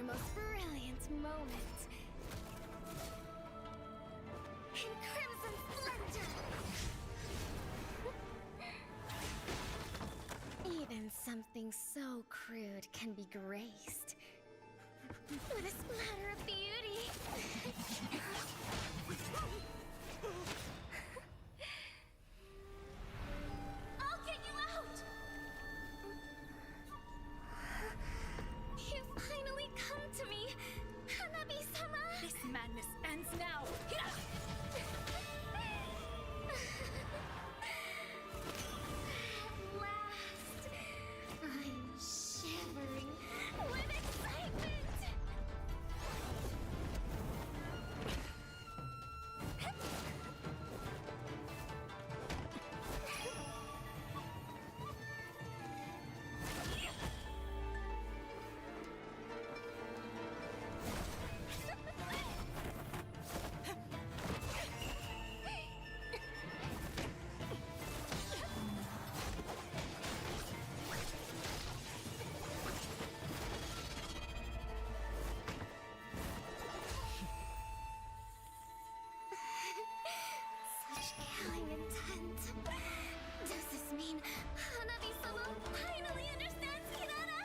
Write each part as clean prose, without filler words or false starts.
most brilliant moment. In crimson splendor! Even something so crude can be graced with a splatter of beauty. I'll get you out! You finally come to me, Hanabi-sama! This madness ends now! At last, I'm shivering with excitement! Such killing intent. Does this mean Hanabi-sama finally understands Kirara?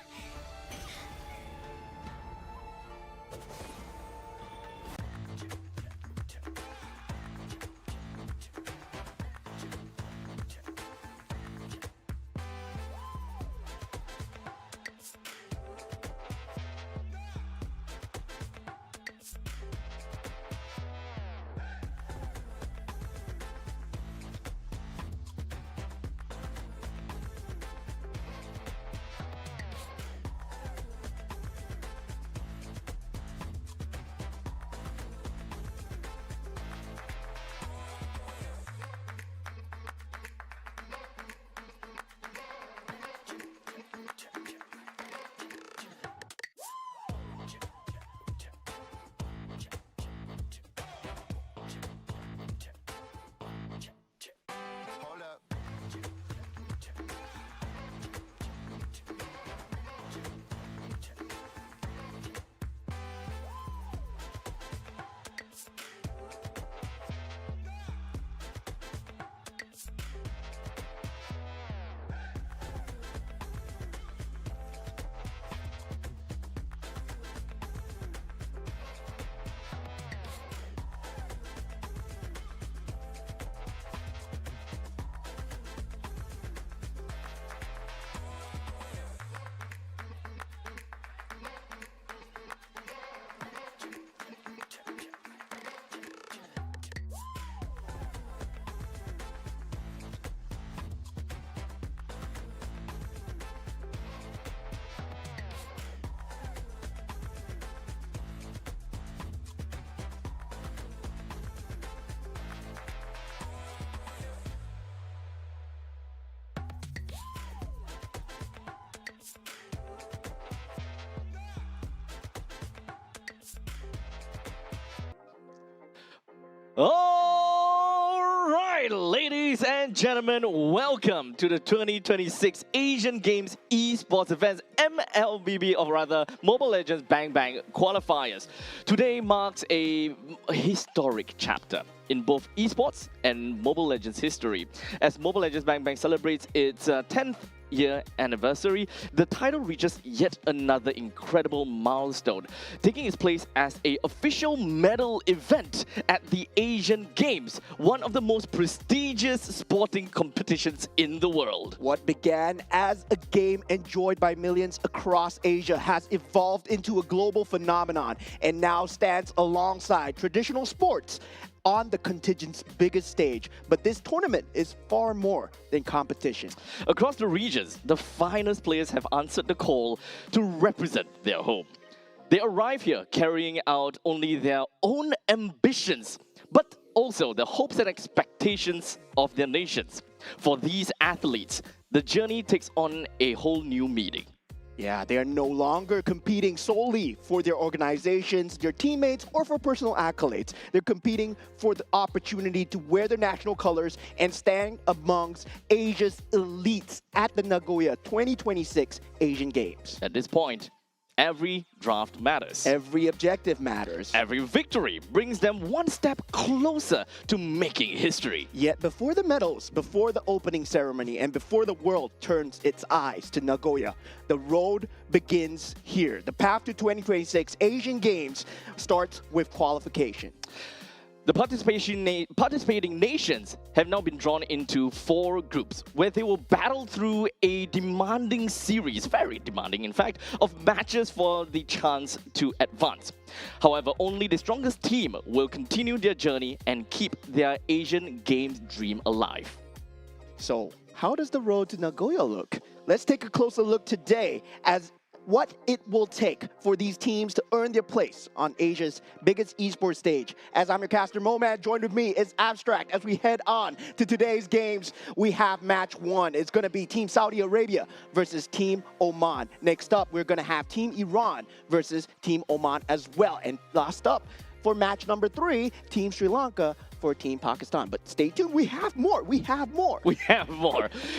Hold up. All right, ladies and gentlemen, welcome to the 2026 Asian Games Esports events, MLBB, or rather Mobile Legends Bang Bang Qualifiers. Today marks a historic chapter in both esports and Mobile Legends history. As Mobile Legends Bang Bang celebrates its 10th year anniversary, the title reaches yet another incredible milestone, taking its place as an official medal event at the Asian Games, one of the most prestigious sporting competitions in the world. What began as a game enjoyed by millions across Asia has evolved into a global phenomenon and now stands alongside traditional sports on the contingent's biggest stage. But this tournament is far more than competition. Across the regions, the finest players have answered the call to represent their home. They arrive here carrying out only their own ambitions, but also the hopes and expectations of their nations. For these athletes, the journey takes on a whole new meaning. Yeah, they are no longer competing solely for their organizations, their teammates, or for personal accolades. They're competing for the opportunity to wear their national colors and stand amongst Asia's elites at the Nagoya 2026 Asian Games. At this point, Every draft matters. Every objective matters. Every victory brings them one step closer to making history. Yet before the medals, before the opening ceremony, and before the world turns its eyes to Nagoya, the road begins here. The path to 2026 Asian Games starts with qualification. The participating nations have now been drawn into 4 groups where they will battle through a demanding series, very demanding in fact, of matches for the chance to advance. However, only the strongest team will continue their journey and keep their Asian Games dream alive. So, how does the road to Nagoya look? Let's take a closer look today as what it will take for these teams to earn their place on Asia's biggest esports stage. As I'm your caster, Momad, joined with me is Abstract. As we head on to today's games, we have match 1. It's going to be Team Saudi Arabia versus Team Oman. Next up, we're going to have Team Iran versus Team Oman as well. And last up, for match number 3, Team Sri Lanka for Team Pakistan. But stay tuned, we have more. We have more.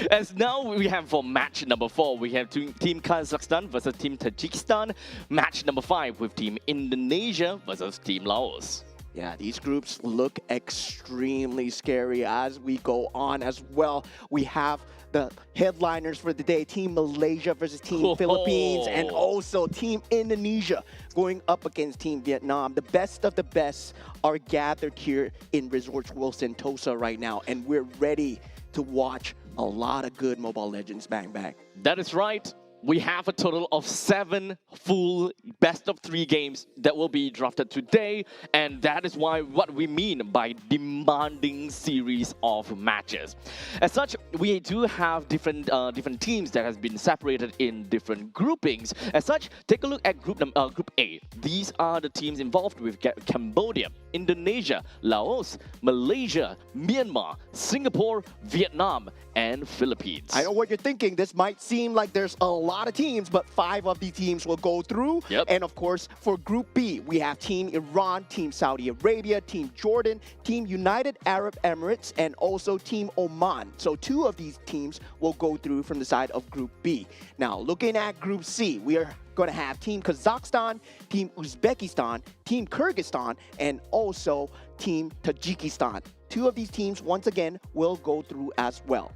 As now we have for match number 4, we have Team Kazakhstan versus Team Tajikistan. Match number 5 with Team Indonesia versus Team Laos. Yeah, these groups look extremely scary as we go on as well. We have the headliners for the day, Team Malaysia versus Team Philippines, and also Team Indonesia going up against Team Vietnam. The best of the best are gathered here in Resorts World Sentosa right now, and we're ready to watch a lot of good Mobile Legends Bang Bang. That is right. We have a total of 7 full best-of-3 games that will be drafted today, and that is what we mean by demanding series of matches. As such, we do have different teams that has been separated in different groupings. As such, take a look at Group A. These are the teams involved with Cambodia, Indonesia, Laos, Malaysia, Myanmar, Singapore, Vietnam, and Philippines. I know what you're thinking. This might seem like there's a lot of teams, but 5 of these teams will go through. Yep. And of course, for Group B, we have Team Iran, Team Saudi Arabia, Team Jordan, Team United Arab Emirates, and also Team Oman. So 2 of these teams will go through from the side of Group B. Now, looking at Group C, we are going to have Team Kazakhstan, Team Uzbekistan, Team Kyrgyzstan, and also Team Tajikistan. 2 of these teams, once again, will go through as well.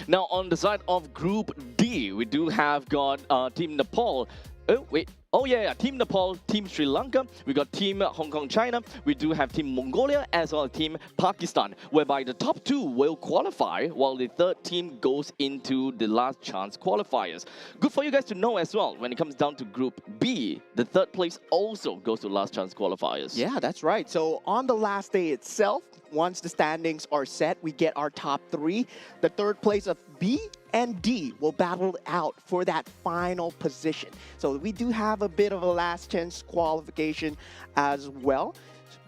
Now, on the side of Group D, we do have got Team Nepal. Team Nepal, Team Sri Lanka, we got Team Hong Kong, China, we do have Team Mongolia as well as Team Pakistan, whereby the top 2 will qualify while the third team goes into the last chance qualifiers. Good for you guys to know as well, when it comes down to Group B, the third place also goes to last chance qualifiers. Yeah, that's right. So on the last day itself, once the standings are set, we get our top 3. The third place of B and D will battle out for that final position. So we do have a bit of a last chance qualification as well.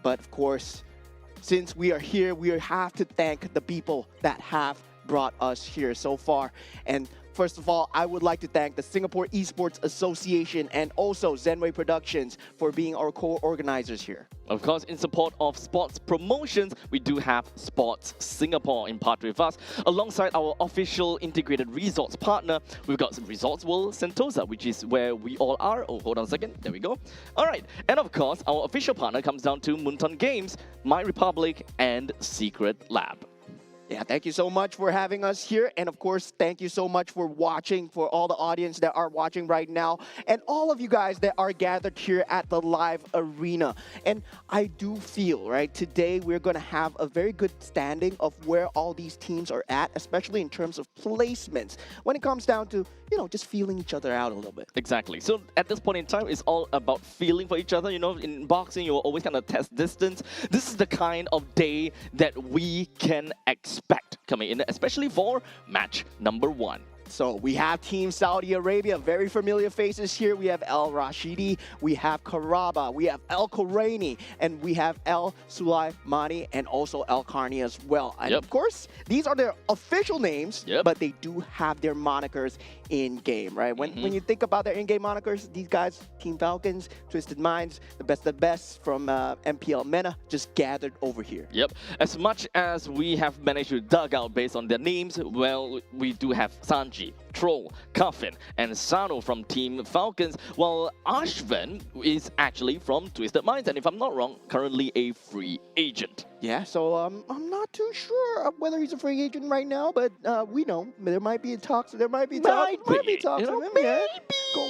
But of course, since we are here, we have to thank the people that have brought us here so far. And first of all, I would like to thank the Singapore Esports Association and also Zenway Productions for being our co-organizers here. Of course, in support of sports promotions, we do have Sports Singapore in part with us. Alongside our official integrated resorts partner, we've got Resorts World Sentosa, which is where we all are. Oh, hold on a second. There we go. All right. And of course, our official partner comes down to Moonton Games, My Republic, and Secret Lab. Yeah, thank you so much for having us here. And of course, thank you so much for watching, for all the audience that are watching right now, and all of you guys that are gathered here at the live arena. And I do feel, right, today we're going to have a very good standing of where all these teams are at, especially in terms of placements, when it comes down to, you know, just feeling each other out a little bit. Exactly. So at this point in time, it's all about feeling for each other. You know, in boxing, you always kind of test distance. This is the kind of day that we can expect coming in, especially for match number 1. So we have Team Saudi Arabia, very familiar faces here. We have El Rashidi, we have Karaba, we have El Khoraini, and we have El Sulaimani, and also El Karni as well. And of course, these are their official names, but they do have their monikers in-game, right? When you think about their in-game monikers, these guys, Team Falcons, Twisted Minds, the best from MPL MENA, just gathered over here. Yep. As much as we have managed to dug out based on their names, well, we do have Sancho, Genji, Troll, Coffin, and Sano from Team Falcons, while Ashvin is actually from Twisted Minds, and if I'm not wrong, currently a free agent. Yeah, so I'm not too sure of whether he's a free agent right now, but we know there might be talks. There might be talks. Might be talks of him. Yeah.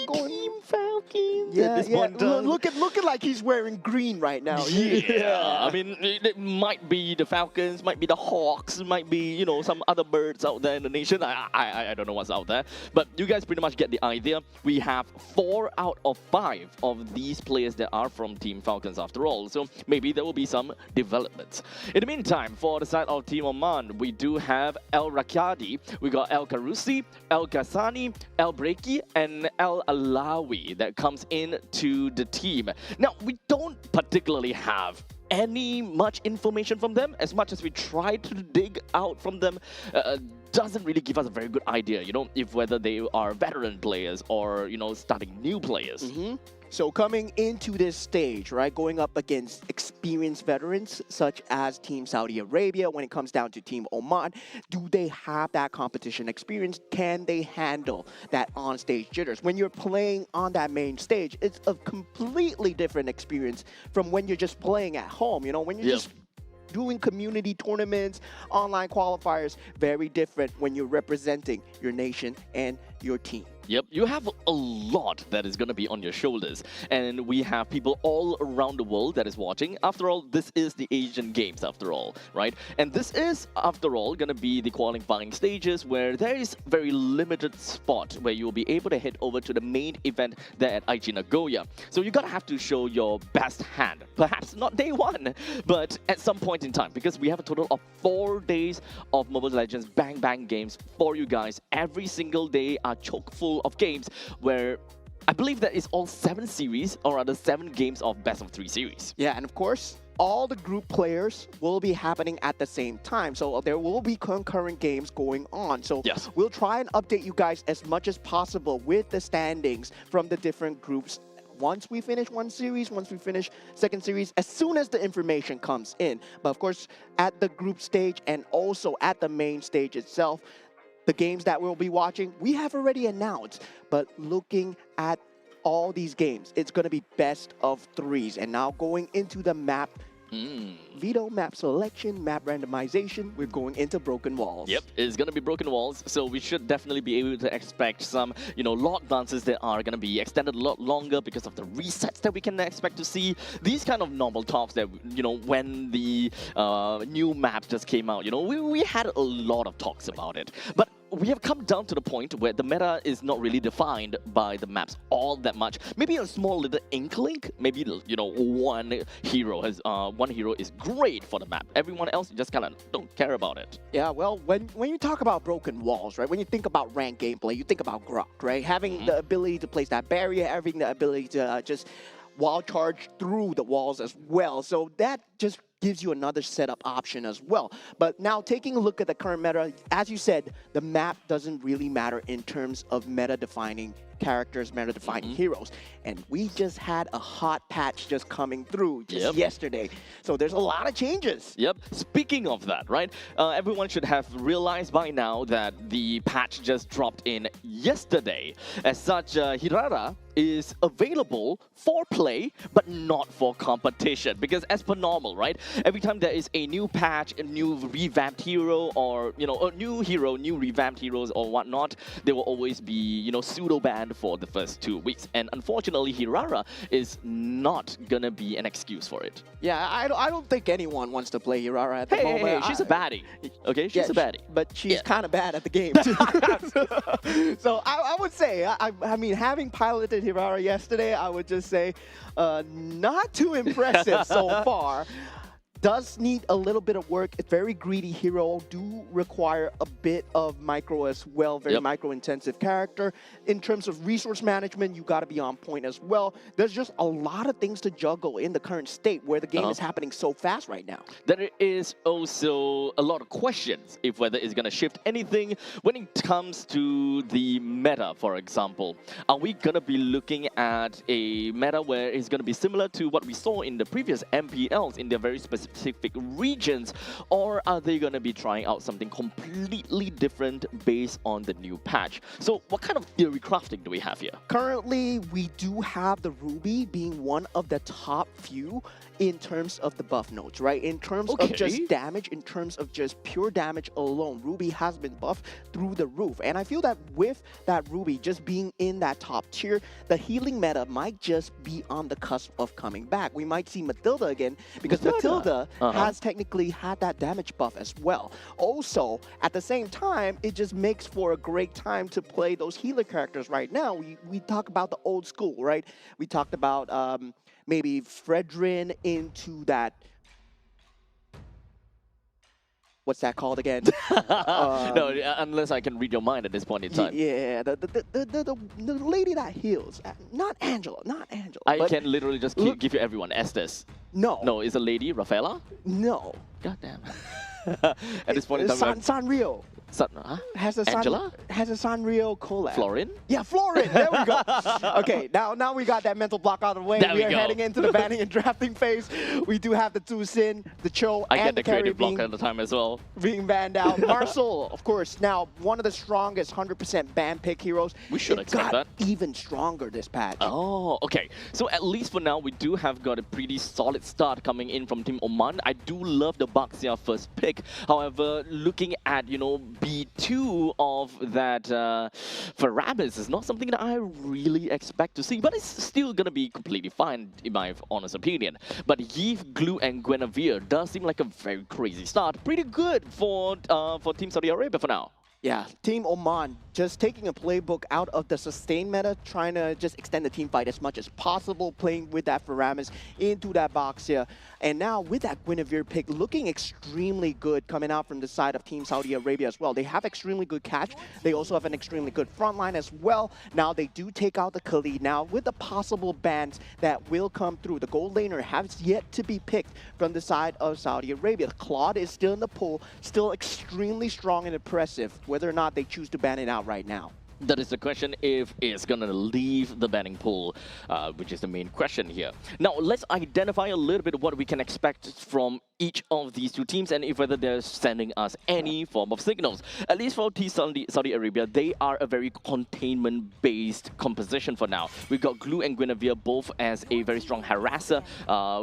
Going Team Falcons. Yeah, at this yeah. point in time. Looking like he's wearing green right now. Yeah, I mean, it might be the Falcons, might be the Hawks, might be, you know, some other birds out there in the nation. I don't know what's out there, but you guys pretty much get the idea. We have 4 out of 5 of these players that are from Team Falcons after all, so maybe there will be some developments. In the meantime, for the side of Team Oman, we do have El Rakadi, we got El Karusi, El Ghasani, El Breki, and El Alawi that comes in to the team. Now, we don't particularly have any much information from them. As much as we try to dig out from them, doesn't really give us a very good idea, you know, if whether they are veteran players or, you know, starting new players. So coming into this stage, right, going up against experienced veterans such as Team Saudi Arabia, when it comes down to Team Oman, do they have that competition experience? Can they handle that on-stage jitters? When you're playing on that main stage, it's a completely different experience from when you're just playing at home, you know, when you're just doing community tournaments, online qualifiers, very different when you're representing your nation and your team. Yep, you have a lot that is going to be on your shoulders, and we have people all around the world that is watching. After all, this is the Asian Games, after all, right? And this is, after all, going to be the qualifying stages where there is very limited spot where you will be able to head over to the main event there at Aichi Nagoya. So you're going to have to show your best hand. Perhaps not day one, but at some point in time, because we have a total of 4 days of Mobile Legends Bang Bang games for you guys. Every single day are chock full of games where I believe that is all 7 series, or rather 7 games of best of 3 series. Yeah, and of course, all the group players will be happening at the same time. So there will be concurrent games going on. So Yes. we'll try and update you guys as much as possible with the standings from the different groups. Once we finish one series, once we finish second series, as soon as the information comes in. But of course, at the group stage and also at the main stage itself, the games that we'll be watching, we have already announced. But looking at all these games, it's going to be best of 3s. And now going into the map, veto, map selection, map randomization, we're going into Broken Walls. Yep, it's going to be Broken Walls, so we should definitely be able to expect some, you know, lot dances that are going to be extended a lot longer because of the resets that we can expect to see. These kind of normal talks that, you know, when the new map just came out, you know, we had a lot of talks about it. But we have come down to the point where the meta is not really defined by the maps all that much. Maybe a small little inkling, maybe, you know, one hero is great for the map. Everyone else just kind of don't care about it. Yeah, well, when you talk about Broken Walls, right, when you think about ranked gameplay, you think about Grok, right? Having the ability to place that barrier, having the ability to just wild charge through the walls as well. So that just gives you another setup option as well. But now taking a look at the current meta, as you said, the map doesn't really matter in terms of meta-defining characters, meta-defining heroes. And we just had a hot patch just coming through just yesterday. So there's a lot of changes. Yep. Speaking of that, right? Everyone should have realized by now that the patch just dropped in yesterday. As such, Hirara is available for play, but not for competition. Because as per normal, right? Every time there is a new patch, a new revamped hero, or, you know, a new hero, new revamped heroes or whatnot, they will always be, you know, pseudo-banned for the first 2 weeks. And unfortunately, Hirara is not gonna be an excuse for it. Yeah, I don't think anyone wants to play Hirara at the moment. Hey, she's a baddie. Okay, she's a baddie. But she's kind of bad at the game, too. So I would say, I mean, having piloted Hirara yesterday, I would just say not too impressive so far. Does need a little bit of work. It's very greedy hero, do require a bit of micro as well, very micro-intensive character. In terms of resource management, you got to be on point as well. There's just a lot of things to juggle in the current state where the game is happening so fast right now. There is also a lot of questions if whether it's going to shift anything when it comes to the meta, for example. Are we going to be looking at a meta where it's going to be similar to what we saw in the previous MPLs in their very specific specific regions, or are they going to be trying out something completely different based on the new patch? So what kind of theory crafting do we have here? Currently, we do have the Ruby being one of the top few in terms of the buff nodes, right? In terms of just damage, in terms of just pure damage alone, Ruby has been buffed through the roof. And I feel that with that Ruby just being in that top tier, the healing meta might just be on the cusp of coming back. We might see Matilda again, because Matilda has technically had that damage buff as well. Also, at the same time, it just makes for a great time to play those healer characters right now. We talk about the old school, right? We talked about maybe Fredrin into that. What's that called again? No, unless I can read your mind at this point in time. Yeah, the lady that heals. Not Angela, not Angela. I can literally just give you everyone. Estes. No. No, is a lady Rafaela? No. God damn. At this point in time, Sanrio. Has a Angela? Has a Sanrio collab. Florin? Yeah, Florin. There we go. Okay, now we got that mental block out of the way. There we are go. heading into the banning and drafting phase. We do have the two Sin, the Cho, I and get the carry creative block at the time as well. being banned out. Marcel, of course, now one of the strongest 100% ban pick heroes. We should expect that. Even stronger this patch. Oh, okay. So at least for now, we do have got a pretty solid start coming in from Team Oman. I do love the Baxia first pick. However, looking at, B2 of that Faramis is not something that I really expect to see, but it's still going to be completely fine, in my honest opinion. But Yves, Glue, and Guinevere does seem like a very crazy start. Pretty good for Team Saudi Arabia for now. Yeah, Team Oman just taking a playbook out of the sustain meta, trying to just extend the team fight as much as possible, playing with that Faramis into that Baxia. And now with that Guinevere pick looking extremely good coming out from the side of Team Saudi Arabia as well. They have extremely good catch. They also have an extremely good front line as well. Now they do take out the Khalid. Now with the possible bans that will come through, the gold laner has yet to be picked from the side of Saudi Arabia. Claude is still in the pool, still extremely strong and impressive, whether or not they choose to ban it out right now. That is the question, if it's going to leave the banning pool, which is the main question here. Now, let's identify a little bit what we can expect from each of these two teams and if whether they're sending us any form of signals. At least for Team Saudi Arabia, they are a very containment-based composition for now. We've got Glue and Guinevere both as a very strong harasser,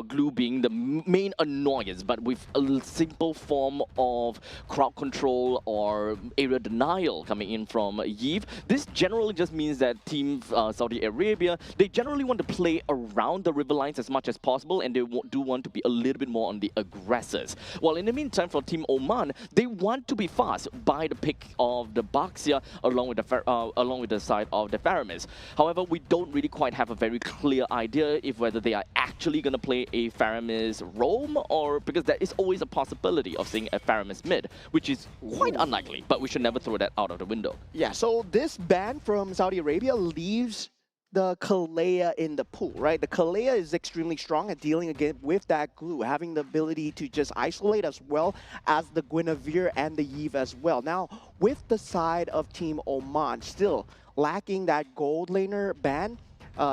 Glue being the main annoyance, but with a simple form of crowd control or area denial coming in from Yves. This generally just means that Team Saudi Arabia, they generally want to play around the river lines as much as possible, and they do want to be a little bit more on the aggressors. While in the meantime, for Team Oman, they want to be fast by the pick of the Baxia along with the side of the Faramis. However, we don't really quite have a very clear idea if whether they are actually going to play a Faramis roam, or because there is always a possibility of seeing a Faramis mid, which is quite unlikely, but we should never throw that out of the window. Yeah, so this ban from Saudi Arabia leaves the Kalea in the pool, right? The Kalea is extremely strong at dealing again with that Glue, having the ability to just isolate as well as the Guinevere and the Yves as well. Now, with the side of Team Oman still lacking that gold laner ban,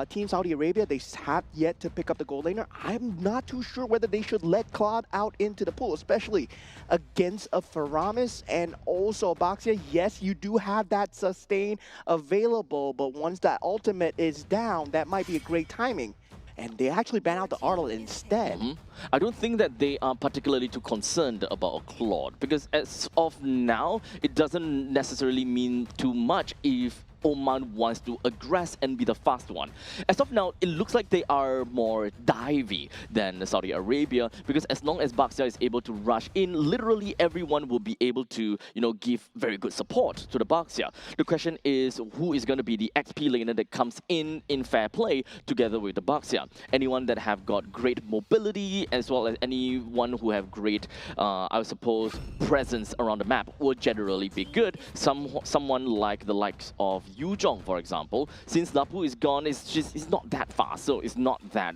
Team Saudi Arabia, they have yet to pick up the gold laner. I'm not too sure whether they should let Claude out into the pool, especially against a Faramis and also Baxia. Yes, you do have that sustain available, but once that ultimate is down, that might be a great timing. And they actually ban out the Arnold instead. I don't think that they are particularly too concerned about Claude, because as of now, it doesn't necessarily mean too much if Oman wants to aggress and be the fast one. As of now, it looks like they are more divey than Saudi Arabia, because as long as Baxia is able to rush in, literally everyone will be able to, give very good support to the Baxia. The question is, who is going to be the XP laner that comes in fair play together with the Baxia? Anyone that have got great mobility, as well as anyone who have great, I suppose, presence around the map will generally be good. Someone like the likes of Yu Zhong, for example, since Lapu is gone, it's not that fast, so it's not that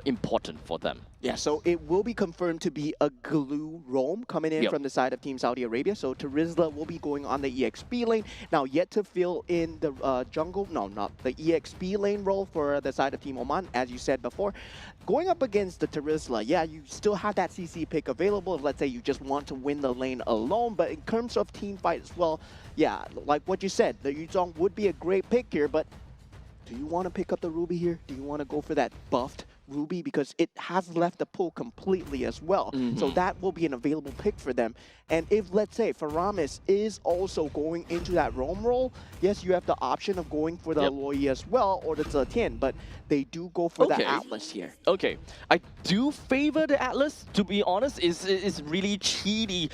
important for them. Yeah, so it will be confirmed to be a glue roam coming in Yep. from the side of Team Saudi Arabia. So Tarizla will be going on the EXP lane. Now, yet to fill in the jungle, no, not the EXP lane role for the side of Team Oman, as you said before. Going up against the Tarizla, yeah, you still have that CC pick available if, let's say, you just want to win the lane alone. But in terms of team fight as well, yeah, like what you said, the Yuzong would be a great pick here, but do you want to pick up the Ruby here? Do you want to go for that buffed Ruby? Because it has left the pool completely as well. So that will be an available pick for them. And if, let's say, Faramis is also going into that roam role, yes, you have the option of going for the Aloy as well, or the Zetian, but they do go for the Atlas here. Okay, I do favor the Atlas, to be honest. It's really cheaty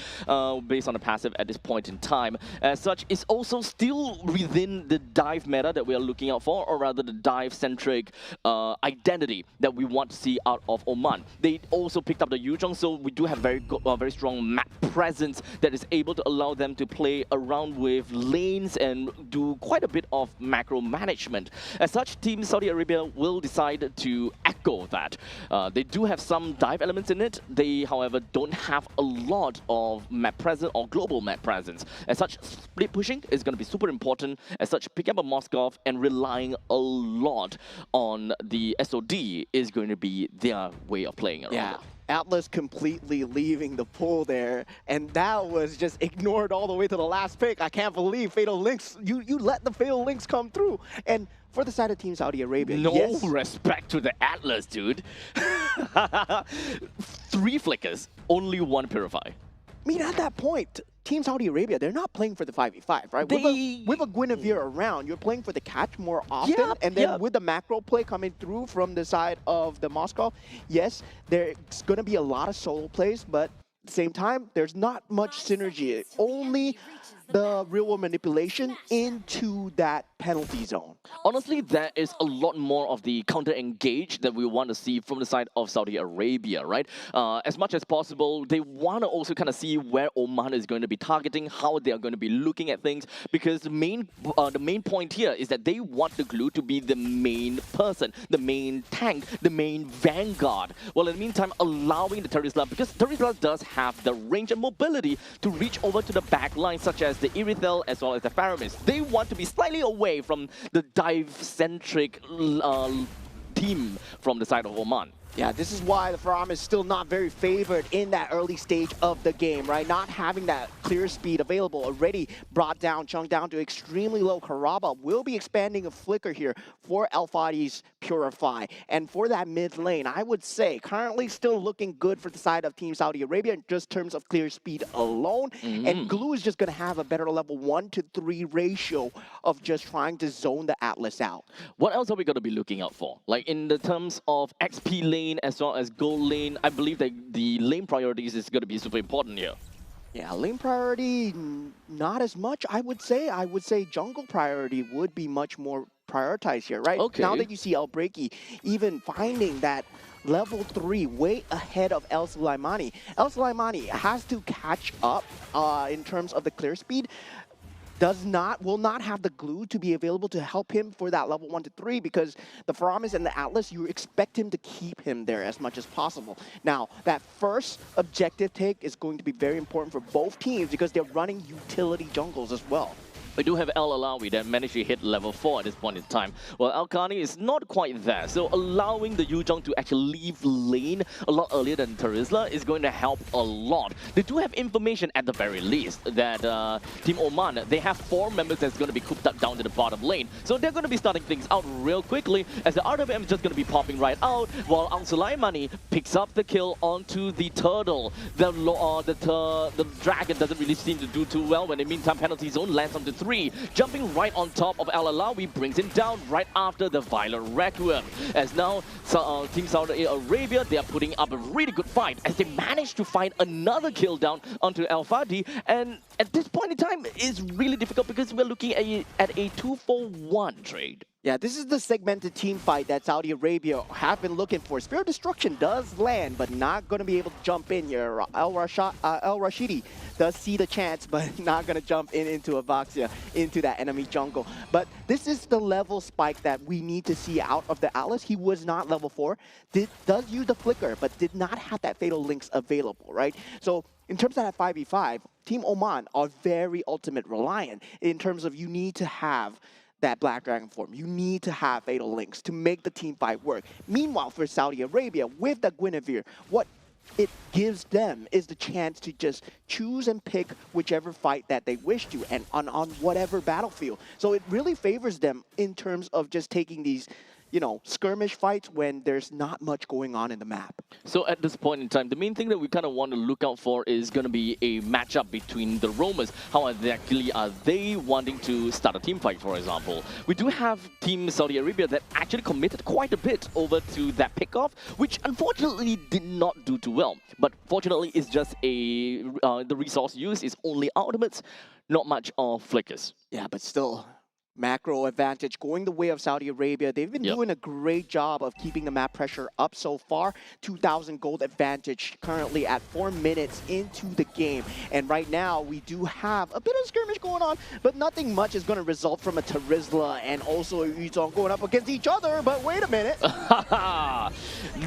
based on the passive at this point in time. As such, it's also still within the dive meta that we are looking out for, or rather the dive-centric identity that we want to see out of Oman. They also picked up the Yuzhong, so we do have very strong map presence that is able to allow them to play around with lanes and do quite a bit of macro management. As such, Team Saudi Arabia will decide to echo that. They do have some dive elements in it. They, however, don't have a lot of map presence or global map presence. As such, split pushing is going to be super important. As such, picking up a Moskov and relying a lot on the SOD is going to be their way of playing around it. Atlas completely leaving the pool there, and that was just ignored all the way to the last pick. I can't believe Fatal Links, you let the Fatal Links come through. And for the side of Team Saudi Arabia, no respect to the Atlas, dude. 3 flickers, only 1 purify. I mean, at that point, Team Saudi Arabia, they're not playing for the 5v5, right? With a Guinevere around, you're playing for the catch more often, and then with the macro play coming through from the side of the Moscow, yes, there's going to be a lot of solo plays, but at the same time, there's not much synergy. Only the real-world manipulation into that penalty zone. Honestly, there is a lot more of the counter-engage that we want to see from the side of Saudi Arabia, right? As much as possible, they want to also kind of see where Oman is going to be targeting, how they are going to be looking at things, because the main point here is that they want the glue to be the main person, the main tank, the main vanguard. Well, in the meantime, allowing the Tarizla, because Tarizla does have the range and mobility to reach over to the back line, such as the Irithel as well as the Faramis. They want to be slightly away from the dive-centric team from the side of Oman. Yeah, this is why the Faram is still not very favored in that early stage of the game, right? Not having that clear speed available, already brought down, chunked down to extremely low. Karaba will be expanding a flicker here for Al Fadi's Purify. And for that mid lane, I would say currently still looking good for the side of Team Saudi Arabia in just terms of clear speed alone. And Glue is just going to have a better level 1-to-3 ratio of just trying to zone the Atlas out. What else are we going to be looking out for? Like in the terms of XP lane as well as gold lane, I believe that the lane priorities is going to be super important here. Yeah, lane priority, not as much, I would say. I would say jungle priority would be much more prioritized here, right? Okay. Now that you see El Breaky even finding that level 3 way ahead of El Sulaimani. El Sulaimani has to catch up in terms of the clear speed. Will not have the glue to be available to help him for that level 1-to-3, because the Faramis and the Atlas, you expect him to keep him there as much as possible. Now, that first objective take is going to be very important for both teams because they're running utility jungles as well. We do have El Alawi that managed to hit level 4 at this point in time. Well, Al-Khani is not quite there, so allowing the Yuzhong to actually leave lane a lot earlier than Tarizla is going to help a lot. They do have information at the very least that Team Oman, they have 4 members that's going to be cooped up down to the bottom lane. So they're going to be starting things out real quickly as the RWM is just going to be popping right out while Al Sulaimani picks up the kill onto the turtle. The dragon doesn't really seem to do too well when in the meantime penalty zone lands onto 3, jumping right on top of Al Alawi, brings him down right after the Violent Requiem. As now, Team Saudi Arabia, they are putting up a really good fight as they manage to find another kill down onto Al Fadi. And at this point in time, it's really difficult because we're looking at a 2-for-1 trade. Yeah, this is the segmented team fight that Saudi Arabia have been looking for. Spirit of Destruction does land, but not going to be able to jump in here. El Rashidi does see the chance, but not going to jump into Avaxia, into that enemy jungle. But this is the level spike that we need to see out of the Alice. He was not level 4, does use the Flicker, but did not have that Fatal Links available, right? So in terms of that 5v5, Team Oman are very ultimate reliant in terms of you need to have that Black Dragon form. You need to have Fatal Links to make the team fight work. Meanwhile, for Saudi Arabia, with the Guinevere, what it gives them is the chance to just choose and pick whichever fight that they wish to, and on whatever battlefield. So it really favors them in terms of just taking these, you know, skirmish fights when there's not much going on in the map. So at this point in time, the main thing that we kind of want to look out for is going to be a matchup between the roamers. How exactly are they wanting to start a team fight, for example? We do have Team Saudi Arabia that actually committed quite a bit over to that pickoff, which unfortunately did not do too well. But fortunately, it's just the resource used is only ultimates, not much of flickers. Yeah, but still, macro advantage going the way of Saudi Arabia. They've been doing a great job of keeping the map pressure up so far. 2,000 gold advantage currently at 4 minutes into the game. And right now, we do have a bit of skirmish going on, but nothing much is going to result from a Terizla and also a Yuzong going up against each other. But wait a minute.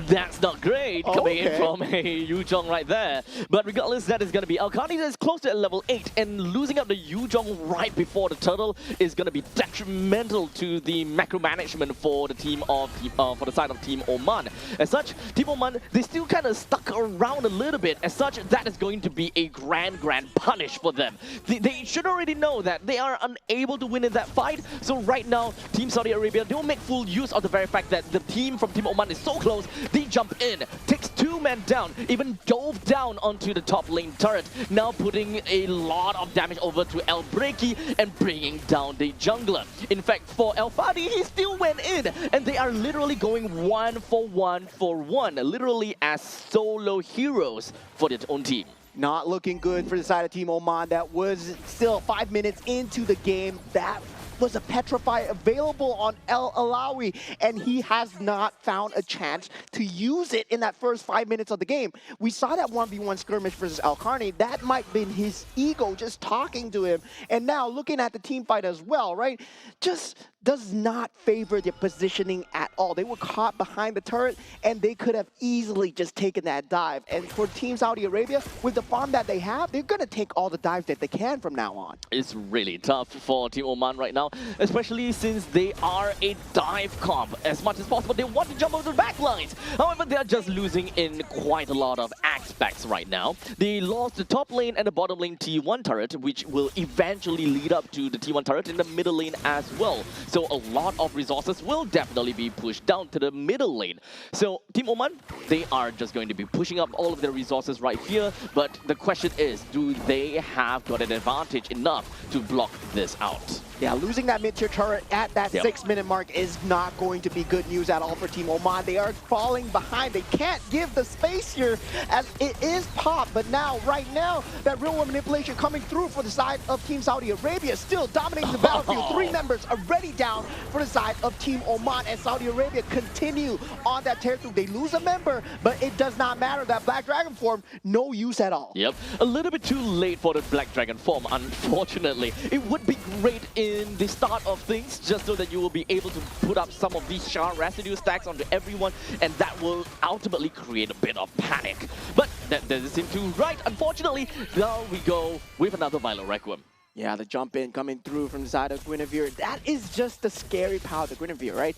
That's not great coming in from a Yuzong right there. But regardless, that is going to be Alkani that is close to level 8, and losing up the Yuzong right before the turtle is going to be detrimental to the macro management for the team of for the side of Team Oman. As such, Team Oman, they still kind of stuck around a little bit. As such, that is going to be a grand punish for them. They should already know that they are unable to win in that fight. So right now, Team Saudi Arabia don't make full use of the very fact that the team from Team Oman is so close. They jump in, takes 2 men down, even dove down onto the top lane turret, now putting a lot of damage over to El Breaki and bringing down the jungle. In fact, for El Fadi, he still went in, and they are literally going 1 for 1 for 1, literally as solo heroes for their own team. Not looking good for the side of Team Oman. That was still 5 minutes into the game. That was a Petrify available on El Alawi, and he has not found a chance to use it in that first 5 minutes of the game. We saw that 1v1 skirmish versus Alkarni. That might have been his ego just talking to him. And now looking at the team fight as well, right? Just does not favor their positioning at all. They were caught behind the turret, and they could have easily just taken that dive. And for Team Saudi Arabia, with the farm that they have, they're going to take all the dives that they can from now on. It's really tough for Team Oman right now, especially since they are a dive comp. As much as possible, they want to jump over the back lines. However, they are just losing in quite a lot of aspects right now. They lost the top lane and the bottom lane T1 turret, which will eventually lead up to the T1 turret in the middle lane as well. So a lot of resources will definitely be pushed down to the middle lane. So Team Oman, they are just going to be pushing up all of their resources right here. But the question is, do they have got an advantage enough to block this out? Yeah, losing that mid-tier turret at that 6 minute mark is not going to be good news at all for Team Oman. They are falling behind. They can't give the space here as it is pop. But now, right now, that real-world manipulation coming through for the side of Team Saudi Arabia, still dominating the battlefield. 3 members already down for the side of Team Oman, and Saudi Arabia continue on that territory. They lose a member, but it does not matter. That Black Dragon form, no use at all. Yep, a little bit too late for the Black Dragon form, unfortunately. It would be great in the start of things, just so that you will be able to put up some of these shard residue stacks onto everyone, and that will ultimately create a bit of panic. But that doesn't seem too right. Unfortunately, now we go with another Violet Requiem. Yeah, the jump in coming through from the side of Guinevere. That is just the scary power of the Guinevere, right?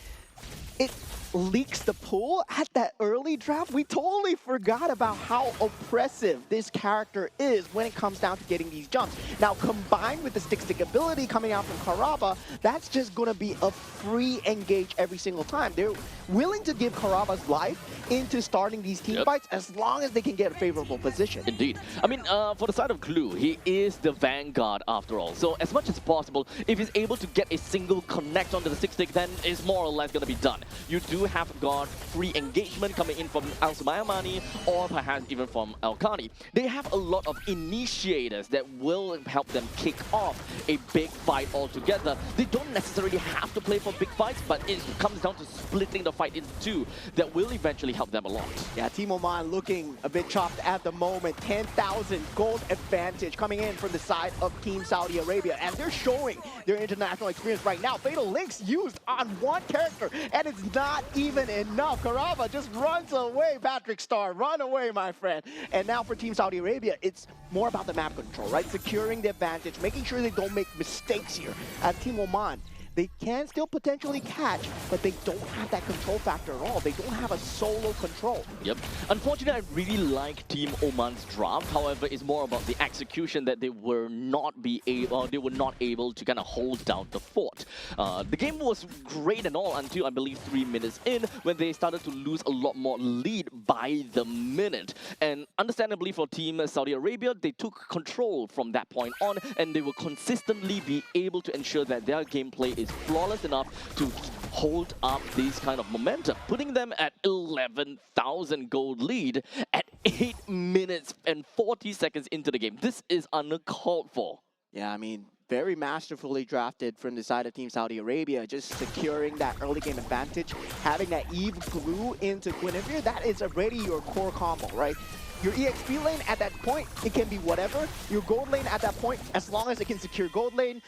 It leaks the pool at that early draft. We totally forgot about how oppressive this character is when it comes down to getting these jumps. Now, combined with the stick ability coming out from Karaba, that's just going to be a free engage every single time. They're willing to give Karaba's life into starting these team fights as long as they can get a favorable position. Indeed. I mean, for the side of Clue, he is the vanguard after all. So as much as possible, if he's able to get a single connect onto the 6-stick, then it's more or less going to be done. You do have got free engagement coming in from Al-Sumayamani or perhaps even from Al-Khani. They have a lot of initiators that will help them kick off a big fight altogether. They don't necessarily have to play for big fights, but it comes down to splitting the fight into two that will eventually help them a lot. Yeah, Team Oman looking a bit chopped at the moment. 10,000 gold advantage coming in from the side of Team Saudi Arabia, and they're showing their international experience right now. Fatal Links used on one character, and it's not even enough. Karava just runs away. Patrick Starr, run away, my friend. And now for Team Saudi Arabia, it's more about the map control, right? Securing the advantage, making sure they don't make mistakes here. At Team Oman, they can still potentially catch, but they don't have that control factor at all. They don't have a solo control. Yep. Unfortunately, I really like Team Oman's draft. However, it's more about the execution that they were not able to kind of hold down the fort. The game was great and all until I believe 3 minutes in, when they started to lose a lot more lead by the minute. And understandably for Team Saudi Arabia, they took control from that point on, and they will consistently be able to ensure that their gameplay is flawless enough to hold up this kind of momentum, putting them at 11,000 gold lead at 8 minutes and 40 seconds into the game. This is uncalled for. Yeah, I mean, very masterfully drafted from the side of Team Saudi Arabia, just securing that early game advantage, having that Eve glue into Guinevere, that is already your core combo, right? Your EXP lane at that point, it can be whatever. Your gold lane at that point, as long as it can secure gold lane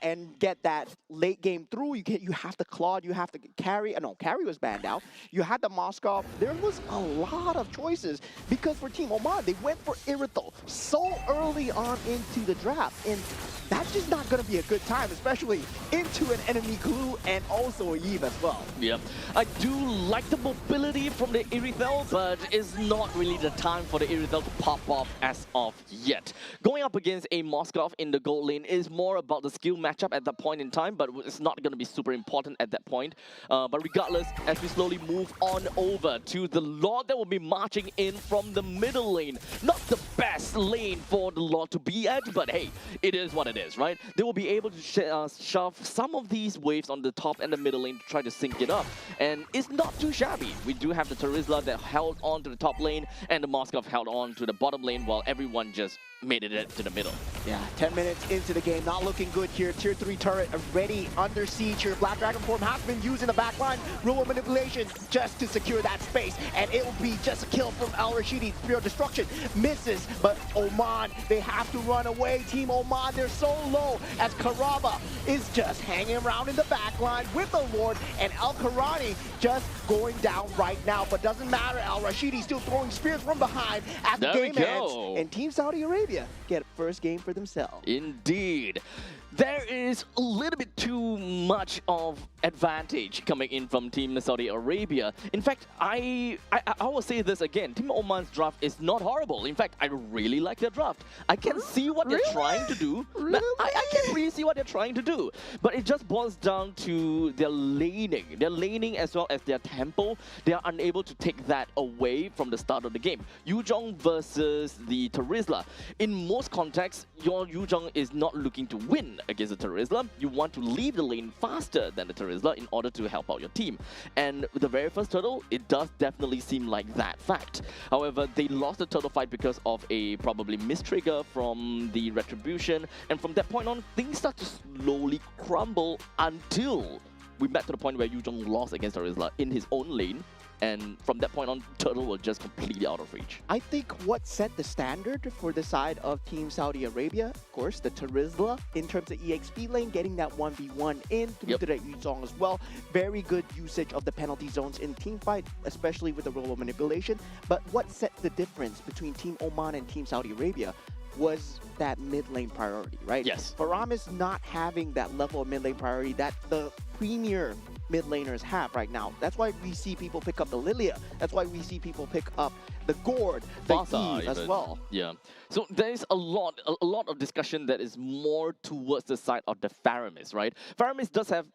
and get that late game through, you have the Claude, you have the Carry. No, Carry was banned out. You had the Moskov. There was a lot of choices because for Team Oman, they went for Irithel so early on into the draft. And that's just not going to be a good time, especially into an enemy glue and also Eve as well. Yep. I do like the mobility from the Irithel, but it's not really the time for the Irithel to pop off as of yet. Going up against a Moskov in the gold lane is more about the skill matchup at that point in time, but it's not going to be super important at that point. But regardless, as we slowly move on over to the Lord that will be marching in from the middle lane. Not the best lane for the Lord to be at, but hey, it is what it is, right? They will be able to shove some of these waves on the top and the middle lane to try to sync it up. And it's not too shabby. We do have the Terizla that held on to the top lane, and the Moskov held on to the bottom lane while everyone just made it to the middle. Yeah, 10 minutes into the game, not looking good here. Tier 3 turret already under siege here. Black Dragon form has been used in the backline. Robo manipulation just to secure that space, and it will be just a kill from Al Rashidi. Pure destruction misses, but Oman, they have to run away. Team Oman, they're so low as Karaba is just hanging around in the backline with the Lord, and Al Karani just going down right now. But doesn't matter, Al Rashidi still throwing spears from behind as the game ends. And Team Saudi Arabia get first game for themselves. Indeed. There is a little bit too much of advantage coming in from Team Saudi Arabia. In fact, I will say this again. Team Oman's draft is not horrible. In fact, I really like their draft. I can see what they're trying to do. Really? I can really see what they're trying to do. But it just boils down to their laning. Their laning as well as their tempo. They are unable to take that away from the start of the game. Yuzhong versus the Terizla. In most contexts, your Yuzhong is not looking to win against the Terizla. You want to leave the lane faster than the Terizla in order to help out your team. And with the very first turtle, it does definitely seem like that fact. However, they lost the turtle fight because of a probably mistrigger from the Retribution. And from that point on, things start to slowly crumble until we met to the point where Yuzhong lost against Terizla in his own lane. And from that point on, Turtle was just completely out of reach. I think what set the standard for the side of Team Saudi Arabia, of course, the Terizla, in terms of EXP lane, getting that 1v1 in through to that Yuzhong as well. Very good usage of the penalty zones in team fight, especially with the robo manipulation. But what set the difference between Team Oman and Team Saudi Arabia was that mid lane priority, right? Yes. Faramis not having that level of mid lane priority that the premier mid laners have right now. That's why we see people pick up the Lilia. That's why we see people pick up the Gord, the Eve as well. Yeah. So there is a lot of discussion that is more towards the side of the Faramis, right? Faramis does have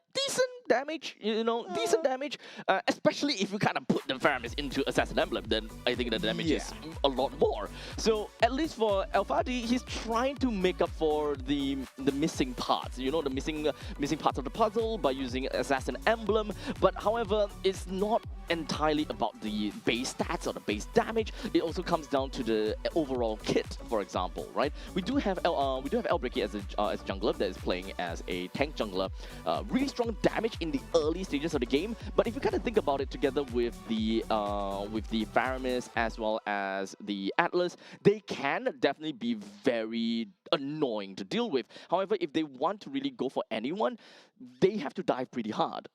damage, decent damage, especially if you kind of put the Faramis into Assassin Emblem, then I think the damage is a lot more. So at least for Alfadi, he's trying to make up for the missing parts, the missing parts of the puzzle by using Assassin Emblem. But however, it's not entirely about the base stats or the base damage. It also comes down to the overall kit, for example, right? We do have Elbricky as a jungler that is playing as a tank jungler. Really strong damage in the early stages of the game, but if you kind of think about it together with the Faramis as well as the Atlas, they can definitely be very annoying to deal with. However, if they want to really go for anyone, they have to dive pretty hard.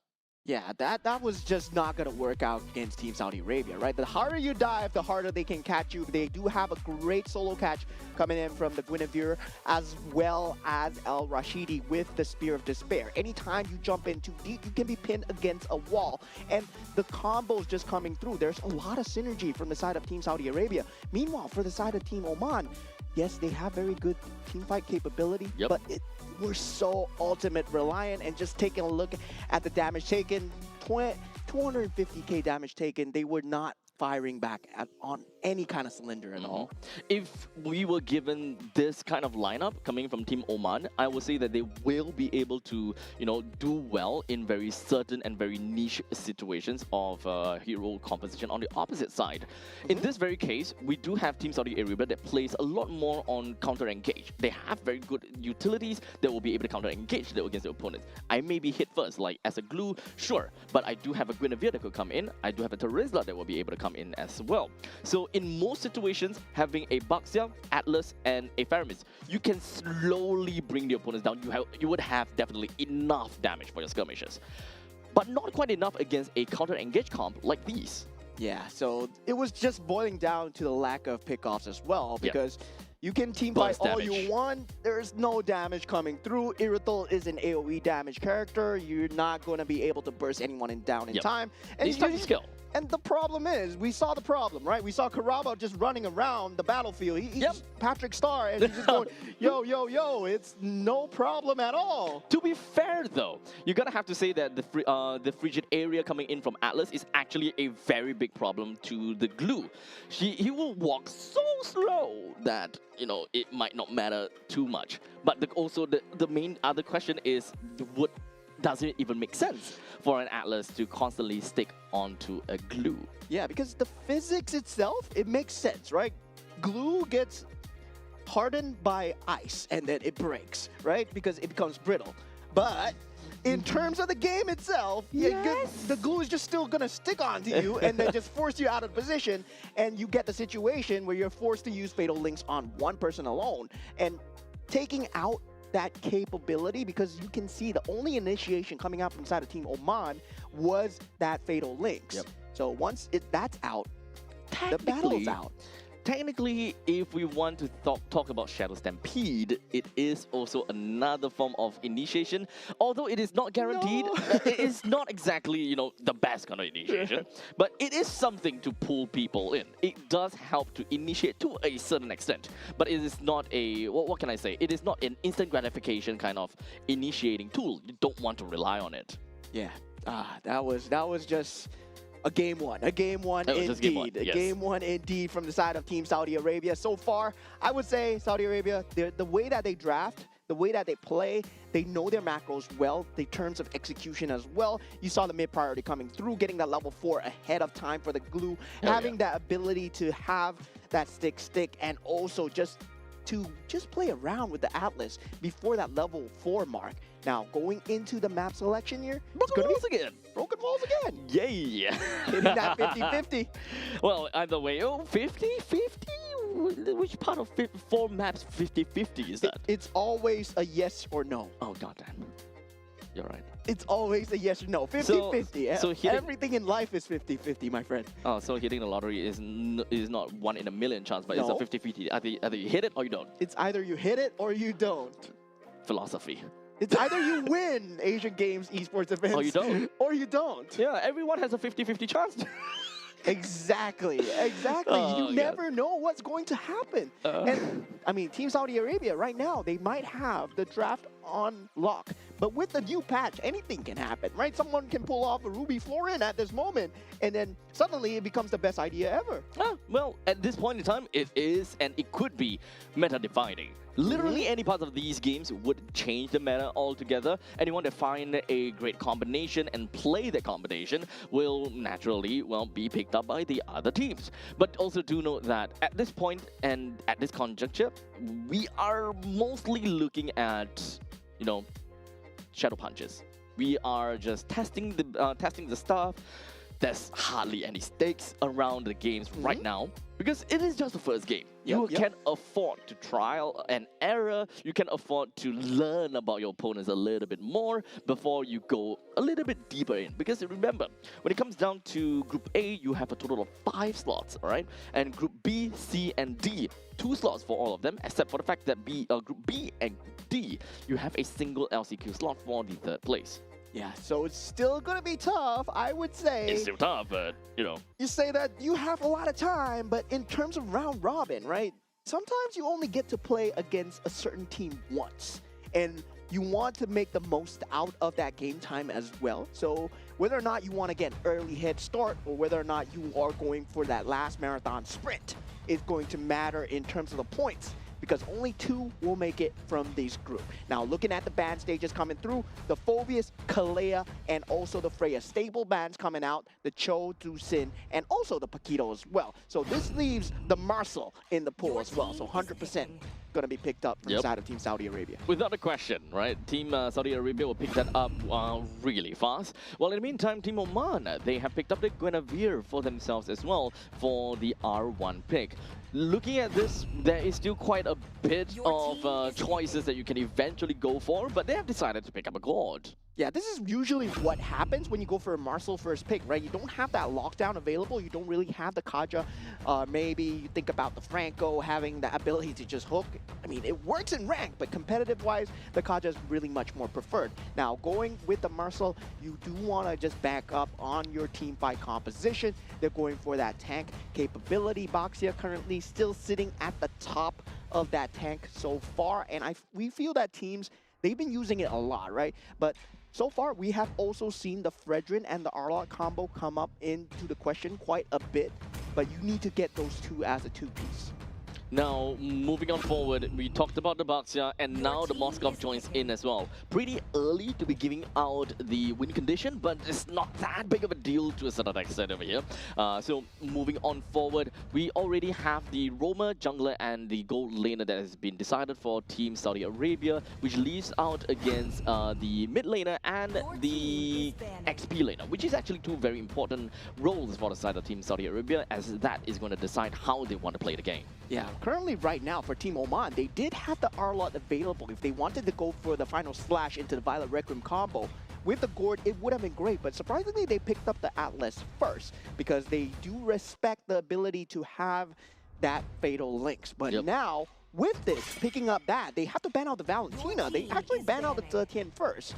Yeah, that was just not going to work out against Team Saudi Arabia, right? The harder you dive, the harder they can catch you. They do have a great solo catch coming in from the Guinevere, as well as El Rashidi with the Spear of Despair. Anytime you jump in too deep, you can be pinned against a wall. And the combos just coming through. There's a lot of synergy from the side of Team Saudi Arabia. Meanwhile, for the side of Team Oman, yes, they have very good teamfight capability, but we're so ultimate reliant. And just taking a look at the damage taken, 250k damage taken, they were not firing back on any kind of cylinder at all. If we were given this kind of lineup coming from Team Oman, I would say that they will be able to, do well in very certain and very niche situations of hero composition on the opposite side. In this very case, we do have Team Saudi Arabia that plays a lot more on counter-engage. They have very good utilities that will be able to counter-engage against the opponents. I may be hit first, like as a glue, sure, but I do have a Guinevere that could come in. I do have a Terizla that will be able to come in as well. So in most situations, having a Baxia, Atlas, and a Faramis, you can slowly bring the opponents down. You would have definitely enough damage for your skirmishes, but not quite enough against a counter-engage comp like these. Yeah, so it was just boiling down to the lack of pickoffs as well, because you can team fight all you want, there's no damage coming through. Irithel is an AoE damage character. You're not going to be able to burst anyone down in time. And it's time to skill. And the problem is, we saw the problem, right? We saw Karaba just running around the battlefield. He's Patrick Star, and he's just going, yo, yo, yo, it's no problem at all. To be fair, though, you're going to have to say that the frigid area coming in from Atlas is actually a very big problem to the glue. He will walk so slow that, it might not matter too much. But also the main other question is, does it even make sense for an Atlas to constantly stick onto a glue? Yeah, because the physics itself, it makes sense, right? Glue gets hardened by ice and then it breaks, right? Because it becomes brittle. But in terms of the game itself, the glue is just still gonna stick onto you and then just force you out of position, and you get the situation where you're forced to use Fatal Links on one person alone. And taking out that capability, because you can see the only initiation coming out from side of Team Oman was that Fatal Links. So once that's out, the battle's out. Technically, if we want to talk about Shadow Stampede, it is also another form of initiation. Although it is not guaranteed, it is not exactly, the best kind of initiation, but it is something to pull people in. It does help to initiate to a certain extent, but it is not a, what can I say? It is not an instant gratification kind of initiating tool. You don't want to rely on it. Yeah, that was just a game one indeed. A game one indeed from the side of Team Saudi Arabia. So far, I would say Saudi Arabia, the way that they draft, the way that they play, they know their macros well, the terms of execution as well. You saw the mid priority coming through, getting that level 4 ahead of time for the glue, having that ability to have that stick, and also just play around with the Atlas before that level 4 mark. Now, going into the map selection here, Broken walls again. Broken walls again. Yay. Hitting that 50-50. Well, either way, 50-50? Which part of 4 maps 50-50 is that? It's always a yes or no. Oh, goddamn. You're right. It's always a yes or no. 50-50. So everything in life is 50-50, my friend. Oh, so hitting the lottery is not 1 in a million chance, but it's a 50-50. Either you hit it or you don't. It's either you hit it or you don't. Philosophy. It's either you win Asian Games esports events or you don't. Or you don't. Yeah, everyone has a 50-50 chance. Exactly. Oh, you never know what's going to happen. And I mean, Team Saudi Arabia right now, they might have the draft on lock. But with the new patch, anything can happen, right? Someone can pull off a Ruby Florin at this moment, and then suddenly it becomes the best idea ever. Well, at this point in time, it is and it could be meta-defining. Literally any part of these games would change the meta altogether. Anyone that find a great combination and play that combination will naturally, well, be picked up by the other teams. But also do note that at this point and at this conjuncture, we are mostly looking at, you know, shadow punches. We are just testing the stuff. There's hardly any stakes around the games right now because it is just the first game. You can afford to trial and error. You can afford to learn about your opponents a little bit more before you go a little bit deeper in. Because remember, when it comes down to Group A, you have a total of 5 slots, all right? And Group B, C, and D, 2 slots for all of them, except for the fact that Group B and D, you have a single LCQ slot for the 3rd place. Yeah, so it's still going to be tough, I would say. It's still tough, but, you know. You say that you have a lot of time, but in terms of round robin, right? Sometimes you only get to play against a certain team once. And you want to make the most out of that game time as well. So whether or not you want to get an early head start or whether or not you are going for that last marathon sprint is going to matter in terms of the points, because only 2 will make it from this group. Now, looking at the band stages coming through, the Phobius, Kalea, and also the Freya stable bands coming out, the Cho, Dusin, and also the Paquito as well. So this leaves the Marcel in the pool as well. So 100% going to be picked up from the side of Team Saudi Arabia. Without a question, right? Team Saudi Arabia will pick that up really fast. Well, in the meantime, Team Oman, they have picked up the Guinevere for themselves as well for the R1 pick. Looking at this, there is still quite a bit of choices that you can eventually go for, but they have decided to pick up a Gord. Yeah, this is usually what happens when you go for a Marcel first pick, right? You don't have that lockdown available. You don't really have the Kaja. Maybe you think about the Franco having the ability to just hook. I mean, it works in rank, but competitive-wise, the Kaja is really much more preferred. Now, going with the Marcel, you do want to just back up on your team fight composition. They're going for that tank capability. Boxia currently still sitting at the top of that tank so far, and we feel that teams, they've been using it a lot, right? But so far, we have also seen the Fredrin and the Arlot combo come up into the question quite a bit, but you need to get those 2 as a 2-piece. Now, moving on forward, we talked about the Baxia, and now the Moskov joins in as well. Pretty early to be giving out the win condition, but it's not that big of a deal to a certain extent over here. So, moving on forward, we already have the Roamer, Jungler, and the Gold Laner that has been decided for Team Saudi Arabia, which leaves out against the Mid Laner and the XP Laner, which is actually 2 very important roles for the side of Team Saudi Arabia, as that is going to decide how they want to play the game. Yeah, currently right now for Team Oman, they did have the Arlot available. If they wanted to go for the final slash into the Violet Requiem combo, with the Gord, it would have been great, but surprisingly, they picked up the Atlas first because they do respect the ability to have that Fatal Links. But now, with this, picking up that, they have to ban out the Valentina. They actually ban out the Tien first,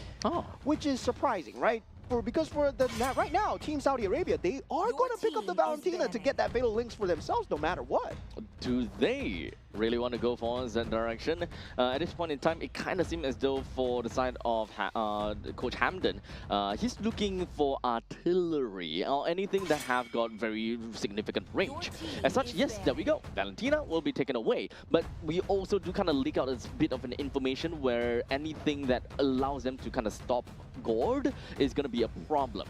which is surprising, right? Because right now, Team Saudi Arabia, they are going to pick up the Valentina to get that Fatal Links for themselves no matter what. Do they really want to go for that direction? At this point in time, it kind of seems as though for the side of Coach Hamden, he's looking for artillery or anything that have got very significant range. As such, yes, there we go. Valentina will be taken away. But we also do kind of leak out a bit of an information where anything that allows them to kind of stop Gord is going to be a problem.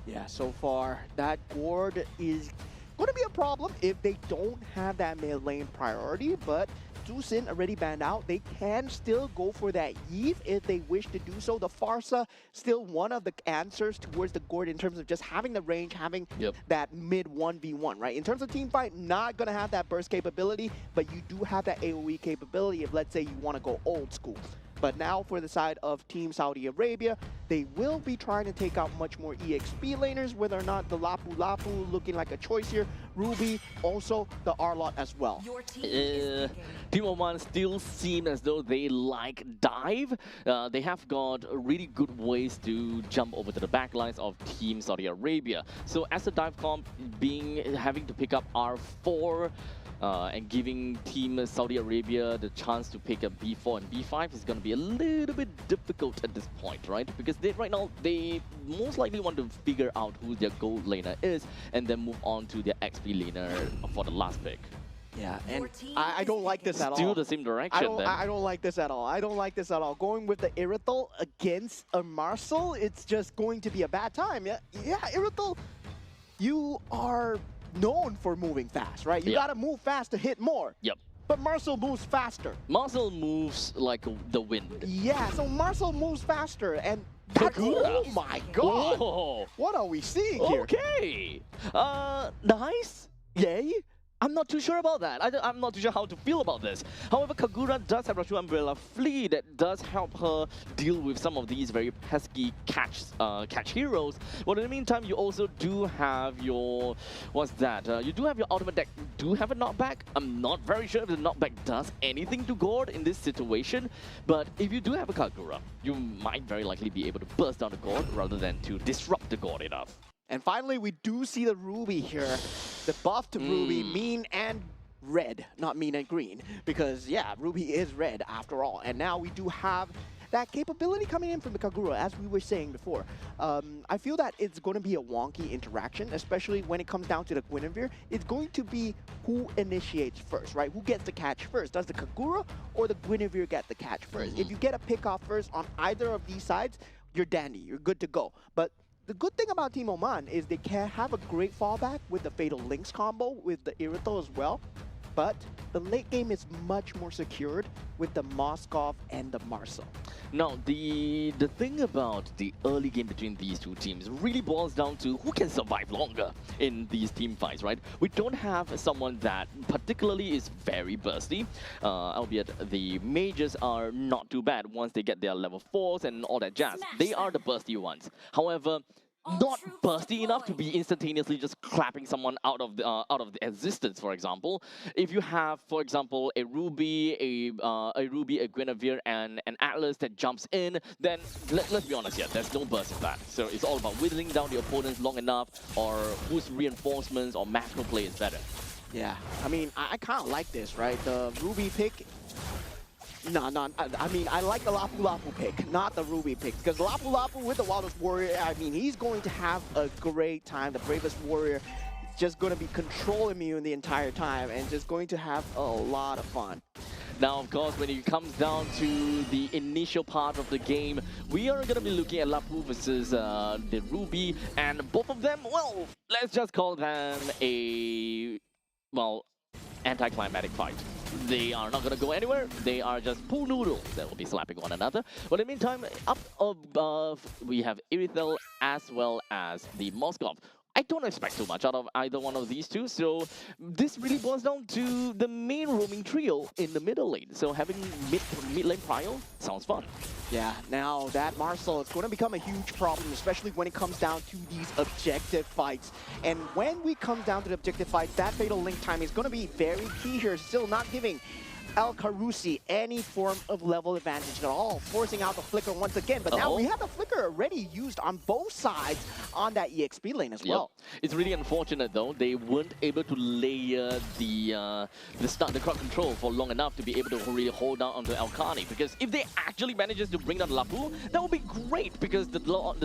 Yeah, so far, that Gord is going to be a problem if they don't have that mid lane priority, but Dusin already banned out. They can still go for that Eve if they wish to do so. The Farsa, still one of the answers towards the Gord in terms of just having the range, having that mid 1v1, right? In terms of team fight, not going to have that burst capability, but you do have that AoE capability if, let's say, you want to go old school. But now for the side of Team Saudi Arabia, they will be trying to take out much more EXP laners, whether or not the Lapu Lapu looking like a choice here. Ruby, also the Arlot as well. Team Oman still seem as though they like dive. They have got really good ways to jump over to the back lines of Team Saudi Arabia. So as a dive comp, having to pick up R4, and giving Team Saudi Arabia the chance to pick up B4 and B5 is going to be a little bit difficult at this point, right? Because right now, they most likely want to figure out who their gold laner is and then move on to their XP laner for the last pick. Yeah, and I don't like this at all. Still the same direction then. I don't like this at all. I don't like this at all. Going with the Irithel against a Marcel, it's just going to be a bad time. Yeah, Irithel, you are known for moving fast, right? You gotta move fast to hit more. Yep. But Marcel moves faster. Marcel moves like the wind. Yeah, so Marcel moves faster, and that, oh my god! Whoa. What are we seeing here? Okay. Nice. Yay. I'm not too sure about that. I'm not too sure how to feel about this. However, Kagura does have a true Umbrella Flea that does help her deal with some of these very pesky catch heroes. But in the meantime, you also do have your... What's that? You do have your ultimate deck. Do have a knockback. I'm not very sure if the knockback does anything to Gord in this situation. But if you do have a Kagura, you might very likely be able to burst down the Gord rather than to disrupt the Gord enough. And finally, we do see the Ruby here. The buffed Ruby, mean and red, not mean and green. Because, yeah, Ruby is red after all. And now we do have that capability coming in from the Kagura, as we were saying before. I feel that it's going to be a wonky interaction, especially when it comes down to the Guinevere. It's going to be who initiates first, right? Who gets the catch first? Does the Kagura or the Guinevere get the catch first? If you get a pick off first on either of these sides, you're dandy. You're good to go. But the good thing about Team Oman is they can have a great fallback with the Fatal Links combo with the Irithel as well. But the late game is much more secured with the Moskov and the Marcel. Now, the thing about the early game between these two teams really boils down to who can survive longer in these team fights, right? We don't have someone that particularly is very bursty, albeit the mages are not too bad once they get their level 4s and all that jazz. They are the bursty ones. However, not bursty enough to be instantaneously just clapping someone out of the existence. For example, if you have, for example, a Ruby, a Guinevere, and an Atlas that jumps in, then let's be honest here, there's no burst in that. So it's all about whittling down the opponents long enough, or whose reinforcements or macro play is better. Yeah, I mean, I kind of like this, right? The Ruby pick. No, I mean, I like the Lapu Lapu pick, not the Ruby pick. Because Lapu Lapu with the Wildest Warrior, I mean, he's going to have a great time. The Bravest Warrior is just going to be control immune the entire time and just going to have a lot of fun. Now, of course, when it comes down to the initial part of the game, we are going to be looking at Lapu versus the Ruby. And both of them, well, let's just call them a, well, anticlimactic fight. They are not going to go anywhere. They are just pool noodles that will be slapping one another. But in the meantime, up above, we have Irithel as well as the Moskov. I don't expect too much out of either one of these two, so this really boils down to the main roaming trio in the middle lane. So having mid lane prio sounds fun. Yeah, now that Marcel is going to become a huge problem, especially when it comes down to these objective fights. And when we come down to the objective fights, that Fatal Link time is going to be very key here, still not giving El Carusi any form of level advantage at all, forcing out the Flicker once again. But now we have the Flicker already used on both sides on that EXP lane as well. It's really unfortunate though, they weren't able to layer the crowd control for long enough to be able to really hold down onto Elkani. Because if they actually manages to bring down Lapu, that would be great because the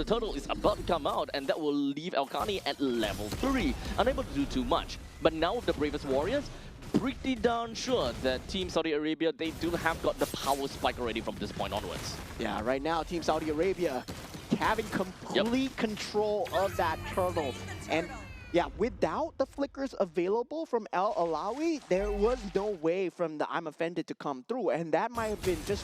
turtle is about to come out and that will leave Elkani at level 3, unable to do too much. But now with the Bravest Warriors, pretty darn sure that Team Saudi Arabia, they do have got the power spike already from this point onwards. Yeah, right now Team Saudi Arabia having complete control of that turtle. And yeah, without the flickers available from El Alawi, there was no way from the I'm Offended to come through. And that might have been just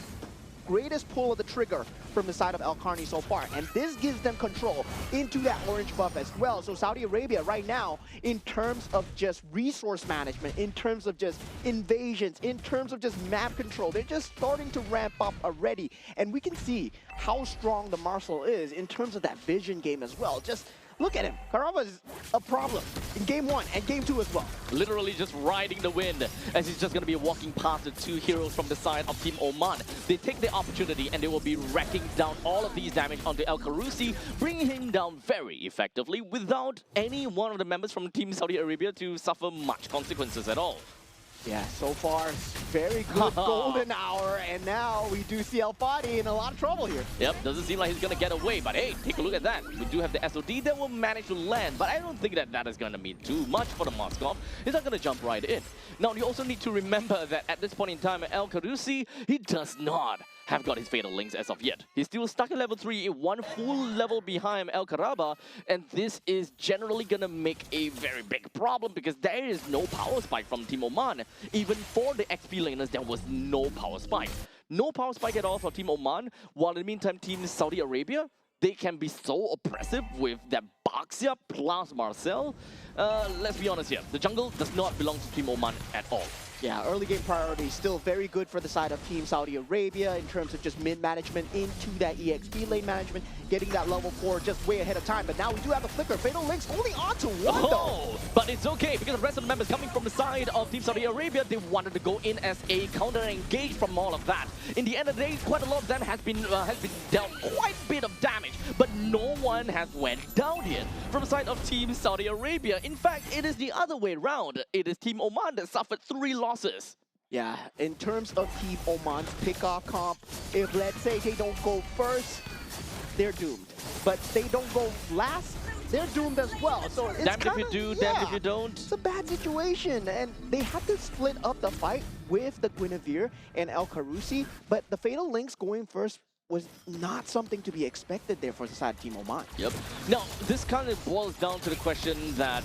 greatest pull of the trigger from the side of El Carni so far. And this gives them control into that orange buff as well. So Saudi Arabia right now, in terms of just resource management, in terms of just invasions, in terms of just map control, they're just starting to ramp up already. And we can see how strong the Marcel is in terms of that vision game as well. Just look at him. Karava is a problem in Game 1 and Game 2 as well. Literally just riding the wind as he's just going to be walking past the two heroes from the side of Team Oman. They take the opportunity and they will be racking down all of these damage onto El Carusi, bringing him down very effectively without any one of the members from Team Saudi Arabia to suffer much consequences at all. Yeah, so far, very good golden hour, and now we do see El Fadi in a lot of trouble here. Yep, doesn't seem like he's going to get away, but hey, take a look at that. We do have the SOD that will manage to land, but I don't think that that is going to mean too much for the Moskov. He's not going to jump right in. Now, you also need to remember that at this point in time, El Carusi, he does not have got his Fatal Links as of yet. He's still stuck at level 3, one full level behind El Karaba, and this is generally gonna make a very big problem because there is no power spike from Team Oman. Even for the XP laners, there was no power spike. No power spike at all for Team Oman, while in the meantime, Team Saudi Arabia, they can be so oppressive with that Baxia plus Marcel. Let's be honest here, the jungle does not belong to Team Oman at all. Yeah, early game priority still very good for the side of Team Saudi Arabia in terms of just mid management into that EXP lane management, getting that level 4 just way ahead of time. But now we do have a flicker. Fatal Links only onto one though. But it's okay because the rest of the members coming from the side of Team Saudi Arabia, they wanted to go in as a counter and engage from all of that. In the end of the day, quite a lot of them has been dealt quite a bit of damage, but no one has went down yet from the side of Team Saudi Arabia. In fact, it is the other way around. It is Team Oman that suffered 3 losses. Yeah, in terms of Team Oman's pickoff comp, if let's say they don't go first, they're doomed. But they don't go last, they're doomed as well. So it's damned if you do, damned if you don't. It's a bad situation, and they had to split up the fight with the Guinevere and El Carusi, but the Fatal Links going first was not something to be expected there for the side of Team Oman. Yep. Now, this kind of boils down to the question that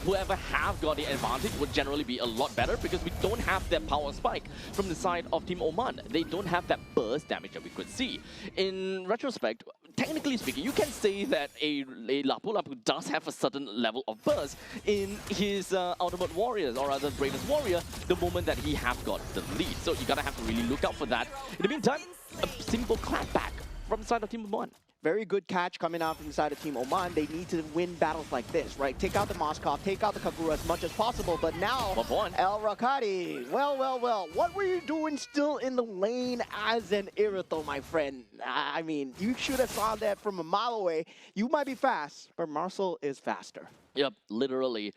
whoever have got the advantage would generally be a lot better because we don't have that power spike from the side of Team Oman. They don't have that burst damage that we could see. In retrospect, technically speaking, you can say that a Lapu Lapu does have a certain level of burst in his Ultimate Warriors, or rather Bravest Warrior, the moment that he have got the lead. So you gotta have to really look out for that. In the meantime, a simple clapback from the side of Team Oman. Very good catch coming out from the side of Team Oman. They need to win battles like this, right? Take out the Moskov, take out the Kagura as much as possible, but now, El Rakati. Well, what were you doing still in the lane as an Irithel, my friend? I mean, you should have saw that from a mile away. You might be fast, but Marcel is faster. Yep, literally.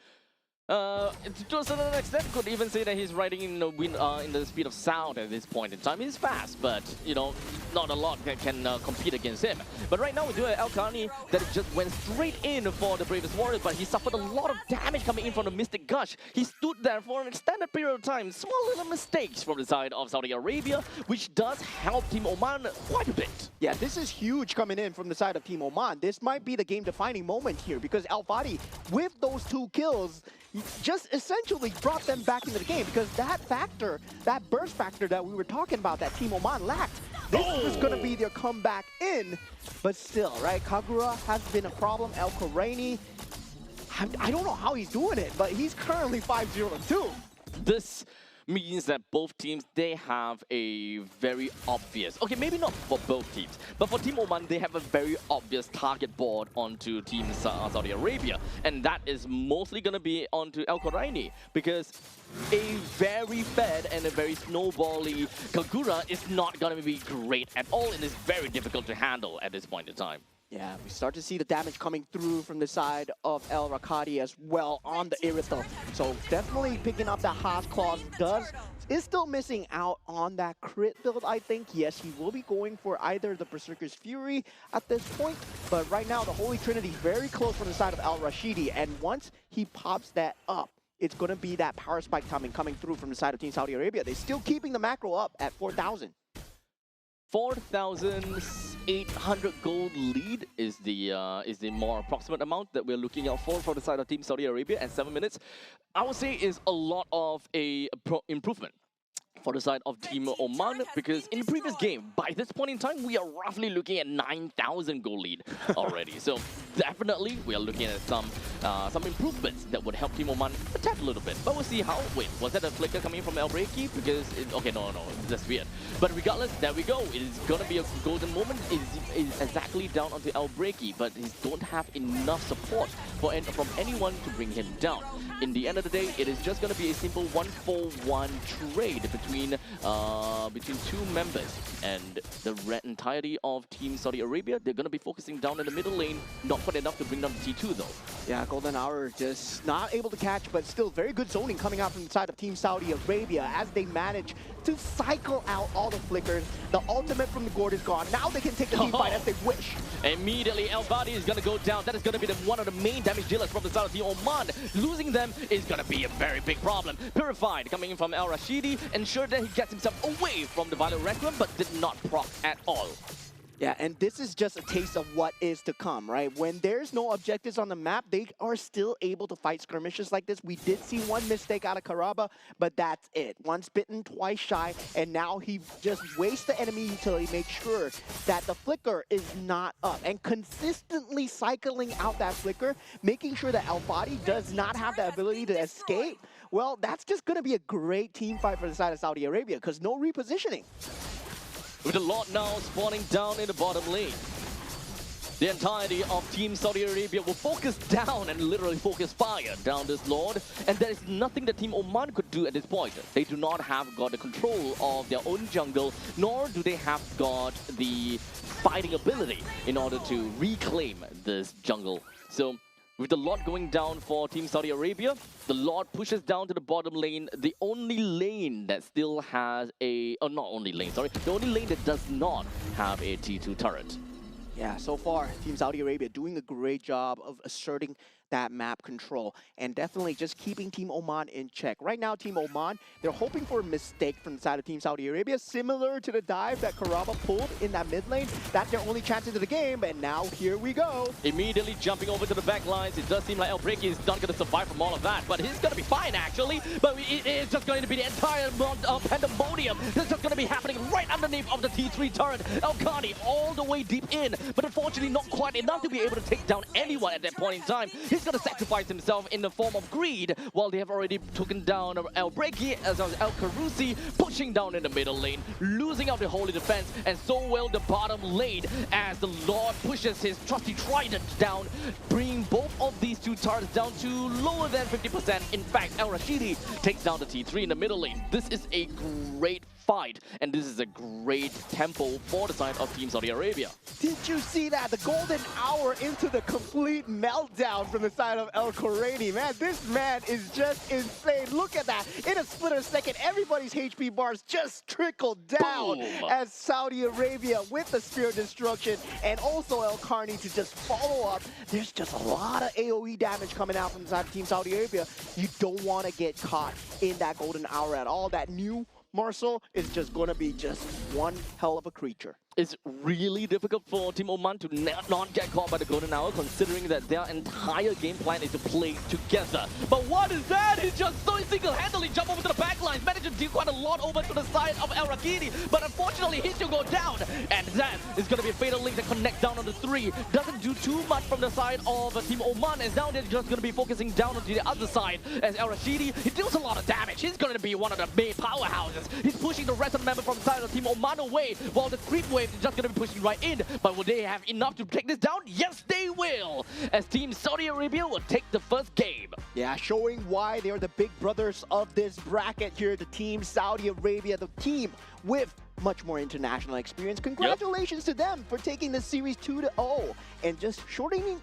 To a certain extent, could even say that he's riding in the speed of sound at this point in time. He's fast, but you know, not a lot that can compete against him. But right now we do have El Kani that just went straight in for the Bravest Warrior, but he suffered a lot of damage coming in from the Mystic Gush. He stood there for an extended period of time. Small little mistakes from the side of Saudi Arabia, which does help Team Oman quite a bit. Yeah, this is huge coming in from the side of Team Oman. This might be the game-defining moment here because El Fadi, with those 2 kills, just essentially brought them back into the game because that factor, that burst factor that we were talking about that Team Oman lacked, this was going to be their comeback in. But still, right, Kagura has been a problem. El Koraini, I don't know how he's doing it, but he's currently 5-0-2. This means that both teams, they have a very obvious, okay, maybe not for both teams, but for Team Oman, they have a very obvious target board onto Team Saudi Arabia, and that is mostly going to be onto El Koraini, because a very fed and a very snowbally Kagura is not going to be great at all, and is very difficult to handle at this point in time. Yeah, we start to see the damage coming through from the side of El Rakati as well on the Irithel. So definitely picking up that Haas Claws is still missing out on that crit build, I think. Yes, he will be going for either the Berserker's Fury at this point, but right now the Holy Trinity is very close from the side of Al Rashidi, and once he pops that up, it's going to be that power spike coming through from the side of Team Saudi Arabia. They're still keeping the macro up at 4,000. 4,800 gold lead is the more approximate amount that we're looking out for the side of Team Saudi Arabia at 7 minutes. I would say is a lot of a improvement for the side of Team Oman, because in the previous game, by this point in time, we are roughly looking at 9,000 goal lead already. So definitely, we are looking at some improvements that would help Team Oman a tad little bit. But we'll see how. Wait, was that a flicker coming from El Breaki? Because okay, no, that's weird. But regardless, there we go. It is gonna be a golden moment. It's exactly down onto El Breaki, but he don't have enough support from anyone to bring him down. In the end of the day, it is just gonna be a simple 1-for-1 trade between 2 members, and the entirety of Team Saudi Arabia, they're going to be focusing down in the middle lane. Not quite enough to bring down the T2 though. Yeah, Golden Hour just not able to catch, but still very good zoning coming out from the side of Team Saudi Arabia as they manage to cycle out all the flickers. The ultimate from the Gord is gone. Now they can take the team fight as they wish. Immediately, El Badi is going to go down. That is going to be one of the main damage dealers from the side of the Oman. Losing them is going to be a very big problem. Purified coming in from El Rashidi, ensured that he gets himself away from the Violet Requiem, but did not proc at all. Yeah, and this is just a taste of what is to come, right? When there's no objectives on the map, they are still able to fight skirmishes like this. We did see one mistake out of Karaba, but that's it. Once bitten, twice shy, and now he just wastes the enemy utility, make sure that the flicker is not up, and consistently cycling out that flicker, making sure that El Fadi does not have the ability to escape. Well, that's just going to be a great team fight for the side of Saudi Arabia, because no repositioning. With the Lord now spawning down in the bottom lane. The entirety of Team Saudi Arabia will focus down and literally focus fire down this Lord. And there is nothing that Team Oman could do at this point. They do not have got the control of their own jungle, nor do they have got the fighting ability in order to reclaim this jungle. So with the Lord going down for Team Saudi Arabia, the Lord pushes down to the bottom lane, the only lane that still has a... Oh, not only lane, sorry. The only lane that does not have a T2 turret. Yeah, so far, Team Saudi Arabia doing a great job of asserting that map control and definitely just keeping Team Oman in check. Right now, Team Oman, they're hoping for a mistake from the side of Team Saudi Arabia, similar to the dive that Karaba pulled in that mid lane. That's their only chance into the game, and now here we go. Immediately jumping over to the back lines. It does seem like El Breaky is not going to survive from all of that, but he's going to be fine, actually. But it's just going to be the entire pandemonium that's just going to be happening right underneath of the T3 turret. El Khani all the way deep in, but unfortunately not quite enough to be able to take down anyone at that point in time. He's going to sacrifice himself in the form of greed, while they have already taken down El Breaky as well as El Karusi, pushing down in the middle lane, losing out the holy defense, and so will the bottom lane as the Lord pushes his trusty trident down, bringing both of these two turrets down to lower than 50%. In fact, El Rashidi takes down the T3 in the middle lane. This is a great fight, and this is a great tempo for the side of Team Saudi Arabia. Did you see that? The golden hour into the complete meltdown from the side of El Khoraini. Man, this man is just insane. Look at that. In a split of a second, everybody's HP bars just trickled down. Boom. As Saudi Arabia with the Spear of Destruction and also El Khani to just follow up. There's just a lot of AoE damage coming out from the side of Team Saudi Arabia. You don't want to get caught in that golden hour at all. That new Marcel is just going to be just one hell of a creature. It's really difficult for Team Oman to not get caught by the Golden Hour, considering that their entire game plan is to play together. But what is that? He just so single-handedly jumped over to the back lines, managed to deal quite a lot over to the side of El Rakini, but unfortunately he still go down. And that is going to be a fatal link that connects down on the 3. Doesn't do too much from the side of Team Oman, as now they're just going to be focusing down onto the other side. As El Rashidi, he deals a lot of damage. He's going to be one of the main powerhouses. He's pushing the rest of the members from the side of Team Oman away, while the creep wave is just going to be pushing right in. But will they have enough to take this down? Yes, they will, as Team Saudi Arabia will take the first game. Yeah, showing why they're the big brothers of this bracket here, the Team Saudi Arabia, the team with much more international experience. Congratulations to them for taking the series 2-0 and just shortening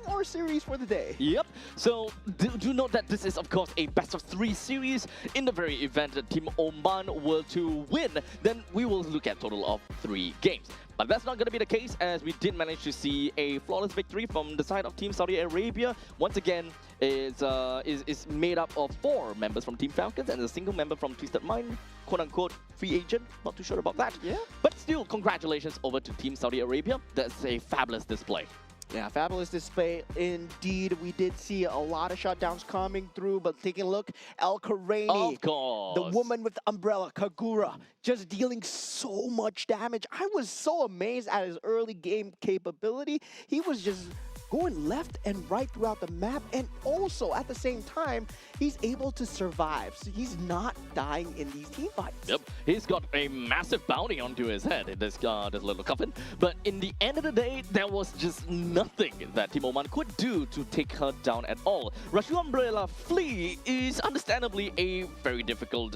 our series for the day. Yep. So do note that this is, of course, a best-of-3 series. In the very event that Team Oman were to win, then we will look at a total of 3 games. But that's not going to be the case, as we did manage to see a flawless victory from the side of Team Saudi Arabia. Once again, is made up of 4 members from Team Falcons and a single member from Twisted Mind, quote-unquote free agent. Not too sure about that. Yeah. But still, congratulations over to Team Saudi Arabia. That's a fabulous display. Yeah, fabulous display indeed. We did see a lot of shutdowns coming through, but taking a look, El Khoraini, of course, the woman with the umbrella, Kagura, just dealing so much damage. I was so amazed at his early game capability. He was just going left and right throughout the map, and also at the same time, he's able to survive. So he's not dying in these team fights. Yep, he's got a massive bounty onto his head in this little coffin. But in the end of the day, there was just nothing that Team Oman could do to take her down at all. Rashu Umbrella Flea is understandably a very difficult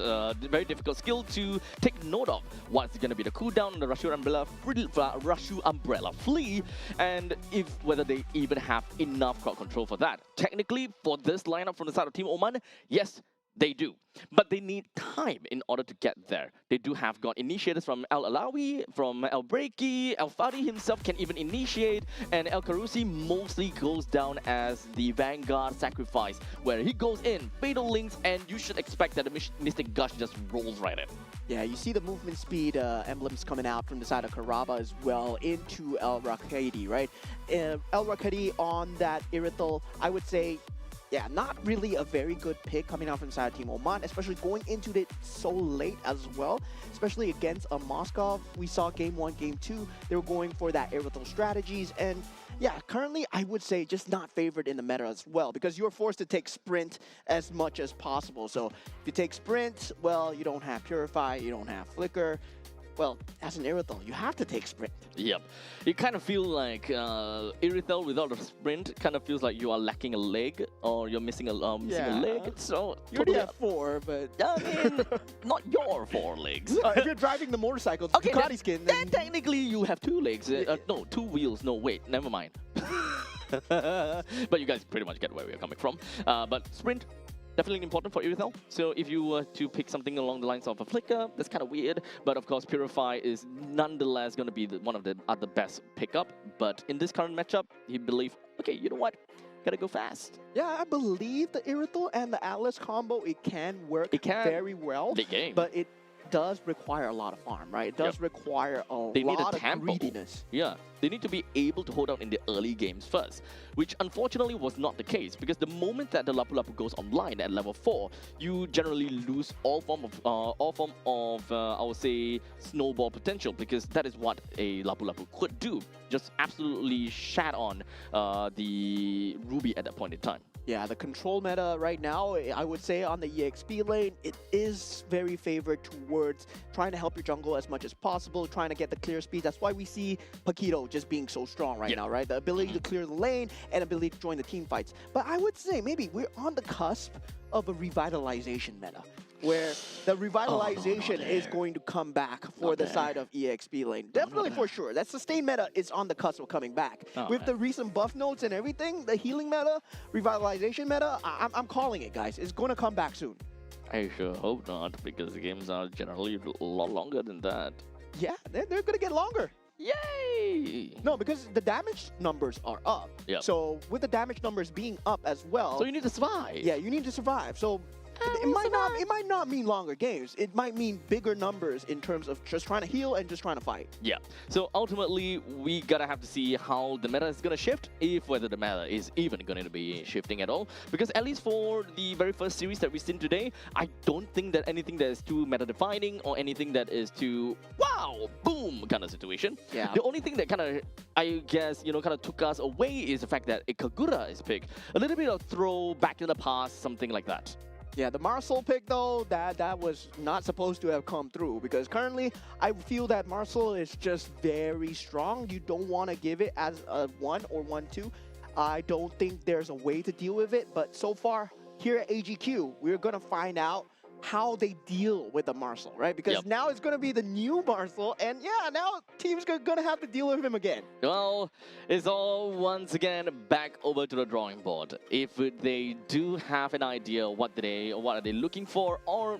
skill to take note of. What's going to be the cooldown on the Rashu Umbrella Flea, and whether they even have enough crowd control for that. Technically, for this lineup from the side of Team Oman, yes, they do. But they need time in order to get there. They do have got initiators from El Alawi, from El Breaki, El Fadi himself can even initiate, and El Karusi mostly goes down as the Vanguard sacrifice, where he goes in, fatal links, and you should expect that the Mystic Gush just rolls right in. Yeah, you see the movement speed emblems coming out from the side of Karaba as well into El Rakadi, right? El Rakadi on that Irithel, I would say, yeah, not really a very good pick coming out from the side of Team Oman, especially going into it so late as well, especially against a Moscow. We saw Game 1, Game 2, they were going for that Irithel strategies, and yeah, currently I would say just not favored in the meta as well, because you're forced to take Sprint as much as possible. So if you take Sprint, well, you don't have Purify, you don't have Flicker. Well, as an Irithel, you have to take Sprint. Yep. You kind of feel like Irithel without a sprint kind of feels like you are lacking a leg or you're missing a leg. So You already have 4, but I mean, not your 4 legs. if you're driving the motorcycle, Okay, Ducati skin, then technically you have 2 legs. No, 2 wheels. No, wait, never mind. But you guys pretty much get where we're coming from. But sprint, definitely important for Irithel. So if you were to pick something along the lines of a Flicker, that's kind of weird. But of course, Purify is nonetheless going to be one of the other best pickup. But in this current matchup, he believed, okay, you know what? Gotta go fast. yeah, I believe the Irithel and the Atlas combo, it can work very well. Big game. But it does require a lot of farm, right? It does require a lot of greediness. Yeah, they need to be able to hold out in the early games first, which unfortunately was not the case, because the moment that the Lapu Lapu goes online at level 4, you generally lose all form of I would say snowball potential, because that is what a Lapu Lapu could do, just absolutely shat on the Ruby at that point in time. Yeah, the control meta right now, I would say on the EXP lane, it is very favored towards trying to help your jungle as much as possible, trying to get the clear speed. That's why we see Paquito just being so strong right now, right? The ability to clear the lane and ability to join the team fights. But I would say maybe we're on the cusp of a revitalization meta, where the revitalization is going to come back for the side of EXP lane. Definitely for sure. That sustained meta is on the cusp of coming back. With the recent buff notes and everything, the healing meta, revitalization meta, I'm calling it, guys. It's going to come back soon. I sure hope not, because the games are generally a lot longer than that. Yeah, they're going to get longer. Yay! No, because the damage numbers are up. Yep. So with the damage numbers being up as well. So you need to survive. Yeah, you need to survive. So it might not mean longer games. It might mean bigger numbers in terms of just trying to heal and just trying to fight. Yeah. So ultimately, we gotta have to see how the meta is gonna shift, if whether the meta is even going to be shifting at all. Because at least for the very first series that we've seen today, I don't think that anything that is too meta defining or anything that is too wow, boom kind of situation. Yeah. The only thing that kind of, I guess, kind of took us away is the fact that a Kagura is picked. A little bit of throw back in the past, something like that. Yeah, the Marcel pick though, that was not supposed to have come through, because currently I feel that Marcel is just very strong. You don't want to give it as a 1 or 1-2. I don't think there's a way to deal with it, but so far here at AGQ, we're going to find out how they deal with the Marcel, right? Because now it's going to be the new Marcel, and yeah, now teams are going to have to deal with him again. Well, it's all once again back over to the drawing board. If they do have an idea what are they looking for, or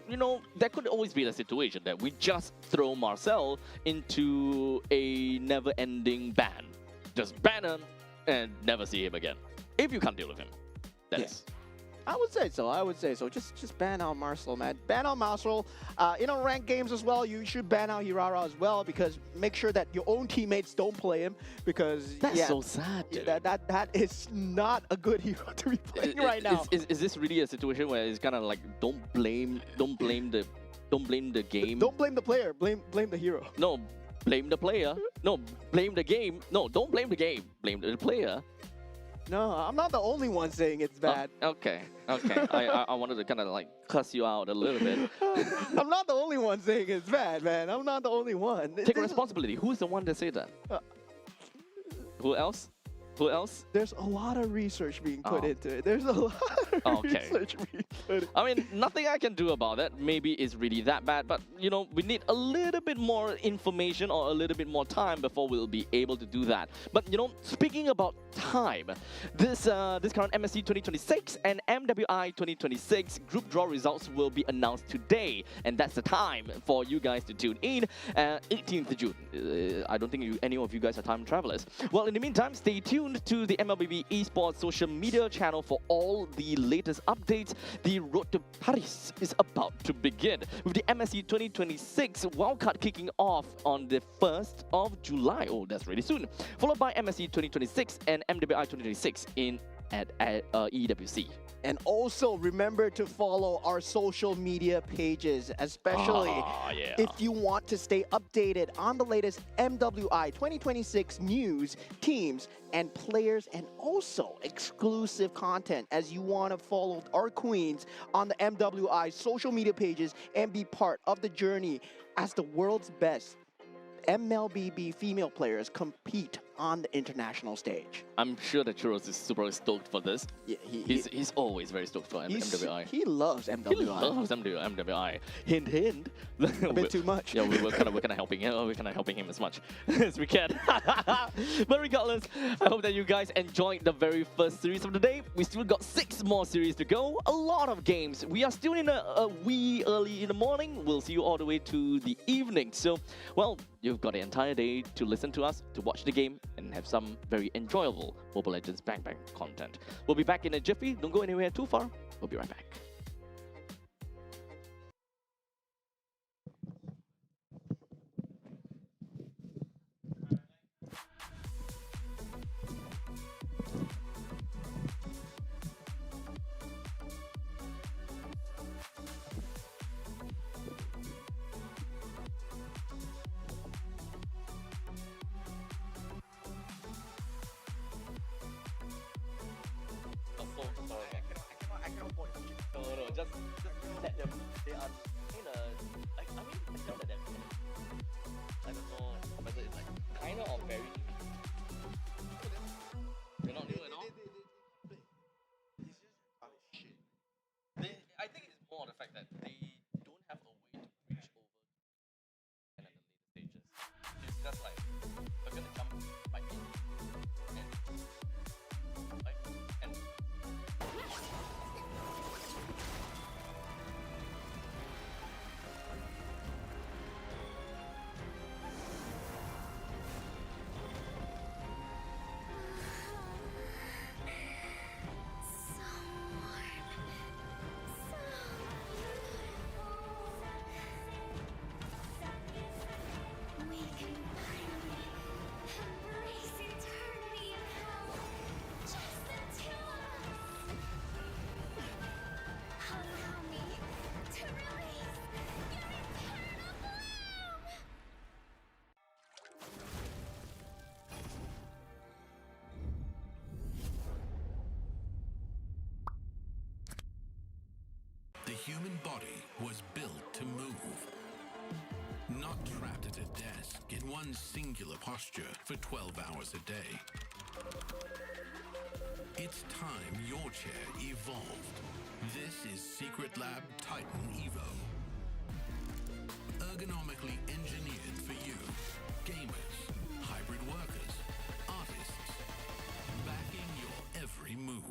there could always be the situation that we just throw Marcel into a never-ending ban. Just ban him and never see him again. If you can't deal with him, that is. I would say so. Just ban out Marcel, man. Ban out Marcel. In our ranked games as well, you should ban out Hirara as well, because make sure that your own teammates don't play him, because that's so sad, dude. That is not a good hero to be playing right now. Is this really a situation where it's kind of like don't blame the game? Don't blame the player. Blame the hero. No, blame the player. No, blame the game. No, don't blame the game. Blame the player. No, I'm not the only one saying it's bad. Okay. I wanted to kind of like cuss you out a little bit. I'm not the only one saying it's bad, man. I'm not the only one. Take responsibility. Who's the one that said that? Who else? Who else? There's a lot of research being put Oh. into it. There's a lot of Okay. research being put in. I mean, nothing I can do about it. Maybe it's really that bad, but you know, we need a little bit more information or a little bit more time before we'll be able to do that. But you know, speaking about time, this current MSC 2026 and MWI 2026 group draw results will be announced today, and that's the time for you guys to tune in. 18th June. I don't think any of you guys are time travelers. Well, in the meantime, stay tuned to the MLBB Esports social media channel for all the latest updates. The road to Paris is about to begin, with the MSC 2026 wildcard kicking off on the 1st of July. Oh, that's really soon. Followed by MSC 2026 and MWI 2026 at EWC. And also remember to follow our social media pages, especially Yeah. if you want to stay updated on the latest MWI 2026 news, teams, and players, and also exclusive content as you want to follow our queens on the MWI social media pages and be part of the journey as the world's best MLBB female players compete on the international stage. I'm sure that Churros is super stoked for this. Yeah, He's always very stoked for MWI. He loves He MWI. loves MWI. Hint, hint. A bit too much. Yeah, we're kind of helping him. We're kind of helping him as much as we can. But regardless, I hope that you guys enjoyed the very first series of the day. We still got 6 more series to go. A lot of games. We are still in a wee early in the morning. We'll see you all the way to the evening. So, well, you've got the entire day to listen to us, to watch the game, and have some very enjoyable Mobile Legends Bang Bang content. We'll be back in a jiffy. Don't go anywhere too far. We'll be right back. No, just let them. They are kind of like, I mean, I tell that they're I don't know whether it's like kind of or very. They're not new at all. I think it's more the fact that they don't have a way to reach over and at the later stages. It's just like they're gonna jump right in and like and. The human body was built to move, not trapped at a desk in one singular posture for 12 hours a day. It's time your chair evolved. This is Secret Lab Titan Evo. Ergonomically engineered for you, gamers, hybrid workers, artists, backing your every move.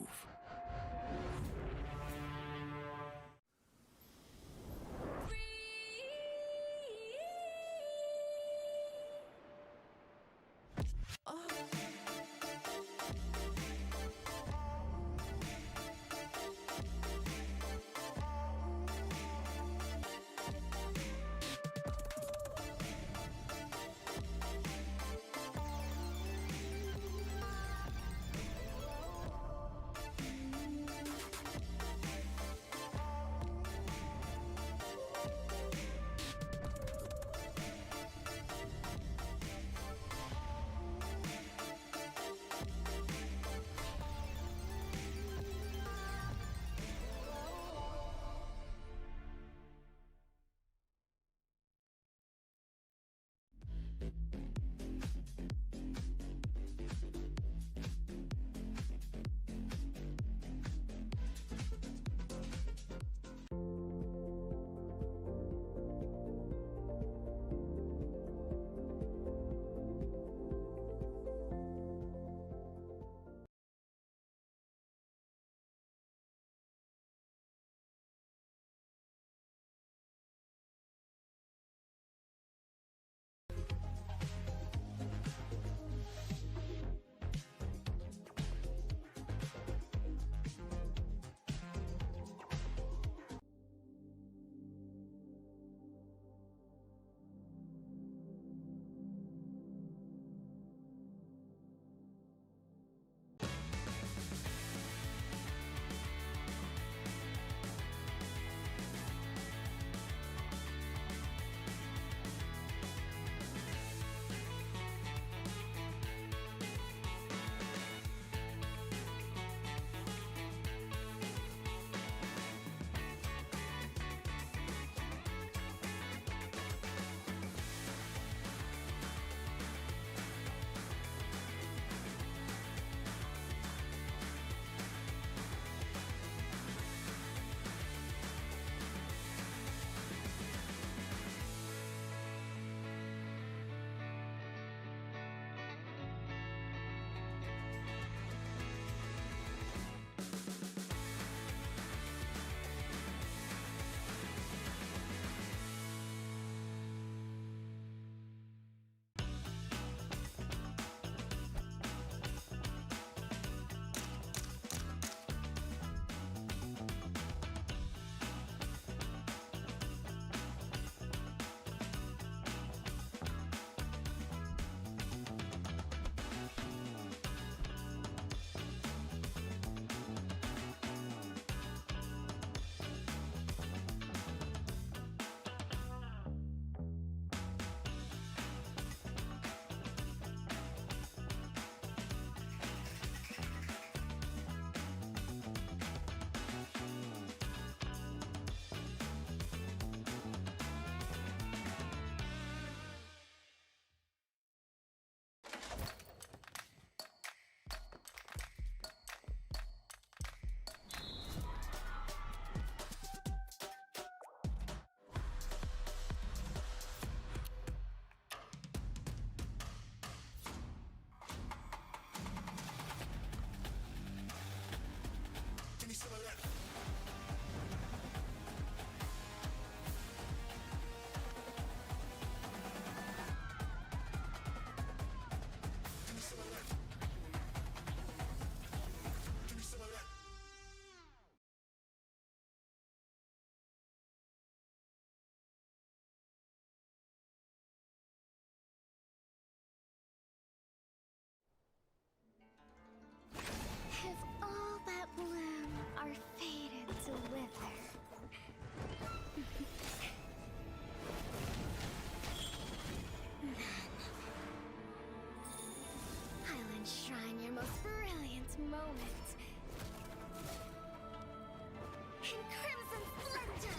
in crimson splendor.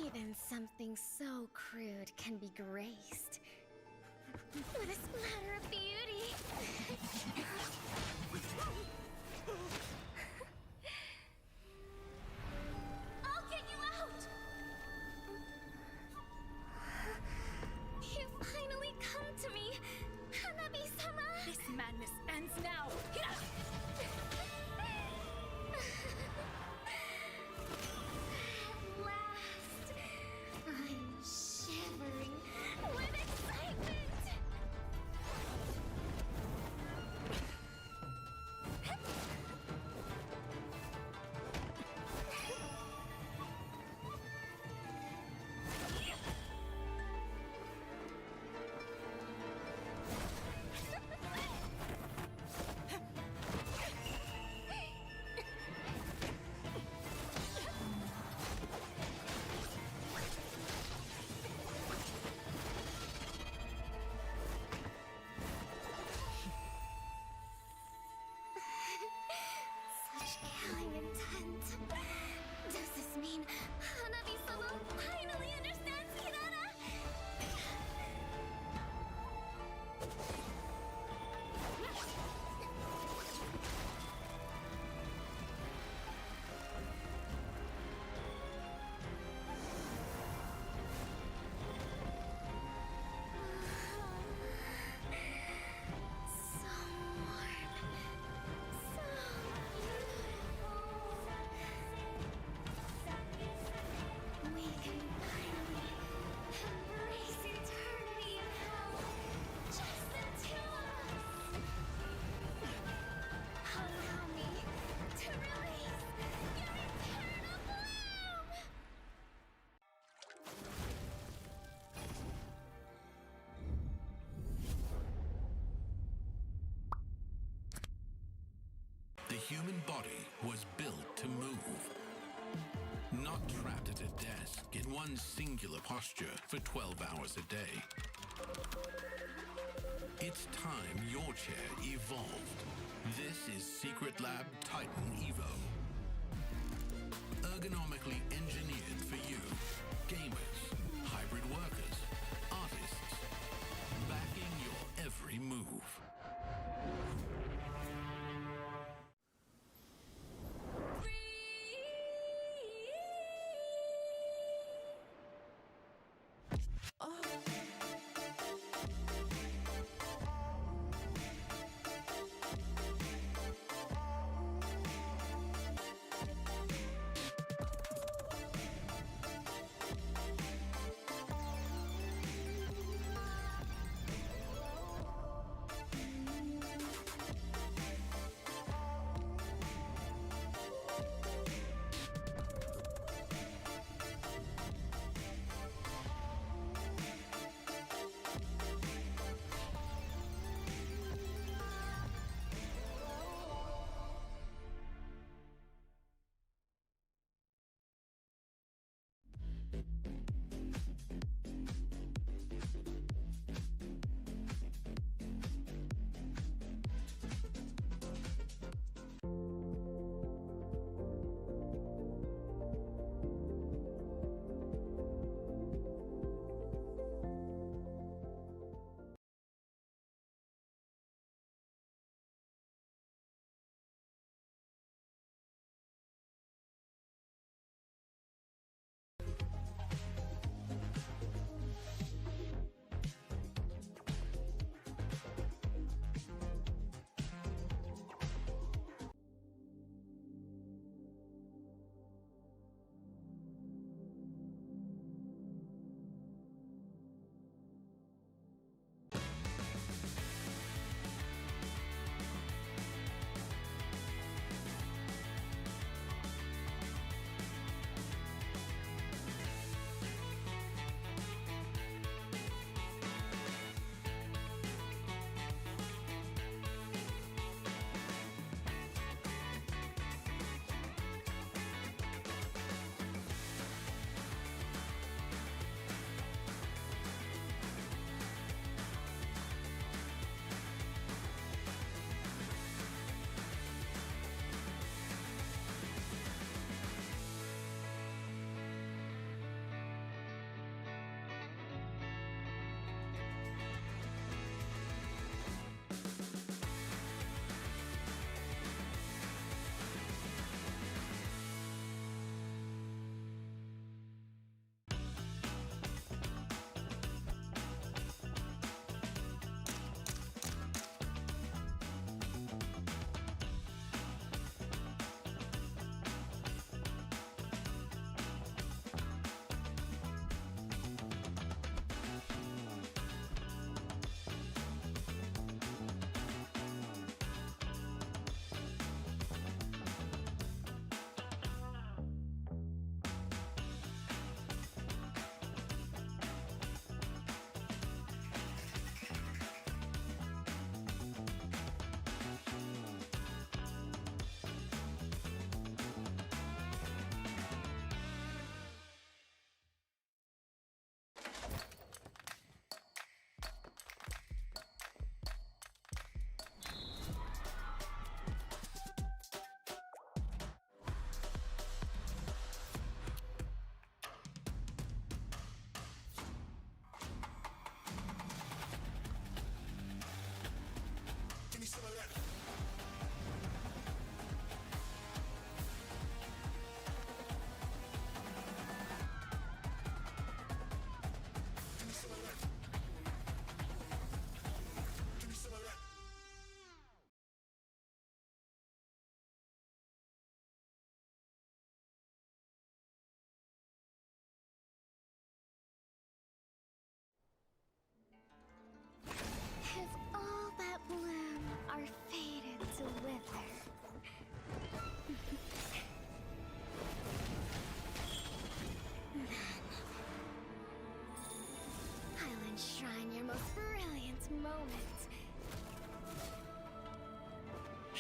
Even something so crude can be graced with a splatter of beauty. I'll get you out! You finally come to me, Hanabi-sama! This madness ends now! At last, I'm shivering with excitement! Such killing intent. Does this mean Hanabi-sama finally understands Kirara? So warm. So beautiful. We can finally embrace eternity in hell. Just the two of us. Allow me to release your eternal bloom. The human body was built to move. Not trapped at a desk in one singular posture for 12 hours a day. It's time your chair evolved. This is Secret Lab Titan Evo. Ergonomically engineered for you, gamers, hybrid workers, artists, backing your every move.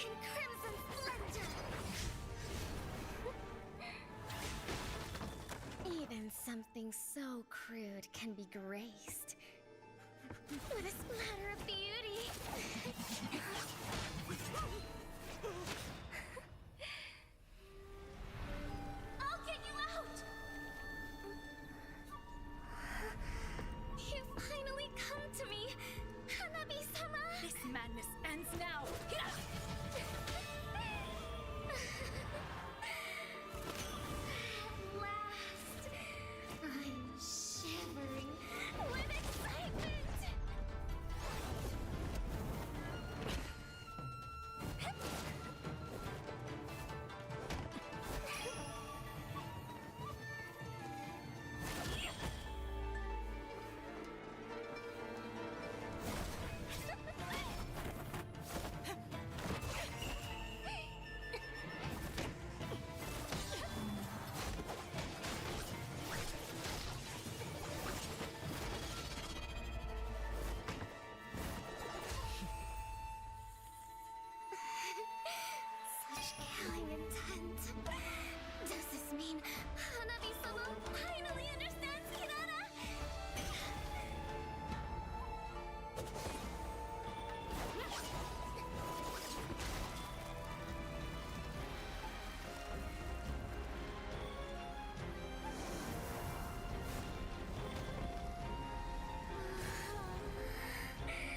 in crimson splendor. Even something so crude can be graced with a splatter of beauty. I'll get you out! You finally come to me, Hanabi-sama! This madness ends now. At last, I'm shivering with excitement! Such killing intent. Does this mean Hanabi-sama finally understands Hinata?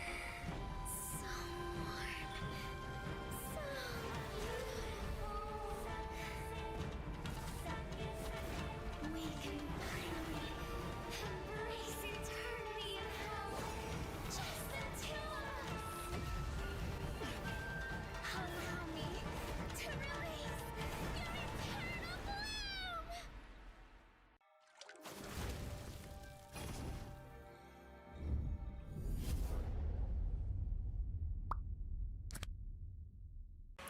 So warm. So beautiful. We can finally embrace eternity in hell. Just the two of us. Allow me to release your eternal bloom.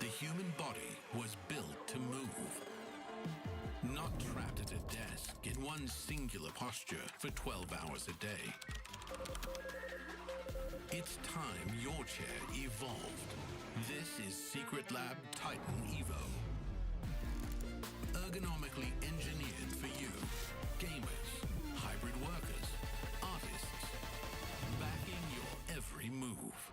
The human body was built to move, not trapped at a desk in one singular posture for 12 hours a day. It's time your chair evolved. This is Secret Lab Titan Evo. Ergonomically engineered for you, gamers, hybrid workers, artists, backing your every move.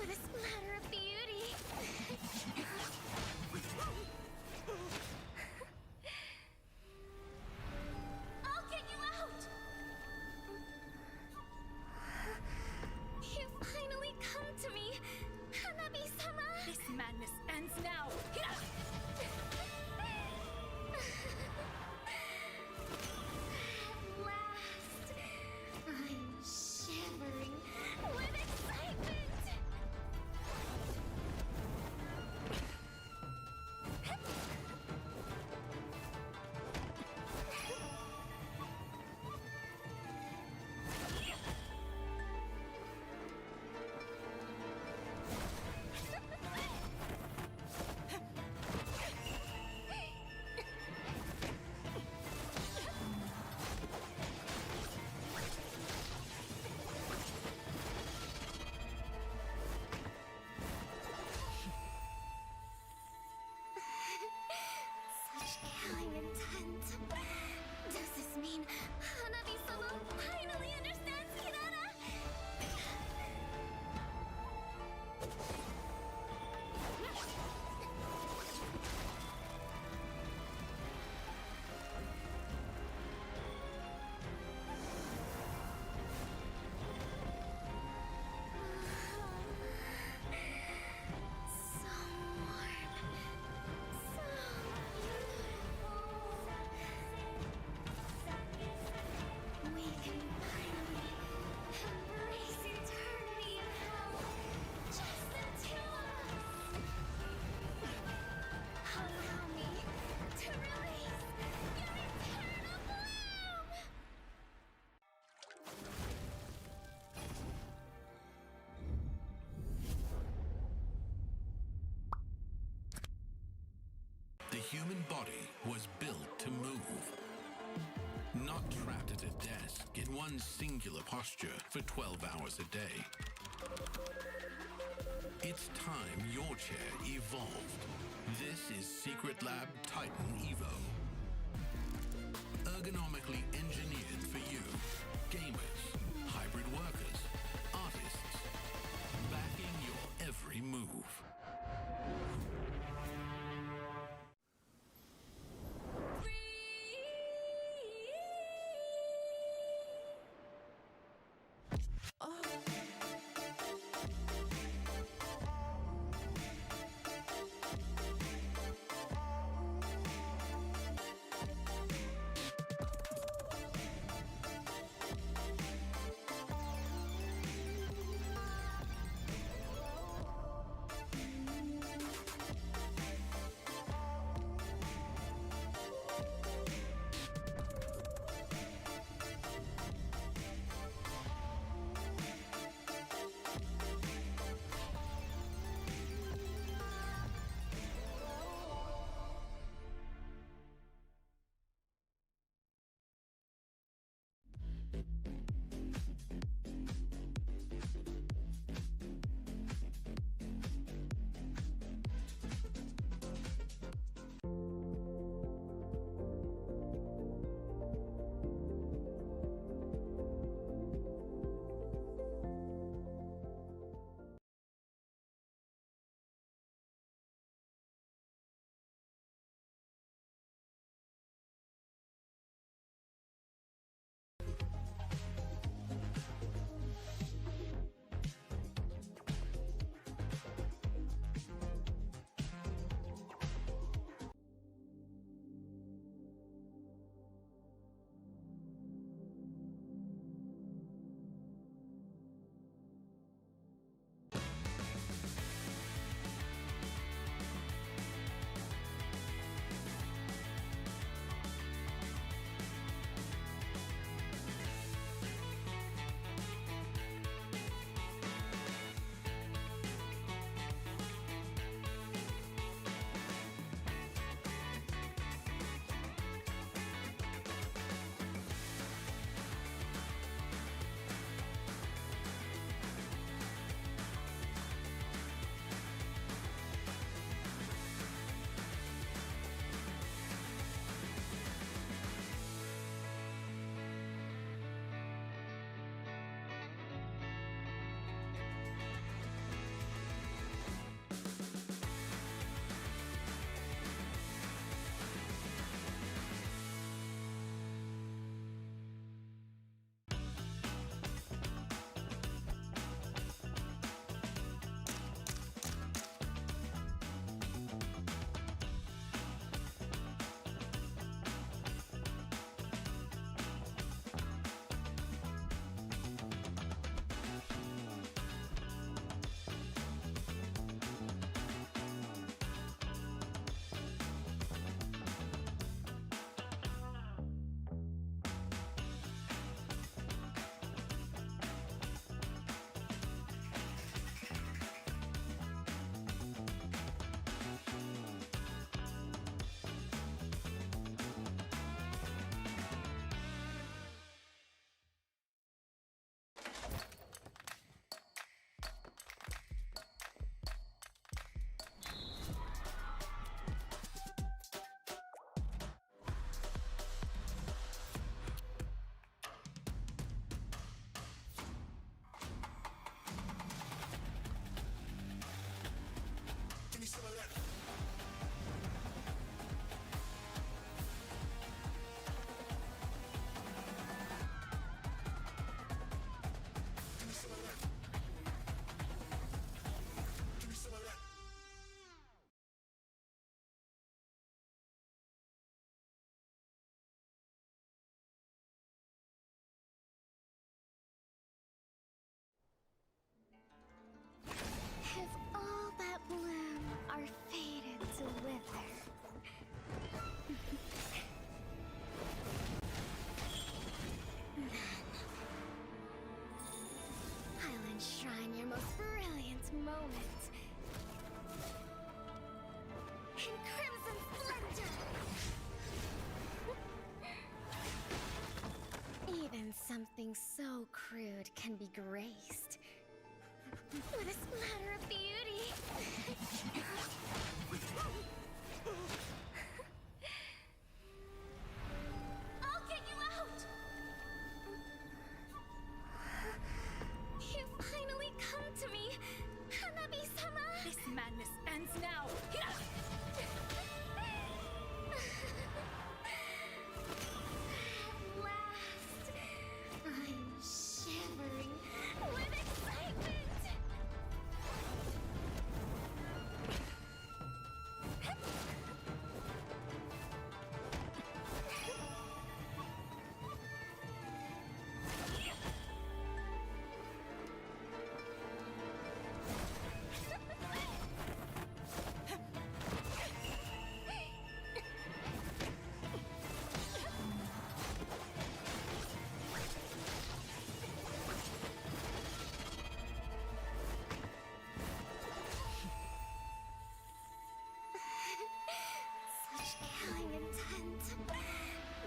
with a splatter of beauty. I'll get you out! You finally come to me, Hanabi-sama! This madness ends now. At last, I'm shivering with excitement! Such killing intent. Does this mean Hanabi-sama finally understands Hinata? So warm. So beautiful. We can finally embrace eternity in hell. Just the two of us. Allow me to release your eternal bloom. The human body was built to move. Not trapped at a desk in one singular posture for 12 hours a day. It's time your chair evolved. This is Secret Lab Titan Evo. Ergonomically engineered for you, gamers, hybrid workers, artists, backing your every move. moment. In crimson splendor! Even something so crude can be graced with a splatter of beauty. I'll get you out! You finally come to me, Hanabi-sama! This madness ends now. At last, I'm shivering with excitement! Such killing intent.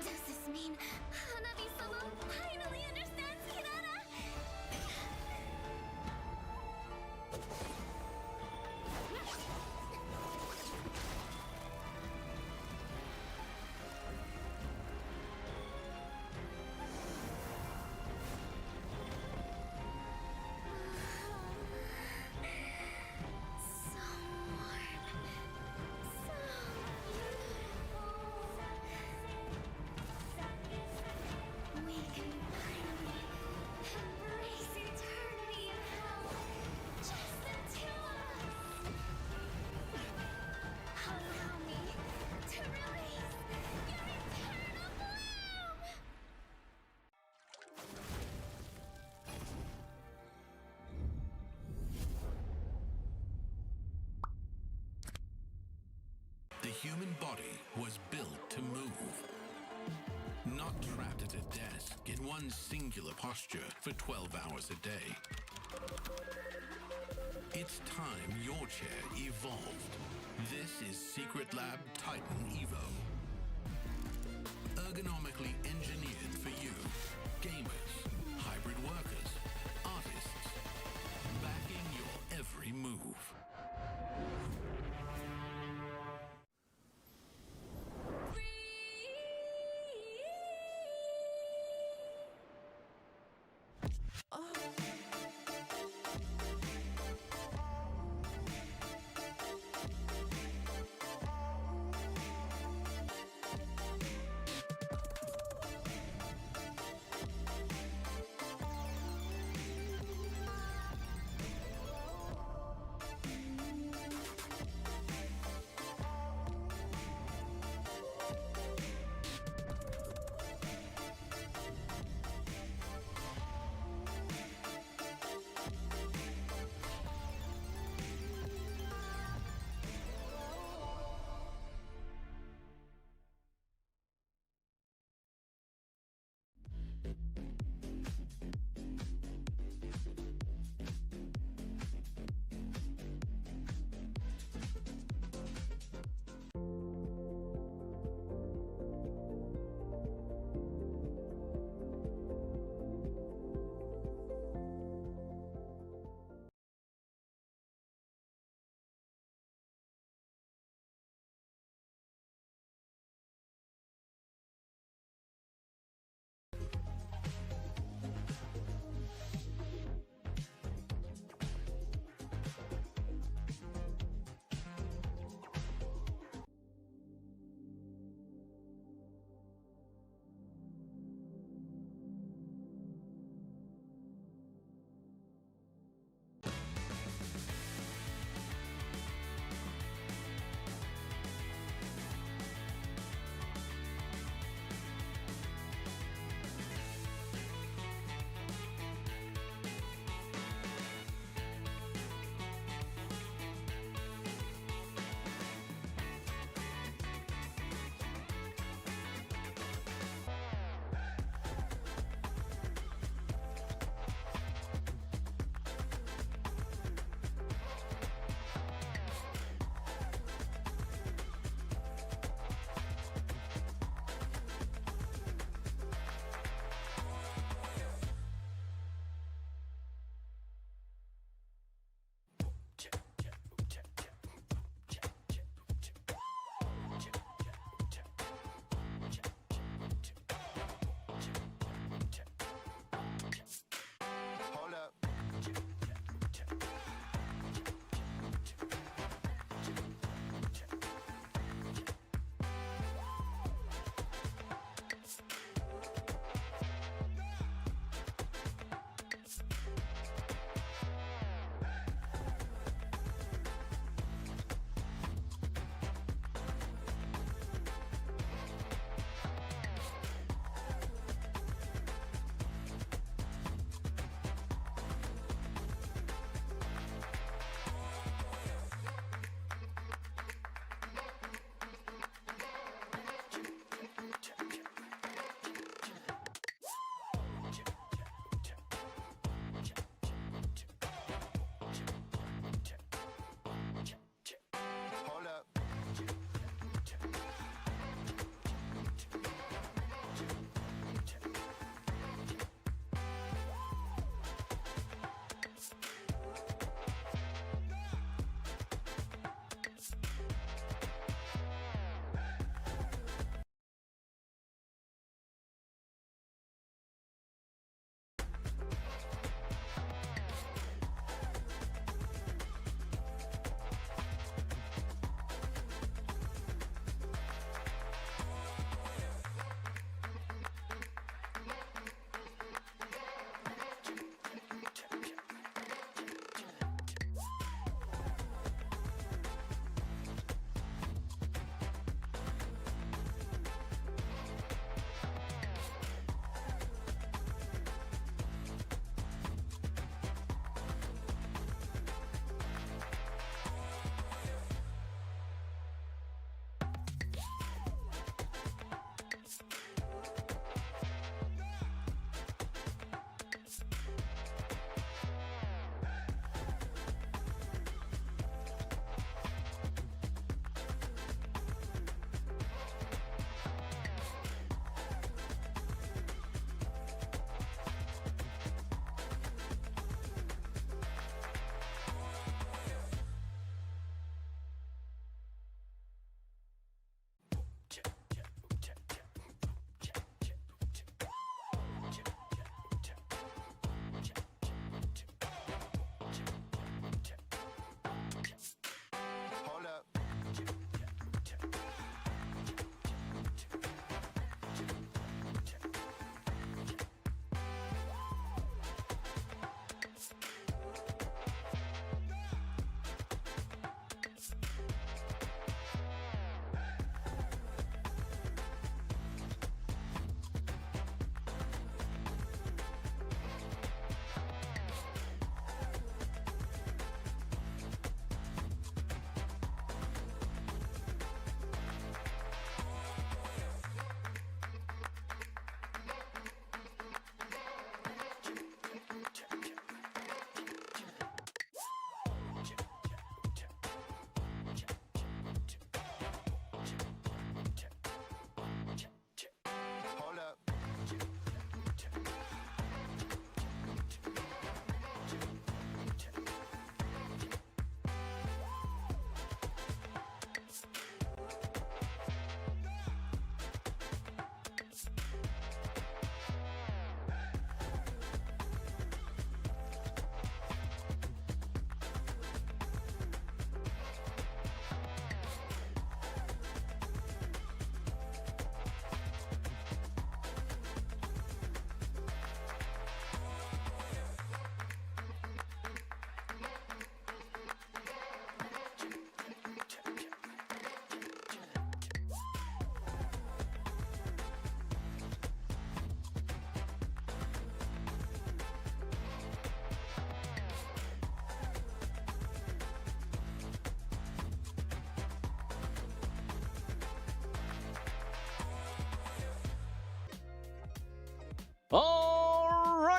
Does this mean Hanabi-sama finally understands Hinata? So warm. So beautiful. We can finally embrace eternity in hell. Just the two of us. Allow me to release your eternal bloom. The human body was built to move. Not trapped at a desk in one singular posture for 12 hours a day. It's time your chair evolved. This is Secret Lab Titan Evo. Ergonomically engineered for you, gamers, hybrid workers, artists, backing your every move.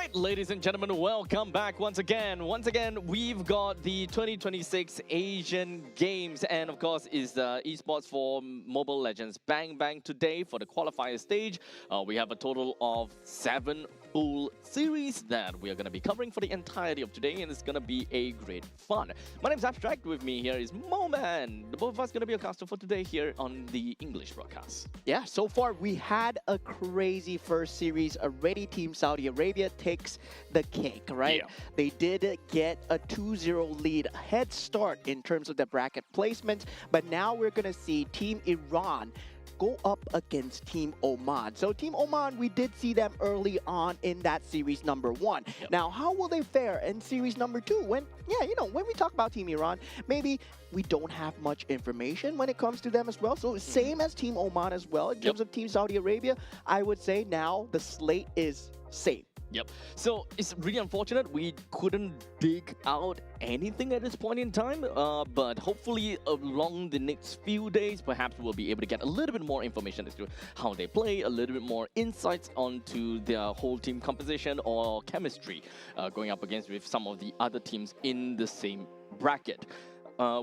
right, ladies and gentlemen, welcome back once again. Once again, we've got the 2026 Asian Games, and of course, is the esports for Mobile Legends Bang Bang today for the qualifier stage. We have a total of 7 full series that we are going to be covering for the entirety of today, and it's going to be a great fun. My name's Abstract. With me here is Moman. The both of us going to be a caster for today here on the English broadcast. Yeah, so far we had a crazy first series already. Team Saudi Arabia takes the cake, right? Yeah. They did get a 2-0 lead head start in terms of the bracket placement, but now we're going to see Team Iran go up against Team Oman. So Team Oman, we did see them early on in that series number 1. Yep. Now, how will they fare in series number 2? When we talk about Team Iran, maybe we don't have much information when it comes to them as well. So same as Team Oman as well. In terms of Team Saudi Arabia, I would say now the slate is safe. Yep. So it's really unfortunate we couldn't dig out anything at this point in time, but hopefully along the next few days, perhaps we'll be able to get a little bit more information as to how they play, a little bit more insights onto their whole team composition or chemistry going up against with some of the other teams in the same bracket.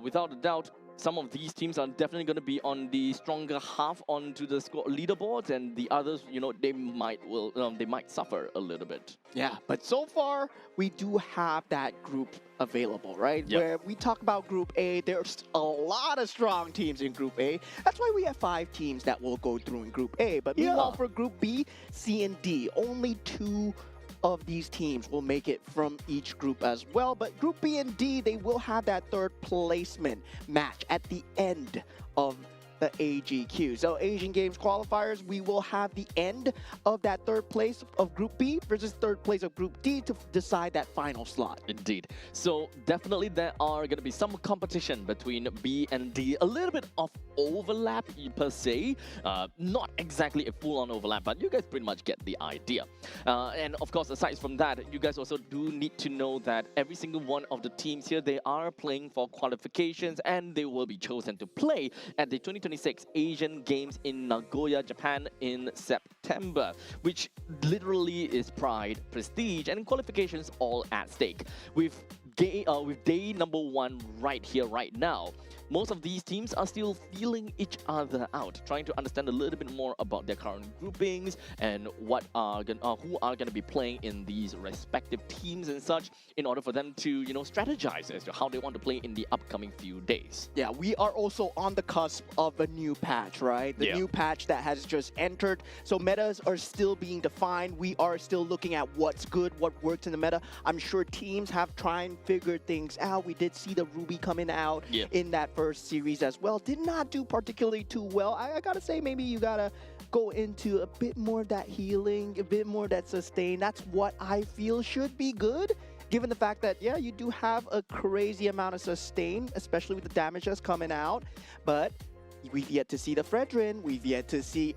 Without a doubt, some of these teams are definitely going to be on the stronger half onto the score leaderboards, and the others, they might suffer a little bit. Yeah, but so far we do have that group available, right? Yep. Where we talk about Group A, there's a lot of strong teams in Group A. That's why we have 5 teams that will go through in Group A. But meanwhile, for Group B, C, and D, only 2 of these teams will make it from each group as well. But Group B and D, they will have that third placement match at the end of the AGQ. So Asian Games qualifiers, we will have the end of that third place of Group B versus third place of Group D to decide that final slot. Indeed. So definitely there are going to be some competition between B and D. A little bit of overlap per se. Not exactly a full-on overlap, but you guys pretty much get the idea. And of course, aside from that, you guys also do need to know that every single one of the teams here, they are playing for qualifications, and they will be chosen to play at the 2026 Asian Games in Nagoya, Japan in September, which literally is pride, prestige, and qualifications all at stake. With day number 1 right here, right now, most of these teams are still feeling each other out, trying to understand a little bit more about their current groupings and who are going to be playing in these respective teams and such, in order for them to strategize as to how they want to play in the upcoming few days. Yeah, we are also on the cusp of a new patch, right? The new patch that has just entered. So metas are still being defined. We are still looking at what's good, what works in the meta. I'm sure teams have tried and figured things out. We did see the Ruby coming out in that first series as well. Did not do particularly too well. I gotta say, maybe you gotta go into a bit more of that healing, a bit more of that sustain. That's what I feel should be good, given the fact that, yeah, you do have a crazy amount of sustain, especially with the damage that's coming out. But we've yet to see the Fredrin. We've yet to see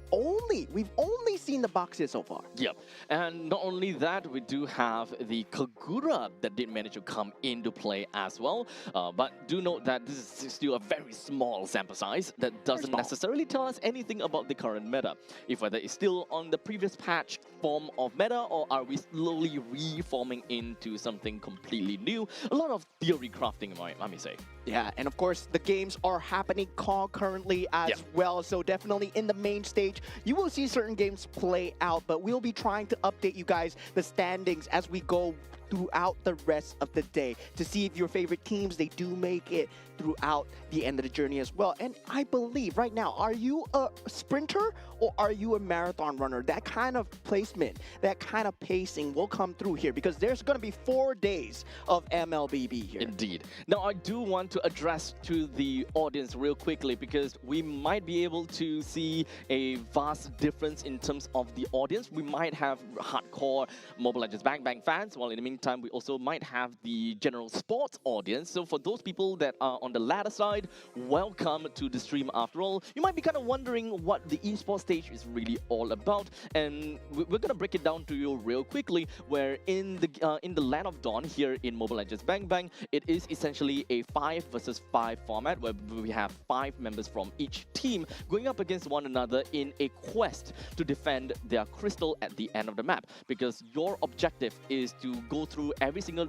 we've only seen the boxes so far. Yep. And not only that, we do have the Kagura that did manage to come into play as well. But do note that this is still a very small sample size that doesn't necessarily tell us anything about the current meta. If whether it's still on the previous patch form of meta, or are we slowly reforming into something completely new? A lot of theory crafting, I may say. Yeah, and of course, the games are happening concurrently as well. So definitely in the main stage, you will see certain games play out, but we'll be trying to update you guys the standings as we go throughout the rest of the day to see if your favorite teams, they do make it throughout the end of the journey as well. And I believe right now, are you a sprinter or are you a marathon runner? That kind of placement, that kind of pacing will come through here, because there's going to be 4 days of MLBB here. Indeed. Now, I do want to address to the audience real quickly, because we might be able to see a vast difference in terms of the audience. We might have hardcore Mobile Legends Bang Bang fans, while in the meantime, same time, we also might have the general sports audience. So for those people that are on the latter side, welcome to the stream after all. You might be kind of wondering what the esports stage is really all about, and we're going to break it down to you real quickly, where in the Land of Dawn here in Mobile Legends Bang Bang, it is essentially a 5 versus 5 format where we have 5 members from each team going up against one another in a quest to defend their crystal at the end of the map, because your objective is to go through every single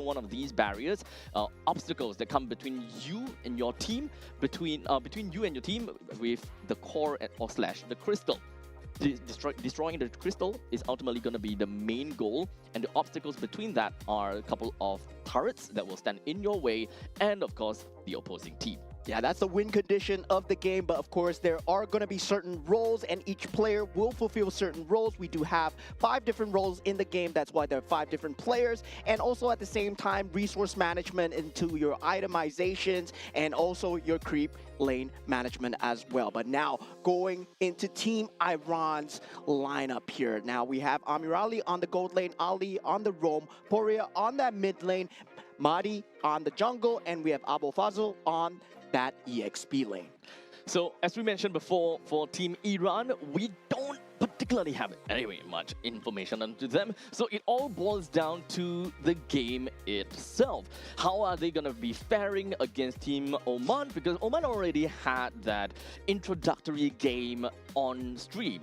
one of these barriers, obstacles that come between you and your team, between you and your team with the core or slash the crystal. Destroying the crystal is ultimately going to be the main goal, and the obstacles between that are a couple of turrets that will stand in your way, and of course the opposing team. Yeah, that's the win condition of the game, but of course there are going to be certain roles and each player will fulfill certain roles. We do have 5 different roles in the game, that's why there are 5 different players, and also at the same time resource management into your itemizations and also your creep lane management as well. But now going into Team Iran's lineup here. Now we have Amirali on the gold lane, Ali on the roam, Poria on that mid lane, Mahdi on the jungle, and we have Abu Fazl on that EXP lane. So as we mentioned before, for Team Iran, we don't particularly have anyway much information onto them, so it all boils down to the game itself. How are they gonna be faring against Team Oman? Because Oman already had that introductory game on stream.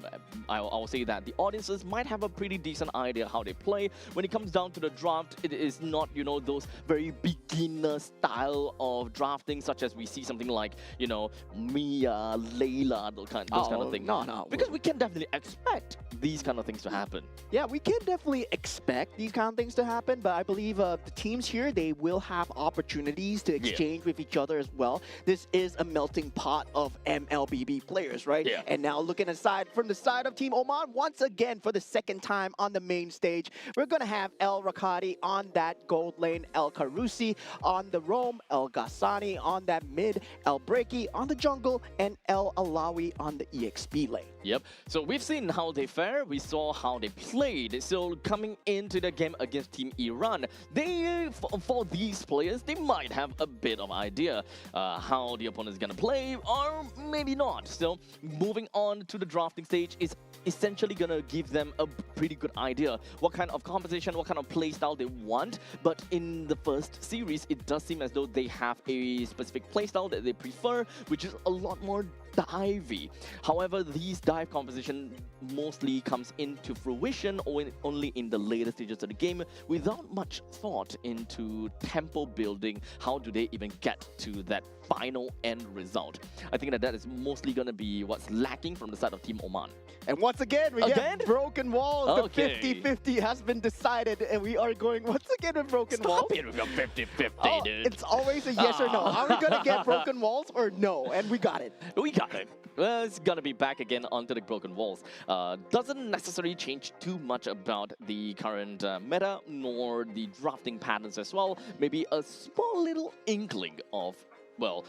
I'll say that the audiences might have a pretty decent idea how they play. When it comes down to the draft, it is not, you know, those very beginner style of drafting, such as we see something like, you know, Mia, Layla, those kind of things. No. Because we can definitely expect these kind of things to happen. Yeah, we can definitely expect these kind of things to happen, but I believe the teams here, they will have opportunities to exchange with each other as well. This is a melting pot of MLBB players, right? Yeah. And now looking aside from the side of Team Oman, once again for the second time on the main stage, we're going to have El Rakati on that gold lane, El Karusi on the roam, El Ghassani on that mid, El Breaki on the jungle, and El Alawi on the EXP lane. Yep. So we've seen how they fare. We saw how they played. So coming into the game against Team Iran, they for these players, they might have a bit of idea how the opponent is gonna play, or maybe not. So moving on to the drafting stage is essentially gonna give them a pretty good idea what kind of composition, what kind of play style they want. But in the first series, it does seem as though they have a specific play style that they prefer, which is a lot more divey. However, these dive composition mostly comes into fruition only in the later stages of the game, without much thought into tempo building. How do they even get to that final end result? I think that is mostly going to be what's lacking from the side of Team Oman. And once again, we get broken walls. Okay. The 50-50 has been decided, and we are going once again with broken walls. Stop it with your 50-50, dude. It's always a yes or no. Are we going to get broken walls or no? And we got it. We got it. Well, it's gonna be back again onto the broken walls. Doesn't necessarily change too much about the current meta, nor the drafting patterns as well. Maybe a small little inkling of, well,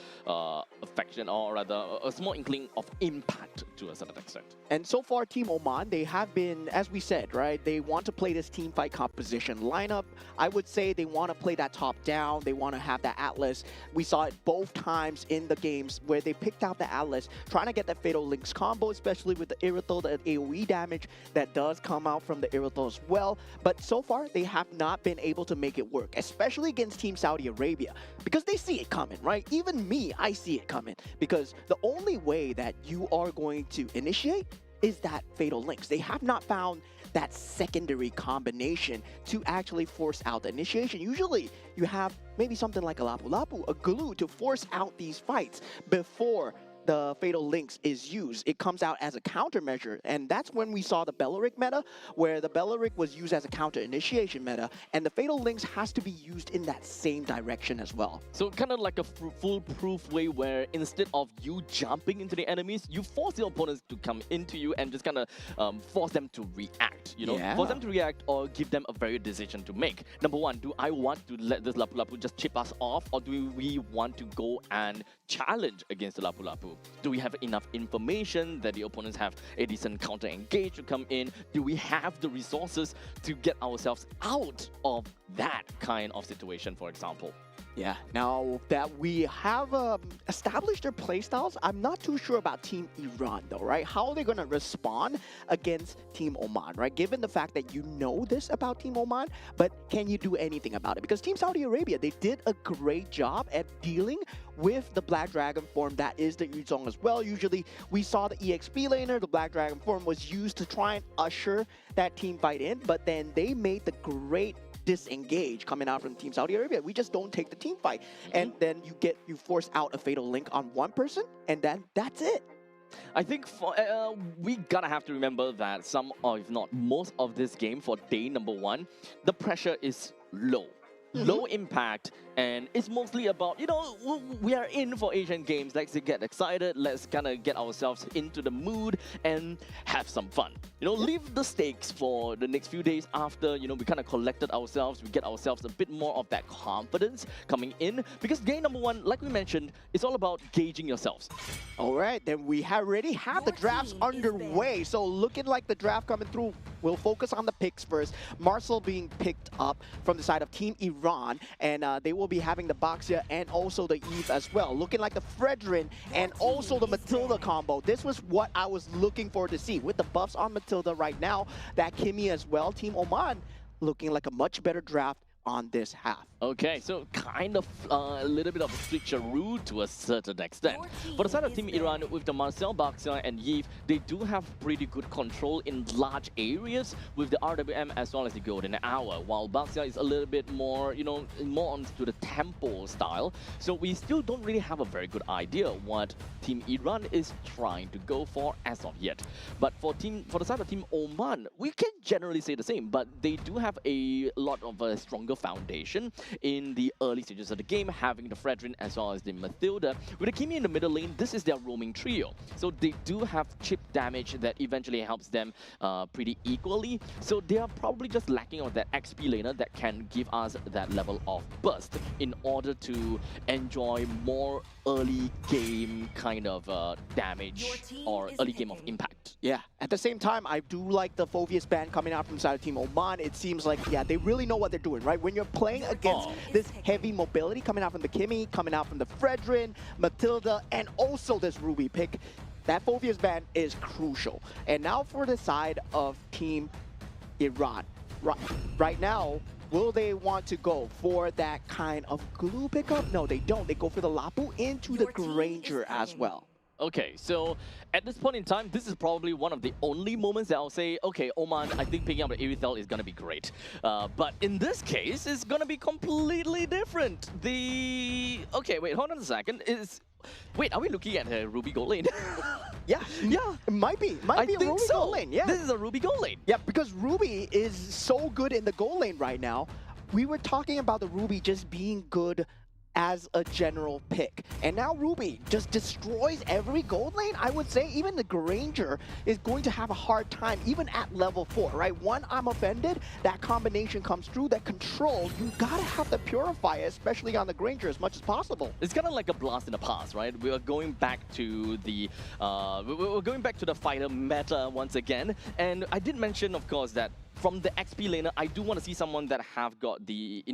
affection, or rather a small inkling of impact to a certain extent. And so far, Team Oman, they have been, as we said, right, they want to play this team fight composition lineup. I would say they want to play that top down. They want to have that Atlas. We saw it both times in the games where they picked out the Atlas, trying to get that Fatal Links combo, especially with the Irithel, the AoE damage that does come out from the Irithel as well. But so far, they have not been able to make it work, especially against Team Saudi Arabia, because they see it coming, right? Even me, I see it coming, because the only way that you are going to initiate is that Fatal Links. They have not found that secondary combination to actually force out the initiation. Usually, you have maybe something like a Lapu Lapu, a glue, to force out these fights before the Fatal Links is used. It comes out as a countermeasure, and that's when we saw the Belleric meta, where the Belleric was used as a counter initiation meta, and the Fatal Links has to be used in that same direction as well. So kind of like a foolproof way where instead of you jumping into the enemies, you force your opponents to come into you and just kind of force them to react, you know? Yeah. Force them to react or give them a very decision to make. Number one, do I want to let this Lapu Lapu just chip us off, or do we want to go and challenge against the Lapu Lapu? do? Do we have enough information that the opponents have a decent counter engage to come in? Do we have the resources to get ourselves out of that kind of situation, for example? Yeah, now that we have established their playstyles, I'm not too sure about Team Iran though, right? How are they going to respond against Team Oman, right? Given the fact that you know this about Team Oman, but can you do anything about it? Because Team Saudi Arabia, they did a great job at dealing with the Black Dragon form that is the Yuzong as well. Usually we saw the EXP laner, the Black Dragon form was used to try and usher that team fight in, but then they made the great disengage coming out from Team Saudi Arabia. We just don't take the team fight. And then you force out a fatal link on one person, and then that's it. I think we gotta have to remember that some, or if not most of this game for day number 1, the pressure is low. Low impact, and it's mostly about, you know, we are in for Asian Games. Let's get excited. Let's kind of get ourselves into the mood and have some fun. You know, leave the stakes for the next few days after, you know, we kind of collected ourselves. We get ourselves a bit more of that confidence coming in, because game number 1, like we mentioned, it's all about gauging yourselves. All right, then we already have the drafts underway. So looking like the draft coming through, we'll focus on the picks first. Marcel being picked up from the side of Team Iran, and they will be having the Baxia and also the Eve as well. Looking like the Fredrin and also the Matilda combo. This was what I was looking for to see. With the buffs on Matilda right now, that Kimmy as well, Team Oman looking like a much better draft on this half. Okay, so kind of a little bit of a switcheroo to a certain extent. For the side of Team Iran, with the Marcel, Baxia, and Yves, they do have pretty good control in large areas with the RWM as well as the Golden Hour, while Baxia is a little bit more, you know, more onto the tempo style. So we still don't really have a very good idea what Team Iran is trying to go for as of yet. But for the side of Team Oman, we can generally say the same, but they do have a lot of a stronger foundation in the early stages of the game, having the Fredrin as well as the Matilda. With the Kimi in the middle lane, this is their roaming trio. So they do have chip damage that eventually helps them pretty equally. So they are probably just lacking on that XP laner that can give us that level of burst in order to enjoy more early game kind of damage or early game of impact. Yeah, at the same time, I do like the Phoveus ban coming out from the side of Team Oman. It seems like, yeah, they really know what they're doing, right? When you're playing against this heavy mobility coming out from the Kimmy, coming out from the Fredrin, Matilda, and also this Ruby pick, that Phoveus ban is crucial. And now for the side of Team Iran. Right now, will they want to go for that kind of glue pickup? No, they don't. They go for the Lapu into the Granger as well. Okay, so at this point in time, this is probably one of the only moments that I'll say, okay, Oman, I think picking up the Irithel is going to be great. But in this case, it's going to be completely different. Okay, wait, hold on a second. Wait, are we looking at a Ruby gold lane? Yeah, it might be. Might be a Ruby gold lane, yeah. This is a Ruby gold lane. Yeah, because Ruby is so good in the gold lane right now. We were talking about the Ruby just being good as a general pick. And now Ruby just destroys every gold lane. I would say even the Granger is going to have a hard time, even at level 4, right? One, I'm offended. That combination comes through, that control. You gotta have the Purify, especially on the Granger, as much as possible. It's kind of like a blast in the past, right? We are going back to the we're going back to the fighter meta once again. And I did mention, of course, that from the XP laner, I do want to see someone that have got the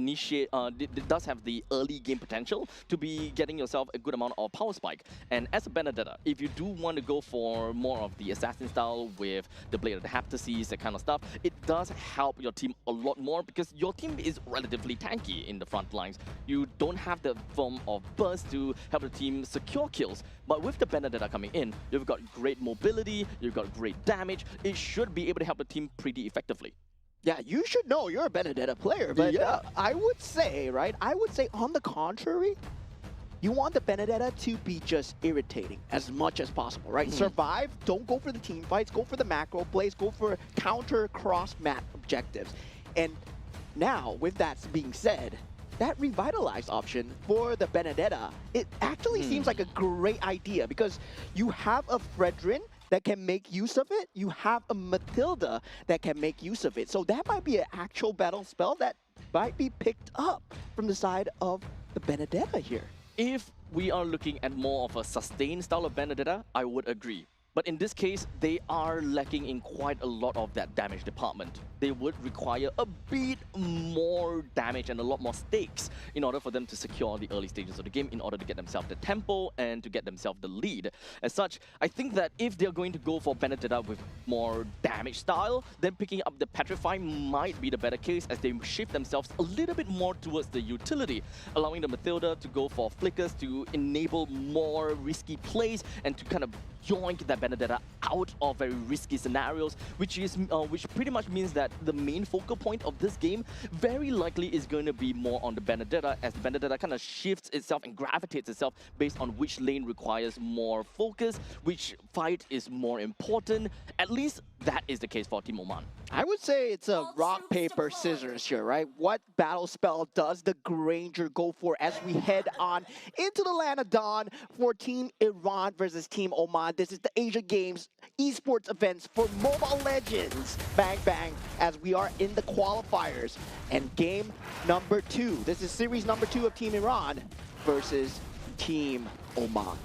does have the early game potential to be getting yourself a good amount of power spike. And as a Benedetta, if you do want to go for more of the assassin style with the Blade of the Heptases, that kind of stuff, it does help your team a lot more because your team is relatively tanky in the front lines. You don't have the form of burst to help the team secure kills. But with the Benedetta coming in, you've got great mobility, you've got great damage. It should be able to help the team pretty effectively. Yeah, you should know you're a Benedetta player, but I would say, right, on the contrary, you want the Benedetta to be just irritating as much as possible, right? Survive, don't go for the team fights, go for the macro plays, go for counter cross-map objectives. And now, with that being said, that revitalized option for the Benedetta, it actually seems like a great idea because you have a Fredrin that can make use of it. You have a Matilda that can make use of it. So that might be an actual battle spell that might be picked up from the side of the Benedetta here. if we are looking at more of a sustained style of Benedetta, I would agree. But in this case, they are lacking in quite a lot of that damage department. They would require a bit more damage and a lot more stakes in order for them to secure the early stages of the game, in order to get themselves the tempo and to get themselves the lead. As such, I think that if they're going to go for Benedetta with more damage style, then picking up the Petrify might be the better case, as they shift themselves a little bit more towards the utility, allowing the Mathilda to go for flickers to enable more risky plays and to kind of yoink that Benedetta out of very risky scenarios, which pretty much means that the main focal point of this game very likely is going to be more on the Benedetta, as the Benedetta kind of shifts itself and gravitates itself based on which lane requires more focus, which fight is more important. At least that is the case for Team Oman. I would say it's a rock, paper, scissors here, right? What battle spell does the Granger go for as we head on into the land of Dawn for Team Iran versus Team Oman? This is the Asia Games Esports events for Mobile Legends. Bang, bang, as we are in the qualifiers. And game number 2. This is series number 2 of Team Iran versus Team Oman.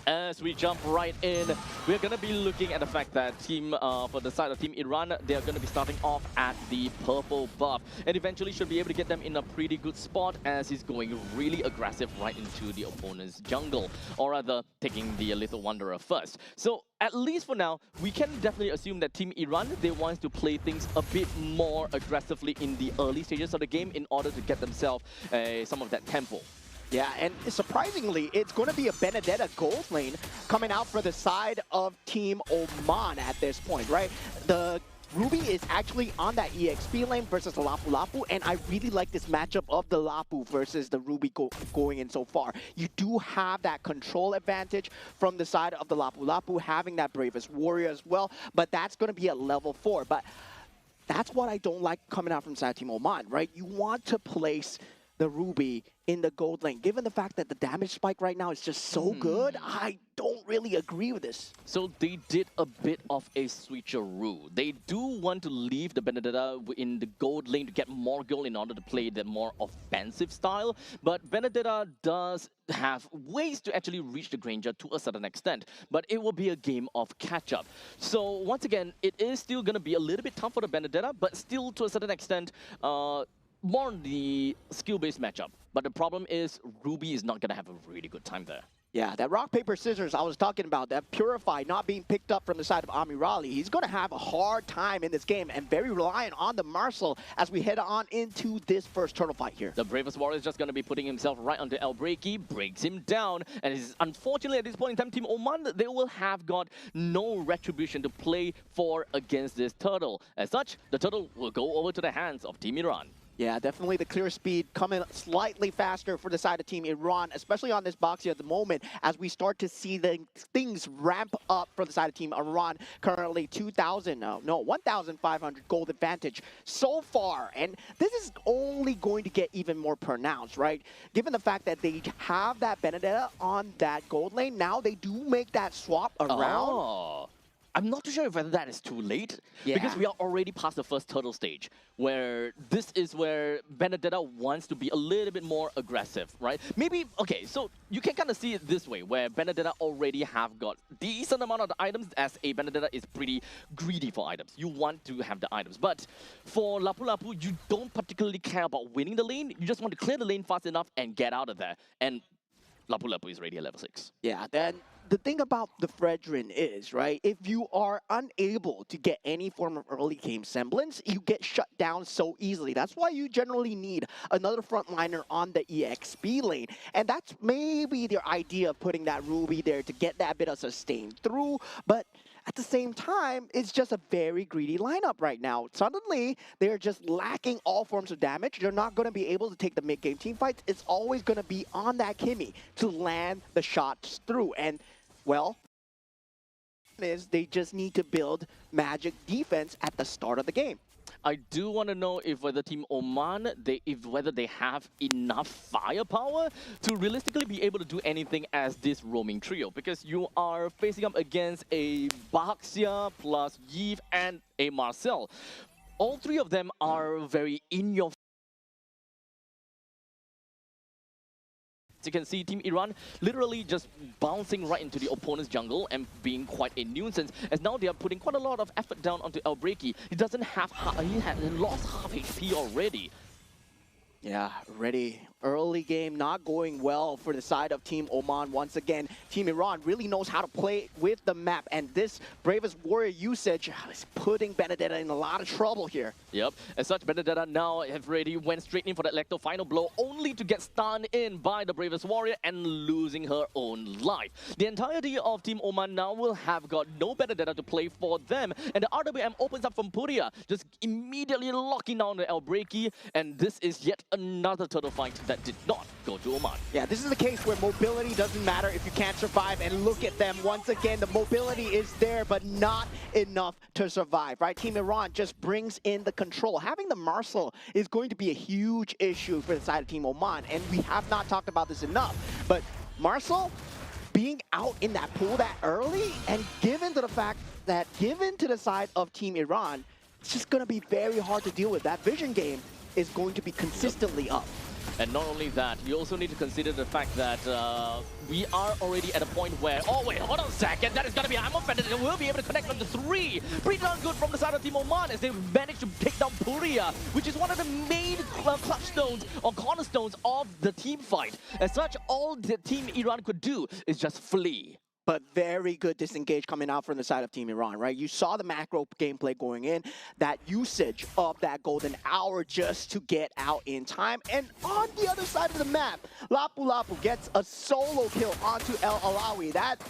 As we jump right in, we're going to be looking at the fact that for the side of Team Iran, they're going to be starting off at the purple buff, and eventually should be able to get them in a pretty good spot, as he's going really aggressive right into the opponent's jungle, or rather taking the Little Wanderer first. So at least for now, we can definitely assume that Team Iran, they want to play things a bit more aggressively in the early stages of the game in order to get themselves some of that tempo. Yeah, and surprisingly, it's going to be a Benedetta gold lane coming out for the side of Team Oman at this point, right? The Ruby is actually on that EXP lane versus the Lapu Lapu, and I really like this matchup of the Lapu versus the Ruby going in so far. You do have that control advantage from the side of the Lapu Lapu, having that Bravest Warrior as well, but that's going to be at level 4. But that's what I don't like coming out from side Team Oman, right? You want to place the Ruby in the gold lane. Given the fact that the damage spike right now is just so good, I don't really agree with this. So they did a bit of a switcheroo. They do want to leave the Benedetta in the gold lane to get more gold in order to play the more offensive style, but Benedetta does have ways to actually reach the Granger to a certain extent, but it will be a game of catch-up. So once again, it is still going to be a little bit tough for the Benedetta, but still to a certain extent, more on the skill-based matchup. But the problem is Ruby is not going to have a really good time there. Yeah, that rock, paper, scissors I was talking about, that Purify not being picked up from the side of Amirali, he's going to have a hard time in this game and very reliant on the Marcel as we head on into this first turtle fight here. The Bravest Warrior is just going to be putting himself right onto El Breaky, breaks him down, and is unfortunately at this point in time, Team Oman, they will have got no retribution to play for against this turtle. As such, the turtle will go over to the hands of Team Iran. Yeah, definitely the clear speed coming slightly faster for the side of Team Iran, especially on this box here at the moment, as we start to see the things ramp up for the side of Team Iran. Currently 1,500 gold advantage so far, and this is only going to get even more pronounced, right? Given the fact that they have that Benedetta on that gold lane, now they do make that swap around. Oh. I'm not too sure whether that is too late, because we are already past the first turtle stage, where this is where Benedetta wants to be a little bit more aggressive, right? Maybe, okay, so you can kind of see it this way, where Benedetta already have got decent amount of the items, as a Benedetta is pretty greedy for items. You want to have the items, but for Lapu Lapu, you don't particularly care about winning the lane, you just want to clear the lane fast enough and get out of there. And Lapu Lapu is already at level 6. Yeah, then the thing about the Fredrin is, right, if you are unable to get any form of early game semblance, you get shut down so easily. That's why you generally need another frontliner on the EXP lane. And that's maybe their idea of putting that Ruby there to get that bit of sustain through. But at the same time, it's just a very greedy lineup right now. Suddenly, they're just lacking all forms of damage. They're not going to be able to take the mid-game team fights. It's always going to be on that Kimmy to land the shots through. And well, is they just need to build magic defense at the start of the game. I do want to know if whether Team Oman, whether they have enough firepower to realistically be able to do anything as this roaming trio, because you are facing up against a Baxia plus Yves and a Marcel. All three of them are very in your you can see, Team Iran literally just bouncing right into the opponent's jungle and being quite a nuisance, as now they are putting quite a lot of effort down onto Elbreki. He doesn't have, he had lost half HP already. Yeah, ready. Early game not going well for the side of Team Oman. Once again, Team Iran really knows how to play with the map, and this Bravest Warrior usage is putting Benedetta in a lot of trouble here. Yep, as such, Benedetta now have already went straight in for that Lecto final blow, only to get stunned in by the Bravest Warrior and losing her own life. The entirety of Team Oman now will have got no Benedetta to play for them, and the RWM opens up from Puria, just immediately locking down the Elbreki, and this is yet another turtle fight that did not go to Oman. Yeah, this is the case where mobility doesn't matter if you can't survive, and look at them. Once again, the mobility is there, but not enough to survive, right? Team Iran just brings in the control. Having the Marcel is going to be a huge issue for the side of Team Oman, and we have not talked about this enough, but Marcel being out in that pool that early, and given to the fact that given to the side of Team Iran, it's just going to be very hard to deal with. That vision game is going to be consistently up. And not only that, you also need to consider the fact that we are already at a point where, oh wait, hold on a second, that is going to be Amon Benedetta will be able to connect on the 3. Pretty darn good from the side of Team Oman as they managed to take down Puria, which is one of the main clutch stones or cornerstones of the team fight. As such, all the Team Iran could do is just flee. But very good disengage coming out from the side of Team Iran, right? You saw the macro gameplay going in, that usage of that golden hour just to get out in time. And on the other side of the map, Lapu Lapu gets a solo kill onto El Alawi. That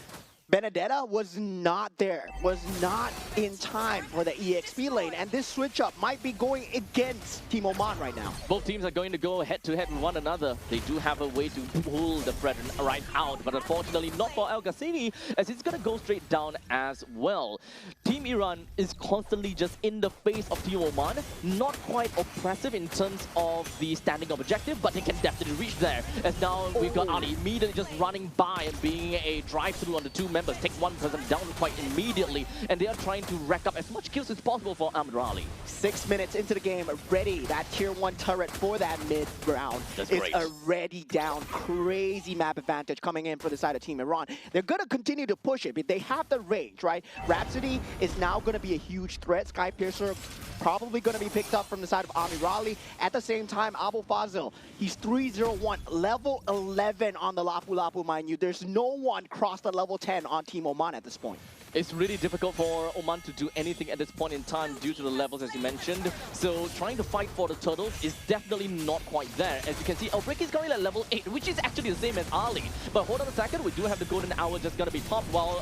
Benedetta was not there, was not in time for the EXP lane, and this switch up might be going against Team Oman right now. Both teams are going to go head-to-head with one another. They do have a way to pull the Brethren right out, but unfortunately not for El Ghassini, as it's going to go straight down as well. Team Iran is constantly just in the face of Team Oman, not quite oppressive in terms of the standing objective, but they can definitely reach there, as now we've got Ali immediately just running by and being a drive-through on the two members, take one person down quite immediately, and they are trying to rack up as much kills as possible for Amir Ali. 6 minutes into the game, ready. That tier 1 turret for that mid round is already down. Crazy map advantage coming in for the side of Team Iran. They're going to continue to push it, but they have the range, right? Rhapsody is now going to be a huge threat. Sky Piercer probably going to be picked up from the side of Amir Ali. At the same time, Abu Fazil, he's 301, level 11 on the Lapu Lapu, mind you. There's no one crossed the level 10 on Team Oman at this point. It's really difficult for Oman to do anything at this point in time due to the levels, as you mentioned. So trying to fight for the turtles is definitely not quite there. As you can see, Elbreki is currently at level 8, which is actually the same as Ali. But hold on a second, we do have the golden hour just gonna be popped while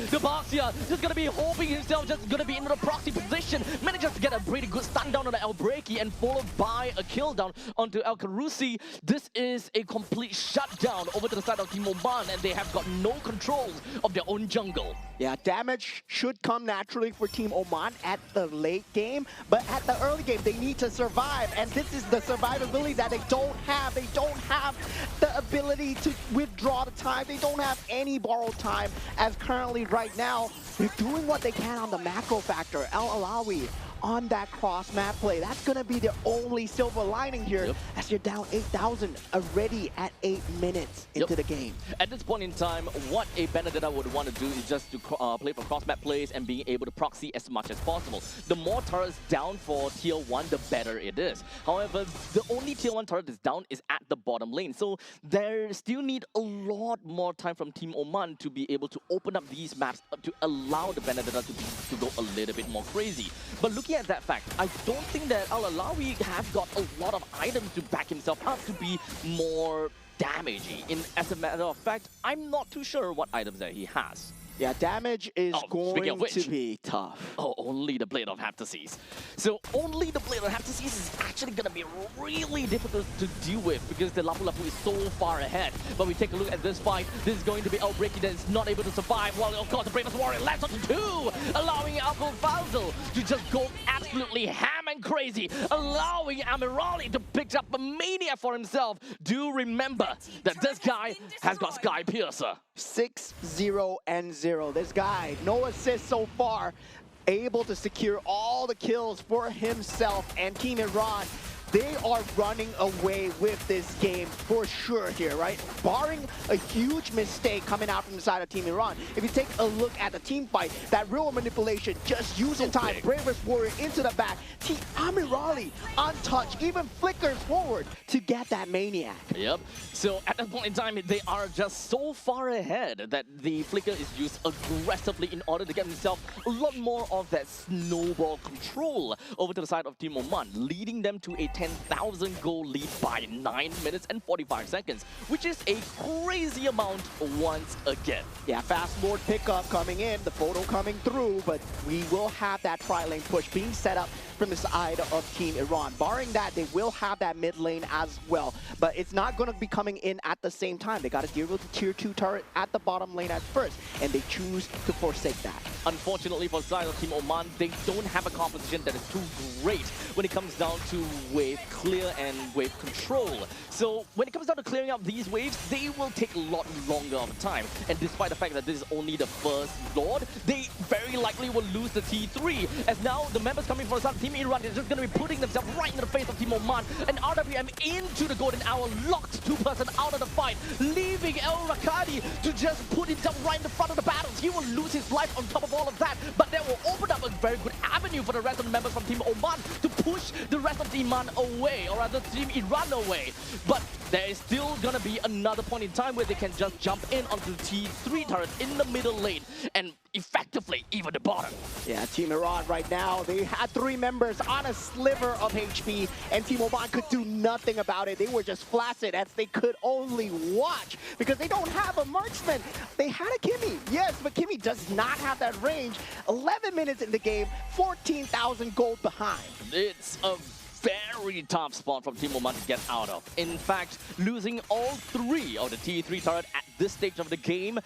the Baxia just gonna be hoping himself, just gonna be in the proxy position. Manages to get a pretty good stun down on the Elbreki and followed by a kill down onto El Karusi. This is a complete shutdown over to the side of Team Oman, and they have got no controls of their own jungle. Yeah, damage should come naturally for Team Oman at the late game, but at the early game, they need to survive, and this is the survivability that they don't have. They don't have the ability to withdraw the time. They don't have any borrowed time, as currently right now, they're doing what they can on the macro factor. El Alawi on that cross map play. That's going to be the only silver lining here, as you're down 8,000 already at 8 minutes into the game. At this point in time, what a Benedetta would want to do is just to play for cross map plays and being able to proxy as much as possible. The more turrets down for tier 1, the better it is. However, the only tier 1 turret that's down is at the bottom lane, so there still need a lot more time from Team Oman to be able to open up these maps to allow the Benedetta to go a little bit more crazy. But looking at that fact, I don't think that Al Alawi have got a lot of items to back himself up to be more damaging. As a matter of fact, I'm not too sure what items that he has. Yeah, damage is going to be tough. Oh, only the Blade of Heptases. So only the Blade of Heptases is actually going to be really difficult to deal with because the Lapu Lapu is so far ahead. But we take a look at this fight. This is going to be Elbreki that is not able to survive. While, of course, the Bravest Warrior lands on 2, allowing Alco Fazil to just go absolutely ham and crazy, allowing Amirali to pick up a mania for himself. Do remember that this guy has got Sky Piercer. 6-0-0. This guy, no assists so far, able to secure all the kills for himself, and Team Iran they are running away with this game for sure here, right? Barring a huge mistake coming out from the side of Team Iran. If you take a look at the team fight, that real manipulation, just using time, Bravest Warrior into the back, Team Amirali untouched, even flickers forward to get that Maniac. Yep. So at that point in time, they are just so far ahead that the flicker is used aggressively in order to get himself a lot more of that snowball control over to the side of Team Oman, leading them to a 10,000 goal lead by 9 minutes and 45 seconds, which is a crazy amount once again. Yeah, fast Lord pickup coming in, the photo coming through, but we will have that tri-lane push being set up from the side of Team Iran. Barring that, they will have that mid lane as well, but it's not going to be coming in at the same time. They got to deal with the tier 2 turret at the bottom lane at first, and they choose to forsake that. Unfortunately for the side of Team Oman, they don't have a composition that is too great when it comes down to wave clear and wave control. So when it comes down to clearing up these waves, they will take a lot longer of time. And despite the fact that this is only the first Lord, they very likely will lose the T3, as now the members coming from the side of Team Iran is just going to be putting themselves right in the face of Team Oman, and RWM into the golden hour, locked 2-person out of the fight, leaving El Rakadi to just put himself right in the front of the battles. He will lose his life on top of all of that, but that will open up a very good avenue for the rest of the members from Team Oman to push the rest of Team Iman away, or rather Team Iran away. But there is still going to be another point in time where they can just jump in onto the T3 turret in the middle lane and effectively even the bottom. Yeah, Team Iran right now, they had 3 members on a sliver of HP, and Team Oman could do nothing about it. They were just flaccid as they could only watch because they don't have a marksman. They had a Kimmy, yes, but Kimmy does not have that range. 11 minutes in the game, 14,000 gold behind. It's a very tough spot from Team Oman to get out of. In fact, losing all 3 of the T3 turret at this stage of the game,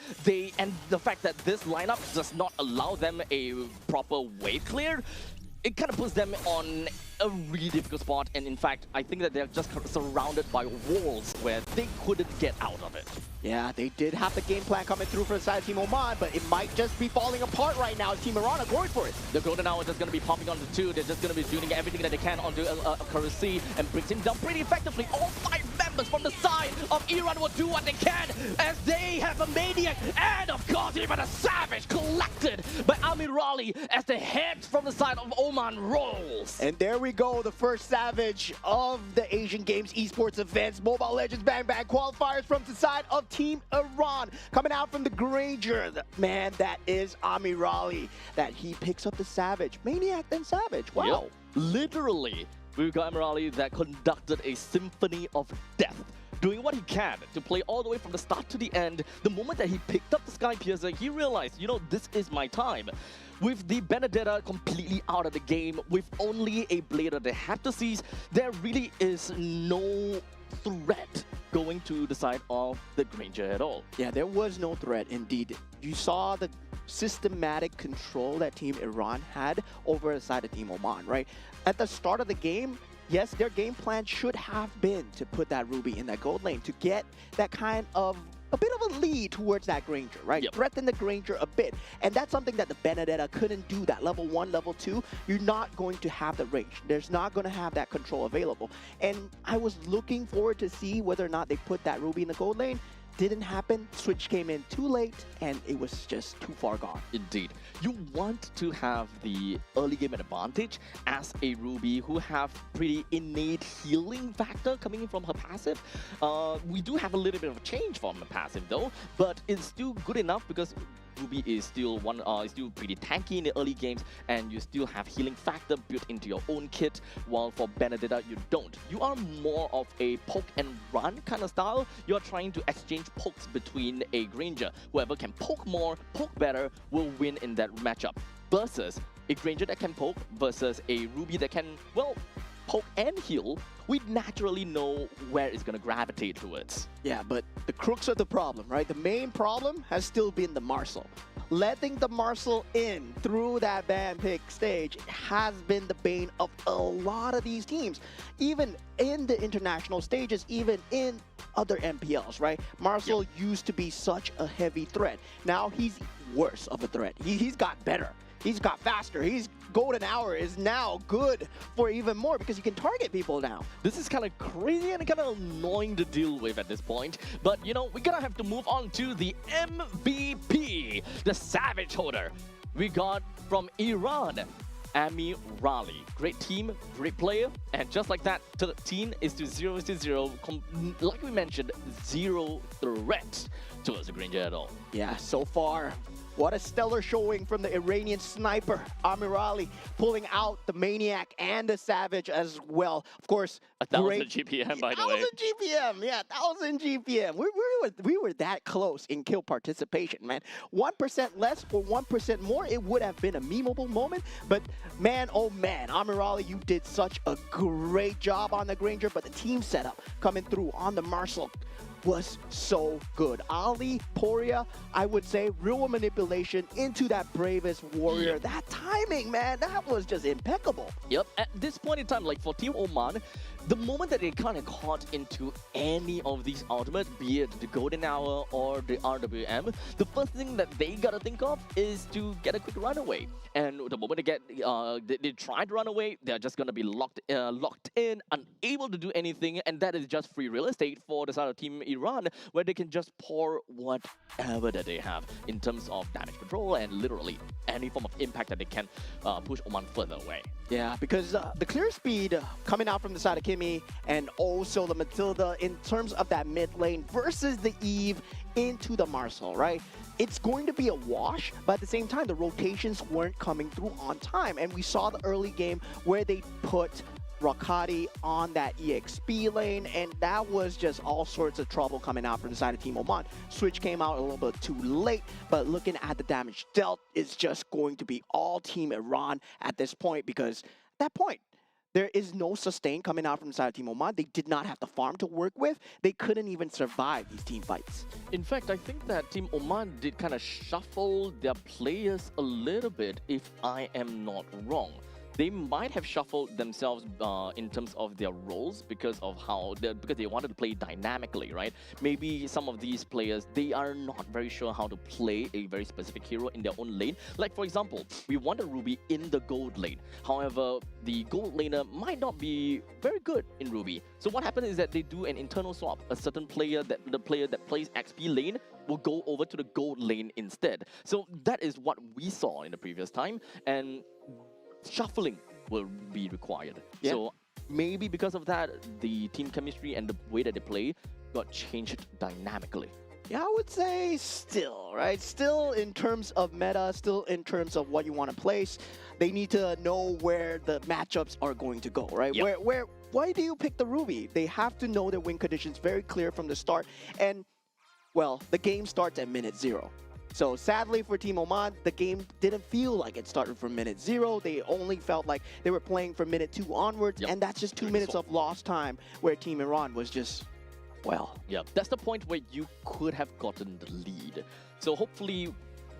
and the fact that this lineup does not allow them a proper wave clear, it kind of puts them on a really difficult spot. And in fact, I think that they're just surrounded by walls where they couldn't get out of it. Yeah, they did have the game plan coming through for the side of Team Oman, but it might just be falling apart right now. Team Iran are going for it. The golden hour is just going to be popping onto 2. They're just going to be doing everything that they can onto Kurasi, and brings him down pretty effectively. All 5 members from the side of Iran will do what they can, as they have a Maniac and of course even a Savage collected by Amirali as the head from the side of Oman rolls. And there we go, the first Savage of the Asian Games Esports events, Mobile Legends Bang Bang qualifiers from the side of Team Iran. Coming out from the Granger, man, that is Amirali, that he picks up the Savage. Maniac then Savage, wow. Yep. Literally, we've got Amirali that conducted a symphony of death, doing what he can to play all the way from the start to the end. The moment that he picked up the Sky Piercer, he realized, you know, this is my time. With the Benedetta completely out of the game, with only a Blade of the Heptases, there really is no threat going to the side of the Granger at all. Yeah, there was no threat indeed. You saw the systematic control that Team Iran had over the side of Team Oman, right? At the start of the game, yes, their game plan should have been to put that Ruby in that gold lane to get that kind of a bit of a lead towards that Granger, right? Yep. Threaten the Granger a bit. And that's something that the Benedetta couldn't do that. Level 1, level 2, you're not going to have the range. There's not going to have that control available. And I was looking forward to see whether or not they put that Ruby in the gold lane. Didn't happen. Switch came in too late, and it was just too far gone. Indeed. You want to have the early game advantage as a Ruby who have pretty innate healing factor coming in from her passive. We do have a little bit of a change from the passive though, but it's still good enough because Ruby is still still pretty tanky in the early games, and you still have healing factor built into your own kit, while for Benedetta you don't. You are more of a poke and run kind of style. You're trying to exchange pokes between a Granger. Whoever can poke more, poke better, will win in that matchup. Versus a Granger that can poke versus a Ruby that can, well, poke and heal. We naturally know where it's going to gravitate towards. Yeah, but the crux of the problem, right? The main problem has still been the Marcel. Letting the Marcel in through that ban pick stage has been the bane of a lot of these teams. Even in the international stages, even in other MPLs, right? Marcel used to be such a heavy threat. Now he's worse of a threat. He's got better. He's got faster. His golden hour is now good for even more because he can target people now. This is kind of crazy and kind of annoying to deal with at this point. But, you know, we're going to have to move on to the MVP, the Savage holder. We got from Iran, Ami Raleigh. Great team, great player, and just like that, 13 is to 0 is to 0. Like we mentioned, 0 threats towards the Granger at all. Yeah, so far, what a stellar showing from the Iranian sniper, Amirali, pulling out the Maniac and the Savage as well. Of course, 1,000 GPM, by the way. 1,000 GPM, yeah, 1,000 GPM. We were that close in kill participation, man. 1% less or 1% more, it would have been a memeable moment. But man, oh man, Amirali, you did such a great job on the Granger, but the team setup coming through on the Marshall was so good. Ali, Poria, I would say, real manipulation into that bravest warrior. That timing, man, that was just impeccable. Yep, at this point in time, like for Team Oman, the moment that they kind of caught into any of these ultimates, be it the Golden Hour or the RWM, the first thing that they gotta think of is to get a quick runaway. And the moment they get, they try to run away, they're just gonna be locked in, unable to do anything, and that is just free real estate for the side of Team Iran, where they can just pour whatever that they have in terms of damage control and literally any form of impact that they can push Oman further away. Yeah, because the clear speed coming out from the side of Kimmy and also the Matilda in terms of that mid lane versus the Eve into the Marcel, right? It's going to be a wash, but at the same time, the rotations weren't coming through on time. And we saw the early game where they put Rakati on that EXP lane, and that was just all sorts of trouble coming out from the side of Team Oman. Switch came out a little bit too late, but looking at the damage dealt, it's just going to be all Team Iran at this point, because at that point, there is no sustain coming out from the side of Team Oman. They did not have the farm to work with. They couldn't even survive these team fights. In fact, I think that Team Oman did kind of shuffle their players a little bit, if I am not wrong. They might have shuffled themselves in terms of their roles because of because they wanted to play dynamically, right? Maybe some of these players, they are not very sure how to play a very specific hero in their own lane. Like for example, we wanted Ruby in the gold lane. However, the gold laner might not be very good in Ruby. So what happens is that they do an internal swap. A certain player, the player that plays XP lane will go over to the gold lane instead. So that is what we saw in the previous time, and shuffling will be required. Yeah. So maybe because of that, the team chemistry and the way that they play got changed dynamically. Yeah, I would say still, right? Still in terms of meta, still in terms of what you want to place, they need to know where the matchups are going to go, right? Yep. Why do you pick the Ruby? They have to know their win conditions very clear from the start. And, well, the game starts at minute 0. So sadly for Team Oman, the game didn't feel like it started from minute 0. They only felt like they were playing from minute 2 onwards, and that's just 2 minutes of lost time where Team Iran was just, well. Yeah, that's the point where you could have gotten the lead. So hopefully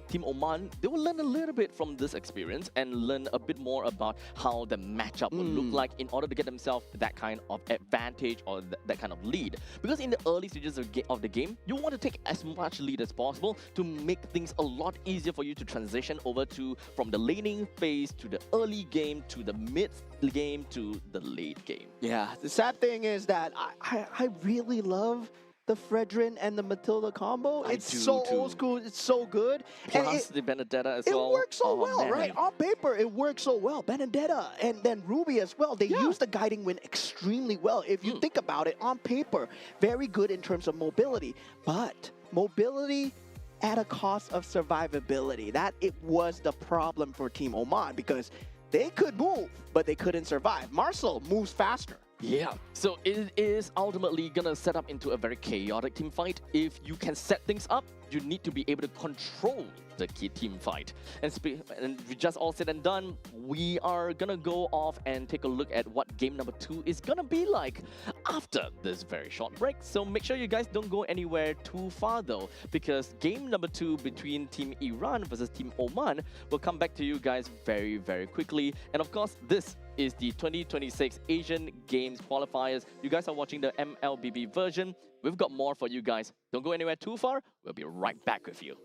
Team Oman, they will learn a little bit from this experience and learn a bit more about how the matchup will look like in order to get themselves that kind of advantage or that kind of lead. Because in the early stages of the game, you want to take as much lead as possible to make things a lot easier for you to transition over to from the laning phase to the early game to the mid game to the late game. Yeah, the sad thing is that I really love the Fredrin and the Matilda combo. It's so old school, it's so good. Plus the Benedetta as well. It works so well, man. right? On paper, it works so well. Benedetta and then Ruby as well. They use the guiding wind extremely well. If you think about it, on paper, very good in terms of mobility. But mobility at a cost of survivability. That it was the problem for Team Oman, because they could move, but they couldn't survive. Marcel moves faster. Yeah, so it is ultimately gonna set up into a very chaotic team fight. If you can set things up, you need to be able to control the key team fight. And we just all said and done, we are gonna go off and take a look at what game number 2 is gonna be like after this very short break. So make sure you guys don't go anywhere too far though, because game number 2 between Team Iran versus Team Oman will come back to you guys very, very quickly. And of course, this is the 2026 Asian Games Qualifiers. You guys are watching the MLBB version. We've got more for you guys. Don't go anywhere too far. We'll be right back with you.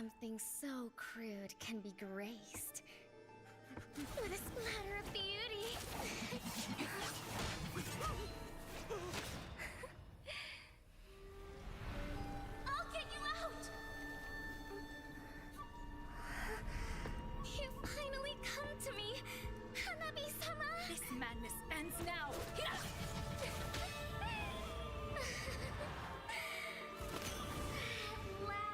something so crude can be graced with a splatter of beauty. I'll get you out! You finally come to me, Hanabi-sama! This madness ends now! At last.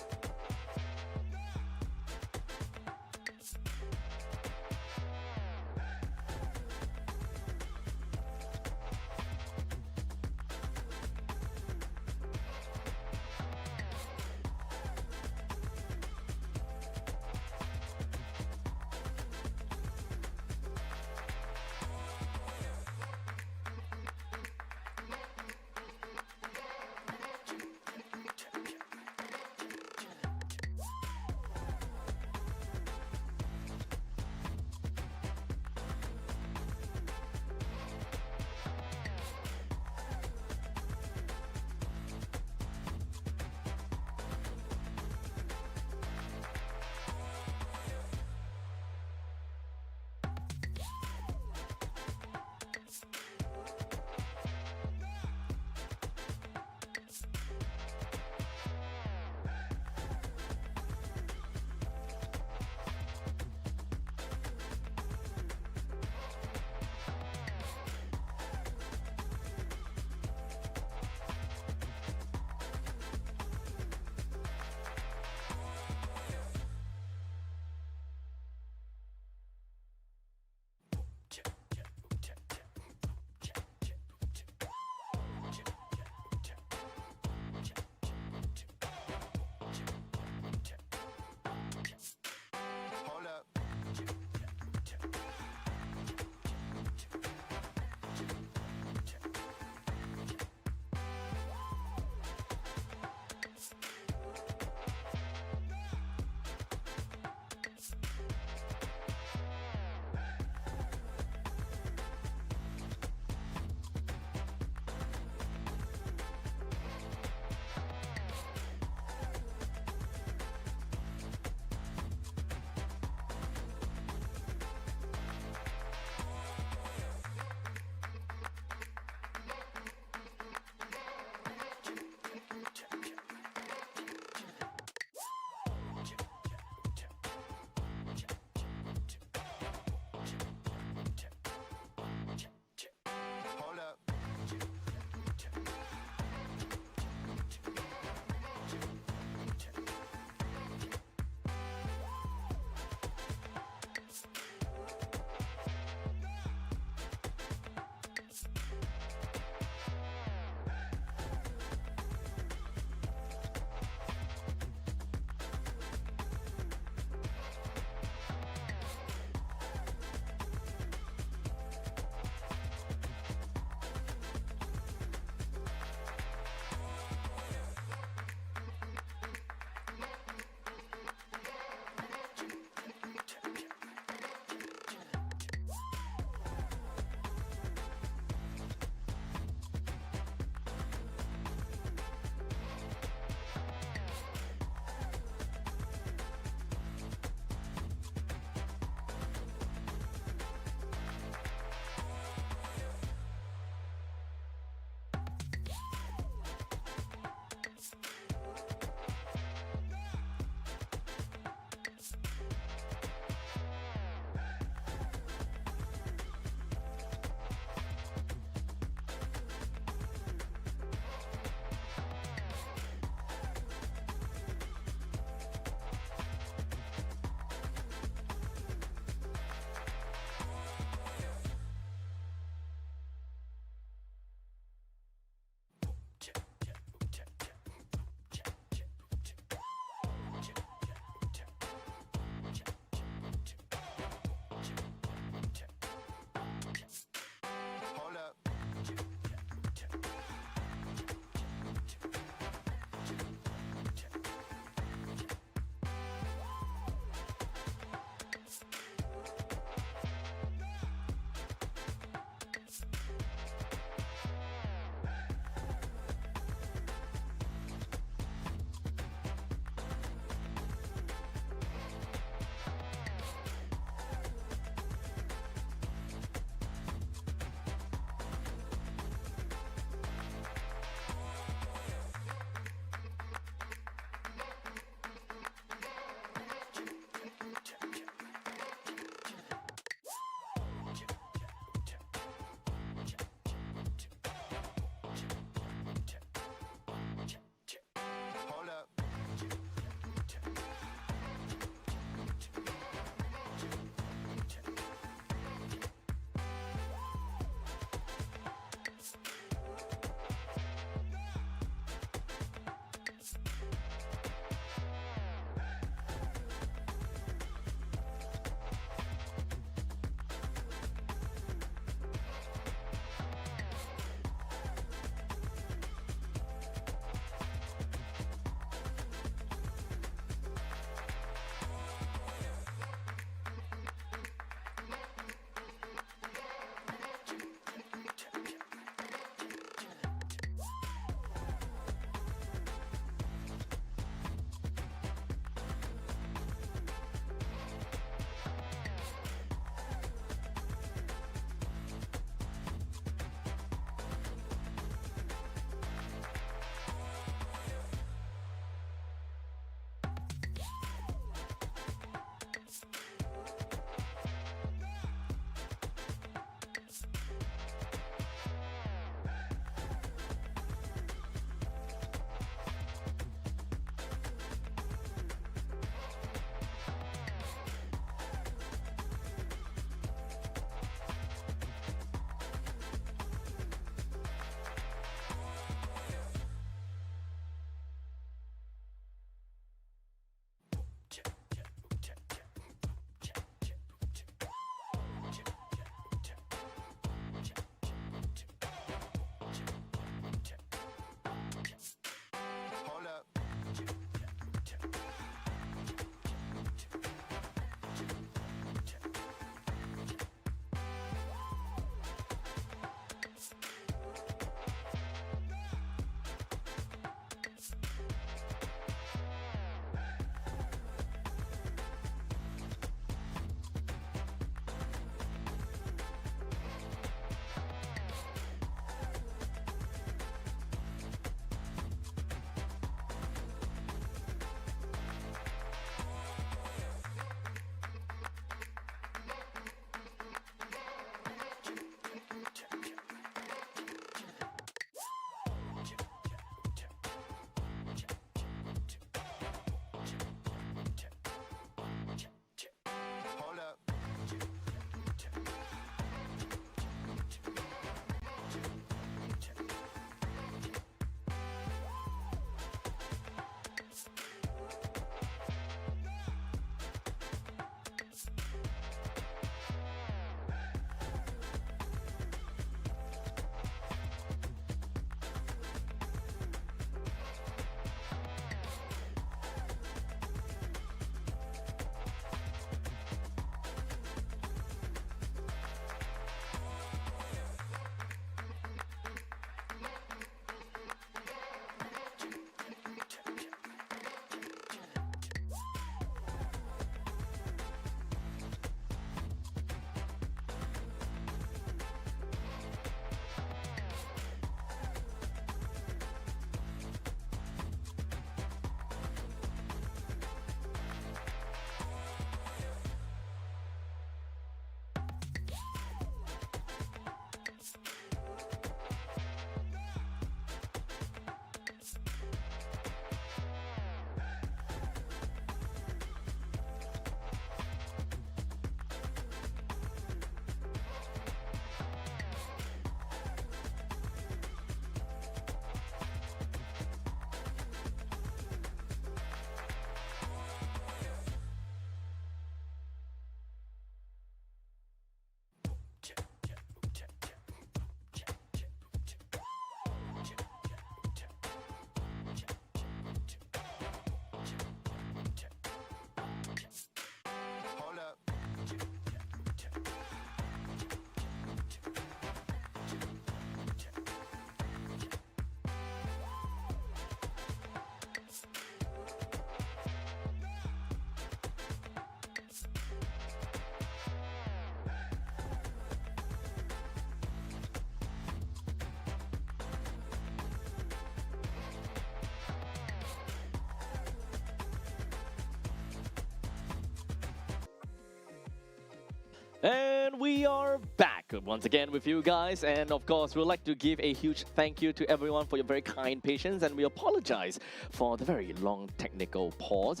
And we are back once again with you guys. And of course, we'd like to give a huge thank you to everyone for your very kind patience. And we apologize for the very long technical pause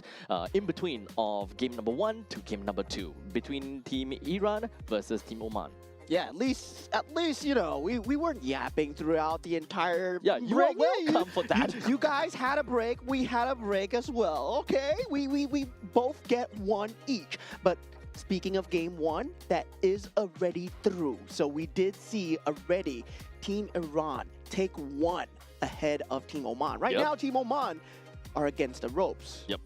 in between of game number 1 to game number 2 between Team Iran versus Team Oman. Yeah, at least you know we weren't yapping throughout the entire Yeah, you break. are welcome for that. You guys had a break, we had a break as well. Okay, we both get one each. But speaking of game 1, that is already through. So we did see already Team Iran take 1 ahead of Team Oman. Right Yep. now, Team Oman are against the ropes. Yep.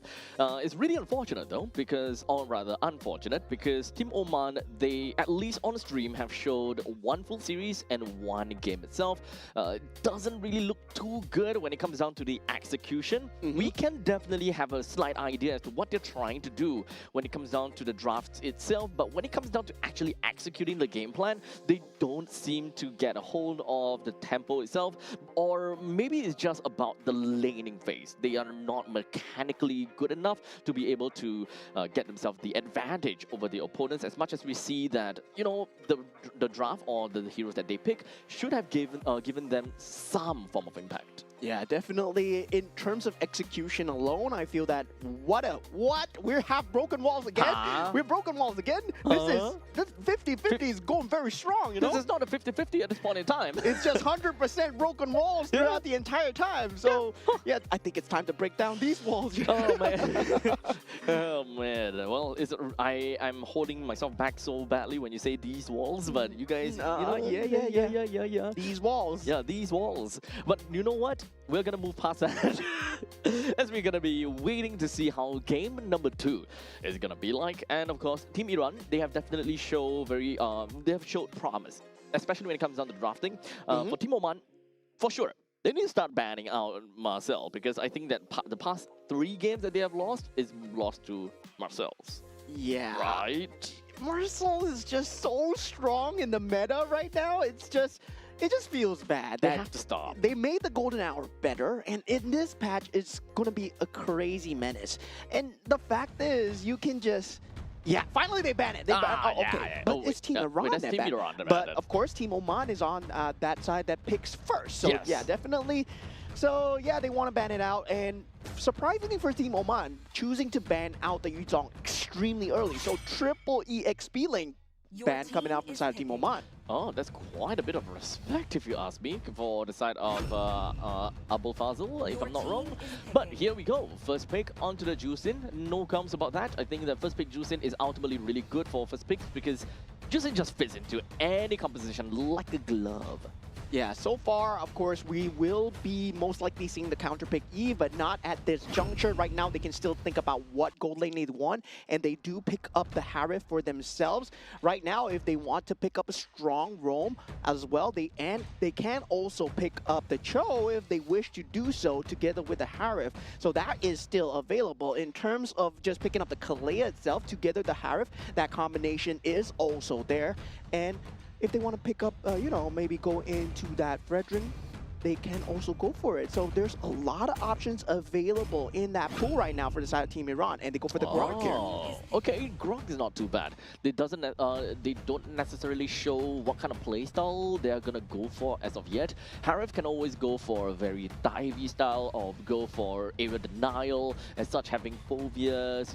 It's really unfortunate though, because, or rather unfortunate, because Team Oman, they at least on stream have showed 1 full series and 1 game itself. Doesn't really look too good when it comes down to the execution. We can definitely have a slight idea as to what they're trying to do when it comes down to the draft itself, but when it comes down to actually executing the game plan, they don't seem to get a hold of the tempo itself, or maybe it's just about the laning phase. They are not mechanically good enough to be able to get themselves the advantage over the opponents, as much as we see that, you know, the draft or the heroes that they pick should have given them some form of impact. Yeah, definitely. In terms of execution alone, I feel that what? We have broken walls again. Huh? We're broken walls again. This 50-50 is going very strong. You know, This is not a 50-50 at this point in time. it's just 100% broken walls throughout the entire time. So yeah, I think it's time to break down these walls. Oh man. Oh man. Well, I'm holding myself back so badly when you say these walls, but you guys, you know, yeah. These walls. Yeah, these walls. But you know what? We're gonna move past that as we're gonna be waiting to see how game number 2 is gonna be like. And of course, Team Iran, they have definitely showed they have showed promise, especially when it comes down to drafting. For Team Oman, for sure, they need to start banning out Marcel, because I think that the past 3 games that they have lost is lost to Marcel's. Yeah. Right? Marcel is just so strong in the meta right now. It just feels bad. They that have to stop. They made the golden hour better, and in this patch, it's gonna be a crazy menace. And the fact is, you can just. Yeah, finally they ban it. They ban Ah, okay. yeah. But Oh, it's Team wait, Iran that's that Team banned it. Iran that But banned it. of course, Team Oman is on that side that picks first. So Yes. yeah, definitely. So yeah, they want to ban it out, and surprisingly for Team Oman, choosing to ban out the Yuzong extremely early. So triple EXP lane ban coming out from side of Team Oman. Oh, that's quite a bit of respect, if you ask me, for the side of Abul Fazil, if I'm not wrong. But here we go. First pick onto the Juicin. No comes about that. I think the first pick Juicin is ultimately really good for first picks, because Juicin just fits into any composition like a glove. Yeah, so far, of course, we will be most likely seeing the counter pick E, but not at this juncture. Right now, they can still think about what gold lane they want, and they do pick up the Harif for themselves. Right now, if they want to pick up a strong roam as well, they can also pick up the Cho if they wish to do so together with the Harif. So that is still available. In terms of just picking up the Kalea itself together the Harif, that combination is also there. And if they want to pick up, you know, maybe go into that Fredrin, they can also go for it. So there's a lot of options available in that pool right now for the side of Team Iran, and they go for the Grok here. Okay, Grok is not too bad. They don't necessarily show what kind of playstyle they are gonna go for as of yet. Harif can always go for a very divey style, or go for area denial, as such, having Phobias,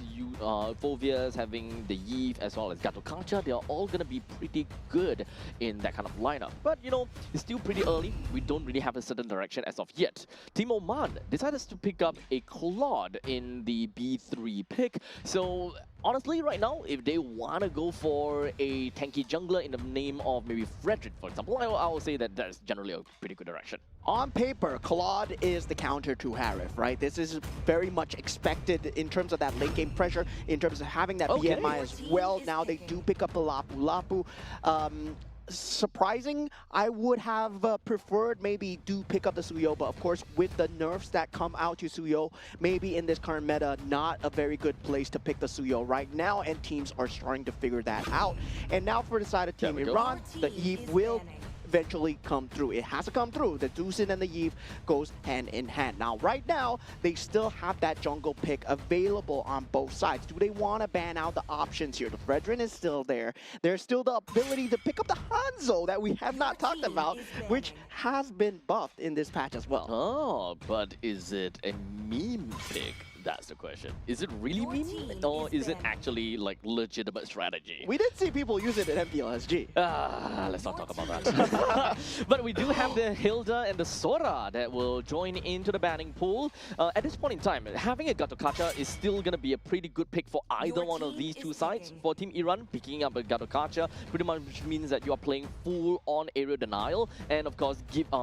having the Eve, as well as Gato Kancha. They are all gonna be pretty good in that kind of lineup. But you know, it's still pretty early. We don't really have a certain direction as of yet. Team Oman decided to pick up a Claude in the B3 pick. So honestly, right now, if they want to go for a tanky jungler in the name of maybe Frederick, for example, I will say that that's generally a pretty good direction. On paper, Claude is the counter to Harif, right? This is very much expected in terms of that late game pressure, in terms of having that BMI as well. Now they do pick up a Lapu Lapu. Surprising, I would have preferred maybe do pick up the Suyo, but of course with the nerfs that come out to Suyo, maybe in this current meta, not a very good place to pick the Suyo right now, and teams are starting to figure that out. And now for the side of Team Iran, the Eve will eventually come through. It has to come through. The Doosin and the Eve goes hand in hand. Now, right now, they still have that jungle pick available on both sides. Do they want to ban out the options here? The Brethren is still there. There's still the ability to pick up the Hanzo that we have not talked about, which has been buffed in this patch as well. Oh, but is it a meme pick? That's the question. Is it really meme, or is it actually like legitimate strategy? We did see people use it at MPLSG. Let's not talk about that. But we do have the Hilda and the Sora that will join into the banning pool. At this point in time, having a Gatokacha is still going to be a pretty good pick for either one of these two sides. For Team Iran, picking up a Gatokacha pretty much means that you are playing full-on area denial, and of course,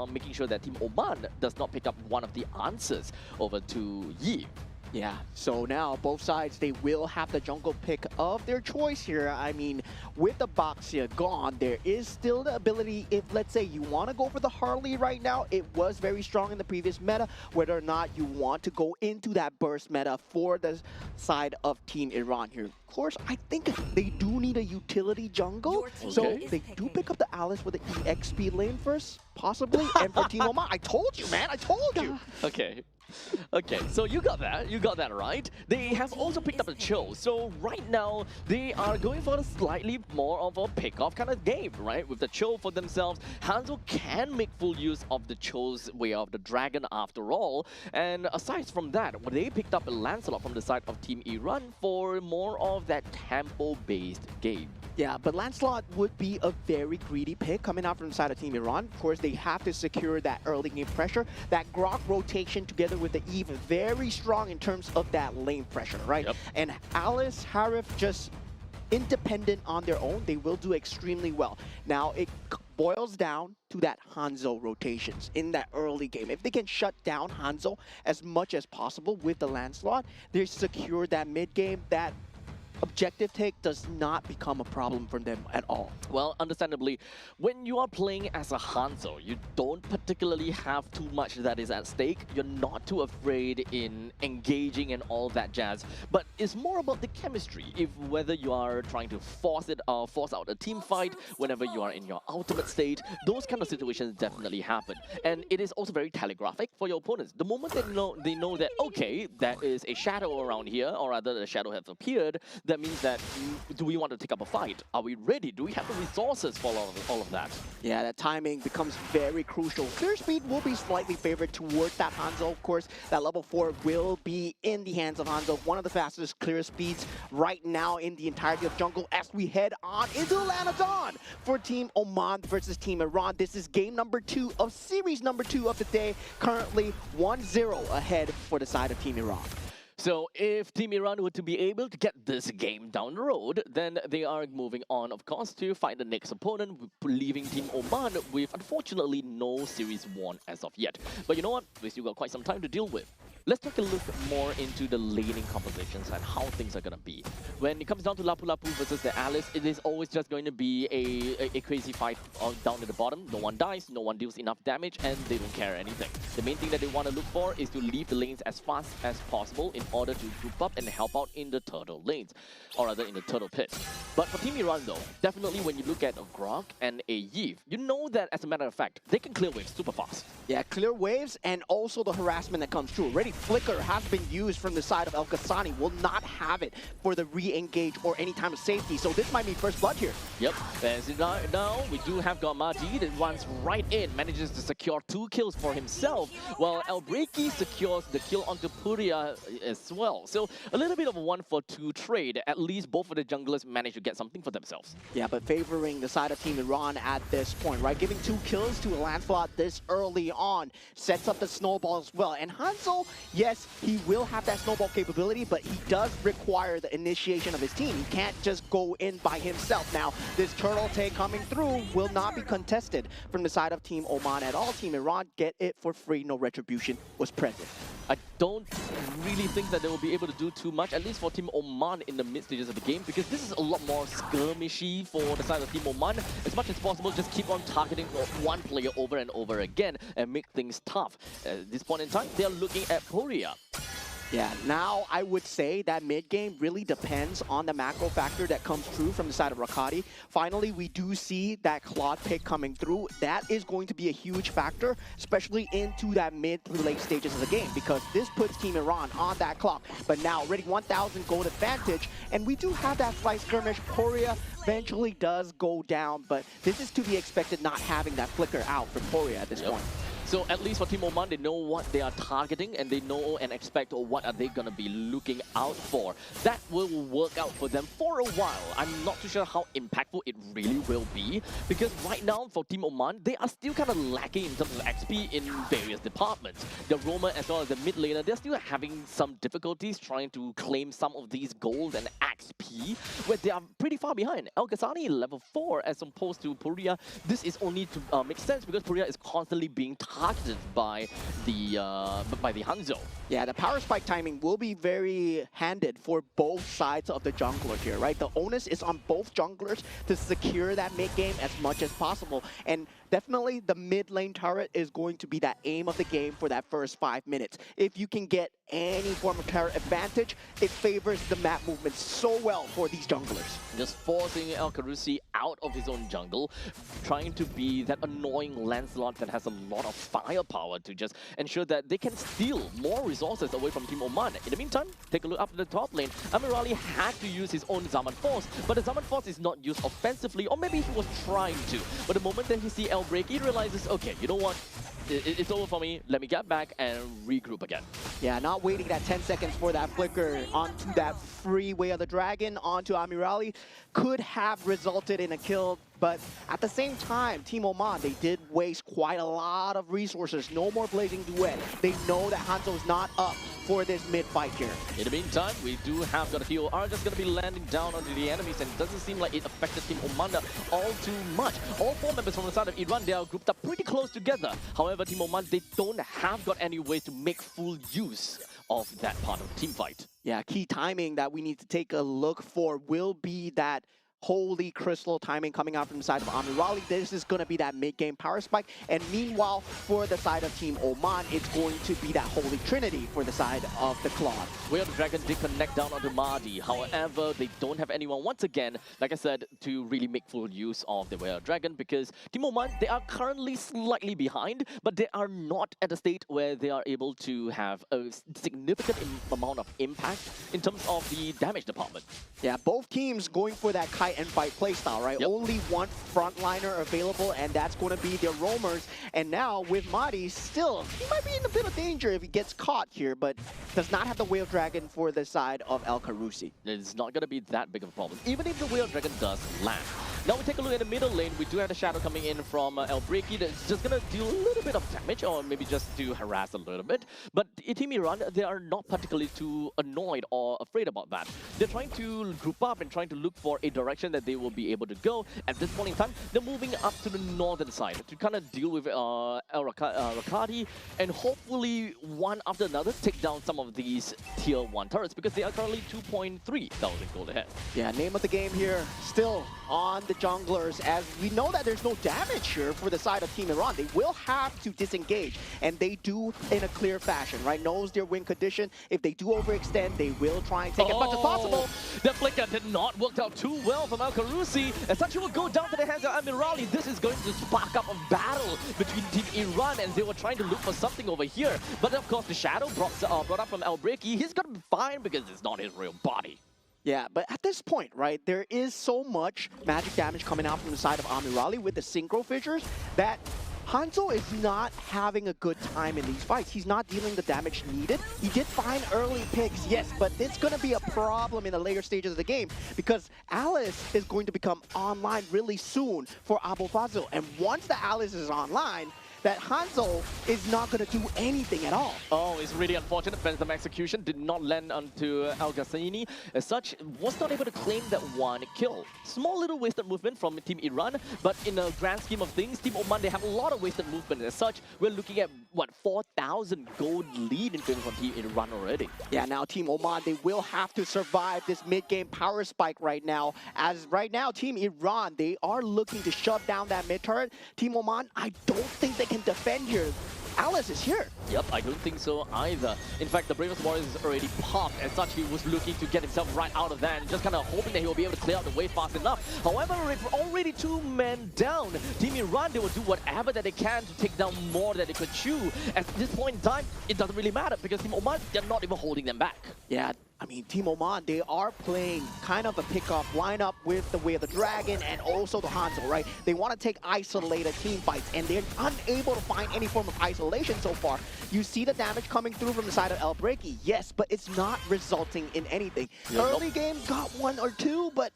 making sure that Team Oman does not pick up one of the answers over to Yi. Yeah, so now both sides, they will have the jungle pick of their choice here. I mean, with the Boxia gone, there is still the ability, if let's say you want to go for the Harley right now, it was very strong in the previous meta, whether or not you want to go into that burst meta for the side of Team Iran here. Of course, I think they do need a utility jungle, so they do pick up the Alice with the EXP lane first, possibly, and for Team Oman, I told you, man, I told you! Okay. Okay, so you got that right. They have also picked up the Cho, so right now they are going for a slightly more of a pick-off kind of game, right? With the Cho for themselves, Hanzo can make full use of the Cho's way of the dragon after all, and aside from that, they picked up a Lancelot from the side of Team Iran for more of that tempo-based game. Yeah, but Lancelot would be a very greedy pick coming out from the side of Team Iran. Of course, they have to secure that early game pressure. That Grok rotation together with the Eve, very strong in terms of that lane pressure, right? Yep. And Alice, Harif, just independent on their own, they will do extremely well. Now, it boils down to that Hanzo rotations in that early game. If they can shut down Hanzo as much as possible with the Lancelot, they secure that mid game, that objective take does not become a problem for them at all. Well, understandably, when you are playing as a Hanzo, you don't particularly have too much that is at stake. You're not too afraid in engaging and all that jazz, but it's more about the chemistry. If whether you are trying to force out a team fight, whenever you are in your ultimate state, those kind of situations definitely happen. And it is also very telegraphic for your opponents. The moment they know that, okay, there is a shadow around here, or rather the shadow has appeared, that means that, do we want to take up a fight? Are we ready? Do we have the resources for all of that? Yeah, that timing becomes very crucial. Clear speed will be slightly favored towards that Hanzo. Of course, that level 4 will be in the hands of Hanzo. One of the fastest clear speeds right now in the entirety of jungle as we head on into Lanadon for Team Oman versus Team Iran. This is game number 2 of series number 2 of the day. Currently 1-0 ahead for the side of Team Iran. So if Team Iran were to be able to get this game down the road, then they are moving on, of course, to find the next opponent, leaving Team Oman with, unfortunately, no series won as of yet. But you know what? We still got quite some time to deal with. Let's take a look more into the laning compositions and how things are going to be. When it comes down to Lapu Lapu versus the Alice, it is always just going to be a crazy fight down at the bottom. No one dies, no one deals enough damage, and they don't care anything. The main thing that they want to look for is to leave the lanes as fast as possible in order to group up and help out in the turtle lanes, or rather in the turtle pits. But for Team Iran though, definitely when you look at a Grok and a Yves, you know that as a matter of fact, they can clear waves super fast. Yeah, clear waves and also the harassment that comes through. Already Flicker has been used from the side of El Ghazani, will not have it for the re-engage or any time of safety, so this might be first blood here. Yep, as now we do have Gamadi that runs right in, manages to secure 2 kills for himself, while Elbreki secures the kill onto Puria as well. So a little bit of a 1-for-2 trade. At least both of the junglers managed to get something for themselves. Yeah, but favoring the side of Team Iran at this point, right? Giving 2 kills to a Lancelot this early on sets up the snowball as well. And Hanzo, yes, he will have that snowball capability, but he does require the initiation of his team. He can't just go in by himself. Now, this turtle take coming through will not be contested from the side of Team Oman at all. Team Iran get it for free, no retribution was present. I don't really think that they will be able to do too much, at least for Team Oman in the mid stages of the game, because this is a lot more skirmishy for the side of Team Oman. As much as possible, just keep on targeting one player over and over again and make things tough. At this point in time, they are looking at Korea. Yeah, now I would say that mid game really depends on the macro factor that comes through from the side of Rakati. Finally, we do see that Claude pick coming through. That is going to be a huge factor, especially into that mid to late stages of the game, because this puts Team Iran on that clock. But now already 1,000 gold advantage, and we do have that slight skirmish. Poria eventually does go down, but this is to be expected, not having that flicker out for Poria at this point. So at least for Team Oman, they know what they are targeting and they know and expect what are they going to be looking out for. That will work out for them for a while. I'm not too sure how impactful it really will be, because right now for Team Oman, they are still kind of lacking in terms of XP in various departments. The roamer as well as the mid laner, they're still having some difficulties trying to claim some of these gold and XP, where they are pretty far behind. El Ghazani level 4 as opposed to Puria. This is only to make sense because Puria is constantly being targeted by the Hanzo. Yeah, the power spike timing will be very handed for both sides of the jungler here, right? The onus is on both junglers to secure that mid game as much as possible. And definitely the mid lane turret is going to be that aim of the game for that first 5 minutes. If you can get any form of turret advantage, it favors the map movement so well for these junglers. Just forcing El Carusi out of his own jungle, trying to be that annoying Lancelot that has a lot of firepower to just ensure that they can steal more resources away from Team Oman. In the meantime, take a look up at the top lane. Amirali had to use his own Zaman Force, but the Zaman Force is not used offensively, or maybe he was trying to. But the moment that he sees El break, he realizes, okay, you know what? It's over for me. Let me get back and regroup again. Yeah, not waiting that 10 seconds for that flicker onto that free Way of the Dragon onto Amirali could have resulted in a kill. But at the same time, Team Oman, they did waste quite a lot of resources. No more Blazing Duet. They know that Hanzo's not up for this mid-fight here. In the meantime, we do have got a few are just going to be landing down onto the enemies, and it doesn't seem like it affected Team Oman all too much. All 4 members from the side of Iran, they are grouped up pretty close together. However, Team Oman, they don't have got any way to make full use of that part of the team fight. Yeah, key timing that we need to take a look for will be that Holy Crystal timing coming out from the side of Amirali. This is going to be that mid-game power spike. And meanwhile, for the side of Team Oman, it's going to be that Holy Trinity for the side of the Claude. Way of the Dragon did connect down onto Mahdi. However, they don't have anyone, once again, like I said, to really make full use of the Way of the Dragon, because Team Oman, they are currently slightly behind, but they are not at a state where they are able to have a significant amount of impact in terms of the damage department. Yeah, both teams going for that kite and fight playstyle, right? Yep. Only one frontliner available, and that's going to be their roamers. And now with Mahdi, still, he might be in a bit of danger if he gets caught here, but does not have the Way of Dragon for the side of El Carusi. It's not going to be that big of a problem, even if the Way of Dragon does land. Now we take a look at the middle lane. We do have the Shadow coming in from El Breaky. That's just going to deal a little bit of damage, or maybe just to harass a little bit. But Team Iran, they are not particularly too annoyed or afraid about that. They're trying to group up and trying to look for a direction that they will be able to go. At this point in time, they're moving up to the northern side to kind of deal with El Rakati, and hopefully one after another take down some of these tier 1 turrets, because they are currently 2.3 thousand gold ahead. Yeah, name of the game here, still on the junglers, as we know that there's no damage here for the side of Team Iran. They will have to disengage, and they do in a clear fashion, right? Knows their win condition. If they do overextend, they will try and take as much as possible. The flicker did not work out too well from Al Carusi. As such, he will go down to the hands of Amirali. This is going to spark up a battle between Team Iran, and they were trying to look for something over here. But of course, the Shadow brought up from El Breaky. He's going to be fine because it's not his real body. Yeah, but at this point, right, there is so much magic damage coming out from the side of Amirali with the synchro fissures that Hanzo is not having a good time in these fights. He's not dealing the damage needed. He did find early picks, yes, but it's going to be a problem in the later stages of the game, because Alice is going to become online really soon for Abu Fazil. And once the Alice is online, that Hanzo is not going to do anything at all. Oh, it's really unfortunate. Phantom Execution did not land onto Al Ghassani. As such, was not able to claim that one kill. Small little wasted movement from Team Iran, but in the grand scheme of things, Team Oman, they have a lot of wasted movement. As such, we're looking at, what, 4,000 gold lead in terms of Team Iran already. Yeah, now Team Oman, they will have to survive this mid-game power spike right now. As right now, Team Iran, they are looking to shove down that mid turret. Team Oman, I don't think they can defend here. Alice is here. Yep, I don't think so either. In fact, the Bravest Warriors is already popped. As such, he was looking to get himself right out of that and just kind of hoping that he will be able to clear out the way fast enough. However, with already 2 men down, Team Iran, they will do whatever that they can to take down more that they could chew. At this point in time, it doesn't really matter because Team Oman, they're not even holding them back. Yeah, I mean, Team Oman, they are playing kind of a pickoff lineup with the Way of the Dragon and also the Hanzo, right? They want to take isolated team fights, and they're unable to find any form of isolation so far. You see the damage coming through from the side of El Breaky, yes, but it's not resulting in anything. Yeah, Early game got 1 or 2, but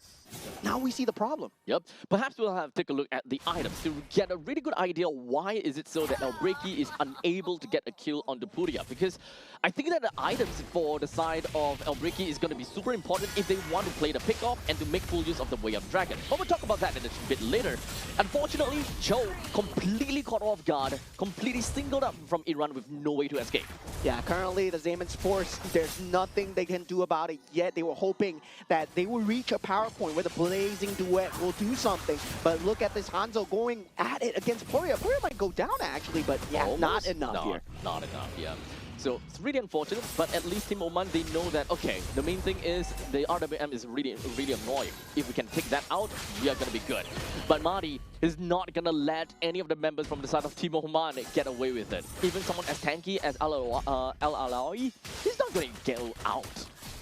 now we see the problem. Yep. Perhaps we'll have to take a look at the items to get a really good idea why is it so that El Breaky is unable to get a kill on the Puria. Because I think that the items for the side of El Breaky is going to be super important if they want to play the pickoff and to make full use of the Way of Dragon. But we'll talk about that in a bit later. Unfortunately, Cho completely caught off guard, completely singled up from Iran with no way to escape. Yeah, currently the Xamens Force, there's nothing they can do about it yet. They were hoping that they will reach a power point where the Blazing Duet will do something. But look at this Hanzo going at it against Puria. Puria might go down actually, but yeah, Almost not enough here. Not enough, yeah. So it's really unfortunate, but at least Team Oman, they know that, okay, the main thing is the RWM is really annoying. If we can take that out, we are going to be good. But Marty is not going to let any of the members from the side of Team Oman get away with it. Even someone as tanky as El Alawi, he's not going to go out.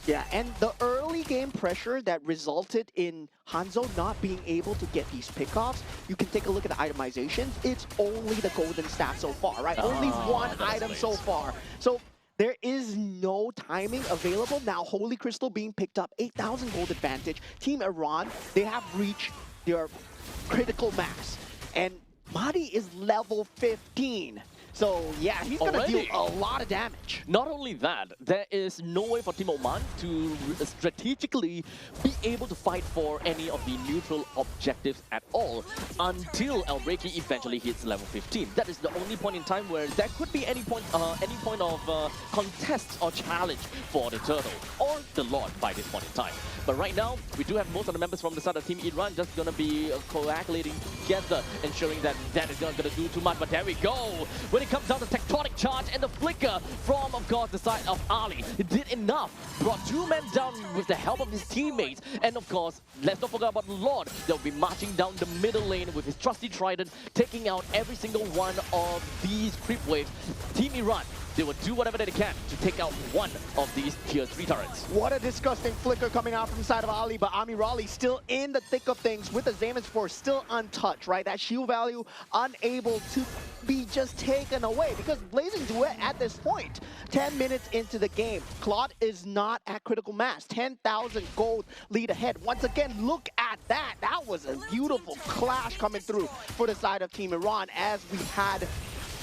Yeah, and the early game pressure that resulted in Hanzo not being able to get these pickoffs, you can take a look at the itemizations. It's only the golden staff so far, right? Only 1 item so far. So there is no timing available. Now, Holy Crystal being picked up, 8,000 gold advantage. Team Iran, they have reached their critical max. And Mahdi is level 15. So yeah, he's going to deal a lot of damage. Not only that, there is no way for Team Oman to strategically be able to fight for any of the neutral objectives at all until El Breaky eventually hits level 15. That is the only point in time where there could be any point of contest or challenge for the Turtle or the Lord by this point in time. But right now, we do have most of the members from the side of Team Iran just going to be coagulating together, ensuring that that is not going to do too much. But there we go. When it comes down to tectonic charge and the flicker from, of course, the side of Ali, it did enough. Brought 2 men down with the help of his teammates. And of course, let's not forget about the Lord. They'll be marching down the middle lane with his trusty trident, taking out every single one of these creep waves. Team Iran, they will do whatever they can to take out one of these tier 3 turrets. What a disgusting flicker coming out from the side of Ali, but Ami Raleigh still in the thick of things with the Xamens Force still untouched, right? That shield value unable to be just taken away because Blazing Duet at this point, 10 minutes into the game, Claude is not at critical mass. 10,000 gold lead ahead. Once again, look at that. That was a beautiful clash coming through for the side of Team Iran as we had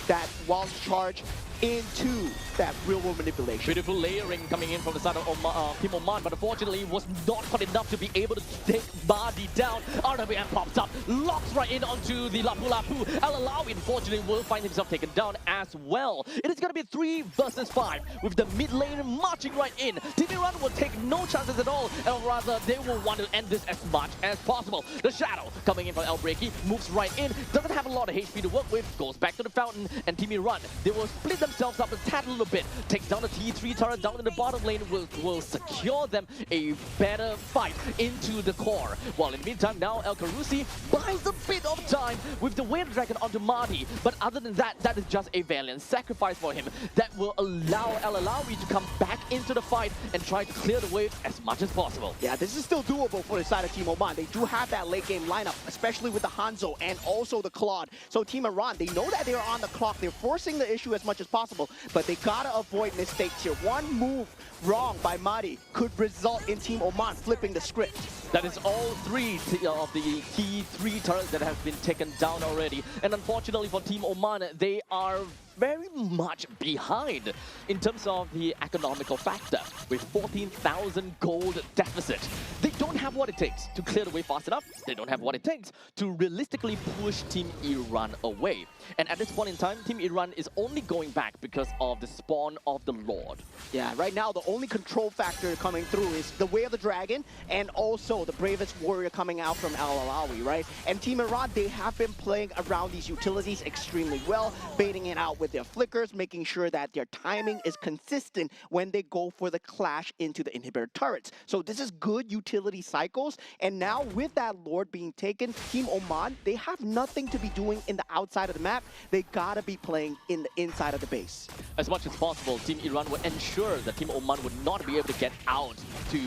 that wild charge into that real-world manipulation. Beautiful layering coming in from the side of Team Oman, but unfortunately it was not quite enough to be able to take Bardi down. RWM pops up, locks right in onto the Lapu Lapu. El Alawi, unfortunately, will find himself taken down as well. It is going to be 3 versus 5, with the mid lane marching right in. Team Iran will take no chances at all, and rather they will want to end this as much as possible. The Shadow coming in from El Breaky, moves right in, doesn't have a lot of HP to work with, goes back to the fountain, and Team Iran, they will split themselves up a tad little bit, takes down the T3 turret down in the bottom lane, will secure them a better fight into the core. While in the meantime, now El Carusi buys a bit of time with the Wave Dragon onto Marty, but other than that, that is just a valiant sacrifice for him that will allow El Alawi to come back into the fight and try to clear the wave as much as possible. Yeah, this is still doable for the side of Team Oman. They do have that late game lineup, especially with the Hanzo and also the Claude. So Team Iran, they know that they're on the clock. They're forcing the issue as much as possible, but they gotta avoid mistakes here. One move wrong by Mari could result in Team Oman flipping the script. That is all 3 of the key 3 turrets that have been taken down already. And unfortunately for Team Oman, they are very much behind in terms of the economical factor with 14,000 gold deficit. They don't don't have what it takes to clear the way fast enough. They don't have what it takes to realistically push Team Iran away. And at this point in time, Team Iran is only going back because of the spawn of the Lord. Yeah, right now the only control factor coming through is the Way of the Dragon and also the Bravest Warrior coming out from Al-Alawi, right? And Team Iran, they have been playing around these utilities extremely well, baiting it out with their flickers, making sure that their timing is consistent when they go for the clash into the inhibitor turrets. So this is good utility cycles, and now with that Lord being taken, Team Oman, they have nothing to be doing in the outside of the map. They gotta be playing in the inside of the base. As much as possible, Team Iran would ensure that Team Oman would not be able to get out to,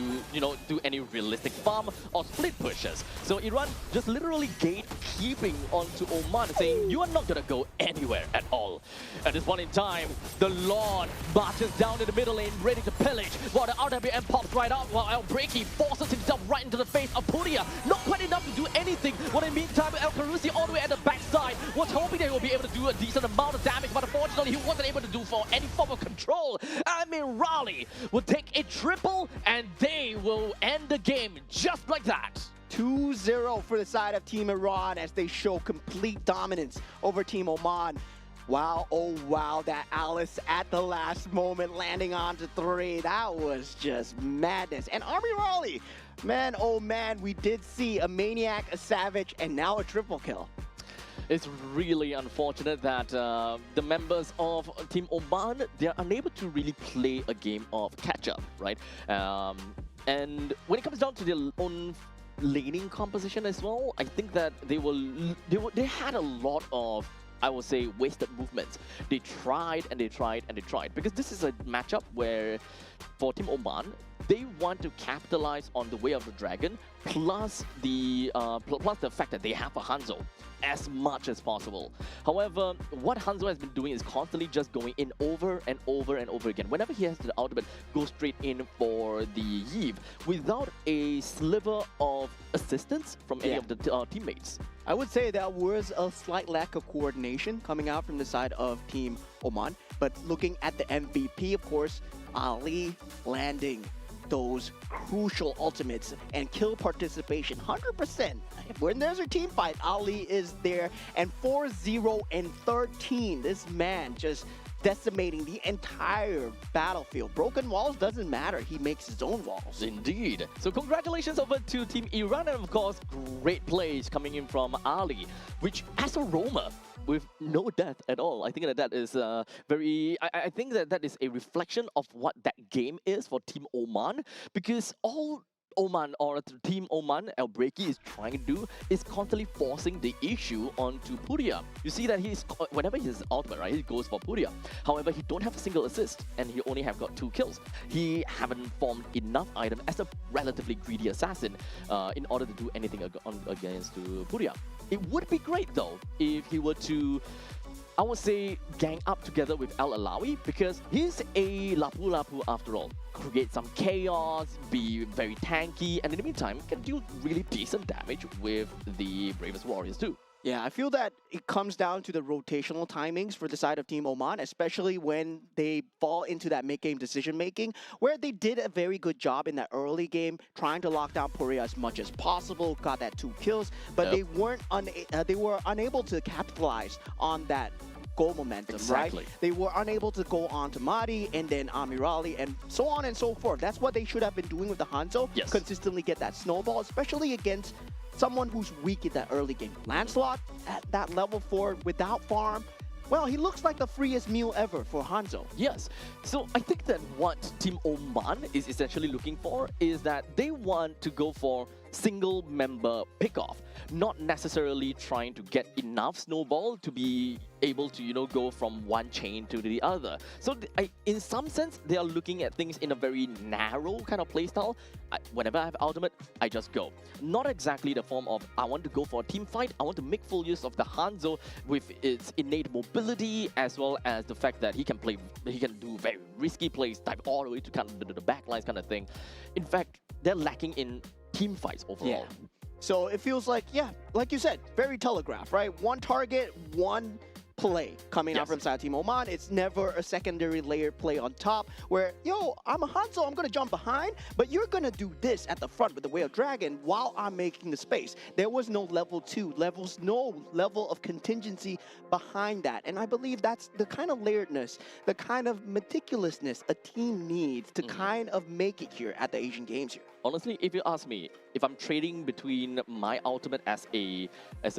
do any realistic farm or split pushes. So Iran just literally gatekeeping onto Oman, saying, you are not gonna go anywhere at all. At this point in time, the Lord marches down in the middle lane, ready to pillage, while the RWM pops right out, while El Breaky forces himself right into the face of Puria. Not quite enough to do anything, while in the meantime, El Carusi all the way at the backside was hoping that he will be able to do a decent amount of damage, but unfortunately, he wasn't able to do for any form of control. I mean, Raleigh will take a triple, and they will end the game just like that. 2-0 for the side of Team Iran as they show complete dominance over Team Oman. Wow, oh wow, that Alice at the last moment landing onto 3. That was just madness. And Army Raleigh, man, oh man, we did see a Maniac, a Savage, and now a triple kill. It's really unfortunate that the members of Team Oman, they're unable to really play a game of catch-up, right? And when it comes down to their own laning composition as well, I think that they had a lot of, I would say, wasted movements. They tried and they tried and they tried, because this is a matchup where for Team Oman, they want to capitalize on the Way of the Dragon plus the fact that they have a Hanzo as much as possible. However, what Hanzo has been doing is constantly just going in over and over and over again. Whenever he has the ultimate, go straight in for the Eve without a sliver of assistance from any of the teammates. I would say that was a slight lack of coordination coming out from the side of Team Oman. But looking at the MVP, of course, Ali landing those crucial ultimates and kill participation 100%. When there's a team fight, Ali is there. And 4-0 and 13, this man just decimating the entire battlefield. Broken walls doesn't matter. He makes his own walls. Indeed. So congratulations over to Team Iran, and of course, great plays coming in from Ali, which as a roamer, with no death at all. I think that is I think that is a reflection of what that game is for Team Oman, because all Oman or Team Oman, El Breaky, is trying to do is constantly forcing the issue onto Puria. You see that whenever he's ultimate, right, he goes for Puria. However, he don't have a single assist and he only have got 2 kills. He haven't formed enough item as a relatively greedy assassin in order to do anything against Puria. It would be great though if he were to, I would say, gang up together with Al-Alawi, because he's a Lapu-Lapu after all. Create some chaos, be very tanky, and in the meantime can do really decent damage with the Bravest Warriors too. Yeah, I feel that it comes down to the rotational timings for the side of Team Oman, especially when they fall into that mid-game decision-making, where they did a very good job in that early game, trying to lock down Puria as much as possible, got that 2 kills, but they were unable to capitalize on that goal momentum, right? They were unable to go on to Mahdi and then Amirali and so on and so forth. That's what they should have been doing with the Hanzo, consistently get that snowball, especially against someone who's weak in that early game. Lancelot at that level 4 without farm, well, he looks like the freest meal ever for Hanzo. Yes. So I think that what Team Oman is essentially looking for is that they want to go for single member pickoff, not necessarily trying to get enough snowball to be able to, go from one chain to the other. So in some sense, they are looking at things in a very narrow kind of playstyle. Whenever I have ultimate, I just go. Not exactly the form of, I want to go for a team fight, I want to make full use of the Hanzo with its innate mobility, as well as the fact that he can do very risky plays, dive all the way to kind of the backlines kind of thing. In fact, they're lacking in team fights overall. So it feels like, like you said, very telegraphed, right? One target, one play coming out Yes. from side Team Oman. It's never a secondary layer play on top where, yo, I'm a Hanzo, I'm gonna jump behind, but you're gonna do this at the front with the Whale Dragon while I'm making the space. There was no level 2, no level of contingency behind that. And I believe that's the kind of layeredness, the kind of meticulousness a team needs to kind of make it here at the Asian Games here. Honestly, if you ask me, if I'm trading between my ultimate as a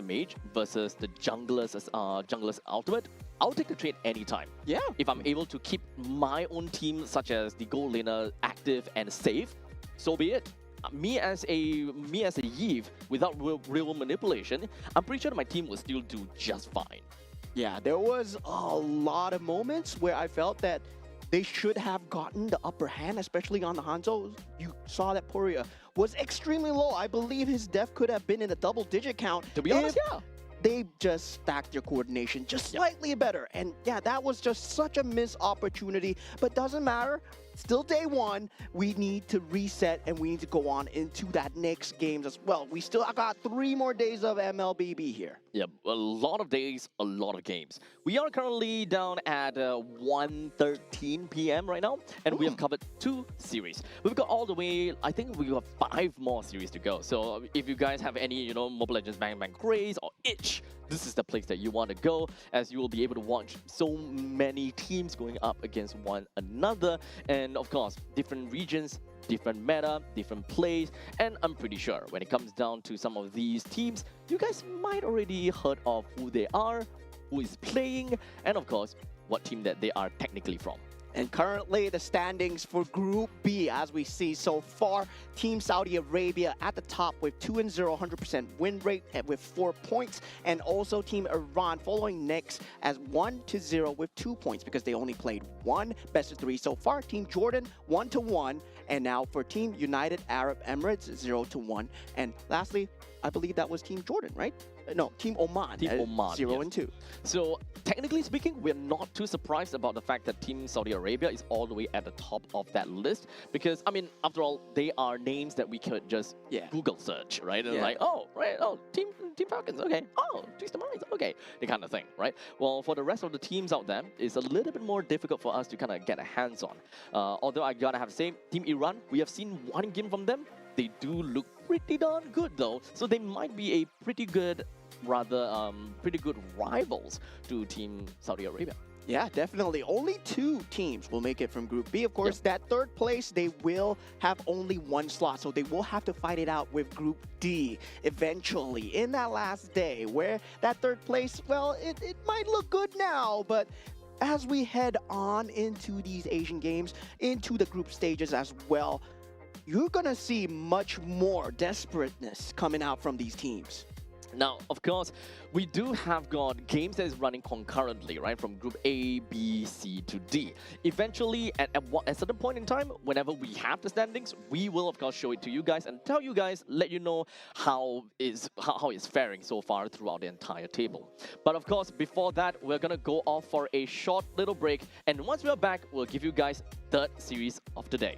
mage versus the jungler's ultimate, I'll take the trade anytime. Yeah. If I'm able to keep my own team, such as the gold laner, active and safe, so be it. Me as a Yves, without real manipulation, I'm pretty sure my team will still do just fine. Yeah, there was a lot of moments where I felt that they should have gotten the upper hand, especially on the Hanzo. You saw that Poria was extremely low. I believe his death could have been in a double-digit count. To be honest, yeah. They just stacked their coordination just slightly better. And yeah, that was just such a missed opportunity, but doesn't matter. Still day one, we need to reset and we need to go on into that next games as well. We still got 3 more days of MLBB here. Yeah, a lot of days, a lot of games. We are currently down at 1:13 p.m. right now, and we have covered 2 series. We've got all the way, I think we have 5 more series to go. So if you guys have any, Mobile Legends Bang Bang craze or itch, this is the place that you want to go, as you will be able to watch so many teams going up against one another. And of course, different regions, different meta, different plays, and I'm pretty sure when it comes down to some of these teams, you guys might already heard of who they are, who is playing, and of course, what team that they are technically from. And currently, the standings for Group B, as we see so far, Team Saudi Arabia at the top with 2-0, 100% win rate with 4 points, and also Team Iran following next as 1-0 with 2 points because they only played 1 best of 3 so far. Team Jordan 1-1, and now for Team United Arab Emirates 0-1. And lastly, I believe that was Team Jordan, right? No, Team Oman. Team Oman, 0-2. So technically speaking, we're not too surprised about the fact that Team Saudi Arabia is all the way at the top of that list because, I mean, after all, they are names that we could just Google search, right? And like, Team Falcons, okay. Oh, Twisted Minds, okay. The kind of thing, right? Well, for the rest of the teams out there, it's a little bit more difficult for us to kind of get a hands on. Although I gotta have to say, Team Iran, we have seen one game from them. They do look pretty darn good though, so they might be a pretty good rivals to Team Saudi Arabia. Yeah, definitely. Only 2 teams will make it from Group B. Of course, that 3rd place, they will have only 1 slot, so they will have to fight it out with Group D eventually in that last day, where that 3rd place, well, it might look good now, but as we head on into these Asian Games, into the group stages as well, you're gonna see much more desperateness coming out from these teams. Now, of course, we do have got games that is running concurrently, right? From Group A, B, C to D. Eventually, at a certain point in time, whenever we have the standings, we will, of course, show it to you guys and tell you guys, let you know how it's faring so far throughout the entire table. But of course, before that, we're going to go off for a short little break. And once we're back, we'll give you guys 3rd series of the day.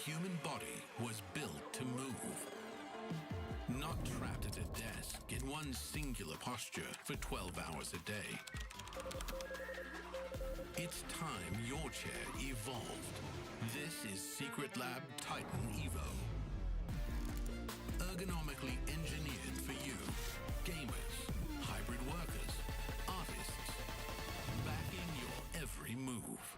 human body was built to move. Not trapped at a desk in one singular posture for 12 hours a day. It's time your chair evolved. This is Secret Lab Titan Evo. Ergonomically engineered for you, gamers, hybrid workers, artists, backing your every move.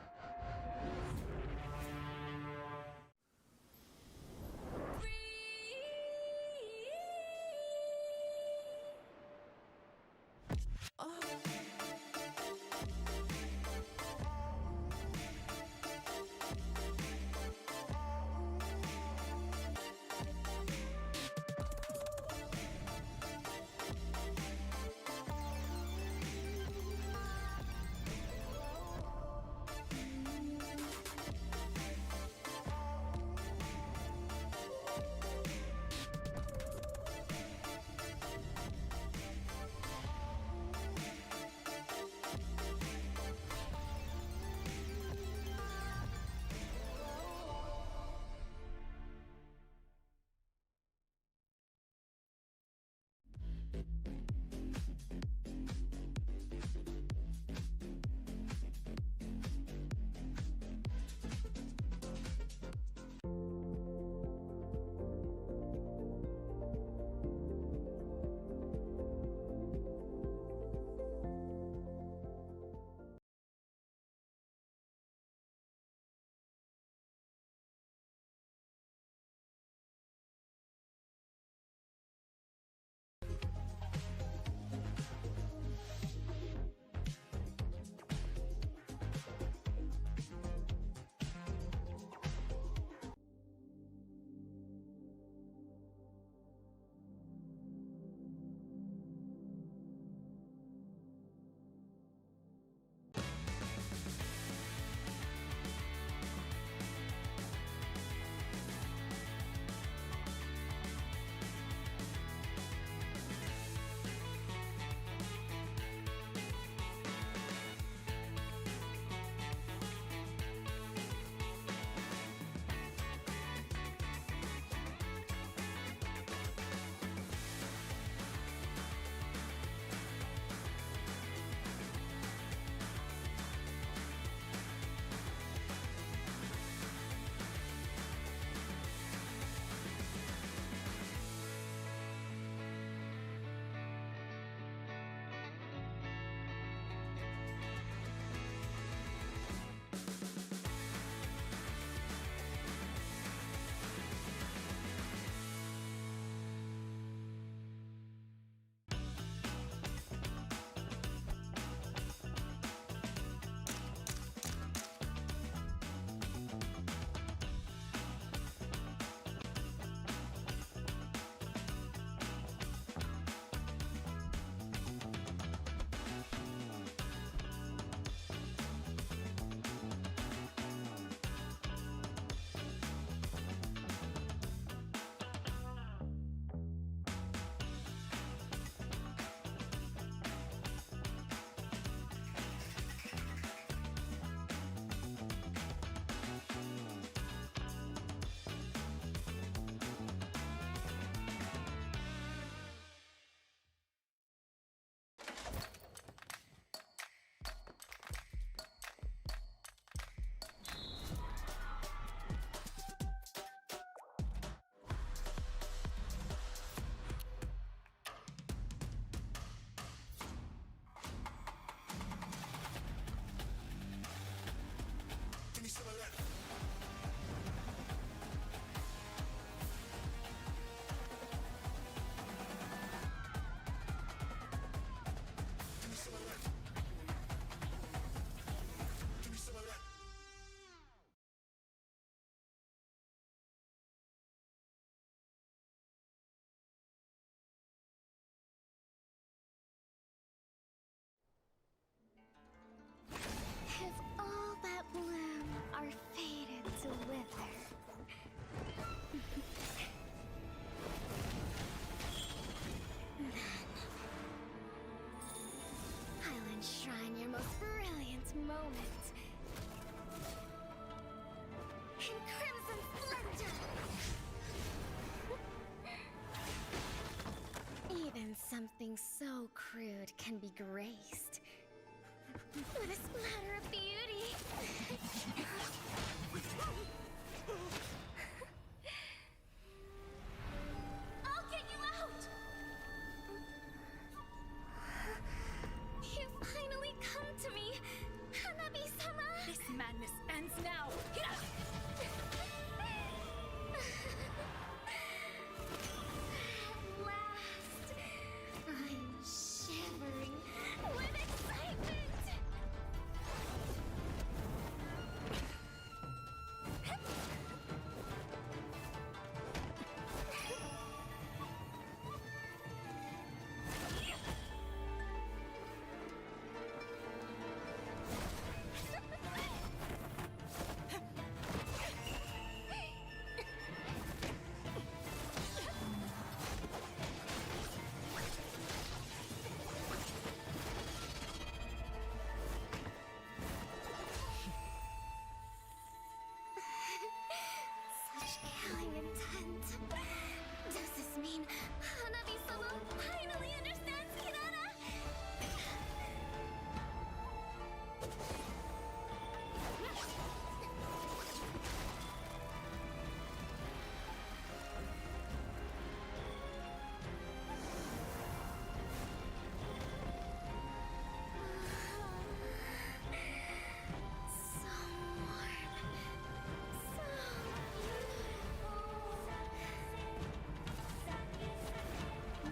moment. In crimson splendor! Something so crude can be graced with a splatter of beauty. I'll get you out! You finally come to me, Hanabi-sama! This madness ends now! At last, I'm shivering with excitement! Such killing intent. Does this mean Hanabi-sama finally understands Kirara? So warm. So beautiful.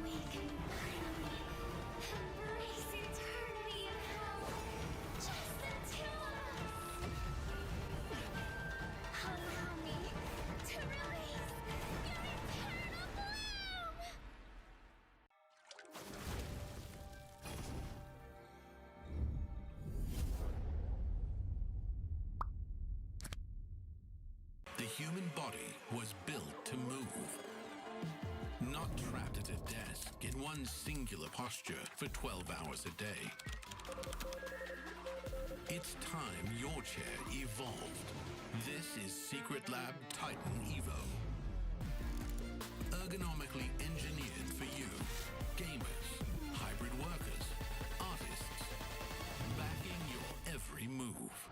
We can finally embrace eternity in hell. Just the two of us. Allow me to release your eternal bloom. The human body was built to move. Not trapped at a desk in one singular posture for 12 hours a day. It's time your chair evolved. This is Secret Lab Titan Evo. Ergonomically engineered for you, gamers, hybrid workers, artists, backing your every move.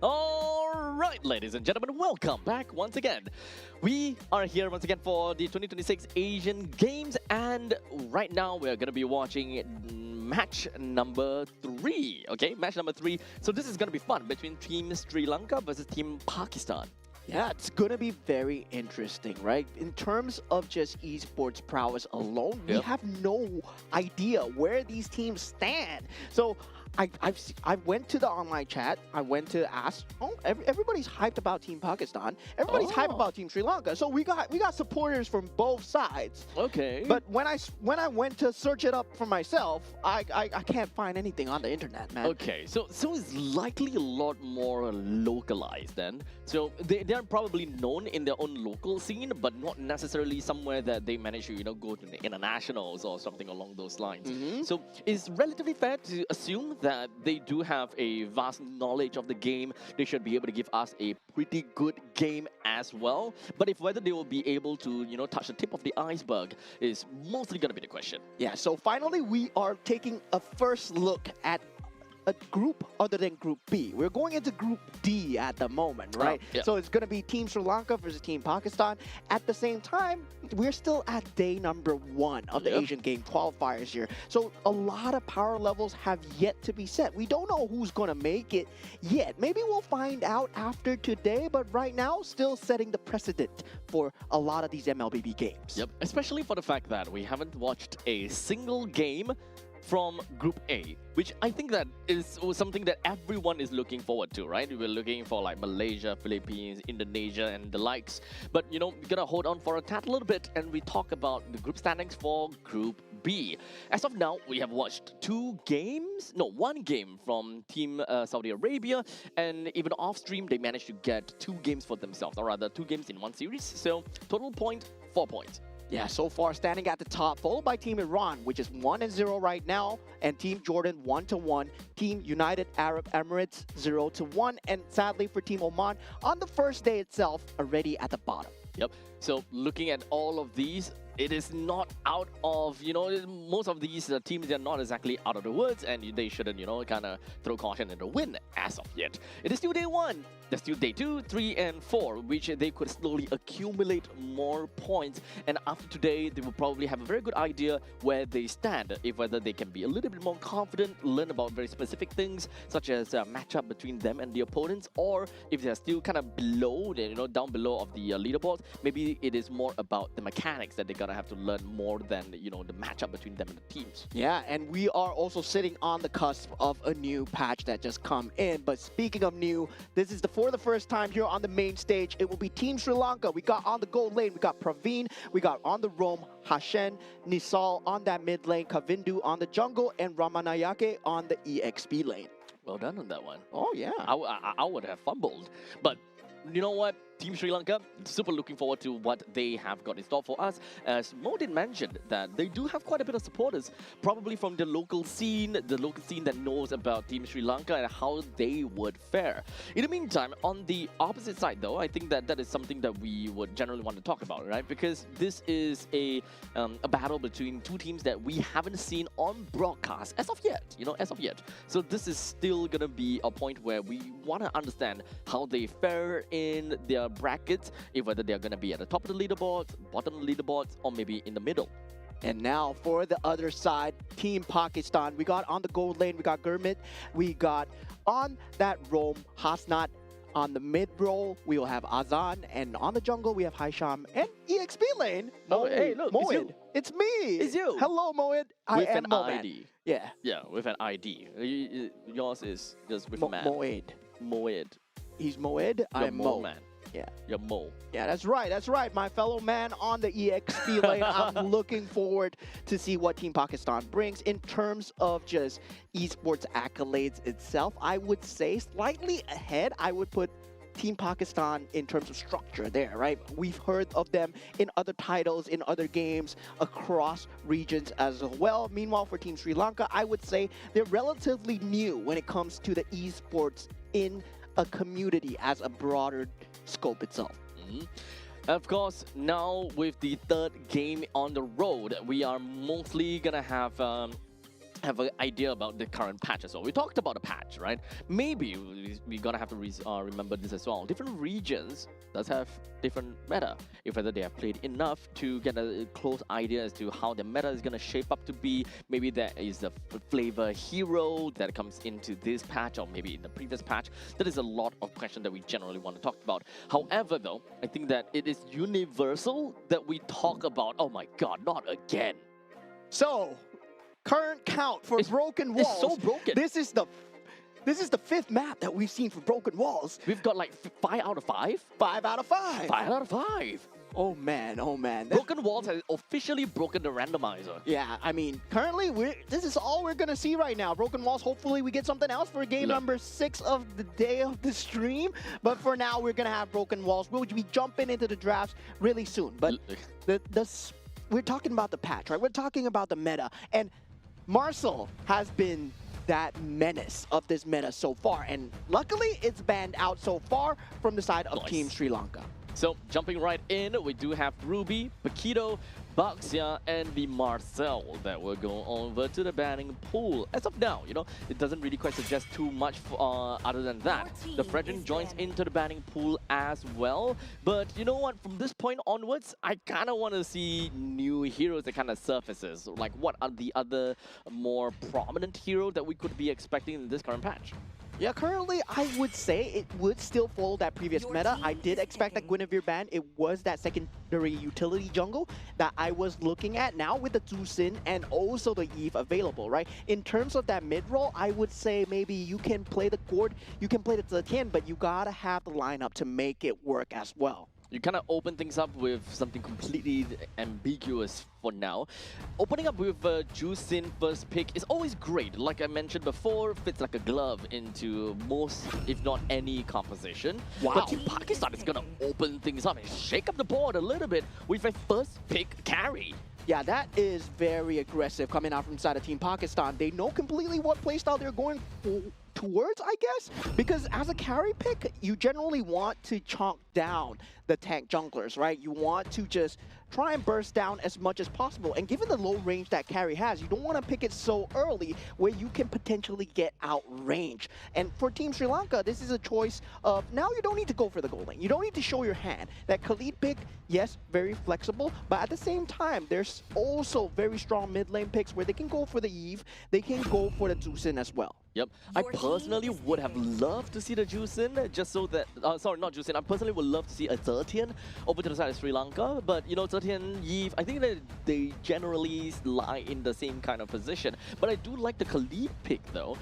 All right, ladies and gentlemen, welcome back once again. We are here once again for the 2026 Asian Games, and right now we're going to be watching match number 3. Okay, match number 3. So this is going to be fun between Team Sri Lanka versus Team Pakistan. Yeah, it's gonna be very interesting, right? In terms of just esports prowess alone, we have no idea where these teams stand. So I went to the online chat. I went to ask. Oh, everybody's hyped about Team Pakistan. Everybody's hyped about Team Sri Lanka. So we got supporters from both sides. Okay. But when I went to search it up for myself, I can't find anything on the internet, man. Okay, so it's likely a lot more localized then. So they're probably known in their own local scene, but not necessarily somewhere that they manage to go to the internationals or something along those lines. So it's relatively fair to assume that they do have a vast knowledge of the game. They should be able to give us a pretty good game as well. But if whether they will be able to touch the tip of the iceberg is mostly going to be the question. Yeah, so finally we are taking a first look at a group other than Group B. We're going into Group D at the moment, right? Yeah. So it's going to be Team Sri Lanka versus Team Pakistan. At the same time, we're still at day number 1 of the Asian Game qualifiers here. So a lot of power levels have yet to be set. We don't know who's going to make it yet. Maybe we'll find out after today, but right now, still setting the precedent for a lot of these MLBB games. Yep, especially for the fact that we haven't watched a single game from Group A, which I think that is something that everyone is looking forward to, right? We're looking for like Malaysia, Philippines, Indonesia, and the likes. But we're gonna hold on for a tad little bit, and we talk about the group standings for Group B. As of now, we have watched 1 game from Team Saudi Arabia, and even off stream, they managed to get 2 games for themselves, or rather 2 games in 1 series. So total point, 4 points. Yeah, so far standing at the top, followed by Team Iran, which is 1-0 right now, and Team Jordan 1-1, Team United Arab Emirates 0-1, and sadly for Team Oman, on the first day itself, already at the bottom. Yep. So looking at all of these, it is not out of, most of these teams, they're not exactly out of the woods, and they shouldn't, kind of throw caution in the wind as of yet. It is still day 1. There's still day 2, 3, and 4, which they could slowly accumulate more points. And after today, they will probably have a very good idea where they stand, if whether they can be a little bit more confident, learn about very specific things, such as a matchup between them and the opponents, or if they're still kind of below, down below of the leaderboard, maybe it is more about the mechanics that they're gonna have to learn more than the matchup between them and the teams. Yeah, and we are also sitting on the cusp of a new patch that just come in. But speaking of new, this is for the first time here on the main stage. It will be Team Sri Lanka. We got on the gold lane, we got Praveen, we got on the roam, Hashen, Nisal on that mid lane, Kavindu on the jungle, and Ramanayake on the EXP lane. Well done on that one. Oh yeah. I would have fumbled, but you know what? Team Sri Lanka, super looking forward to what they have got in store for us. As Mo did mention that they do have quite a bit of supporters, probably from the local scene that knows about Team Sri Lanka and how they would fare. In the meantime, on the opposite side though, I think that is something that we would generally want to talk about, right? Because this is a battle between 2 teams that we haven't seen on broadcast as of yet, So this is still gonna be a point where we want to understand how they fare in their brackets, if whether they're going to be at the top of the leaderboards, bottom of the leaderboards, or maybe in the middle. And now for the other side, Team Pakistan. We got on the gold lane, we got Gurmit. We got on that roam, Hasnat. On the mid role, we will have Azan. And on the jungle, we have Haisham. And EXP lane, hey, look, Moed. It's me. It's you. Hello, Moed. With I am an Moed. ID. Yeah. Yeah, with an ID. Yours is just with a man. Moed. Moed. He's Moed. I'm Mo. Man. Yeah. You're Mo. Yeah, that's right. That's right. My fellow man on the EXP lane. I'm looking forward to see what Team Pakistan brings in terms of just esports accolades itself. I would say slightly ahead. I would put Team Pakistan in terms of structure there, right? We've heard of them in other titles, in other games across regions as well. Meanwhile, for Team Sri Lanka, I would say they're relatively new when it comes to the esports in a community as a broader scope itself. Of course, now with the 3rd game on the road, we are mostly gonna have have an idea about the current patch as well. We talked about a patch, right? Maybe we're gonna have to remember this as well. Different regions does have different meta. If whether they have played enough to get a close idea as to how the meta is gonna shape up to be. Maybe there is a flavor hero that comes into this patch, or maybe in the previous patch. That is a lot of questions that we generally want to talk about. However, though, I think that it is universal that we talk about. Oh my God, not again! So, current count for Broken Walls. It's so broken. This is the 5th map that we've seen for Broken Walls. We've got like 5 out of 5. 5 out of 5. 5 out of 5. Oh man, oh man. Broken Walls has officially broken the randomizer. Yeah, I mean, currently this is all we're gonna see right now. Broken Walls. Hopefully, we get something else for game number 6 of the day of the stream. But for now, we're gonna have Broken Walls. We'll be jumping into the drafts really soon. But we're talking about the patch, right? We're talking about the meta, and Marcel has been that menace of this meta so far, and luckily it's banned out so far from the side of Team Sri Lanka. So jumping right in, we do have Ruby, Paquito, Baxia, and the Marcel that will go over to the banning pool. As of now, it doesn't really quite suggest too much other than that. The Fredrin joins into the banning pool as well. But you know what? From this point onwards, I kind of want to see new heroes that kind of surfaces. Like, what are the other more prominent heroes that we could be expecting in this current patch? Yeah, currently I would say it would still follow that previous meta. I did expect that Guinevere ban. It was that secondary utility jungle that I was looking at. Now with the Zusin and also the Eve available, right? In terms of that mid role, I would say maybe you can play the Gord, you can play the Zetian, but you gotta have the lineup to make it work as well. You kind of open things up with something completely ambiguous for now. Opening up with Juicin first pick is always great. Like I mentioned before, fits like a glove into most, if not any, composition. Wow. But Team Pakistan is going to open things up and shake up the board a little bit with a first pick carry. Yeah, that is very aggressive coming out from inside of Team Pakistan. They know completely what playstyle they're going towards, I guess, because as a carry pick, you generally want to chunk down the tank junglers, right? You want to just try and burst down as much as possible. And given the low range that carry has, you don't want to pick it so early where you can potentially get outrange. And for Team Sri Lanka, this is a choice of now you don't need to go for the gold lane. You don't need to show your hand. That Khalid pick, yes, very flexible, but at the same time, there's also very strong mid lane picks where they can go for the Eve, they can go for the Zusin as well. Yep, I personally would have loved to see the Juicin, just so that, sorry, not Juicin, I personally would love to see a Zetian over to the side of Sri Lanka, but Zetian, Eve, I think that they generally lie in the same kind of position. But I do like the Khalid pick though.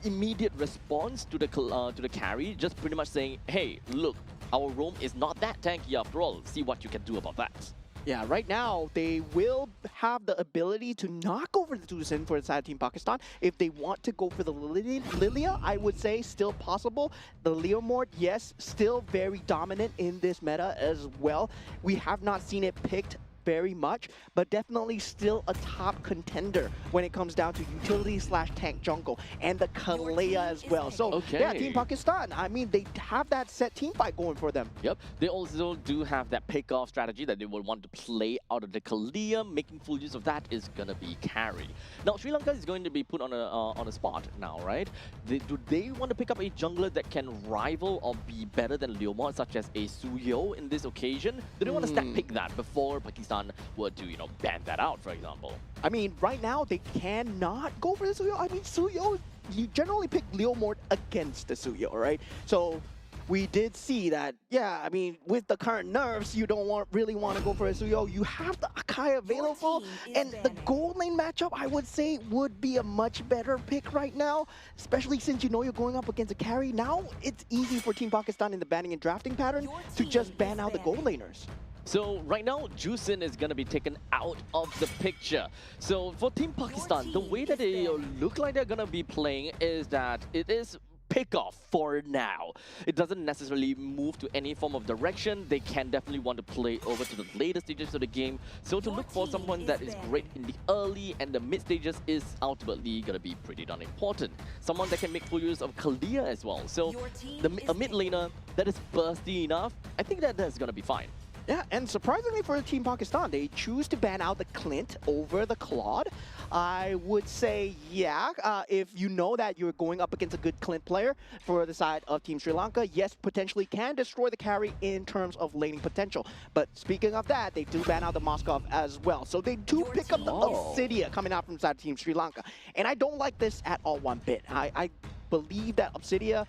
Immediate response to the carry, just pretty much saying, hey, look, our roam is not that tanky after all, see what you can do about that. Yeah, right now, they will have the ability to knock over the Zusin for the side of Team Pakistan. If they want to go for the Lilia, I would say still possible. The Leomord, yes, still very dominant in this meta as well. We have not seen it picked very much, but definitely still a top contender when it comes down to utility / tank jungle, and the Kalea as well. So yeah, Team Pakistan, I mean, they have that set team fight going for them. Yep, they also do have that pick-off strategy that they will want to play out of the Kalea. Making full use of that is gonna be carry. Now, Sri Lanka is going to be put on a spot now, right? Do they want to pick up a jungler that can rival or be better than Leomord, such as a Suyo in this occasion? Do they want to stack pick that before Pakistan were to, ban that out, for example? I mean, right now, they cannot go for the Suyo. I mean, Suyo, you generally pick Leomord against the Suyo, right? So we did see that, yeah, I mean, with the current nerfs, you don't really want to go for a Suyo. You have the Akai available, and the gold lane matchup, I would say, would be a much better pick right now, especially since you're going up against a carry. Now, it's easy for Team Pakistan in the banning and drafting pattern to just ban out the gold laners. So right now, Juicin is going to be taken out of the picture. So for Team Pakistan, the way that they look like they're going to be playing is that it is pick-off for now. It doesn't necessarily move to any form of direction. They can definitely want to play over to the later stages of the game. So to look for someone that is great in the early and the mid stages is ultimately going to be pretty darn important. Someone that can make full use of Kalea as well. So a mid laner that is bursty enough, I think that's going to be fine. Yeah, and surprisingly for Team Pakistan, they choose to ban out the Clint over the Claude. I would say, yeah, if you know that you're going up against a good Clint player for the side of Team Sri Lanka, yes, potentially can destroy the carry in terms of laning potential. But speaking of that, they do ban out the Moskov as well. So they do pick up the Obsidia coming out from the side of Team Sri Lanka. And I don't like this at all one bit. I believe that Obsidia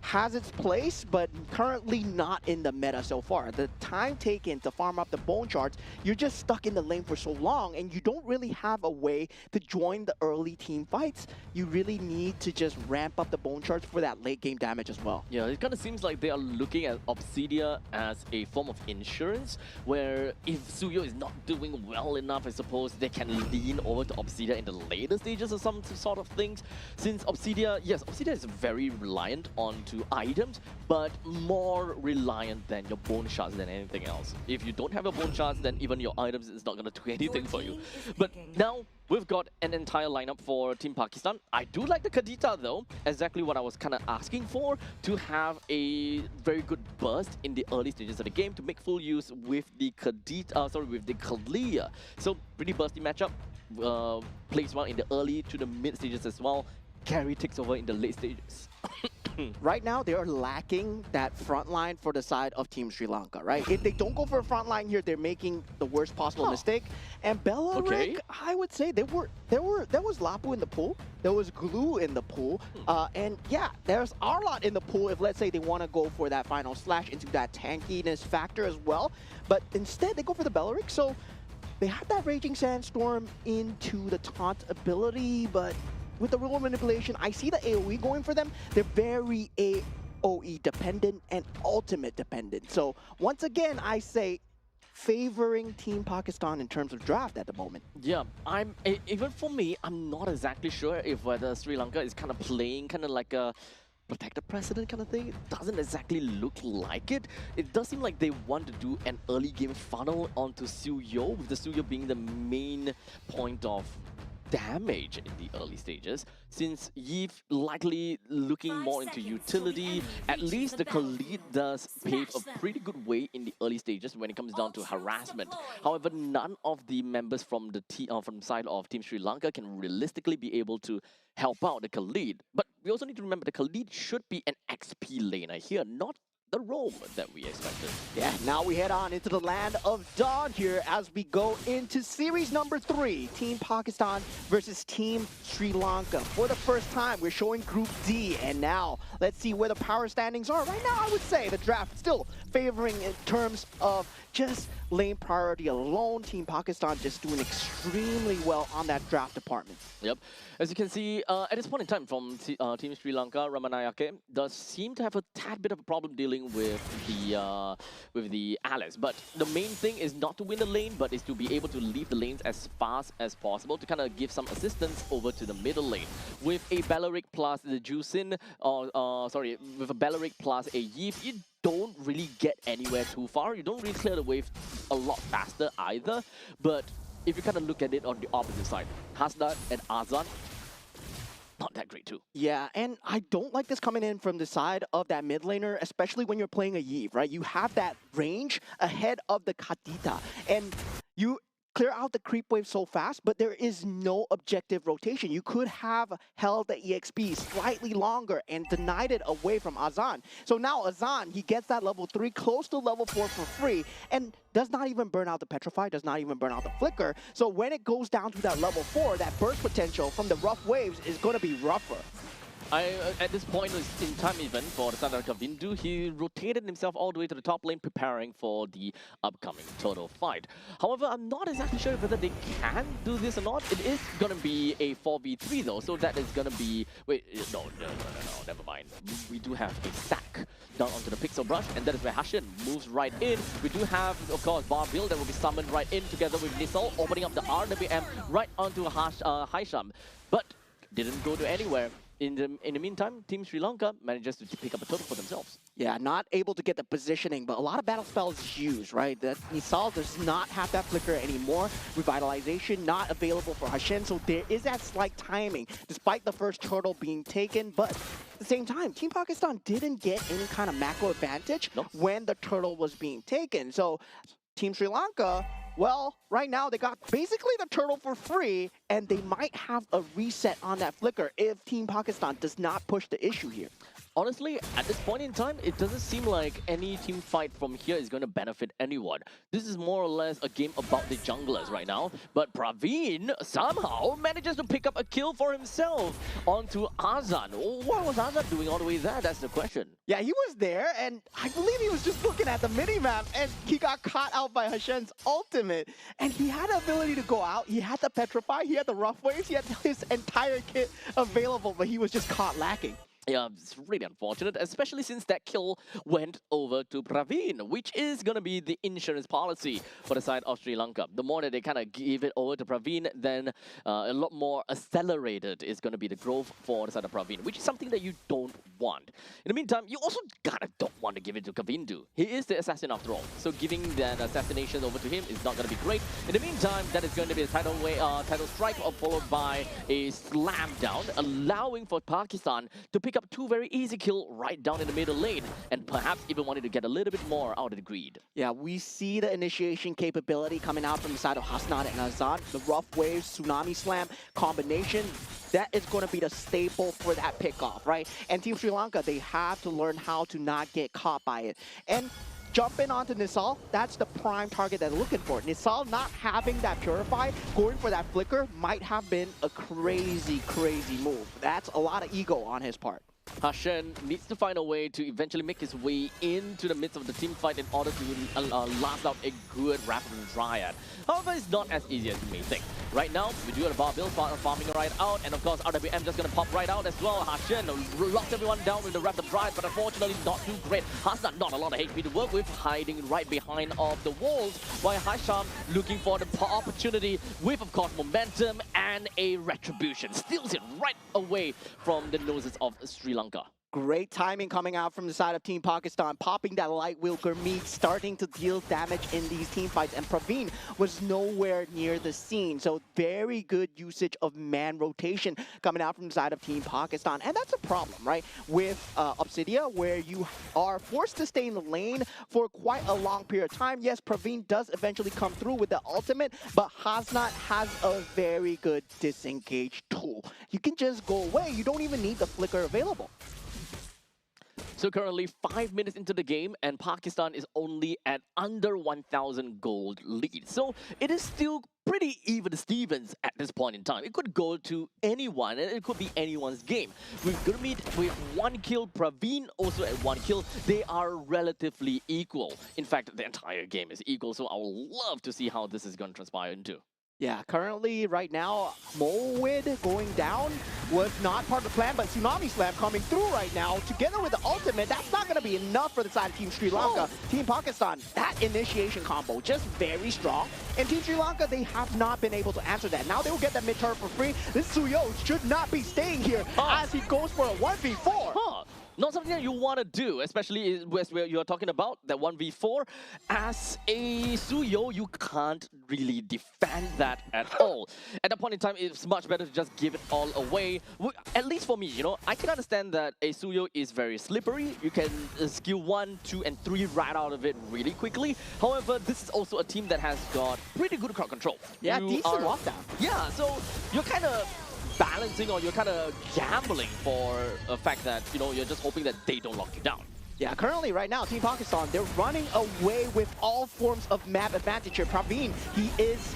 has its place, but currently not in the meta so far. The time taken to farm up the bone shards, you're just stuck in the lane for so long, and you don't really have a way to join the early team fights. You really need to just ramp up the bone shards for that late game damage as well. Yeah, it kind of seems like they are looking at Obsidia as a form of insurance, where if Suyo is not doing well enough, I suppose they can lean over to Obsidia in the later stages or some sort of things. Since Obsidia, yes, Obsidia is very reliant on items, but more reliant than your bone shards than anything else. If you don't have your bone shards, then even your items is not going to do anything for you. But now we've got an entire lineup for Team Pakistan. I do like the Kadita though, exactly what I was kind of asking for, to have a very good burst in the early stages of the game to make full use with the with the Kalia. So pretty bursty matchup, plays well in the early to the mid stages as well. Carry takes over in the late stages. Right now, they are lacking that front line for the side of Team Sri Lanka, right? If they don't go for a front line here, they're making the worst possible mistake. And Bellaric, I would say there was Lapu in the pool, there was Glue in the pool, and yeah, there's Arlot in the pool if, let's say, they want to go for that final slash into that tankiness factor as well. But instead, they go for the Bellaric, so they have that Raging Sandstorm into the taunt ability, but with the rule manipulation, I see the AoE going for them. They're very AoE dependent and ultimate dependent. So once again, I say favoring Team Pakistan in terms of draft at the moment. Yeah, even for me, I'm not exactly sure if whether Sri Lanka is kind of playing kind of like a protected precedent kind of thing. It doesn't exactly look like it. It does seem like they want to do an early game funnel onto Suyo, with the Suyo being the main point of damage in the early stages. Since Yves likely looking more into utility, at least the Khalid does pave a pretty good way in the early stages when it comes down to harassment. However, none of the members from the from the side of Team Sri Lanka can realistically be able to help out the Khalid. But we also need to remember the Khalid should be an XP laner here, not the roam that we expected. Yeah, now we head on into the land of Dawn here as we go into series number 3, Team Pakistan versus Team Sri Lanka. For the first time, we're showing Group D, and now let's see where the power standings are. Right now, I would say the draft still favoring in terms of just lane priority alone. Team Pakistan just doing extremely well on that draft department. Yep. As you can see, at this point in time from Team Sri Lanka, Ramanayake does seem to have a tad bit of a problem dealing with the Alice. But the main thing is not to win the lane, but is to be able to leave the lanes as fast as possible to kind of give some assistance over to the middle lane. With a Bellaric plus the Juicin, with a Bellaric plus a Yves, you don't really get anywhere too far. You don't really clear the wave a lot faster either. But if you kind of look at it on the opposite side, Hasnat and Azan, not that great too. Yeah, and I don't like this coming in from the side of that mid laner, especially when you're playing a Yves, right? You have that range ahead of the Kadita, and you clear out the creep wave so fast, but there is no objective rotation. You could have held the EXP slightly longer and denied it away from Azan. So now Azan, he gets that level 3 close to level 4 for free, and does not even burn out the Petrify, does not even burn out the Flicker. So when it goes down to that level 4, that burst potential from the rough waves is going to be rougher. At this point in time even for the Santa Kavindu, he rotated himself all the way to the top lane preparing for the upcoming total fight. However, I'm not exactly sure whether they can do this or not. It is going to be a 4v3 though, so that is going to be... Wait, no, never mind. We do have a stack down onto the Pixel Brush, and that is where Hashin moves right in. We do have, of course, Barbil that will be summoned right in together with Nisal, opening up the RWM right onto Haisham, but didn't go to anywhere. In the meantime, Team Sri Lanka manages to pick up a total for themselves. Yeah, not able to get the positioning, but a lot of battle spells used, right? That Nisal does not have that flicker anymore. Revitalization not available for Hashin, so there is that slight timing, despite the first turtle being taken. But at the same time, Team Pakistan didn't get any kind of macro advantage when the turtle was being taken. So Team Sri Lanka, well, right now they got basically the turtle for free, and they might have a reset on that flicker if Team Pakistan does not push the issue here. Honestly, at this point in time, it doesn't seem like any team fight from here is going to benefit anyone. This is more or less a game about the junglers right now. But Praveen somehow manages to pick up a kill for himself onto Azan. What was Azan doing all the way there? That's the question. Yeah, he was there, and I believe he was just looking at the minimap, and he got caught out by Hashen's ultimate. And he had the ability to go out, he had the Petrify, he had the Rough Waves, he had his entire kit available, but he was just caught lacking. Yeah, it's really unfortunate, especially since that kill went over to Praveen, which is going to be the insurance policy for the side of Sri Lanka. The more that they kind of give it over to Praveen, then a lot more accelerated is going to be the growth for the side of Praveen, which is something that you don't want. In the meantime, you also kind of don't want to give it to Kavindu. He is the assassin after all, so giving that assassination over to him is not going to be great. In the meantime, that is going to be a title strike followed by a slam down, allowing for Pakistan to pick up two very easy kill right down in the middle lane, and perhaps even wanted to get a little bit more out of the greed. Yeah, we see the initiation capability coming out from the side of Hasnat and Azad. The Rough Waves, Tsunami Slam combination, that is going to be the staple for that pickoff, right? And Team Sri Lanka, they have to learn how to not get caught by it. And jumping onto Nisal, that's the prime target they're looking for. Nisal not having that Purify, going for that Flicker might have been a crazy, crazy move. That's a lot of ego on his part. Hashen needs to find a way to eventually make his way into the midst of the team fight in order to last out a good Rapid Dryad. However, it's not as easy as you may think. Right now, we do have Barbil farming right out, and of course, RWM just gonna pop right out as well. Hashen locks everyone down with the Rapid Dryad, but unfortunately not too great. Hassan not a lot of HP to work with, hiding right behind of the walls, while Hasham looking for the opportunity with, of course, momentum and a retribution. Steals it right away from the noses of Sri Lanka. Great timing coming out from the side of Team Pakistan, popping that light wheel Gurmeet, starting to deal damage in these team fights, and Praveen was nowhere near the scene. So very good usage of man rotation coming out from the side of Team Pakistan. And that's a problem, right? With Obsidia, where you are forced to stay in the lane for quite a long period of time. Yes, Praveen does eventually come through with the ultimate, but Hasnat has a very good disengage tool. You can just go away. You don't even need the flicker available. So currently 5 minutes into the game, and Pakistan is only at under 1,000 gold lead. So it is still pretty even Stevens at this point in time. It could go to anyone, and it could be anyone's game. With Gurmeet with 1 kill, Praveen also at 1 kill, they are relatively equal. In fact, the entire game is equal, so I would love to see how this is going to transpire into. Yeah, currently, right now, Molwid going down was not part of the plan, but Tsunami Slam coming through right now. Together with the ultimate, that's not going to be enough for the side of Team Sri Lanka. Team Pakistan, that initiation combo, just very strong. And Team Sri Lanka, they have not been able to answer that. Now they will get that mid-turn for free. This Suyo should not be staying here as he goes for a 1v4. Not something that you want to do, especially where you're talking about that 1v4. As a Suyo, you can't really defend that at all. At that point in time, it's much better to just give it all away. At least for me, you know, I can understand that a Suyo is very slippery. You can skill 1, 2, and 3 right out of it really quickly. However, this is also a team that has got pretty good crowd control. Yeah, decent lockdown. Yeah, so you're kind of balancing, or you're kind of gambling for a fact that, you know, you're just hoping that they don't lock you down. Yeah, currently right now, Team Pakistan, they're running away with all forms of map advantage here. Praveen, he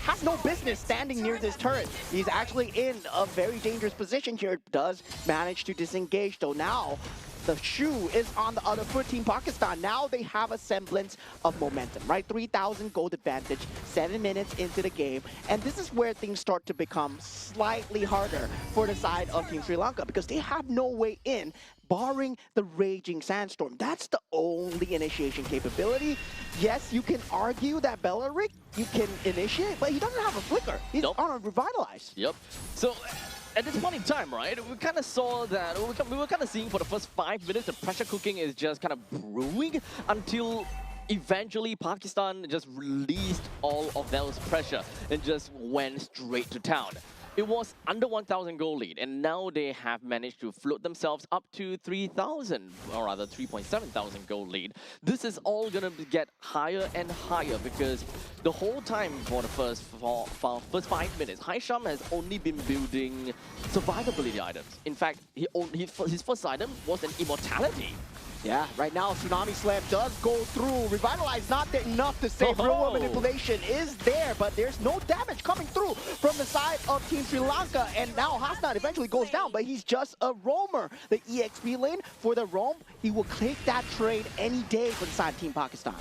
has no business standing near this turret. He's actually in a very dangerous position here. Does manage to disengage, though now the shoe is on the other foot. Team Pakistan, now they have a semblance of momentum, right? 3,000 gold advantage, 7 minutes into the game. And this is where things start to become slightly harder for the side of Team Sri Lanka, because they have no way in, barring the Raging Sandstorm. That's the only initiation capability. Yes, you can argue that Bellaric, you can initiate, but he doesn't have a flicker. He's on a Revitalize. Yep. So at this point in time, right, we kind of saw that, we were kind of seeing for the first 5 minutes, the pressure cooking is just kind of brewing until eventually Pakistan just released all of those pressure and just went straight to town. It was under 1,000 goal lead, and now they have managed to float themselves up to 3,000, or rather 3,700 goal lead. This is all gonna get higher and higher because the whole time for the first 5 minutes, Haisham has only been building survivability items. In fact, his first item was an immortality. Yeah, right now Tsunami Slam does go through. Revitalize not there enough to save. Real world manipulation is there, but there's no damage coming through from the side of Team Sri Lanka. And now Hasnan eventually goes down, but he's just a roamer. The EXP lane for the roam, he will take that trade any day for the side of Team Pakistan.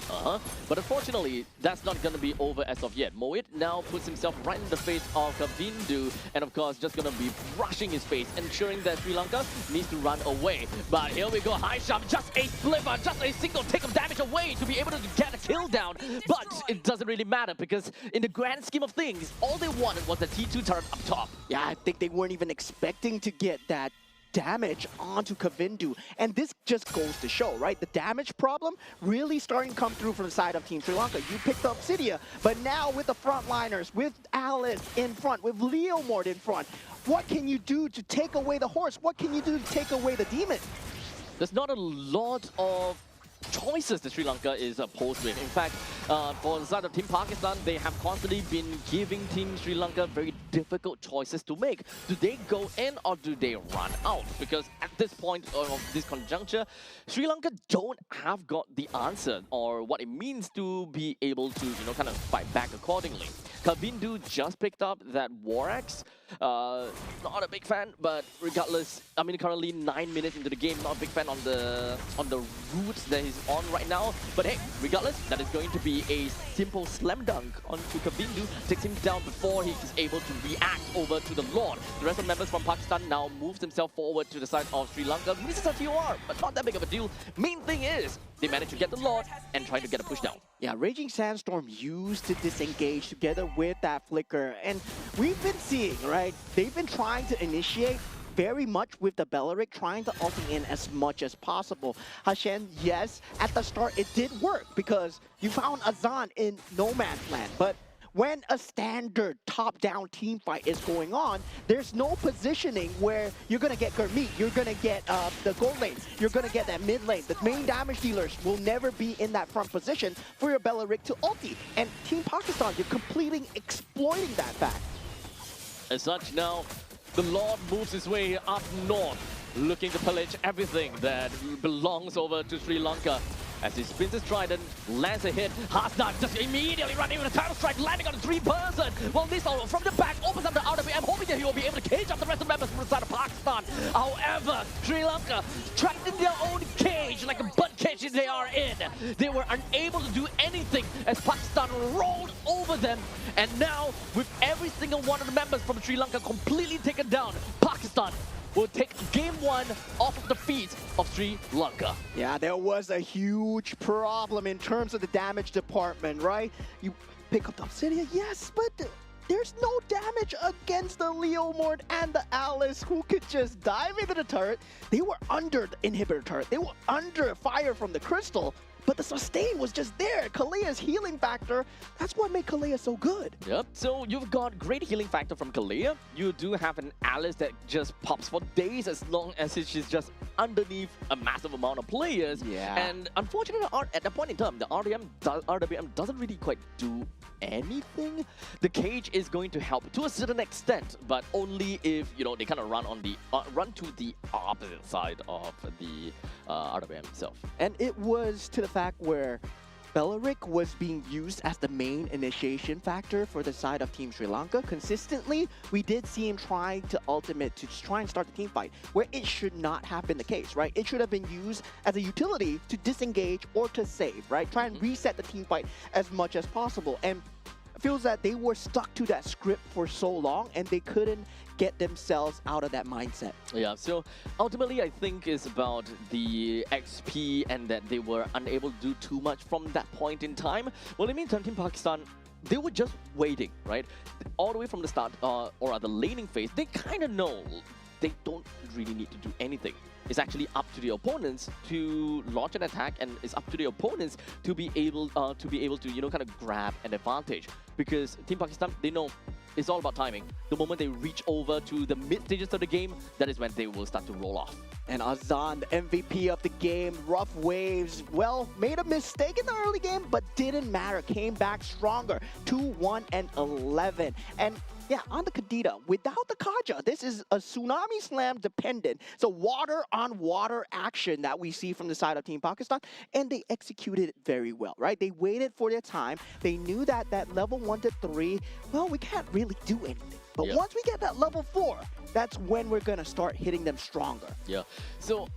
But unfortunately, that's not going to be over as of yet. Moit now puts himself right in the face of Kavindu, and of course just going to be rushing his face, ensuring that Sri Lanka needs to run away. But here we go, Haisham, just a sliver, just a single tick of damage away to be able to get a kill down. But it doesn't really matter because in the grand scheme of things, all they wanted was the T2 turret up top. Yeah, I think they weren't even expecting to get that damage onto Kavindu. And this just goes to show, right? The damage problem really starting to come through from the side of Team Sri Lanka. You picked up Cydia, but now with the frontliners, with Alice in front, with Leomord in front, what can you do to take away the horse? What can you do to take away the demon? There's not a lot of choices that Sri Lanka is posed with. In fact, for the side of Team Pakistan, they have constantly been giving Team Sri Lanka very difficult choices to make. Do they go in or do they run out? Because at this point of this conjuncture, Sri Lanka don't have got the answer or what it means to be able to, kind of fight back accordingly. Kavindu just picked up that War Axe. Not a big fan, but regardless, I mean, currently 9 minutes into the game, not a big fan on the route that he's on right now. But hey, regardless, that is going to be a simple slam dunk onto Kavindu, takes him down before he is able to react over to the Lord. The rest of the members from Pakistan now moves themselves forward to the side of Sri Lanka. Misses a TOR, but not that big of a deal. Main thing is, they managed to get the Lord and try to get a push down. Yeah, Raging Sandstorm used to disengage together with that Flicker. And we've been seeing, right? They've been trying to initiate very much with the Belleric, trying to ulti in as much as possible. Hashan, yes, at the start it did work because you found Azan in no man's land. But when a standard top-down team fight is going on, there's no positioning where you're going to get Gurmeet, you're going to get the gold lane, you're going to get that mid lane. The main damage dealers will never be in that front position for your Belleric to ulti. And Team Pakistan, you're completely exploiting that fact. As such, now the Lord moves his way up north, looking to pillage everything that belongs over to Sri Lanka. As he spins his trident, lands a hit, Hasnan just immediately running with a title strike, landing on a 3-person. Well, this all from the back opens up the RWM, hoping that he will be able to cage up the rest of the members from the side of Pakistan. However, Sri Lanka, trapped in their own cage, like a butt cage they are in. They were unable to do anything as Pakistan rolled over them. And now, with every single one of the members from Sri Lanka completely taken down, Pakistan will take game 1 off of the feet of Sri Lanka. Yeah, there was a huge problem in terms of the damage department, right? You pick up the Obsidian, yes, but there's no damage against the Leomord and the Alice who could just dive into the turret. They were under the inhibitor turret. They were under fire from the crystal. But the sustain was just there. Kalea's healing factor, that's what made Kalea so good. Yep, so you've got great healing factor from Kalea. You do have an Alice that just pops for days as long as she's just underneath a massive amount of players. Yeah. And unfortunately, at that point in time, the RWM doesn't really quite do anything. The cage is going to help to a certain extent, but only if, they kind of run to the opposite side of the RWM itself. And it was to the fact where Belleric was being used as the main initiation factor for the side of Team Sri Lanka. Consistently, we did see him trying to ultimate to try and start the team fight, where it should not have been the case, right? It should have been used as a utility to disengage or to save, right? Try and reset the team fight as much as possible. And it feels that they were stuck to that script for so long and they couldn't get themselves out of that mindset. Yeah, so ultimately I think it's about the XP and that they were unable to do too much from that point in time. Well, in the meantime, Team Pakistan, they were just waiting, right? All the way from the start, or at the laning phase, they kind of know they don't really need to do anything. It's actually up to the opponents to launch an attack, and it's up to the opponents to be able to kind of grab an advantage. Because Team Pakistan, they know it's all about timing. The moment they reach over to the mid stages of the game, that is when they will start to roll off. And Azan, the MVP of the game, Rough Waves, well, made a mistake in the early game, but didn't matter. Came back stronger, 2-1 and 11. And yeah, on the Kadita, without the Kaja, this is a Tsunami Slam dependent. So water on water action that we see from the side of Team Pakistan, and they executed it very well, right? They waited for their time. They knew that level 1 to 3, well, we can't really do anything. But once we get that level 4, that's when we're gonna start hitting them stronger. Yeah. So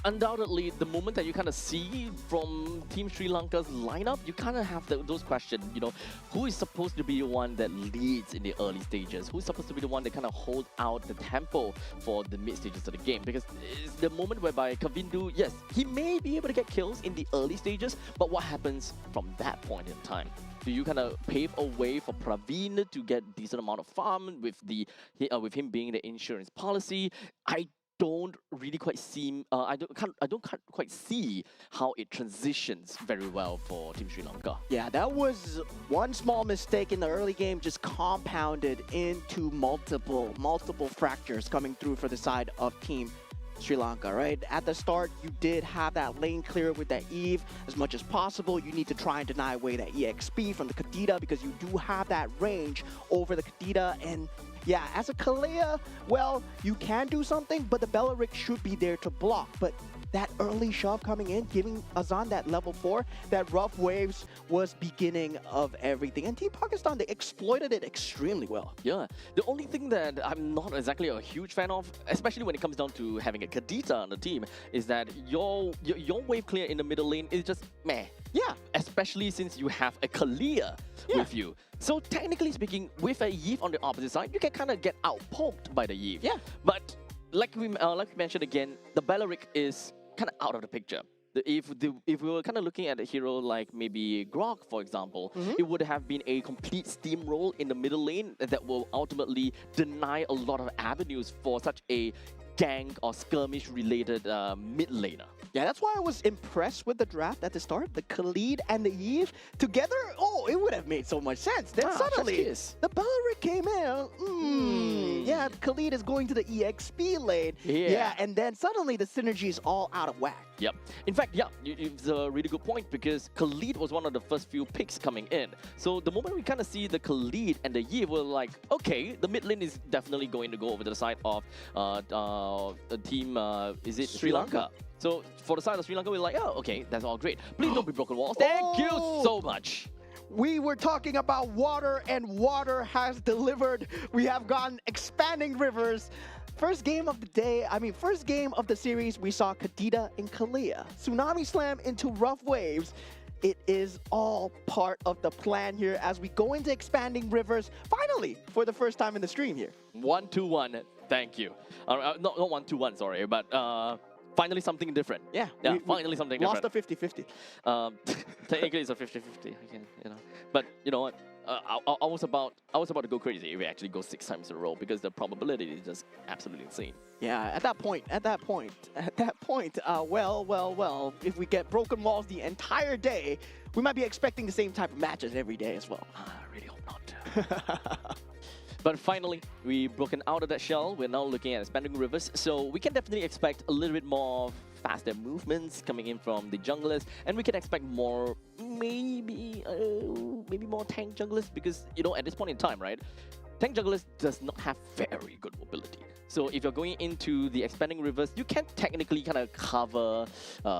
undoubtedly, the moment that you kind of see from Team Sri Lanka's lineup, you kind of have those questions. You know, who is supposed to be the one that leads in the early stages? Who's supposed to be the one that kind of hold out the tempo for the mid stages of the game? Because it's the moment whereby Kavindu, yes, he may be able to get kills in the early stages, but what happens from that point in time? Do you kind of pave a way for Praveen to get decent amount of farm with with him being the insurance policy? I don't really quite see. I don't quite see how it transitions very well for Team Sri Lanka. Yeah, that was one small mistake in the early game, just compounded into multiple fractures coming through for the side of Team Sri Lanka, right? At the start, you did have that lane clear with that Eve as much as possible. You need to try and deny away that EXP from the Kadita because you do have that range over the Kadita. And yeah, as a Kalea, well, you can do something, but the Bellaric should be there to block. But that early shove coming in, giving Azan that level 4, that Rough Waves was beginning of everything. And Team Pakistan, they exploited it extremely well. Yeah, the only thing that I'm not exactly a huge fan of, especially when it comes down to having a Kadita on the team, is that your wave clear in the middle lane is just meh. Yeah. Especially since you have a Kalia with you. So technically speaking, with a Eve on the opposite side, you can kind of get out-poked by the Eve. Yeah. But like we mentioned again, the Bellaric is kind of out of the picture. If we were kind of looking at a hero like maybe Grog, for example, it would have been a complete steamroll in the middle lane that will ultimately deny a lot of avenues for such a gank or skirmish related mid laner. Yeah, that's why I was impressed with the draft at the start. The Khalid and the Eve together, oh, it would have made so much sense. Then suddenly, the Bellaric came in. Yeah, Khalid is going to the EXP lane. Yeah, and then suddenly the synergy is all out of whack. Yep. In fact, yeah, it's a really good point because Khalid was one of the first few picks coming in. So the moment we kind of see the Khalid and the Eve, we're like, okay, the mid lane is definitely going to go over to the side of the team, is it Sri Lanka? So for the side of Sri Lanka, we're like, oh, okay, that's all great. Please don't be broken walls. Thank you so much. We were talking about water, and water has delivered. We have gotten expanding rivers. First game of the day, first game of the series, we saw Kadita and Kalia. Tsunami Slam into Rough Waves. It is all part of the plan here as we go into expanding rivers, finally, for the first time in the stream here. 1-2-1, thank you. Not 1-2-1, sorry, but finally something different. Yeah, finally something lost different. Lost a 50-50. Technically, it's a 50-50. But you know what? I was about to go crazy if we actually go 6 times in a row because the probability is just absolutely insane. Yeah, at that point, well, if we get broken walls the entire day, we might be expecting the same type of matches every day as well. I really hope not. But finally, we've broken out of that shell. We're now looking at expanding rivers, so we can definitely expect a little bit more faster movements coming in from the junglers, and we can expect more, maybe more tank junglers because, you know, at this point in time, right, tank junglers does not have very good mobility. So if you're going into the expanding rivers, you can technically kind of cover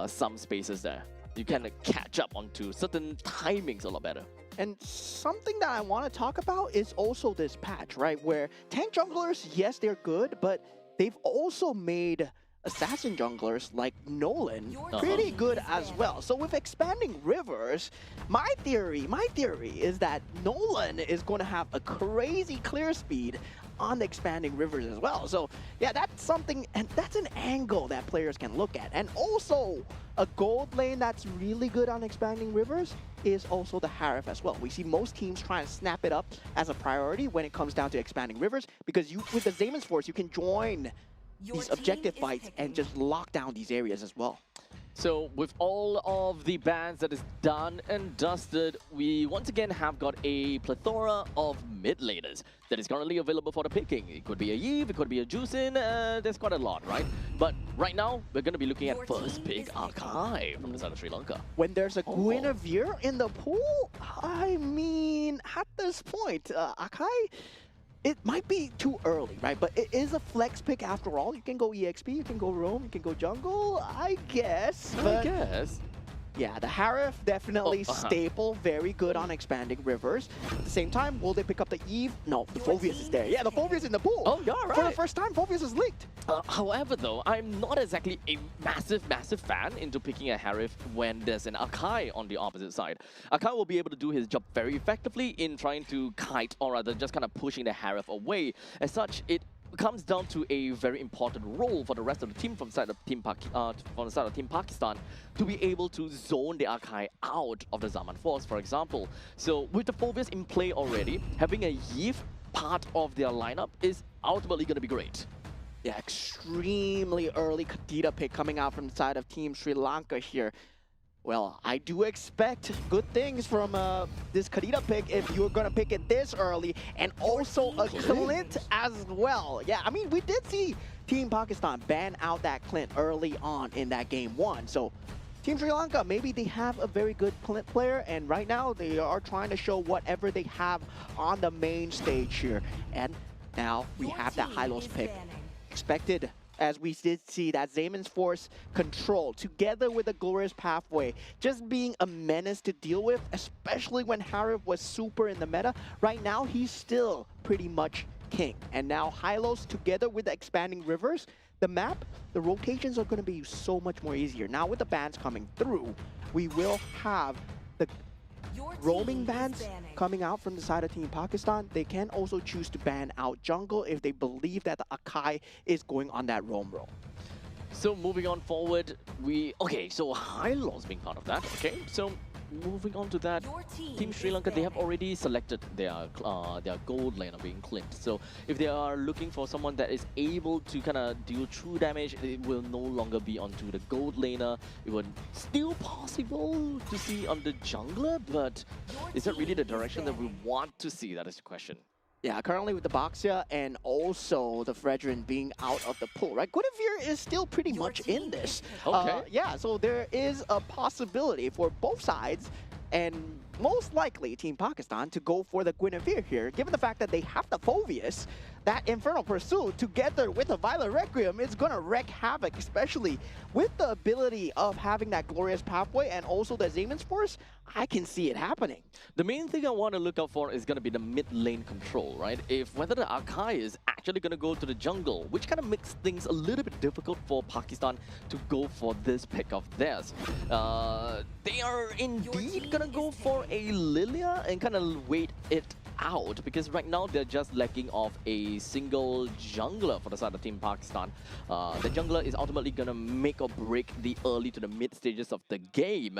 some spaces there. You can catch up onto certain timings a lot better. And something that I want to talk about is also this patch, right? Where tank junglers, yes, they're good, but they've also made assassin junglers like Nolan pretty good as well. So with expanding rivers, my theory is that Nolan is going to have a crazy clear speed on the expanding rivers as well. So yeah, that's something, and that's an angle that players can look at. And also, a gold lane that's really good on expanding rivers is also the Harif as well. We see most teams trying to snap it up as a priority when it comes down to expanding rivers, because with the Zamon's Force, you can join these objective fights and just lock down these areas as well. So with all of the bans that is done and dusted, we once again have got a plethora of mid laners that is currently available for the picking. It could be a Eve, it could be a Juicin, there's quite a lot, right? But right now, we're going to be looking at first pick Archive from the side of Sri Lanka. When there's a Guinevere in the pool, I mean, at this point, Akai, it might be too early, right? But it is a flex pick after all. You can go EXP, you can go roam, you can go jungle, I guess. I guess. Yeah, the Harif definitely staple, very good on expanding rivers. At the same time, will they pick up the Eve? No, the Phoveus is there. Yeah, the Phoveus in the pool. Oh, yeah, right. For the first time, Phoveus is leaked. However, though, I'm not exactly a massive fan into picking a Harif when there's an Akai on the opposite side. Akai will be able to do his job very effectively in trying to kite, or rather just kind of pushing the Harif away. As such, it comes down to a very important role for the rest of the team from the side of Team Pakistan to be able to zone the Akai out of the Zaman Force, for example. So with the Phoveus in play already, having a Yif part of their lineup is ultimately going to be great. Yeah, extremely early Kadita pick coming out from the side of Team Sri Lanka here. Well, I do expect good things from this Kadita pick if you're going to pick it this early, and also a Clint as well. Yeah, I mean, we did see Team Pakistan ban out that Clint early on in that game 1. So Team Sri Lanka, maybe they have a very good Clint player, and right now they are trying to show whatever they have on the main stage here. And now we have that Hylos pick. Expected, as we did see that Zaman's Force control together with the Glorious Pathway just being a menace to deal with, especially when Harif was super in the meta. Right now, he's still pretty much king. And now Hylos together with the expanding rivers, the map, the rotations are going to be so much more easier. Now with the bans coming through, we will have the roaming bans coming out from the side of Team Pakistan. They can also choose to ban out jungle if they believe that the Akai is going on that roam role. So moving on forward, so Hylos being part of that. Okay, so moving on to that, Team Sri Lanka, they have already selected their gold laner being Clint. So if they are looking for someone that is able to kind of deal true damage, it will no longer be onto the gold laner. It would still possible to see on the jungler, but is that really the direction that we want to see? That is the question. Yeah, currently with the Boxia and also the Fredrin being out of the pool, right? Guinevere is still pretty much in this. Okay. Yeah, so there is a possibility for both sides, and most likely Team Pakistan to go for the Guinevere here, given the fact that they have the Phoveus. That Infernal Pursuit together with the Violet Requiem is going to wreak havoc, especially with the ability of having that Glorious Pathway and also the Zaman's Force. I can see it happening. The main thing I want to look out for is going to be the mid lane control, right? Whether the Akai is actually going to go to the jungle, which kind of makes things a little bit difficult for Pakistan to go for this pick of theirs. They are indeed going to go for a Lilia and kind of wait it out, because right now they're just lacking of a single jungler for the side of Team Pakistan. The jungler is ultimately going to make or break the early to the mid stages of the game,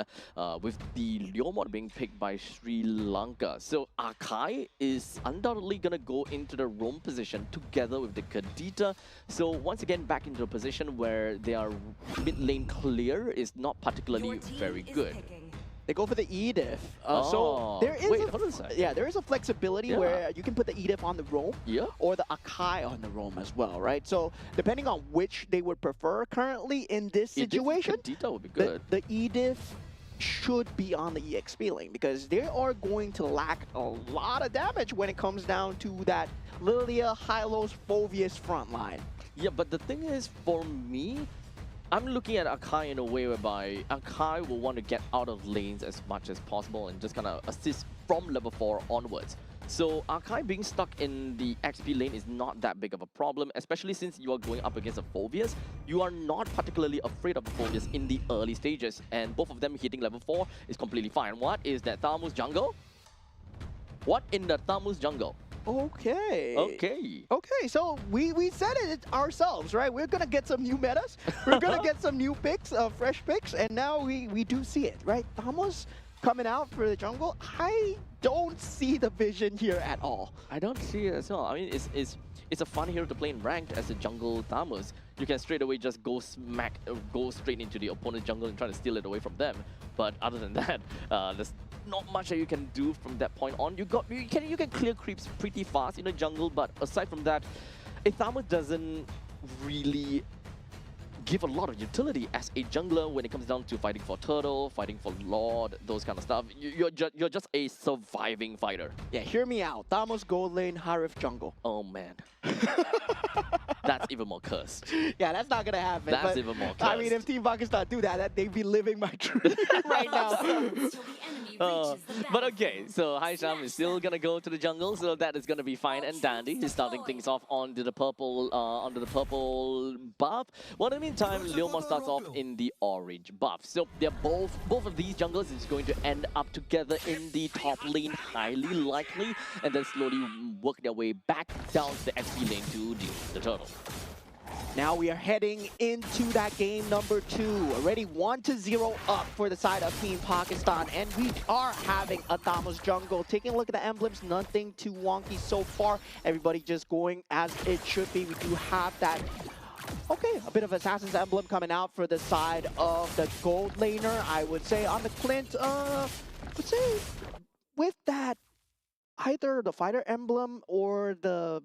with the Leomord being picked by Sri Lanka. So Akai is undoubtedly going to go into the roam position together with the Kadita. So once again, back into a position where their mid lane clear is not particularly very good. They go for the Edith. So there is there is a flexibility where you can put the Edith on the roam or the Akai on the roam as well, right? So depending on which they would prefer currently in this situation, Kadita would be good. The Edith should be on the EXP lane, because they are going to lack a lot of damage when it comes down to that Lilia, Hylos, Phoveus front line. Yeah, but the thing is, for me, I'm looking at Akai in a way whereby Akai will want to get out of lanes as much as possible and just kind of assist from level 4 onwards. So Akai being stuck in the XP lane is not that big of a problem, especially since you are going up against a Phoveus. You are not particularly afraid of the Phoveus in the early stages, and both of them hitting level 4 is completely fine. What is that Thamus jungle? What in the Thamus jungle? Okay. Okay, so we said it ourselves, right? We're going to get some new metas. We're going to get some new picks, fresh picks, and now we do see it, right? Thamus coming out for the jungle, I don't see the vision here at all. I don't see it as well. I mean, it's a fun hero to play in ranked as a jungle Thamus. You can straight away just go straight into the opponent's jungle and try to steal it away from them. But other than that, there's not much that you can do from that point on. You can clear creeps pretty fast in the jungle, but aside from that, a Thamus doesn't really give a lot of utility as a jungler when it comes down to fighting for turtle, fighting for lord, those kind of stuff. You're just a surviving fighter. Yeah, hear me out. Thamos gold lane, Harif jungle. Oh man. That's even more cursed. Yeah, that's not gonna happen. That's but, even more cursed. I mean, if Team Pakistan do that, they'd be living my dream right now. Till the enemy reaches the But okay, so Haisham is still Smash gonna go to the jungle, so that is gonna be fine and dandy. He's starting things off onto the purple buff. Well, in the meantime, Leomon starts off in the orange buff. So they're both of these junglers is going to end up together in the top lane, highly likely, and then slowly work their way back down to the XP lane to deal with the turtle. Now we are heading into that game number 2. Already 1-0 up for the side of Team Pakistan. And we are having a Thamos jungle. Taking a look at the emblems, nothing too wonky so far. Everybody just going as it should be. We do have that, okay, a bit of Assassin's Emblem coming out for the side of the gold laner. I would say on the Clint, I would say with that, either the Fighter Emblem or the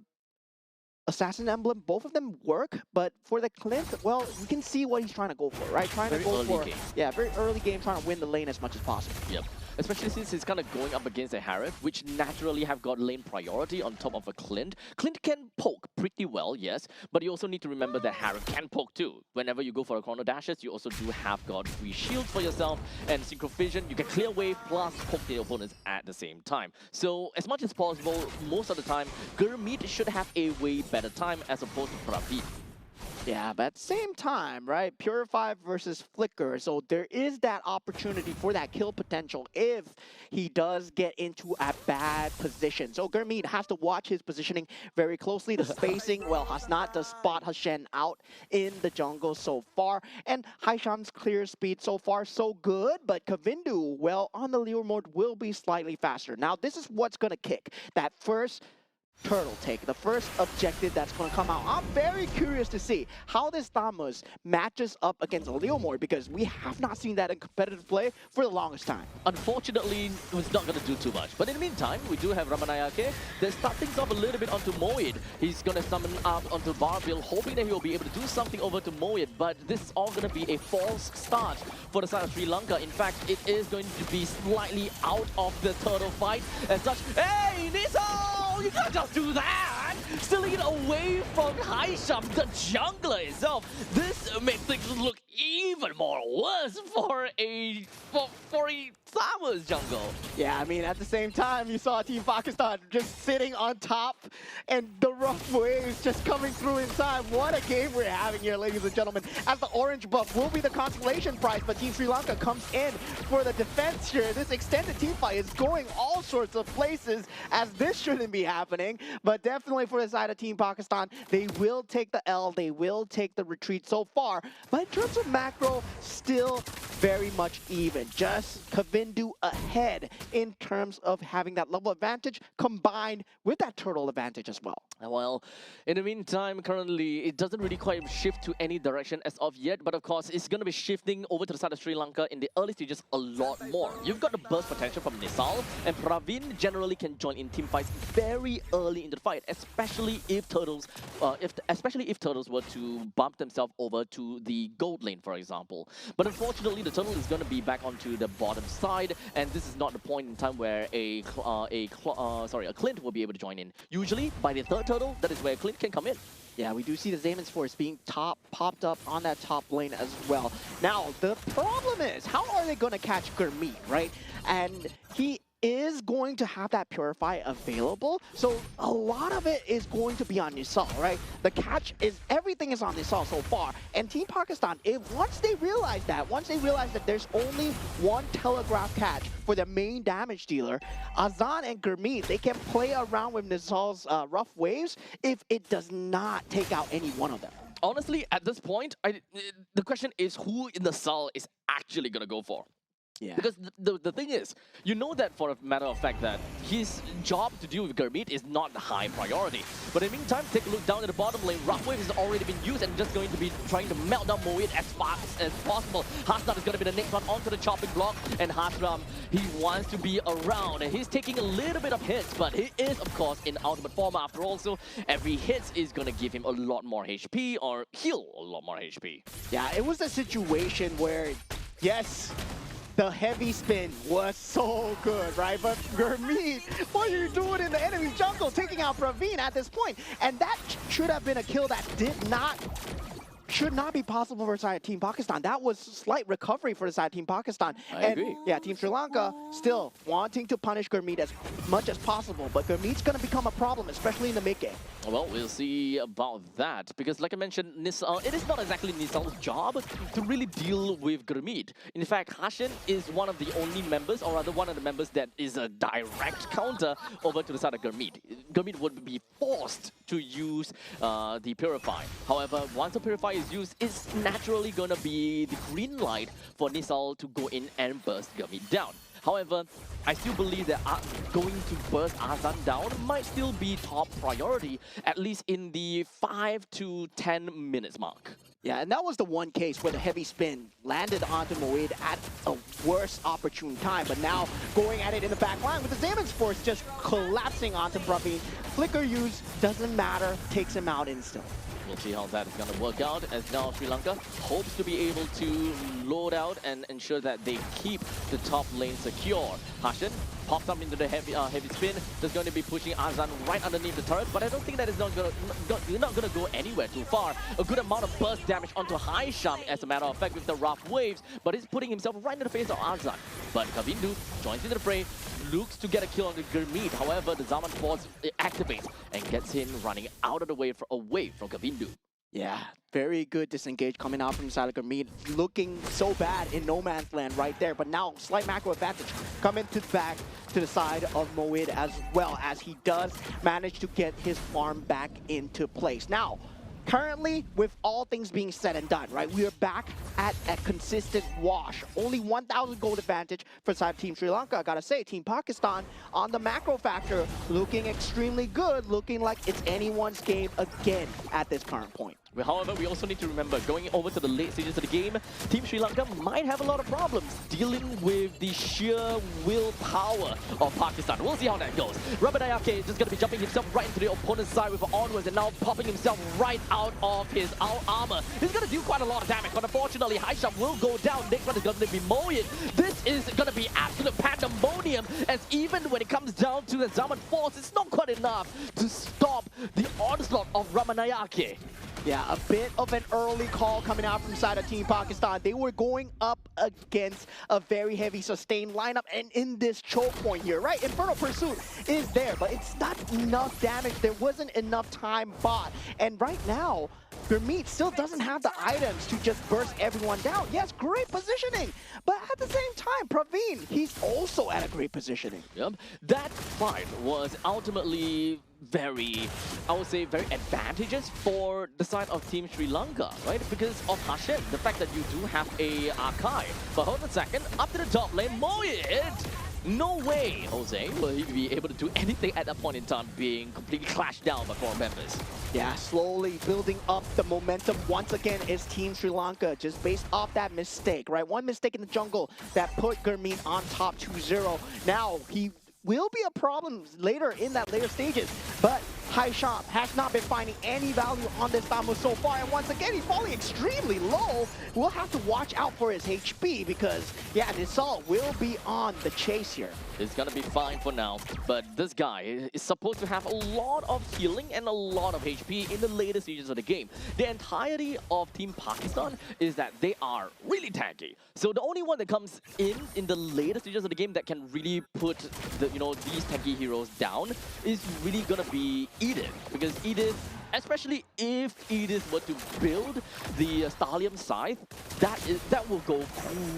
Assassin Emblem, both of them work, but for the Clint, well, you can see what he's trying to go for, right? Trying Very to go early for, game. yeah, very early game, trying to win the lane as much as possible. Yep. Especially since he's kind of going up against a Harif, which naturally have got lane priority on top of a Clint. Clint can poke pretty well, yes, but you also need to remember that Harif can poke too. Whenever you go for a chrono dashes, you also do have got free shields for yourself and synchro vision. You can clear wave plus poke the opponents at the same time. So as much as possible, most of the time, Gurmeet should have a way better time as opposed to Praveen. Yeah, but at the same time, right? Purify versus Flicker. So there is that opportunity for that kill potential if he does get into a bad position. So Gurmeet has to watch his positioning very closely. The spacing, well, Hasnat does spot Hashen out in the jungle so far. And Haisham's clear speed so far so good, but Kavindu, well, on the Lure mode will be slightly faster. Now, this is what's going to kick. That first turtle take, the first objective that's going to come out. I'm very curious to see how this Thamos matches up against Leomord because we have not seen that in competitive play for the longest time. Unfortunately, it's not going to do too much. But in the meantime, we do have Ramanayake. They start things off a little bit onto Moed. He's going to summon up onto Barbil, hoping that he'll be able to do something over to Moed. But this is all going to be a false start for the side of Sri Lanka. In fact, it is going to be slightly out of the turtle fight. As such, hey, Niso! You can't just do that! Stealing it away from Haisham, the jungler itself. This makes things look even more worse for a Thamos jungle. Yeah, I mean, at the same time, you saw Team Pakistan just sitting on top and the rough waves just coming through inside. What a game we're having here, ladies and gentlemen. As the orange buff will be the consolation prize, but Team Sri Lanka comes in for the defense here. This extended team fight is going all sorts of places as this shouldn't be happening. But definitely for the side of Team Pakistan, they will take the L, they will take the retreat so far. But in terms of macro, still very much even. Just Kavindu ahead in terms of having that level advantage combined with that turtle advantage as well. Well, in the meantime, currently, it doesn't really quite shift to any direction as of yet, but of course, it's going to be shifting over to the side of Sri Lanka in the early stages a lot more. You've got the burst potential from Nisal, and Praveen generally can join in team fights very early into the fight, especially if turtles were to bump themselves over to the gold lane, for example. But unfortunately, the turtle is going to be back onto the bottom side, and this is not the point in time where a Clint will be able to join in. Usually, by the third turtle, that is where Clint can come in. Yeah, we do see the Zamon's Force being popped up on that top lane as well. Now, the problem is, how are they going to catch Gurmeet, right? And he is going to have that Purify available, so a lot of it is going to be on Nisal, right? The catch is, everything is on Nisal so far, and Team Pakistan, once they realize that there's only one telegraph catch for the main damage dealer, Azan and Gurmeet, they can play around with Nisal's rough waves if it does not take out any one of them. Honestly, at this point, the question is who in the Sal is actually going to go for. Yeah. Because the thing is, you know that for a matter of fact that his job to deal with Gurmeet is not the high priority. But in the meantime, take a look down at the bottom lane. Rough Wave has already been used and just going to be trying to melt down Moed as fast as possible. Hasram is going to be the next one onto the chopping block. And Hasram, he wants to be around. And he's taking a little bit of hits, but he is, of course, in ultimate form after all. So every hit is going to give him a lot more HP or heal a lot more HP. Yeah, it was a situation where, yes, the heavy spin was so good, right? But Gurmeet, what are you doing in the enemy jungle, taking out Praveen at this point? And that should have been a kill that should not be possible for side Team Pakistan. That was slight recovery for the side Team Pakistan. I agree. Yeah, Team Sri Lanka still wanting to punish Gurmeet as much as possible, but Gurmeet's going to become a problem, especially in the mid game. Well, we'll see about that, because like I mentioned, it is not exactly Nisal's job to really deal with Gurmeet. In fact, Hashin is one of the only members, or rather one of the members that is a direct counter over to the side of Gurmeet. Gurmeet would be forced to use the Purify. However, once the Purify is used, it's naturally going to be the green light for Nisal to go in and burst Gurmeet down. However, I still believe that going to burst Azan down might still be top priority, at least in the 5 to 10 minutes mark. Yeah, and that was the one case where the heavy spin landed onto Moed at a worse opportune time, but now going at it in the back line with the Xamax Force just collapsing onto Praveen. Flicker use doesn't matter, takes him out instantly. We'll see how that is going to work out, as now Sri Lanka hopes to be able to load out and ensure that they keep the top lane secure. Hashin pops up into the heavy spin. That's going to be pushing Azan right underneath the turret, but I don't think that is not going to go anywhere too far. A good amount of burst damage onto Haisham, as a matter of fact, with the rough waves, but he's putting himself right in the face of Azan. But Kavindu joins into the fray, looks to get a kill on the Gurmeet. However, the Zaman Force activates and gets him running out of the way away from Kavindu. Yeah, very good disengage coming out from inside of Gurmeet. Looking so bad in no man's land right there, but now slight macro advantage coming to back to the side of Moed, as well as he does manage to get his farm back into place. Now, currently, with all things being said and done, right, we are back at a consistent wash. Only 1,000 gold advantage for side Team Sri Lanka. I gotta say, Team Pakistan on the macro factor looking extremely good, looking like it's anyone's game again at this current point. However, we also need to remember, going over to the late stages of the game, Team Sri Lanka might have a lot of problems dealing with the sheer willpower of Pakistan. We'll see how that goes. Ramanayake is just going to be jumping himself right into the opponent's side with onwards and now popping himself right out of his armor. He's going to do quite a lot of damage, but unfortunately, Haisham will go down. Next one is going to be Moyen. This is going to be absolute pandemonium, as even when it comes down to the Zaman Force, it's not quite enough to stop the onslaught of Ramanayake. Yeah, a bit of an early call coming out from side of Team Pakistan. They were going up against a very heavy sustained lineup, and in this choke point here, right? Infernal Pursuit is there, but it's not enough damage. There wasn't enough time bought. And right now, Gurmeet still doesn't have the items to just burst everyone down. Yes, great positioning, but at the same time, Praveen, he's also at a great positioning. Yep. That fight was ultimately very, I would say, very advantageous for the side of Team Sri Lanka, right? Because of Hashin, the fact that you do have a archive. But hold on a second, up to the top lane, Moyed! No way, Jose, will he be able to do anything at that point in time, being completely clashed down by 4 members. Yeah, slowly building up the momentum once again is Team Sri Lanka, just based off that mistake, right? One mistake in the jungle that put Gurmeet on top 2-0. Now, he will be a problem later in that later stages, but Haisham has not been finding any value on this Thamus so far, and once again he's falling extremely low. We'll have to watch out for his HP because, yeah, Nisal will be on the chase here. It's gonna be fine for now, but this guy is supposed to have a lot of healing and a lot of HP in the later stages of the game. The entirety of Team Pakistan is that they are really tanky. So the only one that comes in the later stages of the game that can really put the, these tanky heroes down is really gonna be Edith, because Edith especially if Edith were to build the Stallium Scythe, that will go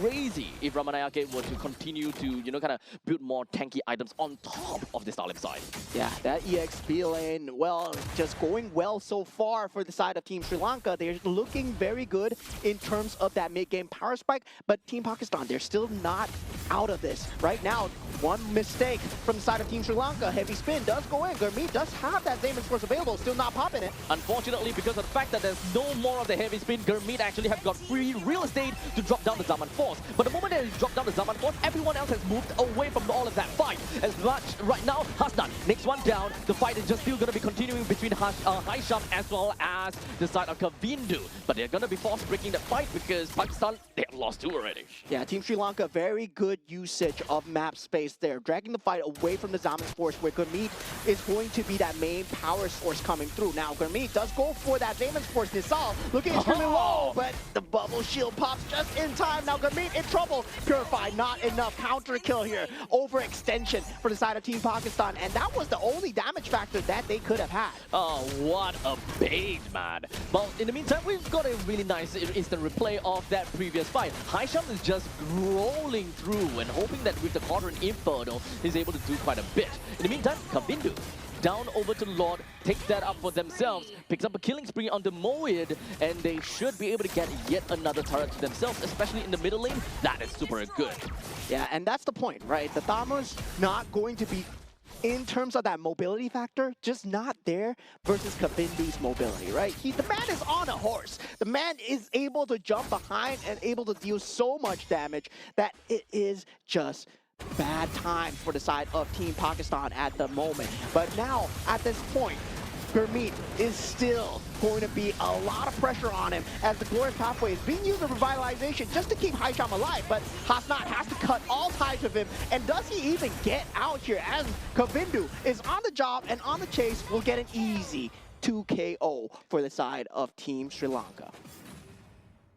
crazy if Ramanayake were to continue to, kind of build more tanky items on top of the Stallium Scythe. Yeah, that EXP lane, well, just going well so far for the side of Team Sri Lanka. They're looking very good in terms of that mid-game power spike, but Team Pakistan, they're still not out of this. Right now, one mistake from the side of Team Sri Lanka. Heavy spin does go in. Gurmeet does have that Zaman's Force available, still not popping it. Unfortunately, because of the fact that there's no more of the heavy spin, Gurmeet actually have got free real estate to drop down the Zaman Force. But the moment that he dropped down the Zaman Force, everyone else has moved away from all of that fight. As much right now, Hasnan, next one down. The fight is just still going to be continuing between Haisham as well as the side of Kavindu. But they're going to be forced breaking that fight because Pakistan, they have lost 2 already. Yeah, Team Sri Lanka, very good usage of map space there, dragging the fight away from the Zaman's Force, where Gurmeet is going to be that main power source coming through. Now, Gurmeet does go for that Zaman's Force. Nisal looking extremely low, but the bubble shield pops just in time. Now, Gurmeet in trouble. Purify, not enough. Counter kill here. Overextension for the side of Team Pakistan, and that was the only damage factor that they could have had. Oh, what a bait, man. Well, in the meantime, we've got a really nice instant replay of that previous fight. Haisham is just rolling through and hoping that with the Quadrant Inferno, he's able to do quite a bit. In the meantime, Kavindu down over to Lord, takes that up for themselves, picks up a killing spree on the Moed, and they should be able to get yet another turret to themselves, especially in the middle lane. That is super good. Yeah, and that's the point, right? The Thamu's not going to be, in terms of that mobility factor, just not there versus Kavindu's mobility, right? The man is on a horse. The man is able to jump behind and able to deal so much damage that it is just bad time for the side of Team Pakistan at the moment. But now, at this point, Gurmeet is still going to be a lot of pressure on him as the Glorious Pathway is being used for revitalization just to keep Haisham alive, but Hasnat has to cut all ties with him, and does he even get out here as Kavindu is on the job and on the chase, will get an easy 2KO for the side of Team Sri Lanka.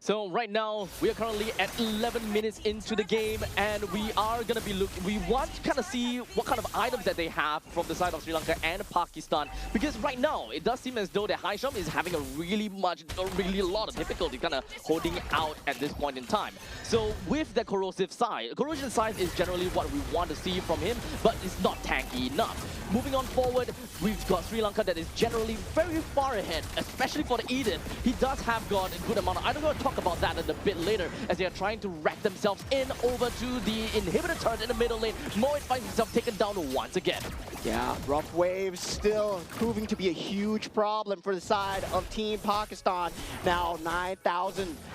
So right now, we are currently at 11 minutes into the game, and we are going to be we want to kind of see what kind of items that they have from the side of Sri Lanka and Pakistan, because right now, it does seem as though that Haisham is having a really lot of difficulty kind of holding out at this point in time. So with the corrosion side is generally what we want to see from him, but it's not tanky enough. Moving on forward, we've got Sri Lanka that is generally very far ahead, especially for the Eden. He does have got a good amount of, I'm going to talk about that in a bit later, as they are trying to rack themselves in over to the inhibitor turret in the middle lane. Moed finds himself taken down once again. Yeah, rough waves still proving to be a huge problem for the side of Team Pakistan. Now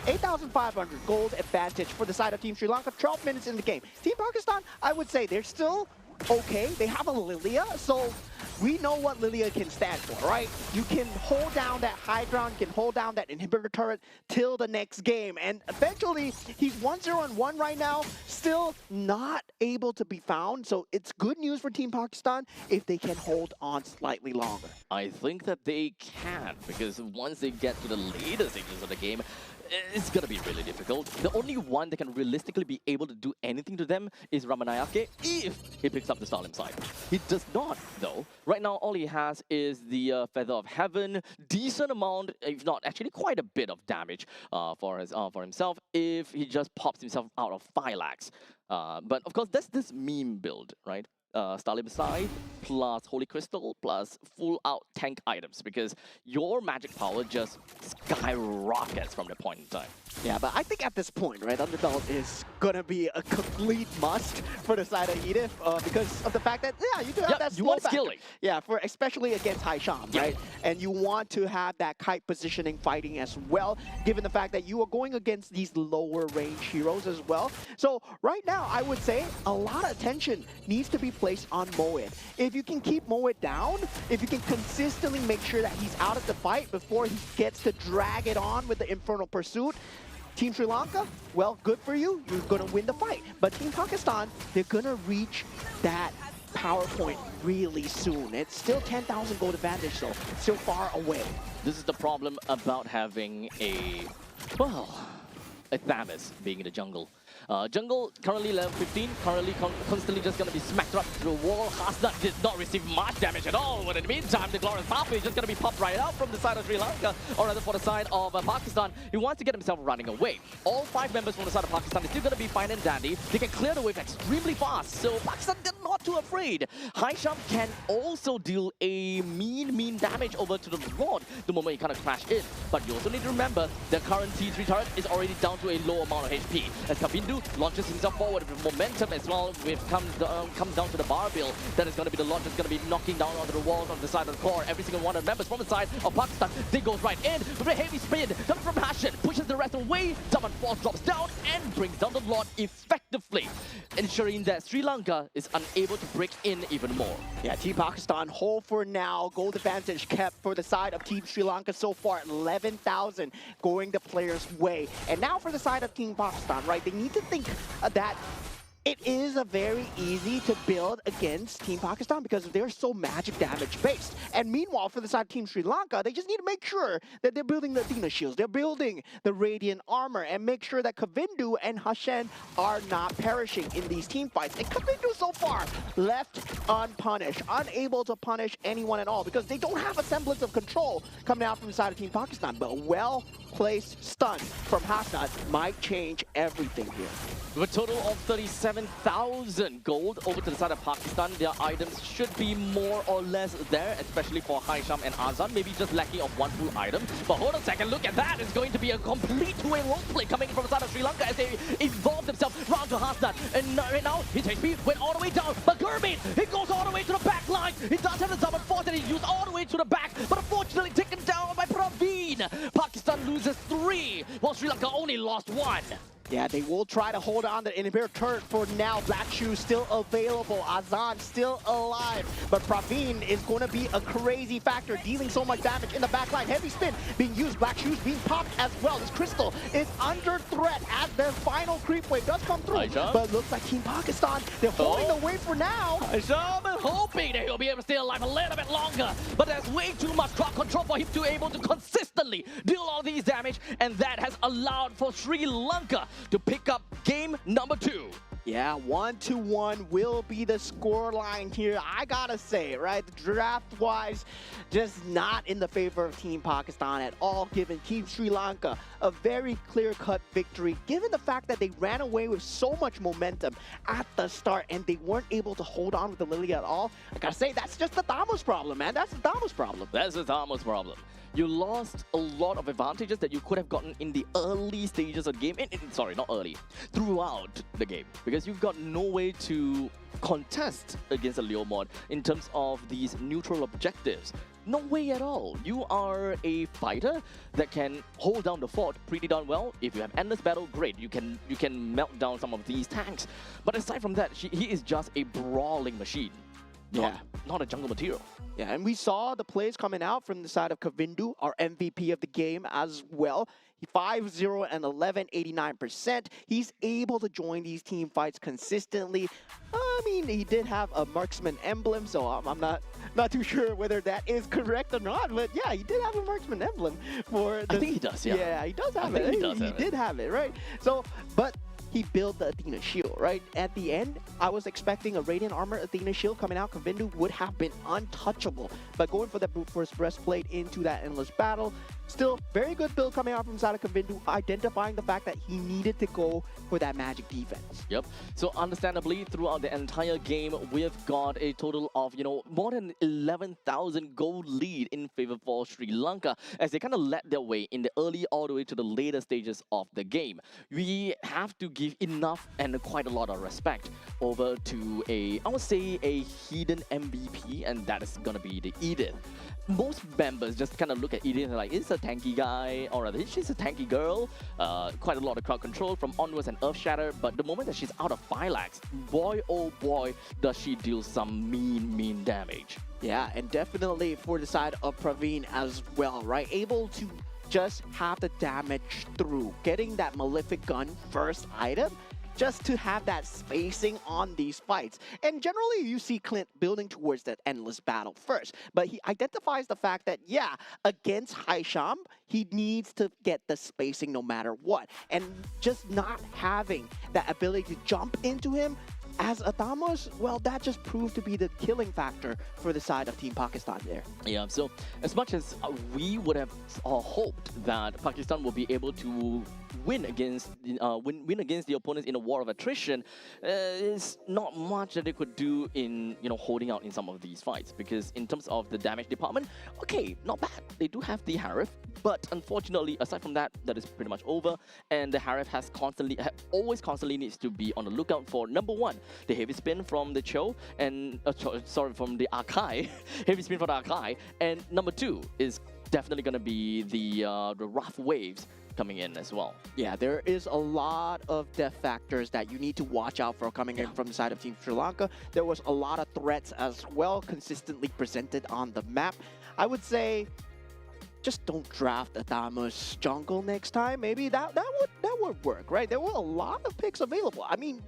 8,500 gold advantage for the side of Team Sri Lanka. 12 minutes in the game. Team Pakistan, I would say they're still okay. They have a Lilia, so we know what Lilia can stand for, right? You can hold down that high ground, you can hold down that inhibitor turret till the next game. And eventually, he's 1-0-1 right now, still not able to be found. So it's good news for Team Pakistan if they can hold on slightly longer. I think that they can, because once they get to the later stages of the game, it's going to be really difficult. The only one that can realistically be able to do anything to them is Ramanayake if he picks up the Stalin side. He does not, though. Right now, all he has is the Feather of Heaven, decent amount, if not actually quite a bit of damage for himself if he just pops himself out of Phylax. But of course, that's this meme build, right? Stalin side plus Holy Crystal plus full out tank items, because your magic power just skyrockets from the point in time. Yeah, but I think at this point, right, Underbelt is going to be a complete must for the side of Edith because of the fact that, yeah, you do have that you want slow skilling. Yeah, especially against Haisham, right? And you want to have that kite positioning fighting as well, given the fact that you are going against these lower range heroes as well. So right now, I would say a lot of attention needs to be placed on Moed. If you can keep Moed down, if you can consistently make sure that he's out of the fight before he gets to drag it on with the Infernal Pursuit, Team Sri Lanka, well, good for you. You're going to win the fight. But Team Pakistan, they're going to reach that power point really soon. It's still 10,000 gold advantage, so still far away. This is the problem about having a Thamus being in the jungle. Jungle currently level 15, currently constantly just going to be smacked up to the wall. Hasnat did not receive much damage at all, but in the meantime, the Glorious Pathway is just going to be popped right out from the side of Sri Lanka, or rather for the side of Pakistan. He wants to get himself running away. All 5 members from the side of Pakistan is still going to be fine and dandy. They can clear the wave extremely fast, so Pakistan they're not too afraid. Haisham can also deal a mean damage over to the Lord the moment he kind of crashed in. But you also need to remember the current T3 turret is already down to a low amount of HP. As Kavindu launches himself forward with momentum as well, comes down to the bar build. That is going to be the launch that's going to be knocking down onto the walls on the side of the core. Every single one of the members from the side of Pakistan, they goes right in with a heavy spin coming from Hashan, pushes the rest away. Zaman Force drops down and brings down the Lord effectively, ensuring that Sri Lanka is unable to break in even more. Yeah, Team Pakistan hold for now. Gold advantage kept for the side of Team Sri Lanka so far. 11,000 going the players' way. And now for the side of Team Pakistan, right? They need to think that it is a very easy to build against Team Pakistan because they're so magic damage based. And meanwhile, for the side of Team Sri Lanka, they just need to make sure that they're building the Athena shields, they're building the Radiant armor, and make sure that Kavindu and Hashan are not perishing in these team fights. And Kavindu so far left unpunished, unable to punish anyone at all because they don't have a semblance of control coming out from the side of Team Pakistan. But a well-placed stun from Hasnat might change everything here. With a total of 37,000 gold over to the side of Pakistan, their items should be more or less there, especially for Haisham and Azan, maybe just lacking of one full item. But hold on a second, look at that. It's going to be a complete two-way roleplay coming from the side of Sri Lanka as they evolve themselves round to Hasnat. And right now, his HP went all the way down. But Gurmeet, he goes all the way to the back line. He does have the Zaman Force that he used all the way to the back, but unfortunately taken down by Praveen. Pakistan loses 3, while Sri Lanka only lost 1. Yeah, they will try to hold on to the inhibitor turret for now. Black Shoes still available. Azan still alive. But Praveen is going to be a crazy factor, dealing so much damage in the backline. Heavy spin being used. Black Shoes being popped as well. This Crystal is under threat as their final creep wave does come through. But looks like Team Pakistan, they're holding the wave for now. I'm hoping that he'll be able to stay alive a little bit longer. But there's way too much crowd control for him to be able to consistently deal all these damage. And that has allowed for Sri Lanka to pick up game number 2. Yeah, 1-1 will be the score line here. I gotta say, right, draft-wise, just not in the favor of Team Pakistan at all, giving Team Sri Lanka a very clear-cut victory, given the fact that they ran away with so much momentum at the start and they weren't able to hold on with the Lily at all. I gotta say, that's just the Thamos problem, man. That's the Thamos problem. That's the Thamos problem. You lost a lot of advantages that you could have gotten in the early stages of the game. Sorry, not early. Throughout the game. Because you've got no way to contest against a Leomord in terms of these neutral objectives. No way at all. You are a fighter that can hold down the fort pretty darn well. If you have endless battle, great. You can melt down some of these tanks. But aside from that, he is just a brawling machine. Not a jungle material. Yeah, and we saw the plays coming out from the side of Kavindu, our MVP of the game as well. 5-0 and 11, 89%. He's able to join these team fights consistently. I mean, he did have a marksman emblem, so I'm not too sure whether that is correct or not. But yeah, he did have a marksman emblem for the... I think he does, yeah. Yeah, he does have it. He did have it, right? So, but he built the Athena shield, right? At the end, I was expecting a Radiant Armor Athena shield coming out. Kavindu would have been untouchable. But going for that brute force breastplate into that endless battle, still very good build coming out from side of Kavindu, identifying the fact that he needed to go for that magic defense. Yep. So understandably, throughout the entire game, we've got a total of, more than 11,000 gold lead in favor for Sri Lanka as they kind of led their way in the early all the way to the later stages of the game. We have to give enough and quite a lot of respect over to I would say a hidden MVP, and that is gonna be the Edith. Most members just kind of look at Edith and like, is a tanky guy, or rather, she's a tanky girl. Quite a lot of crowd control from Onwards and Earth Shatter, but the moment that she's out of Phylax, boy oh boy, does she deal some mean damage. Yeah, and definitely for the side of Praveen as well, right? Able to just have the damage through. Getting that Malefic Gun first item just to have that spacing on these fights. And generally, you see Clint building towards that endless battle first. But he identifies the fact that, yeah, against Haisham, he needs to get the spacing no matter what. And just not having that ability to jump into him as Atamos, well, that just proved to be the killing factor for the side of Team Pakistan there. Yeah, so as much as we would have hoped that Pakistan will be able to win against win against the opponents in a war of attrition, is not much that they could do in holding out in some of these fights, because in terms of the damage department, okay, not bad. They do have the Harif, but unfortunately, aside from that, that is pretty much over. And the Harif has always constantly needs to be on the lookout for, number one, the heavy spin from the Cho, and from the Akai, heavy spin from the Akai, and number two is definitely going to be the rough waves coming in as well. Yeah, there is a lot of death factors that you need to watch out for coming in from the side of Team Sri Lanka. There was a lot of threats as well consistently presented on the map. I would say just don't draft Atamos jungle next time. Maybe that would work, right? There were a lot of picks available. I mean,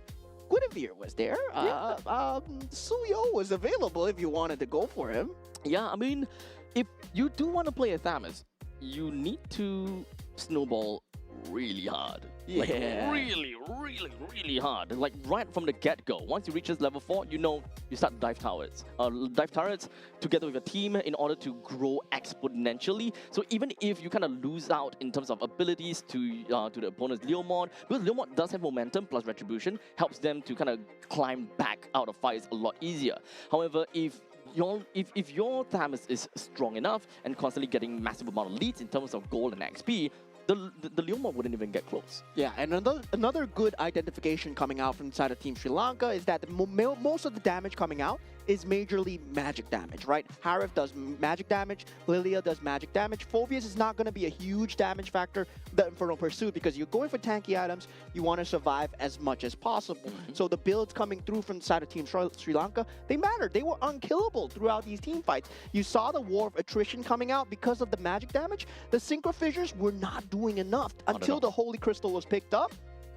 Guinevere was there. Suyo was available if you wanted to go for him. Yeah, I mean, if you do want to play Athamas, you need to snowball really hard. Yeah. Like really hard. Like right from the get-go. Once you reach this level 4, you start dive turrets. Dive turrets together with your team in order to grow exponentially. So even if you kind of lose out in terms of abilities to the opponent's Leomord, because Leomord does have momentum plus retribution, helps them to kind of climb back out of fights a lot easier. However, if your Thamus is strong enough and constantly getting massive amount of leads in terms of gold and XP, the Leomord wouldn't even get close. Yeah, and another good identification coming out from the side of Team Sri Lanka is that most of the damage coming out is majorly magic damage, right? Harif does magic damage, Lilia does magic damage. Phoveus is not going to be a huge damage factor, the Infernal Pursuit, because you're going for tanky items, you want to survive as much as possible. So the builds coming through from the side of Team Sri Lanka, they mattered. They were unkillable throughout these team fights. You saw the War of Attrition coming out because of the magic damage. The Synchro Fissures were not doing enough until the Holy Crystal was picked up.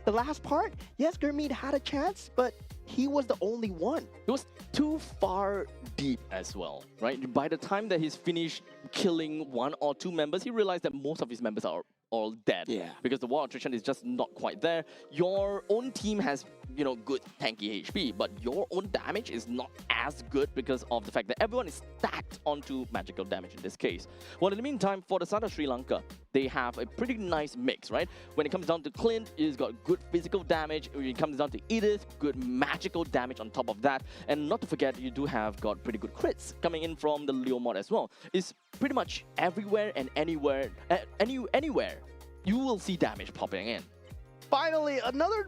The last part, yes, Gurmeet had a chance, but he was the only one. It was too far deep as well, right? By the time that he's finished killing one or two members, he realized that most of his members are all dead. Yeah. Because the war attrition is just not quite there. Your own team has, good tanky HP, but your own damage is not as good because of the fact that everyone is stacked onto magical damage in this case. Well, in the meantime, for the side of Sri Lanka, they have a pretty nice mix, right? When it comes down to Clint, he's got good physical damage. When it comes down to Edith, good magical damage on top of that. And not to forget, you do have got pretty good crits coming in from the Leomord as well. It's pretty much everywhere and anywhere, anywhere you will see damage popping in. Finally, another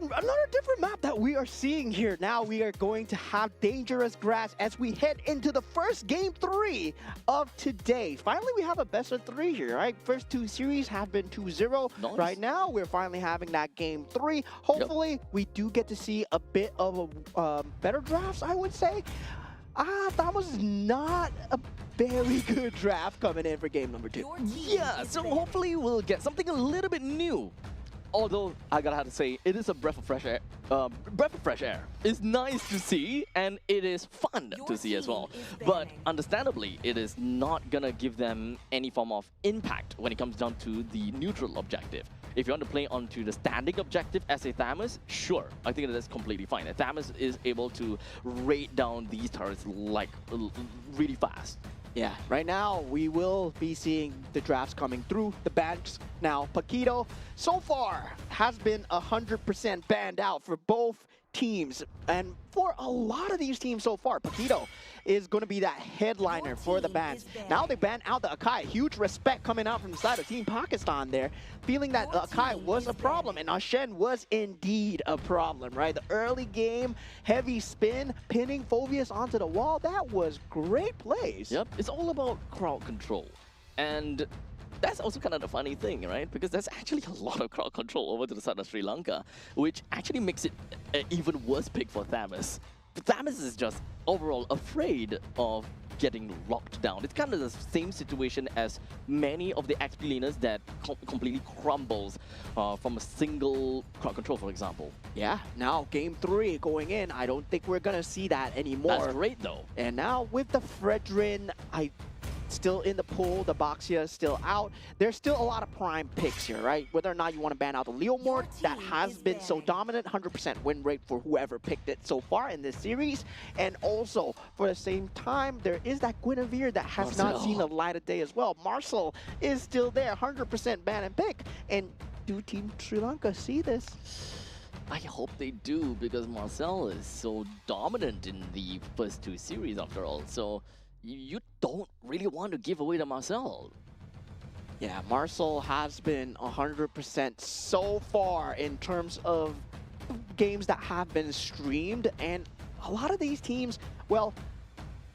different map that we are seeing here. Now we are going to have Dangerous Grass as we head into the first game 3 of today. Finally, we have a best of 3 here, right? First 2 series have been 2-0. Nice. Right now, we're finally having that game 3. Hopefully, we do get to see a bit of a better drafts, I would say. That was not a very good draft coming in for game number 2. Yeah, so hopefully we'll get something a little bit new. Although, I gotta have to say, it is a breath of fresh air. It's nice to see, and it is fun to see as well. But understandably, it is not gonna give them any form of impact when it comes down to the neutral objective. If you want to play onto the standing objective as a Thamus, sure, I think that is completely fine. A Thamus is able to raid down these turrets like really fast. Yeah, right now we will be seeing the drafts coming through. The bans now. Paquito, so far, has been 100% banned out for both teams. And for a lot of these teams so far, Paquito is going to be that headliner for the bans. Now they ban out the Akai. Huge respect coming out from the side of Team Pakistan there, feeling that Akai was a problem, and Ashen was indeed a problem, right? The early game, heavy spin, pinning Phoveus onto the wall, that was great plays. Yep, it's all about crowd control. And that's also kind of the funny thing, right? Because there's actually a lot of crowd control over to the side of Sri Lanka, which actually makes it an even worse pick for Thamus. Thamus is just overall afraid of getting locked down. It's kind of the same situation as many of the XP laners that completely crumbles from a single crowd control, for example. Yeah, now game 3 going in, I don't think we're gonna see that anymore. That's great though. And now with the Fredrin, still in the pool, the Boxia is still out. There's still a lot of prime picks here, right? Whether or not you want to ban out the Leomord, that has been so dominant, 100% win rate for whoever picked it so far in this series. And also, for the same time, there is that Guinevere that has not seen the light of day as well. Marcel is still there, 100% ban and pick. And do Team Sri Lanka see this? I hope they do, because Marcel is so dominant in the first 2 series after all. So you don't really want to give away to Marcel. Yeah, Marcel has been 100% so far in terms of games that have been streamed, and a lot of these teams, well,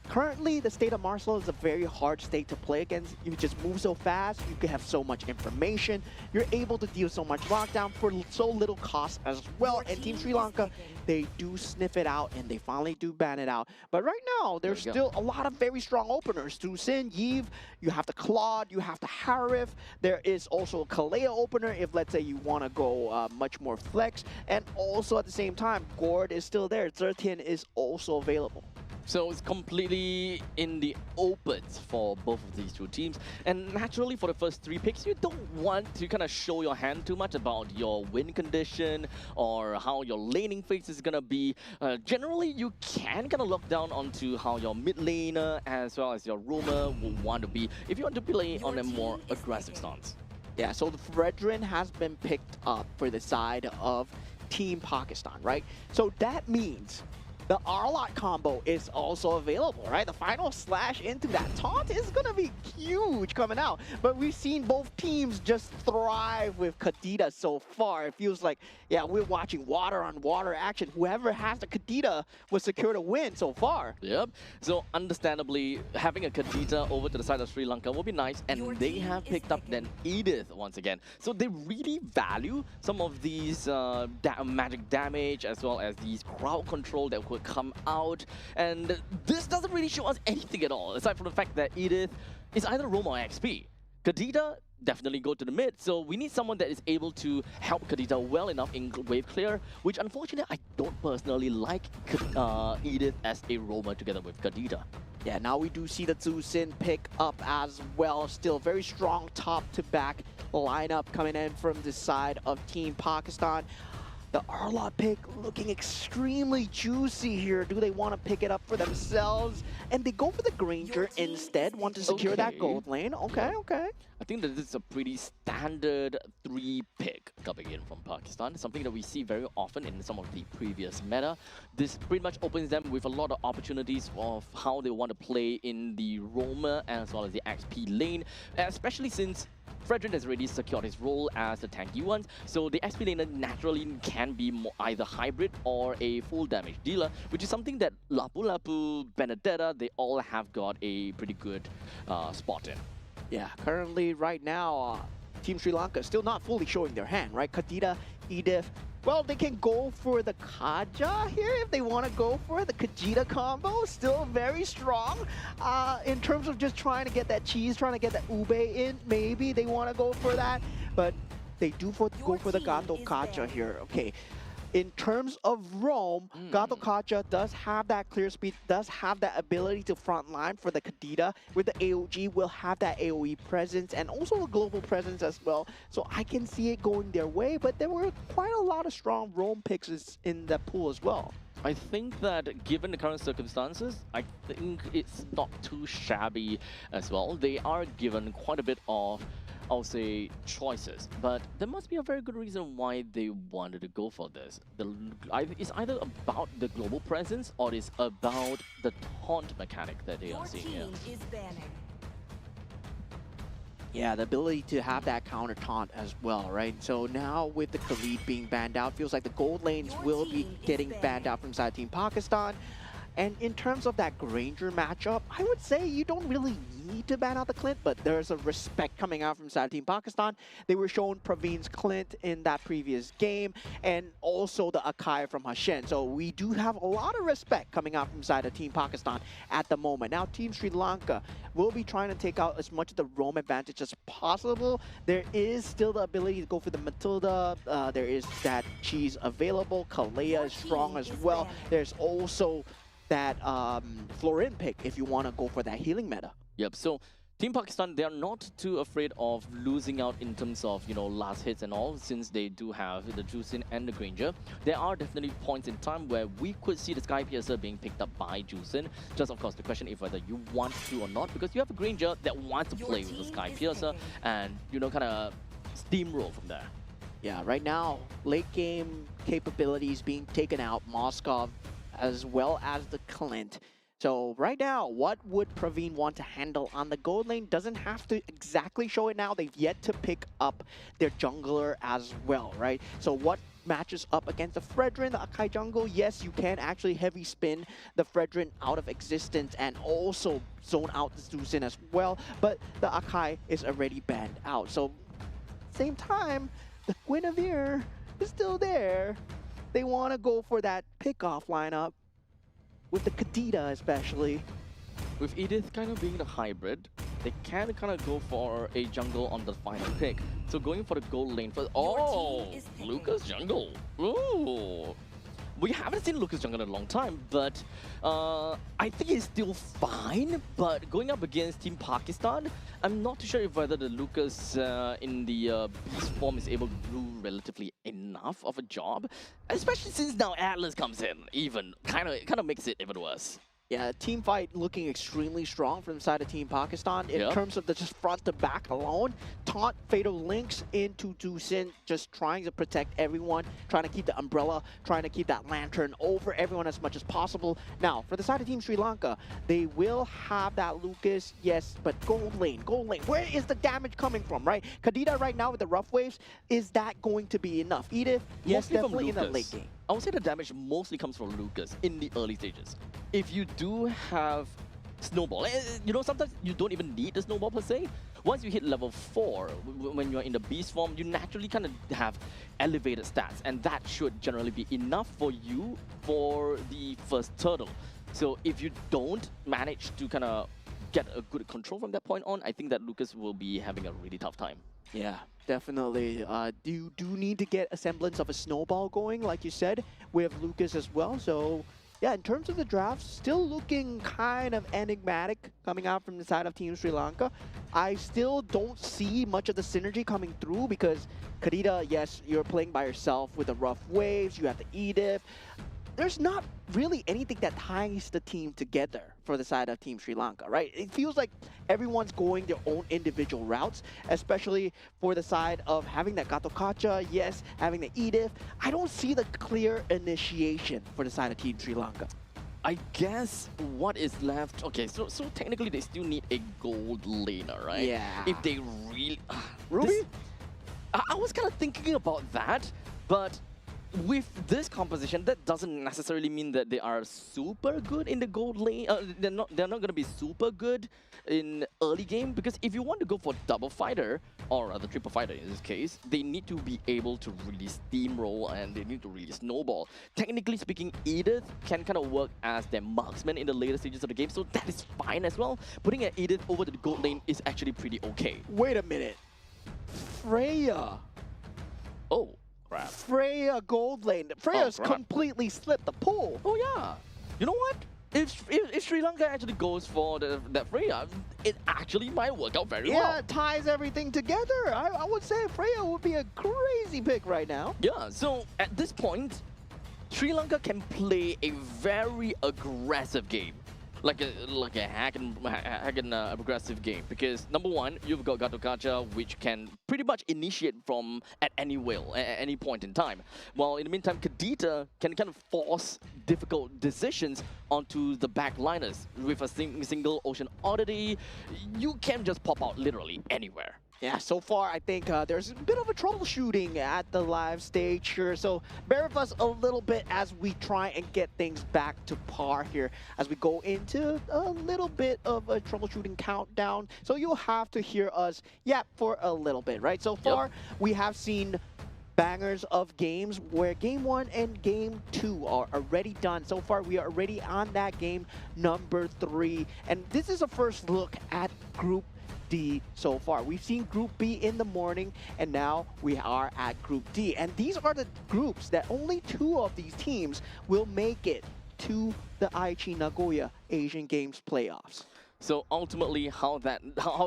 currently the state of Marcel is a very hard state to play against. You just move so fast, you can have so much information, you're able to deal so much lockdown for so little cost as well. And Team Sri Lanka, they do sniff it out and they finally do ban it out. But right now, there's still a lot of very strong openers. To Sin, Yves, you have the Claude, you have the Harif. There is also a Kalea opener if, let's say, you want to go much more flex. And also at the same time, Gord is still there. Zertian is also available. So it's completely in the opens for both of these 2 teams. And naturally, for the first 3 picks, you don't want to kind of show your hand too much about your win condition or how your laning phase is going to be. Generally, you can kind of look down onto how your mid laner as well as your roamer will want to be if you want to play on a more aggressive stance. Yeah, so the Fredrin has been picked up for the side of Team Pakistan, right? So that means the Arlot combo is also available, right? The final slash into that taunt is going to be huge coming out. But we've seen both teams just thrive with Kadita so far. It feels like, yeah, we're watching water on water action. Whoever has the Kadita will secure the win so far. Yep. So understandably, having a Kadita over to the side of Sri Lanka will be nice. And they have picked up then Edith once again. So they really value some of these magic damage as well as these crowd control that could come out, and this doesn't really show us anything at all, aside from the fact that Edith is either Roma or XP. Kadita definitely go to the mid, so we need someone that is able to help Kadita well enough in wave clear, which unfortunately I don't personally like Edith as a Roma together with Kadita. Yeah, now we do see the Zhu Xin pick up as well. Still very strong top to back lineup coming in from the side of Team Pakistan. The Arlot pick looking extremely juicy here. Do they want to pick it up for themselves? And they go for the Granger instead, want to secure that gold lane. Okay. I think that this is a pretty standard 3 pick coming in from Pakistan. Something that we see very often in some of the previous meta. This pretty much opens them with a lot of opportunities of how they want to play in the Roma as well as the XP lane, especially since Fredrin has already secured his role as the tanky one, so the XP laner naturally can be more either hybrid or a full damage dealer, which is something that Lapu Lapu, Benedetta, they all have got a pretty good spot in. Yeah, currently right now, Team Sri Lanka still not fully showing their hand, right? Kadita, Edith, well, they can go for the Kaja here if they want to go for it. The Kajita combo, still very strong. In terms of just trying to get that cheese, trying to get that ube in, maybe they want to go for that. But they do go for the Gato Kaja here. Okay. In terms of roam, Gato Kaja does have that clear speed, does have that ability to frontline for the Kadita. With the AOG, will have that AoE presence and also a global presence as well. So I can see it going their way, but there were quite a lot of strong roam picks in the pool as well. I think that given the current circumstances, I think it's not too shabby as well. They are given quite a bit of, I'll say, choices, but there must be a very good reason why they wanted to go for this. It's either about the global presence or it's about the taunt mechanic that they are seeing here. Yeah, the ability to have that counter taunt as well, right? So now with the Khalid being banned out, feels like the gold lanes will be getting banned out from side Team Pakistan. And in terms of that Granger matchup, I would say you don't really need to ban out the Clint, but there's a respect coming out from side Team Pakistan. They were shown Praveen's Clint in that previous game, and also the Akai from Hashen. So we do have a lot of respect coming out from side of Team Pakistan at the moment. Now Team Sri Lanka will be trying to take out as much of the roam advantage as possible. There is still the ability to go for the Matilda. There is that cheese available. Kalea is strong as well. There's also that Florin pick if you want to go for that healing meta. Yep, so Team Pakistan, they are not too afraid of losing out in terms of, last hits and all, since they do have the Juicin and the Granger. There are definitely points in time where we could see the Sky Piercer being picked up by Juicin. Just, of course, the question is whether you want to or not, because you have a Granger that wants to play with the Sky Piercer and, kind of steamroll from there. Yeah, right now, late game capabilities being taken out, Moskov as well as the Clint. So right now, what would Praveen want to handle on the gold lane? Doesn't have to exactly show it now. They've yet to pick up their jungler as well, right? So what matches up against the Fredrin, the Akai jungle? Yes, you can actually heavy spin the Fredrin out of existence and also zone out the Susan as well. But the Akai is already banned out. So same time, the Guinevere is still there. They want to go for that pickoff lineup with the Kadita especially. With Edith kind of being the hybrid, they can kind of go for a jungle on the final pick. So going for the gold lane first. Oh, Lucas jungle. Ooh. We haven't seen Lucas jungle in a long time, but I think he's still fine. But going up against Team Pakistan, I'm not too sure if whether the Lucas in the beast form is able to do relatively enough of a job, especially since now Atlas comes in, even kind of makes it even worse. Yeah, team fight looking extremely strong from the side of Team Pakistan in terms of the just front to back alone. Taunt Fatal Links into Juicin, just trying to protect everyone, trying to keep the umbrella, trying to keep that lantern over everyone as much as possible. Now, for the side of Team Sri Lanka, they will have that Lucas, yes, but gold lane, where is the damage coming from, right? Kadita right now with the rough waves, is that going to be enough? Edith, yes, Mostly definitely in the late game. I would say the damage mostly comes from Lucas in the early stages. If you do have Snowball, sometimes you don't even need the Snowball per se. Once you hit level 4, when you're in the Beast form, you naturally kind of have elevated stats, and that should generally be enough for you for the first turtle. So if you don't manage to kind of get a good control from that point on, I think that Lucas will be having a really tough time. Yeah, definitely. You do need to get a semblance of a snowball going, like you said, with Lucas as well. So, yeah, in terms of the draft, still looking kind of enigmatic coming out from the side of Team Sri Lanka. I still don't see much of the synergy coming through because Kadita, yes, you're playing by yourself with the rough waves, you have the Edith. There's not really anything that ties the team together for the side of Team Sri Lanka, right? It feels like everyone's going their own individual routes, especially for the side of having that Gatokacha, yes, having the Edith. I don't see the clear initiation for the side of Team Sri Lanka. I guess what is left... Okay, so technically they still need a gold laner, right? Yeah. If they really... Ruby? I was kind of thinking about that, but with this composition, that doesn't necessarily mean that they are super good in the gold lane. They're not going to be super good in early game, because if you want to go for double fighter, or rather triple fighter in this case, they need to be able to really steamroll and they need to really snowball. Technically speaking, Edith can kind of work as their marksman in the later stages of the game, so that is fine as well. Putting an Edith over to the gold lane is actually pretty okay. Wait a minute. Freya. Oh. Crap. Freya gold lane. Freya's completely slipped the pool. Oh yeah. You know what? If Sri Lanka actually goes for that Freya, it actually might work out very well. Yeah, it ties everything together. I would say Freya would be a crazy pick right now. Yeah, so at this point, Sri Lanka can play a very aggressive game. Like a hack and aggressive game, because number one, you've got Gatokacha, which can pretty much initiate from at any will, at any point in time. While in the meantime, Kadita can kind of force difficult decisions onto the backliners with a single Ocean Oddity. You can just pop out literally anywhere. Yeah, so far I think there's a bit of a troubleshooting at the live stage here, so bear with us a little bit as we try and get things back to par here as we go into a little bit of a troubleshooting countdown. So you'll have to hear us yap for a little bit, right? So far we have seen bangers of games where game 1 and game 2 are already done. So far we are already on that game number 3, and this is a first look at Group D so far. We've seen Group B in the morning, and now we are at Group D. And these are the groups that only 2 of these teams will make it to the Aichi Nagoya Asian Games playoffs. So ultimately, how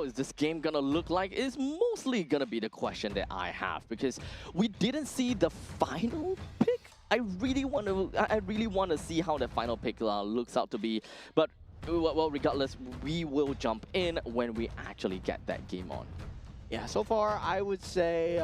is this game gonna look like is mostly gonna be the question that I have, because we didn't see the final pick. I really want to see how the final pick looks out to be, but well, regardless, we will jump in when we actually get that game on. Yeah, so far I would say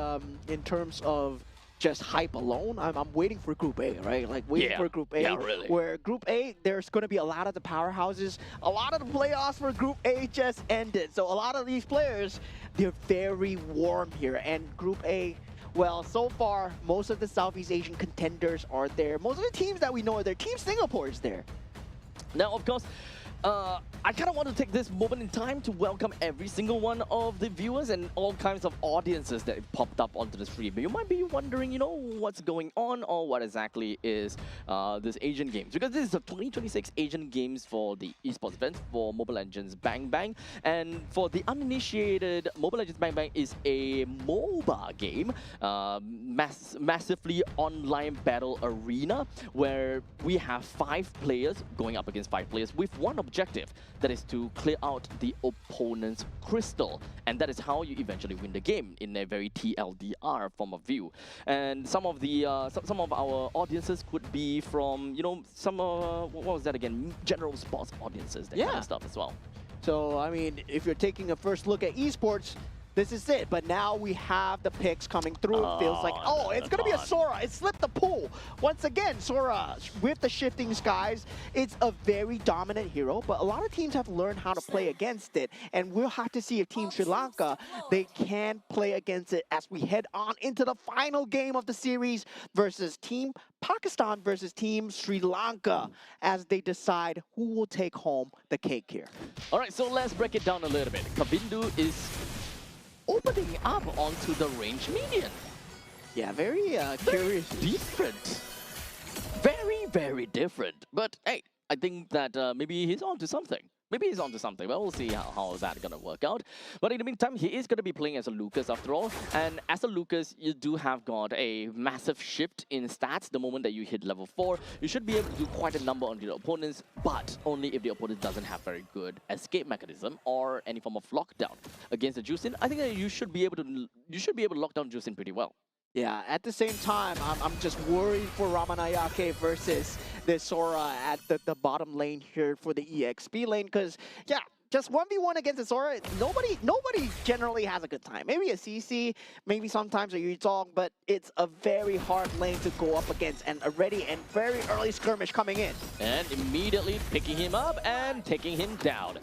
in terms of just hype alone, I'm waiting for Group A, right? Like waiting for Group A. Yeah, really. Where Group A, there's going to be a lot of the powerhouses. A lot of the playoffs for Group A just ended. So a lot of these players, they're very warm here. And Group A, well, so far, most of the Southeast Asian contenders are there. Most of the teams that we know are there. Team Singapore is there. Now, of course, I kind of want to take this moment in time to welcome every single one of the viewers and all kinds of audiences that popped up onto the stream. But you might be wondering, you know, what's going on or what exactly is this Asian Games? Because this is the 2026 Asian Games for the esports event for Mobile Legends Bang Bang. And for the uninitiated, Mobile Legends Bang Bang is a MOBA game, massively online battle arena where we have 5 players going up against 5 players with one objective, that is to clear out the opponent's crystal, and that is how you eventually win the game in a very TLDR form of view. And some of the some of our audiences could be from, you know, some what was that again, general sports audiences, that kind of stuff as well. So I mean, if you're taking a first look at esports, this is it. But now we have the picks coming through. It feels like, oh, it's going to be a Sora. It slipped the pool. Once again, Sora, with the shifting skies, it's a very dominant hero, but a lot of teams have learned how to play against it. And we'll have to see if Team Sri Lanka, they can play against it as we head on into the final game of the series versus Team Pakistan versus Team Sri Lanka as they decide who will take home the cake here. All right, so let's break it down a little bit. Kavindu is opening up onto the range median. Yeah, very curious. Different. Very, very different. But hey, I think that maybe he's onto something. Maybe he's onto something, but we'll see how that's going to work out. But in the meantime, he is going to be playing as a Lucas after all. And as a Lucas, you do have got a massive shift in stats the moment that you hit level 4. You should be able to do quite a number on your opponents, but only if the opponent doesn't have very good escape mechanism or any form of lockdown. Against the Juicin, I think that you should be able to lock down Juicin pretty well. Yeah, at the same time, I'm just worried for Ramanayake versus the Sora at the bottom lane here for the EXP lane, because, yeah, just 1v1 against the Sora, nobody generally has a good time. Maybe a CC, maybe sometimes a Yuzong, but it's a very hard lane to go up against, and a ready and very early skirmish coming in. And immediately picking him up and taking him down.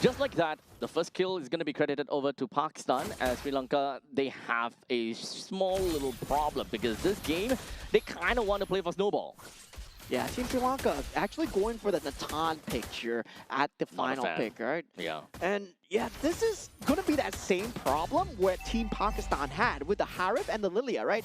Just like that, the first kill is going to be credited over to Pakistan, as Sri Lanka, they have a small little problem because this game, they kind of want to play for Snowball. Yeah, Team Sri Lanka actually going for the Natan pick here at the final pick, right? Yeah. And yeah, this is going to be that same problem where Team Pakistan had with the Harif and the Lilia, right?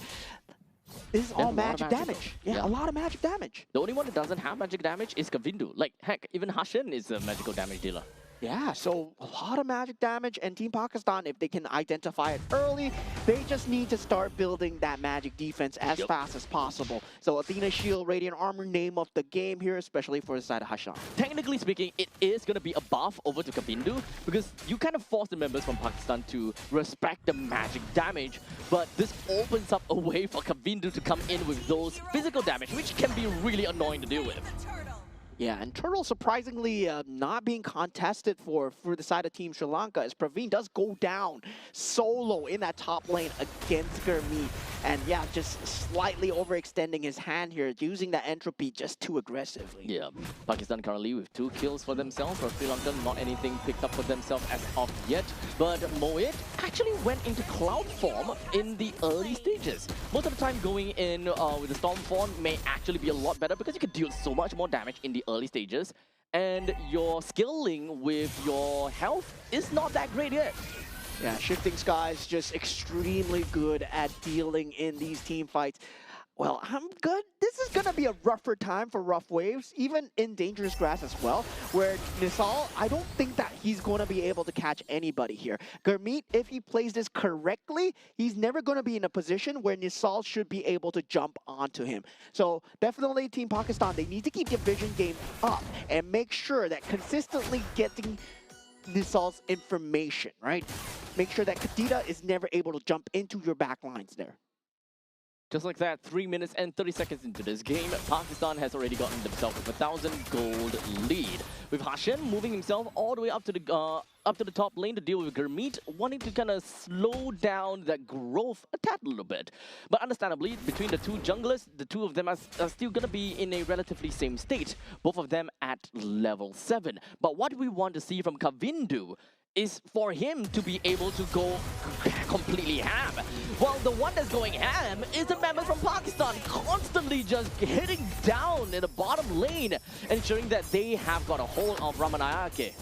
This is all magic damage. Yeah, a lot of magic damage. The only one that doesn't have magic damage is Kavindu. Like, heck, even Hashin is a magical damage dealer. Yeah, so a lot of magic damage, and Team Pakistan, if they can identify it early, they just need to start building that magic defense as fast as possible. So Athena Shield, Radiant Armor, name of the game here, especially for the side of Hashan. Technically speaking, it is going to be a buff over to Kavindu, because you kind of force the members from Pakistan to respect the magic damage, but this opens up a way for Kavindu to come in with those physical damage, which can be really annoying to deal with. Yeah, and Turtle surprisingly not being contested for the side of Team Sri Lanka as Praveen does go down solo in that top lane against Gurmeet. And yeah, just slightly overextending his hand here, using that entropy just too aggressively. Yeah, Pakistan currently with 2 kills for themselves. For Sri Lanka, not anything picked up for themselves as of yet. But Moed actually went into cloud form in the early stages. Most of the time going in with the storm form may actually be a lot better because you can deal so much more damage in the early stages. And your scaling with your health is not that great yet. Yeah, Shifting Skies just extremely good at dealing in these team fights. Well, I'm good. This is going to be a rougher time for Rough Waves, even in Dangerous Grass as well, where Nisal, I don't think that he's going to be able to catch anybody here. Gurmeet, if he plays this correctly, he's never going to be in a position where Nisal should be able to jump onto him. So definitely Team Pakistan, they need to keep their vision game up and make sure that consistently getting Nisal's information, right? Make sure that Kadita is never able to jump into your back lines there. Just like that, 3 minutes and 30 seconds into this game, Pakistan has already gotten themselves a 1,000 gold lead. With Hashem moving himself all the way up to the top lane to deal with Gurmeet, wanting to kind of slow down that growth a tad little bit. But understandably, between the two junglers, the two of them are still going to be in a relatively same state. Both of them at level 7. But what we want to see from Kavindu is for him to be able to go completely ham. While the one that's going ham is the member from Pakistan, constantly just hitting down in the bottom lane, ensuring that they have got a hold of Ramanayake.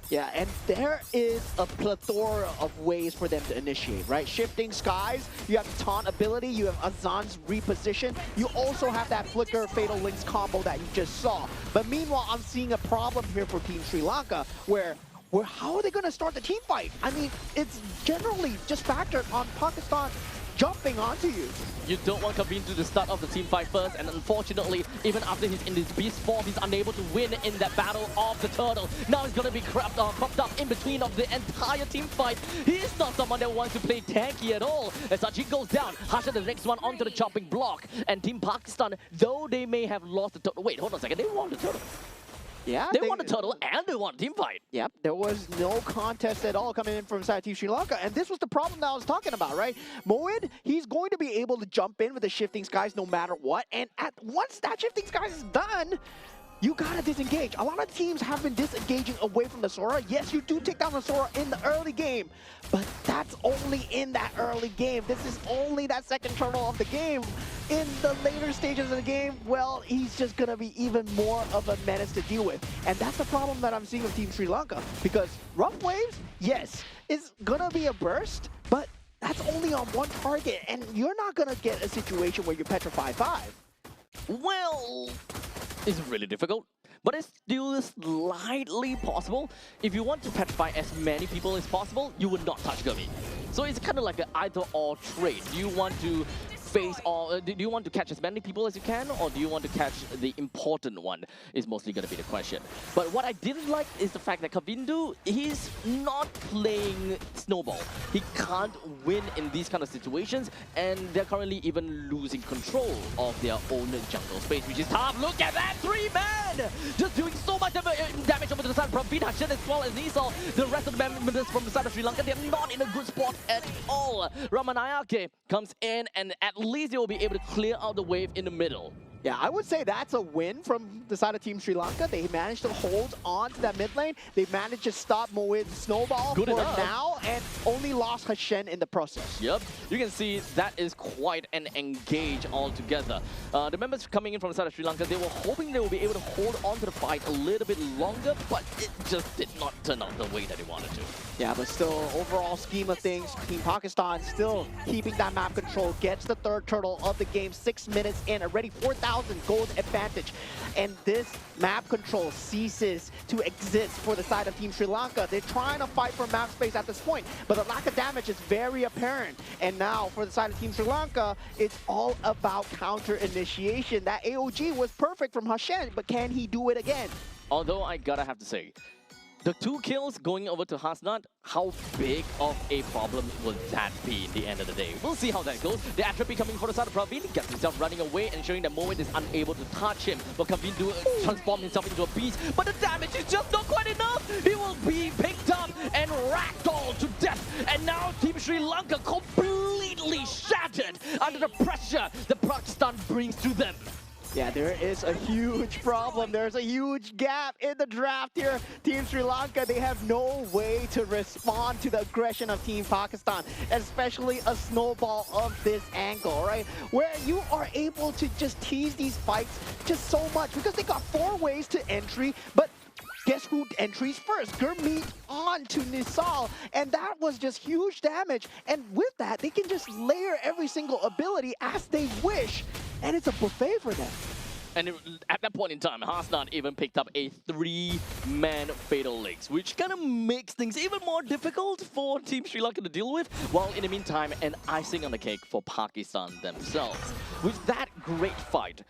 Yeah, and there is a plethora of ways for them to initiate, right? Shifting Skies, you have Taunt ability, you have Azan's reposition, you also have that Flicker Fatal Links combo that you just saw. But meanwhile, I'm seeing a problem here for Team Sri Lanka, where how are they going to start the team fight? I mean, it's generally just factored on Pakistan jumping onto you. You don't want Kavindu to start off the team fight first, and unfortunately, even after he's in this beast form, he's unable to win in that battle of the turtle. Now he's going to be cropped up in between of the entire team fight. He's not someone that wants to play tanky at all. As Sajid goes down, Hasha the next one onto the chopping block. And Team Pakistan, though they may have lost the turtle. Wait, hold on a second. They won the turtle. Yeah, they won the turtle and they won a team fight. Yep, there was no contest at all coming in from side Team Sri Lanka, and this was the problem that I was talking about, right? Moed, he's going to be able to jump in with the Shifting Skies no matter what, and once that Shifting Skies is done, you gotta disengage. A lot of teams have been disengaging away from the Sora. Yes, you do take down the Sora in the early game, but that's only in that early game. This is only that second turtle of the game. In the later stages of the game, well, he's just gonna be even more of a menace to deal with. And that's the problem that I'm seeing with Team Sri Lanka, because Rough Waves, yes, is gonna be a burst, but that's only on one target, and you're not gonna get a situation where you petrify 5. Well, it's really difficult, but it's still slightly possible. If you want to petrify as many people as possible, you would not touch Gurmeet. So it's kind of like an either-or trade. Do you want to face or do you want to catch as many people as you can, or do you want to catch the important one is mostly going to be the question. But what I didn't like is the fact that Kavindu, he's not playing Snowball. He can't win in these kind of situations, and they're currently even losing control of their own jungle space, which is tough. Look at that, 3-man! Just doing so much damage over to the side from Praveen, Hashan as well as Nisal. The rest of the members from the side of Sri Lanka, they're not in a good spot at all. Ramanayake comes in, and at least they will be able to clear out the wave in the middle. Yeah, I would say that's a win from the side of Team Sri Lanka. They managed to hold on to that mid lane. They managed to stop Moed's snowball Good for enough. now, and only lost Hashen in the process. Yep, you can see that is quite an engage altogether. The members coming in from the side of Sri Lanka, they were hoping they will be able to hold on to the fight a little bit longer, but it just did not turn out the way that they wanted to. Yeah, but still, overall scheme of things, Team Pakistan still keeping that map control, gets the third turtle of the game, 6 minutes in, already 4,000 gold advantage. And this map control ceases to exist for the side of Team Sri Lanka. They're trying to fight for map space at this point, but the lack of damage is very apparent. And now, for the side of Team Sri Lanka, it's all about counter initiation. That AOG was perfect from Hashen, but can he do it again? Although I gotta have to say, The 2 kills going over to Hasnat, how big of a problem will that be in the end of the day? We'll see how that goes. The Atrophy coming for the side of Praveen, he gets himself running away, ensuring that Moment is unable to touch him. But Praveen do transform himself into a beast, but the damage is just not quite enough. He will be picked up and ragdolled to death. And now Team Sri Lanka completely shattered under the pressure that Pakistan brings to them. Yeah, there is a huge problem. There's a huge gap in the draft here. Team Sri Lanka, they have no way to respond to the aggression of Team Pakistan, especially a snowball of this angle, right? Where you are able to just tease these fights just so much because they got 4 ways to entry, but guess who entries first? Gurmeet on to Nisal, and that was just huge damage. And with that, they can just layer every single ability as they wish, and it's a buffet for them. And at that point in time, Hasnat even picked up a 3-man Fatal Links, which kind of makes things even more difficult for Team Sri Lanka to deal with, while in the meantime, an icing on the cake for Pakistan themselves. With that great fight,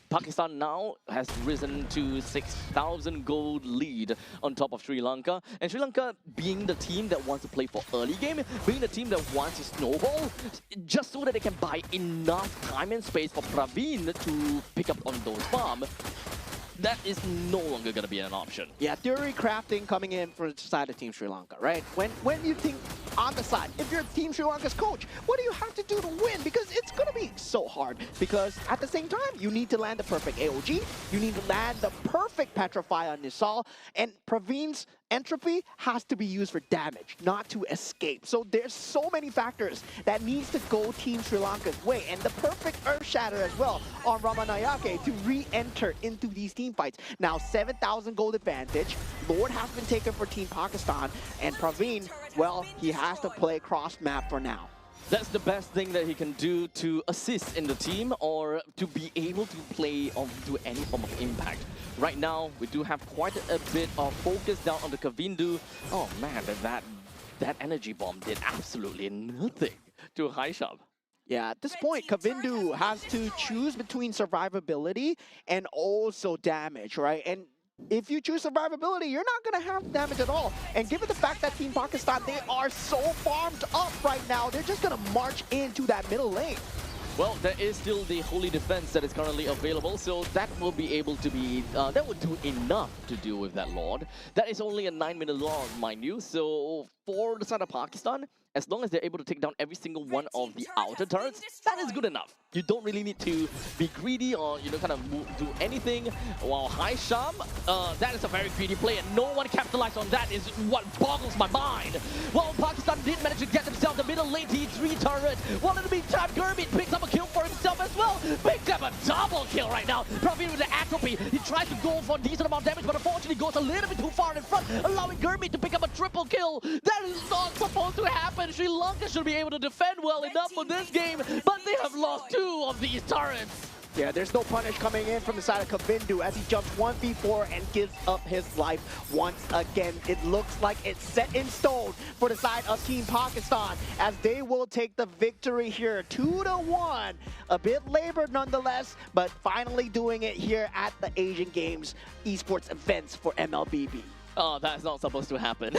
Pakistan now has risen to 6,000 gold lead on top of Sri Lanka. And Sri Lanka being the team that wants to play for early game, being the team that wants to snowball, just so that they can buy enough time and space for Praveen to pick up on those farm, that is no longer going to be an option. Yeah, theory crafting coming in for the side of Team Sri Lanka, right? When you think on the side, if you're Team Sri Lanka's coach, what do you have to do to win? Because it's going to be so hard. Because at the same time, you need to land the perfect AOG, you need to land the perfect Petrify on Nisal, and Praveen's entropy has to be used for damage, not to escape. So there's so many factors that needs to go Team Sri Lanka's way, and the perfect Earth Shatter as well on Ramanayake to re-enter into these team fights. Now 7,000 gold advantage, Lord has been taken for Team Pakistan, and Praveen, well, he has to play cross map for now. That's the best thing that he can do to assist in the team or to be able to play or do any form of impact. Right now, we do have quite a bit of focus down on the Kavindu. Oh man, that energy bomb did absolutely nothing to Haisham. Yeah, at this point, Kavindu has to choose between survivability and also damage, right? And if you choose survivability, you're not going to have damage at all. And given the fact that Team Pakistan, they are so farmed up right now, they're just going to march into that middle lane. Well, there is still the Holy Defense that is currently available, so that will be able to be, that would do enough to deal with that Lord. That is only a 9-minute Lord, mind you, so for the side of Pakistan, as long as they're able to take down every single one of the outer turrets, that is good enough. You don't really need to be greedy or, you know, kind of do anything. While Haisham, that is a very greedy play, and no one capitalized on that is what boggles my mind. Well, Pakistan did manage to get themselves the middle lane T3 turret. Well, in the meantime, Gurmeet picks up a kill for himself as well. Picks up a double kill right now. Praveen with the Atrophy. He tries to go for a decent amount of damage, but unfortunately goes a little bit too far in front, allowing Gurmeet to pick up a triple kill. That is not supposed to happen. Sri Lanka should be able to defend well enough for this game, but they have lost 2 of these turrets. Yeah, there's no punish coming in from the side of Kavindu as he jumps 1v4 and gives up his life once again. It looks like it's set in stone for the side of Team Pakistan as they will take the victory here 2-1. A bit labored nonetheless, but finally doing it here at the Asian Games Esports events for MLBB. Oh, that's not supposed to happen.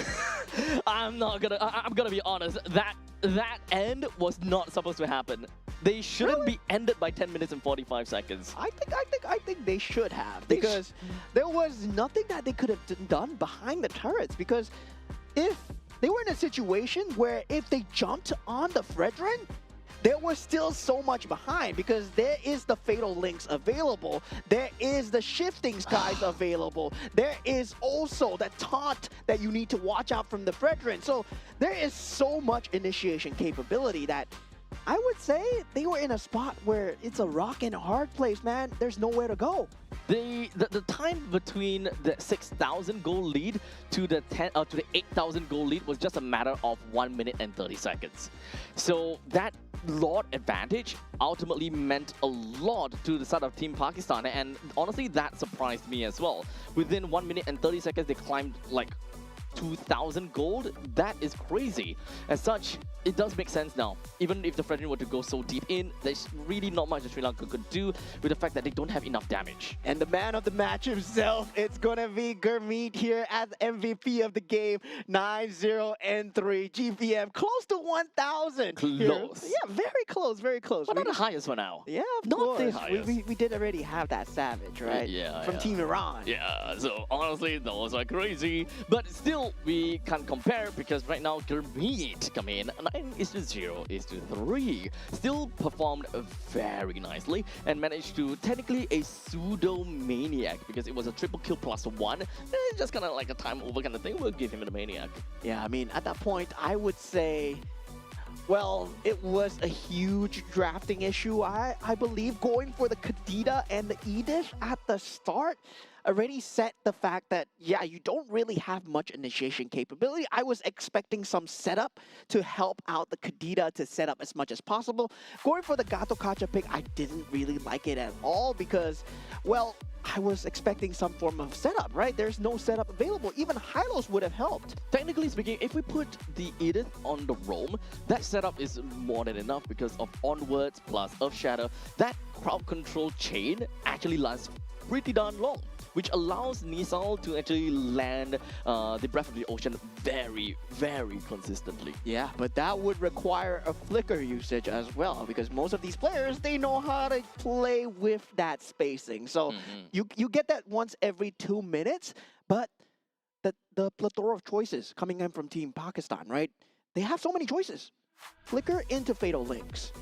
I'm gonna be honest. That end was not supposed to happen. They shouldn't be ended by 10 minutes and 45 seconds. I think they should have, because there was nothing that they could have done behind the turrets, because if they were in a situation where if they jumped on the Fredrin, there was still so much behind, because there is the Fatal Links available, there is the Shifting Skies available, there is also that taunt that you need to watch out from the Fredrin. So there is so much initiation capability that I would say they were in a spot where it's a rock and a hard place, man. There's nowhere to go. The time between the 6,000 goal lead to the 8,000 goal lead was just a matter of 1 minute and 30 seconds. So that Lord advantage ultimately meant a lot to the side of Team Pakistan, and honestly that surprised me as well. Within 1 minute and 30 seconds they climbed like 2,000 gold. That is crazy. As such, it does make sense now. Even if the Fredrin were to go so deep in, there's really not much that Sri Lanka could do with the fact that they don't have enough damage. And the man of the match himself, it's gonna be Gurmeet here as MVP of the game. 9-0 and 3. GPM close to 1,000. here. Close. Yeah, very close, very close. But not the highest for now. Yeah, of not the course. highest. We did already have that Savage, right? Yeah, From yeah. Team Iran. Yeah, so honestly, those are crazy. But still, we can't compare because right now, Gurmeet come in 9-0 is to 3. Still performed very nicely and managed to technically a pseudo maniac because it was a triple kill plus 1. Just kind of like a time over kind of thing. We'll give him the maniac. Yeah, I mean, at that point, I would say, well, it was a huge drafting issue. I believe going for the Kadita and the Edish at the start already set the fact that, yeah, you don't really have much initiation capability. I was expecting some setup to help out the Kadita to set up as much as possible. Going for the Gato Kacha pick, I didn't really like it at all because, well, I was expecting some form of setup, right? There's no setup available. Even Hylos would have helped. Technically speaking, if we put the Edith on the roam, that setup is more than enough because of onwards plus Earth Shatter. That crowd control chain actually lasts pretty darn long, which allows Nisal to actually land the Breath of the Ocean very, very consistently. Yeah, but that would require a flicker usage as well because most of these players, they know how to play with that spacing. So you get that once every 2 minutes, but the plethora of choices coming in from Team Pakistan, right? They have so many choices. Flicker into Fatal Links.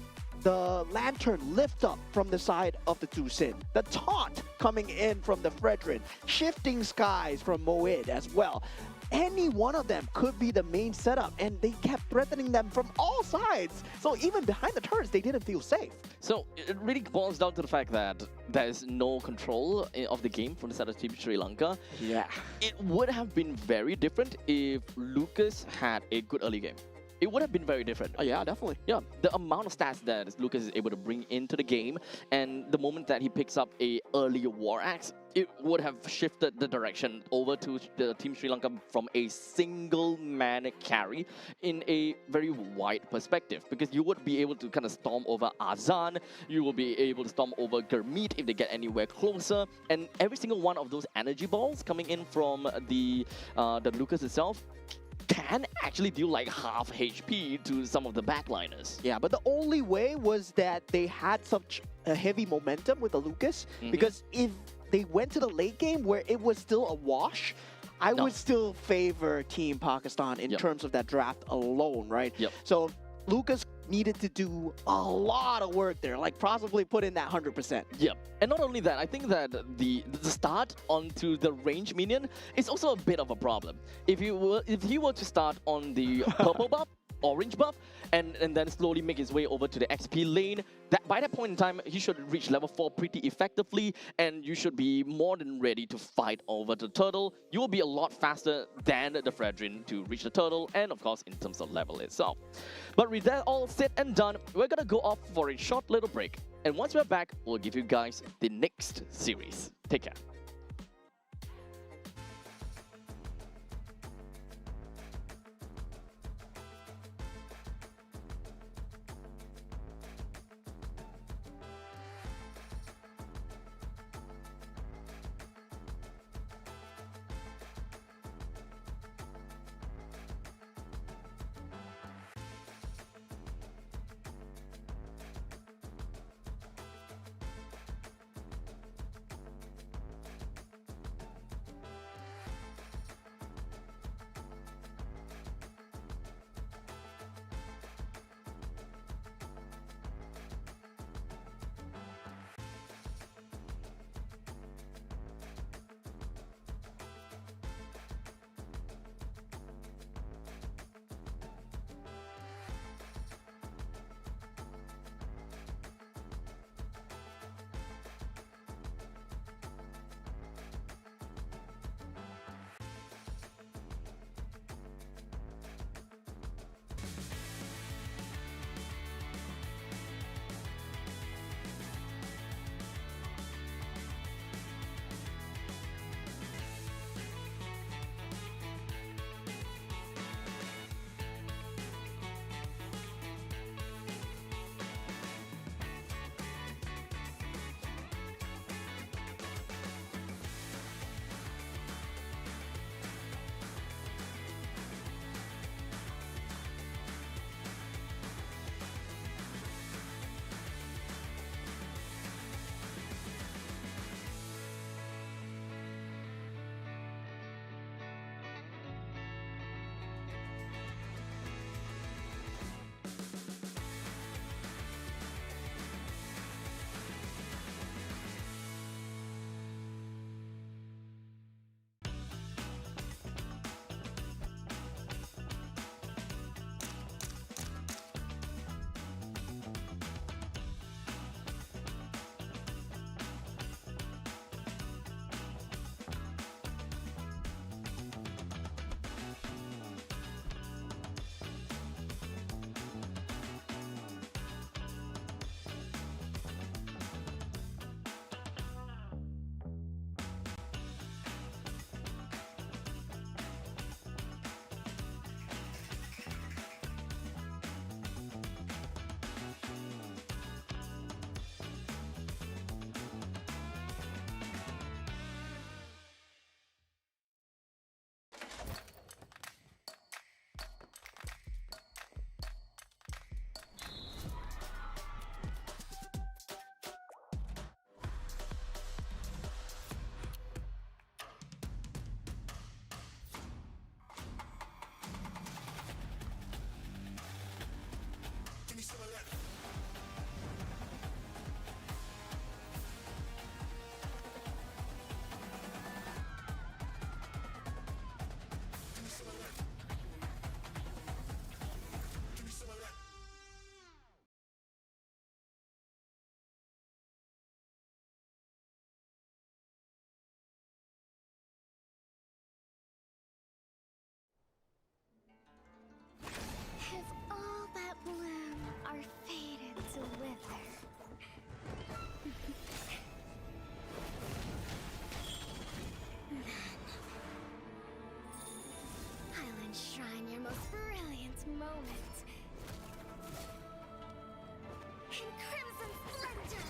The Lantern lift up from the side of the Tucson. The Taunt coming in from the Fredrin. Shifting Skies from Moed as well. Any one of them could be the main setup, and they kept threatening them from all sides. So even behind the turrets, they didn't feel safe. So it really boils down to the fact that there is no control of the game from the side of Team Sri Lanka. Yeah. It would have been very different if Lucas had a good early game. It would have been very different. Oh, yeah, definitely. Yeah, the amount of stats that Lucas is able to bring into the game, and the moment that he picks up a early War Axe, it would have shifted the direction over to the Team Sri Lanka from a single man carry in a very wide perspective, because you would be able to kind of storm over Azan, you will be able to storm over Gurmeet if they get anywhere closer, and every single one of those energy balls coming in from the Lucas itself can actually deal like half HP to some of the backliners. Yeah, but the only way was that they had such a heavy momentum with the Lucas, because if they went to the late game where it was still a wash, I would still favor Team Pakistan in terms of that draft alone, right? So Lucas needed to do a lot of work there, like possibly put in that 100%. Yep. And not only that, I think that the start onto the range minion is also a bit of a problem. If he were to start on the purple buff, orange buff, and then slowly make his way over to the XP lane, that by that point in time, he should reach level 4 pretty effectively, and you should be more than ready to fight over the turtle. You will be a lot faster than the Fredrin to reach the turtle, and of course, in terms of level itself. But with that all said and done, we're gonna go off for a short little break. And once we're back, we'll give you guys the next series. Take care. enshrine your most brilliant moment in crimson splendor.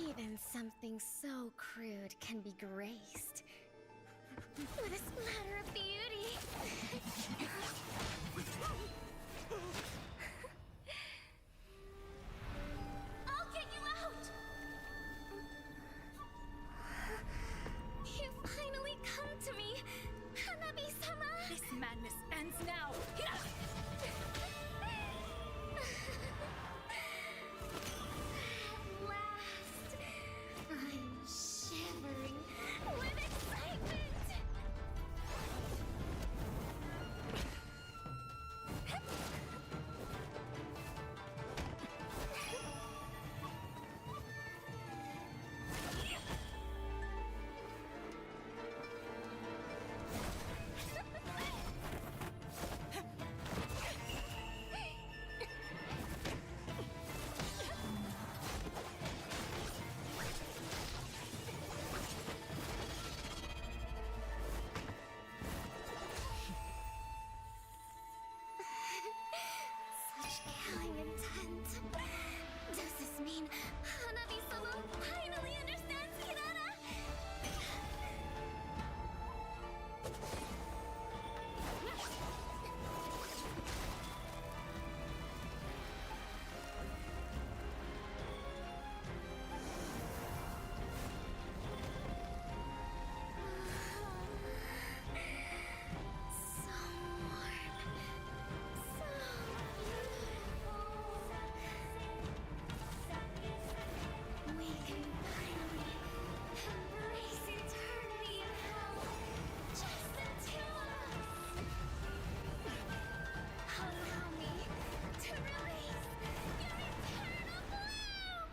Even something so crude can be graced with a splatter of beauty. I'll get you out! You finally come to me, Hanabi-sama! This madness ends now. At last, I'm shivering with excitement! Such killing intent. Does this mean Hanabi-sama finally understands Kirara? So warm. So beautiful. We can finally embrace eternity in hell. Just the two of us. Allow me to release your eternal bloom.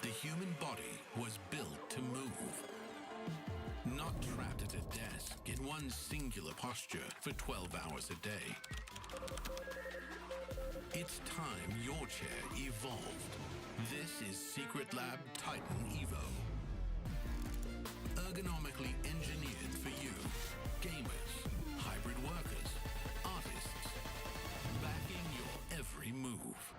The human body was built to move. Not trapped at a desk in one singular posture for 12 hours a day. It's time your chair evolved. This is Secret Lab Titan Evo. Ergonomically engineered for you, gamers, hybrid workers, artists, backing your every move.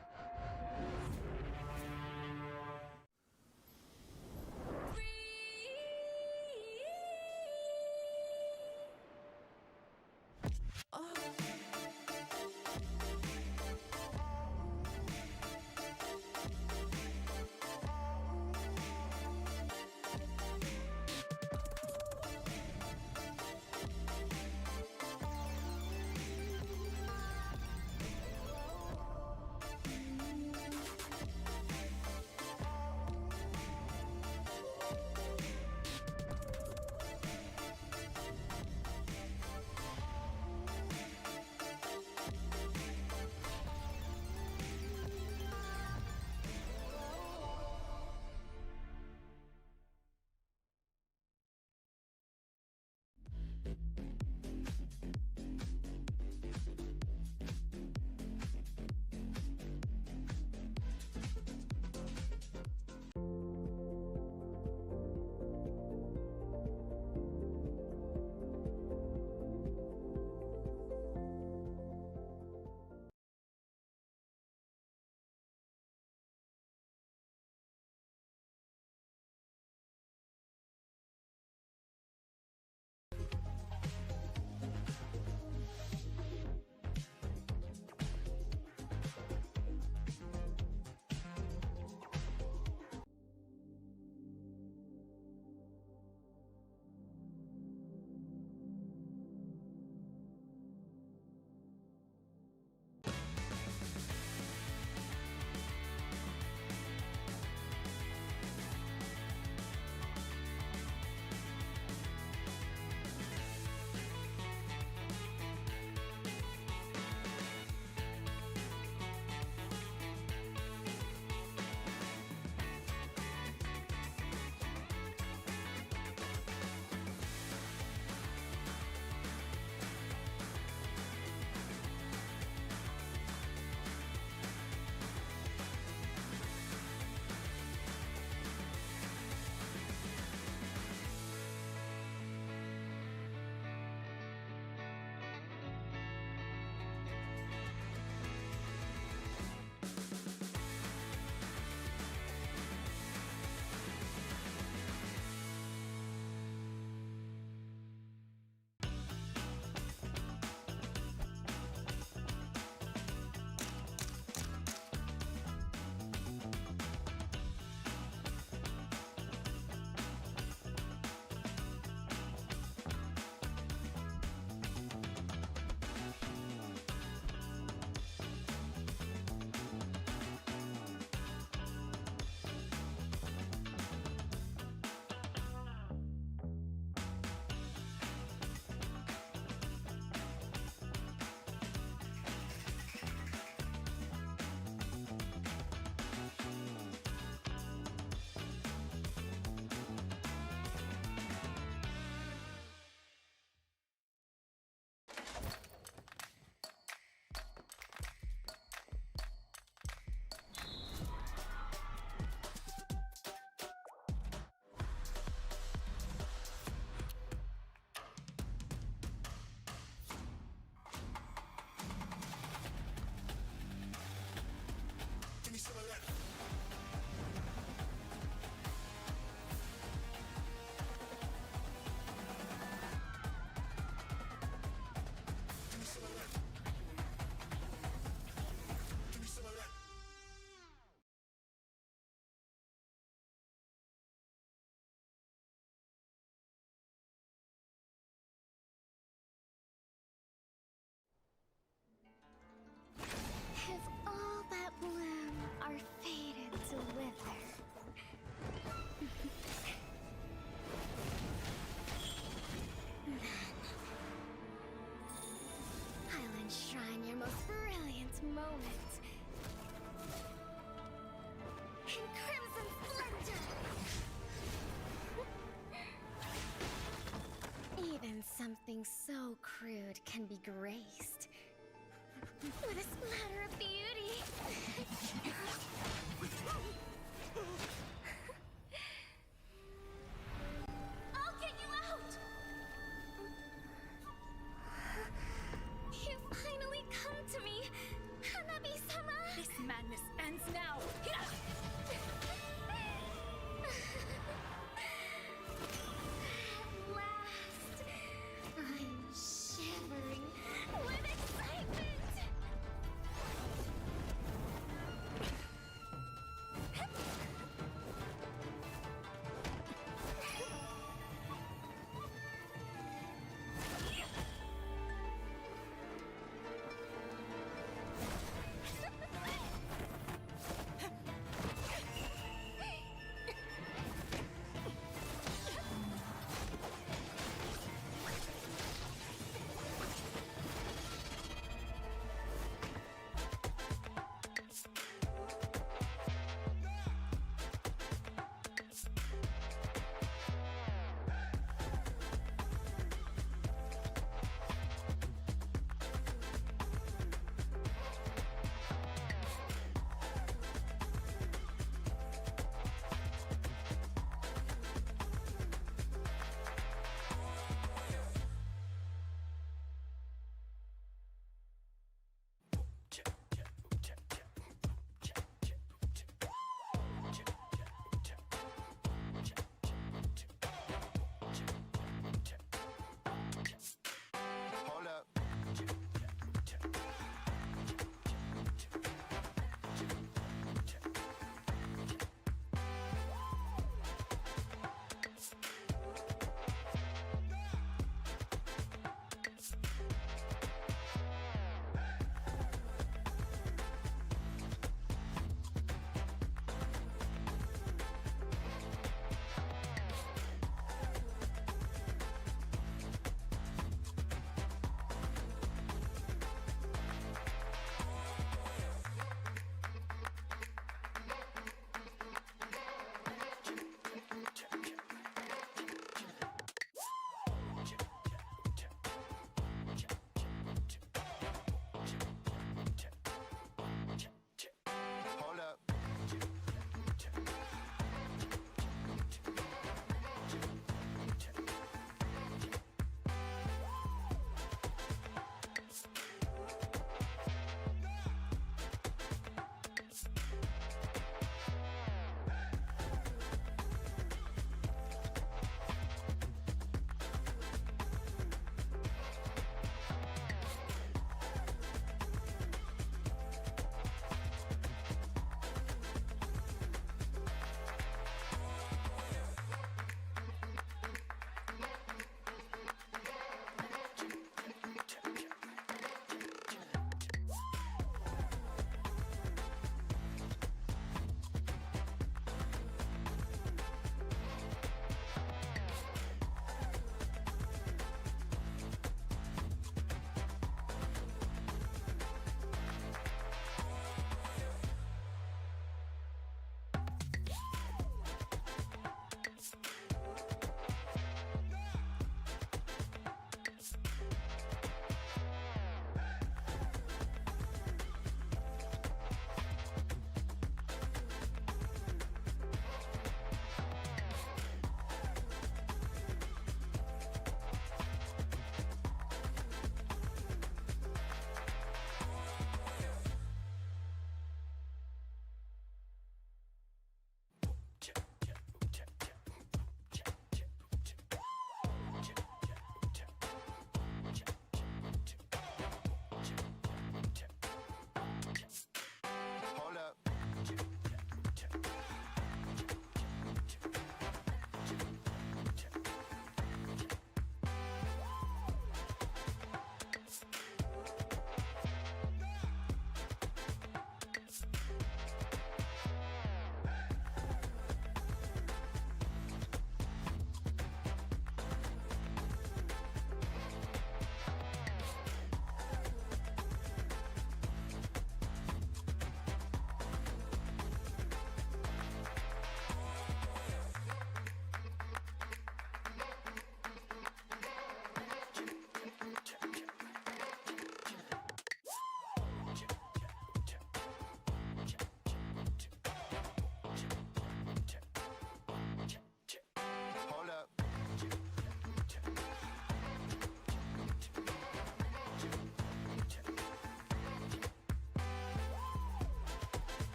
moment. In crimson splendor. Even something so crude can be graced with a splatter of beauty. I'll get you out! You finally come to me, Hanabi-sama! This madness ends now. At last, I'm shivering with excitement!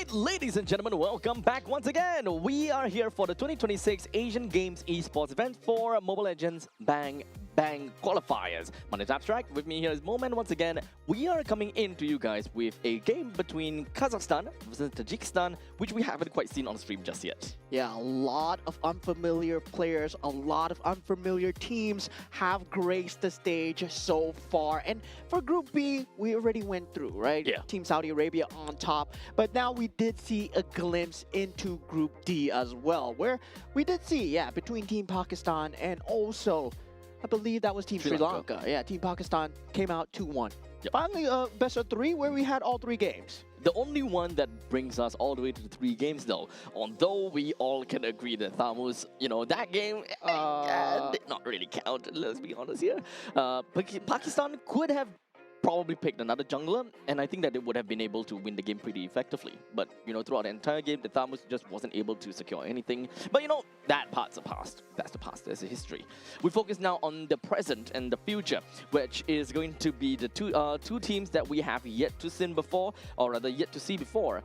right, ladies and gentlemen, welcome back once again. We are here for the 2026 Asian Games Esports event for Mobile Legends Bang Bang Qualifiers. My name is Abstract. With me here is Moment once again. We are coming in to you guys with a game between Kazakhstan versus Tajikistan, which we haven't quite seen on stream just yet. Yeah, a lot of unfamiliar players, a lot of unfamiliar teams have graced the stage so far. And for Group B, we already went through, right? Yeah. Team Saudi Arabia on top. But now we did see a glimpse into Group D as well, where we did see, yeah, between Team Pakistan and also, I believe that was Team Sri Lanka. Yeah, Team Pakistan came out 2-1. Yep. Finally, best of three, where we had all three games. The only one that brings us all the way to the 3 games though, although we all can agree that Thamus, that game did not really count, let's be honest here. Pakistan could have probably picked another jungler, and I think that they would have been able to win the game pretty effectively. But, throughout the entire game, the Thamus just wasn't able to secure anything. But, that part's the past. That's the past. That's the history. We focus now on the present and the future, which is going to be the two teams that we have yet to see before, or rather yet to see before.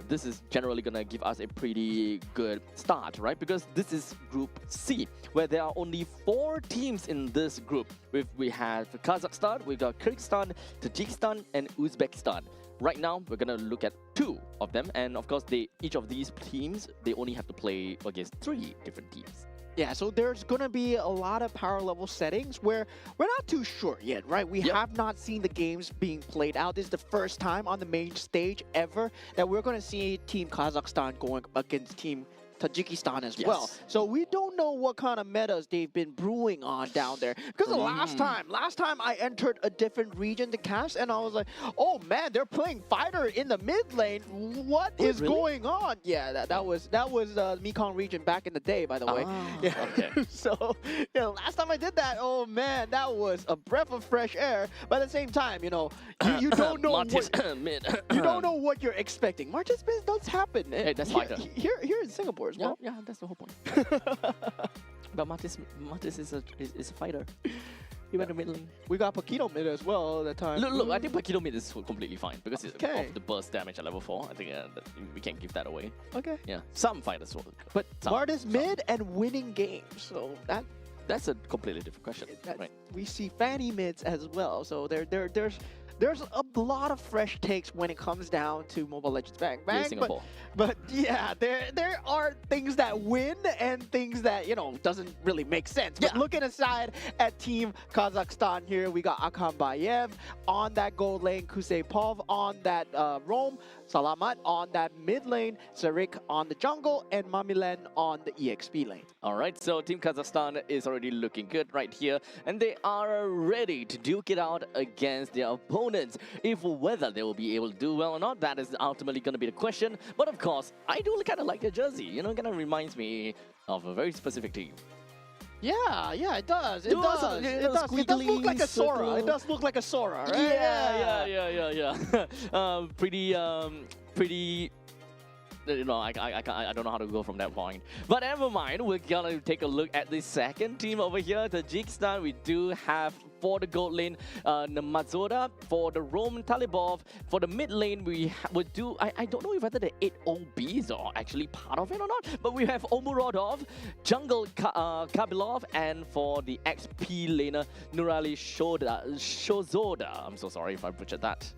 This is generally going to give us a pretty good start, right? Because this is Group C, where there are only 4 teams in this group. We have Kazakhstan, we've got Kyrgyzstan, Tajikistan, and Uzbekistan. Right now, we're going to look at 2 of them, and of course, each of these teams, they only have to play against 3 different teams. Yeah, so there's going to be a lot of power level settings where we're not too sure yet, right? We have not seen the games being played out. This is the first time on the main stage ever that we're going to see Team Kazakhstan going against Team Tajikistan as well. So we don't know what kind of metas they've been brewing on down there. Because the last time I entered a different region to cast, and I was like, oh man, they're playing fighter in the mid lane. What is going on? Yeah, that was the Mekong region back in the day, by the way. Yeah. Okay. So last time I did that, oh man, that was a breath of fresh air. But at the same time, you don't know you don't know what you're expecting. Martis Mid does happen. Hey, that's fighter. Here in Singapore as well. Yeah, that's the whole point. But Martis is a fighter. He went to mid lane. We got Paquito mid as well at that time. Look, I think Paquito mid is completely fine because of the burst damage at level 4. I think we can't give that away. Okay. Yeah, some fighters will. But Martis mid and winning games, so that's a completely different question. Right. We see Fanny mids as well, so there's a lot of fresh takes when it comes down to Mobile Legends Bang Bang. But yeah, there are things that win and things that, doesn't really make sense. But looking aside at Team Kazakhstan here, we got Akan Bayev on that gold lane, Kusepov on that roam, Salamat on that mid lane, Sarik on the jungle, and Mamilen on the EXP lane. All right, so Team Kazakhstan is already looking good right here, and they are ready to duke it out against their opponents. If whether they will be able to do well or not, that is ultimately going to be the question. But of course, I do kind of like their jersey. Kind of reminds me of a very specific team. Yeah, it does. It does. It does look like a Sora. It does look like a Sora, right? Yeah. Pretty. I don't know how to go from that point. But never mind, we're gonna take a look at the second team over here, Tajikistan. We do have for the gold lane, Namazoda, for the roam, Talibov. For the mid lane, we would do, I don't know whether the 8 OBs are actually part of it or not, but we have Omurodov, Jungle Kabilov, and for the XP laner, Nurali Shozoda. I'm so sorry if I butchered that.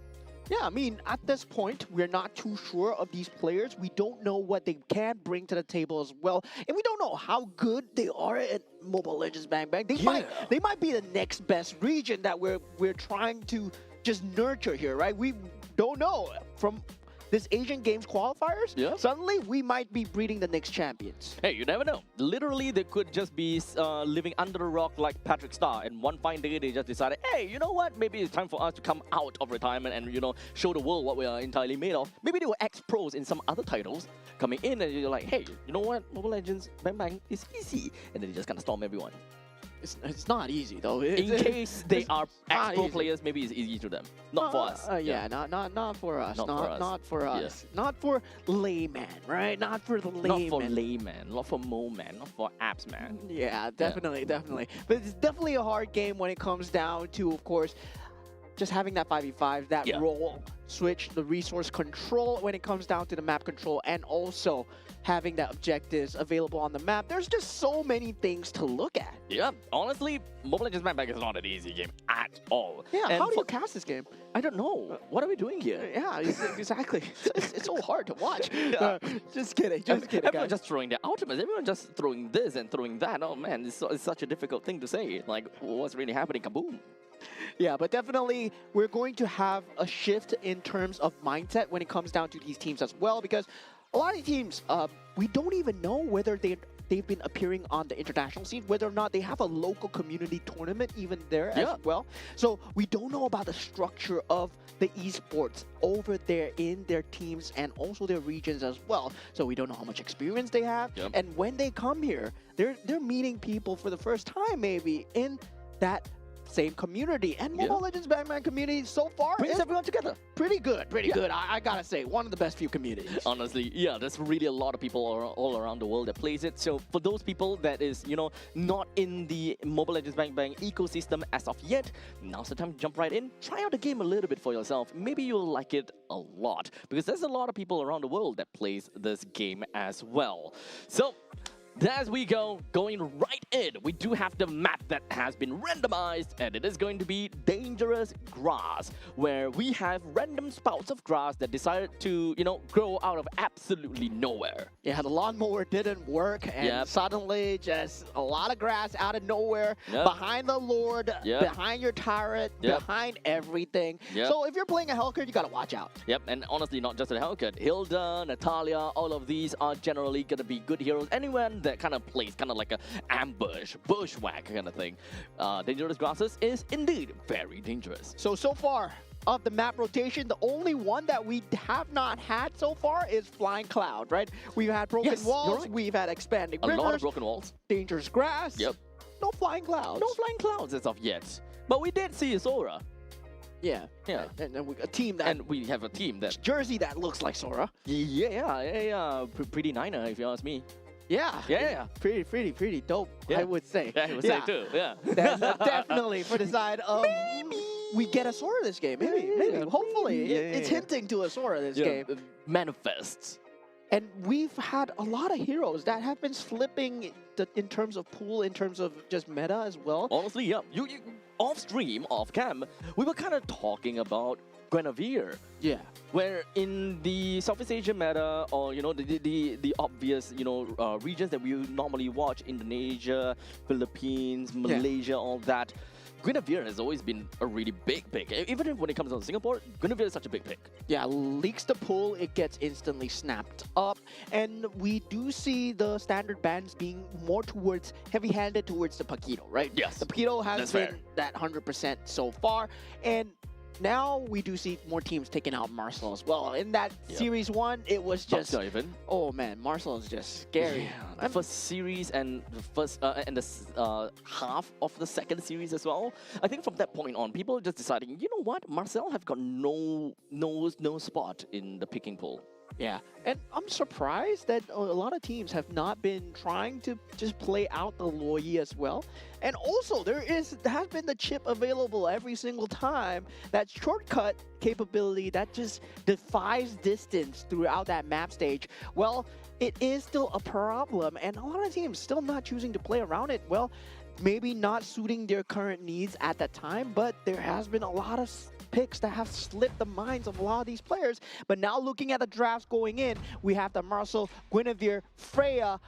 Yeah, I mean, at this point, we're not too sure of these players. We don't know what they can bring to the table as well. And we don't know how good they are at Mobile Legends Bang Bang. They might be the next best region that we're trying to just nurture here, right? We don't know. From this Asian Games qualifiers, suddenly we might be breeding the next champions. Hey, you never know. Literally, they could just be living under a rock like Patrick Star, and one fine day they just decided, hey, you know what? Maybe it's time for us to come out of retirement and, show the world what we are entirely made of. Maybe they were ex-pros in some other titles coming in, and you're like, hey, you know what? Mobile Legends Bang Bang is easy. And then they just kind of storm everyone. It's not easy though. In case they are ex-pro players, maybe it's easy to them. Not for us. Not for us. Not for us. Yeah. Not for layman, right? Not for the layman. Not for layman. Not for mo-man. Not for apps man. Yeah, definitely. But it's definitely a hard game when it comes down to, of course, just having that 5v5, that role switch, the resource control when it comes down to the map control, and also having that objectives available on the map. There's just so many things to look at. Yeah, honestly, Mobile Legends Bang Bang is not an easy game at all. Yeah, And how do you cast this game? I don't know. What are we doing here? Yeah, exactly. It's so hard to watch. Just kidding, Everyone guys. just throwing their ultimates. Everyone just throwing this and throwing that. Oh man, it's such a difficult thing to say. Like, what's really happening? Kaboom! Yeah, but definitely we're going to have a shift in terms of mindset when it comes down to these teams as well, because a lot of teams, we don't even know whether they've been appearing on the international scene, whether or not they have a local community tournament even there as well. So we don't know about the structure of the esports over there in their teams and also their regions as well. So we don't know how much experience they have. And when they come here, they're meeting people for the first time maybe in that same community. And Mobile Legends Bang Bang community so far Brings is everyone together. pretty good. I gotta say, one of the best few communities. Honestly, yeah, there's really a lot of people all around the world that plays it. So for those people that is, not in the Mobile Legends Bang Bang ecosystem as of yet, now's the time to jump right in. Try out the game a little bit for yourself. Maybe you'll like it a lot, because there's a lot of people around the world that plays this game as well. So as we going right in, we do have the map that has been randomized, and it is going to be Dangerous Grass, where we have random spouts of grass that decided to, grow out of absolutely nowhere. Yeah, the lawnmower didn't work, and suddenly just a lot of grass out of nowhere, behind the Lord, behind your turret, behind everything. So if you're playing a Hellcat, you gotta watch out. Yep, and honestly, not just a Hellcat. Hilda, Natalia, all of these are generally gonna be good heroes. Anyone that kind of plays kind of like a ambush, bushwhack kind of thing. Dangerous Grasses is indeed very dangerous. So far of the map rotation, the only one that we have not had so far is Flying Cloud, right? We've had Broken Walls, we've had Expanding Rivers, a lot of broken walls, Dangerous Grass, no Flying Clouds. No Flying Clouds as of yet. But we did see Sora. Yeah. And a team that... And we have a team that... Jersey that looks like Sora. Pretty niner, if you ask me. Yeah. Pretty dope, I would say. Yeah, I would say too, Definitely for the side of... We get a Sora this game, maybe. Hopefully. It's hinting to a Sora this game. Manifests. And we've had a lot of heroes that have been slipping in terms of pool, in terms of just meta as well. Honestly, you off stream, off cam, we were kind of talking about Guinevere. Yeah. Where in the Southeast Asia meta, or the obvious regions that we normally watch, Indonesia, Philippines, Malaysia, all that, Guinevere has always been a really big pick. Even when it comes to Singapore, Guinevere is such a big pick. Yeah, leaks the pool, it gets instantly snapped up. And we do see the standard bans being more towards, heavy-handed towards the Paquito, right? Yes. The Paquito has been that 100% so far. And now we do see more teams taking out Marcel as well. In that Series 1, it was just... Not even. Oh man, Marcel is just scary. The first series and the first and the half of the second series as well. I think from that point on, people are just deciding, you know what, Marcel have got no spot in the picking pool. Yeah, and I'm surprised that a lot of teams have not been trying to just play out the Loi as well. And also, there has been the chip available every single time, that shortcut capability that just defies distance throughout that map stage. Well, it is still a problem, and a lot of teams still not choosing to play around it. Well, maybe not suiting their current needs at that time, but there has been a lot of picks that have slipped the minds of a lot of these players. But now looking at the drafts going in, we have the Marcel, Guinevere, Freya,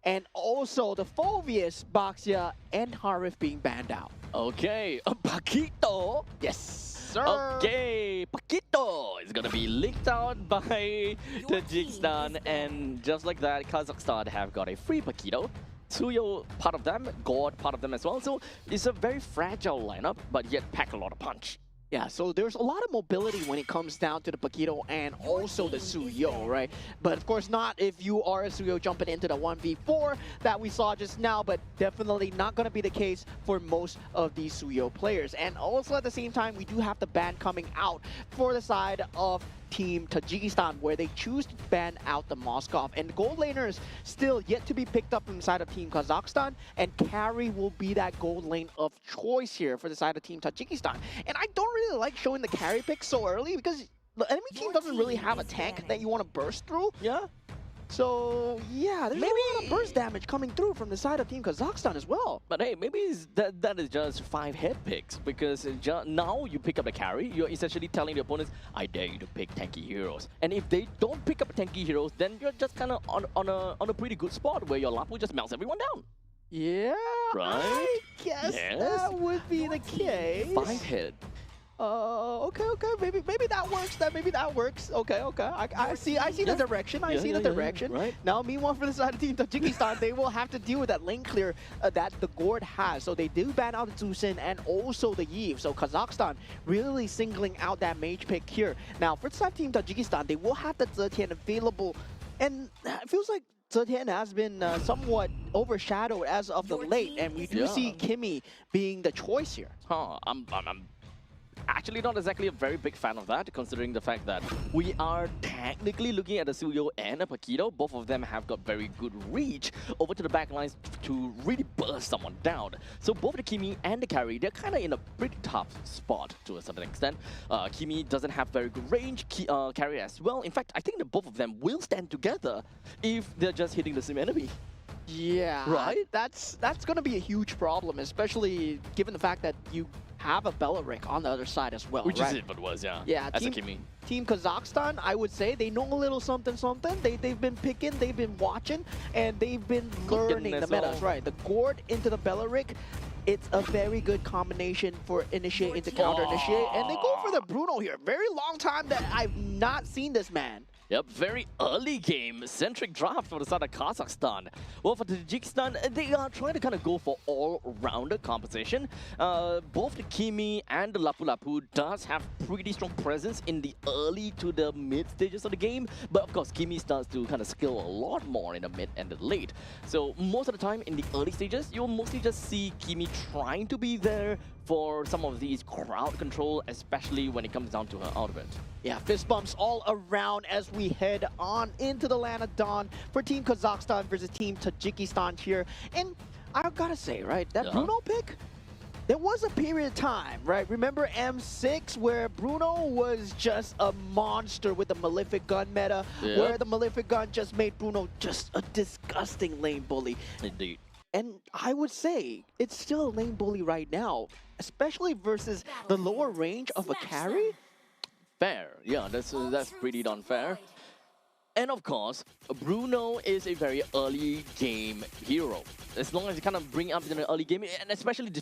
and also the Phoveus, Baxia, and Harif being banned out. Okay, Paquito. Yes, sir. Okay, Paquito is gonna be leaked out by Tajikistan, and just like that, Kazakhstan have got a free Paquito. Suyo, part of them, God, part of them as well. So it's a very fragile lineup, but yet pack a lot of punch. Yeah, so there's a lot of mobility when it comes down to the Paquito and also the Suyo, right? But of course not if you are a Suyo jumping into the 1v4 that we saw just now, but definitely not going to be the case for most of these Suyo players. And also at the same time, we do have the ban coming out for the side of Team Tajikistan, where they choose to ban out the Moskov. And gold laners still yet to be picked up inside of Team Kazakhstan, and carry will be that gold lane of choice here for the side of Team Tajikistan. And I don't really like showing the carry pick so early, because the enemy team doesn't really have a tank that you want to burst through. Yeah. So yeah, there's a lot of burst damage coming through from the side of Team Kazakhstan as well. But hey, maybe that is just 5 head picks, because now you pick up the carry, you're essentially telling the opponents, I dare you to pick tanky heroes. And if they don't pick up tanky heroes, then you're just kind of on a pretty good spot where your Lapu just melts everyone down. Yeah, Right? I guess Yes. that would be the case. 5 head. Okay, maybe that works. Maybe that works. Okay. I see the direction. I see the direction. Right. Now, meanwhile, for the side of Team Tajikistan, they will have to deal with that lane clear that the Gord has. So they do ban out the Zusin and also the Yves. So Kazakhstan really singling out that mage pick here. Now, for the side of Team Tajikistan, they will have the Zetian available, and it feels like Zetian has been somewhat overshadowed as of the late, and we do see Kimmy being the choice here. I'm actually not exactly a very big fan of that, considering the fact that we are technically looking at a Suyo and a Paquito. Both of them have got very good reach over to the back lines to really burst someone down. So both the Kimi and the carry, they're kind of in a pretty tough spot to a certain extent. Kimi doesn't have very good range, carry as well. In fact, I think that both of them will stand together if they're just hitting the same enemy. Yeah, right. That's going to be a huge problem, especially given the fact that you have a Belarik on the other side as well. Which right? is it, but was, yeah. Yeah, as a Kimi. Team Kazakhstan, I would say they know a little something. They've been picking, they've been watching, and they've been learning the metas. Right, the Gord into the Belarik. It's a very good combination for initiate into counter initiate, and they go for the Bruno here. Very long time that I've not seen this man. Yep, very early game centric draft for the side of Kazakhstan. Well, for Tajikistan, they are trying to kind of go for all-rounder composition. Both the Kimi and the Lapu Lapu does have pretty strong presence in the early to the mid stages of the game, but of course Kimi starts to kind of skill a lot more in the mid and the late. So most of the time in the early stages, you'll mostly just see Kimi trying to be there for some of these crowd control, especially when it comes down to her ultimate. Yeah, fist bumps all around as we head on into the land of dawn for Team Kazakhstan versus Team Tajikistan here. And I gotta say, right, that Bruno pick, there was a period of time, right? Remember M6 where Bruno was just a monster with the Malefic Gun meta, where the Malefic Gun just made Bruno just a disgusting lane bully. Indeed. And I would say it's still a lane bully right now, especially versus the lower range of a carry. Fair, yeah, that's pretty darn fair. And of course, Bruno is a very early game hero. As long as you kind of bring up in the early game, and especially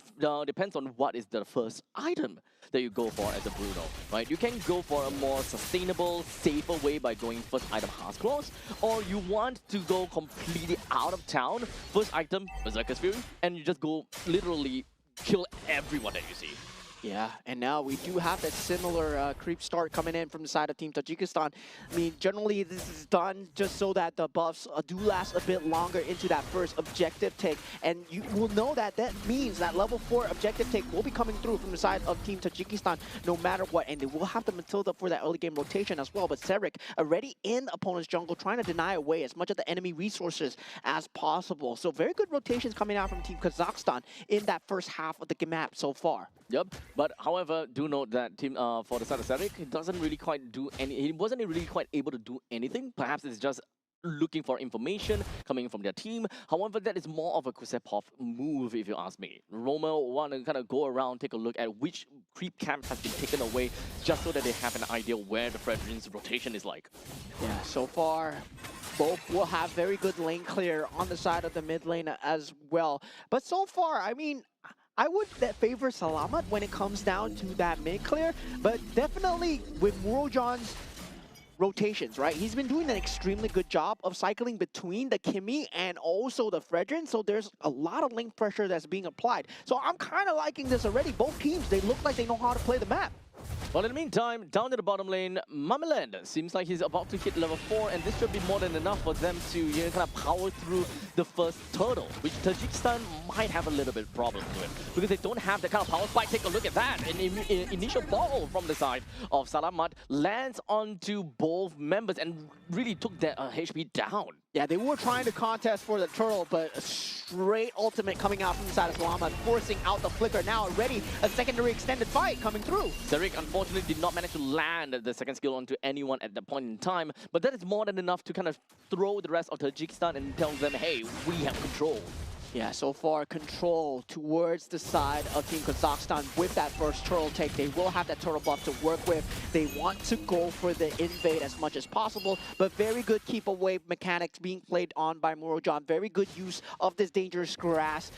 depends on what is the first item that you go for as a Bruno, right? You can go for a more sustainable, safer way by going first item Heart's Claws, or you want to go completely out of town, first item Berserker's Fury, and you just go literally kill everyone that you see. Yeah, and now we do have that similar creep start coming in from the side of Team Tajikistan. I mean, generally this is done just so that the buffs do last a bit longer into that first objective take. And you will know that that means that level 4 objective take will be coming through from the side of Team Tajikistan no matter what. And they will have the Matilda for that early game rotation as well. But Serik already in opponent's jungle trying to deny away as much of the enemy resources as possible. So very good rotations coming out from Team Kazakhstan in that first half of the map so far. Yep, but however, do note that team for the side of Serik, he doesn't really quite do any. He wasn't really quite able to do anything. Perhaps it's just looking for information coming from their team. However, that is more of a Kusepov move, if you ask me. Roma want to kind of go around, take a look at which creep camp has been taken away, just so that they have an idea where the Fredrin's rotation is like. Yeah, so far, both will have very good lane clear on the side of the mid lane as well. But so far, I mean, I would favor Salamat when it comes down to that mid clear, but definitely with Murojan's rotations, right? He's been doing an extremely good job of cycling between the Kimi and also the Fredrin, so there's a lot of lane pressure that's being applied. So I'm kind of liking this already. Both teams, they look like they know how to play the map. Well, in the meantime, down to the bottom lane, Mameland seems like he's about to hit level 4, and this should be more than enough for them to kind of power through the first turtle, which Tajikistan might have a little bit of problem with, because they don't have that kind of power spike. Take a look at that. An initial ball from the side of Salamat lands onto both members and really took their HP down. Yeah, they were trying to contest for the turtle, but a straight ultimate coming out from the side of Salamat, forcing out the flicker. Now already a secondary extended fight coming through. Zarek unfortunately did not manage to land the second skill onto anyone at that point in time, but that is more than enough to kind of throw the rest of Tajikistan and tell them, hey, we have control. Yeah, so far control towards the side of Team Kazakhstan with that first turtle take. They will have that turtle buff to work with. They want to go for the invade as much as possible, but very good keep away mechanics being played on by Murojan. Very good use of this dangerous grass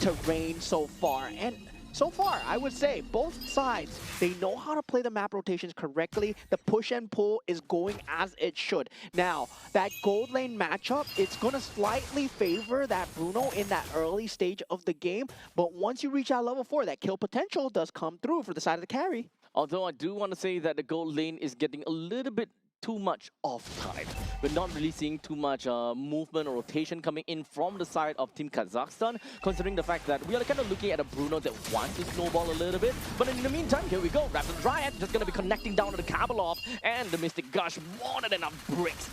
terrain so far. And so far, I would say both sides, they know how to play the map rotations correctly. The push and pull is going as it should. Now, that gold lane matchup, it's going to slightly favor that Bruno in that early stage of the game. But once you reach that level 4, that kill potential does come through for the side of the carry. Although I do want to say that the gold lane is getting a little bit too much off time. We're not really seeing too much movement or rotation coming in from the side of Team Kazakhstan, considering the fact that we are kind of looking at a Bruno that wants to snowball a little bit. But in the meantime, here we go. Rapid Dryad just going to be connecting down to the Kabalov, and the Mystic Gush more than enough breaks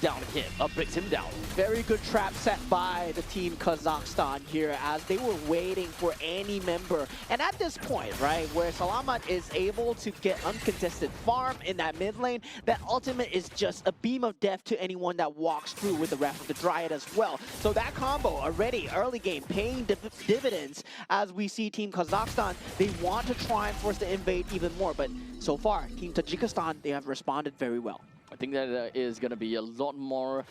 him down. Very good trap set by the Team Kazakhstan here as they were waiting for any member. And at this point, right, where Salamat is able to get uncontested farm in that mid lane, that ultimate is just a beam of death to anyone that walks through with the Wrath of the Dryad as well. So that combo already early game paying dividends as we see Team Kazakhstan. They want to try and force the invade even more, but so far, Team Tajikistan, they have responded very well. I think that is going to be a lot more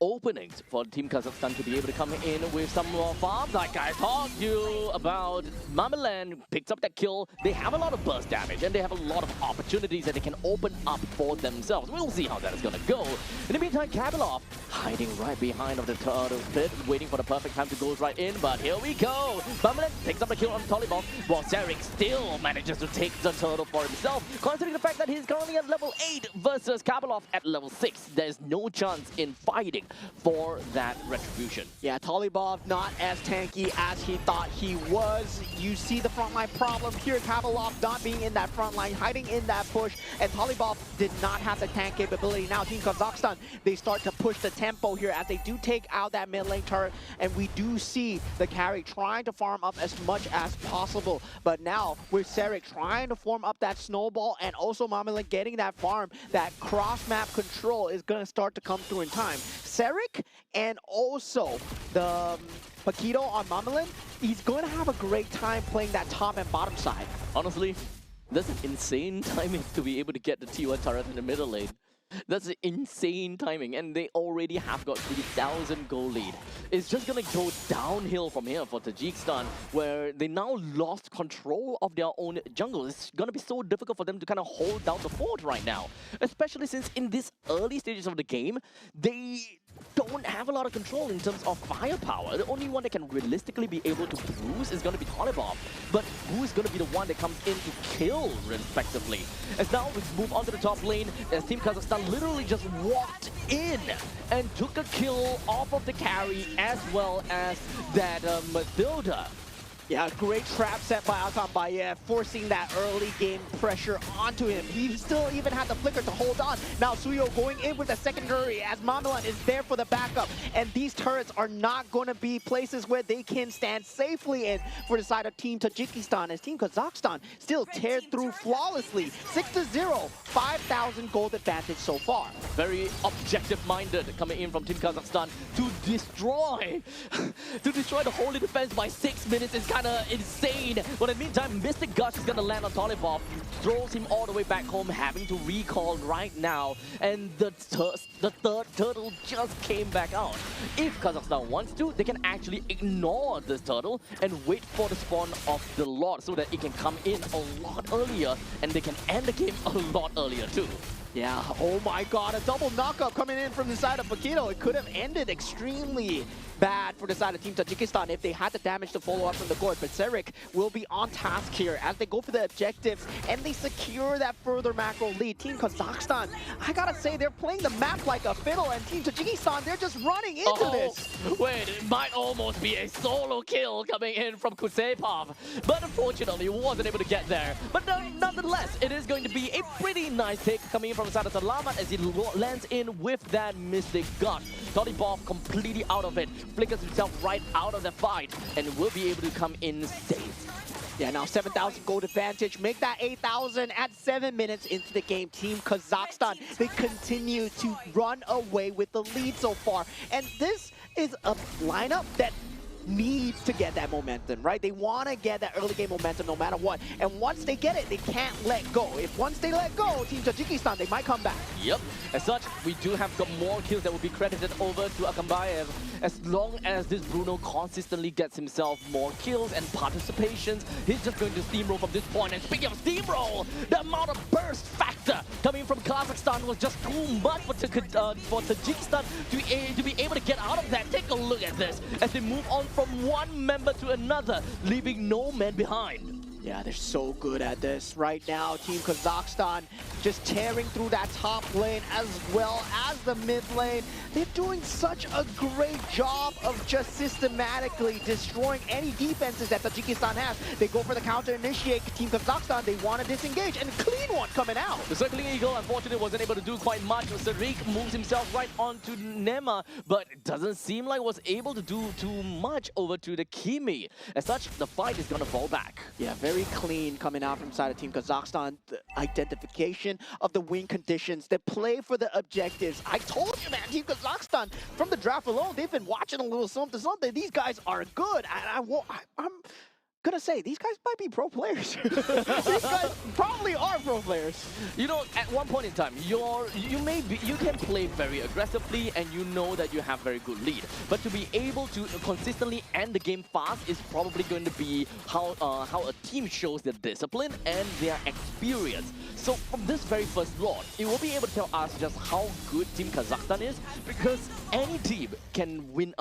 openings for Team Kazakhstan to be able to come in with some more farms. Like I talked to you about, Mamelan picks up that kill. They have a lot of burst damage and they have a lot of opportunities that they can open up for themselves. We'll see how that is going to go. In the meantime, Kabalov hiding right behind of the turtle pit, waiting for the perfect time to go right in. But here we go. Mamelan picks up the kill on Tolibov, while Zarek still manages to take the turtle for himself. Considering the fact that he's currently at level 8 versus Kabalov at level 6, there's no chance in fighting for that retribution. Yeah, Tolibov not as tanky as he thought he was. You see the frontline problem here. Kabalov not being in that front line, hiding in that push, and Tolibov did not have the tank capability. Now Team Kazakhstan, they start to push the tempo here as they do take out that mid lane turret, and we do see the carry trying to farm up as much as possible. But now with Zarek trying to form up that snowball, and also Mamelan getting that farm, that cross map control is going to start to come through in time. Zarek and also the Paquito on Mamelan, he's going to have a great time playing that top and bottom side. Honestly, that's an insane timing to be able to get the T1 turret in the middle lane. That's an insane timing, and they already have got 3,000 gold lead. It's just gonna go downhill from here for Tajikistan, where they now lost control of their own jungle. It's gonna be so difficult for them to kind of hold down the fort right now, especially since in these early stages of the game, they don't have a lot of control in terms of firepower. The only one that can realistically be able to bruise is going to be Tolibov. But who is going to be the one that comes in to kill, respectively? As now we move on to the top lane, as Team Kazakhstan literally just walked in and took a kill off of the carry as well as that Matilda. Yeah, great trap set by Altan Bayev, forcing that early game pressure onto him. He still even had the flicker to hold on. Now Suyo going in with a secondary as Mamelan is there for the backup. And these turrets are not going to be places where they can stand safely in for the side of Team Tajikistan, as Team Kazakhstan still teared through flawlessly. 6-0, 5,000 gold advantage so far. Very objective-minded coming in from Team Kazakhstan to destroy the holy defense by 6 minutes is kind of insane. But in the meantime, Mystic Gush is going to land on Tolibov, throws him all the way back home, having to recall right now. And the third turtle just came back out. If Kazakhstan wants to, they can actually ignore this turtle and wait for the spawn of the Lord so that it can come in a lot earlier and they can end the game a lot earlier too. Yeah, oh my god, a double knockup coming in from the side of Paquito. It could have ended extremely bad for the side of Team Tajikistan if they had the damage to follow up from the court. But Zarek will be on task here as they go for the objectives and they secure that further macro lead. Team Kazakhstan, I gotta say, they're playing the map like a fiddle, and Team Tajikistan, they're just running into this. Wait, it might almost be a solo kill coming in from Kusepov, but unfortunately wasn't able to get there. But nonetheless, it is going to be a pretty nice take coming in from the side of Salamat as he lands in with that Mystic Gun. Todibov completely out of it, flickers himself right out of the fight, and will be able to come in safe. Yeah, now 7,000 gold advantage. Make that 8,000 at 7 minutes into the game. Team Kazakhstan, they continue to run away with the lead so far. And this is a lineup that needs to get that momentum, right? They want to get that early game momentum no matter what. And once they get it, they can't let go. If once they let go, Team Tajikistan, they might come back. Yep. As such, we do have got more kills that will be credited over to Akambayev. As long as this Bruno consistently gets himself more kills and participations, he's just going to steamroll from this point. And speaking of steamroll, the amount of burst factor coming from Kazakhstan was just too much for Tajikistan to be able to get out of that. Take a look at this as they move on from one member to another, leaving no man behind. Yeah, they're so good at this right now. Team Kazakhstan just tearing through that top lane as well as the mid lane. They're doing such a great job of just systematically destroying any defenses that Tajikistan has. They go for the counter initiate. Team Kazakhstan, they want to disengage, and a clean one coming out. The Circling Eagle, unfortunately, wasn't able to do quite much. Sarik moves himself right onto Nema, but it doesn't seem like was able to do too much over to the Kimi. As such, the fight is going to fall back. Yeah, very clean coming out from side of Team Kazakhstan. The identification of the win conditions, the play for the objectives. I told you, man, Team Kazakhstan, from the draft alone, they've been watching a little something. These guys are good. I'm gonna say, these guys might be pro players. These guys probably are pro players. You know, at one point in time, you can play very aggressively and you know that you have very good lead. But to be able to consistently end the game fast is probably going to be how a team shows their discipline and their experience. So from this very first lot, it will be able to tell us just how good Team Kazakhstan is, because any team can win,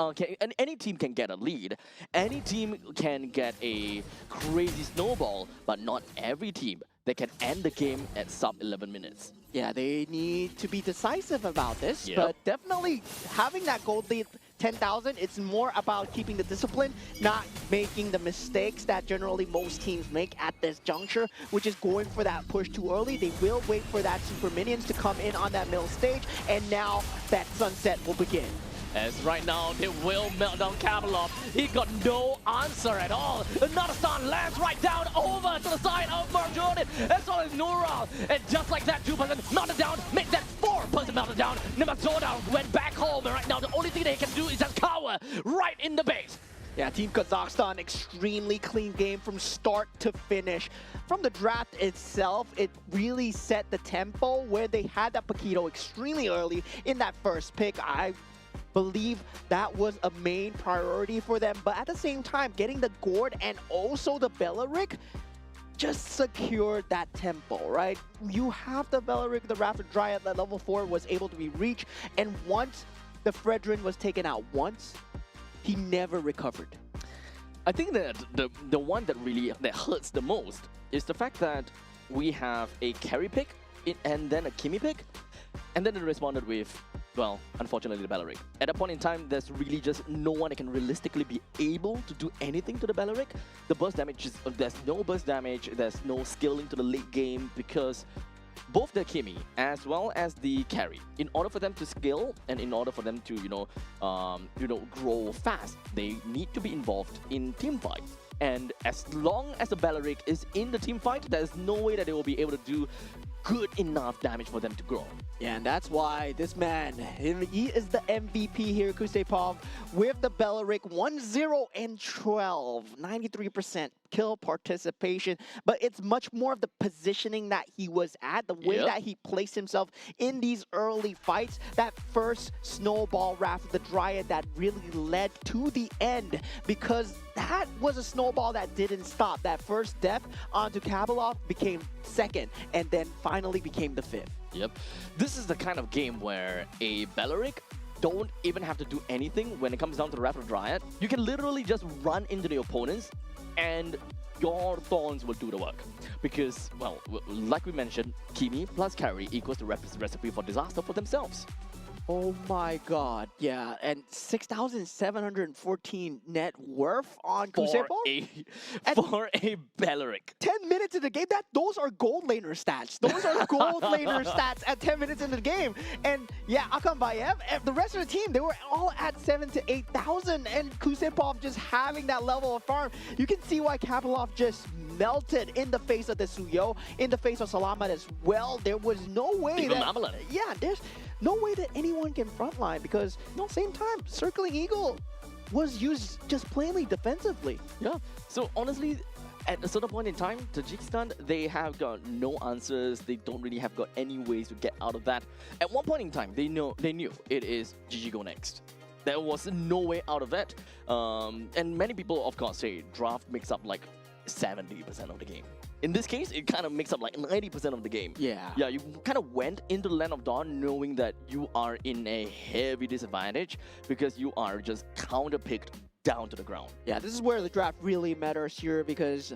any team can get a lead, any team can get a crazy snowball, but not every team that can end the game at sub 11 minutes. Yeah, they need to be decisive about this, Yep. but definitely having that gold lead 10,000, it's more about keeping the discipline, not making the mistakes that generally most teams make at this juncture, which is going for that push too early. They will wait for that super minions to come in on that middle stage, and now that sunset will begin. As right now, they will melt down Kabalov. He got no answer at all. Another stun lands right down over to the side of Marjorin, as well as Nural. And just like that, 2% melted down, make that 4% melted down. Nemazoda went back home, and right now the only thing they can do is just cower right in the base. Yeah, Team Kazakhstan, extremely clean game from start to finish. From the draft itself, it really set the tempo where they had that Paquito extremely early in that first pick. I believe that was a main priority for them, but at the same time, getting the Gord and also the Belleric just secured that tempo, right? You have the Belleric, the Raptor Dryad that level 4 was able to be reached, and once the Fredrin was taken out once, he never recovered. I think that the one that really hurts the most is the fact that we have a carry pick and then a Kimi pick, and then it responded with, well, unfortunately, the Belleric. At that point in time, there's really just no one that can realistically be able to do anything to the Belleric. The burst damage is, there's no burst damage, there's no scaling to the late game, because both the Kimi as well as the carry, in order for them to scale and in order for them to, grow fast, they need to be involved in team fights. And as long as the Belleric is in the team fight, there's no way that they will be able to do good enough damage for them to grow. Yeah, and that's why this man, he is the MVP here, Kusepov, with the Belleric 1-0 and 12, 93% kill participation, but it's much more of the positioning that he was at, the way that he placed himself in these early fights, that first snowball raft of the Dryad that really led to the end, because that was a snowball that didn't stop. That first death onto Kabalov became second, and then finally became the fifth. Yep. This is the kind of game where a Belleric don't even have to do anything when it comes down to the Raptor Dryad. You can literally just run into the opponents and your Thorns will do the work. Because, well, like we mentioned, Kimi plus carry equals the recipe for disaster for themselves. Oh my god, yeah, and 6,714 net worth on For Kusepo? a, And- for a Belleric. 10 minutes in the game, those are gold laner stats. Those are gold laner stats at 10 minutes in the game. And yeah, Akambayev, the rest of the team, they were all at 7,000 to 8,000. And Kusepov just having that level of farm. You can see why Kapilov just melted in the face of the Suyo, in the face of Salamat as well. There was no way Even that... Mamelon. Yeah, there's no way that anyone can frontline because same time, Circling Eagle was used just plainly defensively. Yeah. So honestly, at a certain point in time, Tajikistan, they have got no answers. They don't really have got any ways to get out of that. At one point in time, they knew it is GG go next. There was no way out of it. And many people, of course, say draft makes up like 70% of the game. In this case, it kind of makes up like 90% of the game. Yeah. Yeah, you kind of went into the Land of Dawn knowing that you are in a heavy disadvantage because you are just counter-picked down to the ground. Yeah, this is where the draft really matters here because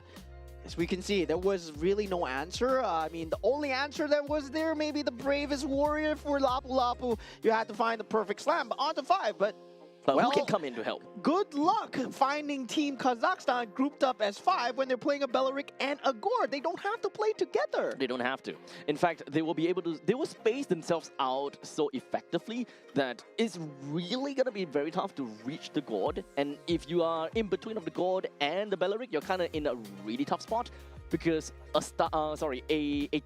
as we can see, there was really no answer. I mean, the only answer that was there, maybe the bravest warrior for Lapu Lapu. You had to find the perfect slam, but on to 5, but But well, who can come in to help? good luck finding Team Kazakhstan grouped up as 5 when they're playing a Belleric and a Gore. They don't have to play together. They don't have to. In fact, they will be able to, they will space themselves out so effectively that it's really going to be very tough to reach the Gord. And if you are in between of the Gord and the Belleric, you're kind of in a really tough spot because a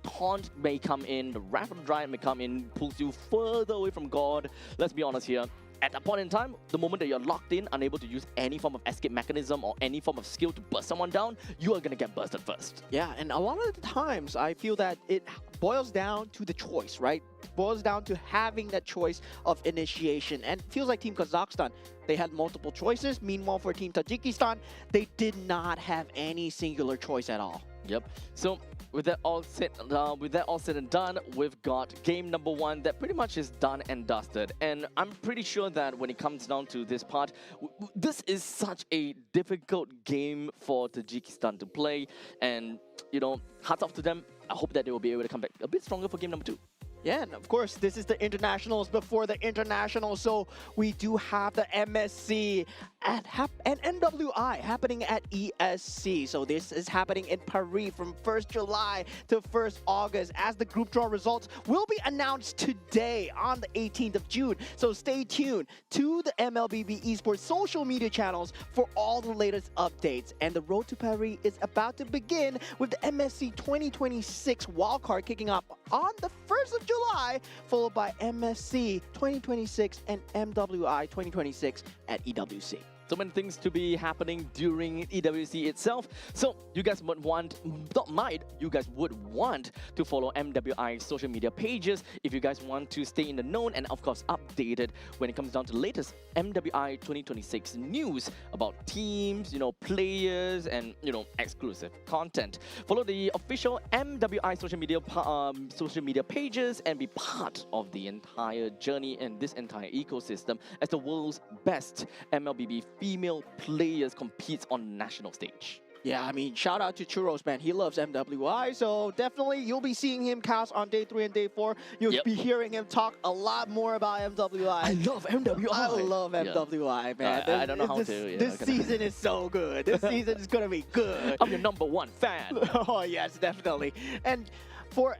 taunt may come in, the Wrath of the Giant may come in, pulls you further away from God. Let's be honest here. At that point in time, the moment that you're locked in, unable to use any form of escape mechanism or any form of skill to burst someone down, you are going to get bursted first. Yeah, and a lot of the times I feel that it boils down to the choice, right? It boils down to having that choice of initiation. And it feels like Team Kazakhstan, they had multiple choices. Meanwhile, for Team Tajikistan, they did not have any singular choice at all. Yep. So with that all said and done, we've got game number 1 that pretty much is done and dusted. And I'm pretty sure that when it comes down to this part, this is such a difficult game for Tajikistan to play. And, you know, hats off to them. I hope that they will be able to come back a bit stronger for game number 2. Yeah, and of course, this is the internationals before the internationals, so we do have the MSC and NWI happening at ESC. So this is happening in Paris from 1st July to 1st August as the group draw results will be announced today on the 18th of June. So stay tuned to the MLBB Esports social media channels for all the latest updates. And the road to Paris is about to begin with the MSC 2026 wildcard kicking off on the 1st of July, followed by MSC 2026 and MWI 2026 at EWC. So many things to be happening during EWC itself. So you guys would want, you guys would want to follow MWI's social media pages if you guys want to stay in the known and of course updated when it comes down to the latest MWI 2026 news about teams, you know, players and, you know, exclusive content. Follow the official MWI social media pages and be part of the entire journey and this entire ecosystem as the world's best MLBB female players competes on national stage. Yeah, I mean, shout out to Churros, man. He loves MWI, so definitely you'll be seeing him cast on day 3 and day 4. You'll be hearing him talk a lot more about MWI. I love MWI. I love MWI, man. I don't know how to. This season is so good. This season is going to be good. I'm your number 1 fan. Oh, yes, definitely. And for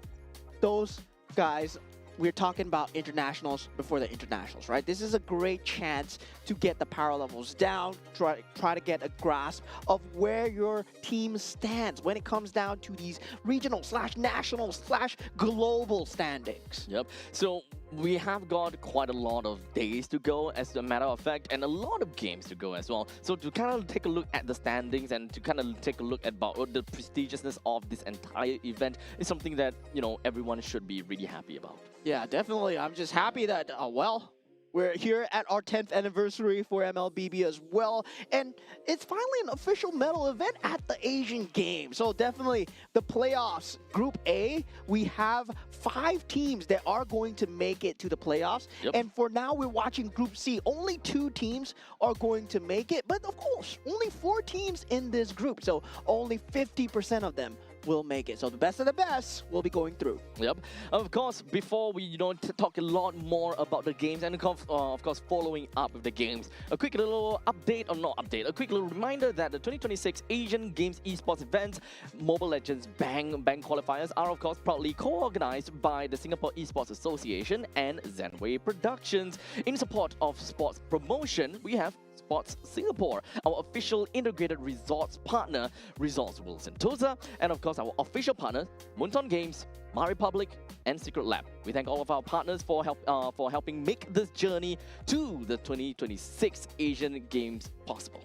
those guys, we're talking about internationals before the internationals, right? This is a great chance to get the power levels down, try to get a grasp of where your team stands when it comes down to these regional / national / global standings. Yep. So we have got quite a lot of days to go as a matter of fact and a lot of games to go as well. So to kind of take a look at the standings and to kind of take a look at about the prestigiousness of this entire event is something that, you know, everyone should be really happy about. Yeah, definitely. I'm just happy that, well, we're here at our 10th anniversary for MLBB as well. And it's finally an official medal event at the Asian Games. So definitely the playoffs, Group A, we have 5 teams that are going to make it to the playoffs. Yep. And for now, we're watching Group C. Only 2 teams are going to make it. But of course, only 4 teams in this group. So only 50% of them will make it. So the best of the best will be going through. Yep. Of course, before we talk a lot more about the games and of course following up with the games, a quick little update or not update, a quick little reminder that the 2026 Asian Games Esports event, Mobile Legends Bang Qualifiers are of course proudly co-organized by the Singapore Esports Association and Zenway Productions. In support of sports promotion, we have Sports Singapore, our official integrated resorts partner, Resorts World Sentosa, and of course our official partners, Moonton Games, My Republic, and Secret Lab. We thank all of our partners for helping make this journey to the 2026 Asian Games possible.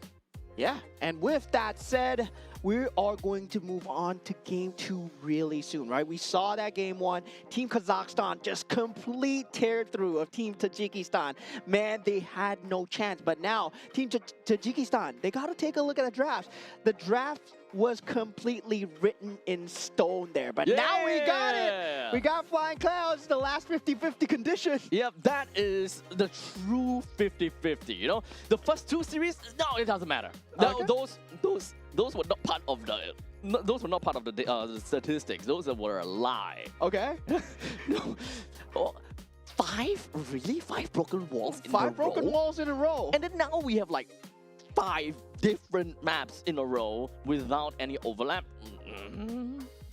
Yeah, and with that said, we are going to move on to Game 2 really soon, right? We saw that Game 1, Team Kazakhstan just complete tear-through of Team Tajikistan. Man, they had no chance. But now, Team Tajikistan, they got to take a look at the draft. The draft was completely written in stone there. But now we got it! We got Flying Clouds, the last 50-50 condition. Yep, that is the true 50-50, you know? The first two series, no, it doesn't matter. No, Okay. those were not part of the statistics. Those were a lie. Okay. No. Oh, 5? Really? 5 broken walls in a row? 5 broken walls in a row. And then now we have like 5 different maps in a row without any overlap.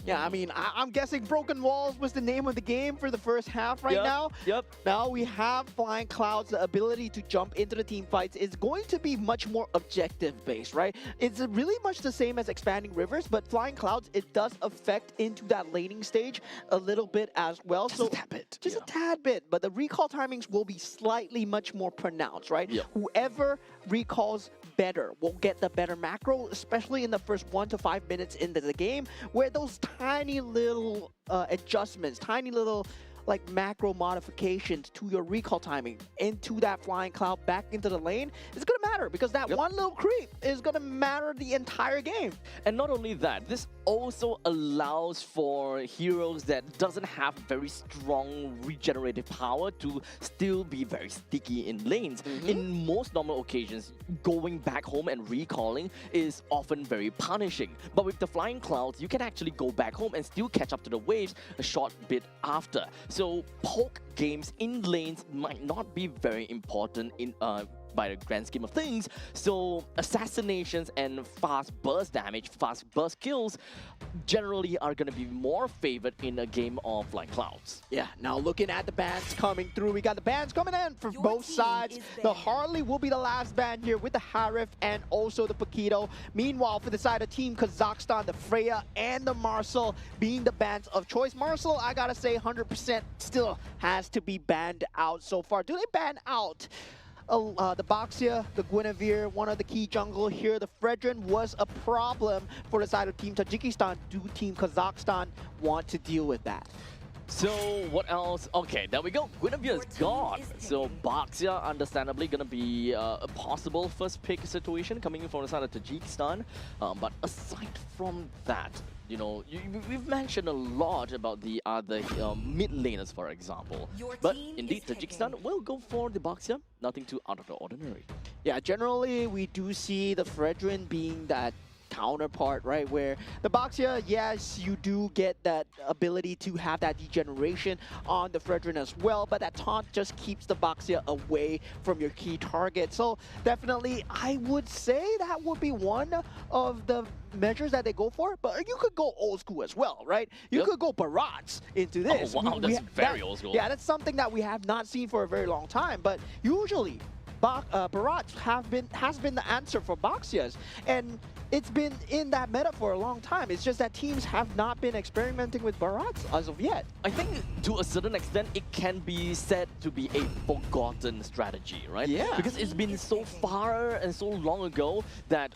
Yeah, I mean, I'm guessing Broken Walls was the name of the game for the first half right now. Yep. Now we have Flying Clouds, the ability to jump into the team fights is going to be much more objective-based, right? It's really much the same as Expanding Rivers, but Flying Clouds, it does affect into that laning stage a little bit as well. Just a tad bit. Just a tad bit, but the recall timings will be slightly much more pronounced, right? Yep. Whoever recalls better will get the better macro, especially in the first 1 to 5 minutes into the game, where those tiny little adjustments, tiny little like macro modifications to your recall timing into that Flying Cloud back into the lane is going to matter, because that one little creep is going to matter the entire game. And not only that, this also allows for heroes that doesn't have very strong regenerative power to still be very sticky in lanes. In most normal occasions, going back home and recalling is often very punishing. But with the Flying Clouds, you can actually go back home and still catch up to the waves a short bit after. So poke games in lanes might not be very important in by the grand scheme of things. So assassinations and fast burst damage, fast burst kills generally are going to be more favored in a game of like Clouds. Yeah, now looking at the bans coming through, we got the bans coming in from both sides. The Harley will be the last ban here with the Harif and also the Paquito. Meanwhile, for the side of Team Kazakhstan, the Freya and the Marcel being the bans of choice. Marcel, I gotta say, 100% still has to be banned out so far. Do they ban out the Boxia, the Guinevere, one of the key jungle here? The Fredrin was a problem for the side of Team Tajikistan. Do Team Kazakhstan want to deal with that? So what else? Okay, there we go. Guinevere is gone. So Boxia, understandably, gonna be a possible first pick situation coming in from the side of Tajikistan. But aside from that, you know, we've mentioned a lot about the other mid laners, for example. But indeed, Tajikistan will go for the Boxia. Nothing too out of the ordinary. Yeah, generally we do see the Fredrin being that counterpart, right? Where the Boxia, yes, you do get that ability to have that degeneration on the Fredrin as well, but that taunt just keeps the Boxia away from your key target. So definitely, I would say that would be one of the measures that they go for, but you could go old school as well, right? You could go Barats into this. Oh, wow, that's very old school. Yeah, that's something that we have not seen for a very long time, but usually Barats has been the answer for Boxias, and it's been in that meta for a long time. It's just that teams have not been experimenting with Barats as of yet. I think to a certain extent, it can be said to be a forgotten strategy, right? Yeah. Because it's been so far and so long ago that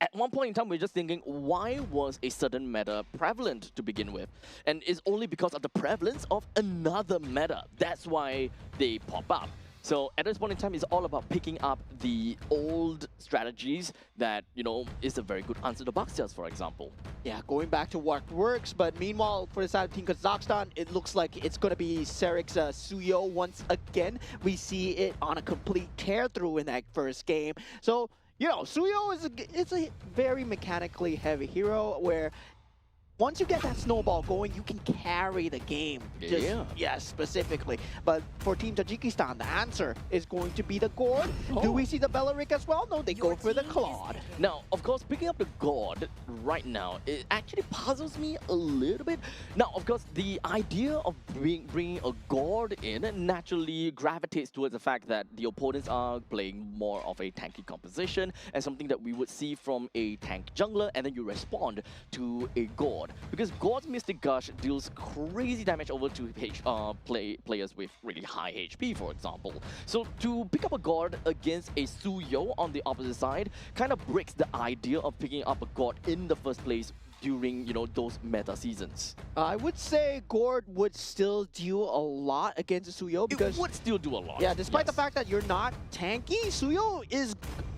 at one point in time, we're just thinking, why was a certain meta prevalent to begin with? And it's only because of the prevalence of another meta. That's why they pop up. So at this point in time, it's all about picking up the old strategies that, you know, is a very good answer to Boxias, for example. Yeah, going back to what works, but meanwhile, for the side of Team Kazakhstan, it looks like it's going to be Serik's Suyo once again. We see it on a complete tear-through in that first game. So, you know, Suyo is a very mechanically heavy hero where once you get that snowball going, you can carry the game. Yeah. Yes, specifically. But for Team Tajikistan, the answer is going to be the Gord. Oh. Do we see the Belleric as well? No, they go for the Claude. Now, of course, picking up the God right now, it actually puzzles me a little bit. Now, of course, the idea of bringing a God in naturally gravitates towards the fact that the opponents are playing more of a tanky composition and something that we would see from a tank jungler, and then you respond to a God. Because God's Mystic Gush deals crazy damage over to players with really high HP, for example. So to pick up a God against a Suyo on the opposite side kind of breaks the idea of picking up a God in the first place during, you know, those meta seasons. I would say Gord would still do a lot against Suyo because It would still do a lot. yeah, despite the yes. fact that you're not tanky, Suyo is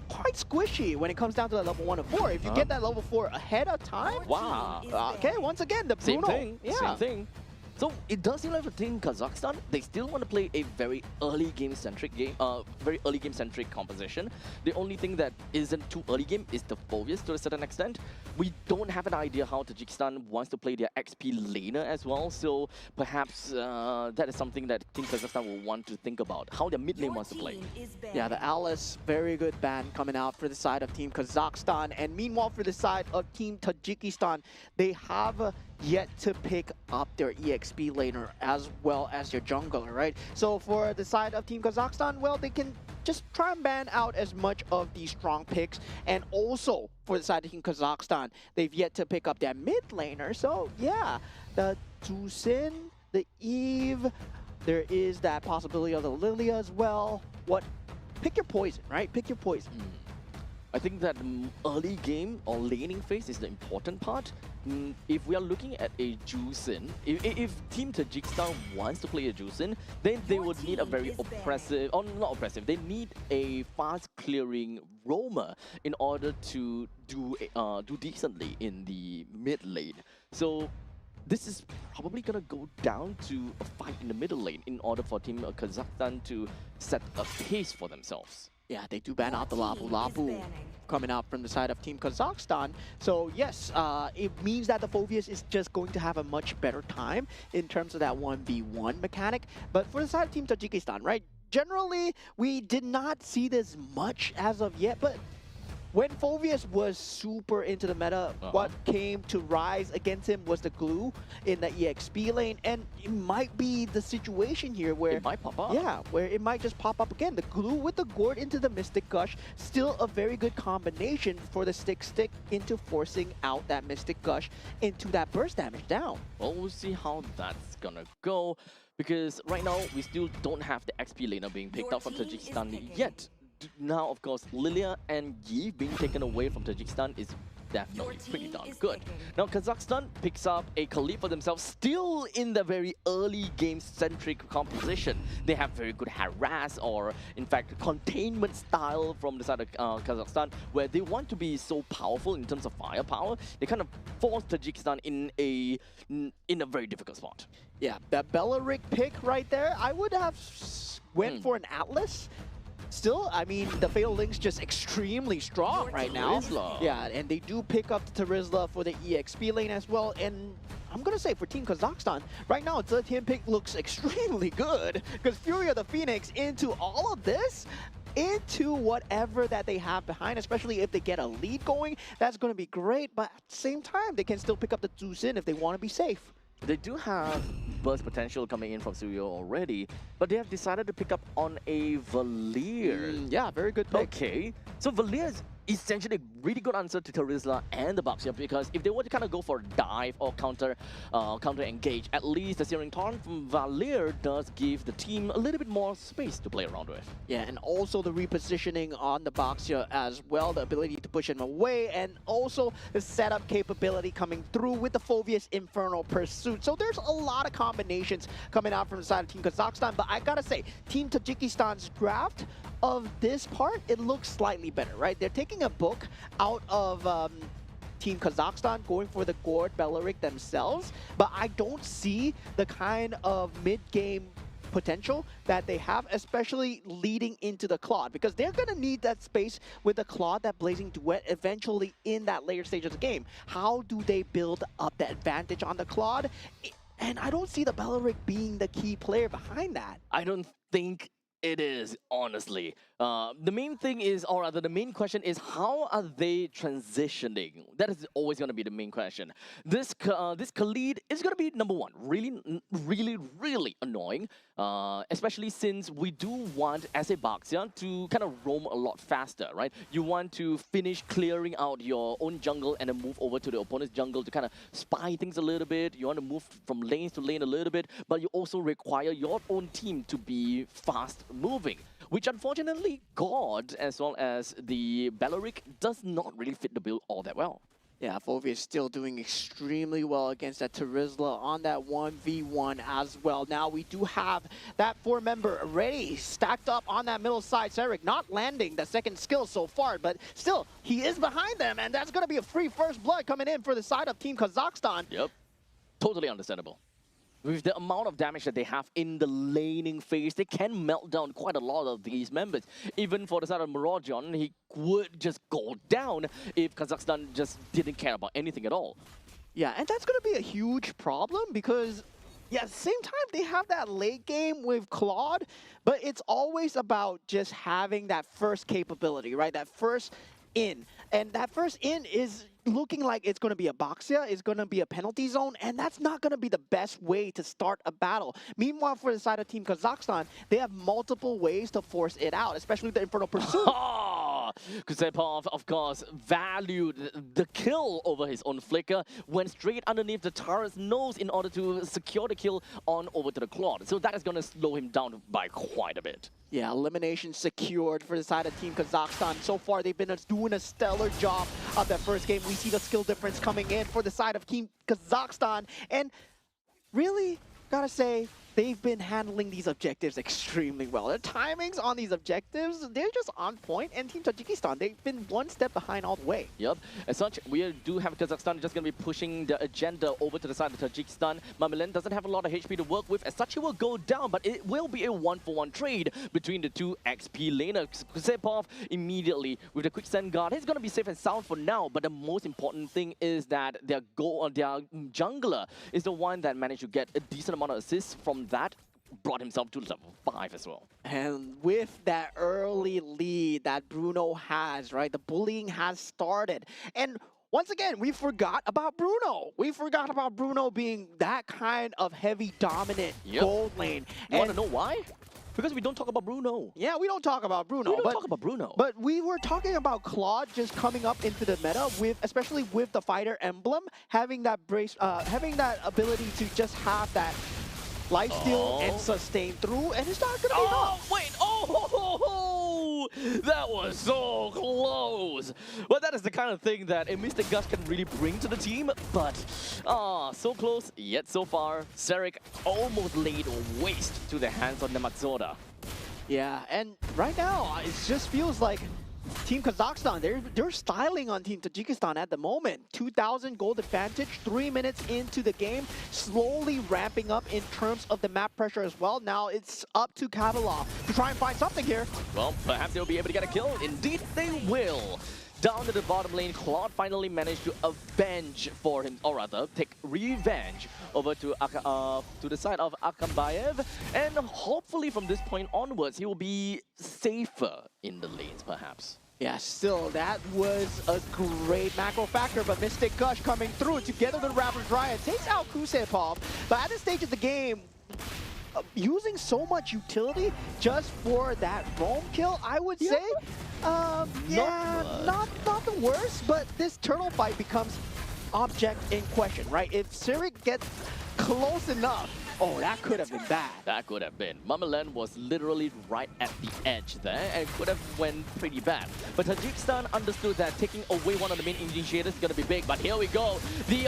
quite squishy when it comes down to that level 1 to 4. If you get that level 4 ahead of time, Wow. okay, once again, the Same Bruno. thing. Yeah. Same thing. So it does seem like for Team Kazakhstan, they still want to play a very early game-centric composition. The only thing that isn't too early game is the Phobius to a certain extent. We don't have an idea how Tajikistan wants to play their XP laner as well, so perhaps that is something that Team Kazakhstan will want to think about, how their mid lane wants to play. Yeah, the Alice, very good ban coming out for the side of Team Kazakhstan. And meanwhile, for the side of Team Tajikistan, they have yet to pick up their EXP laner as well as their jungler, right? So for the side of Team Kazakhstan, well, they can just try and ban out as much of these strong picks. And also, for the side of Team Kazakhstan, they've yet to pick up their mid laner. So yeah, the Tusin, the Eve, there is that possibility of the Lilia as well. Pick your poison, right? Pick your poison. I think that early game or laning phase is the important part. If we are looking at a Jusin, if Team Tajikistan wants to play a Jusin, then they would need a very oppressive, or not oppressive, they need a fast clearing roamer in order to do decently in the mid lane. So this is probably gonna go down to a fight in the middle lane in order for Team Kazakhstan to set a pace for themselves. Yeah, they do ban out the Labu Labu coming out from the side of Team Kazakhstan. So yes, it means that the Phobius is just going to have a much better time in terms of that 1v1 mechanic. But for the side of Team Tajikistan, right, generally we did not see this much as of yet, but when Phobius was super into the meta, what came to rise against him was the glue in the EXP lane, and it might be the situation here where It might pop up. yeah, where it might just pop up again. The glue with the Gord into the Mystic Gush, still a very good combination for the stick into forcing out that Mystic Gush into that burst damage down. Well, we'll see how that's gonna go, because right now we still don't have the XP laner being picked up from Tajikistan yet. Now, of course, Lilia and Yi being taken away from Tajikistan is definitely pretty darn good. Now, Kazakhstan picks up a Khalid for themselves, still in the very early game-centric composition. They have very good harass, or in fact, containment style from the side of Kazakhstan, where they want to be so powerful in terms of firepower. They kind of force Tajikistan in a very difficult spot. Yeah, that Belleric pick right there, I would have went for an Atlas. Still, I mean, the Fatal Link's just extremely strong right now. Terizla. Yeah, and they do pick up the Terizla for the EXP lane as well. And I'm going to say for Team Kazakhstan, right now, the team pick looks extremely good. Because Fury of the Phoenix into all of this, into whatever that they have behind, especially if they get a lead going, that's going to be great. But at the same time, they can still pick up the Zuzin if they want to be safe. They do have burst potential coming in from Suyo already, but they have decided to pick up on a Valier. Yeah, very good pick. Okay, so Valier is essentially a really good answer to Terizla and the Bucks here, because if they were to kind of go for a dive or counter engage, at least the Searing Taunt from Valier does give the team a little bit more space to play around with. Yeah, and also the repositioning on the box here as well, the ability to push him away, and also the setup capability coming through with the Phobius Infernal Pursuit. So there's a lot of combinations coming out from the side of Team Kazakhstan, but I gotta say, Team Tajikistan's draft of this part, it looks slightly better, right? They're taking a book out of Team Kazakhstan, going for the Gord Belleric themselves, but I don't see the kind of mid-game potential that they have, especially leading into the Claude, because they're going to need that space with the Claude, that Blazing Duet, eventually in that later stage of the game. How do they build up that advantage on the Claude? And I don't see the Belleric being the key player behind that. I don't think it is, honestly. The main thing is, or rather, the main question is, how are they transitioning? That is always going to be the main question. This Khalid is going to be number one. Really annoying. Especially since we do want, as a Baxia, to kind of roam a lot faster, right? You want to finish clearing out your own jungle and then move over to the opponent's jungle to kind of spy things a little bit. You want to move from lane to lane a little bit, but you also require your own team to be fast moving, which unfortunately God as well as the Belleric does not really fit the bill all that well. Yeah, Fovey is still doing extremely well against that Terizla on that 1v1 as well. Now we do have that 4-member already stacked up on that middle side. Serik not landing the second skill so far, but still, he is behind them, and that's going to be a free first blood coming in for the side of Team Kazakhstan. Yep, totally understandable. With the amount of damage that they have in the laning phase, they can melt down quite a lot of these members. Even for the side of Morojon, he would just go down if Kazakhstan just didn't care about anything at all. Yeah, and that's going to be a huge problem because, yeah, at the same time, they have that late game with Claude, but it's always about just having that first capability, right? That first in. And that first in is looking like it's going to be a Baxia, it's going to be a penalty zone, and that's not going to be the best way to start a battle. Meanwhile, for the side of Team Kazakhstan, they have multiple ways to force it out, especially the Infernal Pursuit. Kusepov, of course, valued the kill over his own flicker, went straight underneath the turret's nose in order to secure the kill on over to the Claude. So that is going to slow him down by quite a bit. Yeah, elimination secured for the side of Team Kazakhstan. So far, they've been doing a stellar job of that first game. We see the skill difference coming in for the side of Team Kazakhstan. And really, gotta say, they've been handling these objectives extremely well. Their timings on these objectives, they're just on point. And Team Tajikistan, they've been one step behind all the way. Yep. As such, we do have Kazakhstan just going to be pushing the agenda over to the side of Tajikistan. Mamilen doesn't have a lot of HP to work with. As such, he will go down, but it will be a 1-for-1 trade between the two XP laners. Kusepov immediately with the quick send guard. He's going to be safe and sound for now, but the most important thing is that their jungler is the one that managed to get a decent amount of assists from that, brought himself to level 5 as well. And with that early lead that Bruno has, right, the bullying has started. And once again, we forgot about Bruno. We forgot about Bruno being that kind of heavy dominant gold lane. You want to know why? Because we don't talk about Bruno. Yeah, we don't talk about Bruno. We don't talk about Bruno. But we were talking about Claude just coming up into the meta with, especially with the fighter emblem, having that having that ability to just have that lifesteal and sustain through, and it's not going to be enough. Wait, that was so close. Well, that is the kind of thing that a Mr. Gush can really bring to the team, but so close, yet so far, Serik almost laid waste to the hands of Nemazoda. Yeah, and right now, it just feels like Team Kazakhstan, they're styling on Team Tajikistan at the moment. 2,000 gold advantage, 3 minutes into the game, slowly ramping up in terms of the map pressure as well. Now it's up to Kavalov to try and find something here. Well, perhaps they'll be able to get a kill. Indeed, they will. Down to the bottom lane, Claude finally managed to avenge for him, or rather, take revenge over to the side of Akambayev. And hopefully from this point onwards, he will be safer in the lanes, perhaps. Yeah, still, that was a great macro factor, but Mystic Gush coming through together with Ravage Riot takes out Kusepov. But at this stage of the game, using so much utility just for that roam kill, I would say, not the worst, but this turtle fight becomes object in question, right? If Serik gets close enough, that could have been bad. That could have been. Mamilen was literally right at the edge there and could have went pretty bad. But Tajikistan understood that taking away one of the main initiators is going to be big. But here we go.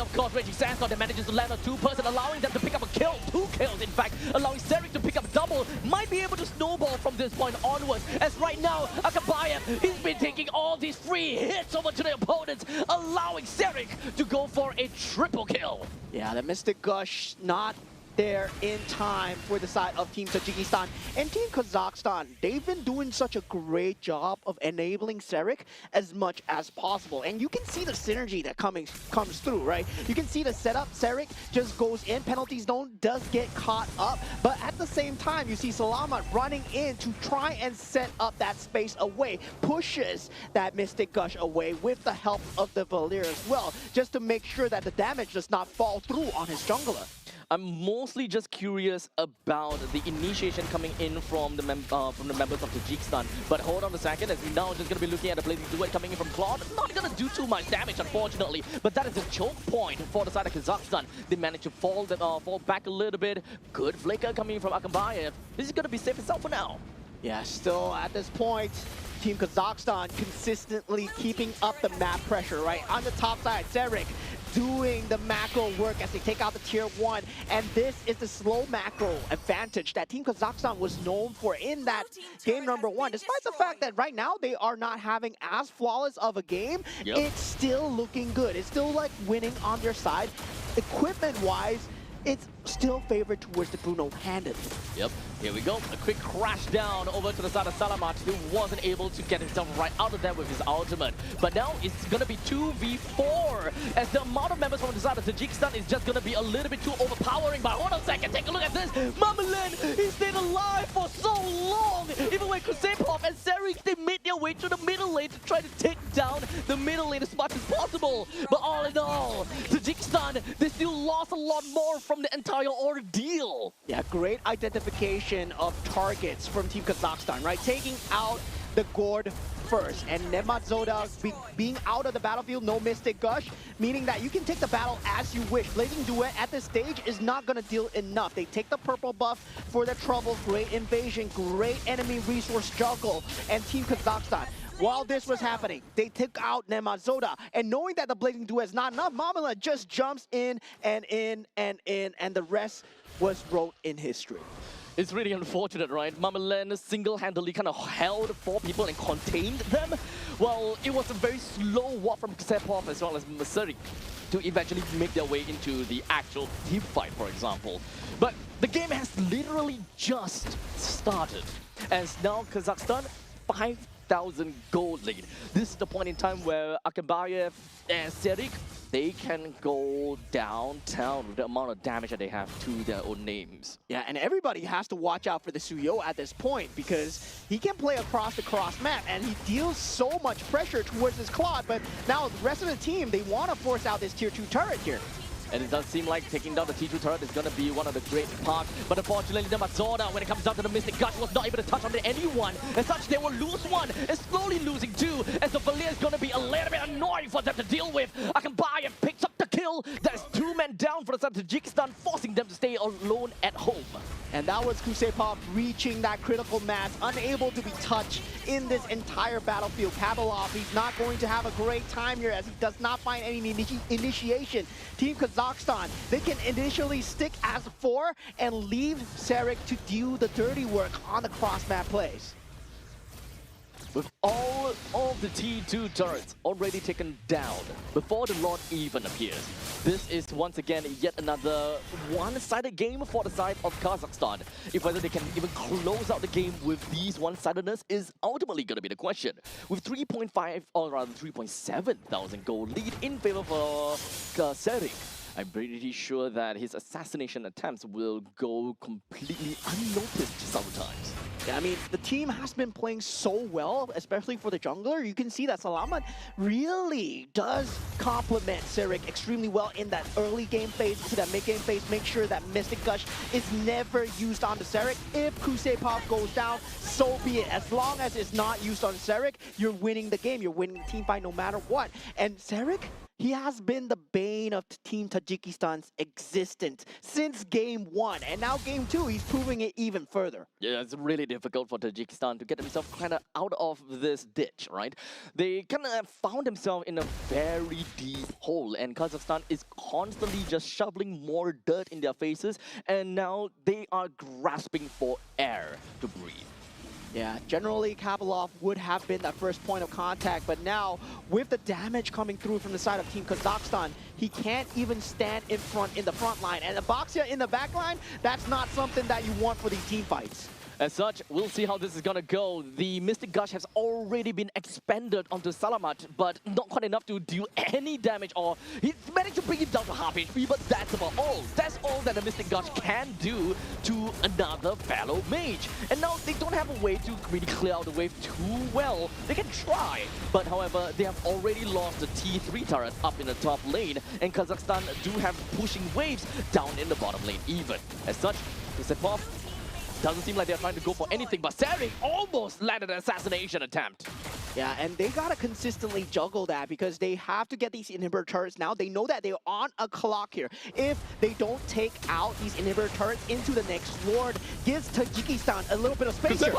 Of course, Raging Sandstorm that manages to land on 2-person, allowing them to pick up a kill. 2 kills, in fact, allowing Serik to pick up double. Might be able to snowball from this point onwards. As right now, Akabayev, he's been taking all these free hits over to the opponents, allowing Serik to go for a triple kill. Yeah, the Mystic Gush not there in time for the side of Team Tajikistan. And Team Kazakhstan, they've been doing such a great job of enabling Serik as much as possible. And you can see the synergy that comes through, right? You can see the setup. Serik just goes in, penalty zone, does get caught up. But at the same time, you see Salamat running in to try and set up that space away, pushes that Mystic Gush away with the help of the Valir as well, just to make sure that the damage does not fall through on his jungler. I'm mostly just curious about the initiation coming in from the members of Tajikistan. But hold on a second, as we now just gonna be looking at the blazing duet coming in from Claude. Not gonna do too much damage, unfortunately. But that is a choke point for the side of Kazakhstan. They managed to fall back a little bit. Good flicker coming in from Akambayev. This is gonna be safe and sound for now. Yeah, still at this point, Team Kazakhstan consistently keeping up the map pressure, right? On the top side, Serik doing the macro work as they take out the tier 1. And this is the slow macro advantage that Team Kazakhstan was known for in that game number 1. Despite the fact that right now they are not having as flawless of a game, it's still looking good. It's still like winning on their side. Equipment-wise, it's still favored towards the Bruno handed. Yep, here we go. A quick crash down over to the side of Salamat, who wasn't able to get himself right out of there with his ultimate. But now it's gonna be 2v4, as the amount of members from the side of Tajikistan is just gonna be a little bit too overpowering. But hold on a second, take a look at this. Mamalan, he stayed alive for so long. Even when Kusepov and Serik, they made their way to the middle lane to try to take down the middle lane as much as possible. But all in all, Tajikistan, they still lost a lot more from the entire ordeal. Yeah, great identification of targets from Team Kazakhstan, right? Taking out the Gord first, and Nemazota being out of the battlefield, no Mystic Gush, meaning that you can take the battle as you wish. Blazing Duet at this stage is not going to deal enough. They take the purple buff for their troubles, great invasion, great enemy resource juggle, and Team Kazakhstan, while this was happening, they took out Nemazota, and knowing that the Blazing Duet is not enough, Mamala just jumps in, and the rest was wrote in history. It's really unfortunate, right? Mamalan single-handedly kind of held 4 people and contained them. Well, it was a very slow walk from Kusepov as well as Serik to eventually make their way into the actual team fight, for example. But the game has literally just started, as now Kazakhstan 5,000 gold lead. This is the point in time where Akambayev and Serik, they can go downtown with the amount of damage that they have to their own names. Yeah, and everybody has to watch out for the Suyo at this point, because he can play across the cross map and he deals so much pressure towards his Claude. But now the rest of the team, they want to force out this tier 2 turret here. And it does seem like taking down the T2 turret is going to be one of the great parts. But unfortunately, the Mazorda, when it comes down to the Mystic Gush, was not able to touch on anyone. As such, they will lose one, and slowly losing 2, as the Valir is going to be a little bit annoying for them to deal with. Akambayev picks up the kill. That's 2 men down for the side of Tajikistan, forcing them to stay alone at home. And that was Kusepov reaching that critical mass, unable to be touched in this entire battlefield. Kabalov, he's not going to have a great time here as he does not find any initiation. Team Kazakhstan, they can initially stick as 4 and leave Serik to do the dirty work on the cross-map plays. With all of the T2 turrets already taken down before the Lord even appears, this is once again yet another one-sided game for the side of Kazakhstan. If whether they can even close out the game with these one-sidedness is ultimately going to be the question. With 3.5 or rather 3.7 thousand gold lead in favor for Serik, I'm pretty sure that his assassination attempts will go completely unnoticed sometimes. Yeah, I mean, the team has been playing so well, especially for the jungler. You can see that Salamat really does complement Serik extremely well in that early game phase to that mid game phase. Make sure that Mystic Gush is never used on the Serik. If Kusepov goes down, so be it. As long as it's not used on Serik, you're winning the game. You're winning the team fight no matter what. And Serik, he has been the bane of Team Tajikistan's existence since game 1. And now game 2, he's proving it even further. Yeah, it's really difficult for Tajikistan to get themselves kind of out of this ditch, right? They kind of found themselves in a very deep hole, and Kazakhstan is constantly just shoveling more dirt in their faces, and now they are grasping for air to breathe. Yeah, generally Kapilov would have been that first point of contact, but now with the damage coming through from the side of Team Kazakhstan, he can't even stand in the front line. And Abaxia in the back line, that's not something that you want for these team fights. As such, we'll see how this is gonna go. The Mystic Gush has already been expanded onto Salamat, but not quite enough to deal any damage, or he managed to bring him down to half HP, but that's about all. That's all that the Mystic Gush can do to another fellow mage. And now they don't have a way to really clear out the wave too well. They can try, but however, they have already lost the T3 turret up in the top lane, and Kazakhstan do have pushing waves down in the bottom lane even. As such, to step off, doesn't seem like they're trying to go for anything, but Saring almost landed an assassination attempt. Yeah, and they gotta consistently juggle that because they have to get these inhibitor turrets now. They know that they're on a clock here. If they don't take out these inhibitor turrets into the next Lord, gives Tajikistan a little bit of space here.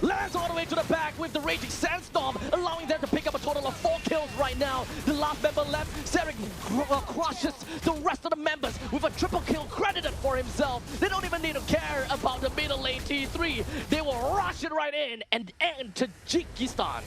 Lands all the way to the back with the Raging Sandstorm, allowing them to pick up a total of 4 kills right now. The last member left, Saring crushes the rest of the members with a triple kill credited for himself. They don't even need to care about the middle lane T3. They will rush it right in and end Tajikistan.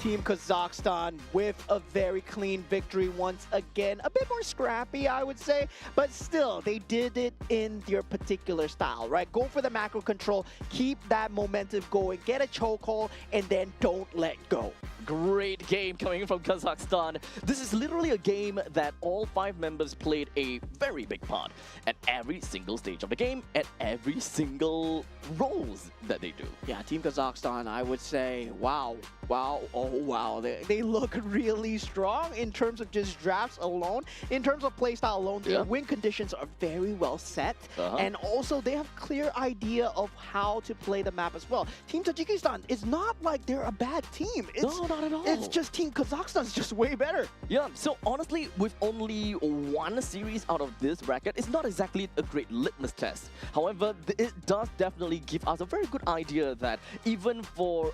Team Kazakhstan with a very clean victory once again. A bit more scrappy, I would say, but still, they did it in their particular style, right? Go for the macro control, keep that momentum going, get a chokehold, and then don't let go. Great game coming from Kazakhstan. This is literally a game that all 5 members played a very big part at every single stage of the game, at every single roles that they do. Yeah, Team Kazakhstan, I would say, wow, oh wow. They look really strong in terms of just drafts alone. In terms of playstyle alone, their win conditions are very well set. And also, they have clear idea of how to play the map as well. Team Tajikistan, it's not like they're a bad team. No, not at all. It's just Team Kazakhstan's just way better. Yeah, so honestly, with only one series out of this bracket, it's not exactly a great litmus test. However, it does definitely give us a very good idea that even for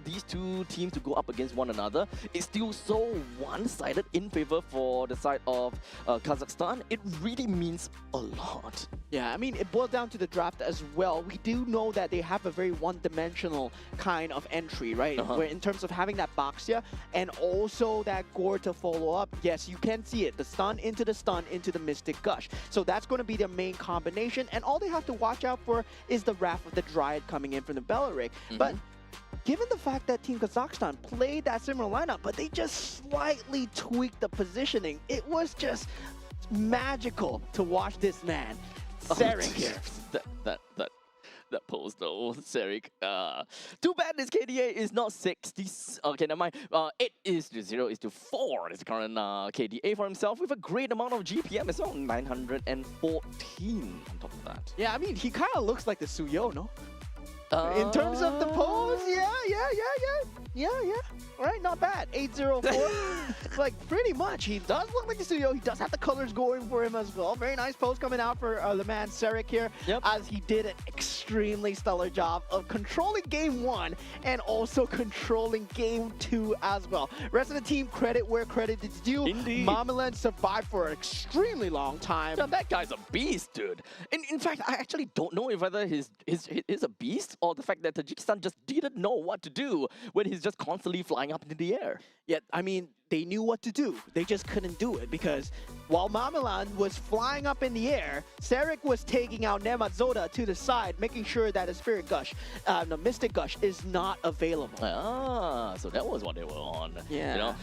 these two teams to go up against one another, it's still so one-sided in favor for the side of Kazakhstan. It really means a lot. Yeah, I mean, it boils down to the draft as well. We do know that they have a very one-dimensional kind of entry, right? Where in terms of having that Baxia and also that Gore to follow up, yes, you can see it. The stun into the Mystic Gush. So that's going to be their main combination, and all they have to watch out for is the Wrath of the Dryad coming in from the Belarik. But given the fact that Team Kazakhstan played that similar lineup, but they just slightly tweaked the positioning, it was just magical to watch this man. Saring here. That pose though, Sarik. Too bad this KDA is not 60. Okay, never mind. 8 is to 0 is to 4 is the current KDA for himself with a great amount of GPM as well, 914 on top of that. Yeah, I mean, he kind of looks like the Suyo, no? In terms of the pose, yeah. Right, not bad. 804. Like, pretty much. He does look like the Suyo. He does have the colors going for him as well. Very nice pose coming out for the man Sarik here, as he did an extremely stellar job of controlling game 1 and also controlling game 2 as well. Rest of the team, credit where credit is due. Indeed. Mamalan survived for an extremely long time. Yeah, that guy's a beast, dude. In fact, I actually don't know if whether he's a beast or the fact that Tajikistan just didn't know what to do when he's just constantly flying up into the air. Yet, I mean, they knew what to do. They just couldn't do it because while Mamilan was flying up in the air, Sarik was taking out Nematzoda to the side, making sure that the Spirit Gush, the Mystic Gush, is not available. Ah, so that was what they were on. Yeah. You know,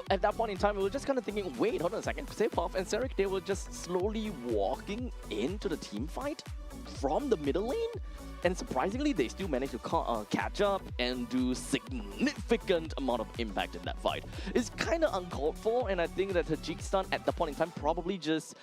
at that point in time, we were just kind of thinking, wait, hold on a second. Sepov and Sarik, they were just slowly walking into the team fight from the middle lane. And surprisingly, they still managed to catch up and do significant amount of impact in that fight. It's kind of uncalled for, and I think that Tajikistan at the point in time probably just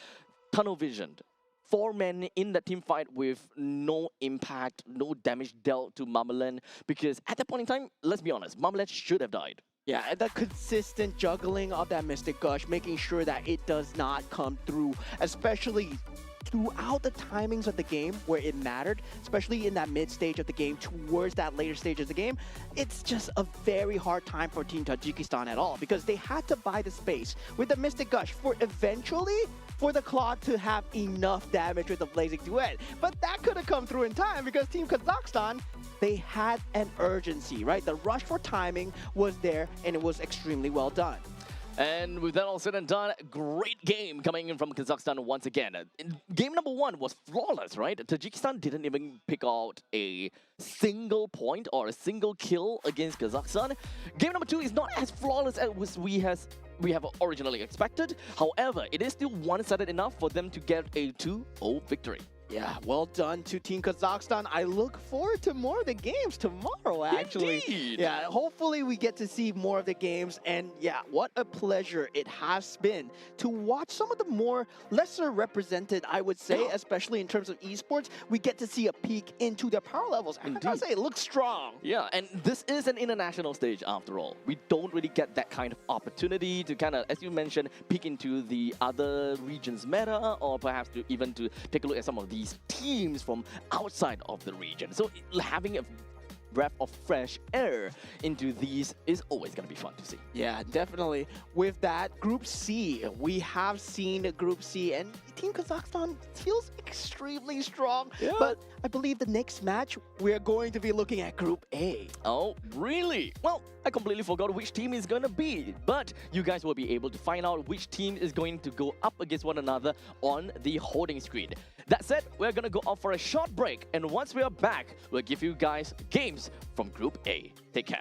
tunnel visioned. 4 men in that team fight with no impact, no damage dealt to Mamalan, because at that point in time, let's be honest, Mamalan should have died. Yeah, and the consistent juggling of that Mystic Gush, making sure that it does not come through, especially throughout the timings of the game where it mattered, especially in that mid stage of the game towards that later stage of the game. It's just a very hard time for Team Tajikistan at all because they had to buy the space with the Mystic Gush for for the Claw to have enough damage with the Blazing Duet. But that could have come through in time because Team Kazakhstan, they had an urgency, right? The rush for timing was there and it was extremely well done. And with that all said and done, great game coming in from Kazakhstan once again. Game number 1 was flawless, right? Tajikistan didn't even pick out a single point or a single kill against Kazakhstan. Game number 2 is not as flawless as we have originally expected. However, it is still one-sided enough for them to get a 2-0 victory. Yeah, well done to Team Kazakhstan. I look forward to more of the games tomorrow, actually. Indeed. Yeah, hopefully we get to see more of the games. And yeah, what a pleasure it has been to watch some of the more lesser represented, I would say, especially in terms of esports. We get to see a peek into their power levels. And I gotta say, it looks strong. Yeah, and this is an international stage after all. We don't really get that kind of opportunity to kind of, as you mentioned, peek into the other region's meta, or perhaps to even to take a look at some of these teams from outside of the region. So having a breath of fresh air into these is always going to be fun to see. Yeah, definitely. With that, Group C, we have seen Group C, and Team Kazakhstan feels extremely strong. Yeah. But I believe the next match, we're going to be looking at Group A. Oh, really? Well, I completely forgot which team is going to be, but you guys will be able to find out which team is going to go up against one another on the holding screen. That said, we're going to go off for a short break, and once we are back, we'll give you guys games from Group A. Take care.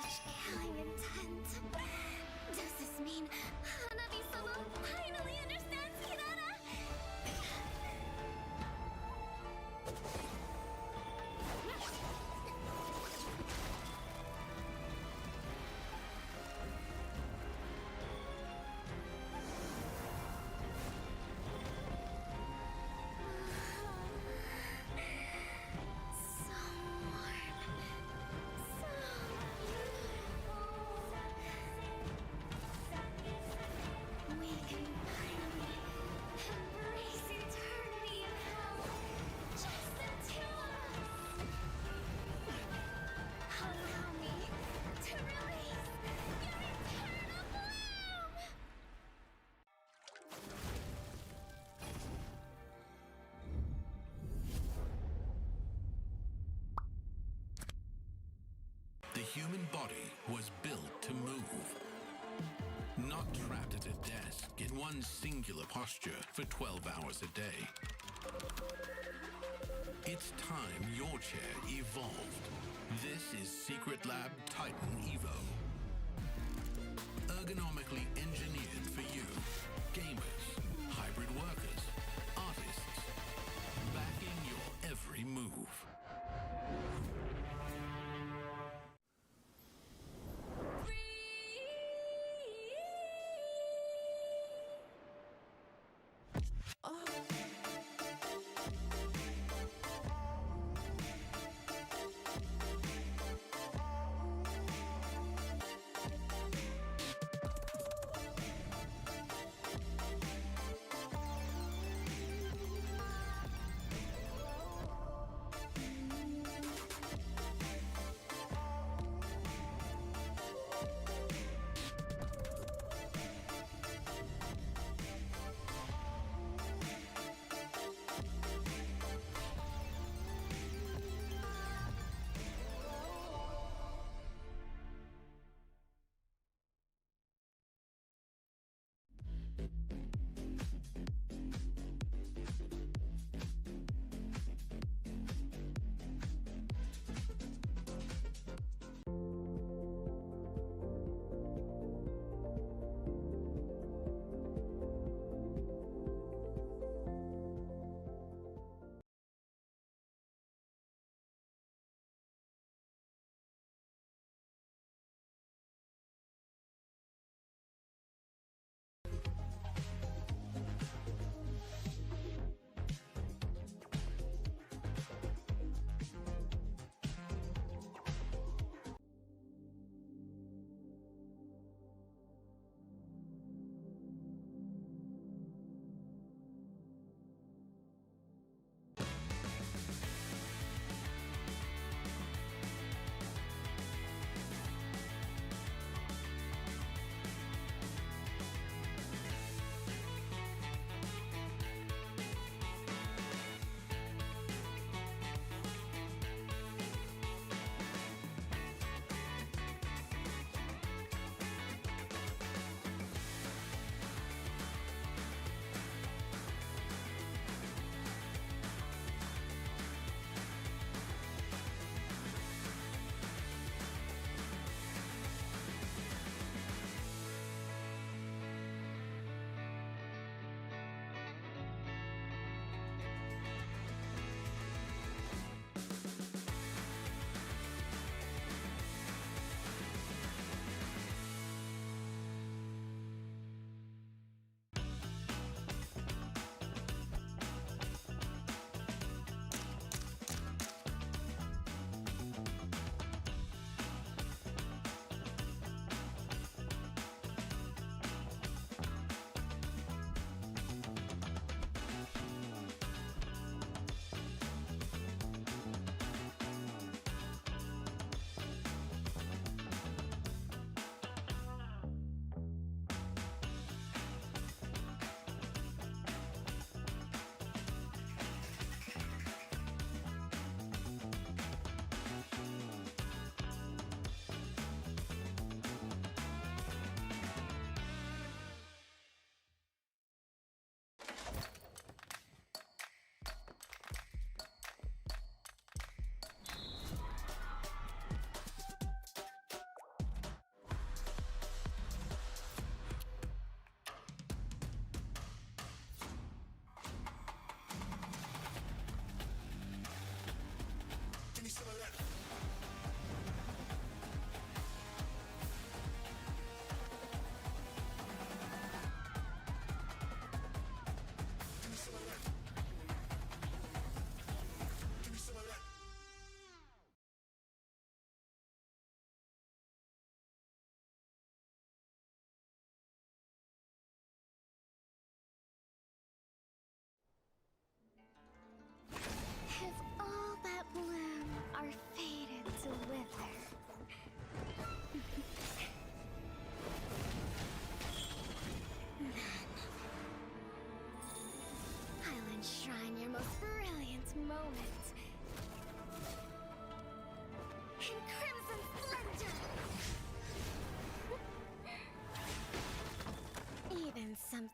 Such killing intent. Does this mean Hanabi-sama finally understands Kirara? We can finally embrace eternity in hell. Just the two of us. Allow me to release your eternal bloom. The human body was built to move, not trapped at a desk in one singular posture for 12 hours a day. It's time your chair evolved. This is Secret Lab Titan Evo. Ergonomically engineered for you, gamers, hybrid workers, artists, backing your every move.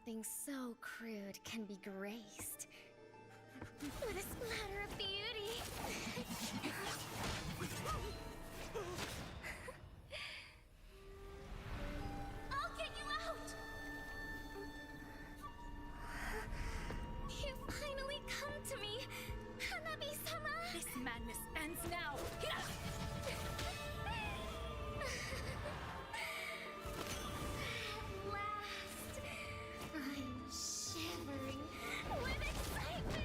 Nothing so crude can be graced with a splatter of beauty. I'll get you out! You finally come to me, Hanabi-sama! This madness ends now! At last, I'm shivering with excitement!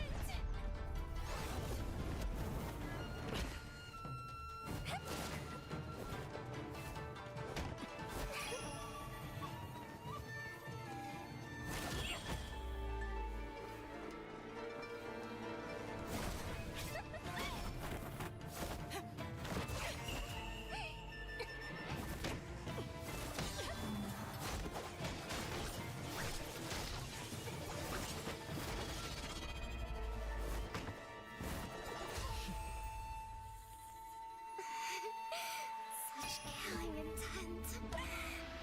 Such killing intent.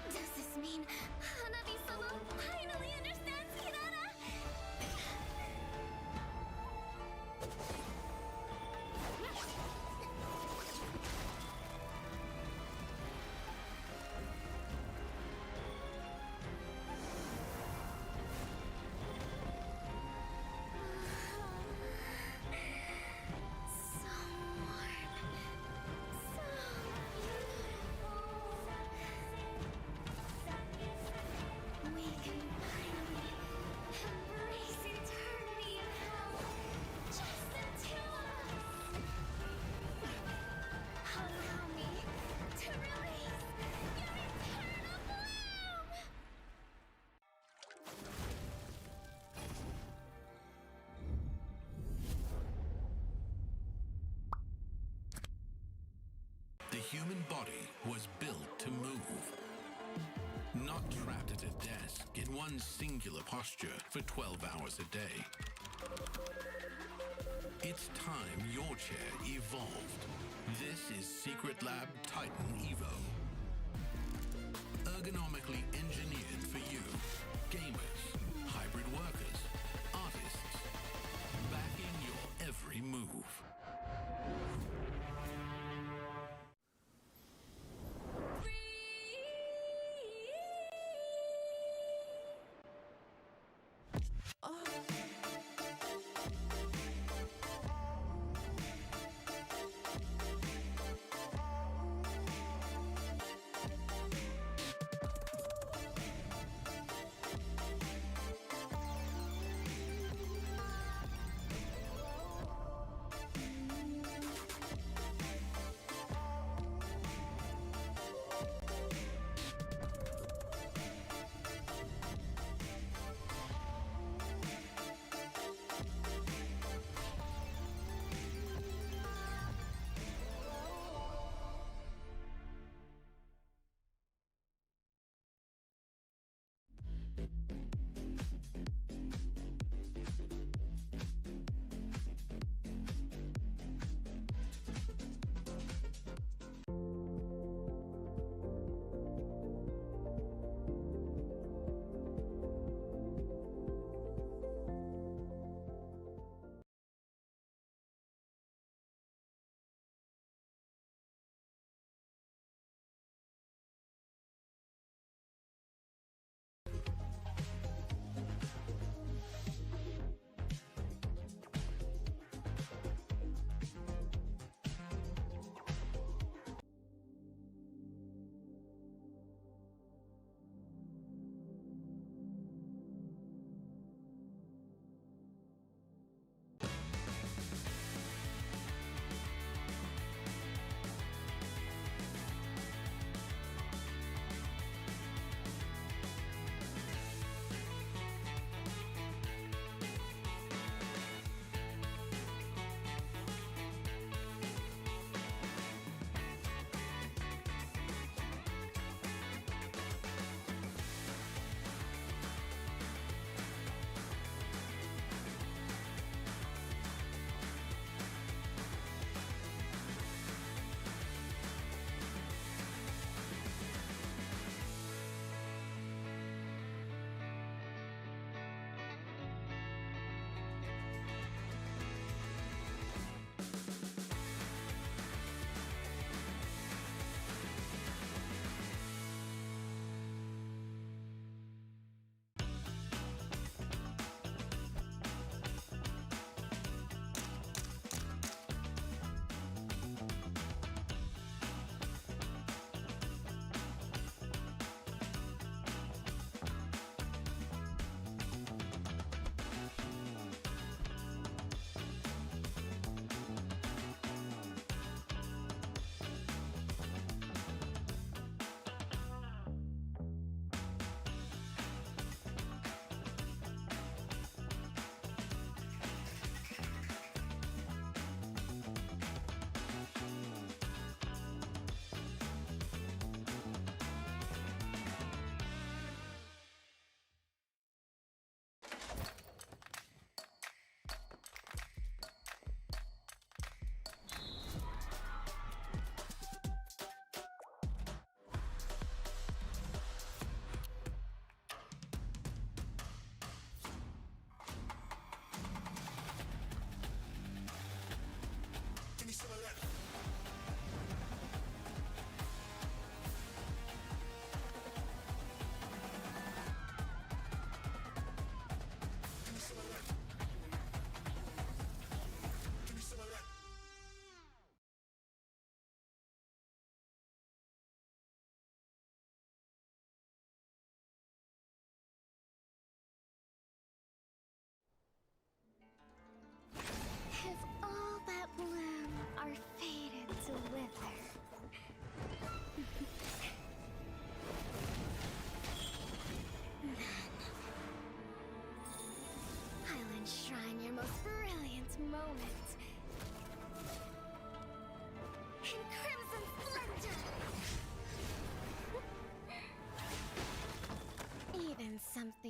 Does this mean Hanabi-sama finally understands Hirara? So warm. So beautiful. We can finally embrace eternity in hell. Just the two of us. Allow me to release your eternal bloom. The human body was built to move. Not trapped at a desk in one singular posture for 12 hours a day. It's time your chair evolved. This is Secret Lab Titan Evo. Ergonomically engineered for you, gamers, hybrid workers, artists, backing your every move.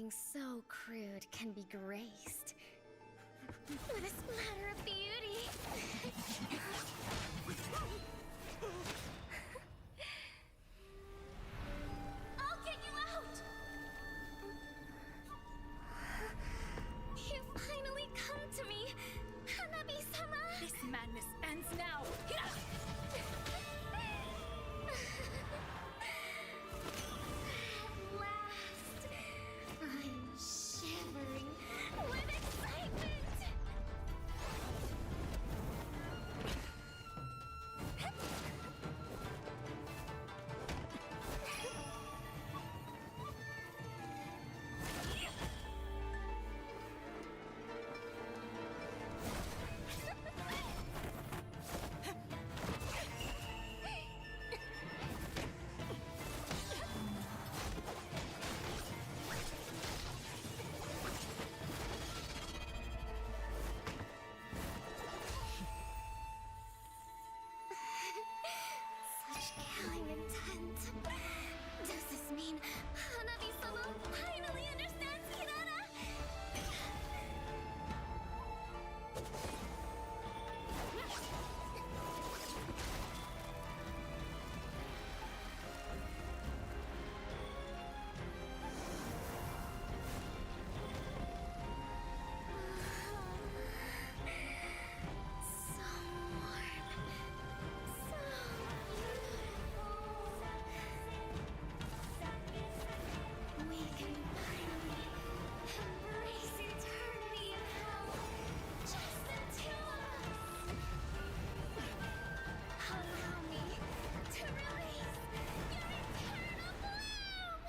something so crude can be graced with a splatter of beauty. I'll get you out! You finally come to me, Hanabi-sama! This madness ends now! At last, I'm shivering with excitement! Such killing intent. Does this mean Hanabi-sama finally understands Kirara? So warm. So beautiful. We can finally embrace eternity in hell. Just the two of us. Allow me to release your eternal bloom.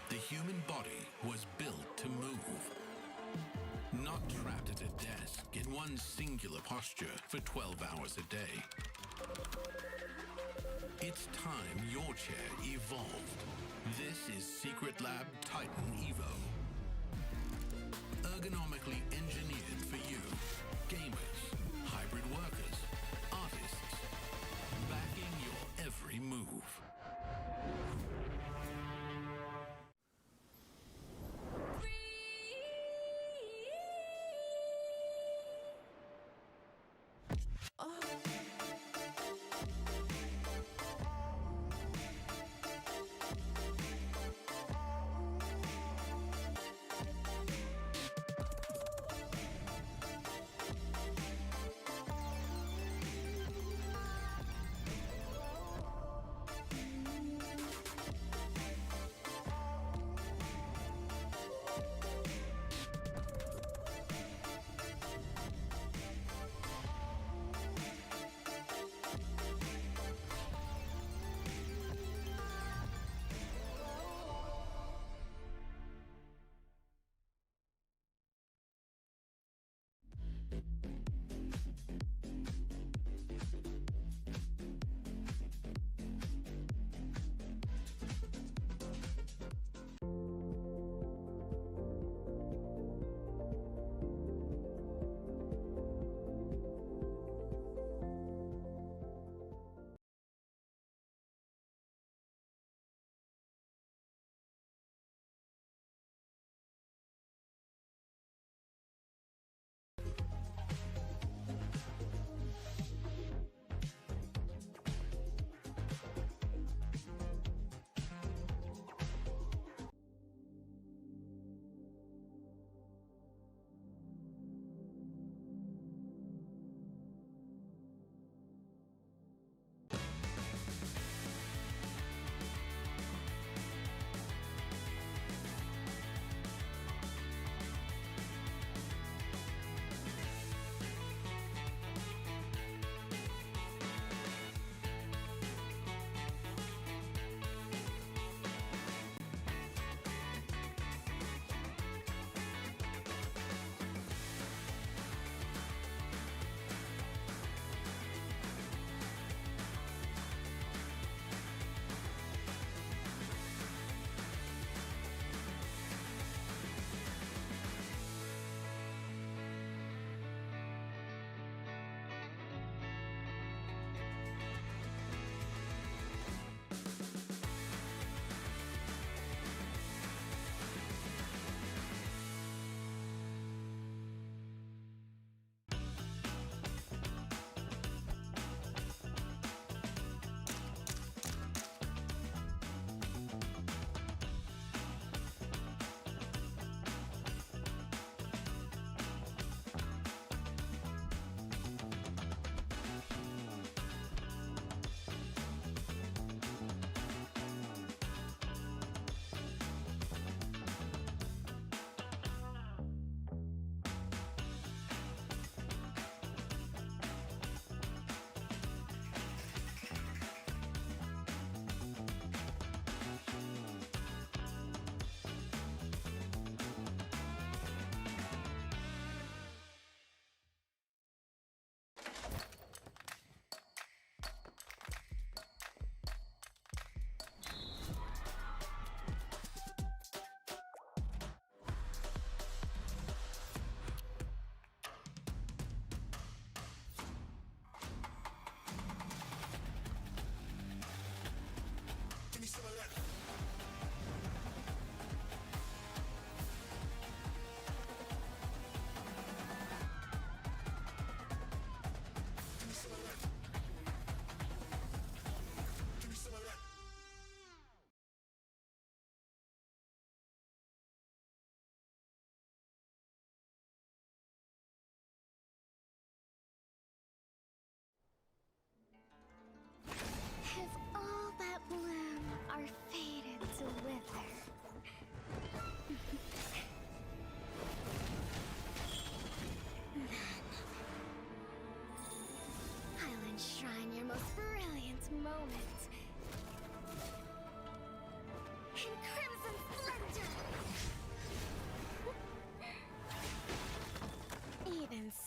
The human body was built to move. Not trapped at a desk in one singular posture for 12 hours a day. It's time your chair evolved. This is Secret Lab Titan Evo. Ergonomically engineered for you, gamers, hybrid workers, artists, backing your every move.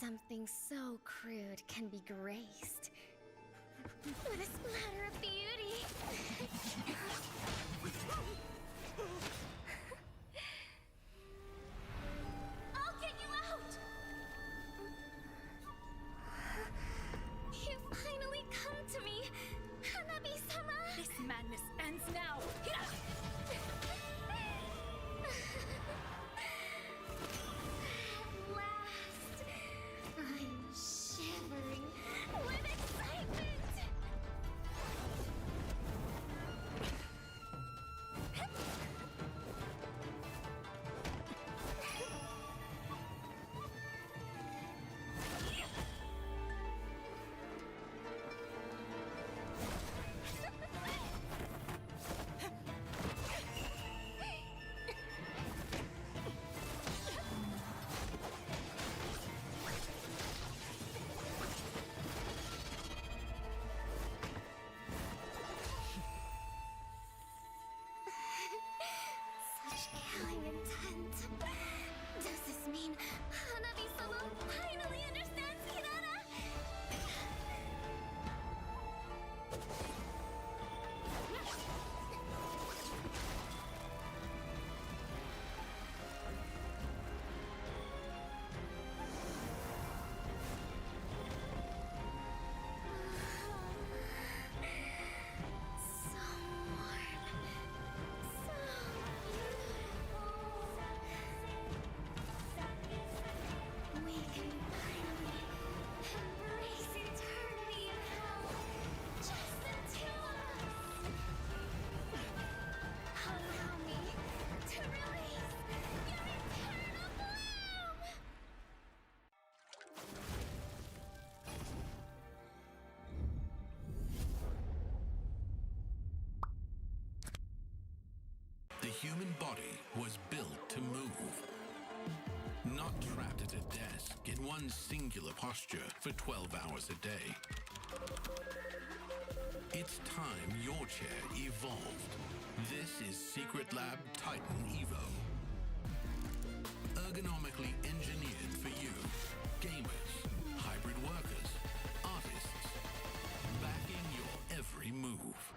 Something so crude can be graced with a splatter of beauty. I'll get you out! You finally come to me, Hanabi-sama! This madness ends now! At last, I'm shivering with excitement! Such killing intent. Does this mean Hanabi-sama finally understands Kirara? So warm. So beautiful. We can finally embrace eternity in hell. Just the two of us. Allow me to release your eternal bloom. The human body was built to move. Not trapped at a desk in one singular posture for 12 hours a day. It's time your chair evolved. This is Secret Lab Titan Evo. Ergonomically engineered for you. Gamers, hybrid workers, artists. Backing your every move.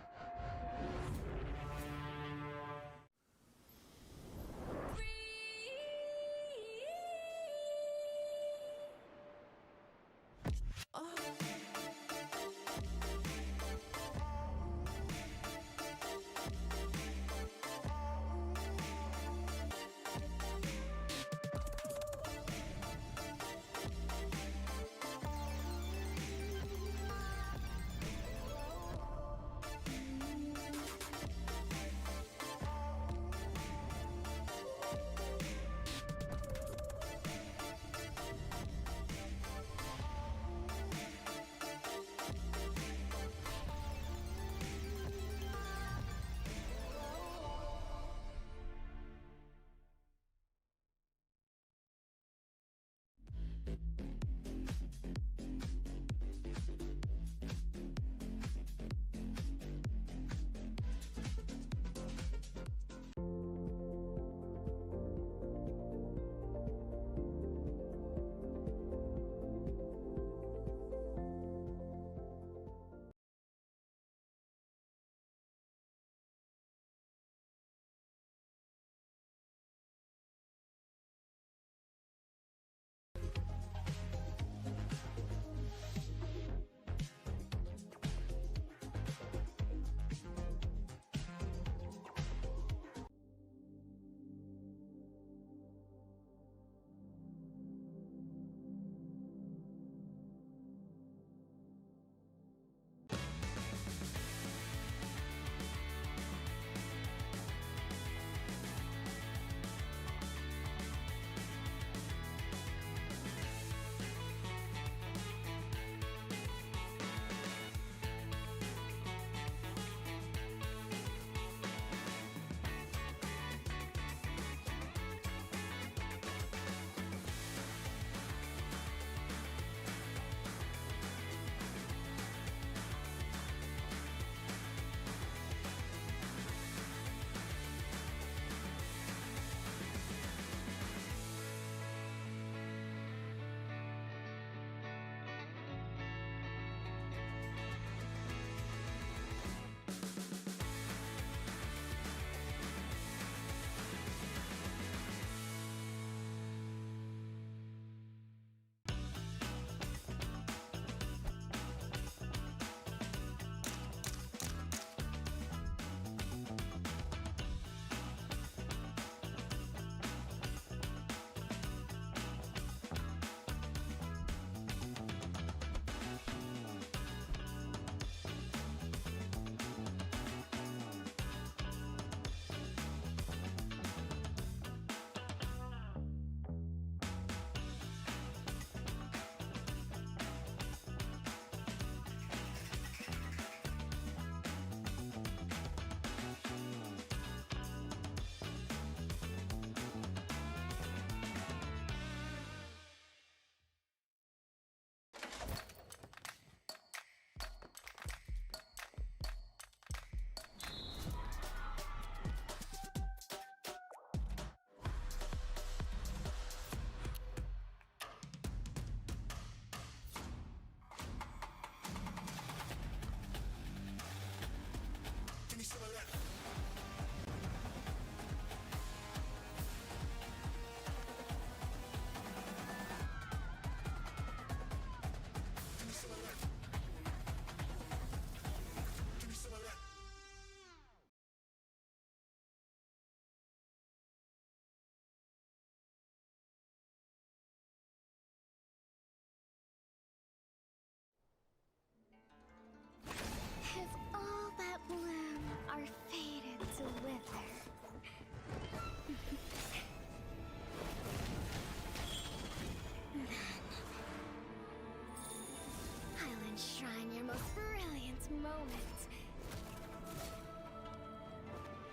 most brilliant moment.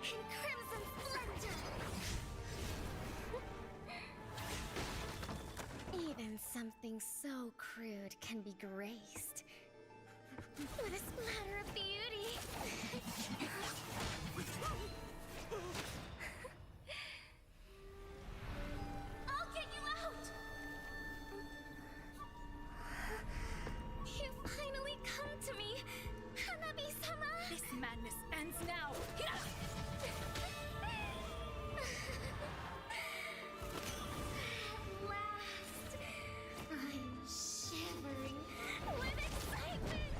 In crimson splendor! Even something so crude can be graced with a splatter of beauty. I'll get you out! You finally come to me, Hanabi-sama! This madness ends now! At last, I'm shivering with excitement!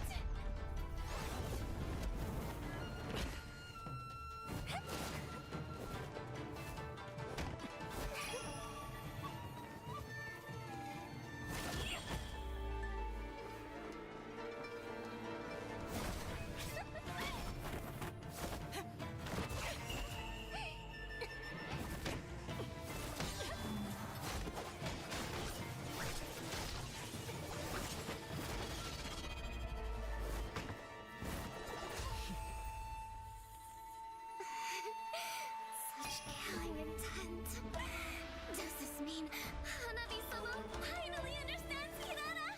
Such killing intent. Does this mean Hanabi-sama finally understands Kirara?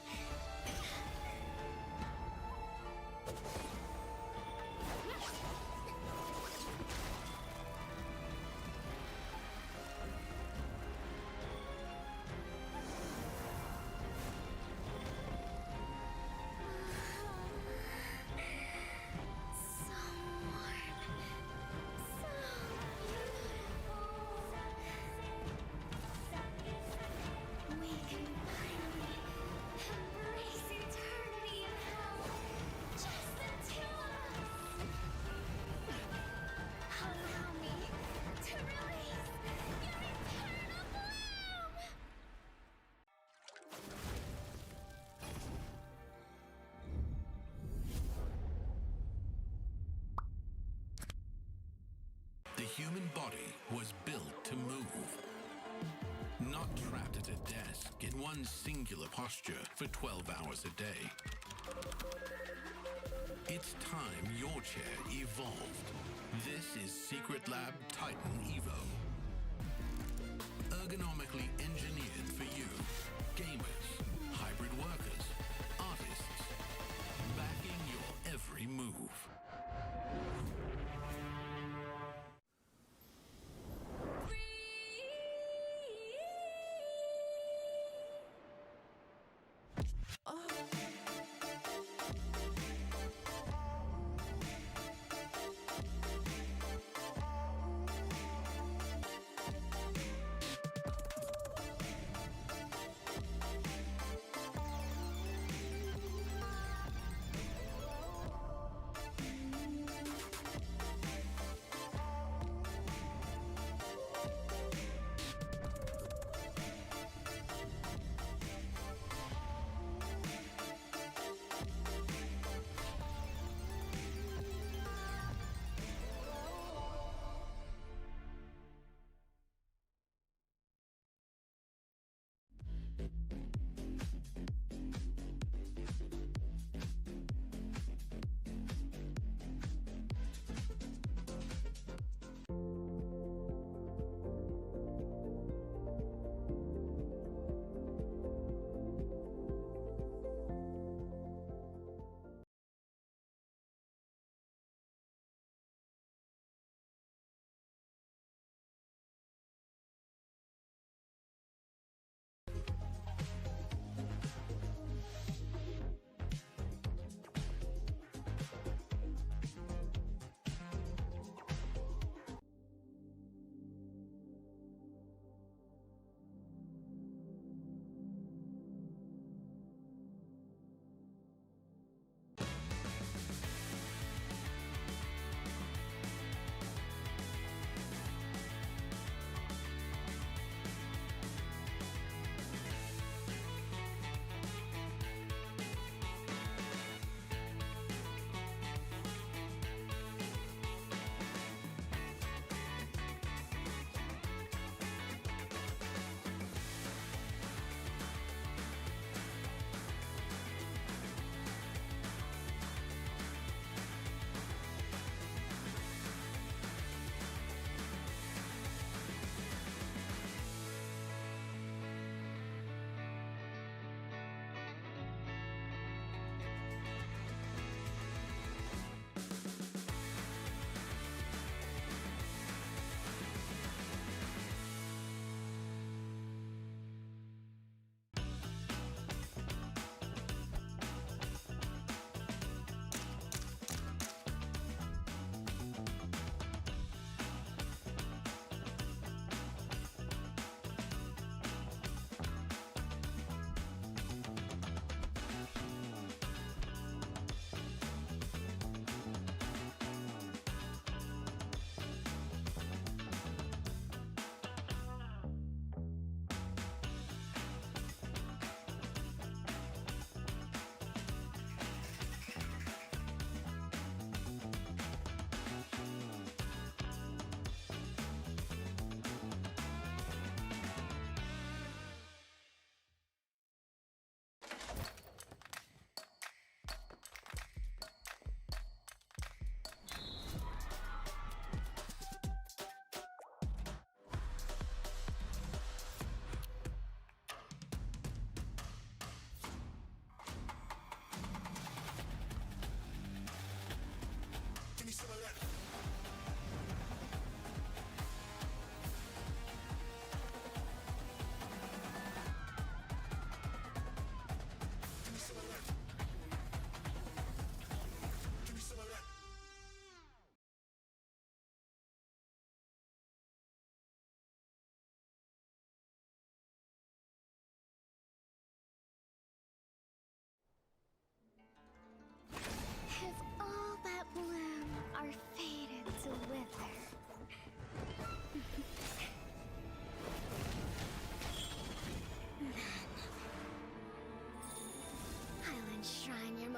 So warm. So beautiful. We can finally embrace eternity in hell. Just the two of us. Allow me to release your eternal bloom. The human body was built to move. Not trapped at a desk in one singular posture for 12 hours a day. It's time your chair evolved. This is Secret Lab Titan Evo. Ergonomically engineered for you, gamers, hybrid workers, artists, backing your every move.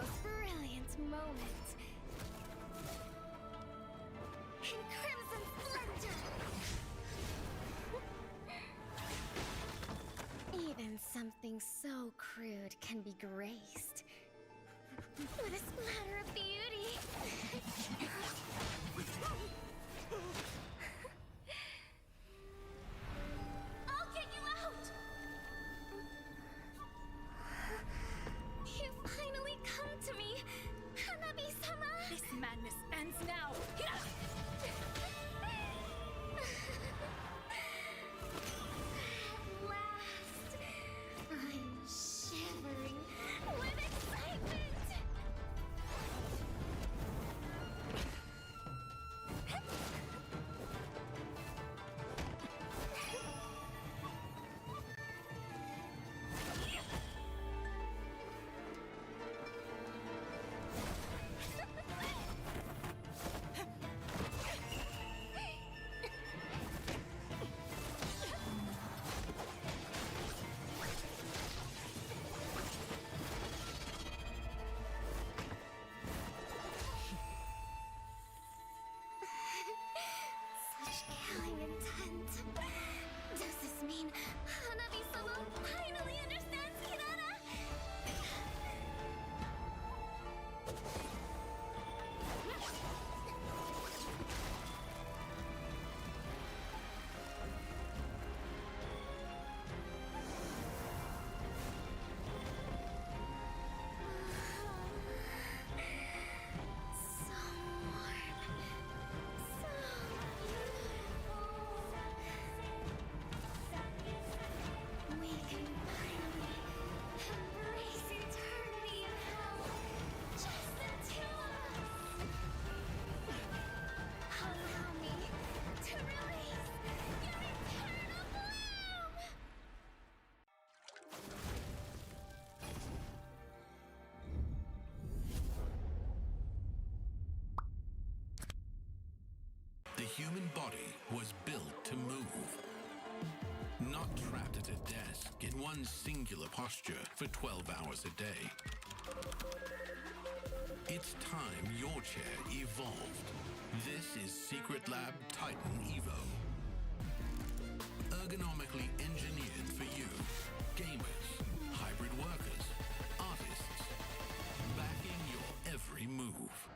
most brilliant moment. In crimson splendor! Even something so crude can be graced with a splatter of beauty. I'll get you out! You finally come to me, Hanabi-sama! This madness ends now. At last, I'm shivering with excitement! Such killing intent. Does this mean Hanabi-sama finally understands Kirara? So warm. So beautiful. We can finally embrace eternity in hell. Just the two of us. Allow me to release your eternal bloom! The human body was built to move. Not trapped at a desk in one singular posture for 12 hours a day. It's time your chair evolved. This is Secret Lab Titan Evo. Ergonomically engineered for you, gamers, hybrid workers, artists, backing your every move.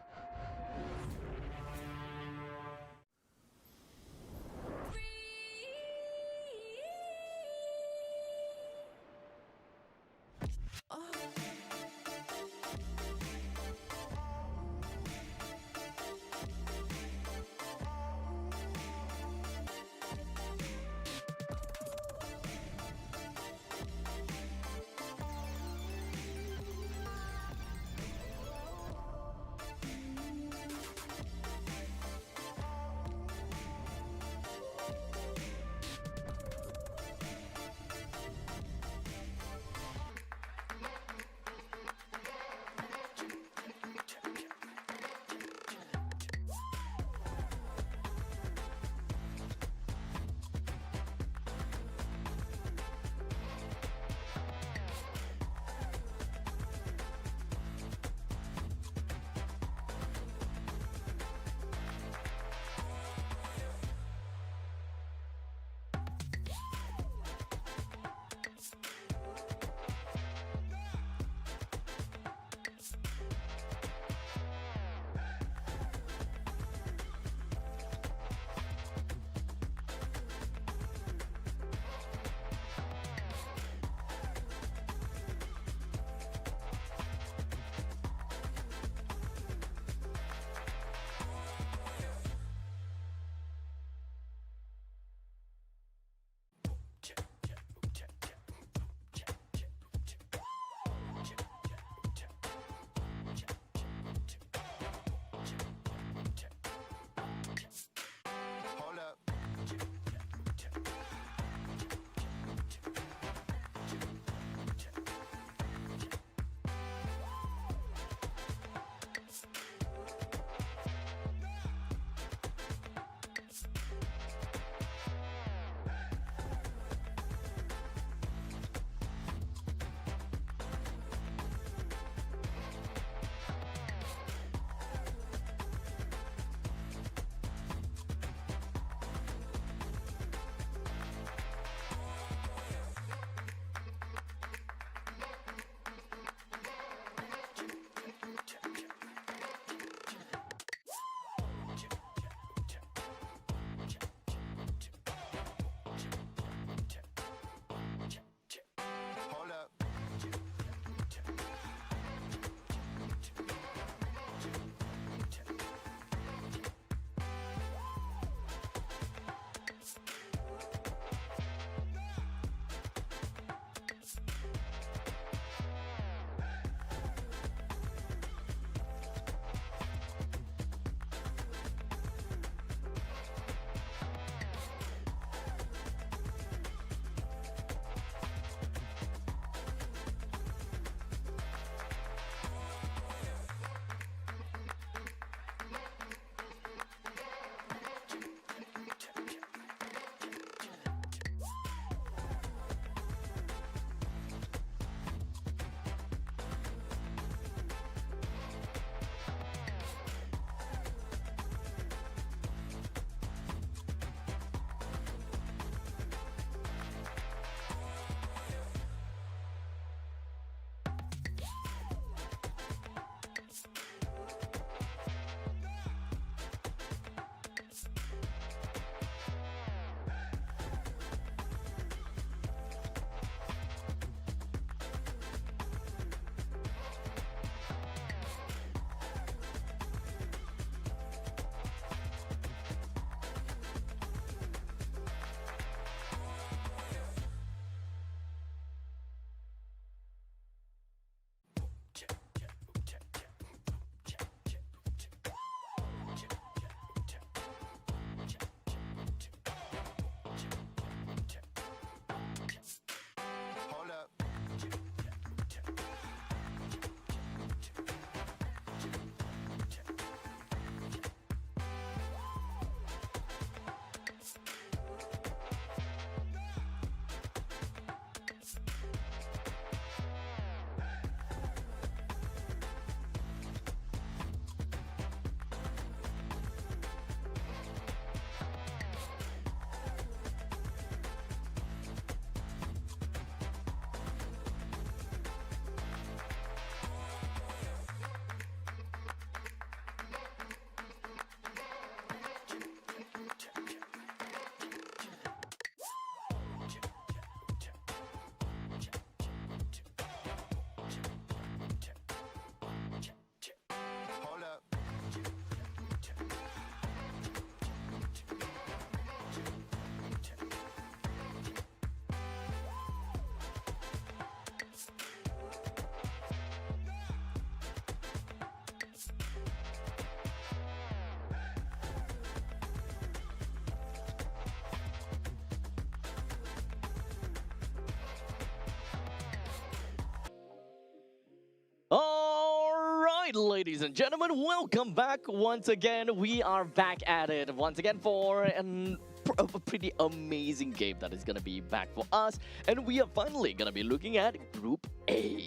right, ladies and gentlemen, welcome back once again. We are back at it once again for a pretty amazing game that is going to be back for us. And we are finally going to be looking at Group A.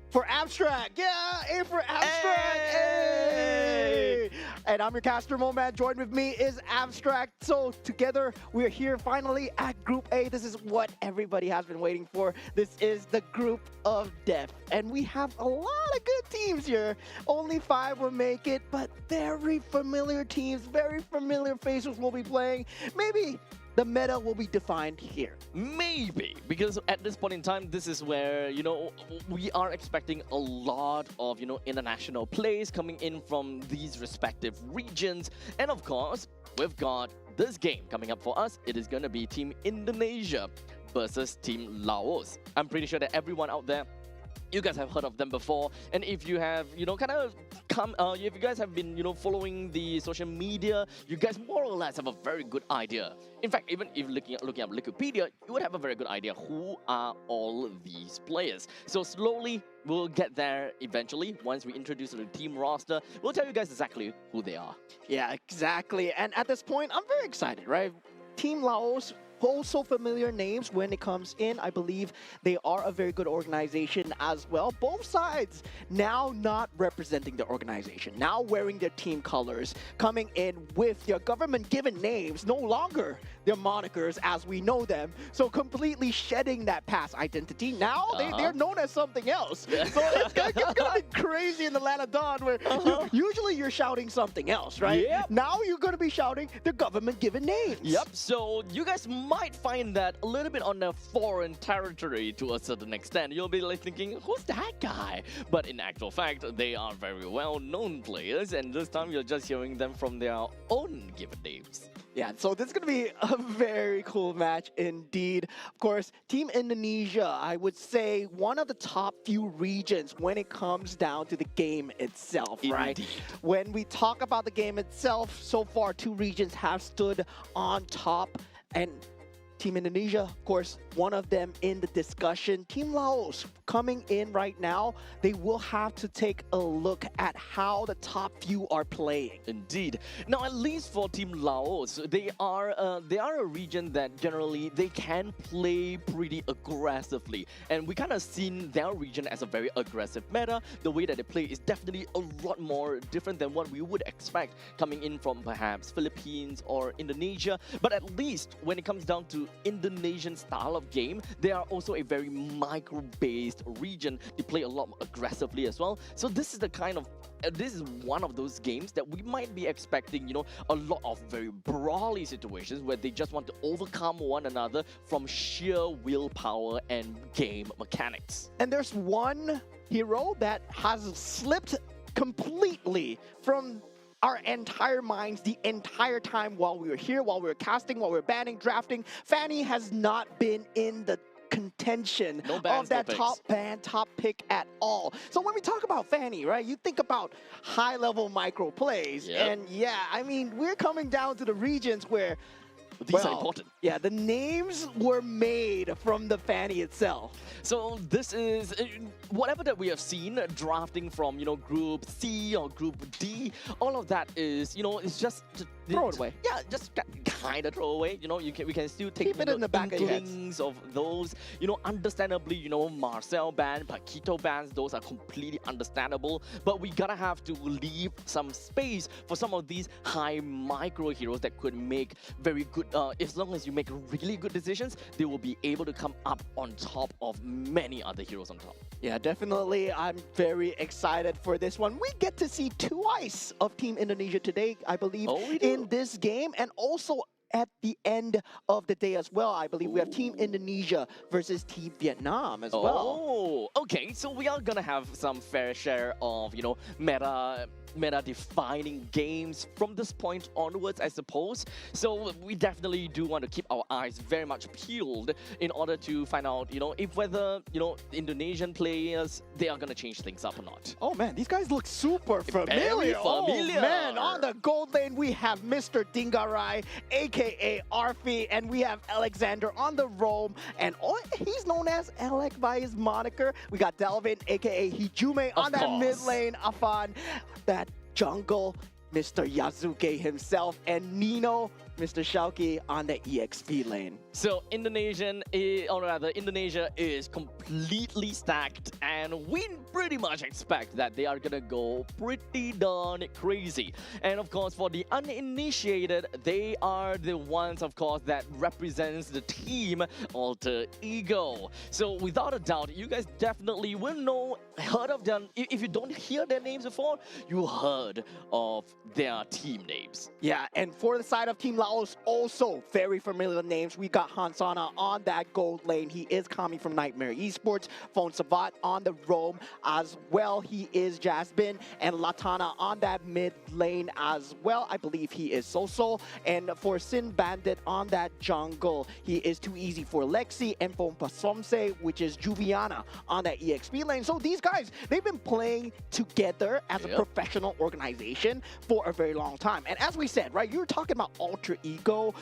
For Abstract, yeah, A for Abstract, hey! And I'm your caster, Moman. Joined with me is Abstract. So together, we're here finally at Group A. This is what everybody has been waiting for. This is the Group of Death. And we have a lot of good teams here. Only 5 will make it, but very familiar teams, very familiar faces will be playing. Maybe the meta will be defined here. Maybe, because at this point in time, this is where, we are expecting a lot of, international plays coming in from these respective regions. And of course, we've got this game coming up for us. It is going to be Team Indonesia versus Team Laos. I'm pretty sure that everyone out there, you guys have heard of them before, and if you have, if you guys have been, following the social media, you guys more or less have a very good idea. In fact, even if looking up Wikipedia, you would have a very good idea who are all these players. So slowly, we'll get there eventually. Once we introduce the team roster, we'll tell you guys exactly who they are. Yeah, exactly. And at this point, I'm very excited, right? Team Laos, also familiar names when it comes in. I believe they are a very good organization as well. Both sides now not representing the organization, now wearing their team colors, coming in with their government-given names, no longer their monikers as we know them. So completely shedding that past identity. Now they're known as something else. So it's gonna be crazy in the land of Dawn where usually you're shouting something else, right? Yep. Now you're gonna be shouting the government-given names. Yep, so you guys might find that a little bit on a foreign territory to a certain extent. You'll be like thinking, who's that guy? But in actual fact, they are very well-known players, and this time you're just hearing them from their own given names. Yeah, so this is going to be a very cool match indeed. Of course, Team Indonesia, I would say one of the top few regions when it comes down to the game itself, right? Indeed. When we talk about the game itself, so far 2 regions have stood on top, and Team Indonesia, of course, one of them in the discussion. Team Laos coming in right now, they will have to take a look at how the top few are playing. Indeed. Now, at least for Team Laos, they are a region that generally they can play pretty aggressively, and we kind of seen their region as a very aggressive meta. The way that they play is definitely a lot more different than what we would expect coming in from perhaps Philippines or Indonesia. But at least when it comes down to Indonesian style of game, they are also a very micro-based region. They play a lot more aggressively as well. So this is the kind of this is one of those games that we might be expecting, a lot of very brawly situations where they just want to overcome one another from sheer willpower and game mechanics. And there's one hero that has slipped completely from our entire minds the entire time while we were here, while we were casting, while we were banning, drafting. Fanny has not been in the contention of that top ban, top pick at all. So when we talk about Fanny, right, you think about high-level micro plays. Yep. And yeah, I mean, we're coming down to the regions where these are important. Yeah, the names were made from the Fanny itself. So this is whatever that we have seen drafting from Group C or Group D. All of that is it's just throw it away. Yeah, just kind of throw away. We can still take keep it in the back of your heads. Of those. Understandably, Marcel ban, Paquito bans. Those are completely understandable. But we gotta have to leave some space for some of these high micro heroes that could make very good. As long as you make really good decisions, they will be able to come up on top of many other heroes on top. Yeah, definitely. I'm very excited for this one. We get to see twice of Team Indonesia today, I believe, in this game, and also at the end of the day as well. I believe we have Team Indonesia versus Team Vietnam as well. Oh, okay. So we are gonna have some fair share of, meta-defining games from this point onwards, I suppose. So we definitely do want to keep our eyes very much peeled in order to find out, if whether, Indonesian players, they are going to change things up or not. Oh man, these guys look super familiar. Very familiar. Oh man, on the gold lane we have Mr. Dingarai, aka aka Arfi, and we have Alexander on the roam, and he's known as Alec by his moniker. We got Delvin, aka Hijume, on that mid lane, Afan, that jungle, Mr. Yazuke himself, and Nino, Mr. Shauki, on the EXP lane. So Indonesia is completely stacked, and we pretty much expect that they are gonna go pretty darn crazy. And of course, for the uninitiated, they are the ones, of course, that represents the team Alter Ego. So without a doubt, you guys definitely will heard of them. If you don't hear their names before, you heard of their team names. Yeah, and for the side of Team Laos, also very familiar names. We got Hansana on that gold lane. He is coming from Nightmare Esports. Phone Savat on the roam as well. He is Jasmine, and Latana on that mid lane as well. I believe he is Soso. And for Sin Bandit on that jungle, he is Too Easy for Lexi, and Phone Pasomse, which is Juviana on that EXP lane. So these guys, they've been playing together as a professional organization for a very long time. And as we said, right, you were talking about Alter Ego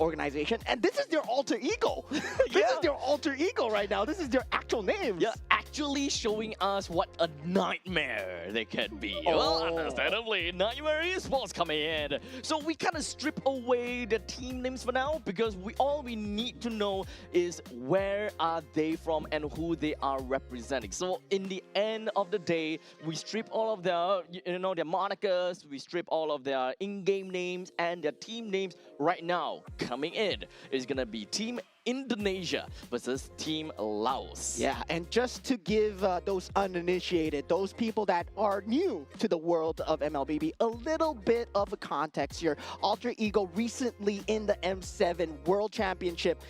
organization, and this is their alter ego. This is their alter ego right now. This is their actual names. Yeah, actually showing us what a nightmare they can be. Well, understandably, Nightmare Esports coming in. So we kind of strip away the team names for now, because all we need to know is where are they from and who they are representing. So in the end of the day, we strip all of their, their monikers, we strip all of their in-game names and their team names. Right now, coming in is gonna be Team Indonesia versus Team Laos. Yeah, and just to give those uninitiated, those people that are new to the world of MLBB, a little bit of a context here. Alter Ego recently in the M7 World Championship,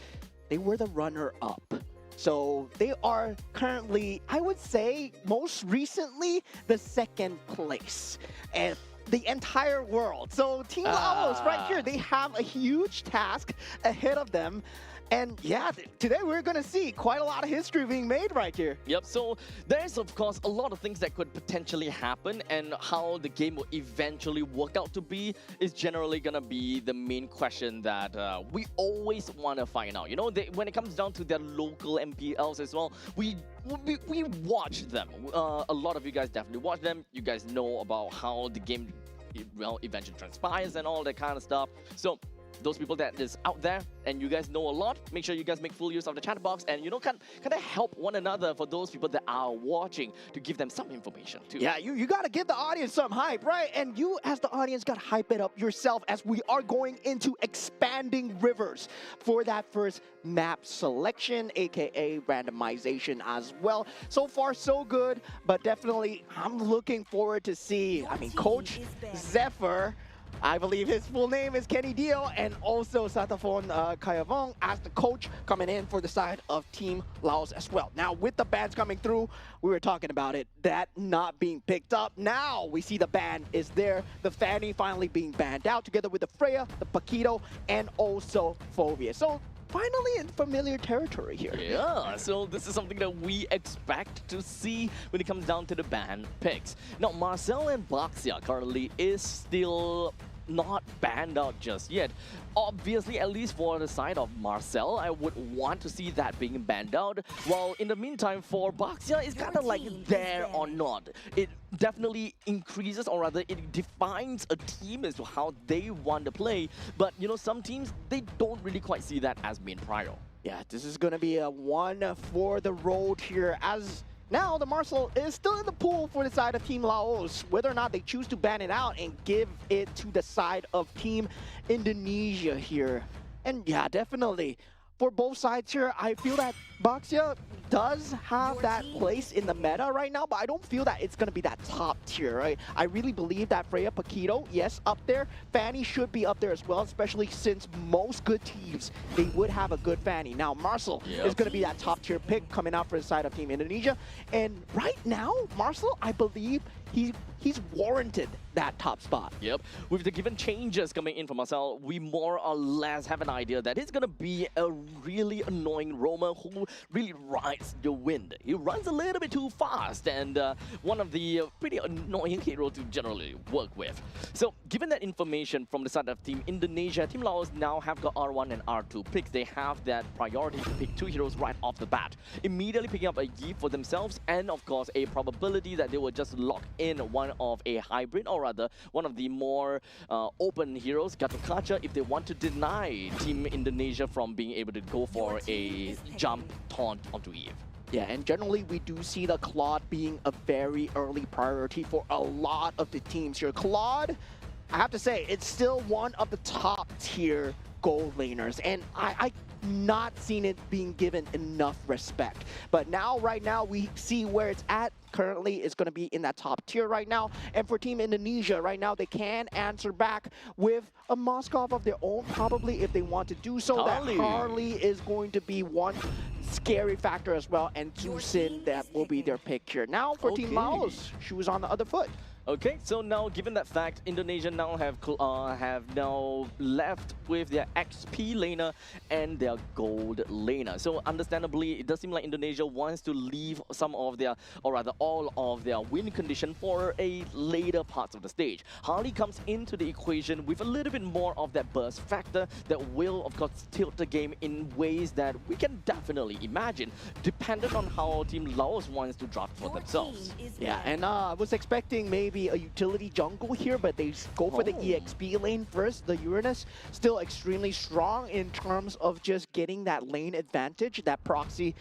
they were the runner-up. So they are currently, I would say, most recently, the second place. And the entire world. So Team Laos right here, they have a huge task ahead of them. And yeah, today we're going to see quite a lot of history being made right here. Yep, so there's of course a lot of things that could potentially happen, and how the game will eventually work out to be is generally going to be the main question that we always want to find out. When it comes down to their local MPLs as well, we watch them. A lot of you guys definitely watch them. You guys know about how the game eventually transpires and all that kind of stuff. So those people that is out there and you guys know a lot, make sure you guys make full use of the chat box and kind of help one another for those people that are watching, to give them some information too. Yeah, you got to give the audience some hype, right? And you as the audience got to hype it up yourself, as we are going into expanding rivers for that first map selection, aka randomization as well. So far so good, but definitely I'm looking forward to see, Coach Zephyr, I believe his full name is Kenny Dio, and also Satafon Kayavong as the coach coming in for the side of Team Laos as well. Now, with the bans coming through, we were talking about it, that not being picked up. Now we see the ban is there. The Fanny finally being banned out, together with the Freya, the Paquito, and also Phobia. So finally in familiar territory here. Yeah, so this is something that we expect to see when it comes down to the ban picks. Now, Marcel and Baxia currently is still not banned out just yet. Obviously, at least for the side of Marcel, I would want to see that being banned out. While in the meantime, for Baxia, it's kind of like there or not. It definitely increases, or rather, it defines a team as to how they want to play. But, some teams, they don't really quite see that as main prio. Yeah, this is going to be a one for the road here, as now the Marcel is still in the pool for the side of Team Laos. Whether or not they choose to ban it out and give it to the side of Team Indonesia here. And yeah, definitely for both sides here, I feel that Baxia does have that place in the meta right now, but I don't feel that it's going to be that top tier, right? I really believe that Freya, Paquito, yes, up there. Fanny should be up there as well, especially since most good teams, they would have a good Fanny. Now, Marcel is going to be that top tier pick coming out for the side of Team Indonesia. And right now, Marcel, I believe he's warranted that top spot. Yep. With the given changes coming in from Marcel, we more or less have an idea that he's going to be a really annoying roamer who really gets the wind. He runs a little bit too fast and one of the pretty annoying heroes to generally work with. So given that information from the side of Team Indonesia, Team Laos now have got R1 and R2 picks. They have that priority to pick two heroes right off the bat, immediately picking up a Yi for themselves, and of course a probability that they will just lock in one of a hybrid, or rather one of the more open heroes, Gatokacha, if they want to deny Team Indonesia from being able to go for a jump taunt onto Eve. Yeah, and generally we do see the Claude being a very early priority for a lot of the teams here. Claude, I have to say, it's still one of the top tier gold laners, and I not seen it being given enough respect. But now, right now, we see where it's at. Currently, it's going to be in that top tier right now. And for Team Indonesia, right now, they can answer back with a Moskov of their own, probably, if they want to do so. Harley. That Harley is going to be one scary factor as well, and Tucson, that will be their pick here. Now, for Team Laos, shoes on the other foot. Okay, so now given that fact, Indonesia now have now left with their XP laner and their gold laner. So understandably, it does seem like Indonesia wants to leave some of their, or rather all of their win condition for a later parts of the stage. Harley comes into the equation with a little bit more of that burst factor that will, of course, tilt the game in ways that we can definitely imagine, dependent on how Team Laos wants to draft for themselves. Yeah, and I was expecting maybe a utility jungle here, but they go for the EXP lane first. The Uranus still extremely strong in terms of just getting that lane advantage. That proxy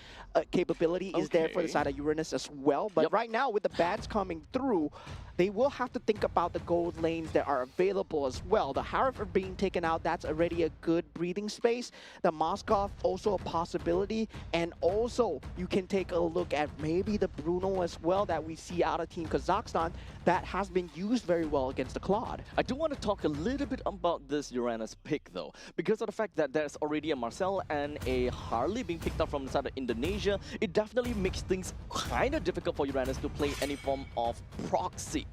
capability is there for the side of Uranus as well. But right now, with the bans coming through, they will have to think about the gold lanes that are available as well. The Harif being taken out, that's already a good breathing space. The Moskov, also a possibility. And also, you can take a look at maybe the Bruno as well that we see out of Team Kazakhstan that has been used very well against the Claude. I do want to talk a little bit about this Uranus pick though, because of the fact that there's already a Marcel and a Harley being picked up from the side of Indonesia. It definitely makes things kind of difficult for Uranus to play any form of proxy,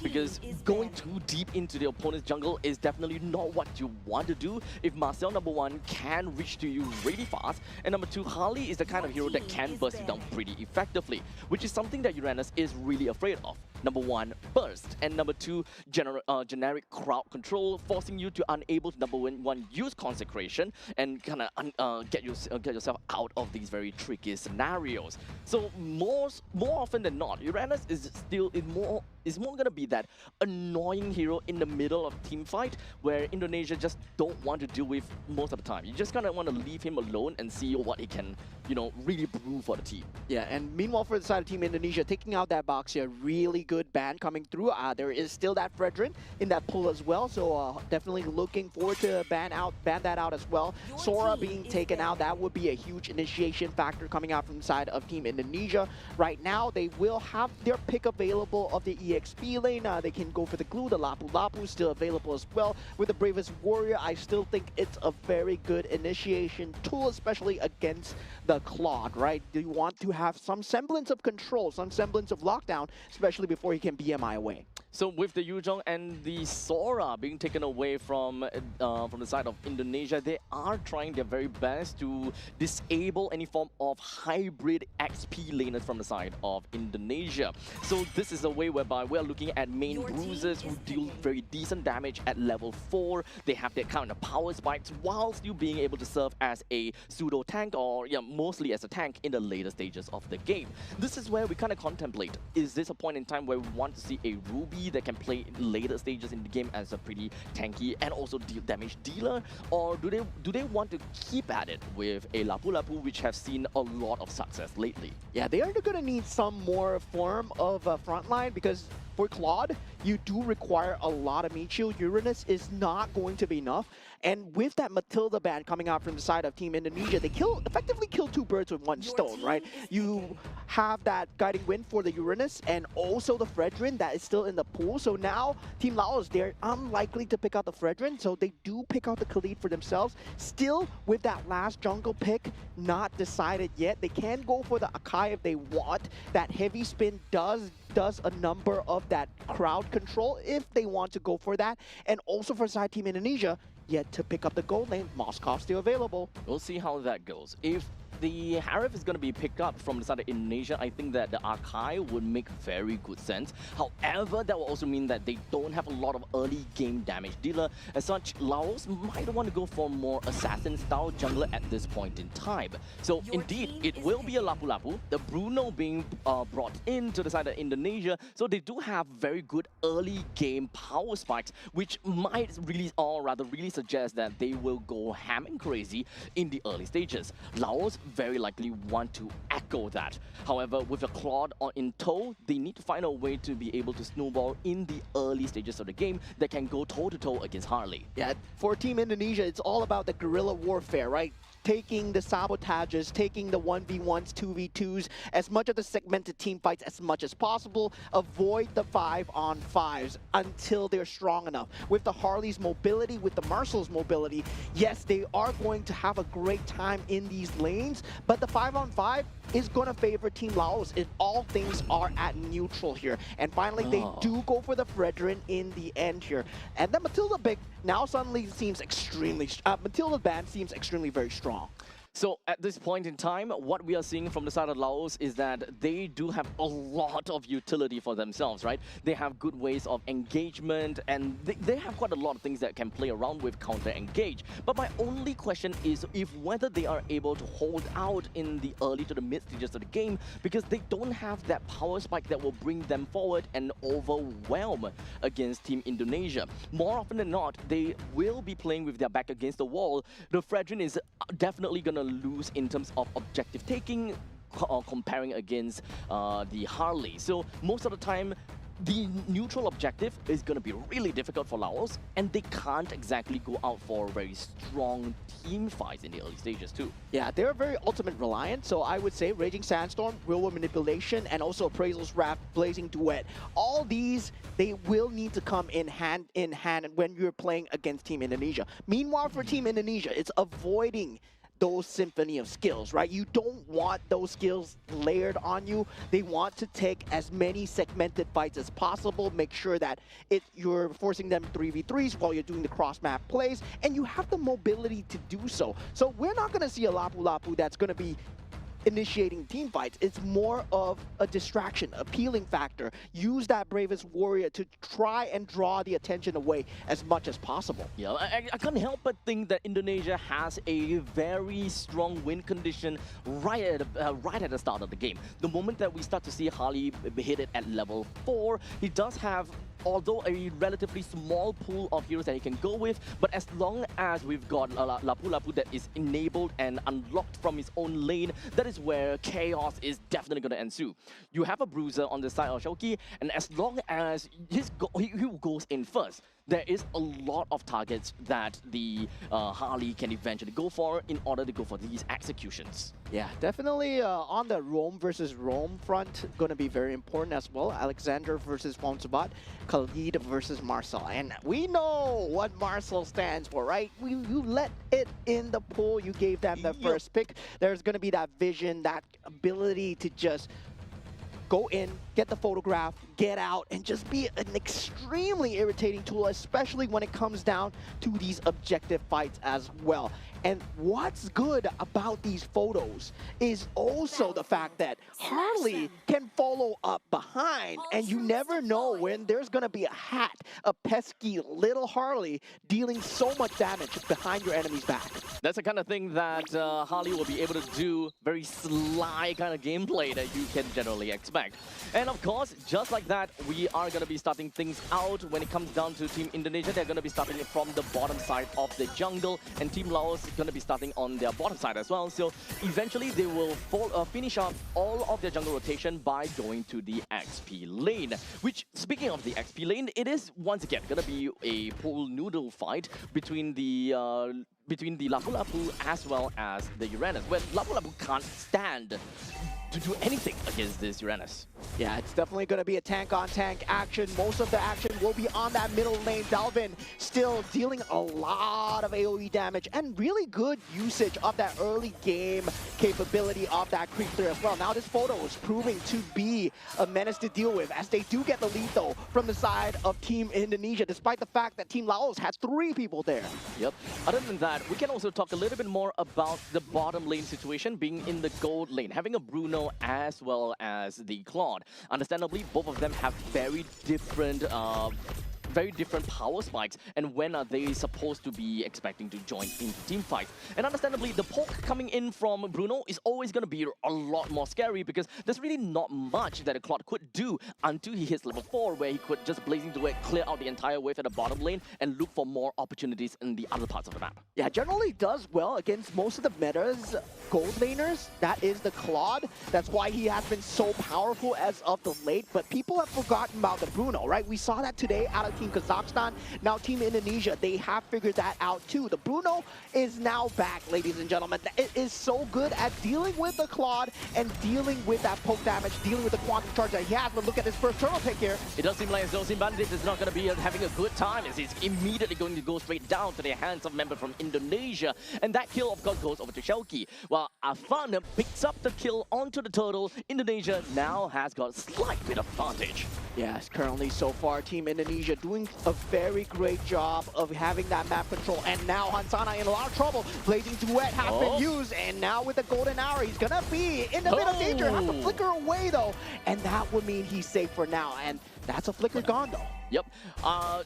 because going too deep into the opponent's jungle is definitely not what you want to do if Marcel, number one, can reach to you really fast, and number two, Harley is the kind of hero that can burst you down pretty effectively, which is something that Uranus is really afraid of. Number one, burst, and number two, generic crowd control, forcing you to unable to number one use consecration and kind of get yourself out of these very tricky scenarios. So more often than not, Uranus is more gonna be that annoying hero in the middle of team fight where Indonesia just don't want to deal with most of the time. You just kind of want to leave him alone and see what he can, you know, really brew for the team. Yeah, and meanwhile for the side of Team Indonesia, taking out that box here, really good ban coming through. There is still that Fredrin in that pool as well, so definitely looking forward to ban that out as well. Sora being taken out, that would be a huge initiation factor coming out from the side of Team Indonesia. Right now, they will have their pick available of the EXP lane. They can go for the glue, the Lapu Lapu still available as well. With the Bravest Warrior, I still think it's a very good initiation tool, especially against the Claude, right? You want to have some semblance of control, some semblance of lockdown, especially before he can BMI away. So with the Yuzhong and the Sora being taken away from the side of Indonesia, they are trying their very best to disable any form of hybrid XP laners from the side of Indonesia. So this is a way whereby we are looking at main bruisers who deal very decent damage at level 4. They have their kind of power spikes while still being able to serve as a pseudo tank, or mostly as a tank in the later stages of the game. This is where we kind of contemplate, is this a point in time where we want to see a Ruby that can play in later stages in the game as a pretty tanky and also damage dealer, or do they want to keep at it with a Lapu Lapu, which have seen a lot of success lately? Yeah, they are going to need some more form of frontline, because for Claude, you do require a lot of meat shield. Uranus is not going to be enough. And with that Matilda ban coming out from the side of Team Indonesia, they effectively kill two birds with one stone, right? You have that guiding wind for the Uranus and also the Fredrin that is still in the pool. So now Team Laos, they're unlikely to pick out the Fredrin, so they do pick out the Khalid for themselves. Still, with that last jungle pick not decided yet, they can go for the Akai if they want. That heavy spin does a number of that crowd control if they want to go for that. And also for side Team Indonesia, yet to pick up the gold lane, Moskov still available. We'll see how that goes. If the Harif is going to be picked up from the side of Indonesia, I think that the Archive would make very good sense. However, that will also mean that they don't have a lot of early game damage dealer. As such, Laos might want to go for more assassin-style jungler at this point in time. So indeed, it will be a Lapu Lapu, the Bruno being brought into the side of Indonesia. So they do have very good early game power spikes, which might really, or rather really suggest that they will go ham and crazy in the early stages. Laos very likely want to echo that. However, with a Claude in tow, they need to find a way to be able to snowball in the early stages of the game that can go toe-to-toe against Harley. Yeah, for Team Indonesia, it's all about the guerrilla warfare, right? Taking the sabotages, taking the 1v1s, 2v2s, as much of the segmented team fights as much as possible. Avoid the 5-on-5s until they're strong enough. With the Harley's mobility, with the Marcel's mobility, yes, they are going to have a great time in these lanes, but the 5-on-5 is going to favor Team Laos if all things are at neutral here. And finally, they do go for the Fredrin in the end here. And then Matilda Big now suddenly seems extremely... Matilda Band seems extremely very strong. So at this point in time, what we are seeing from the side of Laos is that they do have a lot of utility for themselves, right? They have good ways of engagement, and they have quite a lot of things that can play around with counter-engage. But my only question is if whether they are able to hold out in the early to the mid stages of the game, because they don't have that power spike that will bring them forward and overwhelm against Team Indonesia. More often than not, they will be playing with their back against the wall. The Fredrin is definitely going to lose in terms of objective taking comparing against the Harley. So most of the time, the neutral objective is going to be really difficult for Laos, and they can't exactly go out for very strong team fights in the early stages too. Yeah, they're very ultimate reliant, so I would say Raging Sandstorm, Real World Manipulation, and also Appraisal's Wrath, Blazing Duet. All these, they will need to come in hand when you're playing against Team Indonesia. Meanwhile, for Team Indonesia, it's avoiding those symphony of skills, right? You don't want those skills layered on you. They want to take as many segmented fights as possible, make sure that you're forcing them 3v3s while you're doing the cross-map plays, and you have the mobility to do so. So we're not going to see a Lapu Lapu that's going to be initiating team fights. It's more of a distraction, appealing factor. Use that Bravest Warrior to try and draw the attention away as much as possible. Yeah, I can't help but think that Indonesia has a very strong win condition right at the start of the game. The moment that we start to see Harley hit it at level 4, he does have, although a relatively small pool of heroes that he can go with, but as long as we've got Lapu Lapu that is enabled and unlocked from his own lane, that is where chaos is definitely going to ensue. You have a Bruiser on the side of Shoki, and as long as he goes in first, there is a lot of targets that the Harley can eventually go for in order to go for these executions. Yeah, definitely on the Rome versus Rome front, going to be very important as well. Alexander versus Fonsabat, Khalid versus Marcel. And we know what Marcel stands for, right? You let it in the pool, you gave them the first pick. There's going to be that vision, that ability to just go in, get the photograph, get out, and just be an extremely irritating tool, especially when it comes down to these objective fights as well. And what's good about these photos is also the fact that Harley can follow up behind, and you never know when there's going to be a pesky little Harley dealing so much damage behind your enemy's back. That's the kind of thing that Harley will be able to do, very sly kind of gameplay that you can generally expect. And of course, just like that, we are going to be starting things out when it comes down to Team Indonesia. They're going to be starting it from the bottom side of the jungle, and Team Laos is going to be starting on their bottom side as well. So eventually they will finish up all of their jungle rotation by going to the XP lane. Which, speaking of the XP lane, it is once again going to be a pool noodle fight between the Lapu Lapu as well as the Uranus, where Lapu Lapu can't stand to do anything against this Uranus. Yeah, it's definitely going to be a tank-on-tank action. Most of the action will be on that middle lane. Dalvin still dealing a lot of AoE damage and really good usage of that early game capability of that creeper as well. Now this photo is proving to be a menace to deal with, as they do get the lead though from the side of Team Indonesia, despite the fact that Team Laos has 3 people there. Yep. Other than that, that, we can also talk a little bit more about the bottom lane situation being in the gold lane, having a Bruno as well as the Claude. Understandably, both of them have very different power spikes, and when are they supposed to be expecting to join into team fights? And understandably, the poke coming in from Bruno is always going to be a lot more scary because there's really not much that a Claude could do until he hits level 4, where he could just blazing duet, clear out the entire wave at the bottom lane and look for more opportunities in the other parts of the map. Yeah, generally does well against most of the metas gold laners. That is the Claude. That's why he has been so powerful as of the late. But people have forgotten about the Bruno, right? We saw that today out of Team Kazakhstan. Now Team Indonesia, they have figured that out too. The Bruno is now back, ladies and gentlemen. It is so good at dealing with the Claude and dealing with that poke damage, dealing with the quantum charge that he has. But look at his first turtle pick here. It does seem like as though Zimbandit is not going to be having a good time, as he's immediately going to go straight down to the hands of a member from Indonesia. And that kill, of course, goes over to Shelky. While Afan picks up the kill onto the turtle, Indonesia now has got a slight bit of advantage. Yes, currently so far, Team Indonesia doing a very great job of having that map control. And now Hansana in a lot of trouble. Blazing Duet has been used, and now with the golden hour, he's gonna be in a bit of danger. Has to flicker away though, and that would mean he's safe for now. And that's a flicker gone though. Yep.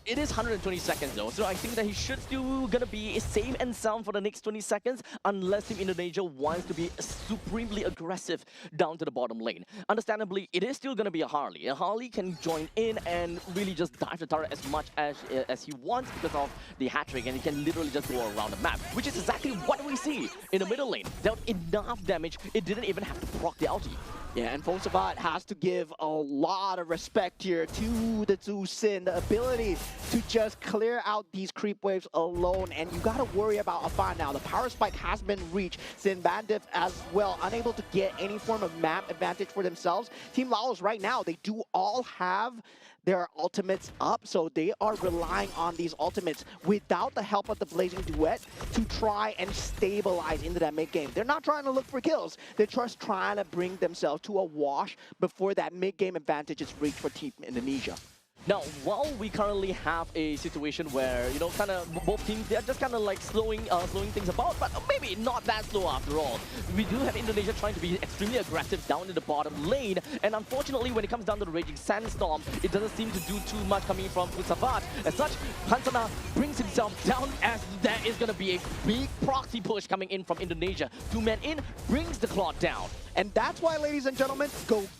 It is 120 seconds though, so I think that he should still gonna be safe and sound for the next 20 seconds unless Team Indonesia wants to be supremely aggressive down to the bottom lane. Understandably, it is still gonna be a Harley. A Harley can join in and really just dive the turret as much as he wants because of the hat trick, and he can literally just go around the map, which is exactly what we see in the middle lane. Dealt enough damage, it didn't even have to proc the ulti. Yeah, and Fosavat has to give a lot of respect here to the Zhu Sin, the ability to just clear out these creep waves alone. And you gotta worry about Afan now. The power spike has been reached. Sin Bandit as well, unable to get any form of map advantage for themselves. Team Laos right now, they do all have their ultimates up, so they are relying on these ultimates without the help of the Blazing Duet to try and stabilize into that mid-game. They're not trying to look for kills. They're just trying to bring themselves to a wash before that mid-game advantage is reached for Team Indonesia. Now, while we currently have a situation where, you know, kind of both teams, they're just kind of like slowing things about, but maybe not that slow after all. We do have Indonesia trying to be extremely aggressive down in the bottom lane, and unfortunately, when it comes down to the Raging Sandstorm, it doesn't seem to do too much coming from Putsavat. As such, Hansana brings himself down as there is going to be a big proxy push coming in from Indonesia. 2 men in, brings the Claude down. And that's why, ladies and gentlemen,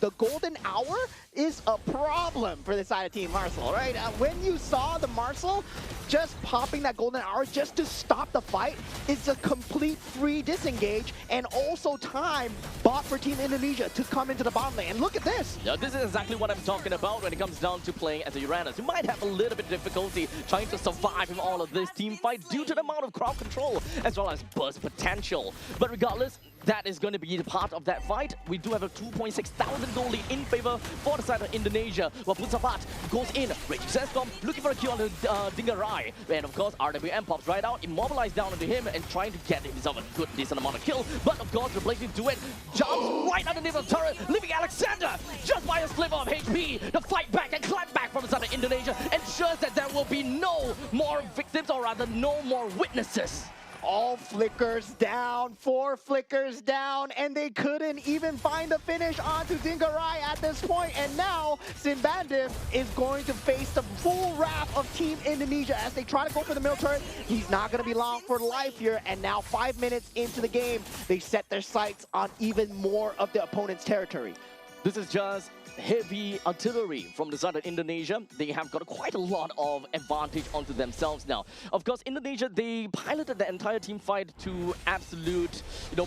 the golden hour is a problem for the side of Team Marcel, right? When you saw the Marcel just popping that golden hour just to stop the fight, it's a complete free disengage and also time bought for Team Indonesia to come into the bottom lane. And look at this. Now, this is exactly what I'm talking about when it comes down to playing as a Uranus. You might have a little bit of difficulty trying to survive in all of this team fight due to the amount of crowd control as well as burst potential. But regardless, that is going to be the part of that fight. We do have a 2.6 thousand goal lead in favor for the side of Indonesia, while Putsavat goes in, Raging Sandstorm, looking for a kill on the Dingarai. And of course, RWM pops right out, immobilized down onto him, and trying to get himself a good, decent amount of kill. But of course, replacing Duet jumps right underneath the turret, leaving Alexander just by a sliver of HP to fight back and climb back from the side of Indonesia, ensures that there will be no more victims, or rather, no more witnesses. All flickers down, 4 flickers down, and they couldn't even find the finish onto Dingarai at this point. And now, Sinbandif is going to face the full wrath of Team Indonesia as they try to go for the middle turret. He's not going to be long for life here, and now 5 minutes into the game, they set their sights on even more of the opponent's territory. This is just heavy artillery from the side of Indonesia. They have got quite a lot of advantage onto themselves now. Of course, Indonesia, they piloted the entire team fight to absolute,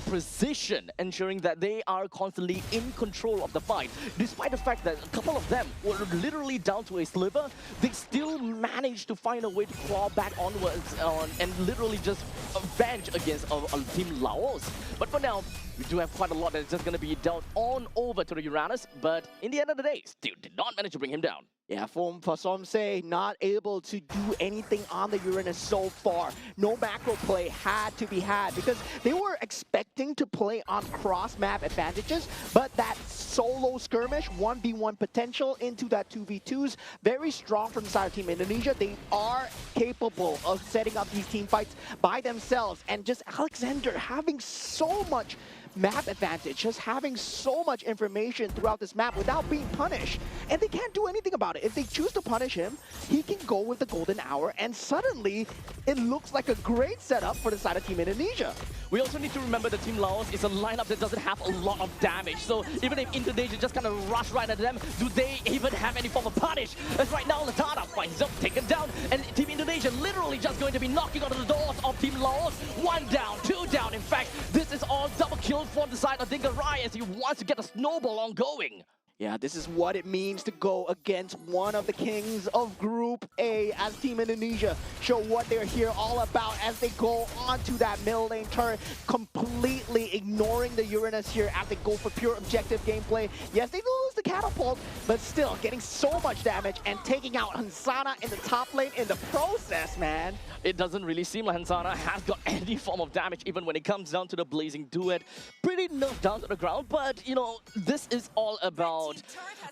precision, ensuring that they are constantly in control of the fight. Despite the fact that a couple of them were literally down to a sliver, they still managed to find a way to claw back onwards and literally just avenge against Team Laos. But for now, we do have quite a lot that's just going to be dealt on over to the Uranus, but in the end of the day, still did not manage to bring him down. Yeah, for some say, not able to do anything on the Uranus so far. No macro play had to be had because they were expecting to play on cross-map advantages, but that solo skirmish, 1v1 potential into that 2v2s, very strong from the side of Team Indonesia. They are capable of setting up these team fights by themselves, and just Alexander having so much map advantage, just having so much information throughout this map without being punished. And they can't do anything about it. If they choose to punish him, he can go with the golden hour, and suddenly it looks like a great setup for the side of Team Indonesia. We also need to remember that Team Laos is a lineup that doesn't have a lot of damage. So even if Indonesia just kind of rush right at them, do they even have any form of punish? As right now, Latana finds them taken down, and Team Indonesia literally just going to be knocking on the doors of Team Laos. 1 down, 2 down. In fact, this is all double kill from the side of Dingarai as he wants to get a snowball on going. Yeah, this is what it means to go against one of the kings of Group A as Team Indonesia show what they're here all about as they go onto that middle lane turret, completely ignoring the Uranus here as they go for pure objective gameplay. Yes, they lose the catapult, but still getting so much damage and taking out Hansana in the top lane in the process, man. It doesn't really seem like Hansana has got any form of damage, even when it comes down to the Blazing Duet. Pretty nerfed down to the ground, but, you know, this is all about,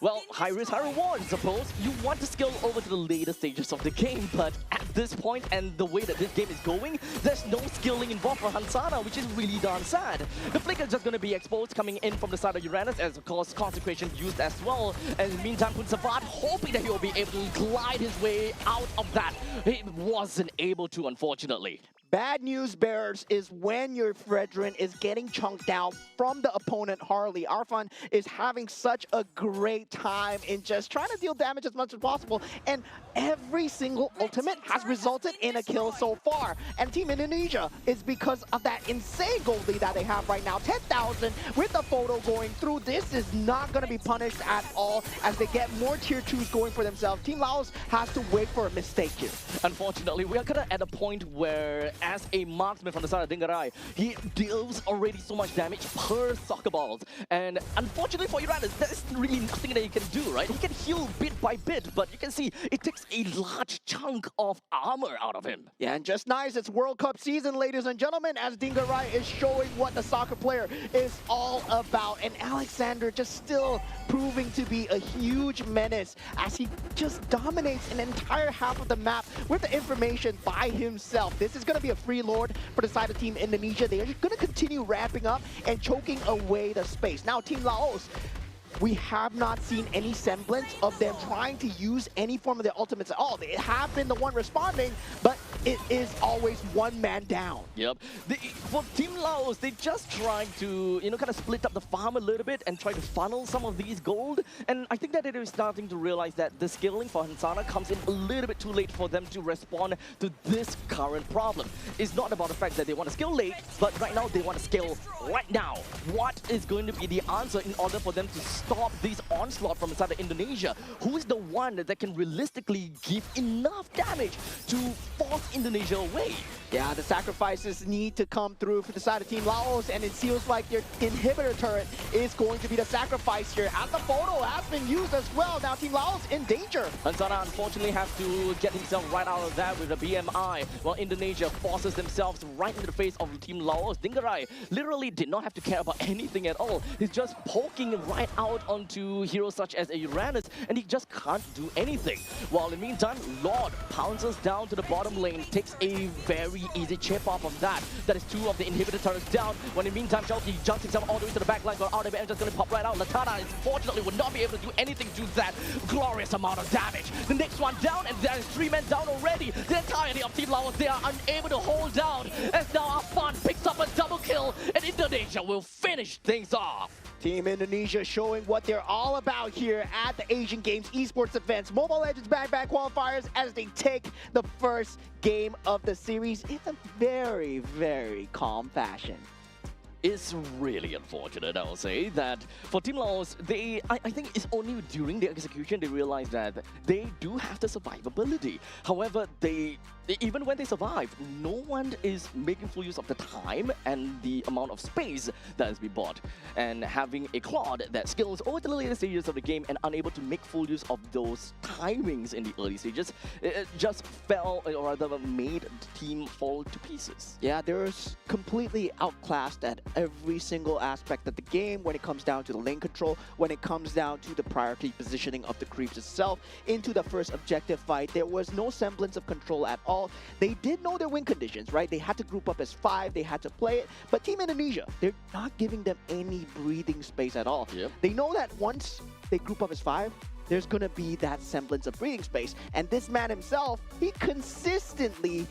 well, high risk, high reward, I suppose. You want to skill over to the later stages of the game, but at this point and the way that this game is going, there's no skilling involved for Hansana, which is really darn sad. The flicker is just going to be exposed coming in from the side of Uranus, as of course Consecration used as well. And in the meantime, Punsavat hoping that he will be able to glide his way out of that. He wasn't able to, unfortunately. Bad news bearers is when your Fredrin is getting chunked out from the opponent Harley. Arfan is having such a great time in just trying to deal damage as much as possible, and every single ultimate has resulted in a kill so far. And Team Indonesia is because of that insane gold lead that they have right now. 10,000 with the photo going through. This is not going to be punished at all as they get more tier 2s going for themselves. Team Laos has to wait for a mistake here. Unfortunately, we are kind of at a point where, as a marksman from the side of Dingarai, he deals already so much damage per soccer balls. And unfortunately for Uranus, there's really nothing that he can do, right? He can heal bit by bit, but you can see it takes a large chunk of armor out of him. Yeah, and just nice, it's World Cup season, ladies and gentlemen, as Dingarai is showing what the soccer player is all about. And Alexander just still proving to be a huge menace as he just dominates an entire half of the map with the information by himself. This is going to be a free lord for the side of Team Indonesia. They are going to continue ramping up and choking away the space. Now, Team Laos, we have not seen any semblance of them trying to use any form of their ultimates at all. They have been the one responding, but it is always one man down. Yep. For Team Laos, they just tried to, you know, kind of split up the farm a little bit and try to funnel some of these gold. And I think that it is starting to realize that the scaling for Hansana comes in a little bit too late for them to respond to this current problem. It's not about the fact that they want to scale late, but right now they want to scale right now. What is going to be the answer in order for them to stop this onslaught from inside of Indonesia? Who is the one that can realistically give enough damage to force Indonesia away? Yeah, the sacrifices need to come through for the side of Team Laos, and it feels like their inhibitor turret is going to be the sacrifice here. And the photo has been used as well. Now Team Laos in danger. Hansana unfortunately has to get himself right out of that with a BMI, while Indonesia forces themselves right into the face of Team Laos. Dingarai literally did not have to care about anything at all. He's just poking right out onto heroes such as a Uranus, and he just can't do anything. While in the meantime, Lord pounces down to the bottom lane, takes a very easy chip off of that. That is 2 of the inhibitor turrets down. When in the meantime, Chalky jumps himself all the way to the back line, got out of it and just going to pop right out. Latana, unfortunately, would not be able to do anything to that glorious amount of damage. The next one down, and there is 3 men down already. The entirety of Team Laos, they are unable to hold down, as now Afan picks up a double kill, and Indonesia will finish things off. Team Indonesia showing what they're all about here at the Asian Games Esports events. Mobile Legends Bang Bang Qualifiers as they take the first game of the series in a very, very calm fashion. It's really unfortunate, I will say, that for Team Laos, I think it's only during the execution they realize that they do have the survivability. However, even when they survive, no one is making full use of the time and the amount of space that has been bought. And having a Claude that skills over the later stages of the game and unable to make full use of those timings in the early stages, it just fell, or rather made the team fall to pieces. Yeah, they're completely outclassed at every single aspect of the game when it comes down to the lane control, when it comes down to the priority positioning of the creeps itself. Into the first objective fight, there was no semblance of control at all. They did know their win conditions, right? They had to group up as 5, they had to play it, but Team Indonesia, they're not giving them any breathing space at all. Yep. They know that once they group up as 5, there's going to be that semblance of breathing space. And this man himself, he consistently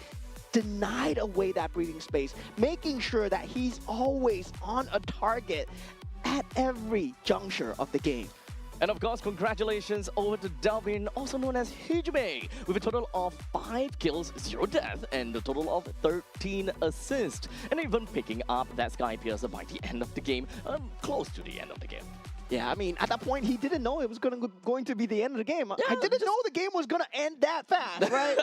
denied away that breathing space, making sure that he's always on a target at every juncture of the game. And of course, congratulations over to Dalvin, also known as Hijime, with a total of 5 kills, 0 death, and a total of 13 assists. And even picking up that Sky Piercer by the end of the game, close to the end of the game. Yeah, I mean, at that point, he didn't know it was going to be the end of the game. I didn't know the game was going to end that fast, right?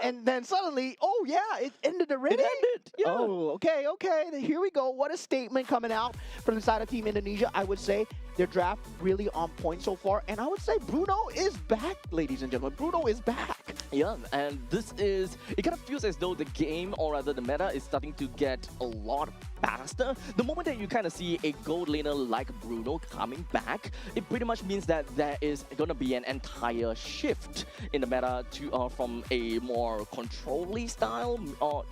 and then suddenly, oh yeah, it ended already? It ended, yeah. Oh, okay. Here we go. What a statement coming out from the side of Team Indonesia. I would say their draft really on point so far. And I would say Bruno is back, ladies and gentlemen. Bruno is back. Yeah, and it kind of feels as though the game, or rather the meta, is starting to get a lot faster. The moment that you kind of see a gold laner like Bruno coming back, it pretty much means that there is going to be an entire shift in the meta to from a more control-y style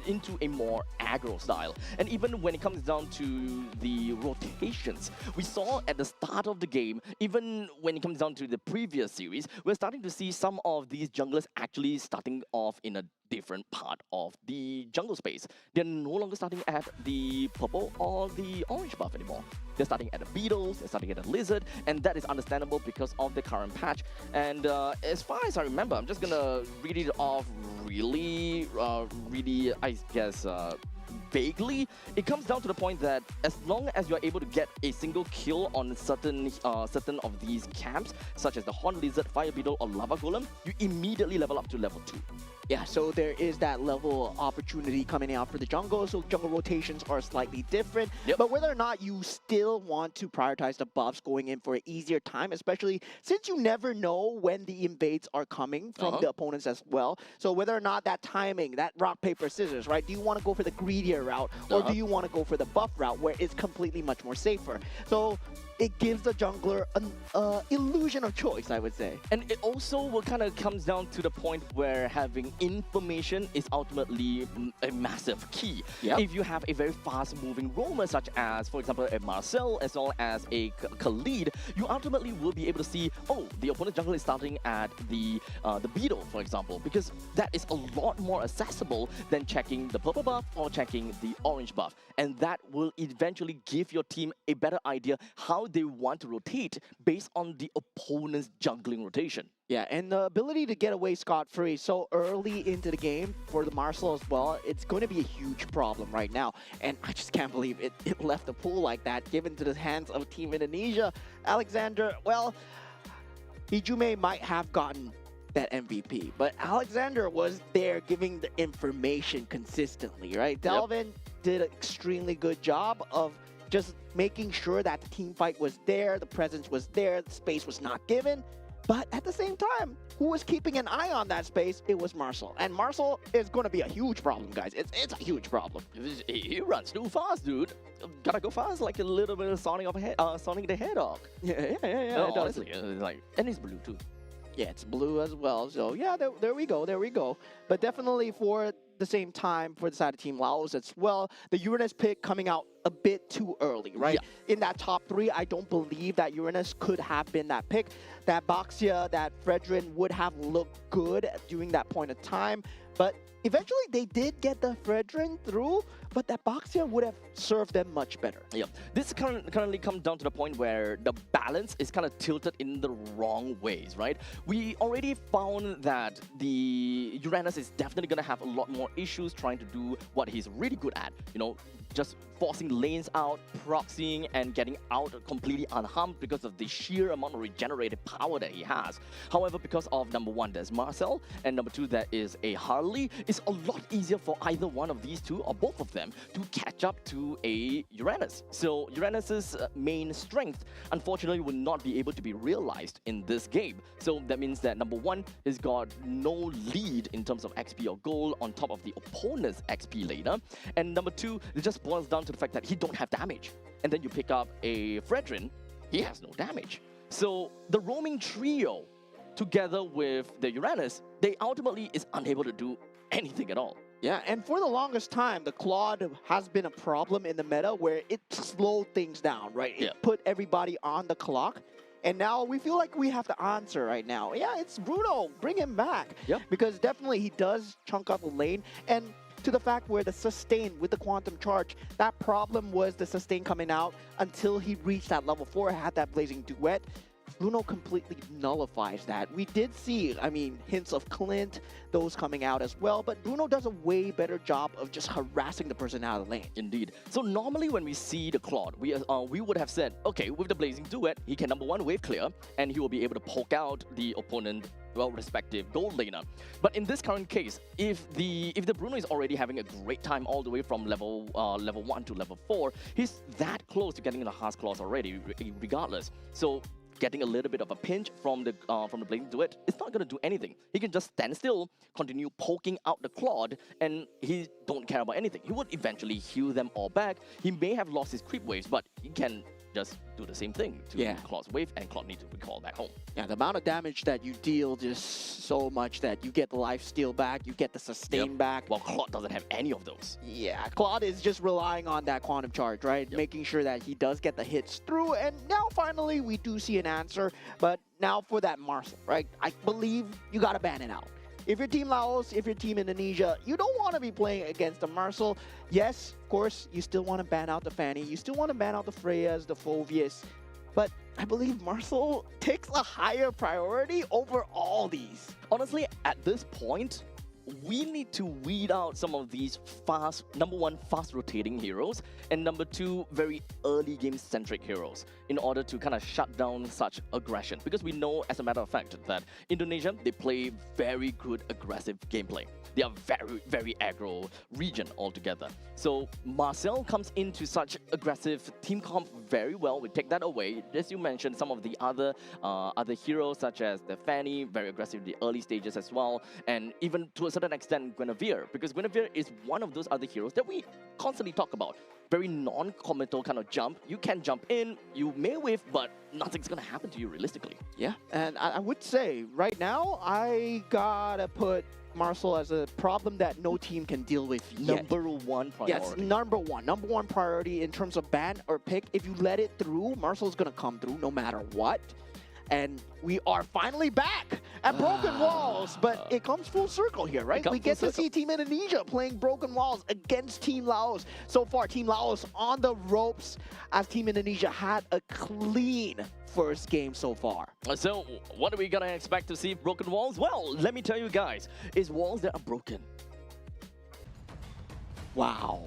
into a more aggro style. And even when it comes down to the rotations, we saw at the start of the game, even when it comes down to the previous series, we're starting to see some of these junglers actually starting off in a different part of the jungle space. They're no longer starting at the purple or the orange buff anymore. They're starting at the beetles, they're starting at the lizard, and that is understandable because of the current patch. And as far as I remember, I'm just gonna read it off really, I guess, vaguely. It comes down to the point that as long as you're able to get a single kill on certain of these camps, such as the Horned Lizard, Fire Beetle, or Lava Golem, you immediately level up to level 2. Yeah, so there is that level of opportunity coming out for the jungle, so jungle rotations are slightly different. Yep. But whether or not you still want to prioritize the buffs going in for an easier time, especially since you never know when the invades are coming from the opponents as well. So whether or not that timing, that rock, paper, scissors, right? Do you want to go for the greedier route, or do you want to go for the buff route where it's completely much more safer? So it gives the jungler an illusion of choice, I would say. And it also kind of comes down to the point where having information is ultimately a massive key. Yep. If you have a very fast-moving roamer, such as, for example, a Marcel, as well as a Khalid, you ultimately will be able to see, oh, the opponent jungle is starting at the Beetle, for example, because that is a lot more accessible than checking the purple buff or checking the orange buff. And that will eventually give your team a better idea how they want to rotate based on the opponent's jungling rotation. Yeah, and the ability to get away scot-free so early into the game for the Marcel as well, it's going to be a huge problem right now. And I just can't believe it left the pool like that, given to the hands of Team Indonesia. Alexander, well, Hijime might have gotten that MVP, but Alexander was there giving the information consistently, right? Delvin did an extremely good job of just making sure that the team fight was there, the presence was there, the space was not given. But at the same time, who was keeping an eye on that space? It was Marcel. And Marcel is going to be a huge problem, guys. It's a huge problem. He runs too fast, dude. Gotta go fast, like a little bit of Sonic the Hedgehog. Yeah. Honestly, and he's blue too. Yeah, it's blue as well. So yeah, there we go. But definitely for the same time for the side of Team Laos as well, the Uranus pick coming out a bit too early, right? Yeah. In that top 3, I don't believe that Uranus could have been that pick. That Baxia, that Fredrin would have looked good during that point of time. But eventually they did get the Fredrin through, but that Baxia would have served them much better. Yeah, this currently comes down to the point where the balance is kind of tilted in the wrong ways, right? We already found that the Uranus is definitely going to have a lot more issues trying to do what he's really good at, you know, just forcing lanes out, proxying and getting out completely unharmed because of the sheer amount of regenerated power that he has. However, because of number one, there's Marcel, and number two, there is a Harley, it's a lot easier for either one of these two or both of them to catch up to a Uranus. So Uranus's main strength, unfortunately, will not be able to be realized in this game. So that means that number one has got no lead in terms of XP or gold on top of the opponent's XP later. And number two, it just boils down to the fact that he don't have damage. And then you pick up a Fredrin, he has no damage. So the roaming trio, together with the Uranus, they ultimately is unable to do anything at all. Yeah, and for the longest time, the Claude has been a problem in the meta where it slowed things down, right? It put everybody on the clock. And now we feel like we have to answer right now. Yeah, it's Bruno. Bring him back. Yep. Because definitely he does chunk up the lane. And to the fact where the sustain with the quantum charge, that problem was the sustain coming out until he reached that level 4, had that blazing duet. Bruno completely nullifies that. We did see, I mean, hints of Clint, those coming out as well, but Bruno does a way better job of just harassing the person out of the lane. Indeed. So normally when we see the Claude, we would have said, okay, with the Blazing Duet, he can number one wave clear, and he will be able to poke out the opponent, well, respective gold laner. But in this current case, if the Bruno is already having a great time all the way from level 1 to level 4, he's that close to getting the Heart's Claws already, regardless. So getting a little bit of a pinch from the Blazing Duet, it's not going to do anything. He can just stand still, continue poking out the Claude, and he don't care about anything. He would eventually heal them all back. He may have lost his creep waves, but he can just do the same thing to Claude's wave, and Claude needs to recall back home. Yeah, the amount of damage that you deal just so much that you get the life steal back, you get the sustain back. Well, Claude doesn't have any of those. Yeah, Claude is just relying on that quantum charge, right? Making sure that he does get the hits through, and now finally we do see an answer, but now for that Marcel, right? I believe you gotta ban it out. If you're Team Laos, if you're Team Indonesia, you don't want to be playing against the Marcel. Yes, of course, you still want to ban out the Fanny. You still want to ban out the Freyas, the Phovias. But I believe Marcel takes a higher priority over all these. Honestly, at this point, we need to weed out some of these number one, fast rotating heroes, and number two, very early game centric heroes in order to kind of shut down such aggression. Because we know, as a matter of fact, that Indonesia, they play very good aggressive gameplay. They are very, very aggro region altogether. So Marcel comes into such aggressive team comp very well. We take that away. As you mentioned, some of the other heroes, such as the Fanny, very aggressive in the early stages as well, and even to a certain extent Guinevere, because Guinevere is one of those other heroes that we constantly talk about. Very non-committal kind of jump. You can jump in, you may whiff, but nothing's gonna happen to you realistically. Yeah, and I would say right now I gotta put Marcel as a problem that no team can deal with yet. Number one priority. Yes, number one priority in terms of ban or pick. If you let it through, Marcel's gonna come through no matter what. And we are finally back at Broken Walls, but it comes full circle here, right? We get to see Team Indonesia playing Broken Walls against Team Laos. So far, Team Laos on the ropes as Team Indonesia had a clean first game so far. So, what are we gonna expect to see Broken Walls? Well, let me tell you guys, it's walls that are broken. Wow.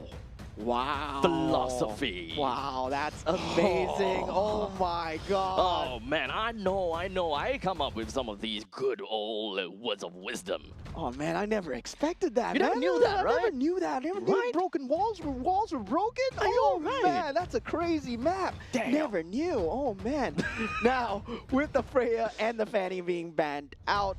Wow. Philosophy. Wow, that's amazing. Oh my god. Oh man, I know. I come up with some of these good old words of wisdom. Oh man, I never expected that. You never knew that, right? I never knew that. I never knew broken walls were broken. Oh man, that's a crazy map. Damn. Never knew. Oh man. Now, with the Freya and the Fanny being banned out,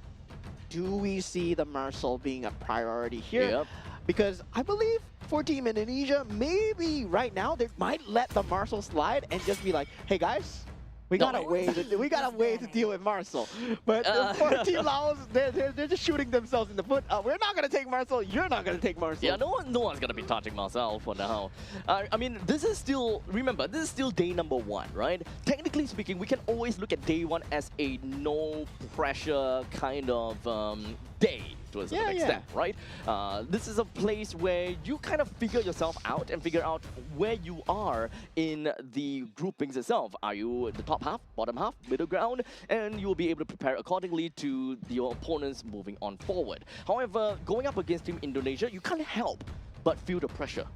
do we see the Marcel being a priority here? Yep. Because I believe for Team Indonesia, maybe right now they might let the Marcel slide and just be like, hey guys, we got a way to deal with Marcel. But for Team Laos, they're just shooting themselves in the foot. We're not gonna take Marcel. You're not gonna take Marcel. Yeah, no one's gonna be touching Marcel for now. I mean, this is still day number 1, right? Technically speaking, we can always look at day 1 as a no pressure kind of day. To a certain extent, right? This is a place where you kind of figure yourself out and figure out where you are in the groupings itself. Are you the top half, bottom half, middle ground? And you will be able to prepare accordingly to your opponents moving on forward. However, going up against Team Indonesia, you can't help but feel the pressure.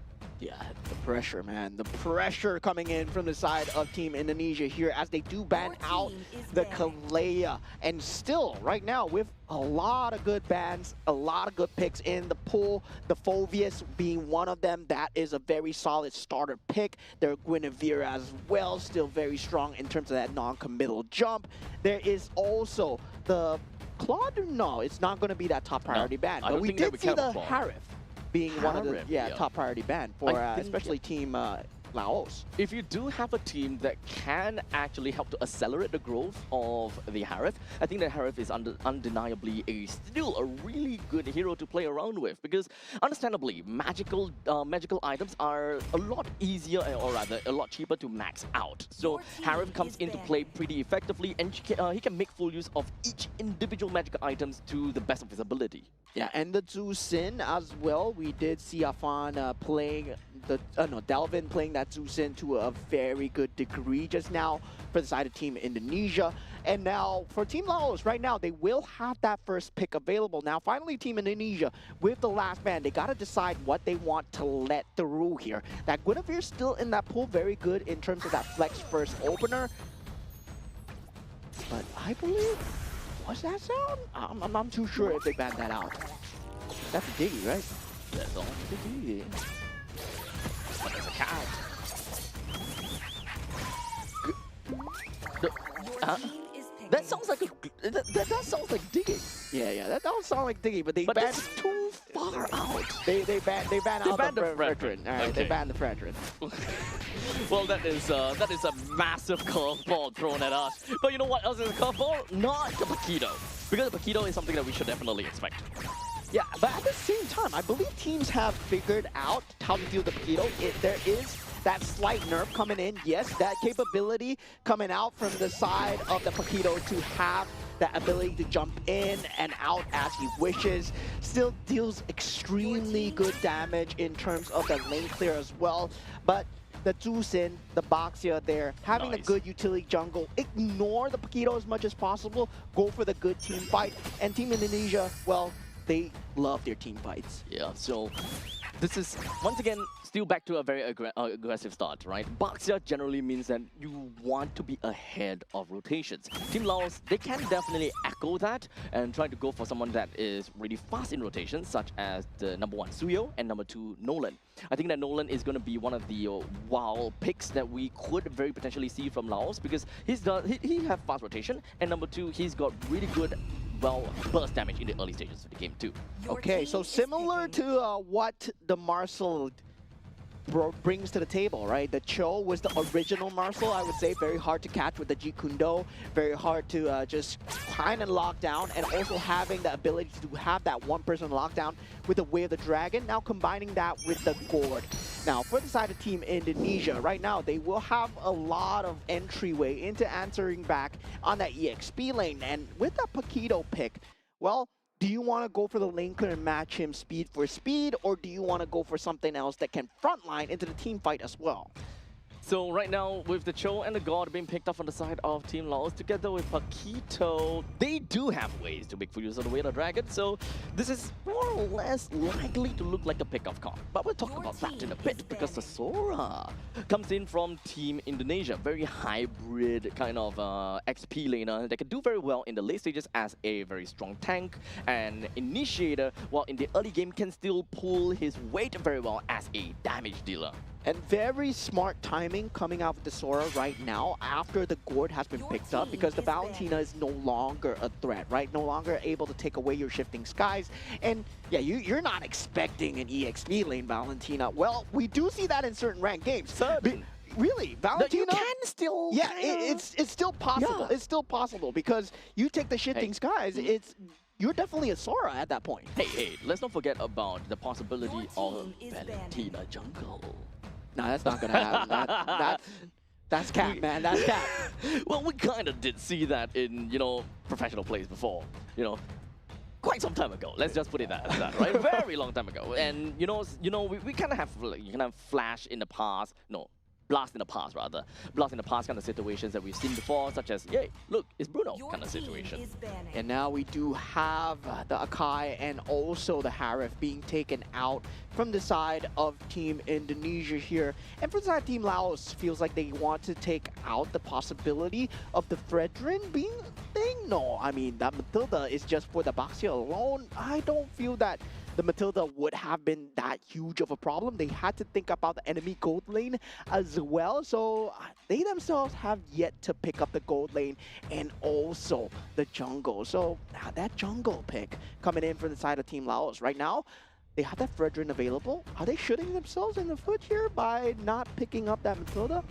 Yeah, the pressure, man. The pressure coming in from the side of Team Indonesia here as they do ban out the Kalea. And still, right now, with a lot of good bans, a lot of good picks in the pool, the Phovius being one of them, that is a very solid starter pick. Their Guinevere as well, still very strong in terms of that non-committal jump. There is also the Claude, no, it's not going to be that top priority ban. But we did see the Harif being one of the top priority ban for especially Team Laos. If you do have a team that can actually help to accelerate the growth of the Harith, I think that Harith is undeniably still a really good hero to play around with, because understandably, magical items are a lot easier, or rather a lot cheaper to max out. So Harith comes into play pretty effectively, and he can make full use of each individual magical items to the best of his ability. Yeah, and the Zhu Xin as well. We did see Afan playing Delvin playing that Zhu Xin to a very good degree just now for the side of Team Indonesia. And now for Team Laos, right now, they will have that first pick available. Now, finally, Team Indonesia, with the last ban, they got to decide what they want to let through here. That Guinevere's still in that pool, very good in terms of that flex first opener. But I believe, what's that sound? I'm not too sure if they banned that out. That's a diggy, right? That's all diggy. But there's a cat. That sounds like that sounds like digging. Yeah, that does sound like digging, but they banned too far out. They banned out the Fredrin. All right, okay. they banned the Fredrin. Well, that is a massive curveball thrown at us. But you know what else is a curveball? Not the Paquito, because the Paquito is something that we should definitely expect. Yeah, but at the same time, I believe teams have figured out how to deal with the Paquito. There is that slight nerf coming in. Yes, that capability coming out from the side of the Paquito to have that ability to jump in and out as he wishes. Still deals extremely good damage in terms of the lane clear as well. But the Zhu Xin, the Boxia there, having a good utility jungle, ignore the Paquito as much as possible, go for the good team fight. And Team Indonesia, well, they love their team fights. Yeah, so this is, once again, still back to a very aggressive start, right? Boxia generally means that you want to be ahead of rotations. Team Laos, they can definitely echo that and try to go for someone that is really fast in rotations, such as the #1 Suyo and #2 Nolan. I think that Nolan is going to be one of the wild picks that we could very potentially see from Laos, because he has fast rotation, and #2, he's got really good burst damage in the early stages of the game too. Okay, so similar to what the Marcel brings to the table, right? The Cho was the original Marcel, I would say, very hard to catch with the Jeet Kune Do, very hard to just kind of lock down, and also having the ability to have that one-person lockdown with the Way of the Dragon, now combining that with the Gourd. Now, for the side of Team Indonesia, right now, they will have a lot of entryway into answering back on that EXP lane, and with that Paquito pick, well, do you want to go for the lane clear and match him speed for speed, or do you want to go for something else that can frontline into the team fight as well? So right now, with the Cho and the God being picked up on the side of Team Laos, together with Paquito, they do have ways to make full use of the Way of the Dragon, so this is more or less likely to look like a pick-off card. But we'll talk about that in a bit, because the Sora comes in from Team Indonesia, very hybrid kind of XP laner that can do very well in the late stages as a very strong tank and initiator, while in the early game can still pull his weight very well as a damage dealer. And very smart timing coming out with the Sora right now after the Gourd has been picked up, because the Valentina is no longer a threat, right? No longer able to take away your shifting skies. And yeah, you're not expecting an EXP lane Valentina. Well, we do see that in certain ranked games. Really, Valentina? You can still... Yeah, it's still possible. Yeah. It's still possible, because you take the shifting skies, you're definitely a Sora at that point. Hey, let's not forget about the possibility of Valentina jungle. No, that's not gonna happen. That's cap, man. That's cap. Well, we kind of did see that in, professional plays before, quite some time ago. Let's just put it that, right? Very long time ago. And we kind of have Flash in the past. No, blast in the past rather. Blast in the past kind of situations that we've seen before, such as, yay, look, it's Bruno Your kind of team situation. is banning. And now we do have the Akai and also the Harif being taken out from the side of Team Indonesia here. And for the side of Team Laos, feels like they want to take out the possibility of the Fredrin being a thing. No, I mean, that Matilda is just for the Baxia alone. I don't feel that the Matilda would have been that huge of a problem. They had to think about the enemy gold lane as well. So they themselves have yet to pick up the gold lane and also the jungle. So that jungle pick coming in from the side of Team Laos right now, they have that Fredrin available. Are they shooting themselves in the foot here by not picking up that Matilda?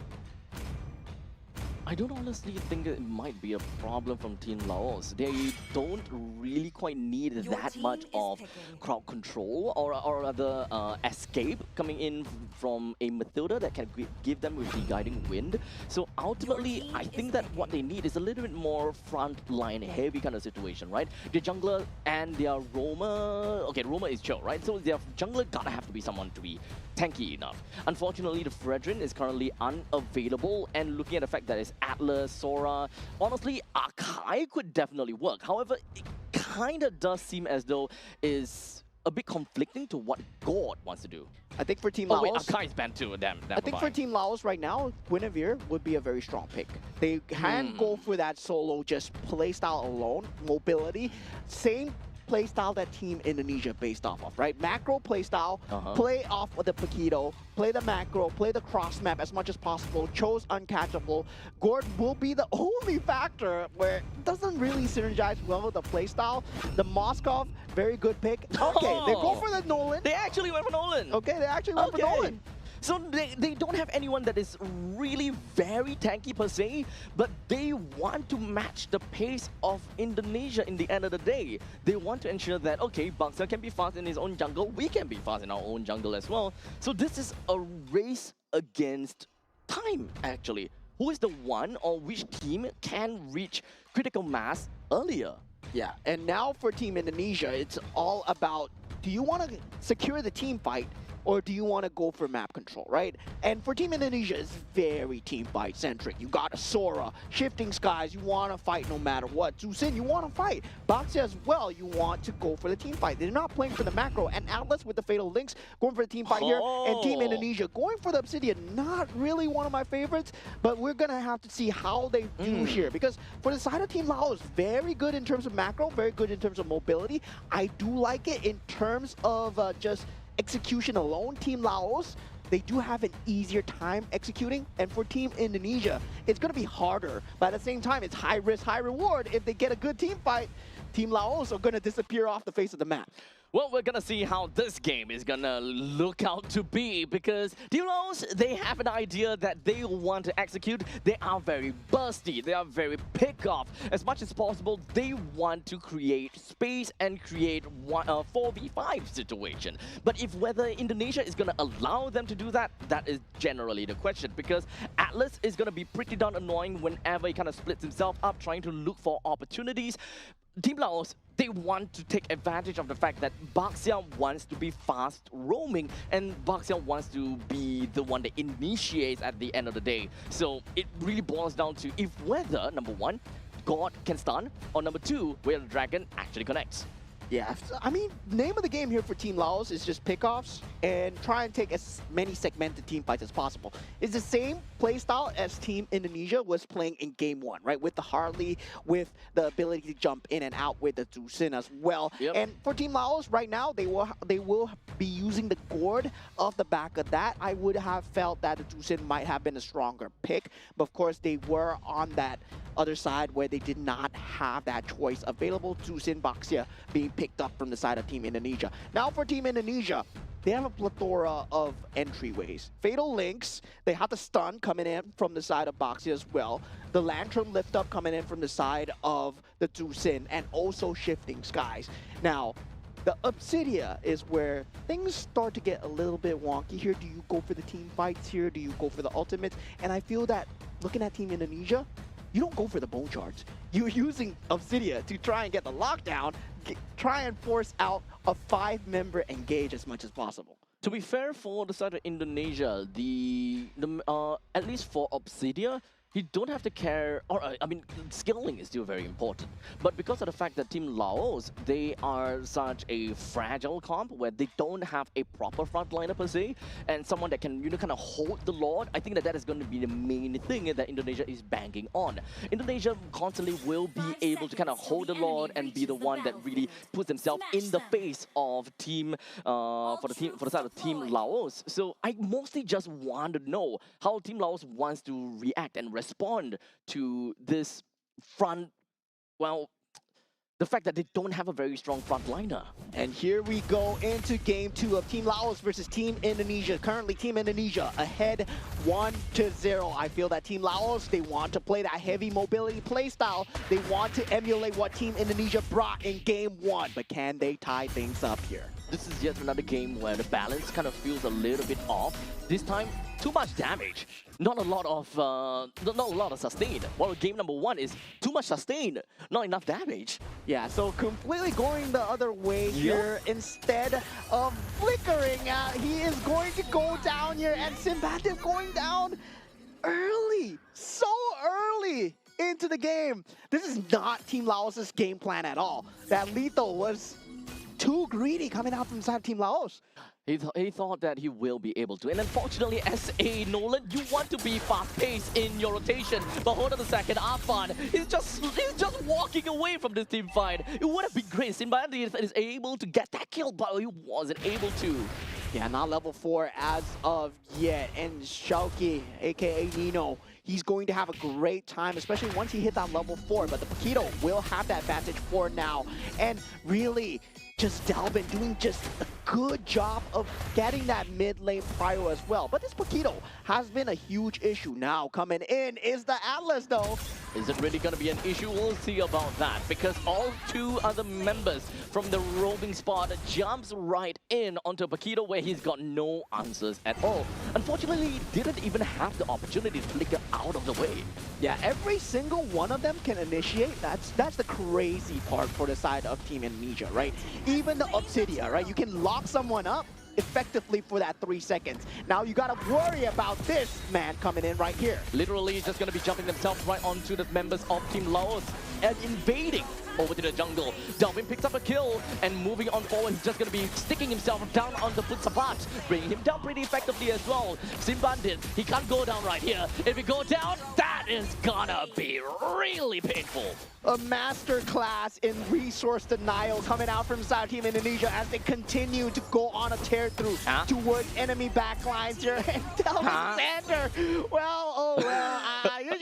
I don't honestly think it might be a problem from Team Laos. They don't really quite need Your that team much is of picking. crowd control or rather escape coming in from a Matilda that can give them with the guiding wind. So ultimately, team I is think that what they need is a little bit more front line heavy kind of situation, right? Their jungler and their roamer, okay, roamer is chill, right? So their jungler gotta have to be someone to be tanky enough. Unfortunately, the Fredrin is currently unavailable, and looking at the fact that it's Atlas, Sora, honestly, Akai could definitely work. However, it kind of does seem as though is a bit conflicting to what God wants to do. I think for Team Oh Laos, wait, Akai's banned too, damn. I think for Team Laos right now, Guinevere would be a very strong pick. They can go for that solo, just playstyle alone, mobility. Same playstyle that Team Indonesia based off of, right? Macro playstyle, play off of the Paquito, play the macro, play the cross map as much as possible, chose uncatchable. Gord will be the only factor where it doesn't really synergize well with the playstyle. The Moskov, very good pick. Okay, they go for the Nolan. They actually went for Nolan. Okay, they actually went for Nolan. So they don't have anyone that is really very tanky per se, but they want to match the pace of Indonesia in the end of the day. They want to ensure that, okay, Baxter can be fast in his own jungle, we can be fast in our own jungle as well. So this is a race against time, actually. Who is the one or which team can reach critical mass earlier? Yeah, and now for Team Indonesia, it's all about, do you want to secure the team fight or do you want to go for map control, right? And for Team Indonesia, it's very team fight centric. You got a Sora, Shifting Skies, you want to fight no matter what. Zusin, you want to fight. Baxia as well, you want to go for the team fight. They're not playing for the macro. And Atlas with the Fatal Links going for the team fight here. And Team Indonesia going for the Obsidian. Not really one of my favorites, but we're going to have to see how they do here. Because for the side of Team Laos, very good in terms of macro, very good in terms of mobility. I do like it in terms of just execution alone. Team Laos, they do have an easier time executing, and for Team Indonesia, it's going to be harder, but at the same time, it's high risk, high reward. If they get a good team fight, Team Laos are going to disappear off the face of the map. Well, we're gonna see how this game is gonna look out to be, because Team Laos, they have an idea that they want to execute. They are very bursty, they are very pick-off. As much as possible, they want to create space and create 4v5 situation. But if whether Indonesia is gonna allow them to do that, that is generally the question, because Atlas is gonna be pretty darn annoying whenever he kind of splits himself up, trying to look for opportunities. Team Laos, they want to take advantage of the fact that Baxia wants to be fast roaming, and Baxia wants to be the one that initiates at the end of the day. So it really boils down to if whether, number one, God can stun, or number two, where the dragon actually connects. Yeah, I mean, name of the game here for Team Laos is just pickoffs and try and take as many segmented team fights as possible. It's the same playstyle as Team Indonesia was playing in Game 1, right? With the Harley, with the ability to jump in and out with the Zusin as well. Yep. And for Team Laos, right now, they will be using the Gourd off the back of that. I would have felt that the Zusin might have been a stronger pick, but of course, they were on that other side where they did not have that choice available. Zusin, Baxia being picked up from the side of Team Indonesia. Now for Team Indonesia, they have a plethora of entryways. Fatal Links, they have the stun coming in from the side of Baxia as well. The Lantern lift up coming in from the side of the Zusin, and also Shifting Skies. Now, the Obsidia is where things start to get a little bit wonky here. Do you go for the team fights here? Do you go for the ultimates? And I feel that looking at Team Indonesia, you don't go for the bone charge. You're using Obsidia to try and get the lockdown, try and force out a 5-member engage as much as possible. To be fair, for the side of Indonesia, at least for Obsidia, you don't have to care, or I mean, skilling is still very important. But because of the fact that Team Laos, they are such a fragile comp where they don't have a proper frontliner per se, and someone that can, kind of hold the Lord, I think that is going to be the main thing that Indonesia is banking on. Indonesia constantly will be able to kind of hold the Lord and be the one that really puts themselves in the face of for the side of Team Laos. So I mostly just want to know how Team Laos wants to react and respond to this the fact that they don't have a very strong frontliner. And here we go into game 2 of Team Laos versus Team Indonesia. Currently, Team Indonesia ahead 1-0. I feel that Team Laos, they want to play that heavy mobility playstyle. They want to emulate what Team Indonesia brought in game 1. But can they tie things up here? This is yet another game where the balance kind of feels a little bit off. This time, too much damage. Not a lot of sustain. While game number 1 is too much sustain, not enough damage. Yeah, so completely going the other way here. Instead of flickering out, he is going to go down here, and Simbatif going down early, so early into the game. This is not Team Laos' game plan at all. That lethal was too greedy coming out from the side of Team Laos. He thought that he will be able to. And unfortunately, as a Nolan, you want to be fast-paced in your rotation. But hold on a second, Afan, he's just walking away from this team fight. It would have been great. Simbatif is able to get that kill, but he wasn't able to. Yeah, not level 4 as of yet. And Shauki, aka Nino, he's going to have a great time, especially once he hit that level 4. But the Paquito will have that advantage for now. And really, just Delvin doing just a good job of getting that mid lane prio as well. But this Paquito has been a huge issue. Now coming in is the Atlas though. Is it really going to be an issue? We'll see about that, because all 2 other members from the roaming spot jumps right in onto Paquito, where he's got no answers at all. Unfortunately, he didn't even have the opportunity to flicker out of the way. Yeah, every single one of them can initiate. That's the crazy part for the side of Team Indonesia, right? Even the Obsidia, right? You can lock someone up effectively for that 3 seconds. Now you gotta worry about this man coming in right here. Literally just gonna be jumping themselves right onto the members of Team Laos and invading over to the jungle. Delvin picks up a kill, and moving on forward, he's just gonna be sticking himself down on the Putsapat, bringing him down pretty effectively as well. Simbandit, he can't go down right here. If he go down, that is gonna be really painful. A masterclass in resource denial coming out from side Team Indonesia as they continue to go on a tear through towards enemy backlines here. And Delvin Sander, well, you're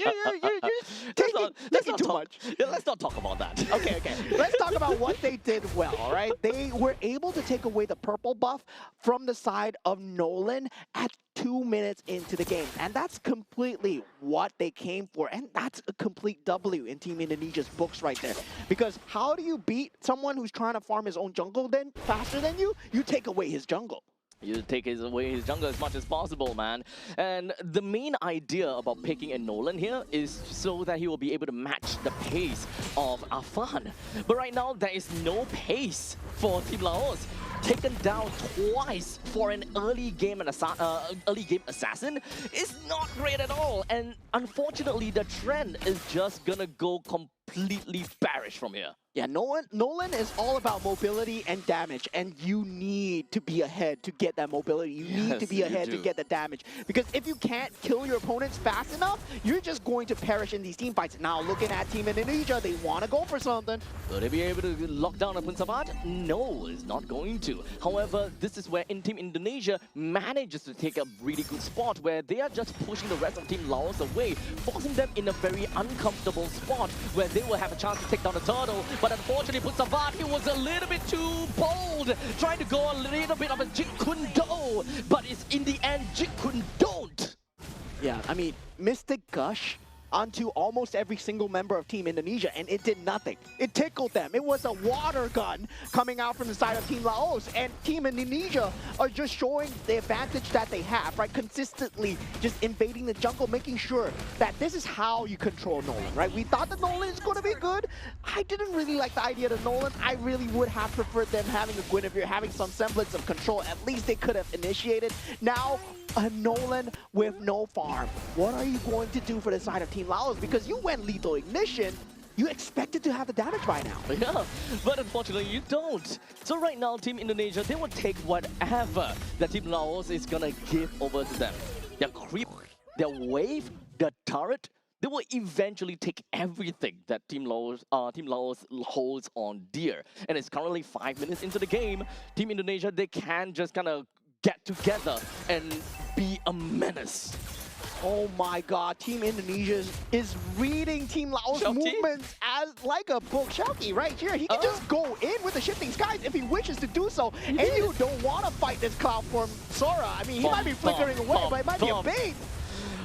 taking too much. Yeah, let's not talk about that. Okay. Let's talk about what they did well, all right? They were able to take away the purple buff from the side of Nolan at 2 minutes into the game. And that's completely what they came for. And that's a complete W in Team Indonesia's books right there. Because how do you beat someone who's trying to farm his own jungle then faster than you? You take away his jungle. You take away his jungle as much as possible, man. And the main idea about picking a Nolan here is so that he will be able to match the pace of Afan. But right now, there is no pace for Team Laos. Taken down twice for an early game assassin is not great at all. And unfortunately, the trend is just gonna go completely bearish from here. Yeah, Nolan is all about mobility and damage, and you need to be ahead to get that mobility. You need to be ahead to get the damage. Because if you can't kill your opponents fast enough, you're just going to perish in these team fights. Now, looking at Team Indonesia, they want to go for something. Will they be able to lock down a Punsabat? No, it's not going to. However, this is where Team Indonesia manages to take a really good spot where they are just pushing the rest of Team Laos away, forcing them in a very uncomfortable spot where they will have a chance to take down the turtle. But unfortunately, Putsavat, he was a little bit too bold, trying to go a little bit of a Jeet Kune Do, but it's in the end Jeet Kune Don't. Yeah, I mean, Mystic Gush onto almost every single member of Team Indonesia, and it did nothing. It tickled them. It was a water gun coming out from the side of Team Laos, and Team Indonesia are just showing the advantage that they have, right? Consistently just invading the jungle, making sure that this is how you control Nolan, right? We thought that Nolan is going to be good. I didn't really like the idea of Nolan. I really would have preferred them having a Guinevere, having some semblance of control. At least they could have initiated. Now, a Nolan with no farm. What are you going to do for the side of Team Laos? Because you went lethal ignition, you expected to have the damage by now. Yeah, but unfortunately you don't. So right now, Team Indonesia, they will take whatever that Team Laos is gonna give over to them. Their creep, their wave, their turret, they will eventually take everything that Team Laos holds on dear. And it's currently 5 minutes into the game. Team Indonesia, they can just kind of get together and be a menace. Oh my god, Team Indonesia is reading Team Laos Shouty? movements as like a book. Shouty right here, he can just go in with the shifting skies if he wishes to do so. And you don't want to fight this cloud form Sora. I mean, he might be flickering away, but it might be a bait.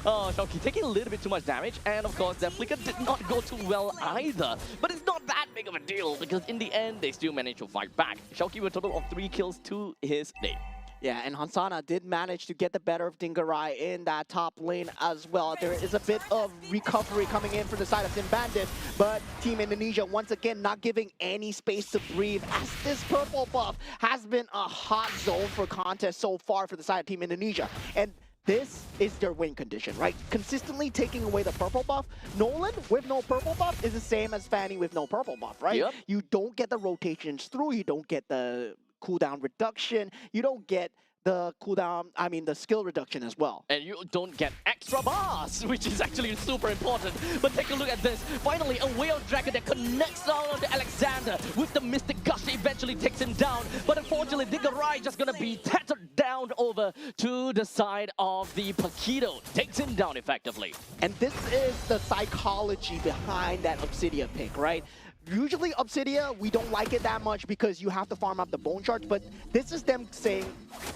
Oh, Shouty taking a little bit too much damage, and of course that flicker did not go too well either. But it's not that big of a deal, because in the end, they still managed to fight back. Shouty with a total of 3 kills to his name. Yeah, and Hansana did manage to get the better of Dingarai in that top lane as well. There is a bit of recovery coming in from the side of Team Bandit, but Team Indonesia once again not giving any space to breathe, as this purple buff has been a hot zone for contest so far for the side of Team Indonesia. And this is their win condition, right? Consistently taking away the purple buff. Nolan with no purple buff is the same as Fanny with no purple buff, right? Yep. You don't get the rotations through, you don't get the cooldown reduction, you don't get the cooldown, the skill reduction as well. And you don't get extra bars, which is actually super important. But take a look at this. Finally, a Whale Dragon that connects down onto Alexander with the Mystic Gush eventually takes him down. But unfortunately, Dingarai just gonna be tattered down over to the side of the Paquito. Takes him down effectively. And this is the psychology behind that Obsidia pick, right? Usually Obsidia, we don't like it that much because you have to farm up the bone shards, but this is them saying,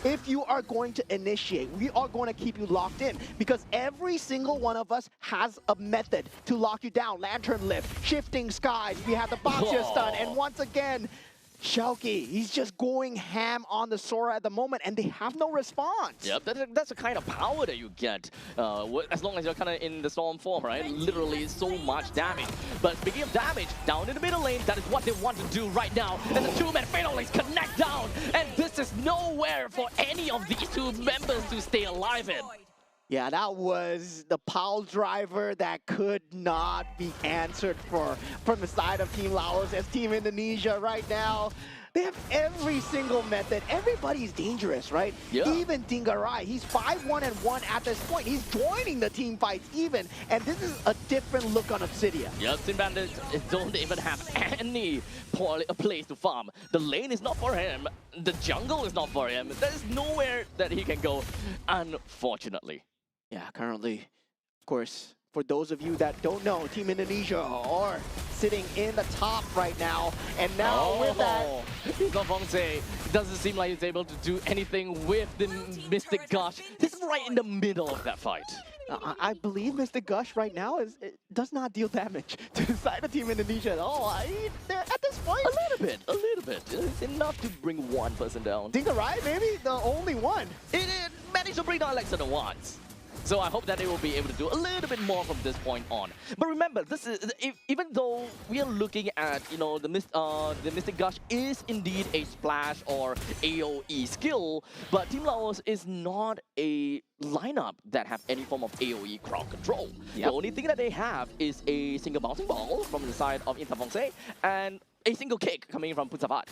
if you are going to initiate, we are going to keep you locked in, because every single one of us has a method to lock you down. Lantern Lift, Shifting Skies, we have the Boxer Stun, and once again, Shouty, he's just going ham on the Sora at the moment, and they have no response. Yep, that's the kind of power that you get as long as you're kind of in the storm form, right? Literally so much damage. But speaking of damage, down in the middle lane, that is what they want to do right now. And the two-man Fatal Lanes connect down, and this is nowhere for any of these two members to stay alive in. Yeah, that was the pile driver that could not be answered for from the side of Team Laos, as Team Indonesia right now, they have every single method. Everybody's dangerous, right? Yeah. Even Dingarai, he's 5-1-1 at this point. He's joining the team fights even, and this is a different look on Obsidia. Yeah, Team Bandits don't even have any place to farm. The lane is not for him. The jungle is not for him. There's nowhere that he can go, unfortunately. Yeah, currently, of course, for those of you that don't know, Team Indonesia are sitting in the top right now. And now with that... It doesn't seem like he's able to do anything with the Mystic Gush. He's right in the middle of that fight. I believe Mystic Gush right now does not deal damage to the side of Team Indonesia at all. At this point... A little bit. It's enough to bring one person down. Dingarai, maybe the only one. It managed to bring down Alexander once. So I hope that they will be able to do a little bit more from this point on. But remember, this is even though we are looking at the Mystic Gush is indeed a splash or AOE skill, but Team Laos is not a lineup that have any form of AOE crowd control. Yep. The only thing that they have is a single bouncing ball from the side of Intafongse and a single kick coming from Putsapat.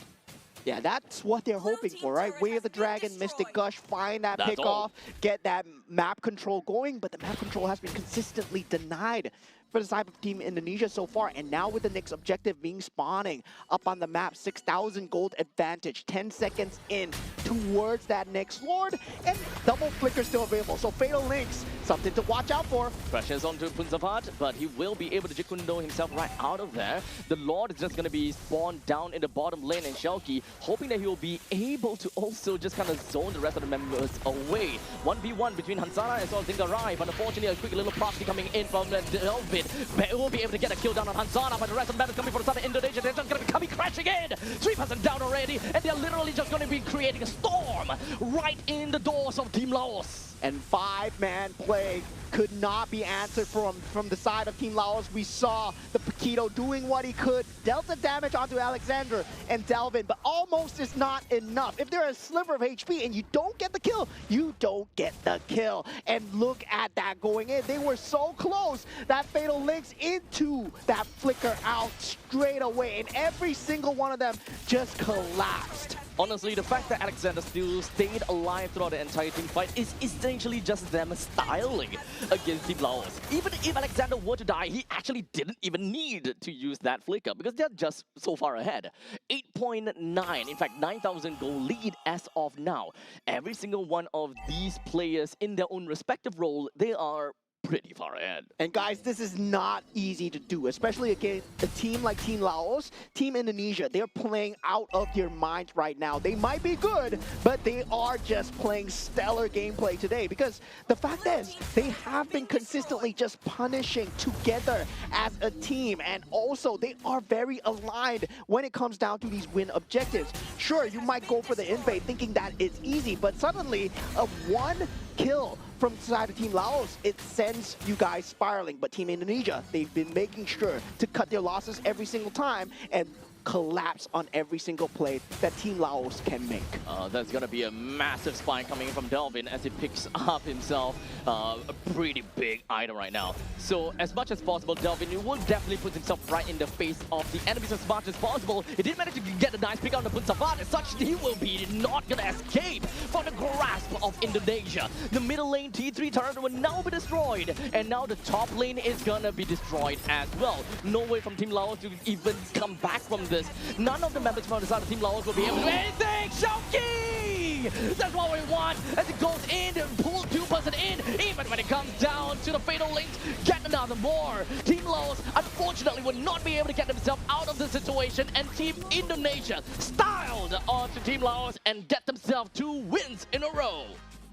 Yeah, that's what they're hoping for, right? Way of the Dragon, Mystic Gush, find that pick off, get that map control going, but the map control has been consistently denied for the side of Team Indonesia so far. And now with the next objective being spawning up on the map, 6,000 gold advantage, 10 seconds in towards that next Lord, and double flicker still available. So Fatal Links, something to watch out for. Pressures onto Punsavat, but he will be able to Jikundo himself right out of there. The Lord is just going to be spawned down in the bottom lane, and Shelky hoping that he will be able to also just kind of zone the rest of the members away. 1v1 between Hansana as well as Zingarai, but unfortunately a quick little proxy coming in from Delvid. They will be able to get a kill down on Hansana, but the rest of the members coming from the side of Indonesia, they're just going to be coming crashing in. 3% down already, and they're literally just going to be creating a storm right in the doors of Team Laos. And 5-man play could not be answered from the side of Team Laos. We saw the Paquito doing what he could, dealt the damage onto Alexander and Delvin, but almost is not enough. If they're a sliver of HP and you don't get the kill, you don't get the kill. And look at that going in. They were so close. That Fatal Links into that flicker out straight away, and every single one of them just collapsed. Honestly, the fact that Alexander still stayed alive throughout the entire team fight is essentially just them styling against Team Laos. Even if Alexander were to die, he actually didn't even need to use that flicker because they're just so far ahead. 8.9, in fact 9,000 goal lead as of now. Every single one of these players in their own respective role, they are pretty far ahead. And guys, this is not easy to do, especially against a team like Team Laos, Team Indonesia. They're playing out of their minds right now. They might be good, but they are just playing stellar gameplay today because the fact is, they have been consistently just punishing together as a team, and also they are very aligned when it comes down to these win objectives. Sure, you might go for the invade thinking that it's easy, but suddenly a one kill from the side of Team Laos, it sends you guys spiraling. But Team Indonesia, they've been making sure to cut their losses every single time and collapse on every single play that Team Laos can make. There's gonna be a massive spike coming in from Delvin as he picks up himself a pretty big item right now. So as much as possible, Delvin will definitely put himself right in the face of the enemies as much as possible. He did manage to get a nice pick on the Punsavat. As such, he will be not gonna escape from the grasp of Indonesia. The middle lane T3 turret will now be destroyed, and now the top lane is gonna be destroyed as well. No way from Team Laos to even come back from this. None of the members from the side of Team Laos will be able to do anything. Shoki! That's what we want as it goes in and pulls 2% in. Even when it comes down to the Fatal Links, get another more. Team Laos unfortunately would not be able to get themselves out of the situation, and Team Indonesia styled onto Team Laos and get themselves 2 wins in a row.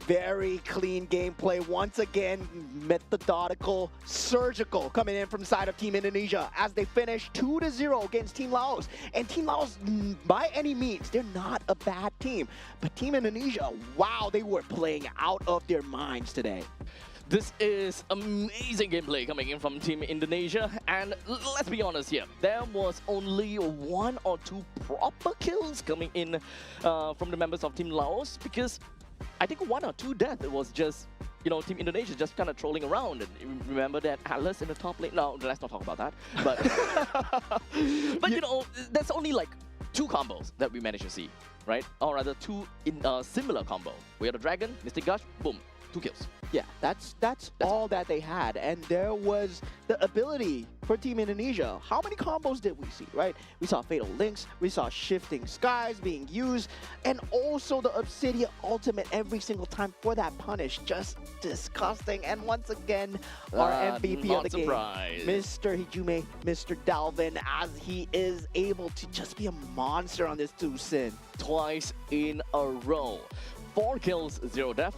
Very clean gameplay. Once again, methodical, surgical coming in from the side of Team Indonesia as they finish 2-0 against Team Laos. And Team Laos, by any means, they're not a bad team. But Team Indonesia, wow, they were playing out of their minds today. This is amazing gameplay coming in from Team Indonesia, and let's be honest here, there was only 1 or 2 proper kills coming in from the members of Team Laos, because I think 1 or 2 deaths was just, you know, Team Indonesia just kind of trolling around. And remember that Atlas in the top lane? No, let's not talk about that. But you know, there's only like 2 combos that we managed to see, right? Or rather 2 similar combo. We had a Dragon, Mystic Gush, boom, 2 kills. Yeah, that's all that they had. And there was the ability for Team Indonesia. How many combos did we see, right? We saw Fatal Links, we saw Shifting Skies being used, and also the Obsidian Ultimate every single time for that punish. Just disgusting. And once again, our MVP of the game, Mr. Hijume, Mr. Dalvin, as he is able to just be a monster on this 2-sin. Twice in a row. 4 kills, 0 death,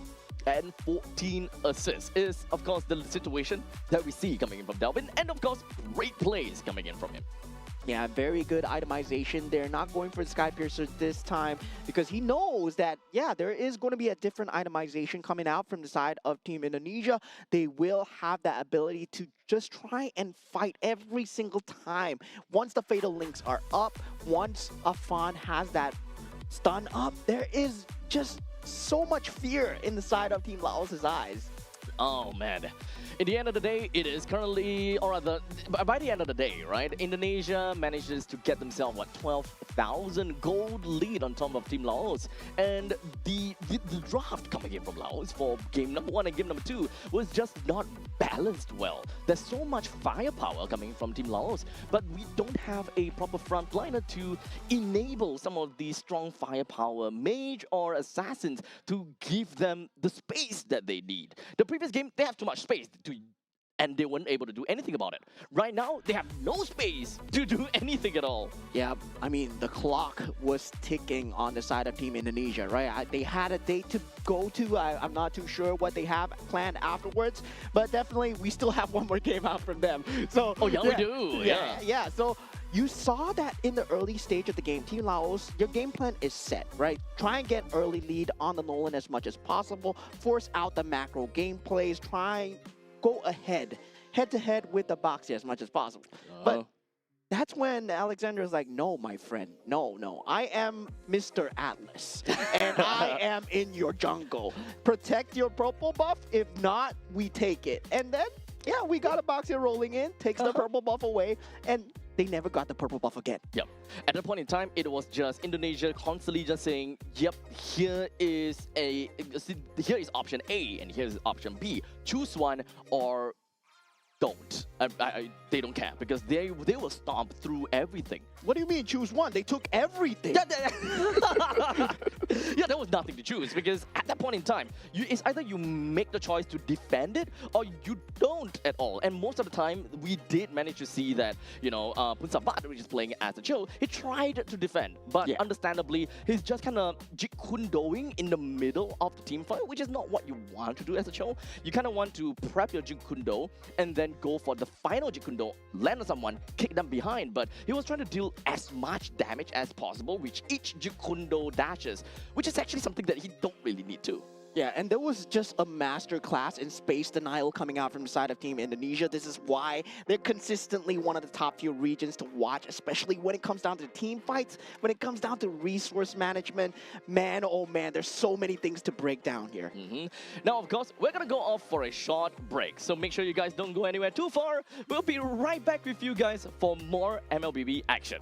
and 14 assists is, of course, the situation that we see coming in from Delvin, and of course, great plays coming in from him. Yeah, very good itemization. They're not going for the Sky Piercer this time because he knows that, yeah, there is going to be a different itemization coming out from the side of Team Indonesia. They will have that ability to just try and fight every single time. Once the Fatal Links are up, once Afan has that stun up, there is just so much fear in the side of Team Laos's eyes. Oh man, In the end of the day, it is currently, or rather, by the end of the day, right? Indonesia manages to get themselves, what, 12,000 gold lead on top of Team Laos. And the draft coming in from Laos for game number 1 and game number 2 was just not balanced well. There's so much firepower coming from Team Laos, but we don't have a proper frontliner to enable some of these strong firepower mage or assassins to give them the space that they need. The previous game, they have too much space and they weren't able to do anything about it. Right now, they have no space to do anything at all. Yeah, I mean, the clock was ticking on the side of Team Indonesia, right? They had a date to go to. I'm not too sure what they have planned afterwards, but definitely we still have one more game out from them. So, Oh, yeah, we do. Yeah. So you saw that in the early stage of the game, Team Laos, your game plan is set, right? Try and get early lead on the Nolan as much as possible, force out the macro gameplays, go ahead, head-to-head with the Boxy as much as possible. But that's when Alexander is like, no, my friend, no. I am Mr. Atlas, and I am in your jungle. Protect your purple buff. If not, we take it. And then, yeah, we got a Boxy rolling in, takes the purple buff away, and they never got the purple buff again. Yep. At that point in time, it was just Indonesia constantly just saying, yep, here is option A and here's option B. Choose one or don't. They don't care because they will stomp through everything. What do you mean choose one? They took everything. Yeah, there was nothing to choose because at that point in time, it's either you make the choice to defend it or you don't at all. And most of the time, we did manage to see that, Punsabat, which is playing as a Cho, he tried to defend. But understandably, he's just kind of Jikundoing in the middle of the team fight, which is not what you want to do as a Cho. You kind of want to prep your Jikundo and then go for the final Jikundo, land on someone, kick them behind. But he was trying to deal as much damage as possible with each Jikundo dashes, which is actually something that he don't really need to. Yeah, and there was just a master class in space denial coming out from the side of Team Indonesia. This is why they're consistently one of the top few regions to watch, especially when it comes down to team fights, when it comes down to resource management. Man, oh man, there's so many things to break down here. Now, of course, we're going to go off for a short break, so make sure you guys don't go anywhere too far. We'll be right back with you guys for more MLBB action.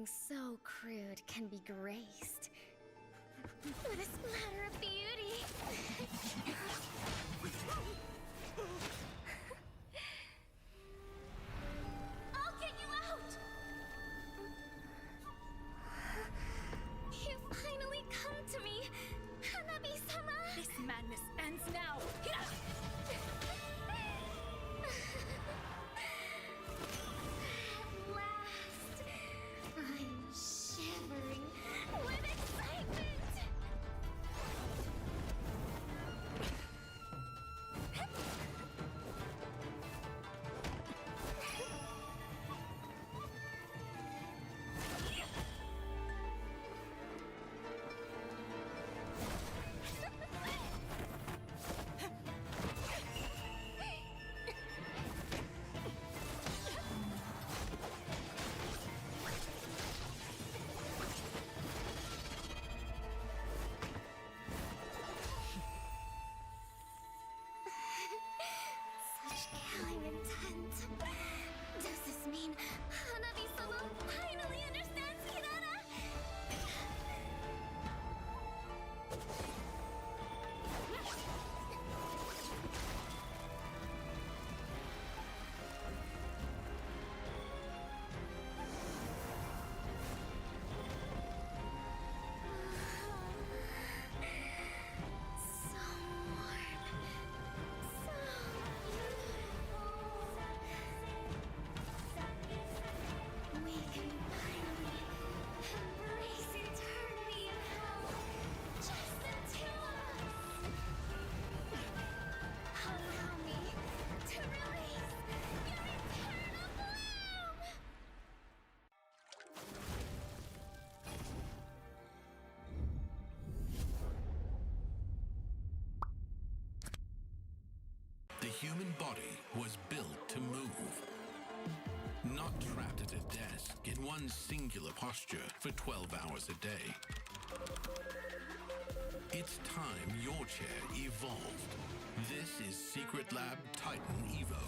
so crude can be graced with a splatter of beauty. I'll get you out! You finally come to me, Hanabi-sama! This madness ends now! At last, I'm shivering with excitement! Such killing intent. Does this mean Hanabi-sama finally understands Hinata? So warm. So beautiful. We can finally embrace eternity in hell. Just the two of us. Allow me to release your eternal bloom. The human body was built to move. Not trapped at a desk in one singular posture for 12 hours a day. It's time your chair evolved. This is Secret Lab Titan Evo.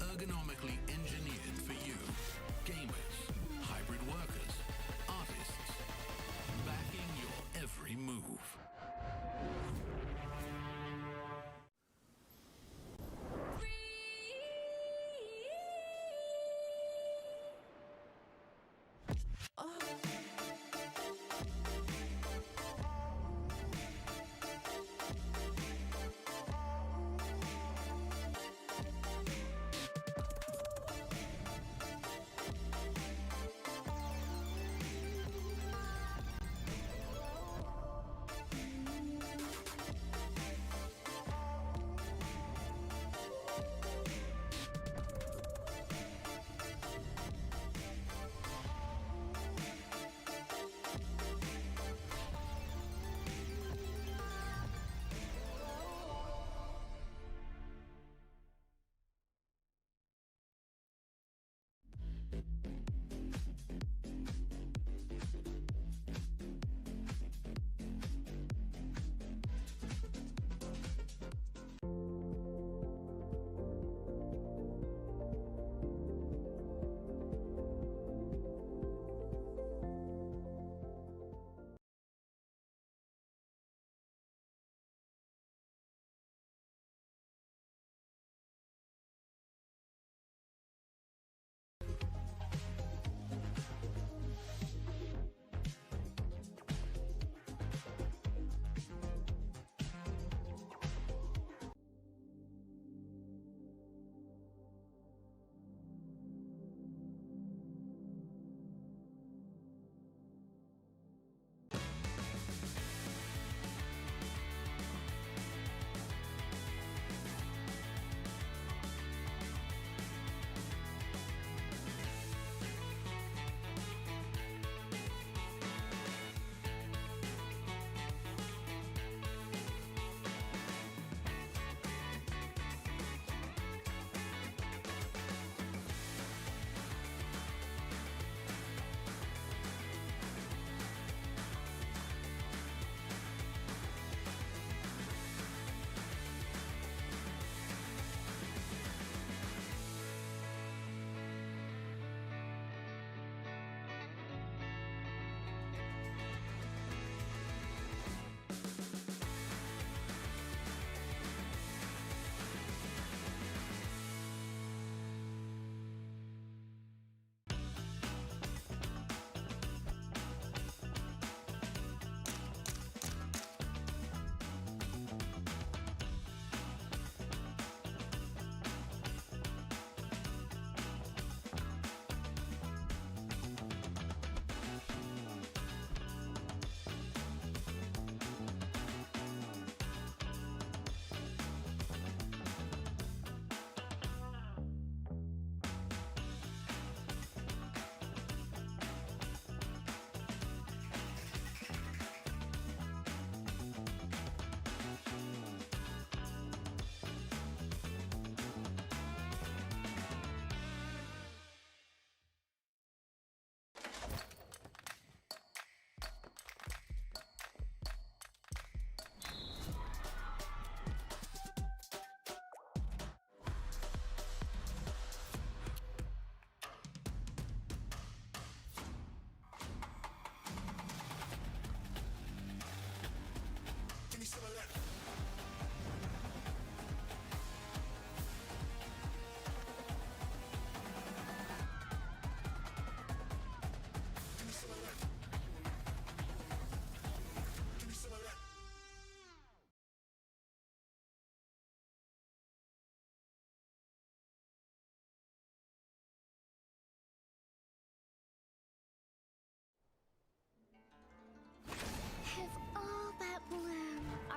Ergonomically engineered for you, gamers, hybrid workers, artists, backing your every move.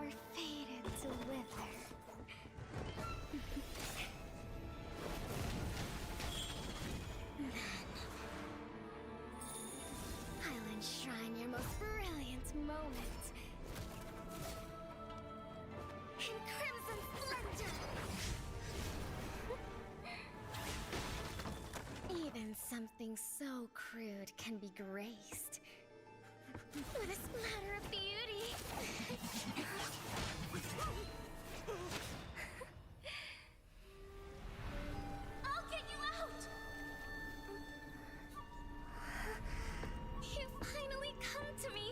are fated to wither. I'll enshrine your most brilliant moment in crimson splendor. Even something so crude can be graced with a splatter of beauty. I'll get you out! You finally come to me,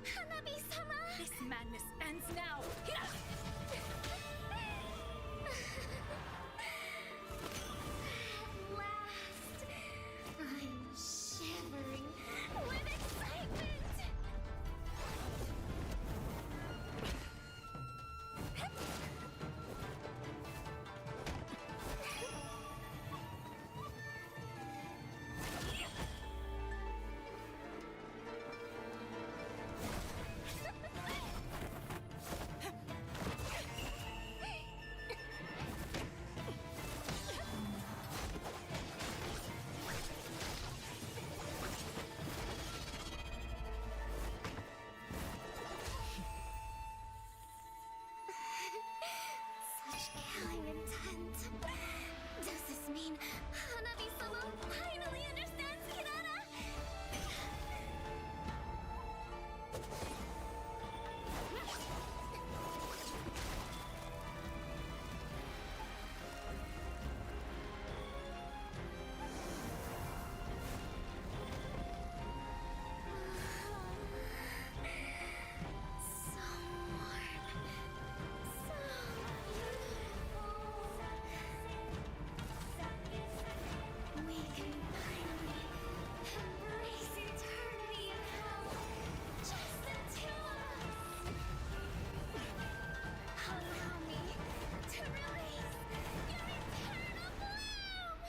Hanabi-sama! This madness ends now. At last, I'm shivering with excitement! Such killing intent. Does this mean Hanabi-sama finally understands Kirara? So warm. So beautiful. We can finally embrace eternity in hell. Just the two of us. Allow me to release your eternal bloom.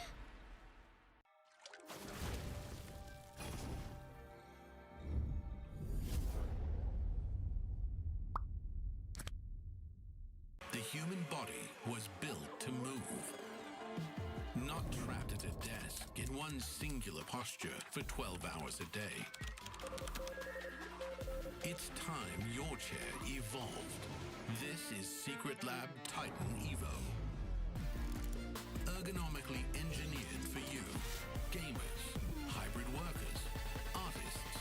The human body was built to move, not trapped at a desk in one singular posture for 12 hours a day. It's time your chair evolved. This is Secret Lab Titan Evo. Ergonomically engineered for you, gamers, hybrid workers, artists,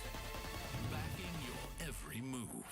backing your every move.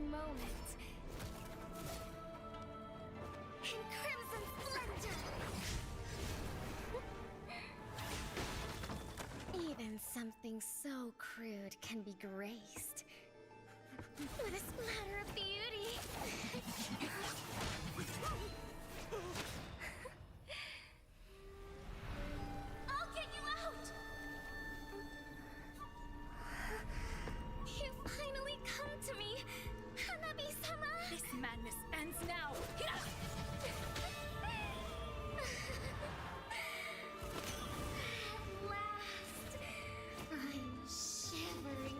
moment. In crimson splendor! Even something so crude can be graced with a splatter of beauty. I'll get you out! You finally come to me, Hanabi-sama! This madness ends now! At last, I'm shivering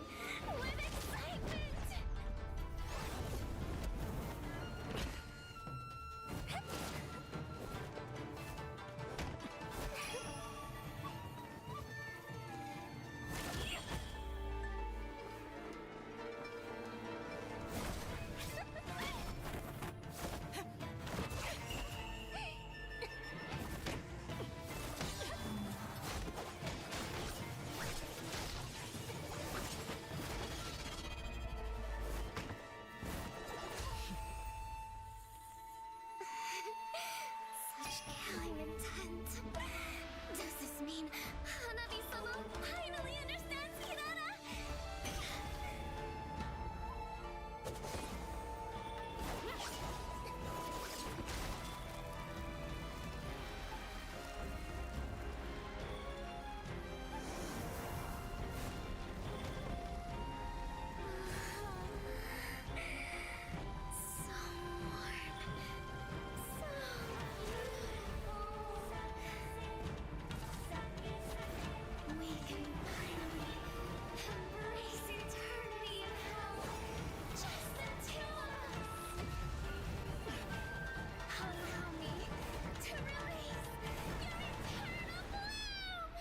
with excitement! Such killing intent. Does this mean Hanabi-sama finally understands Hirara? So warm. So beautiful. We can finally embrace eternity in hell. Just the two of us. Allow me to release your eternal bloom.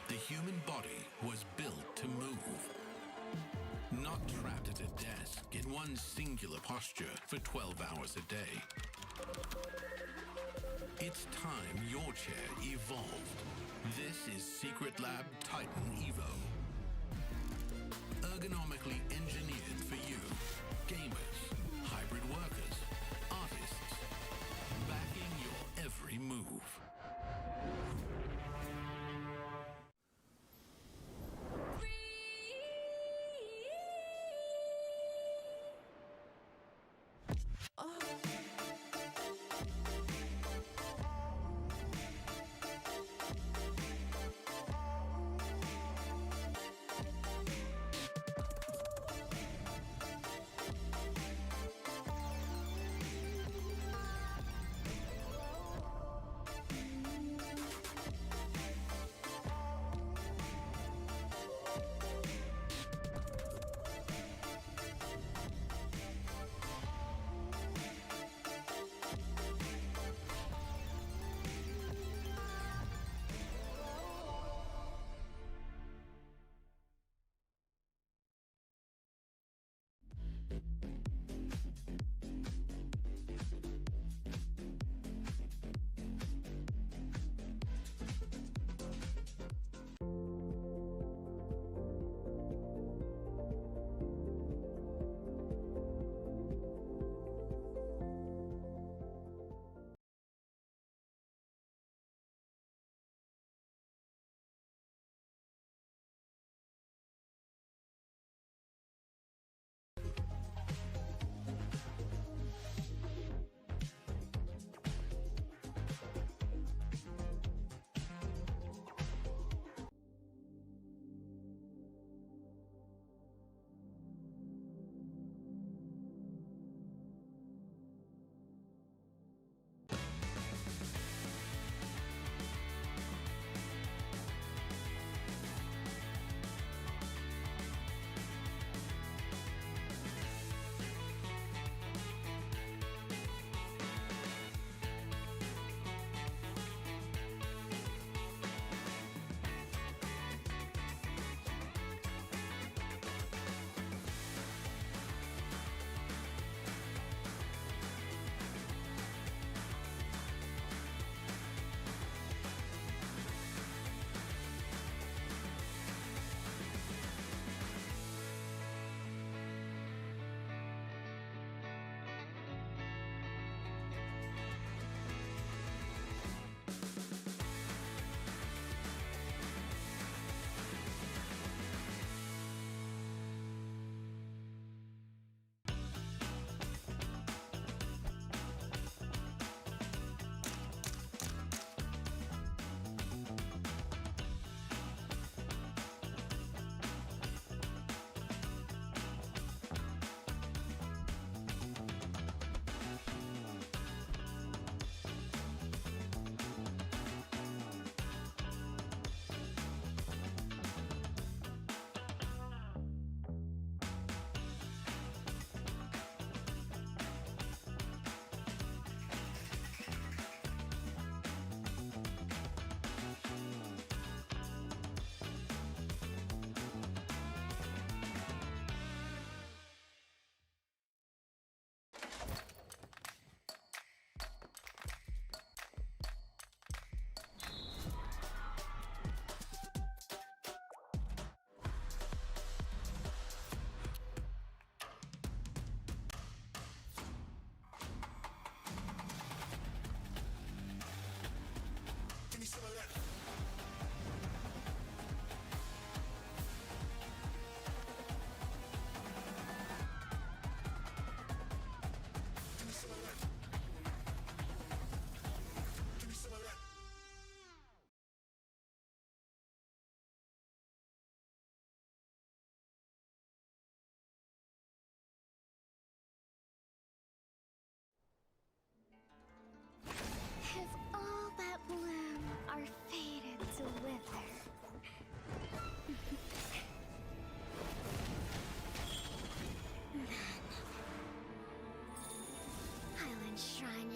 The human body was built to move. Not trapped at a desk in one singular posture for 12 hours a day. It's time your chair evolved. This is Secret Lab Titan Evo. Ergonomically engineered for you, gamers, hybrid workers, artists, backing your every move.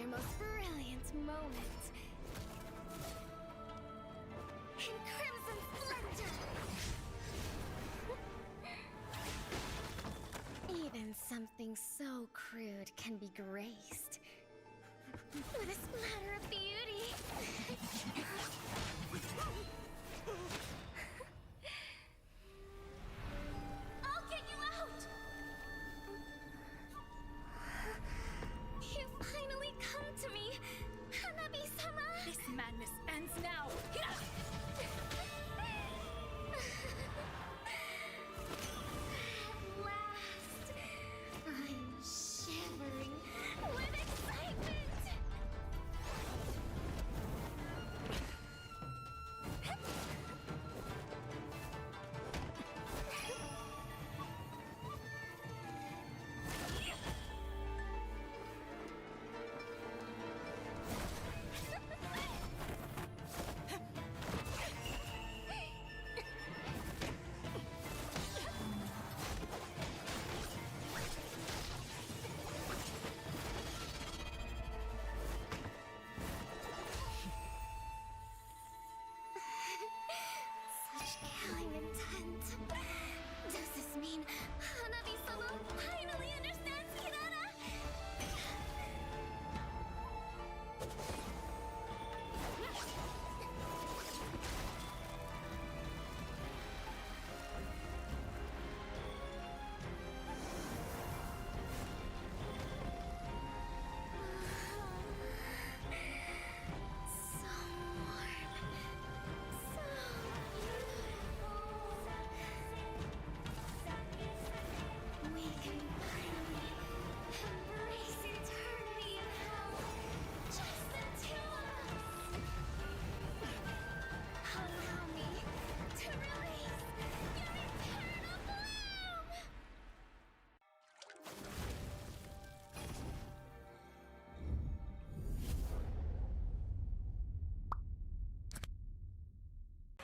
your most brilliant moment. In crimson splendor! Even something so crude can be graced with a splatter of beauty. I'll get you out! You finally come to me, Hanabi-sama! This madness ends now! At last, I'm shivering with excitement! Such killing intent. Does this mean Hanabi-sama finally understands Hinata? So warm. So beautiful. We can finally embrace eternity in hell. Just the two of us. Allow me to release your eternal bloom.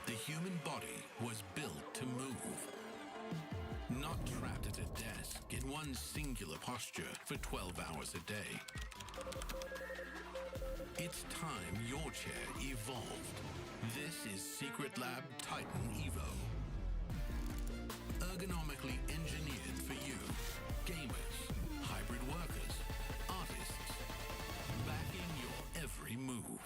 The human body was built to move. Not trapped at a desk in one singular posture for 12 hours a day. It's time your chair evolved. This is Secret Lab Titan Evo. Ergonomically engineered for you, gamers, hybrid workers, artists, backing your every move.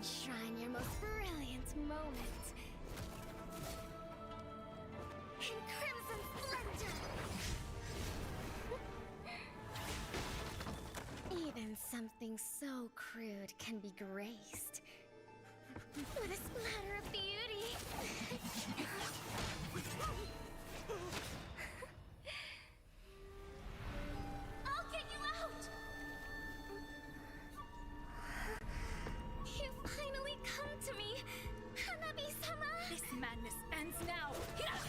enshrine your most brilliant moment in crimson splendor. Even something so crude can be graced with a splatter of beauty. I'll get you out! You finally come to me, Hanabi-sama! This madness ends now. At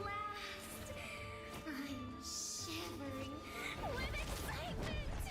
last, I'm shivering with excitement!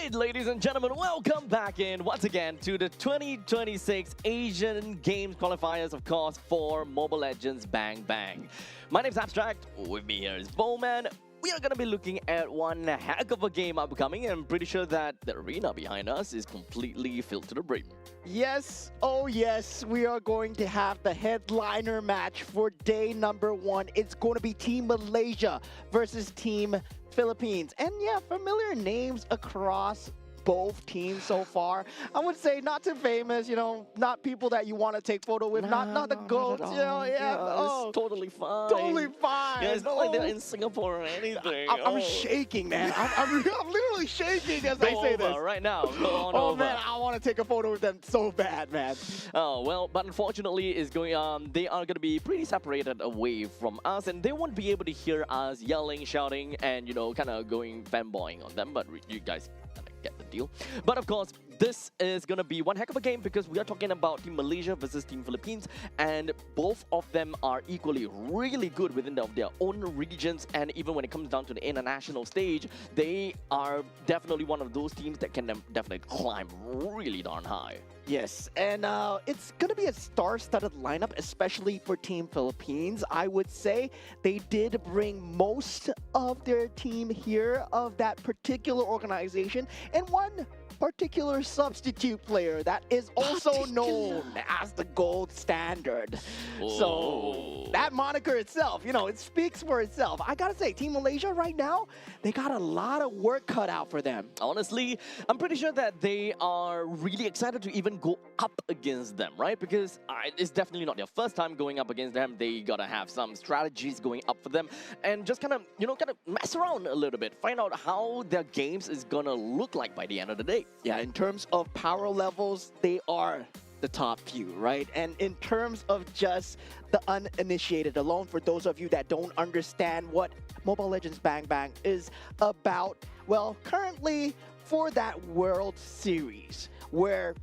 right, ladies and gentlemen, welcome back in once again to the 2026 Asian Games qualifiers, of course, for Mobile Legends Bang Bang. My name's Abstract. With me here is Bowman. We are going to be looking at one heck of a game upcoming, and I'm pretty sure that the arena behind us is completely filled to the brim. Yes, oh yes, we are going to have the headliner match for day number 1. It's going to be Team Malaysia versus Team Philippines. And yeah, familiar names across both teams so far. I would say not too famous, you know, not people that you want to take photo with, not the GOATs, you know, It's totally fine. totally fine. Yeah, it's not like they're in Singapore or anything. I'm shaking, man. I'm literally shaking as I say this. Right now. Go on Oh over. man, I want to take a photo with them so bad, man. Oh, well, but unfortunately, it's going on. They are going to be pretty separated away from us, and they won't be able to hear us yelling, shouting, and, you know, kind of going fanboying on them. But you guys kind of get the deal. But of course, this is going to be one heck of a game because we are talking about Team Malaysia versus Team Philippines, and both of them are equally really good within their own regions, and even when it comes down to the international stage, they are definitely one of those teams that can definitely climb really darn high. Yes, and it's going to be a star-studded lineup, especially for Team Philippines. I would say they did bring most of their team here of that particular organization, and one particular substitute player that is also known as the gold standard. So that moniker itself, you know, it speaks for itself. I gotta say, Team Malaysia right now, they got a lot of work cut out for them. Honestly, I'm pretty sure that they are really excited to even go up against them, right? Because it's definitely not their first time going up against them. They gotta have some strategies going up for them and just kind of, you know, mess around a little bit, find out how their games is gonna look like by the end of the day. Yeah, in terms of power levels, they are the top few, right? And in terms of just the uninitiated alone, for those of you that don't understand what Mobile Legends Bang Bang is about, well, currently for that World Series, where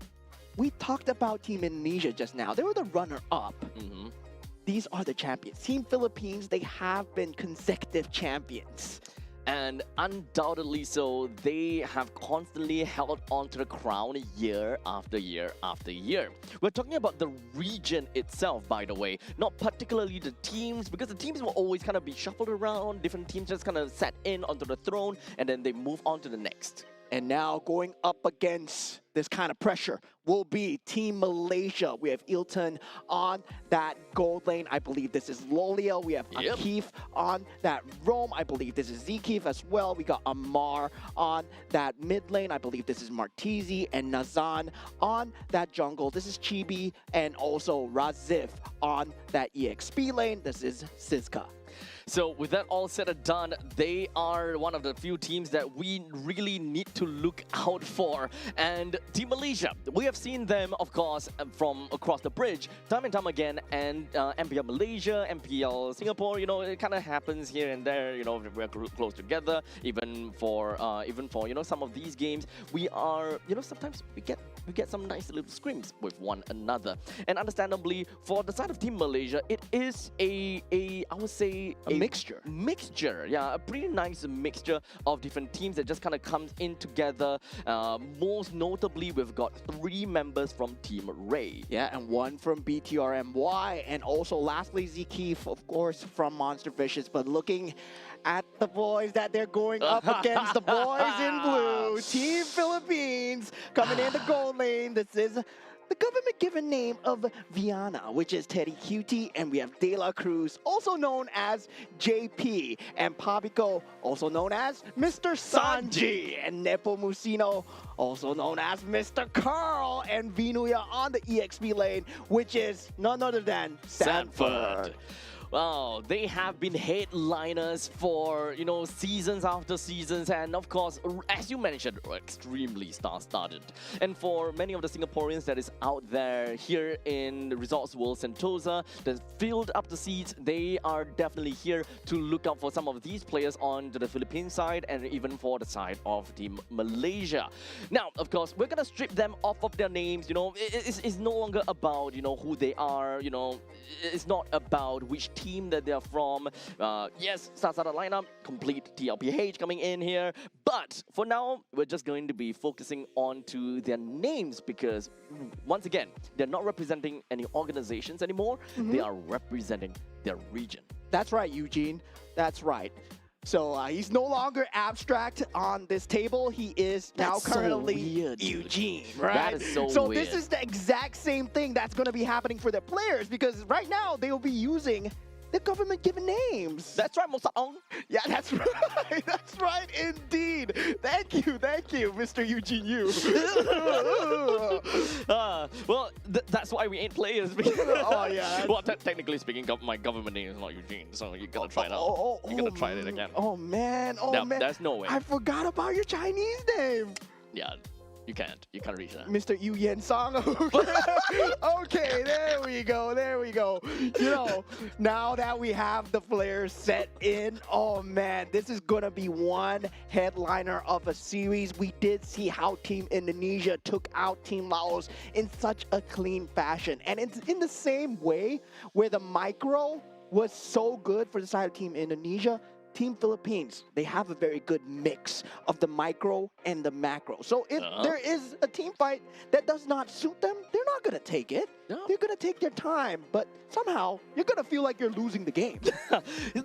we talked about Team Indonesia just now, they were the runner-up. These are the champions. Team Philippines, they have been consecutive champions. And undoubtedly so, they have constantly held on to the crown year after year after year. We're talking about the region itself, by the way, not particularly the teams, because the teams will always kind of be shuffled around. Different teams just kind of sat in onto the throne, and then they move on to the next. And now going up against this kind of pressure will be Team Malaysia. We have Ilton on that gold lane. I believe this is Lolia. We have Akif on that roam. I believe this is Zekif as well. We got Amar on that mid lane. I believe this is Martizi, and Nazan on that jungle. This is Chibi, and also Razif on that EXP lane. This is Sizka. So with that all said and done, they are one of the few teams that we really need to look out for. And Team Malaysia, we have seen them, of course, from across the bridge time and time again. And MPL Malaysia, MPL Singapore, you know, it kind of happens here and there. You know, we're close together. Even for you know, some of these games, we are, you know, sometimes we get some nice little scrims with one another. And understandably, for the side of Team Malaysia, it is I would say a mixture. Yeah, a pretty nice mixture of different teams that just kind of comes in together. Most notably, we've got 3 members from Team Ray. Yeah, and 1 from BTRMY, and also lastly Zekif, of course, from Monster Vicious. But looking at the boys that they're going up against, the boys in blue, Team Philippines coming in the gold lane. This is the government-given name of Viana, which is Teddy Cutie, and we have De La Cruz, also known as JP, and Pabico, also known as Mr. Sanji, and Nepomuceno, also known as Mr. Carl, and Vinuya on the EXP lane, which is none other than Sanford. Wow, they have been headliners for, you know, seasons after seasons, and of course, as you mentioned, extremely star-studded. And for many of the Singaporeans that is out there here in the Resorts World Sentosa that filled up the seats, they are definitely here to look out for some of these players on the Philippine side and even for the side of Team Malaysia. Now, of course, we're gonna strip them off of their names. You know, it's no longer about, you know, who they are. You know, it's not about which team that they're from. Yes, started lineup, complete TLPH coming in here. But for now, we're just going to be focusing on to their names because, once again, they're not representing any organizations anymore. They are representing their region. That's right, Eugene. That's right. So he's no longer abstract on this table. He is now That's so currently weird, dude. Eugene, right? That is so weird. This is the exact same thing that's going to be happening for their players because right now they will be using the government-given names. That's right, Mosaong. Yeah, that's right. That's right, indeed. Thank you, Mr. Eugene Yu. Well, that's why we ain't players. Oh, yeah. Well, technically speaking, my government name is not Eugene, so you gotta try it out. You gotta try it again. Oh, man. There's no way. I forgot about your Chinese name. Yeah, you can't. You can't reach that. Mr. Yu Yen Song. Okay, there we go. You know, now that we have the players set in, oh man, this is gonna be one headliner of a series. We did see how Team Indonesia took out Team Laos in such a clean fashion. And it's in the same way where the micro was so good for the side of Team Indonesia, Team Philippines, they have a very good mix of the micro and the macro. So if there is a team fight that does not suit them, they're not going to take it. No. They're going to take their time, but somehow you're going to feel like you're losing the game.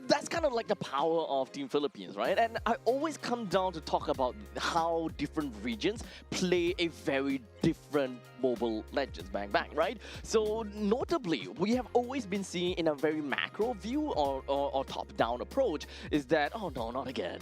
That's kind of like the power of Team Philippines, right? And I always come down to talk about how different regions play a very different Mobile Legends Bang Bang, right? So notably, we have always been seeing in a very macro view or top-down approach is that, oh no, not again.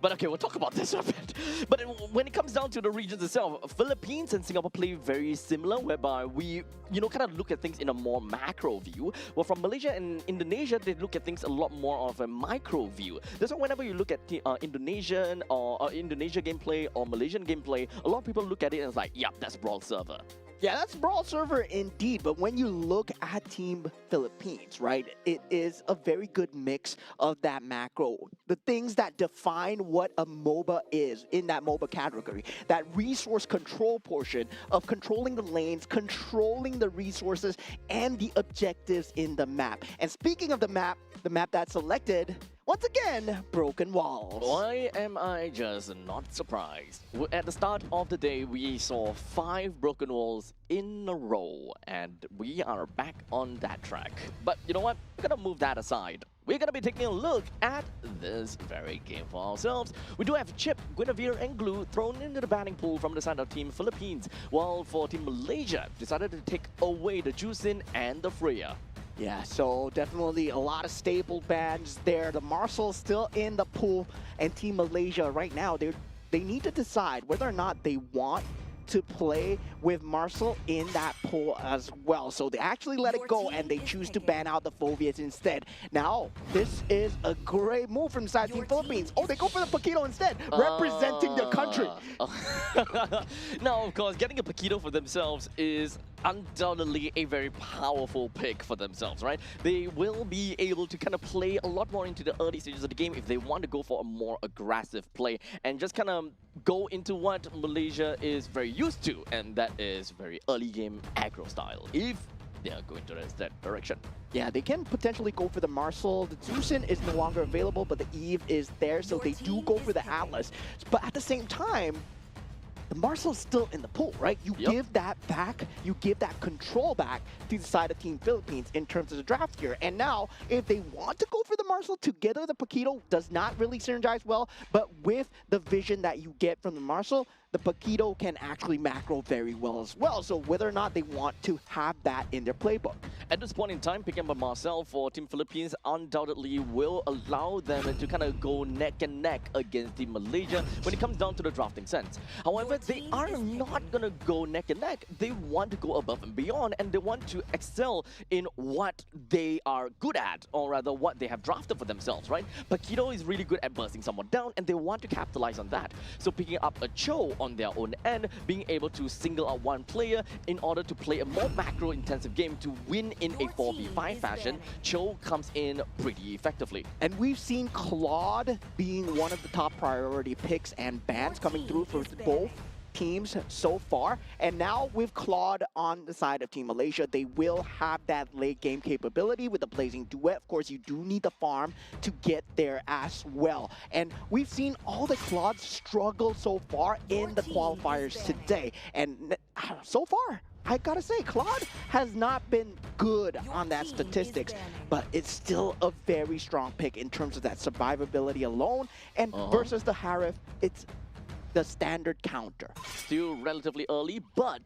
But okay, we'll talk about this a bit. But when it comes down to the regions itself, Philippines and Singapore play very similar, whereby we, kind of look at things in a more macro view. Well, from Malaysia and Indonesia, they look at things a lot more of a micro view. That's why whenever you look at Indonesian or Indonesia gameplay or Malaysian gameplay, a lot of people look at it and it's like, yep, that's Brawl Server. Yeah, that's Brawl Server indeed, but when you look at Team Philippines, right, it is a very good mix of that macro. The things that define what a MOBA is in that MOBA category, that resource control portion of controlling the lanes, controlling the resources, and the objectives in the map. And speaking of the map that's selected, once again, Broken Walls. Why am I just not surprised? At the start of the day, we saw 5 Broken Walls in a row, and we are back on that track. But you know what? We're gonna move that aside. We're gonna be taking a look at this very game for ourselves. We do have Chip, Guinevere, and Glue thrown into the batting pool from the side of Team Philippines, while for Team Malaysia, decided to take away the Juicin and the Freya. Yeah, so definitely a lot of staple bans there. The Marshall's still in the pool, and Team Malaysia right now, they need to decide whether or not they want to play with Marcel in that pool as well. So they actually let it go and they choose to ban out the Phobias instead. Now, this is a great move from side Team Philippines. Oh, they go for the Paquito instead, representing their country. Now, of course, getting a Paquito for themselves is undoubtedly a very powerful pick for themselves, right? They will be able to kind of play a lot more into the early stages of the game if they want to go for a more aggressive play and just kind of go into what Malaysia is very used to, and that is very early game aggro style, if they are going to that direction. Yeah, they can potentially go for the Marcel. The Zusin is no longer available, but the Eve is there, so they do go for the Atlas. But at the same time, the Marcel's still in the pool, right? You give that back, you give that control back to the side of Team Philippines in terms of the draft here. And now, if they want to go for the Marcel together, the Paquito does not really synergize well, but with the vision that you get from the Marcel, the Paquito can actually macro very well as well. So whether or not they want to have that in their playbook. At this point in time, picking up a Marcel for Team Philippines undoubtedly will allow them to kind of go neck and neck against Team Malaysia when it comes down to the drafting sense. However, they are not going to go neck and neck. They want to go above and beyond, and they want to excel in what they are good at, or rather what they have drafted for themselves, right? Paquito is really good at bursting someone down, and they want to capitalize on that. So picking up a Cho on their own end, being able to single out one player in order to play a more macro-intensive game to win in a 4v5 fashion, Cho comes in pretty effectively. And we've seen Claude being one of the top priority picks and bans coming through for both teams so far. And now with Claude on the side of Team Malaysia, they will have that late game capability with the Blazing Duet. Of course, you do need the farm to get there as well. And we've seen all the Claudes struggle so far in the qualifiers today. And so far, I gotta say, Claude has not been good on that statistics, but it's still a very strong pick in terms of that survivability alone. And versus the Harif, it's the standard counter. Still relatively early, but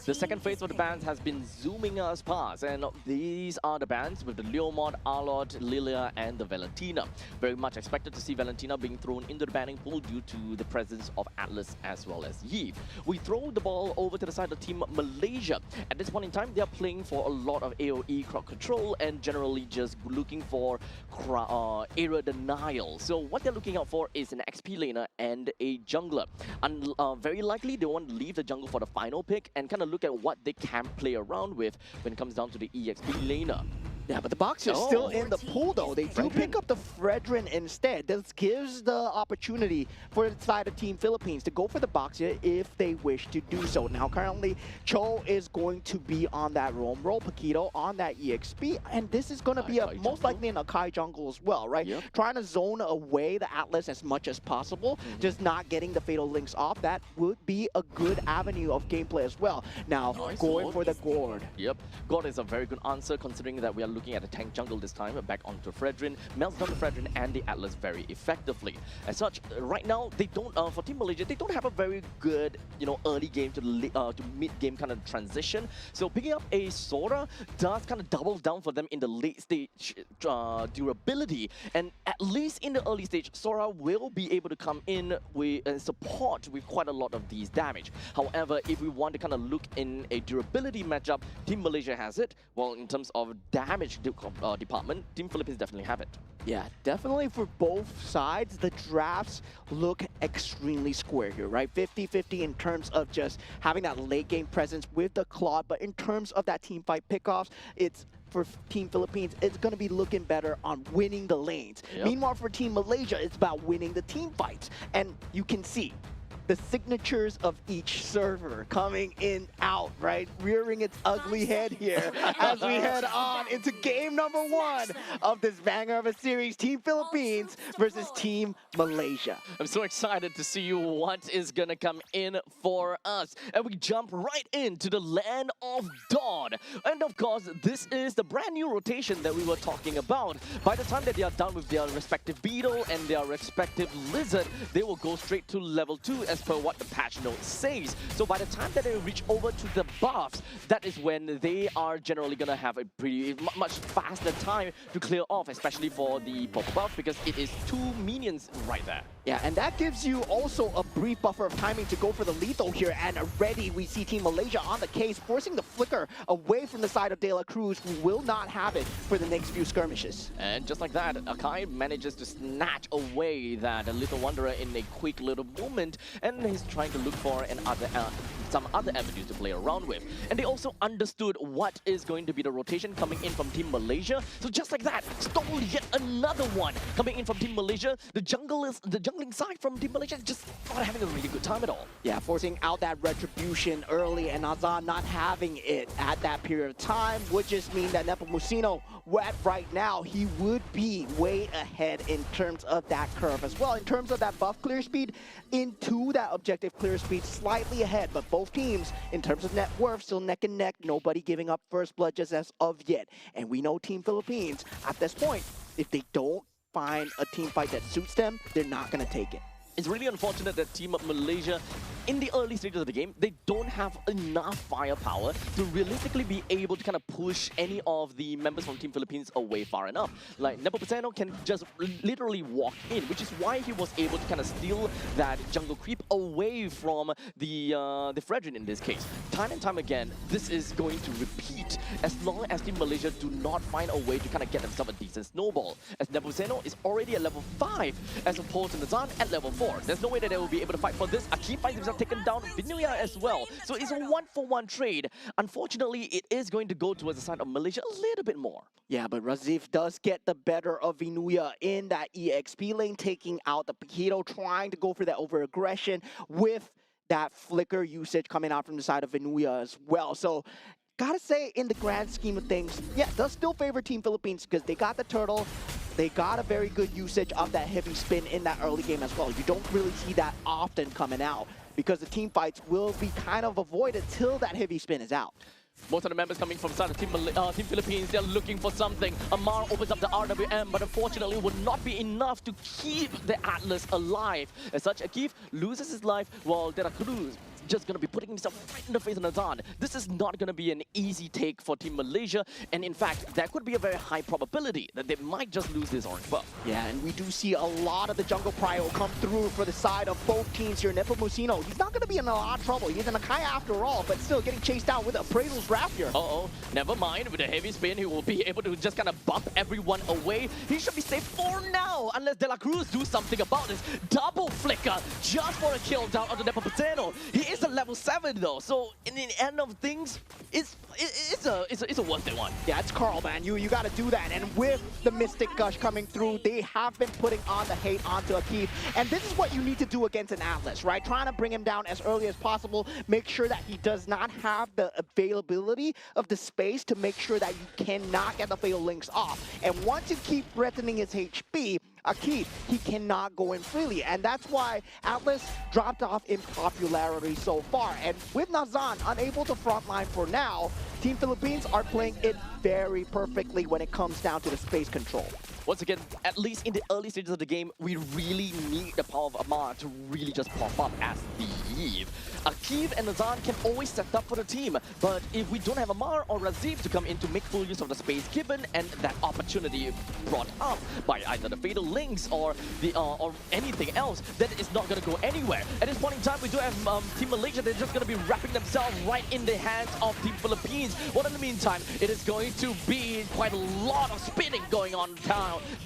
the second phase of the bans has been zooming us past, and these are the bans with the Leomod, Arlot, Lilia, and the Valentina. Very much expected to see Valentina being thrown into the banning pool due to the presence of Atlas as well as Yi. We throw the ball over to the side of Team Malaysia. At this point in time, they are playing for a lot of AoE crowd control and generally just looking for area denial. So what they're looking out for is an XP laner and a jungler. Very likely they want to leave the jungle for the final pick and kind of look at what they can play around with when it comes down to the EXP laner. Yeah, but the box is still in the pool, though. They do pick up the Fredrin instead. This gives the opportunity for the side of Team Philippines to go for the box here if they wish to do so. Now, currently, Cho is going to be on that roam role, Paquito on that EXP, and this is going to be most likely an Akai jungle as well, right? Yep. Trying to zone away the Atlas as much as possible, just not getting the Fatal Links off. That would be a good avenue of gameplay as well. Now, going for the Gourd. Yep, Gourd is a very good answer considering that we are looking at a tank jungle this time, back onto Fredrin, melts down the Fredrin and the Atlas very effectively. As such, right now, they don't, for Team Malaysia, they don't have a very good, early game to mid-game kind of transition. So picking up a Sora does kind of double down for them in the late stage durability. And at least in the early stage, Sora will be able to come in and support with quite a lot of these damage. However, if we want to kind of look in a durability matchup, Team Malaysia has it. Well, in terms of damage department, Team Philippines definitely have it. Yeah, definitely for both sides, the drafts look extremely square here, right? 50-50 in terms of just having that late game presence with the Claude, but in terms of that team fight pickoffs, it's for Team Philippines, it's going to be looking better on winning the lanes. Yep. Meanwhile, for Team Malaysia, it's about winning the team fights. And you can see the signatures of each server coming in out, right? Rearing its ugly head here as we head on into game number 1 of this banger of a series, Team Philippines versus Team Malaysia. I'm so excited to see what is gonna come in for us. And we jump right into the land of Dawn. And of course, this is the brand new rotation that we were talking about. By the time that they are done with their respective Beetle and their respective Lizard, they will go straight to level 2 as per what the patch note says. So by the time that they reach over to the buffs, that is when they are generally gonna have a pretty much faster time to clear off, especially for the purple buff, because it is 2 minions right there. Yeah, and that gives you also a brief buffer of timing to go for the lethal here, and already we see Team Malaysia on the case, forcing the flicker away from the side of De La Cruz, who will not have it for the next few skirmishes. And just like that, Akai manages to snatch away that Little Wanderer in a quick little moment, and he's trying to look for some other avenues to play around with. And they also understood what is going to be the rotation coming in from Team Malaysia. So just like that, stole yet another one coming in from Team Malaysia. The jungling side from Team Malaysia is just not having a really good time at all. Yeah, forcing out that retribution early, and Azan not having it at that period of time would just mean that Nepomuceno, right now, he would be way ahead in terms of that curve as well. In terms of that buff clear speed, into that objective clear speed, slightly ahead, but both teams, in terms of net worth, still neck and neck, nobody giving up first blood just as of yet. And we know Team Philippines, at this point, if they don't find a team fight that suits them, they're not going to take it. It's really unfortunate that Team Malaysia, in the early stages of the game, they don't have enough firepower to realistically be able to kind of push any of the members from Team Philippines away far enough. Like, Nepomuceno can just literally walk in, which is why he was able to kind of steal that jungle creep away from the Fredrin in this case. Time and time again, this is going to repeat as long as Team Malaysia do not find a way to kind of get themselves a decent snowball, as Nepomuceno is already at level 5, as opposed to Nazan at level 4. There's no way that they will be able to fight for this. Akeem finds himself taken down, Vinuya as well. So it's a 1-for-1 trade. Unfortunately, it is going to go towards the side of Malaysia a little bit more. Yeah, but Razif does get the better of Vinuya in that EXP lane, taking out the Paquito, trying to go for that over-aggression with that flicker usage coming out from the side of Venuya as well. So gotta say, in the grand scheme of things, yeah, does still favor Team Philippines because they got the turtle. They got a very good usage of that heavy spin in that early game as well. You don't really see that often coming out because the team fights will be kind of avoided till that heavy spin is out. Most of the members coming from side of Team Philippines, they're looking for something. Amar opens up the RWM, but unfortunately would not be enough to keep the Atlas alive. As such, Akif loses his life while De La Cruz just going to be putting himself right in the face of Nazan. This is not going to be an easy take for Team Malaysia, and in fact, there could be a very high probability that they might just lose this orange buff. Yeah, and we do see a lot of the jungle prio come through for the side of both teams here. Nepomuceno, he's not going to be in a lot of trouble. He's in a Nagoya after all, but still getting chased down with Appraisal's Rapier. Uh-oh, never mind. With a heavy spin, he will be able to just kind of bump everyone away. He should be safe for now, unless De La Cruz do something about this. Double flicker just for a kill down on the Nepomuceno. He is a level 7 though, so in the end of things, it's a worth it one. Yeah, it's Carl, man. You got to do that. And with the Mystic Gush coming through, they have been putting on the hate onto Akif. And this is what you need to do against an Atlas, right? Trying to bring him down as early as possible. Make sure that he does not have the availability of the space to make sure that you cannot get the Fatal Links off. And once you keep threatening his HP, Akif, he cannot go in freely. And that's why Atlas dropped off in popularity so far. And with Nazan unable to frontline for now, Team Philippines are playing it very perfectly when it comes down to the space control. Once again, at least in the early stages of the game, we really need the power of Amar to really just pop up as the Eve. Akif and Nazan can always set up for the team, but if we don't have Amar or Razif to come in to make full use of the space given and that opportunity brought up by either the Fatal Links or the or anything else, then it's not going to go anywhere. At this point in time, we do have Team Malaysia. They're just going to be wrapping themselves right in the hands of Team Philippines. Well, in the meantime, it is going to be quite a lot of spinning going on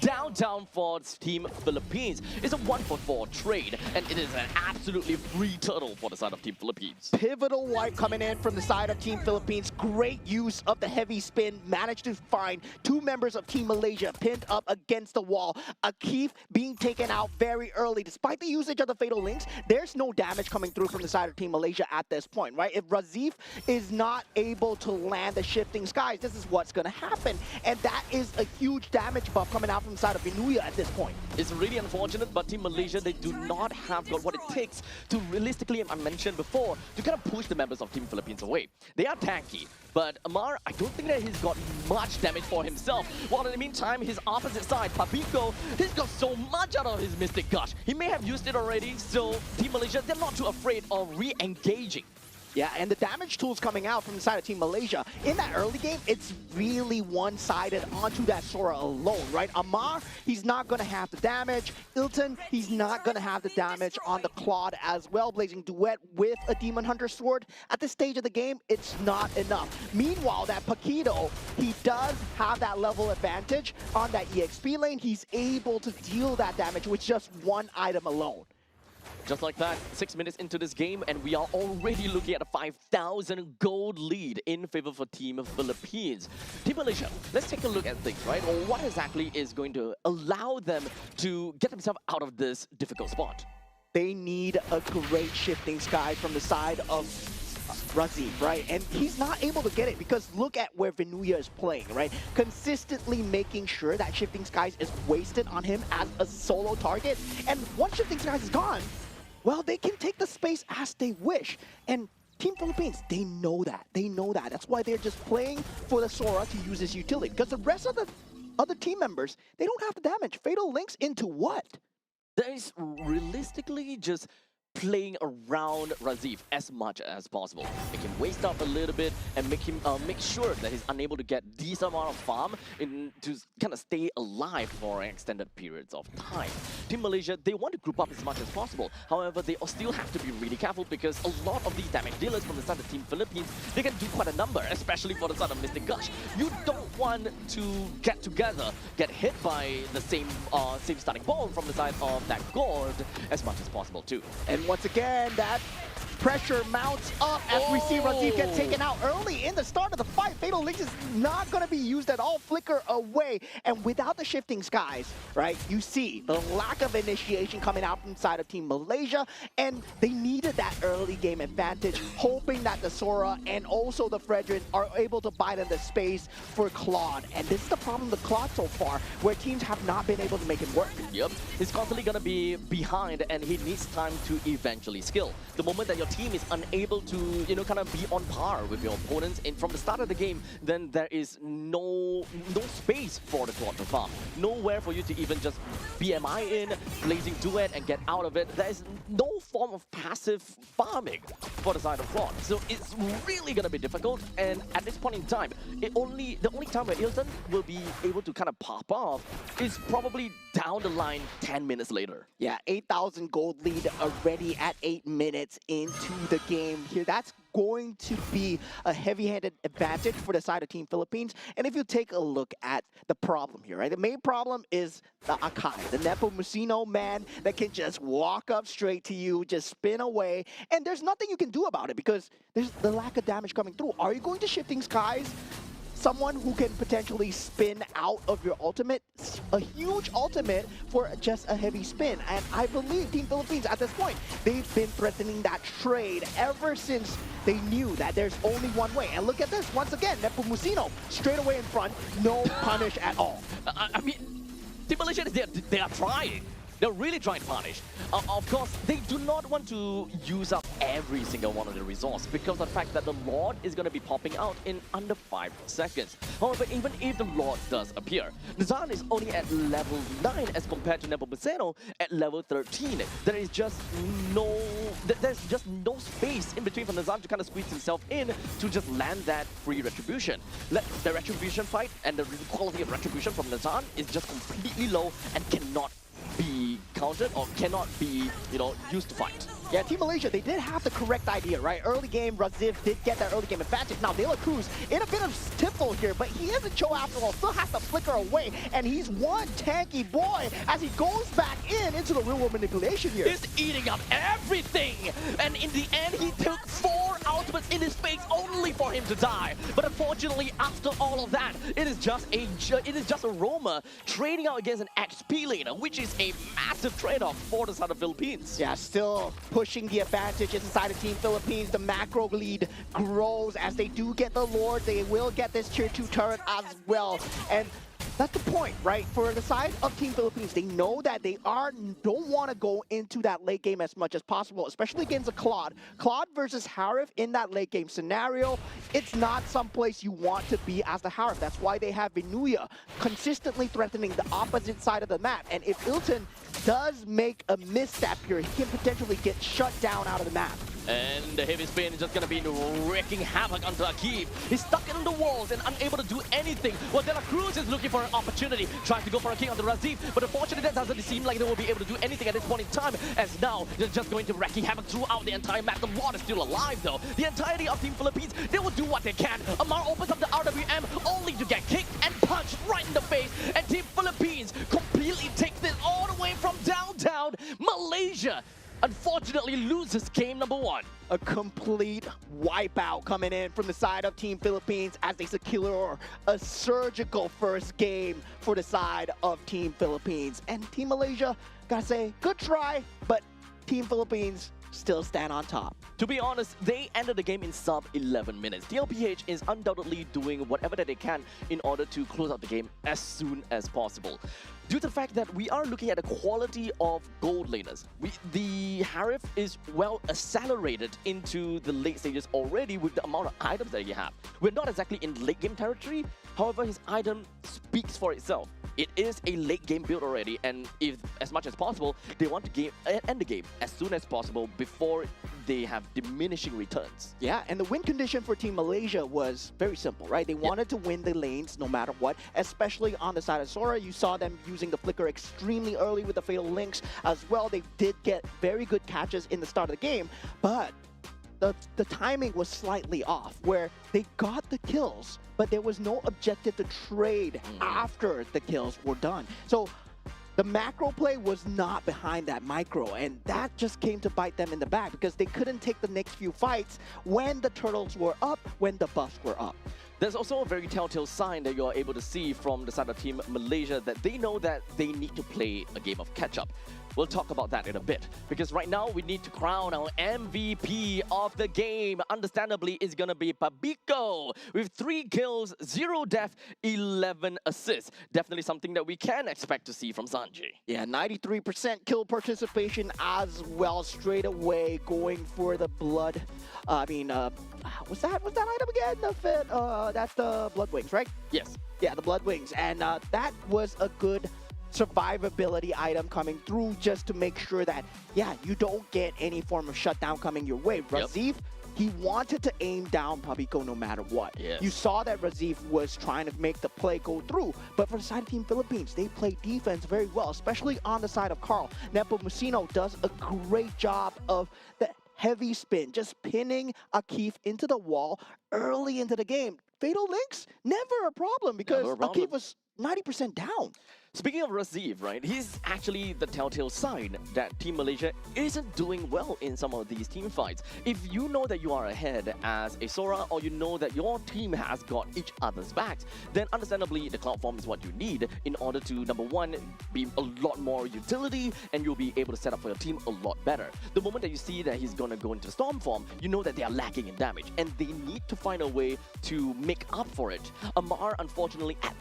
downtown for Team Philippines. It's a 1-for-4 trade, and it is an absolutely free turtle for the side of Team Philippines. Pivotal wipe coming in from the side of Team Philippines. Great use of the heavy spin. Managed to find two members of Team Malaysia pinned up against the wall. Akif being taken out very early. Despite the usage of the Fatal Links, there's no damage coming through from the side of Team Malaysia at this point, right? If Razif is not able to land the Shifting Skies, this is what's going to happen. And that is a huge damage buff coming out from the side of Venuya at this point. It's really unfortunate, but Team Malaysia, they do not have got what it takes to realistically, I mentioned before, to kind of push the members of Team Philippines away. They are tanky, but Amar, I don't think that he's got much damage for himself. While in the meantime, his opposite side, Papico, he's got so much out of his Mystic Gush. He may have used it already, so Team Malaysia, they're not too afraid of re-engaging. Yeah, and the damage tools coming out from the side of Team Malaysia. In that early game, it's really one-sided onto that Sora alone, right? Amar, he's not going to have the damage. Ilton, he's not going to have the damage on the Claude as well. Blazing Duet with a Demon Hunter sword. At this stage of the game, it's not enough. Meanwhile, that Paquito, he does have that level advantage on that EXP lane. He's able to deal that damage with just one item alone. Just like that, 6 minutes into this game, and we are already looking at a 5,000 gold lead in favor for Team Philippines. Team Malaysia, let's take a look at things, right? Or what exactly is going to allow them to get themselves out of this difficult spot? They need a great Shifting Sky from the side of Razif, right? And he's not able to get it because look at where Venuya is playing, right? Consistently making sure that Shifting Skies is wasted on him as a solo target. And once Shifting Skies is gone, well, they can take the space as they wish. And Team Philippines, they know that. They know that. That's why they're just playing for the Sora to use his utility. Because the rest of the other team members, they don't have the damage. Fatal Links into what? That is realistically just playing around Razif as much as possible. It can waste up a little bit and make him make sure that he's unable to get decent amount of farm to kind of stay alive for extended periods of time. Team Malaysia, they want to group up as much as possible. However, they still have to be really careful because a lot of these damage dealers from the side of Team Philippines, they can do quite a number, especially for the side of Mystic Gush. You don't want to get together, get hit by the same starting ball from the side of that gold as much as possible too. And once again, that pressure mounts up as we see Raziv get taken out early in the start of the fight. Fatal Links is not going to be used at all. Flicker away. And without the shifting skies, right, you see the lack of initiation coming out from side of Team Malaysia. And they needed that early game advantage, hoping that the Sora and also the Fredrin are able to buy them the space for Claude. And this is the problem with Claude so far, where teams have not been able to make it work. Yep, he's constantly gonna be behind and he needs time to eventually skill. The moment that your team is unable to, you know, kind of be on par with your opponents and from the start of the game, then there is no space for the Claude to farm. Nowhere for you to even just BMI in, blazing duet and get out of it. There is no form of passive farming for the side of Claude. So it's really gonna be difficult, and at this point in time, the only time where Ilton will be able to kind of pop off is probably down the line 10 minutes later. Yeah, 8,000 gold lead already at 8 minutes into the game here. That's going to be a heavy-handed advantage for the side of Team Philippines. And if you take a look at the problem here, right? The main problem is the Akai, the Nepomuceno man that can just walk up straight to you, just spin away, and there's nothing you can do about it because there's the lack of damage coming through. Are you going to Shifting Skies? Someone who can potentially spin out of your ultimate, a huge ultimate for just a heavy spin. And I believe Team Philippines at this point, they've been threatening that trade ever since they knew that there's only one way. And look at this, once again, Nepomuceno straight away in front, no punish at all. I mean, Team Malaysia, they are trying. They're really trying to punish. Of course, they do not want to use up every single one of the resource because of the fact that the Lord is going to be popping out in under 5 seconds. However, even if the Lord does appear, Nazan is only at level 9 as compared to Nepomuceno at level 13. There's just no space in between for Nazan to kind of squeeze himself in to just land that free retribution. The retribution fight and the quality of retribution from Nazan is just completely low and cannot be countered or cannot be, you know, used to fight. Yeah, Team Malaysia, they did have the correct idea, right? Early game, Raziv did get that early game advantage. Now, De La Cruz in a bit of stifle here, but he is a Cho after all, still has to flicker away, and he's one tanky boy as he goes back into the real-world manipulation here. He's eating up everything, and in the end, he took 4 ultimates in his face only for him to die. But unfortunately, after all of that, it is just a Roma trading out against an XP laner, which is a massive trade-off for the side of Philippines. Yeah, still pushing the advantage inside of Team Philippines. The macro lead grows as they do get the Lord. They will get this tier 2 turret as well. And that's the point, right? For the side of Team Philippines, they know that they don't want to go into that late game as much as possible, especially against a Claude. Claude versus Harif in that late game scenario, it's not someplace you want to be as the Harif. That's why they have Venuya consistently threatening the opposite side of the map. And if Ilton does make a misstep here, he can potentially get shut down out of the map. And the heavy spin is just going to be wreaking havoc onto Akif. He's stuck in the walls and unable to do anything. Well, De La Cruz is looking for an opportunity, trying to go for a king on the Raziv, but unfortunately that doesn't seem like they will be able to do anything at this point in time, as now they're just going to wreaking havoc throughout the entire map. The Lord is still alive though. The entirety of Team Philippines, they will do what they can. Amar opens up the RWM only to get kicked and punched right in the face, and Team Philippines completely takes this all the way from downtown Malaysia. Unfortunately loses game number 1. A complete wipeout coming in from the side of Team Philippines as they secure a surgical first game for the side of Team Philippines. And Team Malaysia, gotta say, good try, but Team Philippines still stand on top. To be honest, they ended the game in sub 11 minutes. DLPH is undoubtedly doing whatever that they can in order to close out the game as soon as possible. Due to the fact that we are looking at the quality of gold laners, the Harif is well accelerated into the late stages already with the amount of items that he have. We're not exactly in late game territory, however his item speaks for itself. It is a late game build already, and if as much as possible, they want to end the game as soon as possible before they have diminishing returns. Yeah, and the win condition for Team Malaysia was very simple, right? They wanted to win the lanes no matter what, especially on the side of Sora. You saw them using the flicker extremely early with the Fatal Links as well. They did get very good catches in the start of the game, but the timing was slightly off, where they got the kills, but there was no objective to trade after the kills were done. So The macro play was not behind that micro, and that just came to bite them in the back because they couldn't take the next few fights when the turtles were up, when the buffs were up. There's also a very telltale sign that you're able to see from the side of Team Malaysia that they know that they need to play a game of catch-up. We'll talk about that in a bit, because right now we need to crown our MVP of the game. Understandably, it's gonna be Pabiko with 3 kills, 0 death, 11 assists. Definitely something that we can expect to see from Sanji. Yeah, 93% kill participation as well, straight away going for the blood. What's that item again? That's the blood wings, right? Yes. Yeah, the blood wings, and that was a good survivability item coming through just to make sure that, yeah, you don't get any form of shutdown coming your way. Razif, he wanted to aim down Pabiko no matter what. Yes. You saw that Razif was trying to make the play go through, but for the side of Team Philippines, they play defense very well, especially on the side of Carl. Nepomuceno does a great job of the heavy spin, just pinning Akif into the wall early into the game. Fatal links, never a problem because Akif was 90% down. Speaking of Razif, right, he's actually the telltale sign that Team Malaysia isn't doing well in some of these team fights. If you know that you are ahead as a Sora, or you know that your team has got each other's backs, then understandably the Cloud Form is what you need in order to, number one, be a lot more utility, and you'll be able to set up for your team a lot better. The moment that you see that he's gonna go into Storm Form, you know that they are lacking in damage, and they need to find a way to make up for it. Amar, unfortunately, at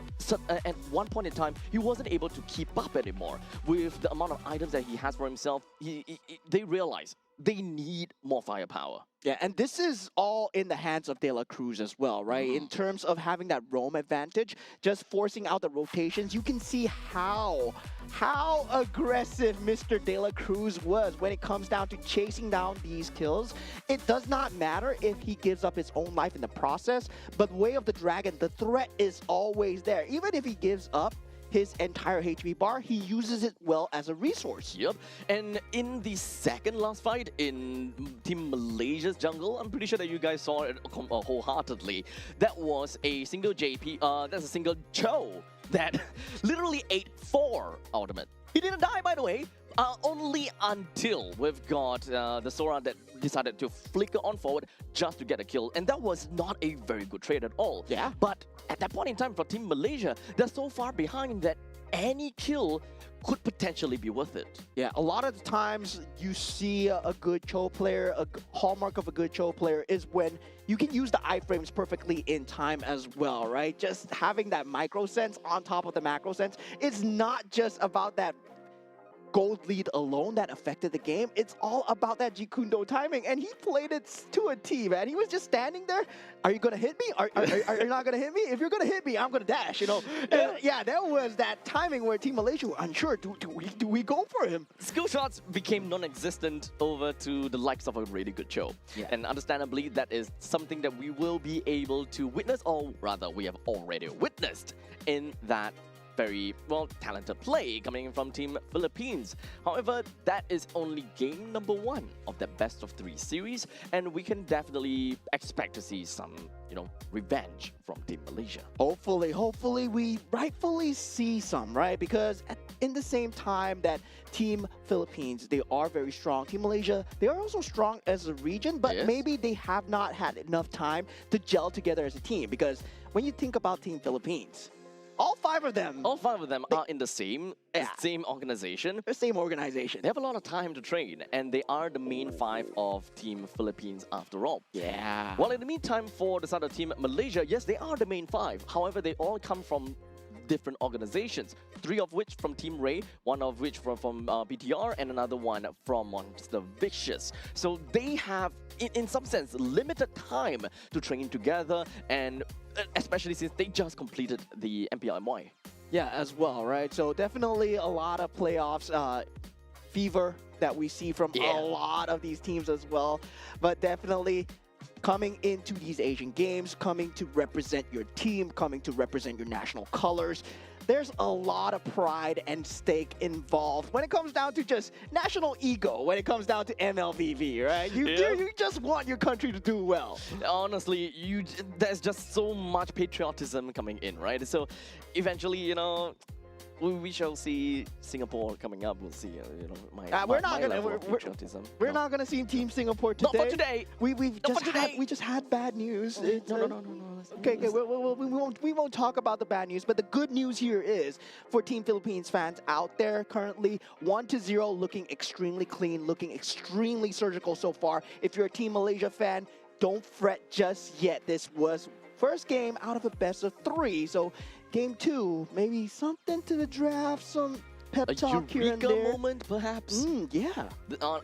one point in time, he wasn't able to keep up anymore with the amount of items that he has for himself. They realize they need more firepower. Yeah, and this is all in the hands of De La Cruz as well, right? In terms of having that roam advantage, just forcing out the rotations, you can see how aggressive Mr. De La Cruz was when it comes down to chasing down these kills. It does not matter if he gives up his own life in the process, but Way of the Dragon, the threat is always there. Even if he gives up his entire HP bar, he uses it well as a resource. Yep. And in the second last fight in Team Malaysia's jungle, I'm pretty sure that you guys saw it wholeheartedly. That was a single that's a single Cho that literally ate 4 ultimate. He didn't die, by the way, only until we've got the Sora that decided to flicker on forward just to get a kill. And that was not a very good trade at all. Yeah. But at that point in time for Team Malaysia, they're so far behind that any kill could potentially be worth it. Yeah, a lot of the times you see a good Cho player, a hallmark of a good Cho player is when you can use the iframes perfectly in time as well, right? Just having that micro sense on top of the macro sense. It's not just about that gold lead alone that affected the game. It's all about that Jikundo timing, and he played it to a T, man. He was just standing there. Are you gonna hit me? Are you not gonna hit me? If you're gonna hit me, I'm gonna dash, you know? And yeah, there was that timing where Team Malaysia were unsure. Do we go for him? Skill shots became non-existent over to the likes of a really good Cho. Yeah. And understandably, that is something that we will be able to witness, or rather, we have already witnessed in that very, well, talented play coming from Team Philippines. However, that is only game number 1 of the best of 3 series, and we can definitely expect to see some, revenge from Team Malaysia. Hopefully we rightfully see some, right? Because in the same time that Team Philippines, they are very strong. Team Malaysia, they are also strong as a region, but Yes. maybe they have not had enough time to gel together as a team. Because when you think about Team Philippines, all 5 of them, All 5 of them are in the same Yeah. organization. the same organization. They have a lot of time to train, and they are the main 5 of Team Philippines after all. Yeah. While in the meantime, for the side of Team Malaysia, yes, they are the main 5. However, they all come from different organizations, 3 of which from Team Ray, 1 of which from BTR, and another one from Monster Vicious. So they have, in some sense, limited time to train together, and especially since they just completed the MPLMY. Yeah, as well, right? So definitely a lot of playoffs fever that we see from a lot of these teams as well. But definitely coming into these Asian games, coming to represent your team, coming to represent your national colors. There's a lot of pride and stake involved when it comes down to just national ego, when it comes down to MLBB, right? You just want your country to do well. Honestly, there's just so much patriotism coming in, right? So eventually, We shall see Singapore coming up. We'll see. We're not gonna. level of patriotism. We're No. not gonna see Team Singapore today. Not for today. We just had bad news. No. Okay, we won't talk about the bad news, but the good news here is for Team Philippines fans out there currently 1-0, looking extremely clean, looking extremely surgical so far. If you're a Team Malaysia fan, don't fret just yet. This was first game out of a best of 3, so game 2, maybe something to the draft, some pep talk here and Eureka there. moment, perhaps. Yeah.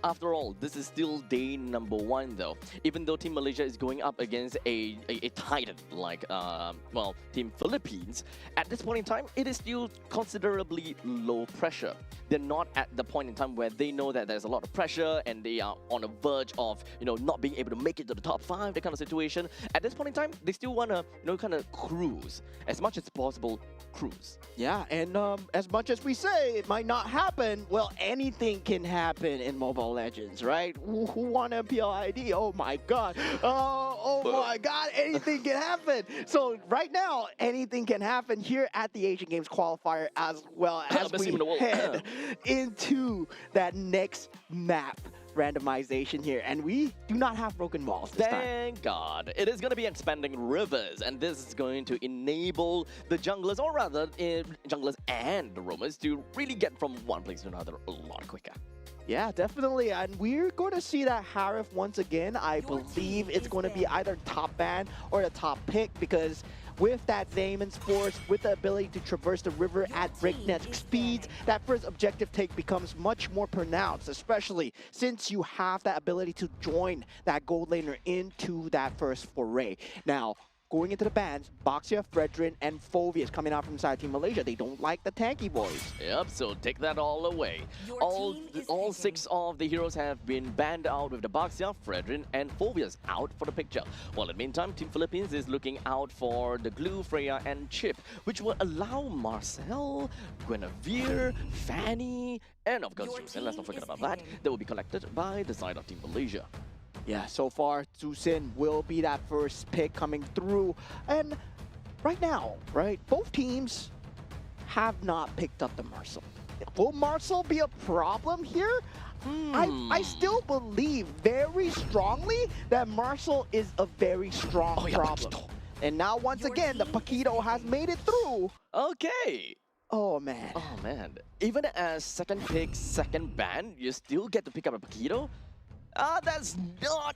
After all, this is still day number 1, though. Even though Team Malaysia is going up against a titan like, Team Philippines, at this point in time, it is still considerably low pressure. They're not at the point in time where they know that there's a lot of pressure and they are on the verge of, not being able to make it to the top 5, that kind of situation. At this point in time, they still want to, kind of cruise. As much as possible, cruise. Yeah, and as much as we say it might not happen, well, anything can happen in Mobile Legends, right? Who won MPL ID? Oh my god. Oh my god, anything can happen. So right now, anything can happen here at the Asian Games qualifier as well as Best team we in the world. head into that next map randomization here, and we do not have broken walls this time. Thank God. It is going to be expanding rivers, and this is going to enable the junglers, or rather, junglers and the roamers, to really get from one place to another a lot quicker. Yeah, definitely, and we're going to see that Harif once again. I believe it's going to be either top ban or the top pick, because with that Zame in Sports, with the ability to traverse the river at breakneck speeds, that first objective take becomes much more pronounced, especially since you have that ability to join that gold laner into that first foray. Now, going into the bans, Boxia, Fredrin, and Phoveus coming out from inside Team Malaysia. They don't like the tanky boys. Yep, so take that all away. All 6 of the heroes have been banned out, with the Boxia, Fredrin, and Phoveus out for the picture. While in the meantime, Team Philippines is looking out for the Glue, Freya, and Chip, which will allow Marcel, Guinevere, Fanny, and of course Juicen, let's not forget about that will be collected by the side of Team Malaysia. Yeah, so far, Juicen will be that first pick coming through. And right now, right, both teams have not picked up the Marcel. Will Marcel be a problem here? I still believe very strongly that Marcel is a very strong problem. Paquito. And now, once again, the Paquito has made it through. Okay. Oh, man. Oh, man. Even as second pick, second ban, you still get to pick up a Paquito? That's not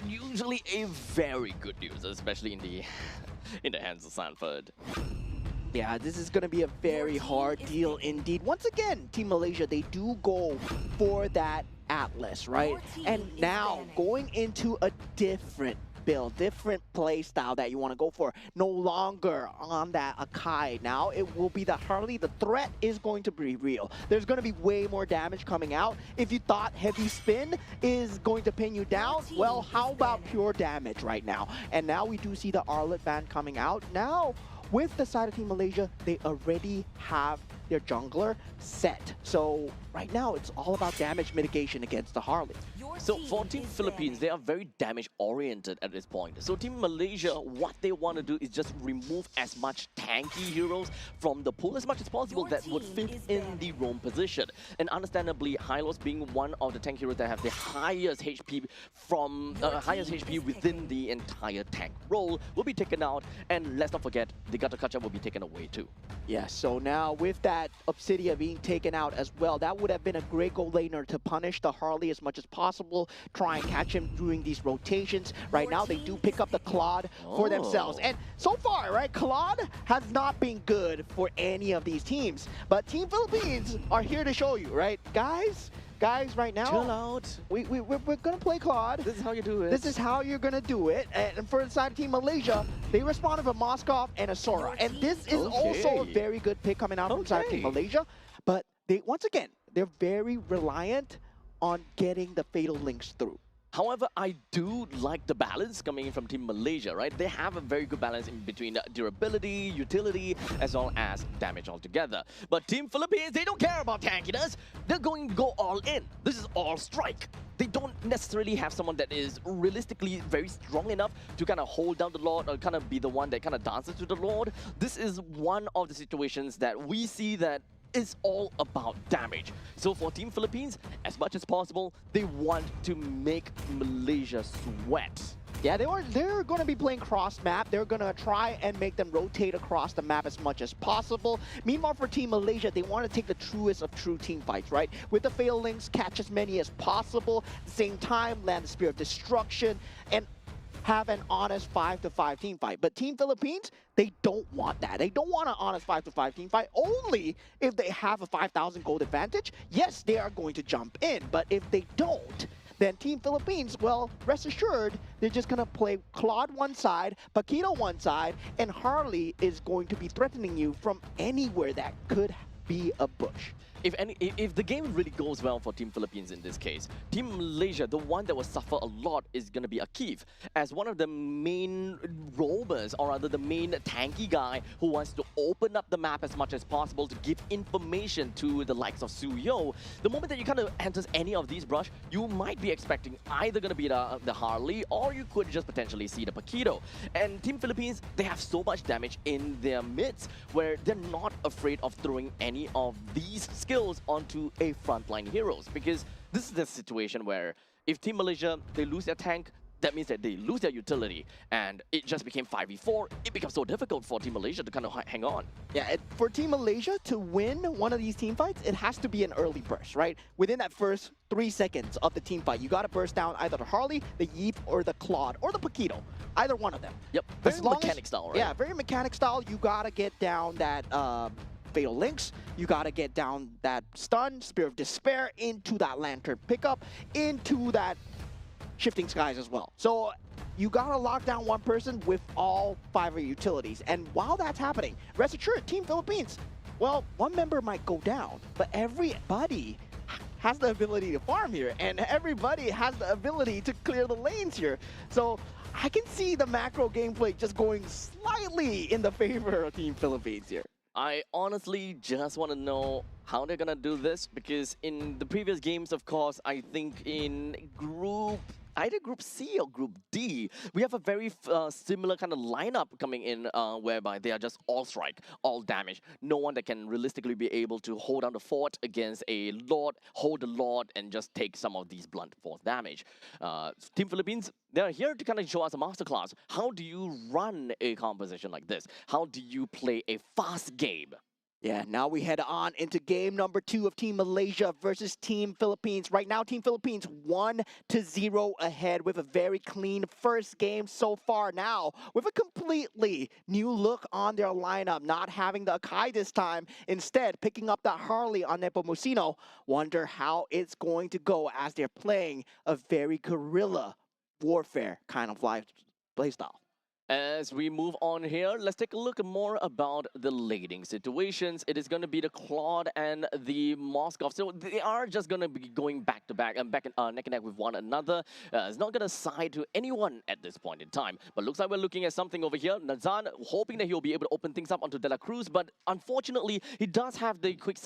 usually a very good news, especially in the hands of Sanford. Yeah, this is going to be a very hard deal indeed. Once again, Team Malaysia, they do go for that Atlas, right? And now going into a different build, different play style that you want to go for. No longer on that Akai. Now it will be the Harley. The threat is going to be real. There's going to be way more damage coming out. If you thought heavy spin is going to pin you down, well, how about pure damage right now? And now we do see the Arlet ban coming out. Now, with the side of Team Malaysia, they already have their jungler set. So right now, it's all about damage mitigation against the Harley. So for Team Philippines, they are very damage-oriented at this point. So Team Malaysia, what they want to do is just remove as much tanky heroes from the pool as much as possible that would fit in the roam position. And understandably, Hylos being one of the tank heroes that have the highest HP within the entire tank role will be taken out. And let's not forget, the Gutter Catcher will be taken away too. Yeah, so now with that Obsidia being taken out as well, that would have been a great goal laner to punish the Harley as much as possible, try and catch him during these rotations. Right now, they do pick up the Claude for themselves. And so far, right, Claude has not been good for any of these teams. But Team Philippines are here to show you, right? Guys, right now, Chill out. we're going to play Claude. This is how you do it. This is how you're going to do it. And for the side of Team Malaysia, they responded with a Moskov and a Sora. And this is also a very good pick coming out from the side of Team Malaysia. But they, once again, they're very reliant on getting the Fatal Links through. However, I do like the balance coming in from Team Malaysia, right? They have a very good balance in between durability, utility, as well as damage altogether. But Team Philippines, they don't care about tankiness. They're going to go all in. This is all strike. they don't necessarily have someone that is realistically very strong enough to kind of hold down the Lord or kind of be the one that kind of dances to the Lord. This is one of the situations that we see that is all about damage. So for Team Philippines, as much as possible, they want to make Malaysia sweat. Yeah, they're going to be playing cross map. They're going to try and make them rotate across the map as much as possible. Meanwhile, for Team Malaysia, they want to take the truest of true team fights, right? With the fail links, catch as many as possible. At the same time, land the Spear of Destruction, and have an honest 5-5 team fight. But Team Philippines, they don't want that. They don't want an honest 5-5 team fight. Only if they have a 5,000 gold advantage, yes, they are going to jump in. But if they don't, then Team Philippines, well, rest assured, they're just going to play Claude one side, Paquito one side, and Harley is going to be threatening you from anywhere that could be a bush. If the game really goes well for Team Philippines in this case, Team Malaysia, the one that will suffer a lot is going to be Akif, as one of the main roamers, or rather the main tanky guy who wants to open up the map as much as possible to give information to the likes of Suyo. The moment that you kind of enters any of these brush, you might be expecting either going to be the Harley, or you could just potentially see the Paquito. And Team Philippines, they have so much damage in their midst where they're not afraid of throwing any of these skills onto a frontline heroes, because this is the situation where if Team Malaysia, they lose their tank, that means that they lose their utility, and it just became 5v4. It becomes so difficult for Team Malaysia to kind of hang on. Yeah, for Team Malaysia to win one of these team fights, it has to be an early burst, right? Within that first 3 seconds of the team fight, you got to burst down either the Harley, the Yeep, or the Claude, or the Paquito. Either one of them. Yep, very mechanic style, right? Yeah, very mechanic style. You got to get down that Fatal Links, you got to get down that stun, Spear of Despair, into that Lantern pickup, into that Shifting Skies as well. So you got to lock down one person with all 5 of your utilities. And while that's happening, rest assured, Team Philippines, well, one member might go down, but everybody has the ability to farm here, and everybody has the ability to clear the lanes here. So I can see the macro gameplay just going slightly in the favor of Team Philippines here. I honestly just want to know how they're gonna do this, because in the previous games, of course, I think in either Group C or Group D, we have a very similar kind of lineup coming in, whereby they are just all strike, all damage. No one that can realistically be able to hold down the fort against a Lord, hold the Lord, and just take some of these blunt force damage. Team Philippines, they're here to kind of show us a masterclass. How do you run a composition like this? How do you play a fast game? Yeah, now we head on into game number 2 of Team Malaysia versus Team Philippines. Right now, Team Philippines 1-0 ahead with a very clean first game so far. Now, with a completely new look on their lineup, not having the Akai this time, instead picking up that Harley on Nepomuceno. Wonder how it's going to go as they're playing a very guerrilla warfare kind of playstyle. As we move on here, let's take a look more about the lading situations. It is going to be the Claude and the Moskov. So they are just going to be going back to back and neck and neck with one another. It's not going to side to anyone at this point in time. But looks like we're looking at something over here. Nazan hoping that he'll be able to open things up onto De La Cruz, but unfortunately, he does have the quick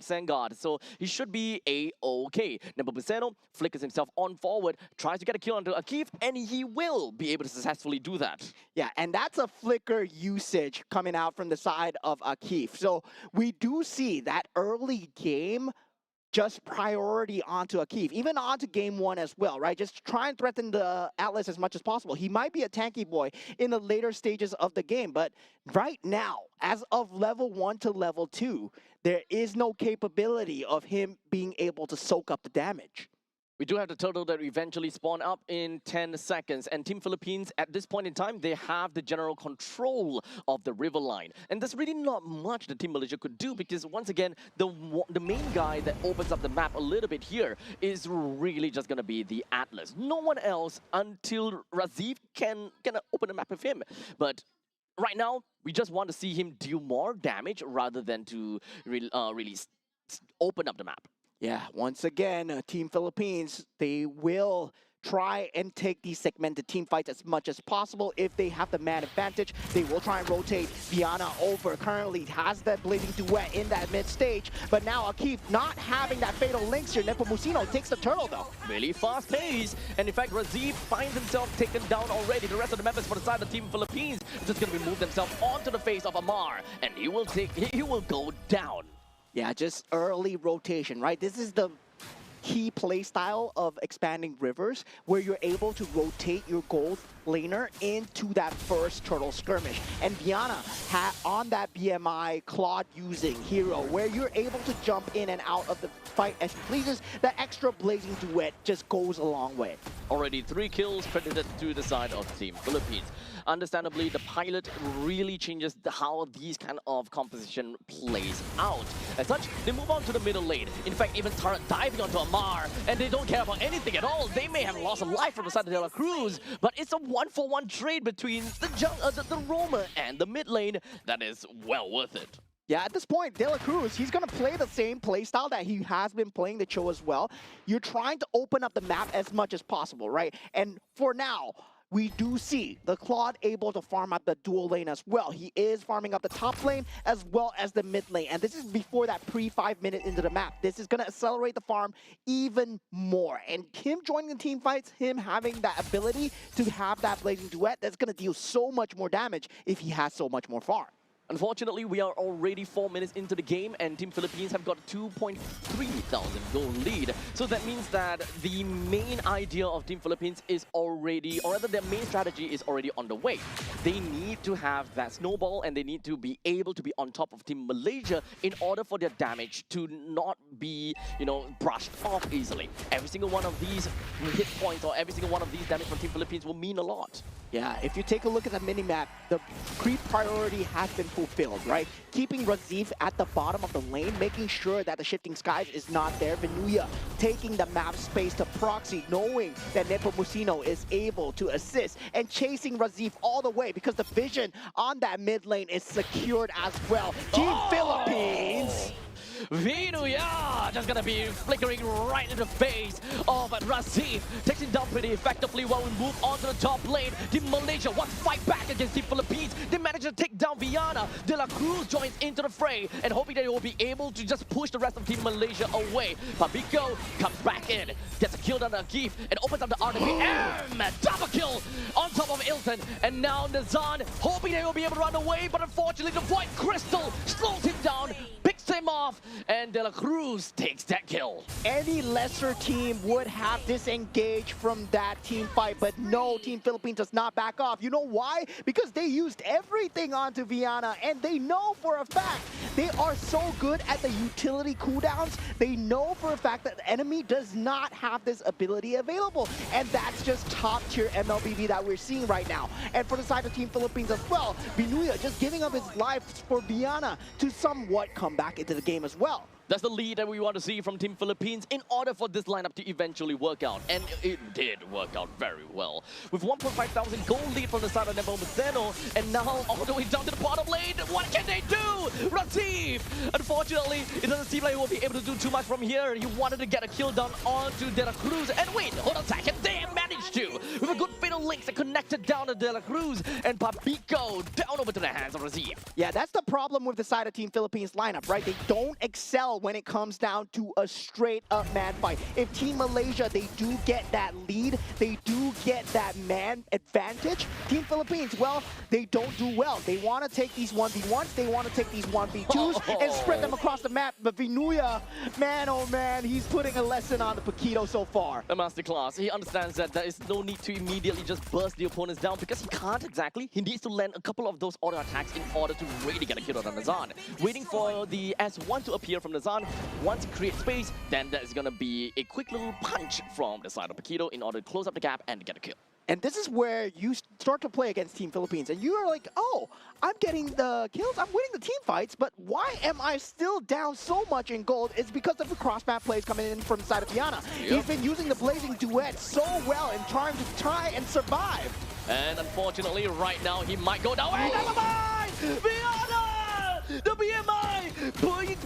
sand guard, so he should be a-okay. Nepomuceno flickers himself on forward, tries to get a kill onto Akif, and he will be able to successfully do that. Yeah, and that's a flicker usage coming out from the side of Akif. So we do see that early game just priority onto Akif, even onto game 1 as well, right? Just try and threaten the Atlas as much as possible. He might be a tanky boy in the later stages of the game, but right now, as of level 1 to level 2, there is no capability of him being able to soak up the damage. We do have the turtle that eventually spawn up in 10 seconds. And Team Philippines, at this point in time, they have the general control of the river line. And there's really not much that Team Malaysia could do, because once again, the main guy that opens up the map a little bit here is really just going to be the Atlas. No one else until Raziv can open the map with him. But right now, we just want to see him deal more damage rather than to really open up the map. Yeah, once again, Team Philippines, they will try and take these segmented team fights as much as possible. If they have the man advantage, they will try and rotate Viana over. Currently has that Blazing Duet in that mid stage, but now Akif not having that fatal links here. Nepomuceno takes the turtle though. Really fast pace, and in fact Razif finds himself taken down already. The rest of the members for the side of the Team Philippines just gonna remove themselves onto the face of Amar, and he will go down. Yeah, just early rotation, right? This is the key play style of expanding rivers, where you're able to rotate your gold laner into that first turtle skirmish. And Viana on that BMI Claude using hero, where you're able to jump in and out of the fight as he pleases, the extra Blazing Duet just goes a long way. Already 3 kills credited to the side of Team Philippines. Understandably, the pilot really changes how these kind of composition plays out. As such, they move on to the middle lane. In fact, even Tara diving onto Amar, and they don't care about anything at all. They may have lost a life from the side of De La Cruz, but it's a 1-for-1 trade between the roamer and the mid lane that is well worth it. Yeah, at this point, De La Cruz, he's going to play the same playstyle that he has been playing the Cho as well. You're trying to open up the map as much as possible, right? And for now, we do see the Claude able to farm up the dual lane as well. He is farming up the top lane as well as the mid lane. And this is before that pre-5 minute into the map. This is going to accelerate the farm even more. And him joining the team fights, him having that ability to have that Blazing Duet, that's going to deal so much more damage if he has so much more farm. Unfortunately, we are already 4 minutes into the game, and Team Philippines have got a 2.3 thousand goal lead. So that means that the main idea of Team Philippines is already, or rather their main strategy is already on the way. They need to have that snowball, and they need to be able to be on top of Team Malaysia in order for their damage to not be, brushed off easily. Every single one of these hit points or every single one of these damage from Team Philippines will mean a lot. Yeah, if you take a look at the minimap, the creep priority has been fulfilled, right? Keeping Razif at the bottom of the lane, making sure that the Shifting Skies is not there. Venuya taking the map space to proxy, knowing that Nepomuceno is able to assist and chasing Razif all the way because the vision on that mid lane is secured as well. Team Philippines! Venuya just gonna be flickering right in the face of Razif. Takes him down pretty effectively while we move on to the top lane. Team Malaysia wants to fight back against Team Philippines. They manage to take down Viana. De La Cruz joins into the fray and hoping that they will be able to just push the rest of Team Malaysia away. Pabico comes back in, gets a kill on Akif and opens up the RWM. Double kill on top of Ilton. And now Nazan hoping they will be able to run away, but unfortunately the Void Crystal slows him down, picks him off, and De La Cruz takes that kill. Any lesser team would have disengaged from that team fight, but no, Team Philippines does not back off. You know why? Because they used everything onto Viana, and they know for a fact they are so good at the utility cooldowns. They know for a fact that the enemy does not have this ability available, and that's just top tier MLBB that we're seeing right now. And for the side of Team Philippines as well, Venuya just giving up his life for Viana to somewhat come back into the game as well. That's the lead that we want to see from Team Philippines in order for this lineup to eventually work out. And it did work out very well. With 1.5 thousand goal lead from the side of Nepomuceno, and now all the way down to the bottom lane, what can they do? Razif! Unfortunately, it doesn't seem like he will be able to do too much from here. He wanted to get a kill down onto De La Cruz. And wait, hold on a second, they managed to! With a good fatal links that connected down to De La Cruz, and Pabico down over to the hands of Razif. Yeah, that's the problem with the side of Team Philippines lineup, right? They don't excel when it comes down to a straight up man fight. If Team Malaysia, they do get that lead, they do get that man advantage. Team Philippines, well, they don't do well. They want to take these 1v1s, they want to take these 1v2s and spread them across the map. But Venuya, man, oh man, he's putting a lesson on the Paquito so far. The masterclass. He understands that there is no need to immediately just burst the opponents down because he can't exactly. He needs to land a couple of those auto attacks in order to really get a kill on Nazan. Waiting for the S1 to appear from Nazan. Once he creates space, then there's gonna be a quick little punch from the side of Paquito in order to close up the gap and get a kill. And this is where you start to play against Team Philippines, and you are like, oh, I'm getting the kills, I'm winning the team fights, but why am I still down so much in gold? It's because of the cross-map plays coming in from the side of Viana. Yep. He's been using the Blazing Duet so well and trying to try and survive. And unfortunately, right now, he might go down. Wait, never mind! Viana! The BMI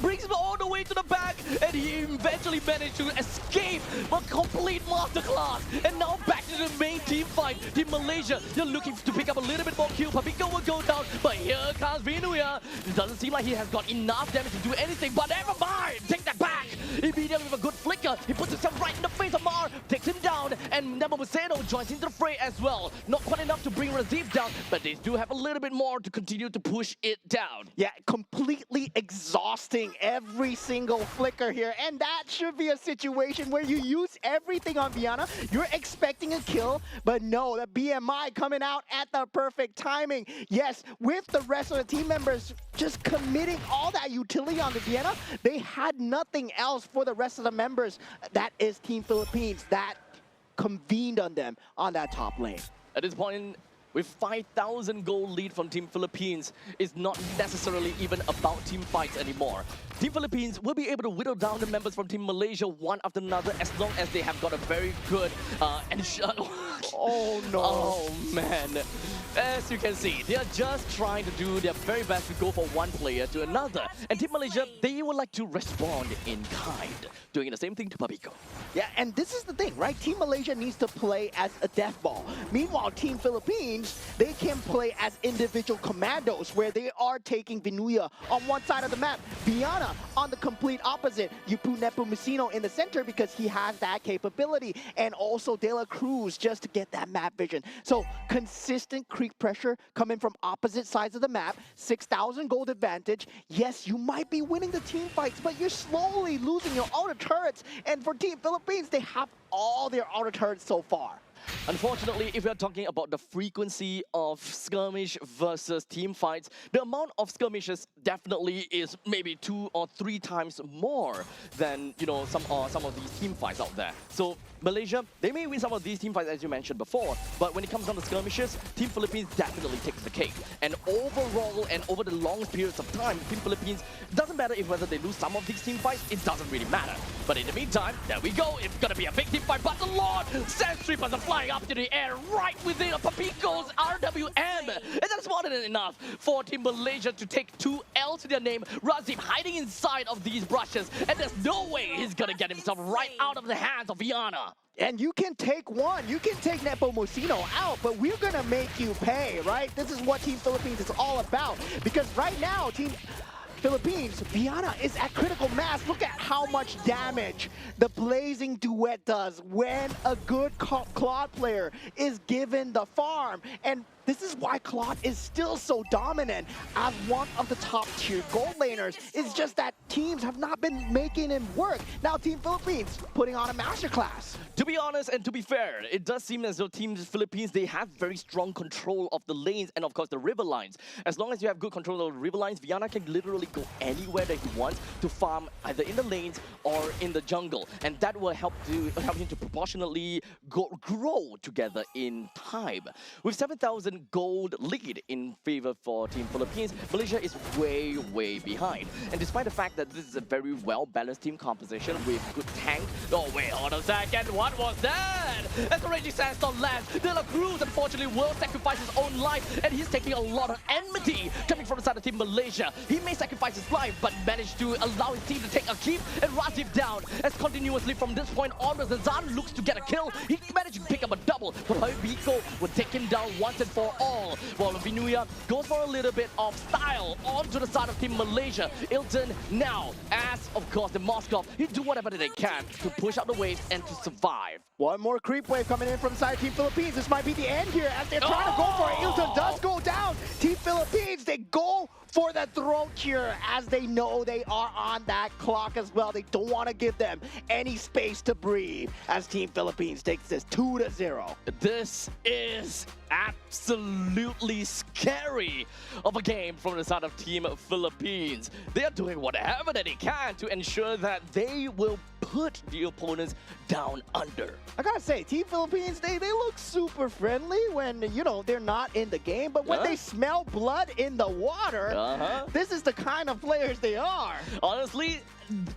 brings him all the way to the back, and he eventually managed to escape a complete masterclass. And now back to the main team fight. Team Malaysia, they're looking to pick up a little bit more kill. Papico will go down, but here comes Vinuya. It doesn't seem like he has got enough damage to do anything, but never mind. Take that back. Immediately with a good flicker, he puts himself right in the face of Mar, takes him down, and Nepomuceno joins into the fray as well. Not quite enough to bring Razif down, but they do have a little bit more to continue to push it down. Yeah, completely exhausting every single flicker here. And that should be a situation where you use everything on Viana. You're expecting a kill, but no, the BMI coming out at the perfect timing. Yes, with the rest of the team members just committing all that utility on the Vienna, they had nothing else for the rest of the members. That is Team Philippines that convened on them on that top lane. At this point, with 5,000 goal lead from Team Philippines, it's not necessarily even about team fights anymore. Team Philippines will be able to whittle down the members from Team Malaysia one after another as long as they have got a very good Oh no. Oh man. As you can see, they are just trying to do their very best to go for one player to another. And Team Malaysia, they would like to respond in kind, doing the same thing to Papico. Yeah, and this is the thing, right? Team Malaysia needs to play as a death ball. Meanwhile, Team Philippines, they can play as individual commandos where they are taking Vinuya on one side of the map, Viana on the complete opposite, Yupu Nepomuceno in the center because he has that capability, and also De La Cruz just to get that map vision. So consistent creep pressure coming from opposite sides of the map, 6,000 gold advantage. Yes, you might be winning the team fights, but you're slowly losing your outer turrets. And for Team Philippines, they have all their outer turrets so far. Unfortunately, if we're talking about the frequency of skirmish versus team fights, the amount of skirmishes definitely is maybe 2 or 3 times more than, you know, some of these team fights out there. So Malaysia, they may win some of these team fights as you mentioned before, but when it comes down to skirmishes, Team Philippines definitely takes the cake. And overall and over the long periods of time, Team Philippines, doesn't matter if whether they lose some of these team fights, it doesn't really matter. But in the meantime, there we go. It's gonna be a big team fight, but the Lord, Sand Sweepers are flying up to the air right within Papico's RWM. And that's more than enough for Team Malaysia to take 2 L to their name. Razif hiding inside of these brushes, and there's no way he's gonna get himself right out of the hands of Viana. And you can take one, you can take Nepomuceno out, but we're gonna make you pay, right? This is what Team Philippines is all about. Because right now, Team Philippines, Viana is at critical mass. Look at how much damage the Blazing Duet does when a good Claude player is given the farm. And this is why Claude is still so dominant as one of the top tier gold laners. It's just that teams have not been making him work. Now Team Philippines putting on a masterclass. To be honest and to be fair, it does seem as though Team Philippines, they have very strong control of the lanes and of course the river lines. As long as you have good control of the river lines, Viana can literally go anywhere that he wants to farm either in the lanes or in the jungle. And that will help him to proportionately grow together in time. With 7,000 gold lead in favor for Team Philippines, Malaysia is way, way behind. And despite the fact that this is a very well-balanced team composition with good tank... Oh, wait, hold on a second. What was that? As the Raging Sandstorm lands, De La Cruz unfortunately will sacrifice his own life, and he's taking a lot of enmity coming from the side of Team Malaysia. He may sacrifice his life, but managed to allow his team to take a keep and Razif down. As continuously from this point onwards, Zan looks to get a kill. He managed to pick up a double, but Papico will take him down once and for all. While Vinuya goes for a little bit of style onto the side of Team Malaysia. Ilton now, as of course the Moskov, he do whatever that they can to push out the waves and to survive. One more creep wave coming in from side Team Philippines. This might be the end here as they're trying to go for it. Ilton does go down. Team Philippines, they go for the throat here as they know they are on that clock as well. They don't want to give them any space to breathe as Team Philippines takes this 2-0. This is absolutely scary of a game from the side of Team Philippines. They are doing whatever that they can to ensure that they will put the opponents down under. I gotta say, Team Philippines, they look super super friendly when, they're not in the game, but when Yeah. they smell blood in the water, this is the kind of players they are. Honestly,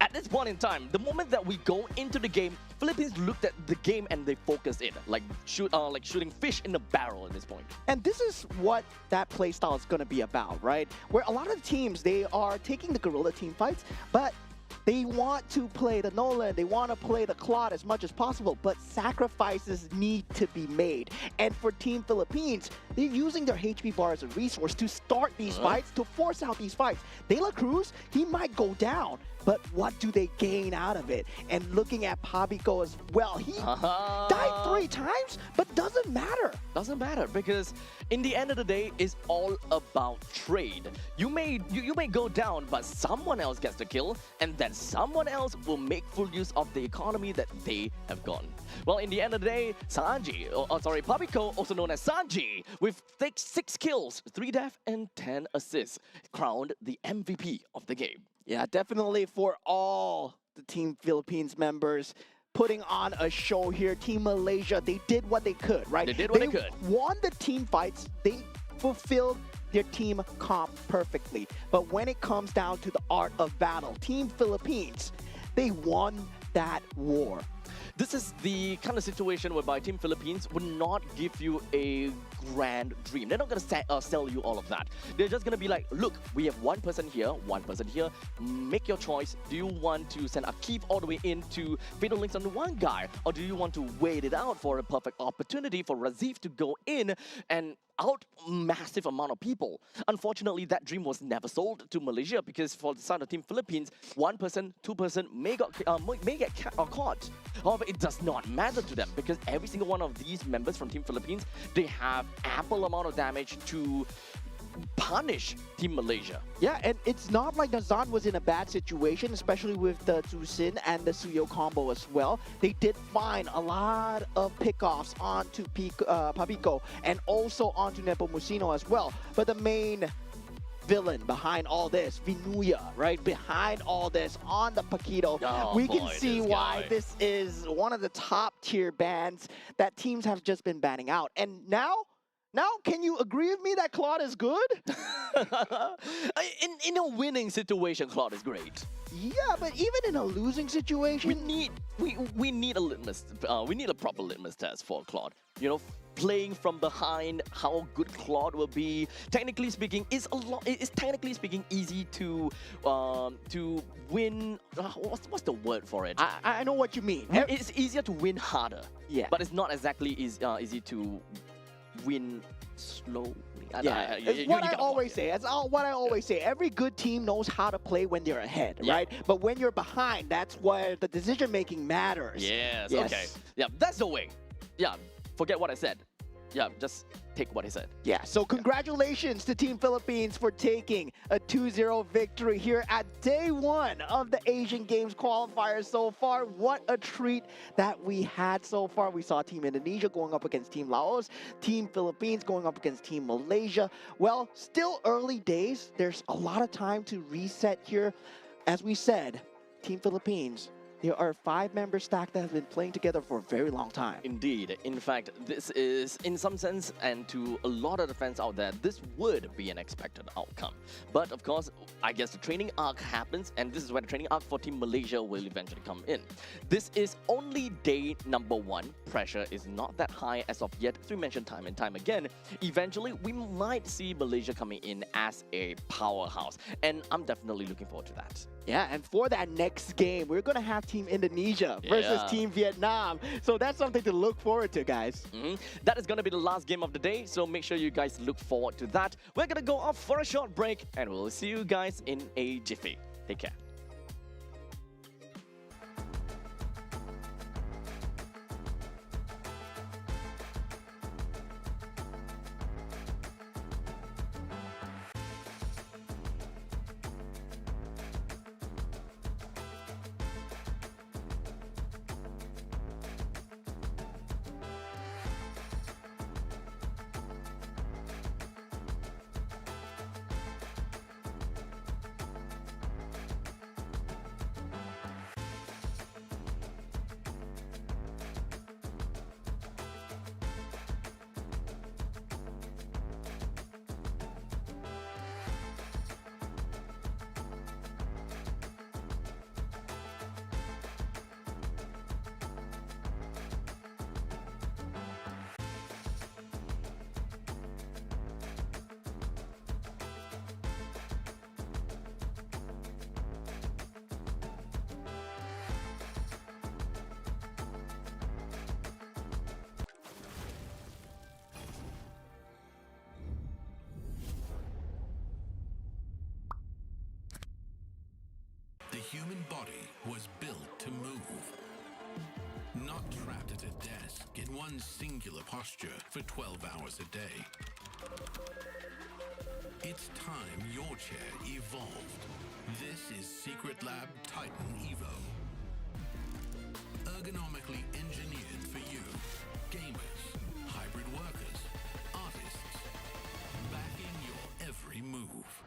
at this point in time, the moment that we go into the game, Philippines looked at the game and they focused in, like shooting fish in a barrel at this point. And this is what that playstyle is going to be about, right? Where a lot of the teams, they are taking the guerrilla team fights, but they want to play the Nolan, they want to play the Claude as much as possible, but sacrifices need to be made. And for Team Philippines, they're using their HP bar as a resource to start these fights, to force out these fights. De La Cruz, he might go down, but what do they gain out of it? And looking at Pabico as well, he died 3 times, but doesn't matter. Doesn't matter because in the end of the day, it's all about trade. You may go down, but someone else gets the kill, and then someone else will make full use of the economy that they have gotten. Well, in the end of the day, Pabico, also known as Sanji, with 6 kills, 3 deaths, and 10 assists, crowned the MVP of the game. Yeah, definitely for all the Team Philippines members putting on a show here. Team Malaysia, they did what they could, right? They did what they could. Won the team fights. They fulfilled their team comp perfectly. But when it comes down to the art of battle, Team Philippines, they won that war. This is the kind of situation whereby Team Philippines would not give you a grand dream. They're not going to sell you all of that. They're just going to be like, look, we have one person here, make your choice. Do you want to send Akif all the way into Fatal Links on the one guy? Or do you want to wait it out for a perfect opportunity for Razif to go in and out massive amount of people? Unfortunately, that dream was never sold to Malaysia because for the side of Team Philippines, 1 person, 2 person may get caught. However, it does not matter to them because every single one of these members from Team Philippines, they have ample amount of damage to punish Team Malaysia. Yeah, and it's not like Nazan was in a bad situation, especially with the Tsusin and the Suyo combo as well. They did find a lot of pickoffs onto Pabico and also onto Nepomuceno as well. But the main villain behind all this, Vinuya, right? Behind all this on the Paquito, we can see why this is one of the top tier bans that teams have just been banning out. And now, can you agree with me that Claude is good? in a winning situation, Claude is great. Yeah, but even in a losing situation, we need a litmus. We need a proper litmus test for Claude. Playing from behind, how good Claude will be. Technically speaking, it's technically speaking easy to win. What's the word for it? I know what you mean. It's easier to win harder. Yeah, but it's not exactly easy to win slowly. Yeah, it's what I always say. That's what I always say. Every good team knows how to play when they're ahead, right? But when you're behind, that's where the decision making matters. Yes. Okay. Yeah, that's the way. Yeah. Forget what I said. Yeah, just take what I said. Yeah, so congratulations to Team Philippines for taking a 2-0 victory here at day 1 of the Asian Games qualifiers so far. What a treat that we had so far. We saw Team Indonesia going up against Team Laos, Team Philippines going up against Team Malaysia. Well, still early days. There's a lot of time to reset here. As we said, Team Philippines, there are 5-member stack that have been playing together for a very long time. Indeed. In fact, this is, in some sense, and to a lot of the fans out there, this would be an expected outcome. But of course, I guess the training arc happens, and this is where the training arc for Team Malaysia will eventually come in. This is only day number 1. Pressure is not that high as of yet, as we mentioned time and time again. Eventually, we might see Malaysia coming in as a powerhouse, and I'm definitely looking forward to that. Yeah, and for that next game, we're going to have Team Indonesia versus Team Vietnam. So that's something to look forward to, guys. That is going to be the last game of the day, so make sure you guys look forward to that. We're going to go off for a short break, and we'll see you guys in a jiffy. Take care. human body was built to move. Not trapped at a desk in one singular posture for 12 hours a day. It's time your chair evolved. This is Secret Lab Titan Evo. Ergonomically engineered for you, gamers, hybrid workers, artists, backing your every move.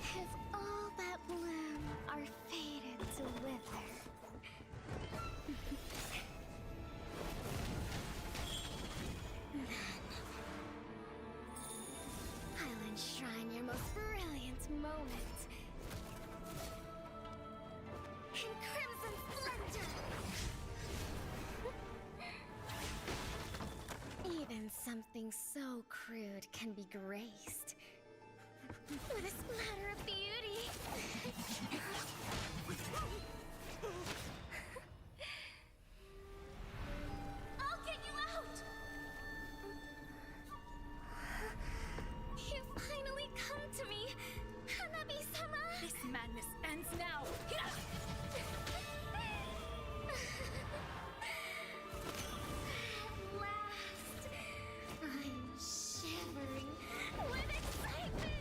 If all that bloom are faded to wither. I'll enshrine your most brilliant moment in crimson splendor. Something so crude can be graced with a splatter of beauty. I'll get you out! You finally come to me, Hanabi-sama! This madness ends now! At last, I'm shivering with excitement!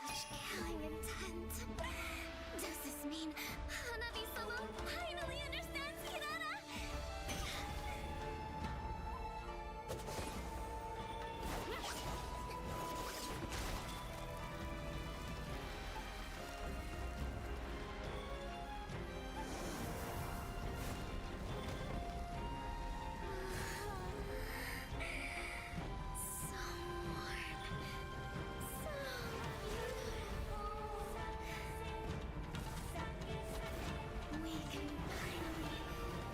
Such killing intent. Does this mean Hanabi-sama finally understands Kirara? So warm. So beautiful. We can finally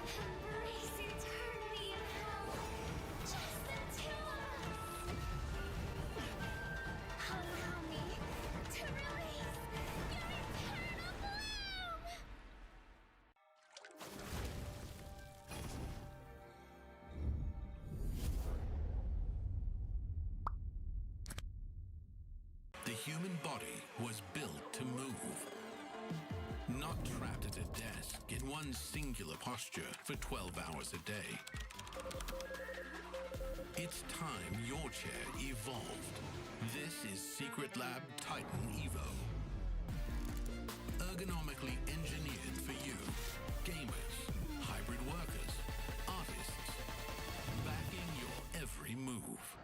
embrace eternity in hell. Just the two of us. Allow me to release your eternal bloom. The human body was built to move. Not trapped at a desk in one singular posture for 12 hours a day. It's time your chair evolved. This is Secret Lab Titan Evo. Ergonomically engineered for you, gamers, hybrid workers, artists, backing your every move.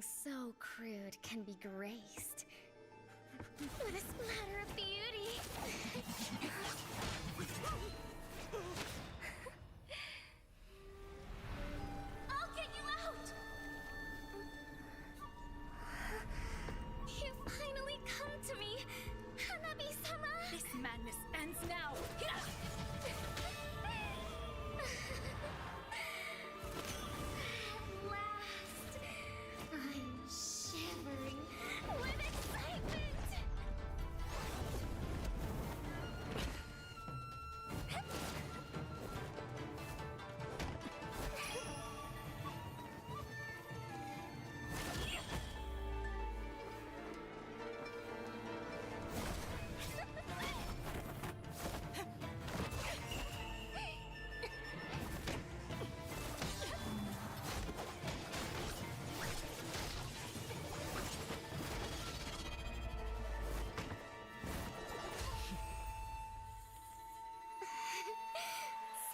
Something so crude can be graced with a splatter of beauty. I'll get you out! You finally come to me, Hanabi-sama! This madness ends now! At last, I'm shivering with excitement!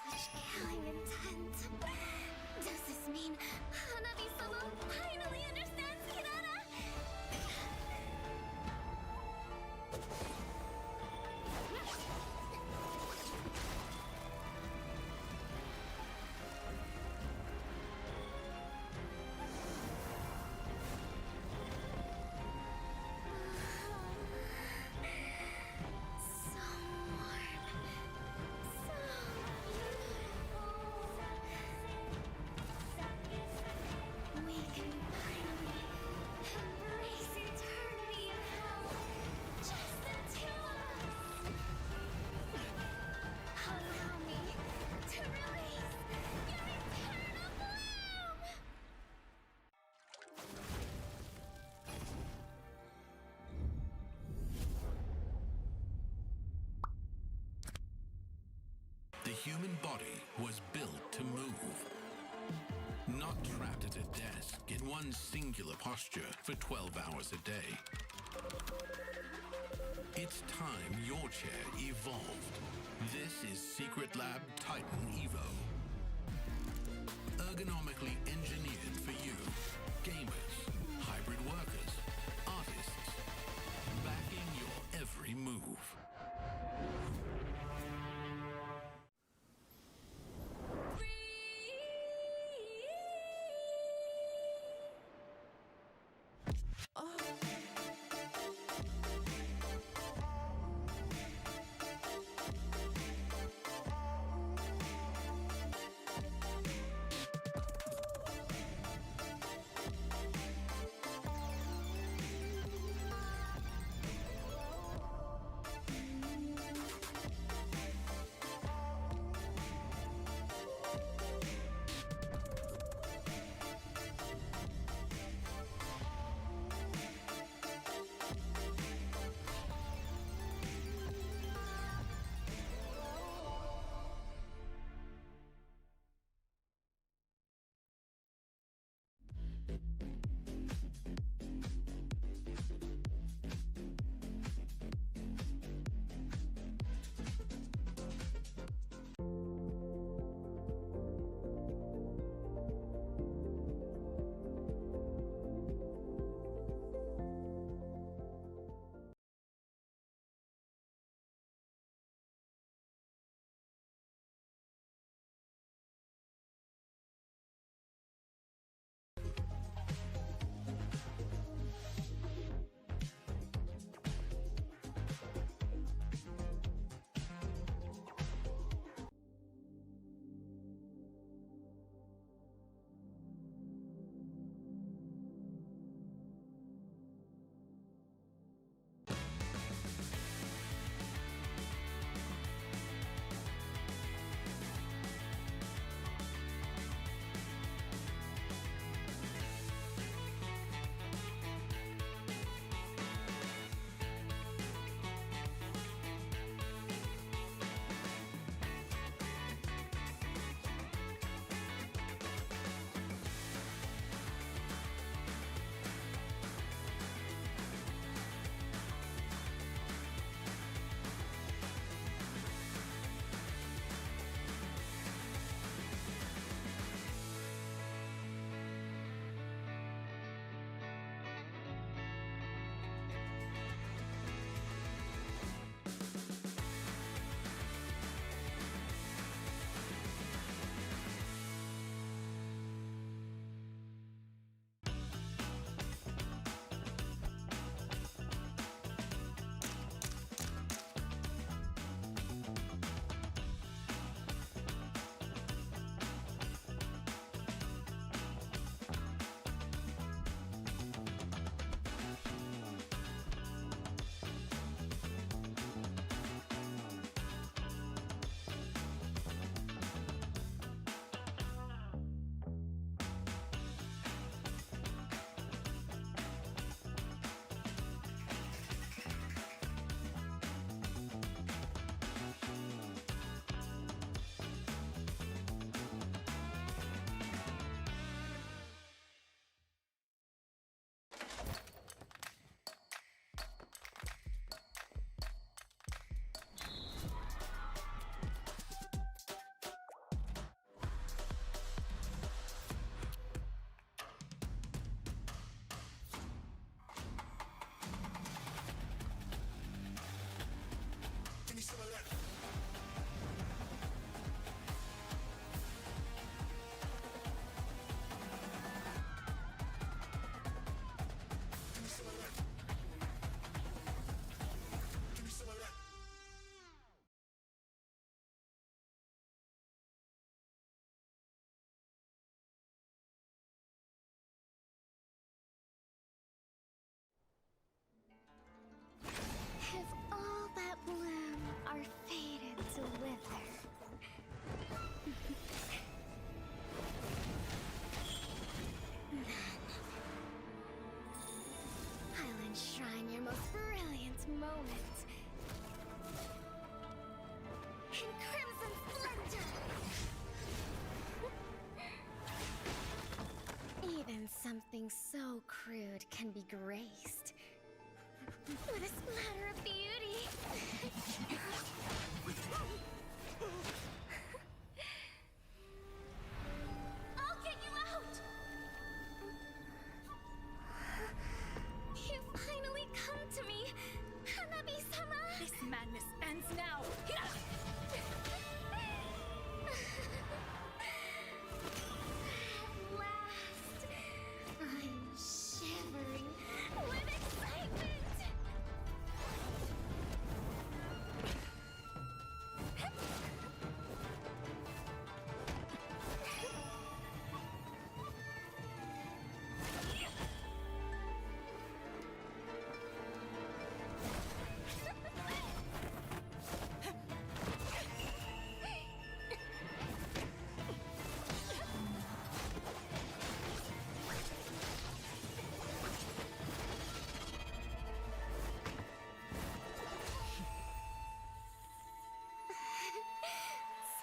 Such killing intent. Does this mean Hanabi-sama finally understands Kirara? So warm. So beautiful. We can finally embrace eternity in hell. Just the two of us. Allow me to release your eternal bloom. The human body was built to move. Not trapped at a desk in one singular posture for 12 hours a day. It's time your chair evolved. This is Secret Lab Titan Evo. Ergonomically engineered for you, gamers, hybrid workers, artists, backing your every move. with a splatter of beauty. I'll get you out! You finally come to me, Hanabi-sama! This madness ends now! At last, I'm shivering with excitement!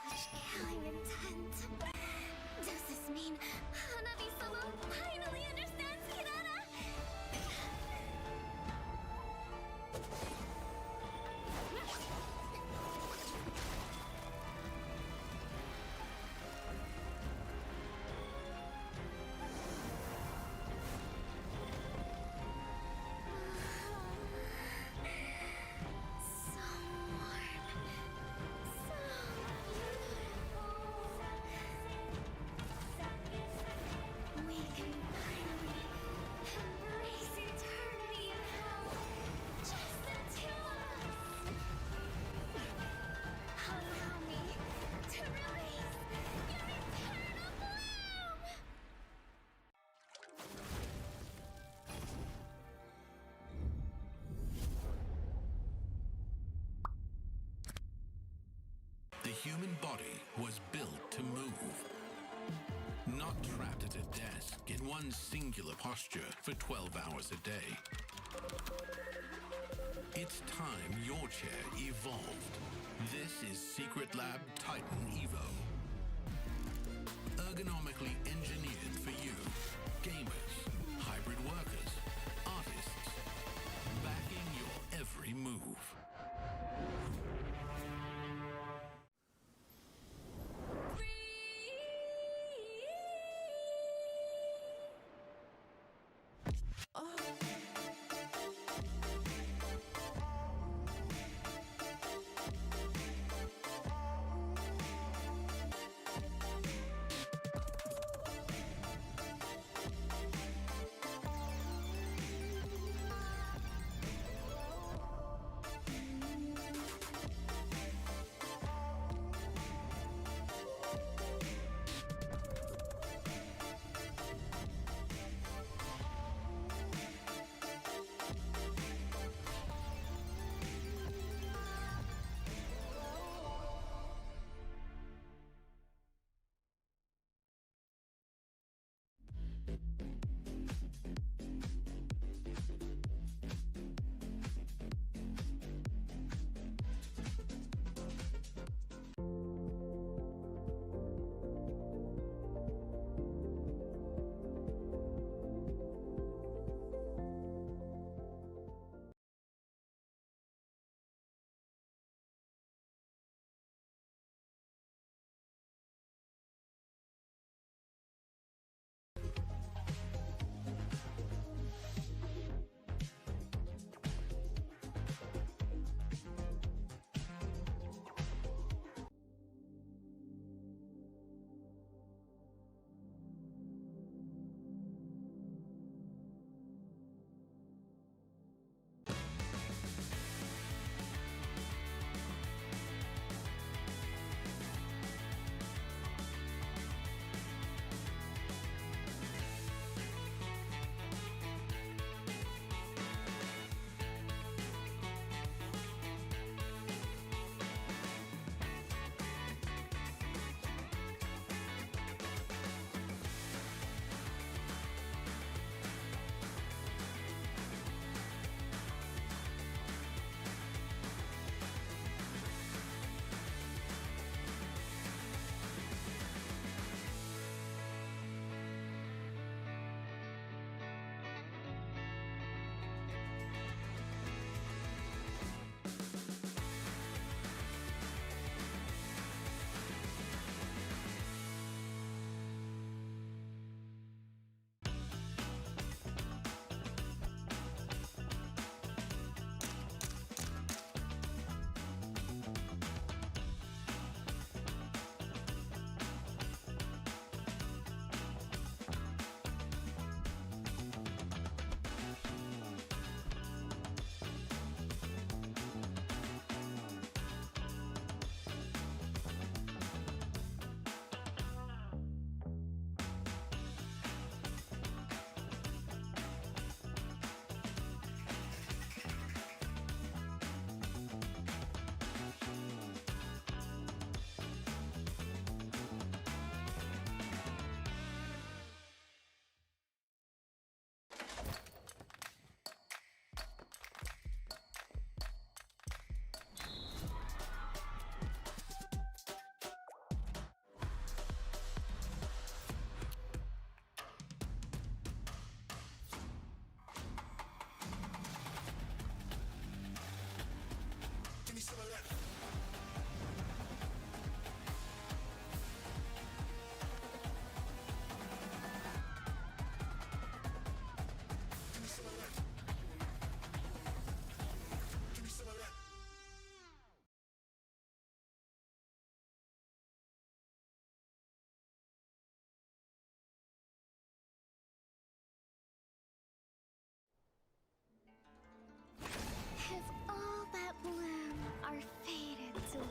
Such killing intent. Does this mean Hanabi-sama finally understands Kirara? So warm. So beautiful. We can finally embrace eternity in hell. Just the two of us. Allow me to release your eternal bloom. The human body was built to move. Not trapped at a desk in one singular posture for 12 hours a day. It's time your chair evolved. This is Secret Lab Titan Evo. Ergonomically engineered for you, gamers, hybrid workers, artists, backing your every move.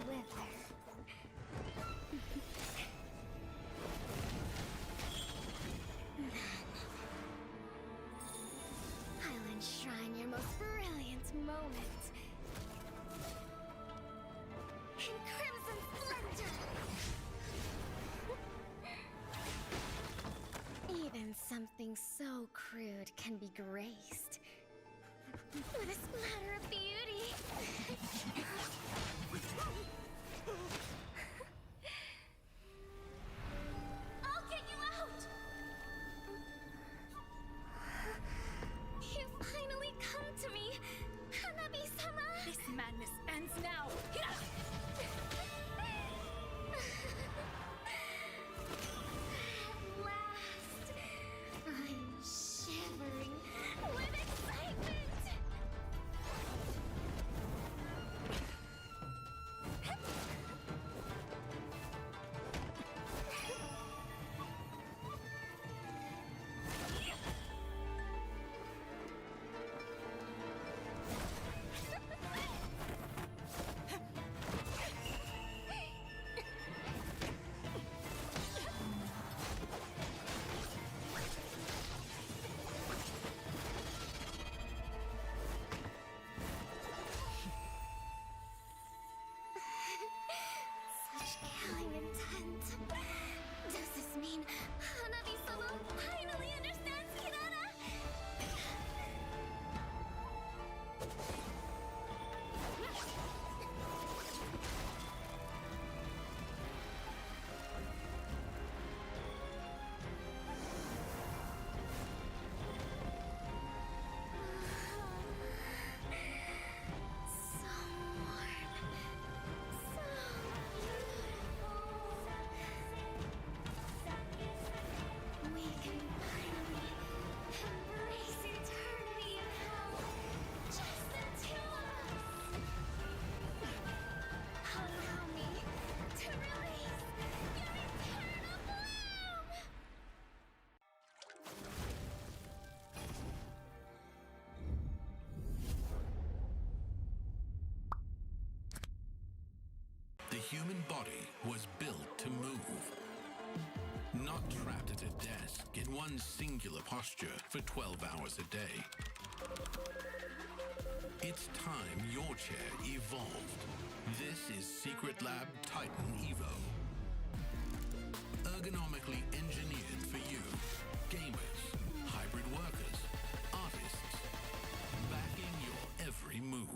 wither. I'll enshrine your most brilliant moment in crimson splendor. Even something so crude can be graced with a splatter of beauty. I'll get you out! You finally come to me, Hanabi-sama! This madness ends now. At last, I'm shivering with excitement! Such killing intent. Does this mean Hanabi-sama finally understands Kirara? So warm. So beautiful. We can finally embrace eternity in hell. Just the two of us. Allow me to release your eternal bloom. The human body was built to move. Not trapped at a desk in one singular posture for 12 hours a day. It's time your chair evolved. This is Secret Lab Titan Evo. Ergonomically engineered for you, gamers, hybrid workers, artists, backing your every move.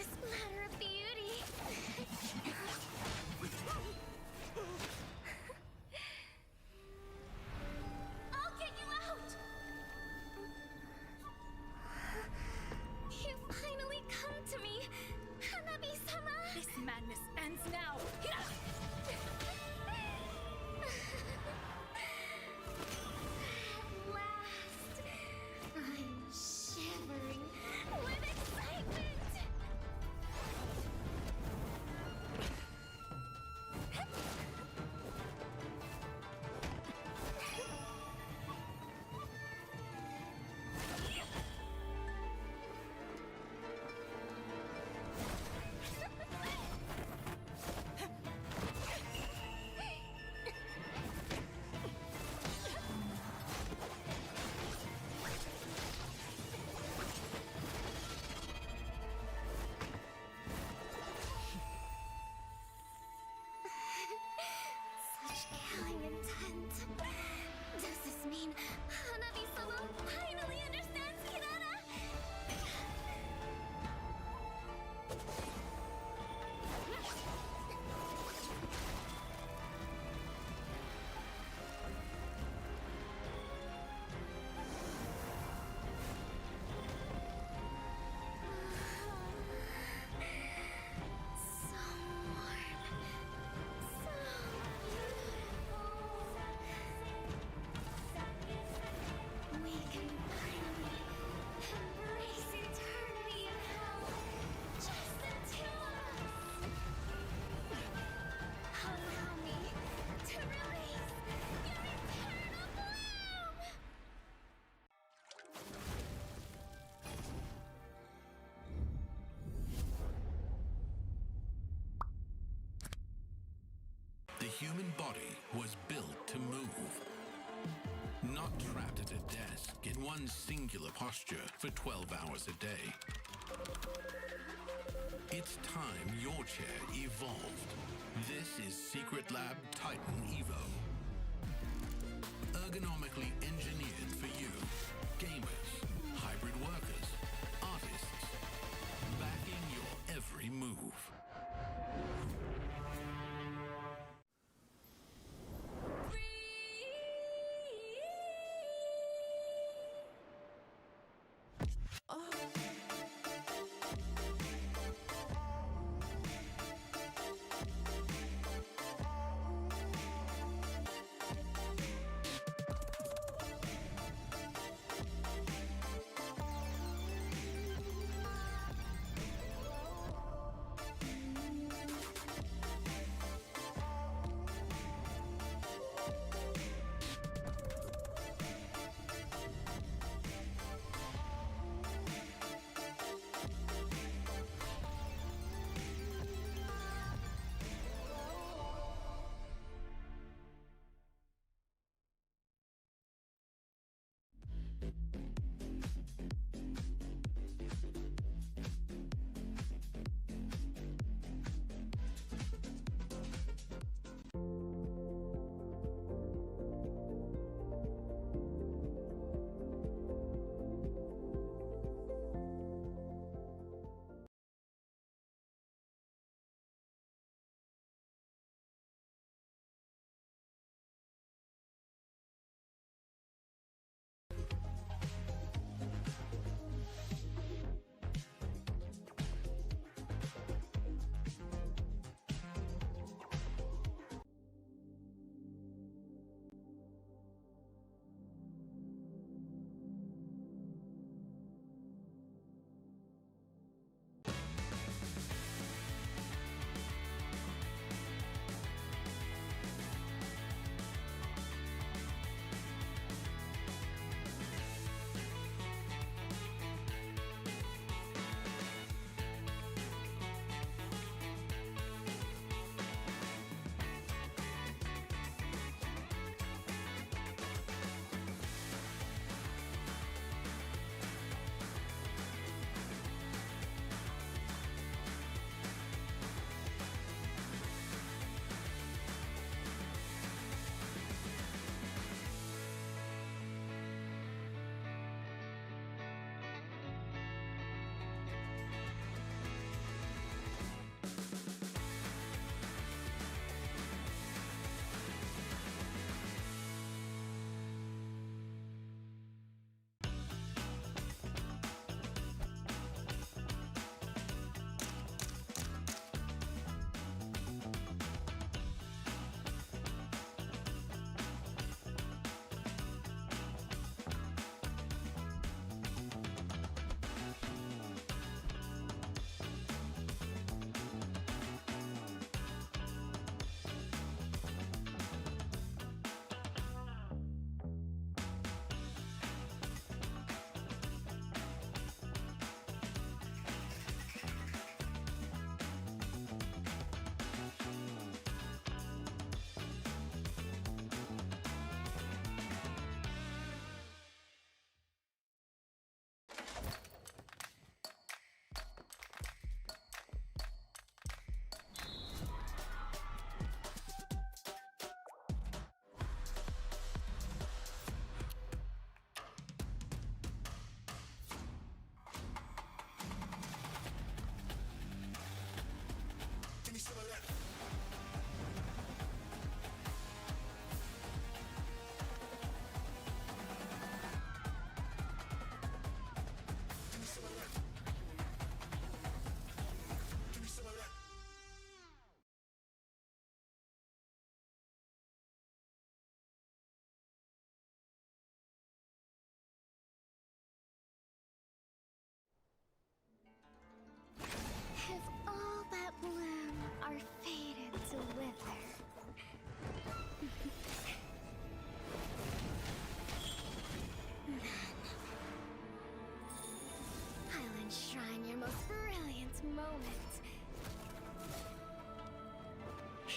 this matter of beauty. I'll get you out! You finally come to me, Hanabi-sama! This madness ends now. At last, I'm shivering with excitement! Such killing intent. Does this mean Hanabi-sama finally understands Kirara? So warm. So beautiful. We can finally embrace eternity in hell. Just the two of us. Allow me to release your eternal bloom. The human body was built to move. Not trapped at a desk in one singular posture for 12 hours a day. It's time your chair evolved. This is Secret Lab Titan Evo. Ergonomically engineered for you, gamers, hybrid workers, artists, backing your every move.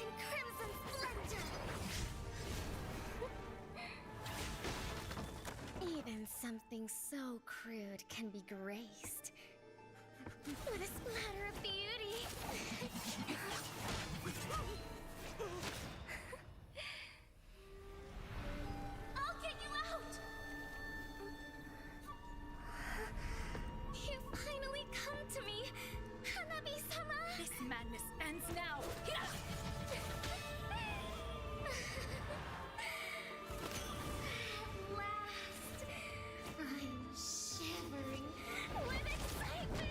in crimson splendor. Even something so crude can be graced with a splatter of beauty. I'll get you out! You finally come to me, Hanabi-sama! This madness ends now. At last, I'm shivering with excitement!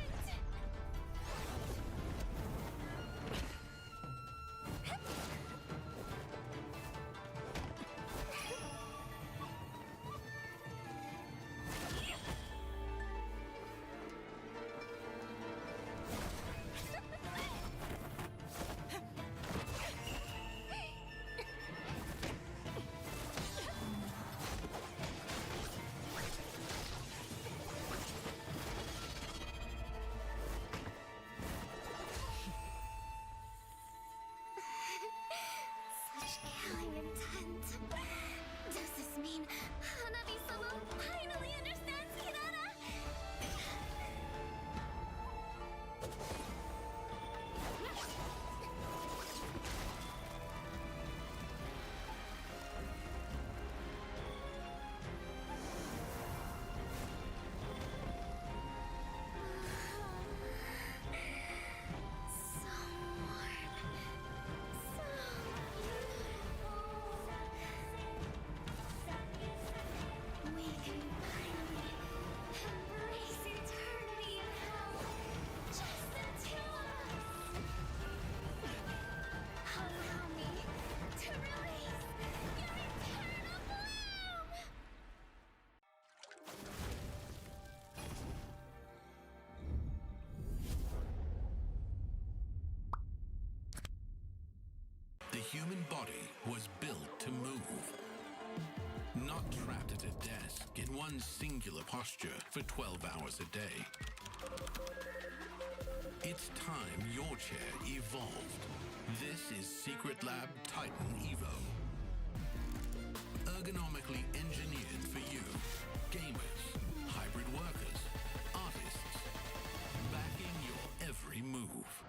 Such killing intent. Does this mean Hanabi-sama finally understands Kirara? So warm. So beautiful. We can finally embrace eternity in hell. Just the two of us. Allow me to release your eternal bloom. The human body was built to move. Not trapped at a desk in one singular posture for 12 hours a day. It's time your chair evolved. This is Secret Lab Titan Evo. Ergonomically engineered for you, gamers, hybrid workers, artists, backing your every move.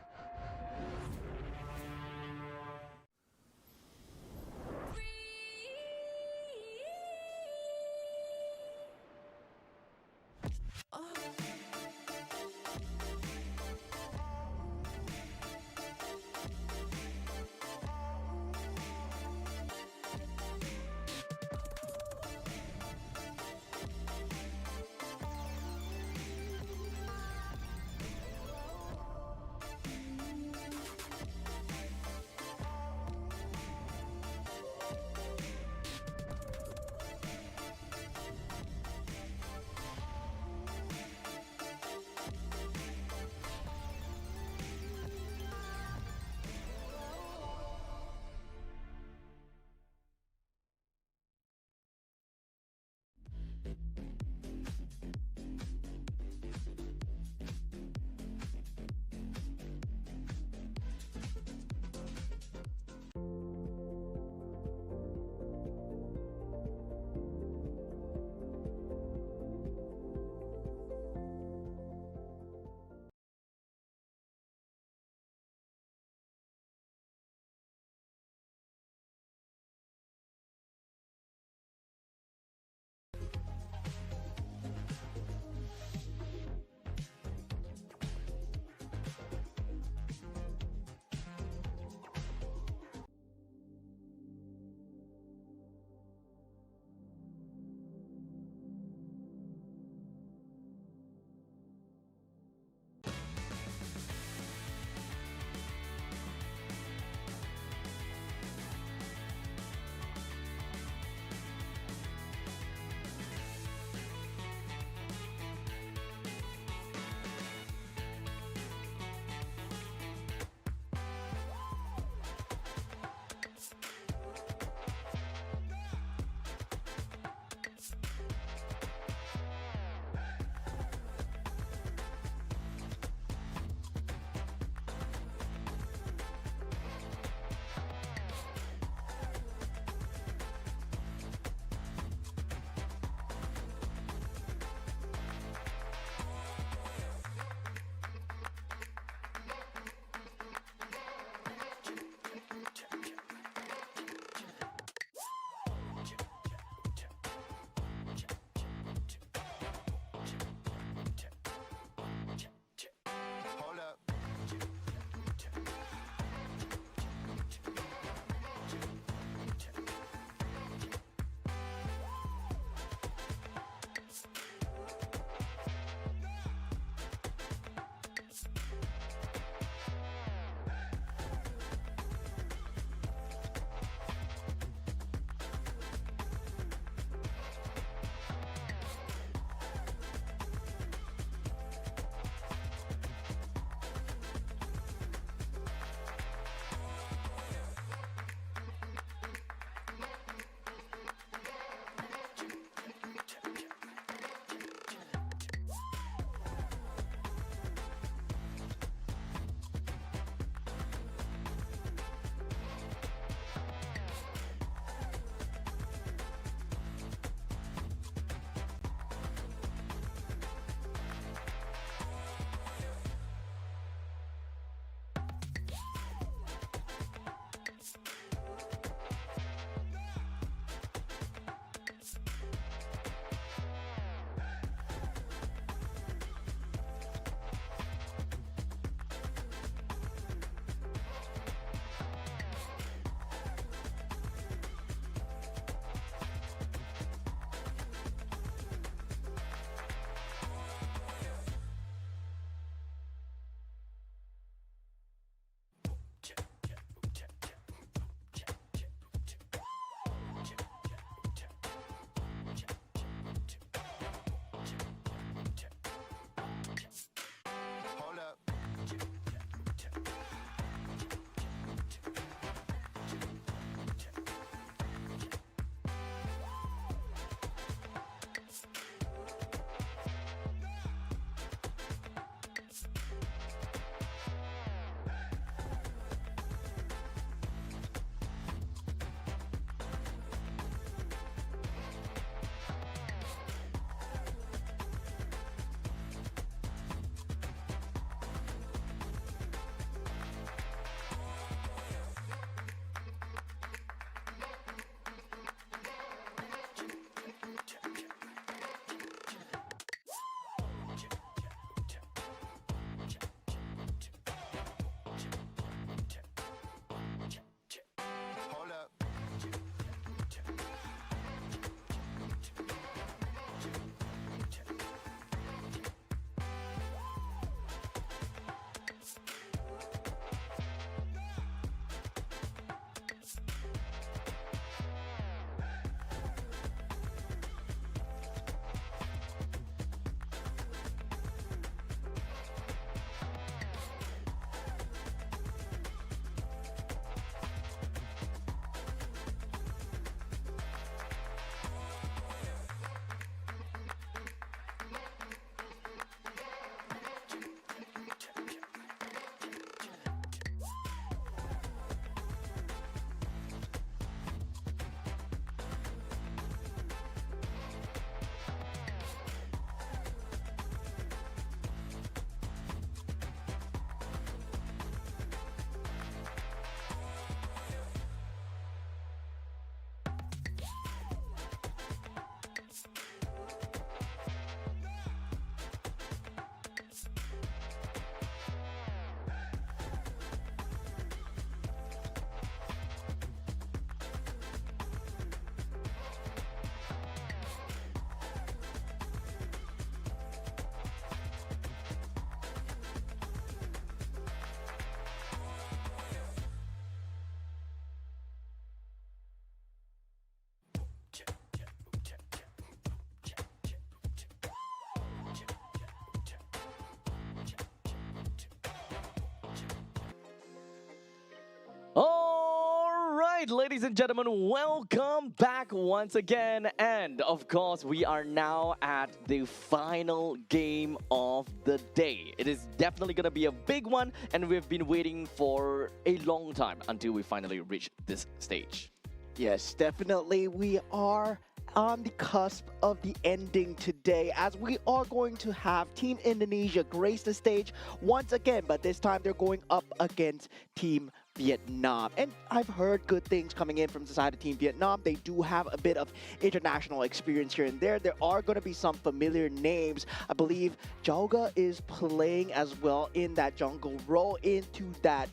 right, ladies and gentlemen, welcome back once again. And of course, we are now at the final game of the day. It is definitely going to be a big one, and we've been waiting for a long time until we finally reach this stage. Yes, definitely. We are on the cusp of the ending today, as we are going to have Team Indonesia grace the stage once again, but this time they're going up against Team Vietnam. And I've heard good things coming in from the side of Team Vietnam. They do have a bit of international experience here and there. There are going to be some familiar names. I believe Jauga is playing as well in that jungle role into that.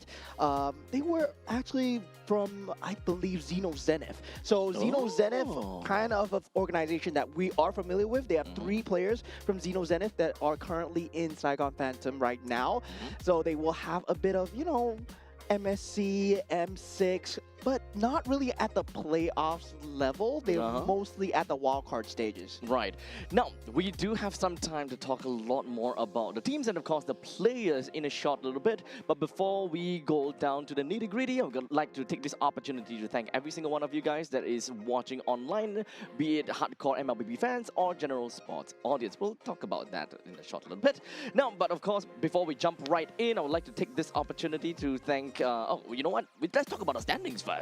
They were actually from, I believe, Xeno Zenith. So Xeno Zenith, kind of an organization that we are familiar with. They have 3 players from Xeno Zenith that are currently in Saigon Phantom right now. So they will have a bit of, you know, MSC, M6, but not really at the playoffs level. They're mostly at the wildcard stages. Right. Now, we do have some time to talk a lot more about the teams and, of course, the players in a short little bit. But before we go down to the nitty-gritty, I would like to take this opportunity to thank every single one of you guys that is watching online, be it hardcore MLBB fans or general sports audience. We'll talk about that in a short little bit. Now, but of course, before we jump right in, I would like to take this opportunity to thank... you know what? Let's talk about the standings first.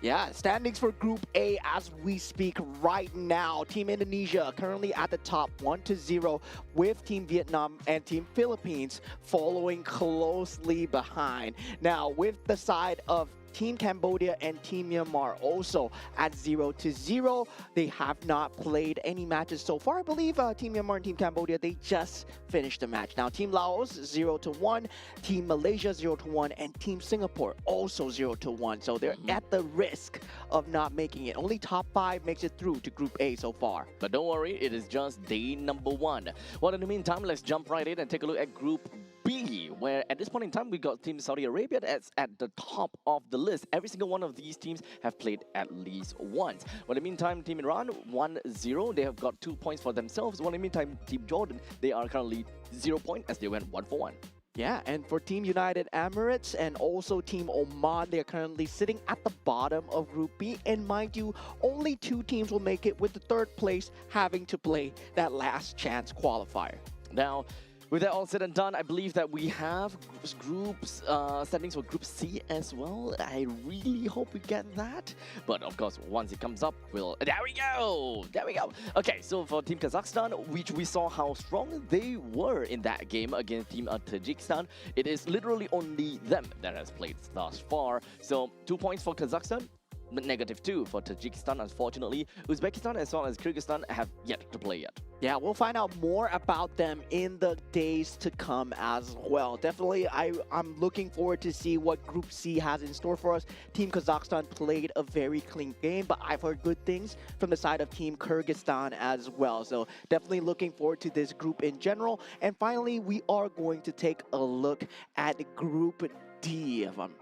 Yeah, standings for Group A as we speak right now. Team Indonesia currently at the top 1-0 with Team Vietnam and Team Philippines following closely behind. Now, with the side of Team Cambodia and Team Myanmar also at 0-0. They have not played any matches so far. I believe Team Myanmar and Team Cambodia, they just finished the match. Now, Team Laos 0-1, Team Malaysia 0-1, and Team Singapore also 0-1. So they're at the risk of not making it. Only top 5 makes it through to Group A so far. But don't worry, it is just day number 1. Well, in the meantime, let's jump right in and take a look at Group B, where at this point in time, we got Team Saudi Arabia that's at the top of the list. Every single one of these teams have played at least once. Well, in the meantime, Team Iran 1-0. They have got 2 points for themselves. Well, in the meantime, Team Jordan, they are currently 0 point as they went 1-1. Yeah, and for Team United Emirates and also Team Oman, they are currently sitting at the bottom of Group B. And mind you, only 2 teams will make it, with the 3rd place having to play that last chance qualifier. Now, with that all said and done, I believe that we have groups standings for Group C as well. I really hope we get that. But of course, once it comes up, we'll... There we go! There we go! Okay, so for Team Kazakhstan, which we saw how strong they were in that game against Team Tajikistan, it is literally only them that has played thus far. So 2 points for Kazakhstan. -2 for Tajikistan, unfortunately. Uzbekistan as well as Kyrgyzstan have yet to play yet. Yeah, we'll find out more about them in the days to come as well. Definitely, I'm looking forward to see what Group C has in store for us. Team Kazakhstan played a very clean game, but I've heard good things from the side of Team Kyrgyzstan as well. So definitely looking forward to this group in general. And finally, we are going to take a look at Group D, if I'm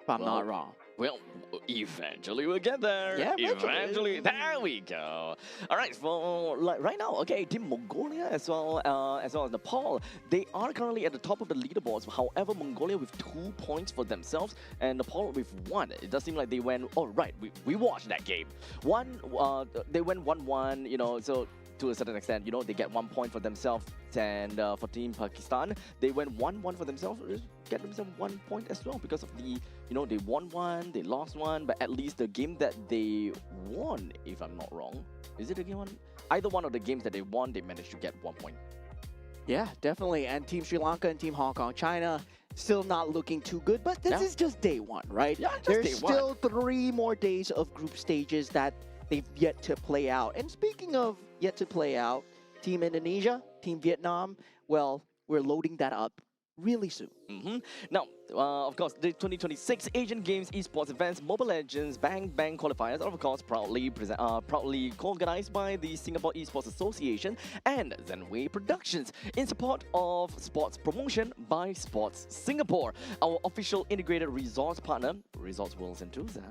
not wrong. Well, eventually we'll get there. Yeah, eventually. There we go. All right, for right now, okay, Team Mongolia as well as Nepal, they are currently at the top of the leaderboards. However, Mongolia with 2 points for themselves and Nepal with 1. It does seem like they went. Oh, right, we watched that game. They went 1-1. You know, so. To a certain extent, you know, they get 1 point for themselves, and for Team Pakistan, they went 1-1 for themselves, get themselves 1 point as well because of the, you know, they won 1, they lost 1, but at least the game that they won, if I'm not wrong, is it a game one? Either one of the games that they won, they managed to get 1 point. Yeah, definitely. And Team Sri Lanka and Team Hong Kong, China, still not looking too good, but this is just day 1, right? Yeah, just There's day still 3 more days of group stages that they've yet to play out. And speaking of yet to play out, Team Indonesia, Team Vietnam, well, we're loading that up really soon. Now, of course, the 2026 Asian Games Esports events, Mobile Legends Bang Bang Qualifiers are, of course, proudly co-organized by the Singapore Esports Association and Zenway Productions in support of sports promotion by Sports Singapore, our official integrated resource partner, Resorts World Sentosa,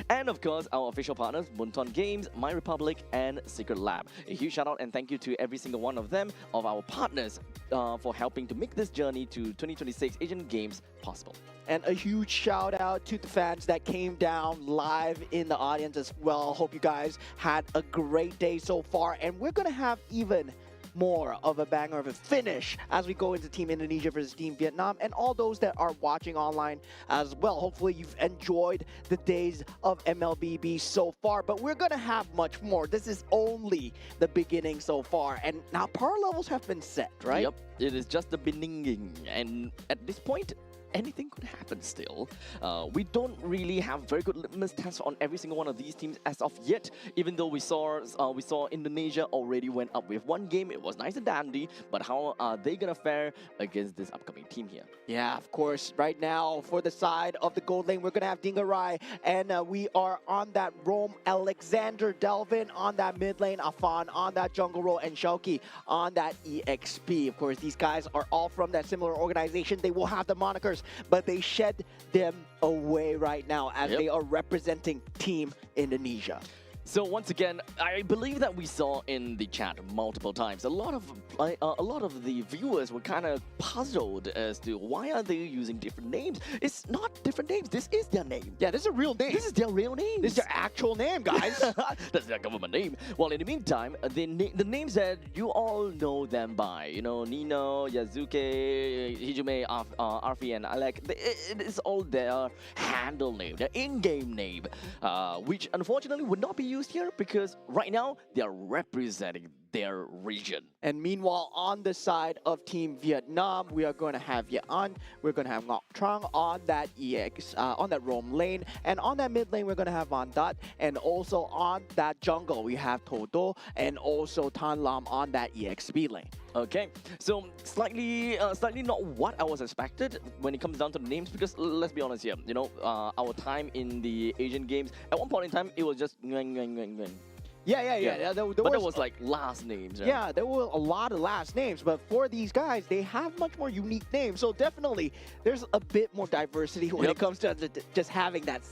and of course, our official partners, Bunton Games, My Republic, and Secret Lab. A huge shout out and thank you to every single one of them, of our partners, for helping to make this journey to 2026 Asian Games possible. And a huge shout out to the fans that came down live in the audience as well. Hope you guys had a great day so far. And we're going to have even more of a banger of a finish as we go into Team Indonesia versus Team Vietnam, and all those that are watching online as well. Hopefully you've enjoyed the days of MLBB so far, but we're gonna have much more. This is only the beginning so far, and now power levels have been set, right? Yep, it is just the beginning, and at this point, anything could happen still. We don't really have very good litmus tests on every single one of these teams as of yet, even though we saw Indonesia already went up with one game. It was nice and dandy, but how are they gonna fare against this upcoming team here? Yeah, of course. Right now, for the side of the gold lane, we're going to have Dingarai, and we are on that roam. Alexander Delvin on that mid lane, Afan on that jungle role, and Shauki on that EXP. Of course, these guys are all from that similar organization. They will have the monikers, but they shed them away right now as they are representing Team Indonesia. So once again, I believe that we saw in the chat multiple times, a lot of the viewers were kind of puzzled as to why are they using different names. It's not different names. This is their name. Yeah, this is a real name. This is their real name. This is their actual name, guys. That's their government name. Well, in the meantime, the names that you all know them by, you know, Nino, Yazuke, Hijume, Arfi, and Alec, it is all their handle name, their in-game name, which unfortunately would not be used here because right now they are representing their region. And meanwhile, on the side of Team Vietnam, we are going to have Yeon, we're going to have Ngoc Trang on that on that roam lane, and on that mid lane, we're going to have Van Dat, and also on that jungle, we have Todo, and also Tan Lam on that EXP lane. Okay, so slightly not what I was expected when it comes down to the names, because let's be honest here, you know, our time in the Asian Games, at one point in time, it was just Yeah. There was like last names. Right? Yeah, there were a lot of last names, but for these guys, they have much more unique names. So definitely, there's a bit more diversity when it comes to just having that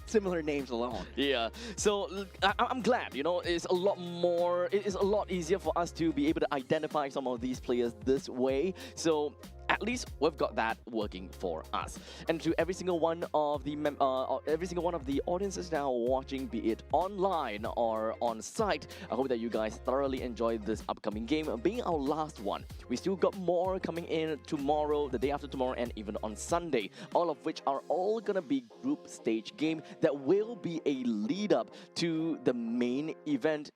similar names alone. Yeah, so I'm glad, you know, it is a lot easier for us to be able to identify some of these players this way. So at least we've got that working for us. And to every single one of the audiences now watching, be it online or on site, I hope that you guys thoroughly enjoyed this upcoming game, being our last one. We still got more coming in tomorrow, the day after tomorrow, and even on Sunday, all of which are all gonna be group stage game that will be a lead up to the main event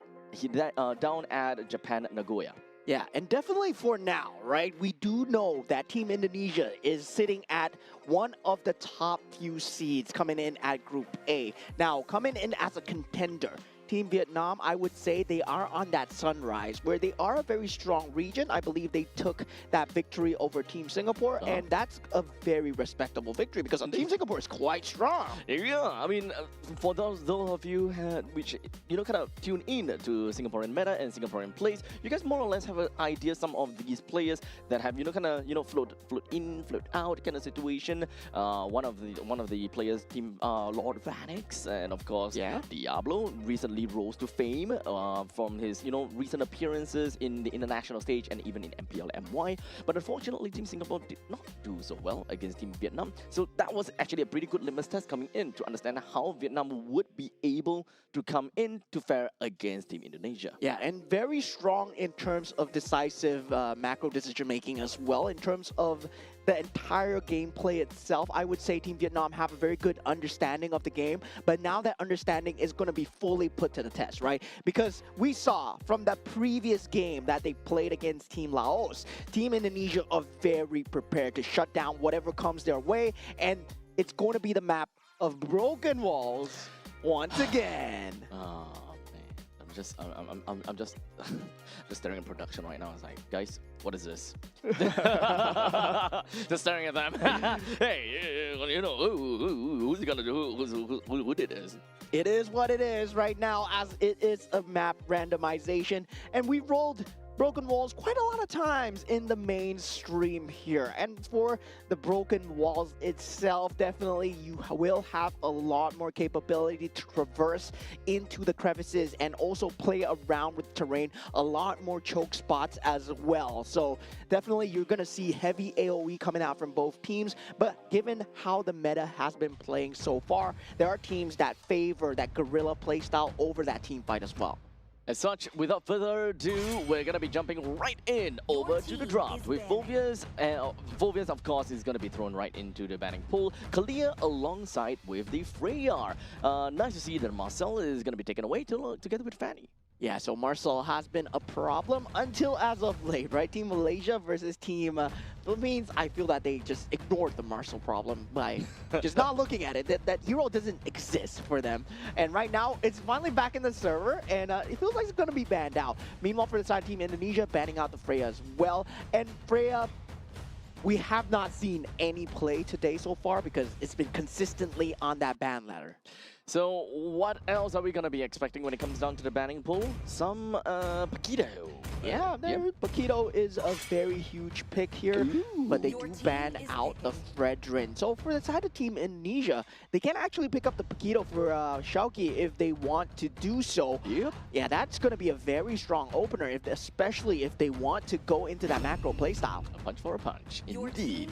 down at Japan, Nagoya. Yeah, and definitely for now, right? We do know that Team Indonesia is sitting at one of the top few seeds coming in at Group A. Now, coming in as a contender, Team Vietnam, I would say they are on that sunrise where they are a very strong region. I believe they took that victory over Team Singapore, and that's a very respectable victory because Team Singapore is quite strong. Yeah, I mean, for those of you which, you know, kind of tune in to Singaporean meta and Singaporean plays, you guys more or less have an idea some of these players that have, you know, kind of, you know, float in, float out kind of situation. One of the players, Team Lord Vanix, and of course, Diablo recently rose to fame from his, you know, recent appearances in the international stage and even in MPL MY. But unfortunately, Team Singapore did not do so well against Team Vietnam. So that was actually a pretty good litmus test coming in to understand how Vietnam would be able to come in to fare against Team Indonesia. Yeah, and very strong in terms of decisive macro decision making as well. In terms of the entire gameplay itself, I would say Team Vietnam have a very good understanding of the game, but now that understanding is going to be fully put to the test, right? Because we saw from the previous game that they played against Team Laos, Team Indonesia are very prepared to shut down whatever comes their way, and it's going to be the map of broken walls once again. Oh man, I'm just just staring at production right now. It's like, guys, what is this? Just staring at them. Hey, you know, who's gonna do? Who did this? It is what it is right now, as it is a map randomization, and we rolled Broken Walls quite a lot of times in the mainstream here. And for the Broken Walls itself, definitely you will have a lot more capability to traverse into the crevices and also play around with terrain, a lot more choke spots as well. So definitely you're going to see heavy AoE coming out from both teams, but given how the meta has been playing so far, there are teams that favor that guerrilla playstyle over that team fight as well. As such, without further ado, we're going to be jumping right in over to the draft with Volvius. Volvius, of course, is going to be thrown right into the banning pool. Kalia alongside with the Freyr. Nice to see that Marcel is going to be taken away together with Fanny. Yeah, so Marcel has been a problem until as of late, right? Team Malaysia versus Team Philippines. I feel that they just ignored the Marcel problem by just not looking at it. That hero doesn't exist for them. And right now, it's finally back in the server, and it feels like it's going to be banned out. Meanwhile, for the side of Team Indonesia, banning out the Freya as well. And Freya, we have not seen any play today so far because it's been consistently on that ban ladder. So what else are we going to be expecting when it comes down to the banning pool? Some Paquito. Yeah, Paquito is a very huge pick here, but they do ban out the Fredrin. So for the side of Team Indonesia, they can actually pick up the Paquito for Shauki if they want to do so. Yep. Yeah, that's going to be a very strong opener, especially if they want to go into that macro playstyle. A punch for a punch, indeed.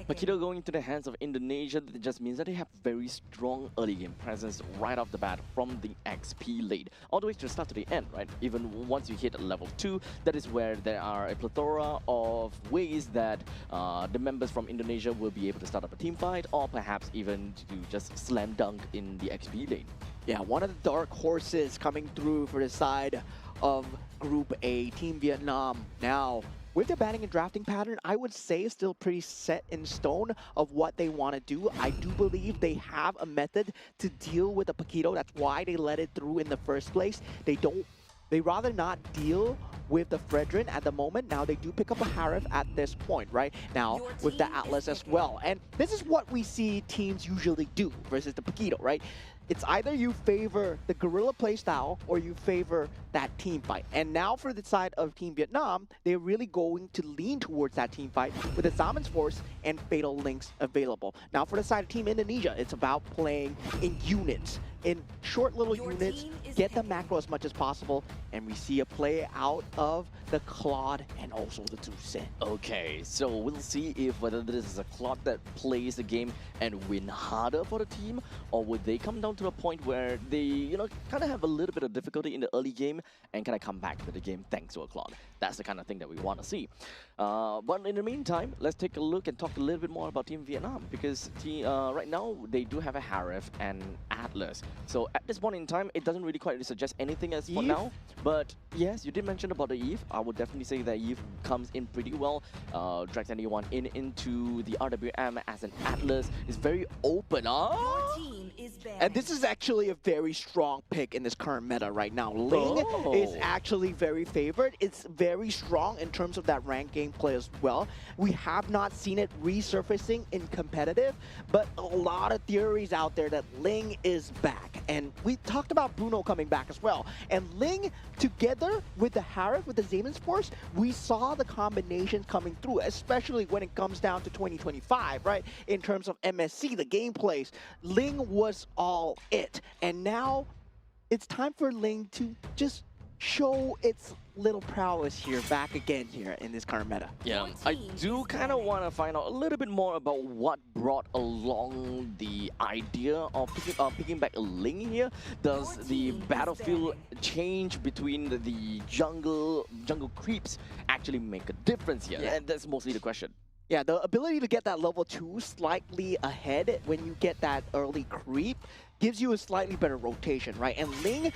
Paquito going into the hands of Indonesia, that just means that they have very strong early game presence right off the bat from the XP lead, all the way to the start to the end, right? Even once you hit level 2, that is where there are a plethora of ways that the members from Indonesia will be able to start up a team fight, or perhaps even to just slam dunk in the XP lane. Yeah, one of the dark horses coming through for the side of Group A, Team Vietnam. Now, with the banning and drafting pattern, I would say it's still pretty set in stone of what they want to do. I do believe they have a method to deal with the Paquito. That's why they let it through in the first place. They rather not deal with the Fredrin at the moment. Now they do pick up a Harif at this point, right? Now with the Atlas as well. And this is what we see teams usually do versus the Paquito, right? It's either you favor the guerrilla playstyle or you favor that team fight. And now for the side of Team Vietnam, they're really going to lean towards that team fight with the Zaman's Force and Fatal Links available. Now for the side of Team Indonesia, it's about playing in units, in short little units, get the macro as much as possible, and we see a play out of the Claude and also the Tusen. Okay, so we'll see if whether this is a Claude that plays the game and win harder for the team, or would they come down to a point where they, kind of have a little bit of difficulty in the early game and kind of come back to the game thanks to a Claude. That's the kind of thing that we want to see. But in the meantime, let's take a look and talk a little bit more about Team Vietnam, because right now they do have a Harif and Atlas. So at this point in time, it doesn't really quite suggest anything as for now. But yes, you did mention about the Eve. I would definitely say that Eve comes in pretty well. Drags anyone into the RWM as an Atlas. Is very open. And this is actually a very strong pick in this current meta right now. Ling is actually very favored. It's very strong in terms of that ranked gameplay as well. We have not seen it resurfacing in competitive, but a lot of theories out there that Ling is back. And we talked about Bruno coming back as well. And Ling, together with the Harif, with the Zaman's Force, we saw the combinations coming through, especially when it comes down to 2025, right? In terms of MSC, the gameplays, Ling was all it. And now it's time for Ling to just show its little prowess here, back again here in this current meta. Yeah, I do kind of want to find out a little bit more about what brought along the idea of picking back a Ling here. Does the battlefield change between the jungle creeps actually make a difference here? Yeah. And that's mostly the question. Yeah, the ability to get that level 2 slightly ahead when you get that early creep gives you a slightly better rotation, right? And Ling,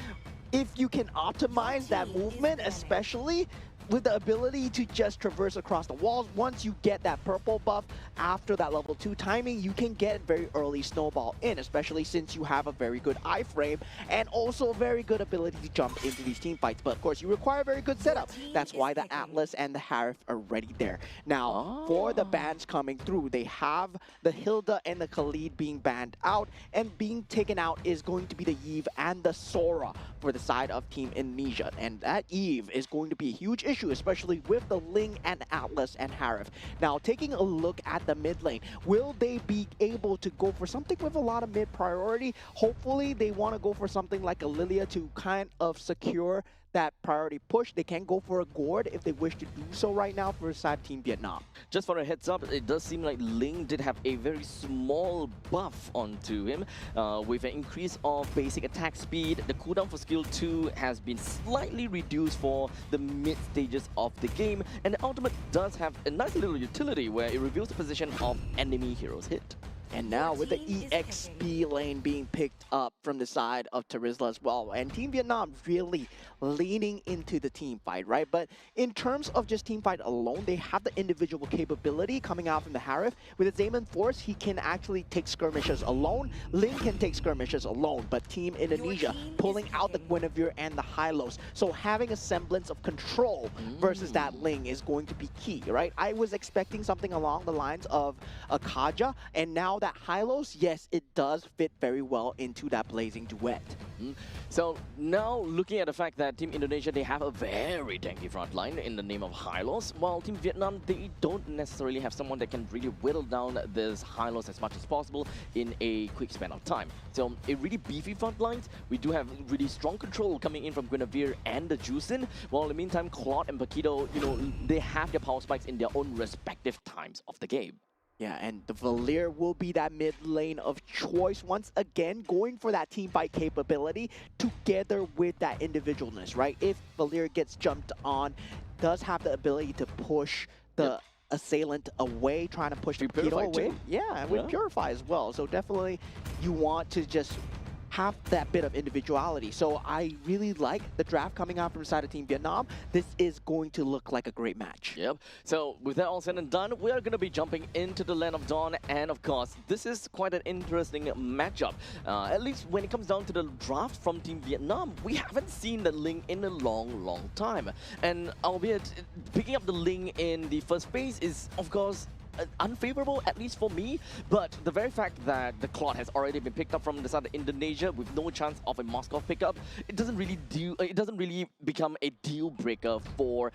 if you can optimize that movement, especially with the ability to just traverse across the walls, once you get that purple buff after that level 2 timing, you can get very early snowball in, especially since you have a very good iframe and also a very good ability to jump into these team fights. But of course, you require a very good setup. That's why the Atlas and the Harif are already there. Now, for the bans coming through, they have the Hilda and the Khalid being banned out, and being taken out is going to be the Eve and the Sora for the side of Team Indonesia. And that Eve is going to be a huge issue issue, especially with the Ling and Atlas and Harif. Now, taking a look at the mid lane, will they be able to go for something with a lot of mid priority? Hopefully, they want to go for something like a Lilia to kind of secure that priority push. They can go for a Gord if they wish to do so right now for side Team Vietnam. Just for a heads up, it does seem like Ling did have a very small buff onto him with an increase of basic attack speed. The cooldown for skill 2 has been slightly reduced for the mid stages of the game, and the ultimate does have a nice little utility where it reveals the position of enemy heroes hit. And now with the EXP lane being picked up from the side of Terizla as well. And Team Vietnam really leaning into the team fight, right? But in terms of just team fight alone, they have the individual capability coming out from the Harif. With the Zaman Force, he can actually take skirmishes alone. Ling can take skirmishes alone, but Team Indonesia pulling out the Guinevere and the Hylos. So having a semblance of control versus that Ling is going to be key, right? I was expecting something along the lines of a Kaja, and now that Hylos, yes, it does fit very well into that blazing duet. So now looking at the fact that Team Indonesia, they have a very tanky front line in the name of Hylos, while Team Vietnam, they don't necessarily have someone that can really whittle down this Hylos as much as possible in a quick span of time. So a really beefy front lines, we do have really strong control coming in from Guinevere and the Juicin, while in the meantime, Claude and Paquito, you know, they have their power spikes in their own respective times of the game. Yeah, and the Valir will be that mid lane of choice once again, going for that team fight capability together with that individualness, right? If Valir gets jumped on, does have the ability to push the assailant away, trying to push the Purify away. Yeah, and with Purify as well. So definitely you want to just have that bit of individuality. So I really like the draft coming out from the side of Team Vietnam. This is going to look like a great match. Yep. So with that all said and done, we are going to be jumping into the Land of Dawn, and of course, this is quite an interesting matchup. At least when it comes down to the draft from Team Vietnam, we haven't seen the Ling in a long time. And albeit picking up the Ling in the first phase is, of course, unfavorable, at least for me, but the very fact that the Claude has already been picked up from the side of Indonesia with no chance of a Moscow pickup, it doesn't really become a deal breaker for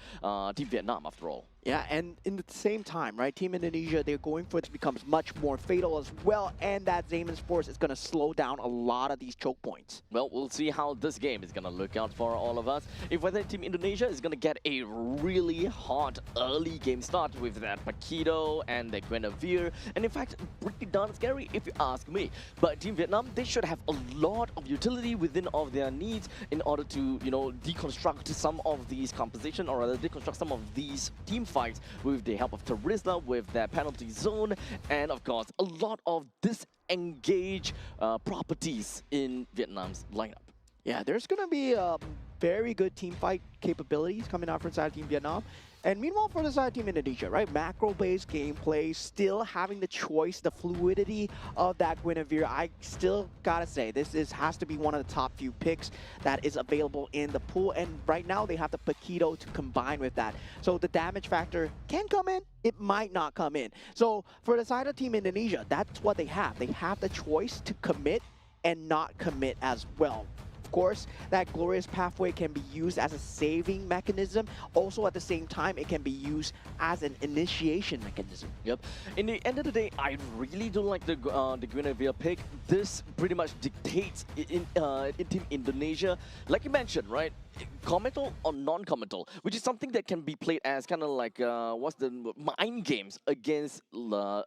Team Vietnam after all. Yeah, and in the same time, right, Team Indonesia, they're going for it becomes much more fatal as well, and that Zaman's Force is going to slow down a lot of these choke points. Well, we'll see how this game is going to look out for all of us. If whether Team Indonesia is going to get a really hot early game start with that Paquito and the Guinevere, and in fact, pretty darn scary if you ask me. But Team Vietnam, they should have a lot of utility within of their needs in order to, you know, deconstruct some of these composition, or rather deconstruct some of these team fights with the help of Terizla, with their penalty zone, and of course a lot of disengage properties in Vietnam's lineup. Yeah, there's going to be very good team fight capabilities coming out from side Team Vietnam. And meanwhile, for the side Team Indonesia, right, macro-based gameplay, still having the choice, the fluidity of that Guinevere. I still gotta say, this has to be one of the top few picks that is available in the pool. And right now, they have the Paquito to combine with that. So the damage factor can come in, it might not come in. So for the side of Team Indonesia, that's what they have. They have the choice to commit and not commit as well. Of course, that glorious pathway can be used as a saving mechanism. Also, at the same time, it can be used as an initiation mechanism. Yep. In the end of the day, I really don't like the Guinevere pick. This pretty much dictates in Team Indonesia, like you mentioned, right? Committal or non-committal, which is something that can be played as kind of like what's the mind games against a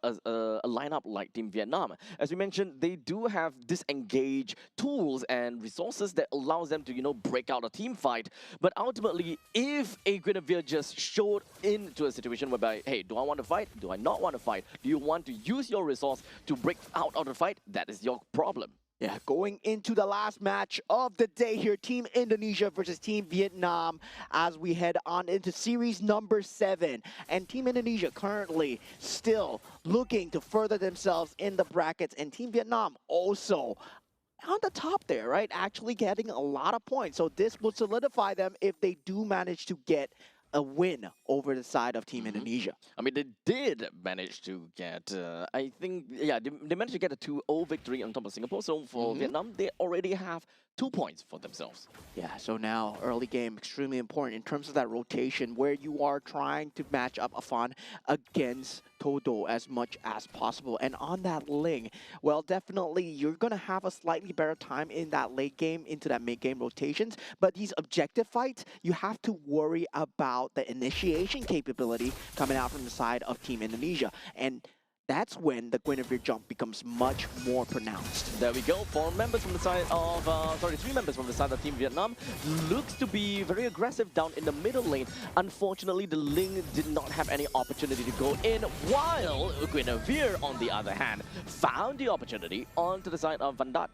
lineup like Team Vietnam. As we mentioned, they do have disengage tools and resources that allows them to, you know, break out a team fight. But ultimately, if a Guinevere just showed into a situation whereby, hey, do I want to fight? Do I not want to fight? Do you want to use your resource to break out of the fight? That is your problem. Yeah, going into the last match of the day here, Team Indonesia versus Team Vietnam, as we head on into series number 7. And Team Indonesia currently still looking to further themselves in the brackets, and Team Vietnam also on the top there, right? Actually getting a lot of points. So this will solidify them if they do manage to get a win over the side of Team Indonesia. I mean, they did manage to get, I think, yeah, they managed to get a 2-0 victory on top of Singapore. So for Vietnam, they already have 2 points for themselves. Yeah, so now early game extremely important in terms of that rotation where you are trying to match up Afan against Todo as much as possible. And on that Ling, well, definitely you're going to have a slightly better time in that late game into that mid game rotations. But these objective fights, you have to worry about the initiation capability coming out from the side of Team Indonesia. And that's when the Guinevere jump becomes much more pronounced. There we go. 4 members from the side of, 3 members from the side of Team Vietnam. Looks to be very aggressive down in the middle lane. Unfortunately, the Ling did not have any opportunity to go in, while Guinevere, on the other hand, found the opportunity onto the side of Van Dat.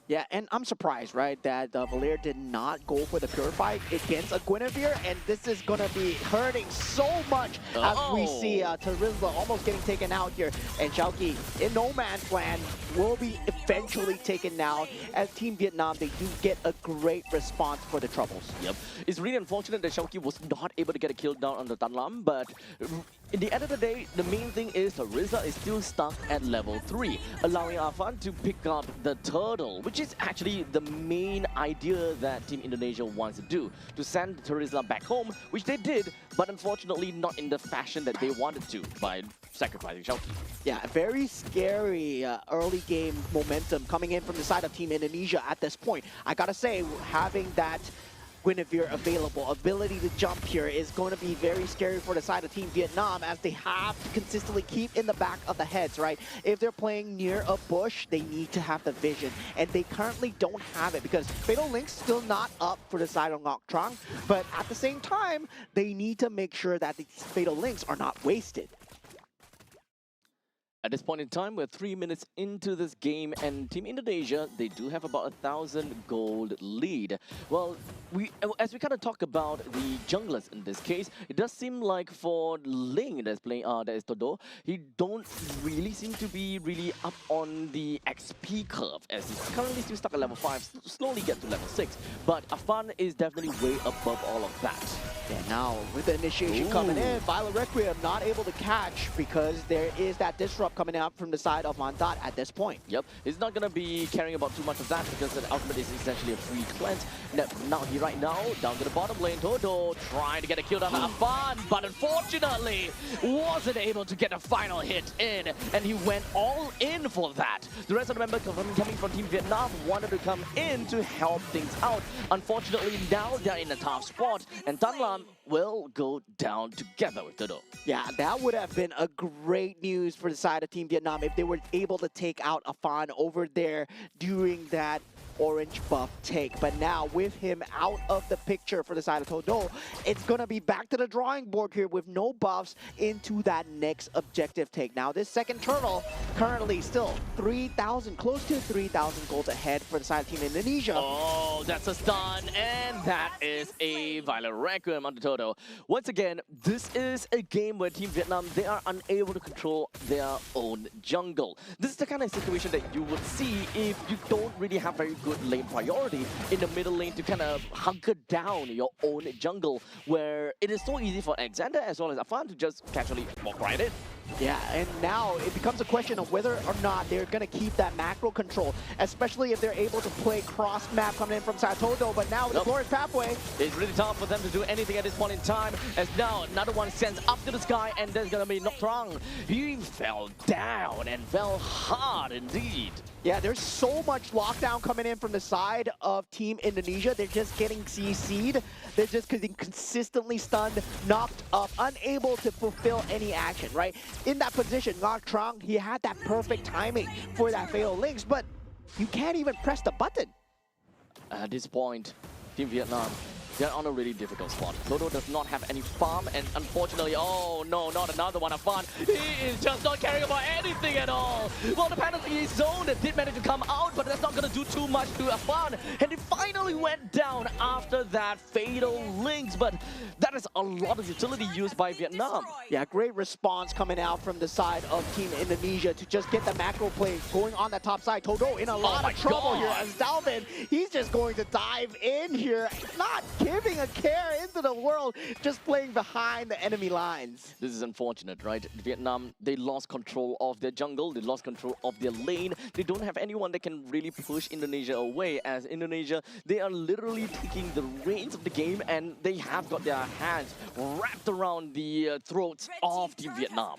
Yeah, and I'm surprised, right, that Valir did not go for the Purify against a Guinevere, and this is going to be hurting so much as we see Tarizla almost getting taken out here, and Xiaoqi in no man's land will be eventually taken down. As Team Vietnam, they do get a great response for the troubles. Yep. It's really unfortunate that Xiaoqi was not able to get a kill down on the Tan Lam, but in the end of the day, the main thing is Tarizla is still stuck at level 3, allowing Afan to pick up the turtle, which is actually the main idea that Team Indonesia wants to do, to send Tarizla back home, which they did, but unfortunately not in the fashion that they wanted to by sacrificing Xiaoqi. Yeah, very scary early game momentum coming in from the side of Team Indonesia at this point. I gotta say, having that Guinevere available, ability to jump here is going to be very scary for the side of Team Vietnam, as they have to consistently keep in the back of the heads, right? If they're playing near a bush, they need to have the vision, and they currently don't have it because Fatal Link's still not up for the side of Ngoc Trang, but at the same time, they need to make sure that these Fatal Links are not wasted. At this point in time, we're 3 minutes into this game, and Team Indonesia, they do have about 1,000 gold lead. Well, as we kind of talk about the junglers in this case, it does seem like for Ling that's playing, that is Todo, he don't really seem to be really up on the XP curve, as he's currently still stuck at level 5, slowly get to level 6. But Afan is definitely way above all of that. Yeah, now with the initiation coming in, Violet Requiem not able to catch because there is that disrupt coming out from the side of Van Dat at this point. Yep, he's not going to be caring about too much of that because the ultimate is essentially a free cleanse. Now, right now, down to the bottom lane, Todo trying to get a kill down to Afan, but unfortunately wasn't able to get a final hit in, and he went all in for that. The rest of the members coming from Team Vietnam wanted to come in to help things out. Unfortunately, now they're in a tough spot, and Tan Lam will go down together with Todo. Yeah, that would have been a great news for the side of Team Vietnam if they were able to take out Afan over there during that orange buff take. But now with him out of the picture for the side of Todo, it's going to be back to the drawing board here with no buffs into that next objective take. Now this second turtle currently still 3,000, close to 3,000 gold ahead for the side of Team Indonesia. Oh, that's a stun, and that is a Violet Requiem on the Toto. Once again, this is a game where Team Vietnam, they are unable to control their own jungle. This is the kind of situation that you would see if you don't really have very good lane priority in the middle lane to kind of hunker down your own jungle, where it is so easy for Alexander as well as Afan to just casually walk right in. Yeah, and now it becomes a question of whether or not they're going to keep that macro control, especially if they're able to play cross-map coming in from Satodo. But now with the Glorious Pathway, it's really tough for them to do anything at this point in time, as now another one sends up to the sky, and there's going to be Ngoc Trang. He fell down and fell hard indeed. Yeah, there's so much lockdown coming in from the side of Team Indonesia. They're just getting CC'd. They're just getting consistently stunned, knocked up, unable to fulfill any action, right? In that position, Ngoc Trang, he had that perfect timing for that Fatal Links, but you can't even press the button. At this point, Team Vietnam, they're on a really difficult spot. Todo does not have any farm, and unfortunately, oh no, not another one of fun. He is just not caring about anything at all. Well, the penalty zone did manage to come out, but that's not going to do too much to Afan. And it finally went down after that Fatal Links, but that is a lot of utility used by Vietnam. Yeah, great response coming out from the side of Team Indonesia to just get the macro play going on that top side. Todo in a lot of trouble here as Dalvin, he's just going to dive in here, not giving a care into the world, just playing behind the enemy lines. This is unfortunate, right? Vietnam, they lost control of their jungle, they lost control of their lane. They don't have anyone that can really push Indonesia away, as Indonesia, they are literally taking the reins of the game and they have got their hands wrapped around the throats of Team Vietnam.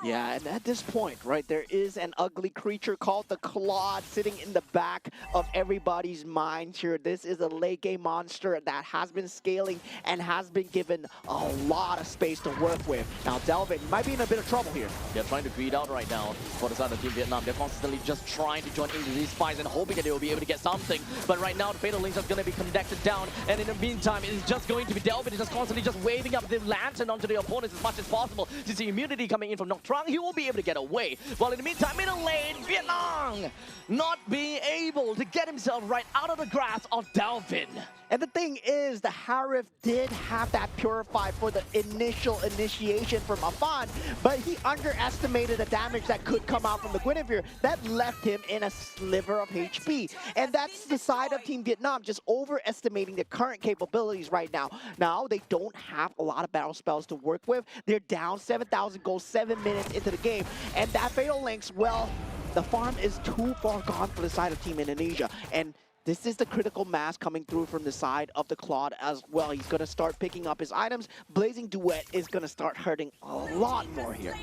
Yeah, and at this point, right, there is an ugly creature called the Claude sitting in the back of everybody's mind here. This is a late game monster that has been scaling and has been given a lot of space to work with. Now, Delvin might be in a bit of trouble here. They're trying to greed out right now for the side of Team Vietnam. They're constantly just trying to join into these fights and hoping that they will be able to get something. But right now, the Fatal Links are going to be conducted down. And in the meantime, it's just going to be Delvin just constantly just waving up the lantern onto the opponents as much as possible. To see immunity coming in from Nocturne, he will be able to get away. While in the meantime, middle lane, Vietnam not being able to get himself right out of the grasp of Delvin. And the thing is, the Harif did have that Purify for the initial initiation from Afan, but he underestimated the damage that could come out from the Guinevere that left him in a sliver of HP. And that's the side of Team Vietnam, just overestimating their current capabilities right now. Now, they don't have a lot of battle spells to work with. They're down 7,000 gold 7 minutes into the game. And that Fatal Links, well, the farm is too far gone for the side of Team Indonesia. And this is the critical mass coming through from the side of the Claude as well. He's going to start picking up his items. Blazing Duet is going to start hurting a lot more here.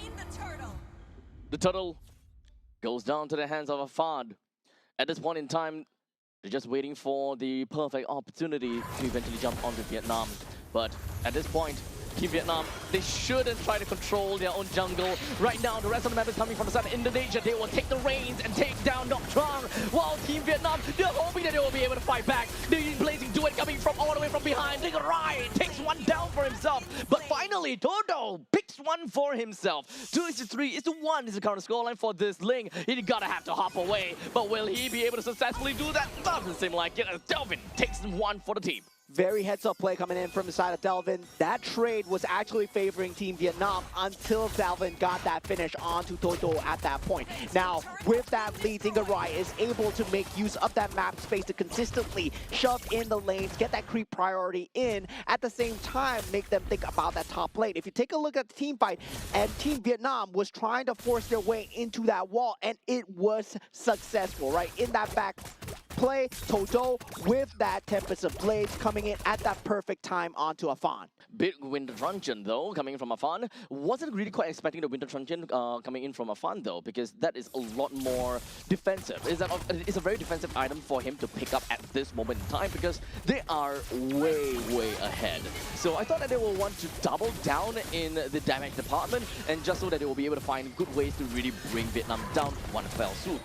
The turtle goes down to the hands of Afad. At this point in time, they're just waiting for the perfect opportunity to eventually jump onto Vietnam. But at this point, Team Vietnam, they shouldn't try to control their own jungle. Right now, the rest of the map is coming from the side of Indonesia. They will take the reins and take down Nocturne. While Team Vietnam, they're hoping that they will be able to fight back. The Blazing Duet coming from all the way from behind. Right, takes one down for himself. But finally, Toto picks one for himself. 2-3-1 is the current scoreline for this Ling. He gotta have to hop away. But will he be able to successfully do that? Doesn't seem like it, as Delvin takes one for the team. Very heads-up play coming in from the side of Delvin. That trade was actually favoring Team Vietnam until Delvin got that finish onto Toto at that point. Now, with that lead, Zingarai is able to make use of that map space to consistently shove in the lanes, get that creep priority in, at the same time, make them think about that top lane. If you take a look at the team fight, and Team Vietnam was trying to force their way into that wall, and it was successful, right? In that back play, Toto with that Tempest of Blades coming in at that perfect time onto Afan. Big Winter Truncheon though, coming in from Afan. Wasn't really quite expecting the Winter Truncheon coming in from Afan though, because that is a lot more defensive. It's a very defensive item for him to pick up at this moment in time, because they are way ahead. So I thought that they will want to double down in the damage department, and just so that they will be able to find good ways to really bring Vietnam down one fell swoop.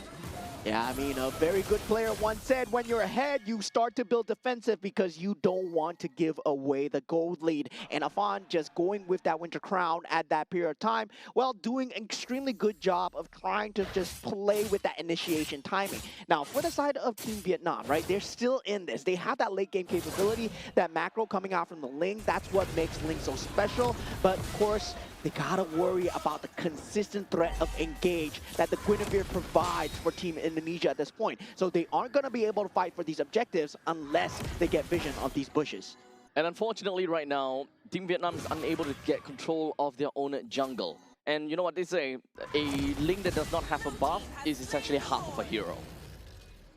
Yeah, I mean, a very good player once said, when you're ahead, you start to build defensive because you don't want to give away the gold lead. And Afan just going with that Winter Crown at that period of time, well, doing an extremely good job of trying to just play with that initiation timing. Now, for the side of Team Vietnam, right, they're still in this. They have that late game capability, that macro coming out from the Ling. That's what makes Ling so special. But, of course, they gotta worry about the consistent threat of engage that the Guinevere provides for Team Indonesia at this point. So they aren't gonna be able to fight for these objectives unless they get vision of these bushes. And unfortunately right now, Team Vietnam is unable to get control of their own jungle. And you know what they say, a Ling that does not have a buff is essentially half of a hero.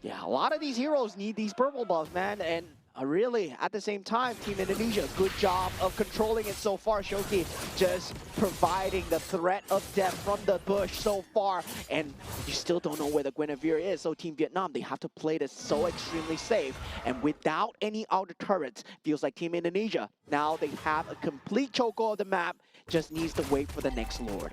Yeah, a lot of these heroes need these purple buffs, man, and really, at the same time, Team Indonesia, good job of controlling it so far. Shoki just providing the threat of death from the bush so far, and you still don't know where the Guinevere is. So Team Vietnam, they have to play this so extremely safe, and without any outer turrets, feels like Team Indonesia, now they have a complete chokehold of the map, just needs to wait for the next Lord.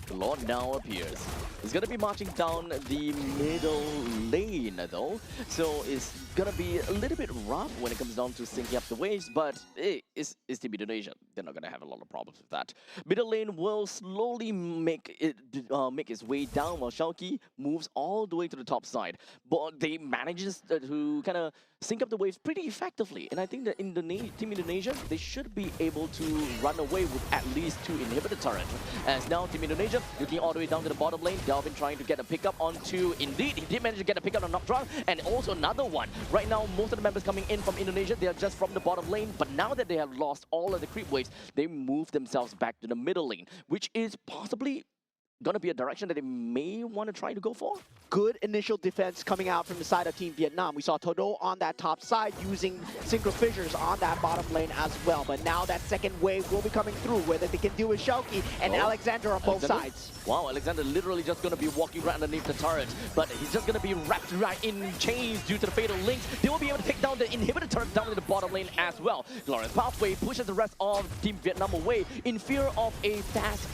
The Lord now appears. He's gonna be marching down the middle lane though, so it's gonna be a little bit rough when it comes down to syncing up the waves, but it's Team Indonesia. They're not gonna have a lot of problems with that. Middle lane will slowly make its way down while Shauki moves all the way to the top side. But they manages to kind of sync up the waves pretty effectively, and I think that Team Indonesia, they should be able to run away with at least two inhibitor turrets. As now Team Indonesia looking all the way down to the bottom lane. Delvin trying to get a pickup onto, indeed, he did manage to get a pickup on Nocturne, and also another one. Right now, most of the members coming in from Indonesia, they are just from the bottom lane, but now that they have lost all of the creep waves, they move themselves back to the middle lane, which is possibly gonna be a direction that they may want to try to go for. Good initial defense coming out from the side of Team Vietnam. We saw Todo on that top side using Synchro Fissures on that bottom lane as well. But now that second wave will be coming through, whether they can deal with Shoki and Alexander on both sides. Wow, Alexander literally just going to be walking right underneath the turret, but he's just going to be wrapped right in chains due to the fatal links. They will be able to take down the inhibitor turret down to the bottom lane as well. Glorious Pathway pushes the rest of Team Vietnam away in fear of a fast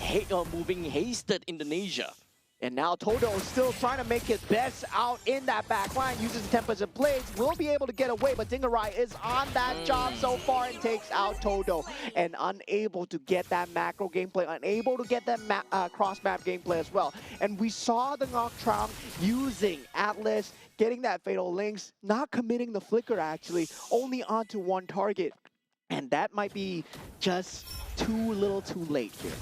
moving hasted Indonesia. And now Todo is still trying to make his best out in that back line, uses the tempers and blades, will be able to get away, but Dingarai is on that job so far and takes out Todo. And unable to get that macro gameplay, unable to get that cross-map gameplay as well. And we saw the Nocturne using Atlas, getting that fatal links, not committing the flicker actually, only onto one target. And that might be just too little too late here.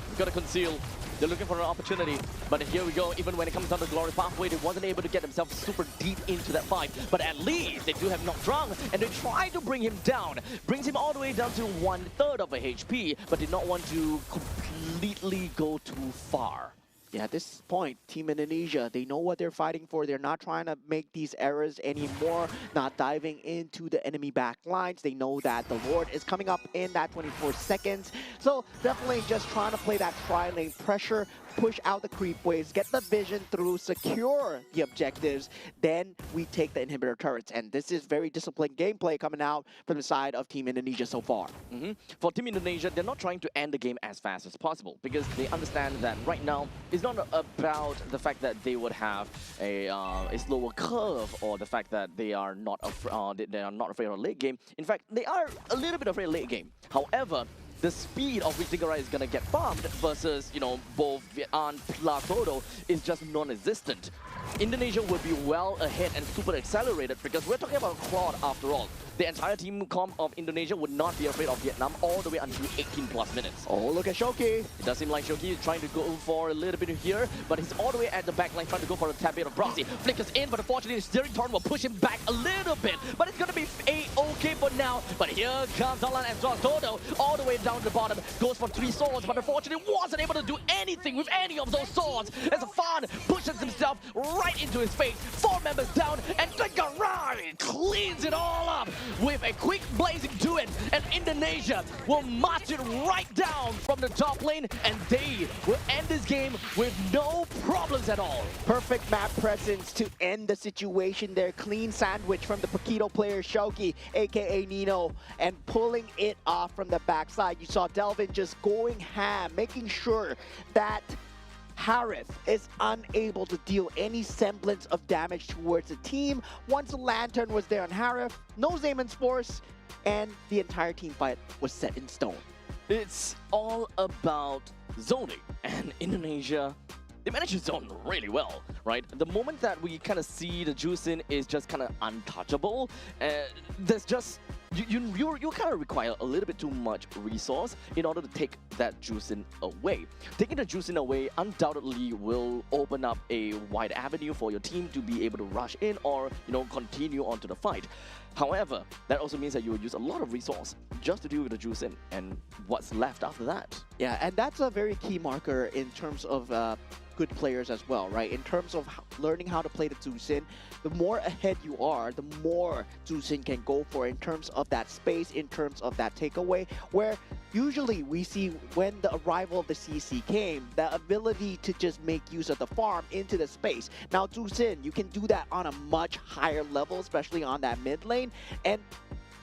We've got to conceal. They're looking for an opportunity, but here we go. Even when it comes down to Glorious Pathway, they wasn't able to get themselves super deep into that fight. But at least they do have Nocturne, and they try to bring him down. Brings him all the way down to 1/3 of a HP, but did not want to completely go too far. Yeah, at this point, Team Indonesia, they know what they're fighting for. They're not trying to make these errors anymore, not diving into the enemy back lines. They know that the Lord is coming up in that 24 seconds. So definitely just trying to play that tri-lane pressure, push out the creep waves, get the vision through, secure the objectives, then we take the inhibitor turrets. And this is very disciplined gameplay coming out from the side of Team Indonesia so far. For Team Indonesia, they're not trying to end the game as fast as possible because they understand that right now it's not about the fact that they would have a slower curve or the fact that they are not afraid of late game. In fact, they are a little bit afraid of late game. However, the speed of which Dingarai is going to get farmed versus, you know, both Vietnam plus Todo is just non-existent. Indonesia would be well ahead and super accelerated because we're talking about Claude after all. The entire team comp of Indonesia would not be afraid of Vietnam all the way until 18 plus minutes. Oh, look at Shoki. It does seem like Shoki is trying to go for a little bit here, but he's all the way at the back line trying to go for a tad bit of Brassy. Flickers in, but unfortunately the steering torn will push him back a little bit. But it's going to be A-okay for now. But here comes Alan and Todo all the way down to the bottom. Goes for 3 swords, but unfortunately wasn't able to do anything with any of those swords. As Fan pushes himself right into his face. 4 members down, and Dingarai cleans it all up with a quick blazing to it, and Indonesia will march it right down from the top lane, and they will end this game with no problems at all. Perfect map presence to end the situation there. Clean sandwich from the Paquito player Shoki, aka Nino, and pulling it off from the backside. You saw Delvin just going ham, making sure that Harith is unable to deal any semblance of damage towards the team. Once the Lantern was there on Harith, no Zayman's Force, and the entire team fight was set in stone. It's all about zoning, and Indonesia, they managed to zone really well, right? The moment that we kind of see the Juicin is just kind of untouchable, there's just you kind of require a little bit too much resource in order to take that Juicin away. Taking the Juicin away undoubtedly will open up a wide avenue for your team to be able to rush in or, you know, continue on to the fight. However, that also means that you will use a lot of resource just to deal with the Juicin and what's left after that. Yeah, and that's a very key marker in terms of good players as well, right? In terms of learning how to play the Juicin, the more ahead you are, the more Juicin can go for in terms of that space, in terms of that takeaway, where usually we see when the arrival of the CC came, the ability to just make use of the farm into the space. Now Juicin, you can do that on a much higher level, especially on that mid lane, and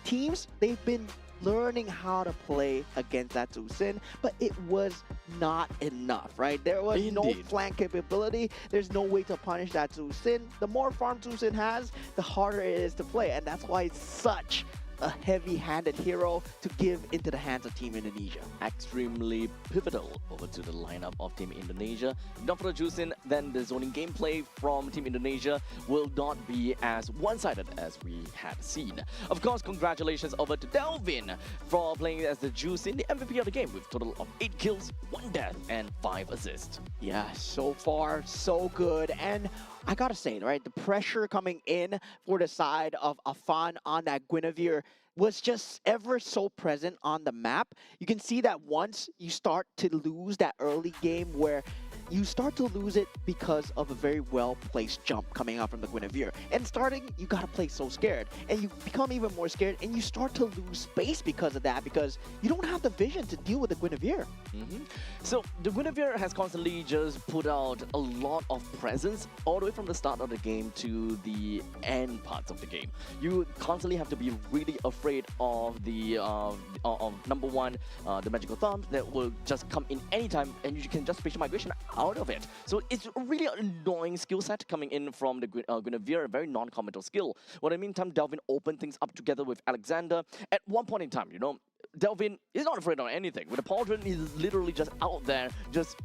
teams, they've been learning how to play against that Juicin, but it was not enough, right? There was no flank capability. There's no way to punish that Juicin. The more farm Juicin has, the harder it is to play, and that's why it's such a heavy-handed hero to give into the hands of Team Indonesia. Extremely pivotal over to the lineup of Team Indonesia. Not for the Juicin, then the zoning gameplay from Team Indonesia will not be as one-sided as we had seen. Of course, congratulations over to Delvin for playing as the Juicin, the MVP of the game, with a total of 8 kills, 1 death, and 5 assists. Yeah, so far, so good. And I gotta say, right, the pressure coming in for the side of Afan on that Guinevere was just ever so present on the map. You can see that once you start to lose that early game where you start to lose it because of a very well-placed jump coming out from the Guinevere. And starting, you gotta play so scared. And you become even more scared, and you start to lose space because of that, because you don't have the vision to deal with the Guinevere. So the Guinevere has constantly just put out a lot of presence all the way from the start of the game to the end parts of the game. You constantly have to be really afraid of the of number one, the magical thumb that will just come in anytime, and you can just spatial migration out of it. So it's a really annoying skill set coming in from the Guinevere, a very non-committal skill. Well, in the meantime, Delvin opened things up together with Alexander. At one point in time, you know, Delvin is not afraid of anything. With the pauldron, he's literally just out there, just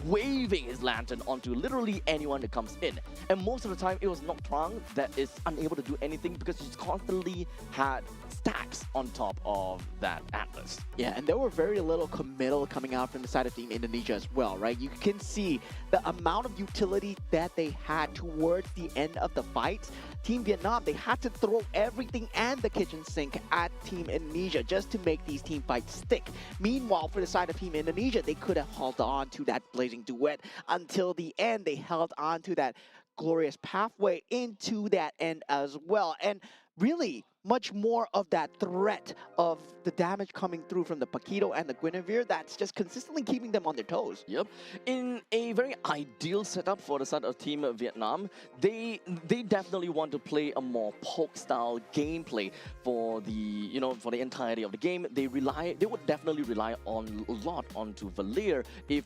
waving his lantern onto literally anyone that comes in. And most of the time, it was Noctrang that is unable to do anything because he's constantly had stacks on top of that Atlas. Yeah, and there were very little committal coming out from the side of Team Indonesia as well, right? You can see the amount of utility that they had towards the end of the fight. Team Vietnam, they had to throw everything and the kitchen sink at Team Indonesia just to make these team fights stick. Meanwhile, for the side of Team Indonesia, they could have held on to that blazing duet until the end. They held on to that glorious pathway into that end as well. And really, much more of that threat of the damage coming through from the Paquito and the Guinevere that's just consistently keeping them on their toes. Yep. In a very ideal setup for the side of Team Vietnam, they definitely want to play a more poke style gameplay for the for the entirety of the game. They would definitely rely on a lot onto Valir if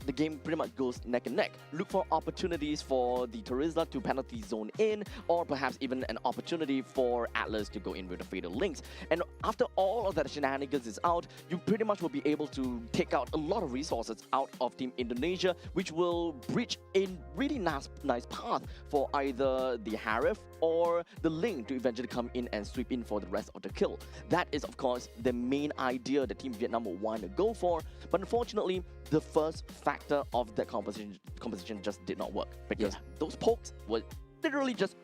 the game pretty much goes neck and neck. Look for opportunities for the Terizla to penalty zone in, or perhaps even an opportunity for Atlas to go in with the Fatal Links. And after all of that shenanigans is out, you pretty much will be able to take out a lot of resources out of Team Indonesia, which will bridge a really nice path for either the Harif or the Link to eventually come in and sweep in for the rest of the kill. That is, of course, the main idea that Team Vietnam will want to go for, but unfortunately, the first factor of that composition just did not work, because those pokes were literally just...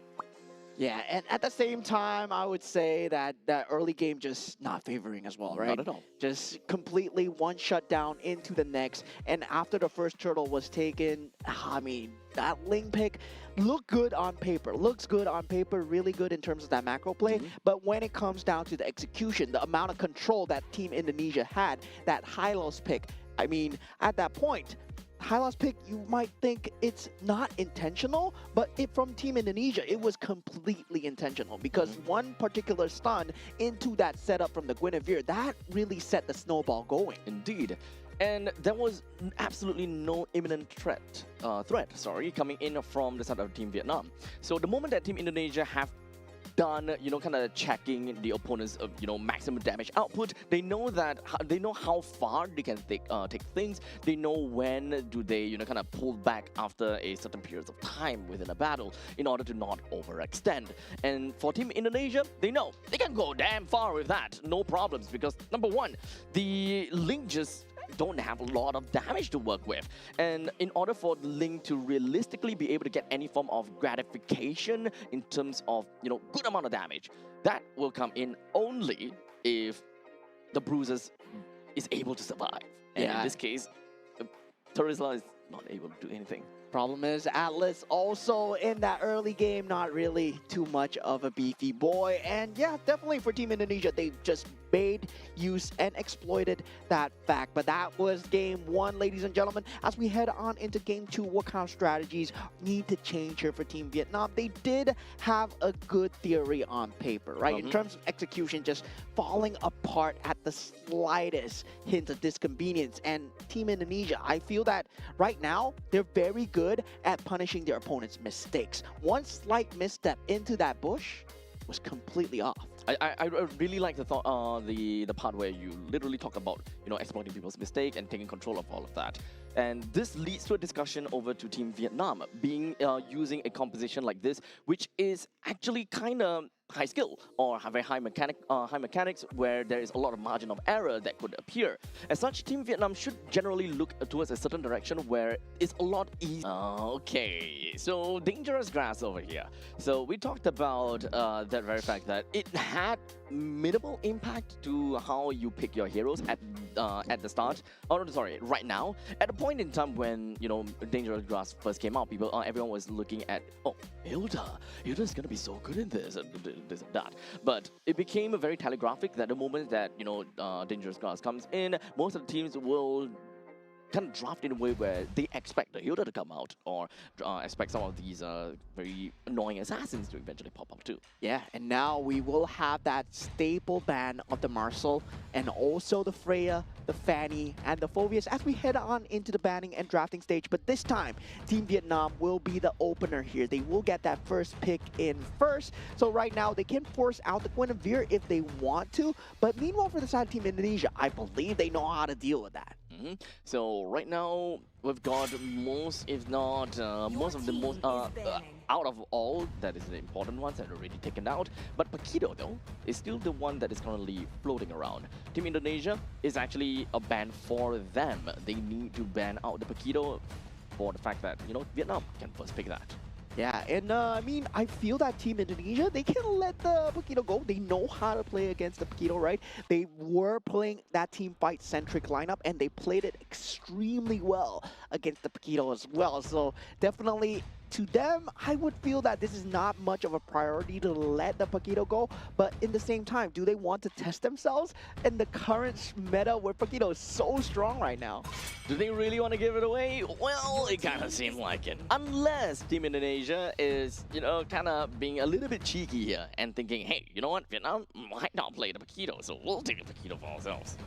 Yeah, and at the same time, I would say that that early game just not favoring as well, right? Not at all. Just completely one shutdown into the next. And after the first turtle was taken, I mean, that Ling pick looked good on paper. Looks good on paper, really good in terms of that macro play. But when it comes down to the execution, the amount of control that Team Indonesia had, that Hylos pick, I mean, at that point, Hylos pick, you might think it's not intentional, but from Team Indonesia, it was completely intentional, because one particular stun into that setup from the Guinevere, that really set the snowball going. Indeed. And there was absolutely no imminent threat coming in from the side of Team Vietnam. So the moment that Team Indonesia have done, kind of checking the opponent's, maximum damage output, they know how far they can take things. They know when do they, kind of pull back after a certain period of time within a battle in order to not overextend. And for Team Indonesia, they know they can go damn far with that, no problems, because number one, the Link just don't have a lot of damage to work with. And in order for the Link to realistically be able to get any form of gratification in terms of, good amount of damage, that will come in only if the Bruises is able to survive. And in this case, Terizla is not able to do anything. Problem is, Atlas also in that early game, not really too much of a beefy boy. And yeah, definitely for Team Indonesia, they just made use and exploited that fact. But that was game one, ladies and gentlemen. As we head on into game two, what kind of strategies need to change here for Team Vietnam? They did have a good theory on paper, right? In terms of execution, just falling apart at the slightest hint of disconvenience. And Team Indonesia, I feel that right now, they're very good at punishing their opponent's mistakes. One slight misstep into that bush was completely off. I really like the thought, the part where you literally talk about exploiting people's mistake and taking control of all of that. And this leads to a discussion over to Team Vietnam being using a composition like this, which is actually kind of high skill or have a high mechanics where there is a lot of margin of error that could appear. As such, Team Vietnam should generally look towards a certain direction where it's a lot easier. Okay, so dangerous grass over here. So we talked about that very fact that it had minimal impact to how you pick your heroes at the start. Oh no, sorry, right now. At a point in time when dangerous grass first came out, everyone was looking at, oh, Hilda's gonna be so good in this and that. But it became very telegraphic that the moment that dangerous grass comes in, most of the teams will kind of draft in a way where they expect the Hilda to come out or expect some of these very annoying assassins to eventually pop up too. Yeah, and now we will have that staple ban of the Marcel and also the Freya, the Fanny, and the Phobius as we head on into the banning and drafting stage. But this time, Team Vietnam will be the opener here. They will get that first pick in first. So right now, they can force out the Guinevere if they want to. But meanwhile, for the side of Team Indonesia, I believe they know how to deal with that. So right now we've got most, if not most of the most out of all that is the important ones that are already taken out. But Paquito though is still the one that is currently floating around. Team Indonesia is actually a ban for them. They need to ban out the Paquito for the fact that Vietnam can first pick that. Yeah, and I mean, I feel that Team Indonesia, they can let the Paquito go. They know how to play against the Paquito, right? They were playing that team fight-centric lineup, and they played it extremely well against the Paquito as well. So definitely, to them, I would feel that this is not much of a priority to let the Paquito go. But in the same time, do they want to test themselves in the current meta where Paquito is so strong right now? Do they really want to give it away? Well, it kind of seems like it. Unless Team Indonesia is, kind of being a little bit cheeky here and thinking, hey, you know what, Vietnam might not play the Paquito, so we'll take the Paquito for ourselves.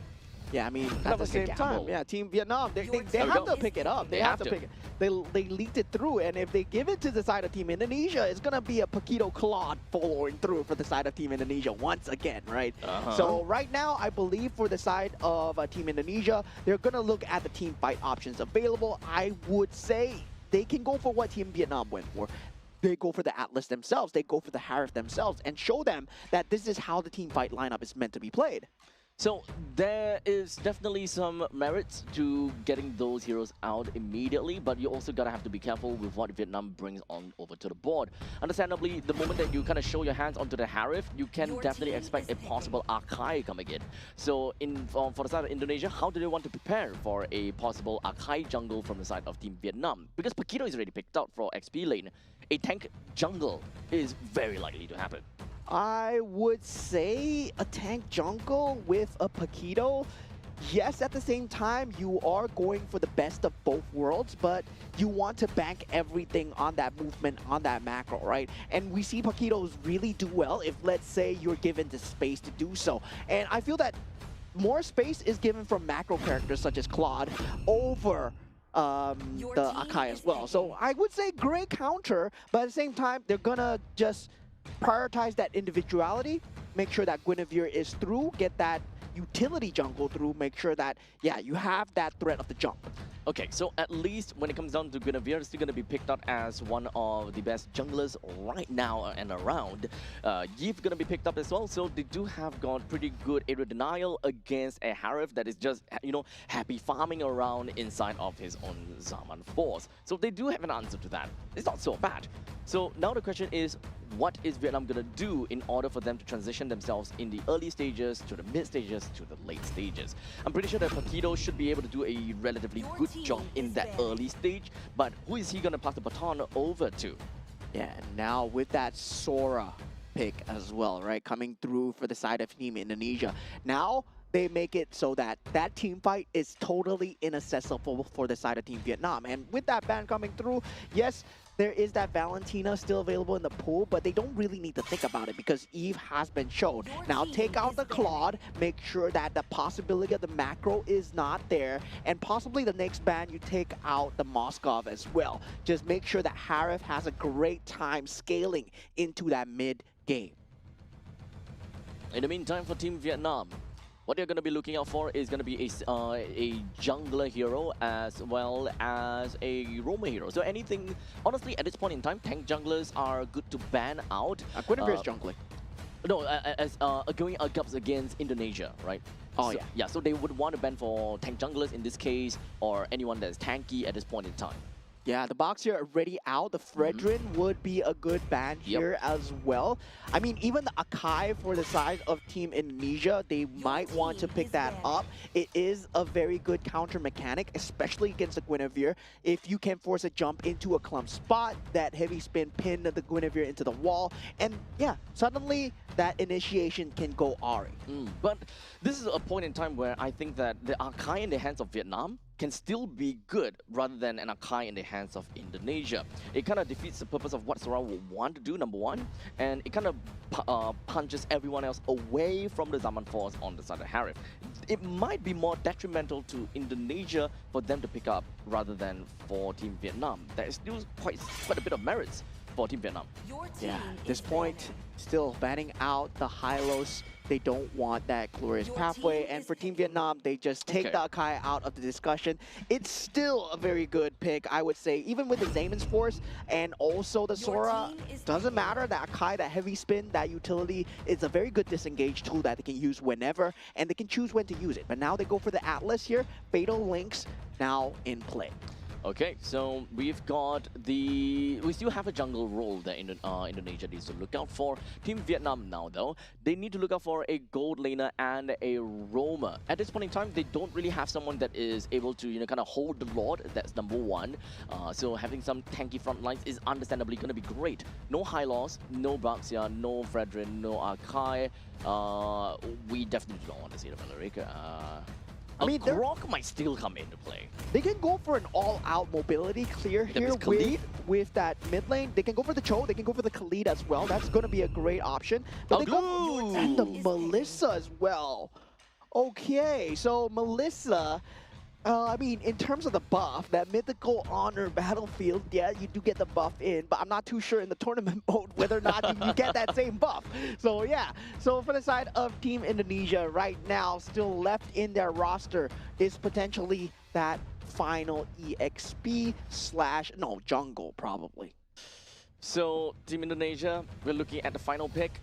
Yeah, I mean, at the same time, yeah, Team Vietnam, they have to pick it up. They have to pick it. They leaked it through, and if they give it to the side of Team Indonesia, it's going to be a Paquito Claude following through for the side of Team Indonesia once again, right? So right now, I believe for the side of Team Indonesia, they're going to look at the team fight options available. I would say they can go for what Team Vietnam went for. They go for the Atlas themselves. They go for the Harif themselves and show them that this is how the team fight lineup is meant to be played. So there is definitely some merits to getting those heroes out immediately, but you also gotta have to be careful with what Vietnam brings on over to the board. Understandably, the moment that you kind of show your hands onto the Harif, you can definitely expect a possible Akai coming in. So for the side of Indonesia, how do they want to prepare for a possible Akai jungle from the side of Team Vietnam? Because Paquito is already picked out for XP lane, a tank jungle is very likely to happen. I would say a tank jungle with a Paquito. Yes, at the same time, you are going for the best of both worlds, but you want to bank everything on that movement, on that macro, right? And we see Paquitos really do well if, let's say, you're given the space to do so. And I feel that more space is given from macro characters such as Claude over the Akai as well. So I would say great counter, but at the same time, they're gonna just prioritize that individuality, make sure that Guinevere is through, get that utility jungle through, make sure that, yeah, you have that threat of the jump. Okay, so at least when it comes down to Guinevere, it's still going to be picked out as one of the best junglers right now and around. Yves going to be picked up as well, so they do have got pretty good area denial against a Harif that is just, happy farming around inside of his own Zaman force. So they do have an answer to that. It's not so bad. So now the question is, what is Vietnam going to do in order for them to transition themselves in the early stages, to the mid stages, to the late stages? I'm pretty sure that Paquito should be able to do a relatively good job in that early stage, but who is he going to pass the baton over to? Yeah, and now with that Sora pick as well, right, coming through for the side of Team Indonesia. Now they make it so that that team fight is totally inaccessible for the side of Team Vietnam. And with that ban coming through, yes, there is that Valentina still available in the pool, but they don't really need to think about it because Eve has been shown. Now take out the Claude, make sure that the possibility of the macro is not there, and possibly the next ban you take out the Moskov as well. Just make sure that Harif has a great time scaling into that mid game. In the meantime, for Team Vietnam, what you're going to be looking out for is going to be a jungler hero as well as a roamer hero. So anything, honestly, at this point in time, tank junglers are good to ban out. Guinevere's jungling. No, as going up against Indonesia, right? Oh, So, yeah. Yeah, so they would want to ban for tank junglers in this case, or anyone that's tanky at this point in time. Yeah, the box here already out. The Fredrin would be a good ban here as well. I mean, even the Akai for the side of Team Indonesia, they might want to pick that up. It is a very good counter mechanic, especially against the Guinevere. If you can force a jump into a clump spot, that heavy spin pin the Guinevere into the wall, and yeah, suddenly that initiation can go Ari. But this is a point in time where I think that the Akai in the hands of Vietnam can still be good rather than an Akai in the hands of Indonesia. It kind of defeats the purpose of what Sora would want to do, number one, and it kind of punches everyone else away from the Zaman Force on the side of Harif. It might be more detrimental to Indonesia for them to pick up rather than for Team Vietnam. There is still quite a bit of merits for Team Vietnam. Yeah, at this point, still banning out the Hylos. They don't want that glorious pathway, and for Team Vietnam, they just take the Akai out of the discussion. It's still a very good pick, I would say, even with the Zamon's Force and also the Sora. Doesn't matter, that Akai, that heavy spin, that utility is a very good disengage tool that they can use whenever, and they can choose when to use it. But now they go for the Atlas here. Fatal Links now in play. Okay, so we still have a jungle role that Indonesia needs to look out for. Team Vietnam now, though, they need to look out for a gold laner and a roamer. At this point in time, they don't really have someone that is able to, kind of hold the Lord. That's number one. So having some tanky front lines is understandably going to be great. No Hylos, no Baxia, no Fredrin, no Akai. We definitely don't want to see the Valerica. I mean, Grok might still come into play. They can go for an all-out mobility clear here with that mid lane. They can go for the Cho, they can go for the Khalid as well. That's going to be a great option. But they go and the Melissa as well. Okay, so Melissa, I mean, in terms of the buff, that mythical honor battlefield, yeah, you do get the buff in, but I'm not too sure in the tournament mode whether or not you get that same buff. So yeah, so for the side of Team Indonesia right now, still left in their roster is potentially that final EXP / no, jungle probably. So Team Indonesia, we're looking at the final pick.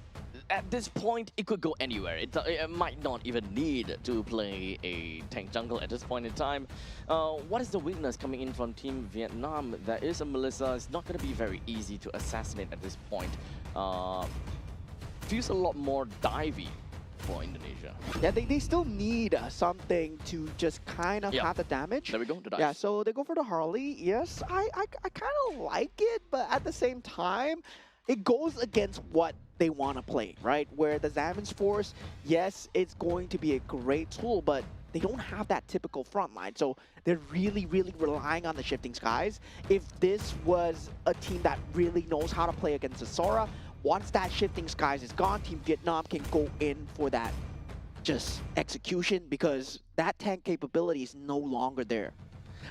At this point, it could go anywhere. It might not even need to play a tank jungle at this point in time. What is the weakness coming in from Team Vietnam? There is a Melissa. It's not going to be very easy to assassinate at this point. Feels a lot more divey for Indonesia. Yeah, they still need something to just kind of have the damage. There we go, the dive. Yeah, so they go for the Harley. Yes, I kind of like it, but at the same time, it goes against what they want to play, right? Where the Zamon's Force, yes, it's going to be a great tool, but they don't have that typical front line. So they're really, really relying on the Shifting Skies. If this was a team that really knows how to play against the Sora, once that Shifting Skies is gone, Team Vietnam can go in for that just execution because that tank capability is no longer there.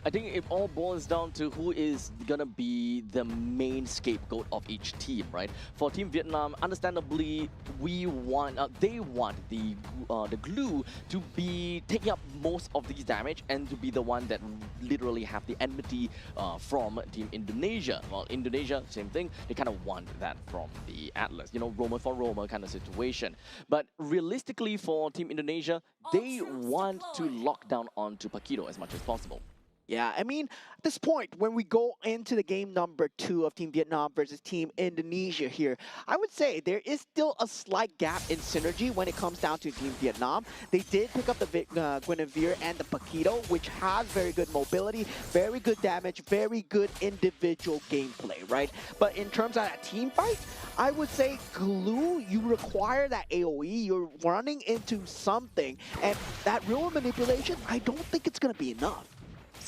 I think it all boils down to who is gonna be the main scapegoat of each team, right? For Team Vietnam, understandably, they want the glue to be taking up most of these damage and to be the one that literally have the enmity from Team Indonesia. Well, Indonesia, same thing. They kind of want that from the Atlas, roamer for roamer kind of situation. But realistically, for Team Indonesia, they want to lock down onto Paquito as much as possible. Yeah, I mean, at this point, when we go into the game number 2 of Team Vietnam versus Team Indonesia here, I would say there is still a slight gap in synergy when it comes down to Team Vietnam. They did pick up the Guinevere and the Paquito, which has very good mobility, very good damage, very good individual gameplay, right? But in terms of that team fight, I would say glue, you require that AoE, you're running into something, and that real manipulation, I don't think it's going to be enough.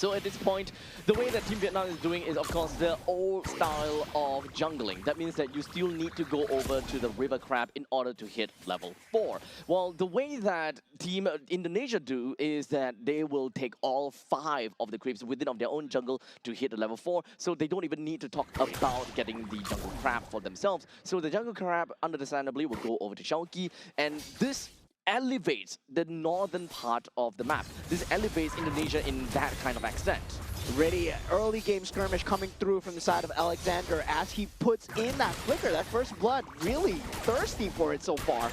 So at this point, the way that Team Vietnam is doing is, of course, their old style of jungling. That means that you still need to go over to the River Crab in order to hit level 4. Well, the way that Team Indonesia do is that they will take all 5 of the creeps within of their own jungle to hit the level 4, so they don't even need to talk about getting the jungle crab for themselves. So the jungle crab, understandably, will go over to Shaoqi, and this elevates the northern part of the map. This elevates Indonesia in that kind of extent. Ready, early game skirmish coming through from the side of Alexander as he puts in that flicker, that first blood, really thirsty for it so far.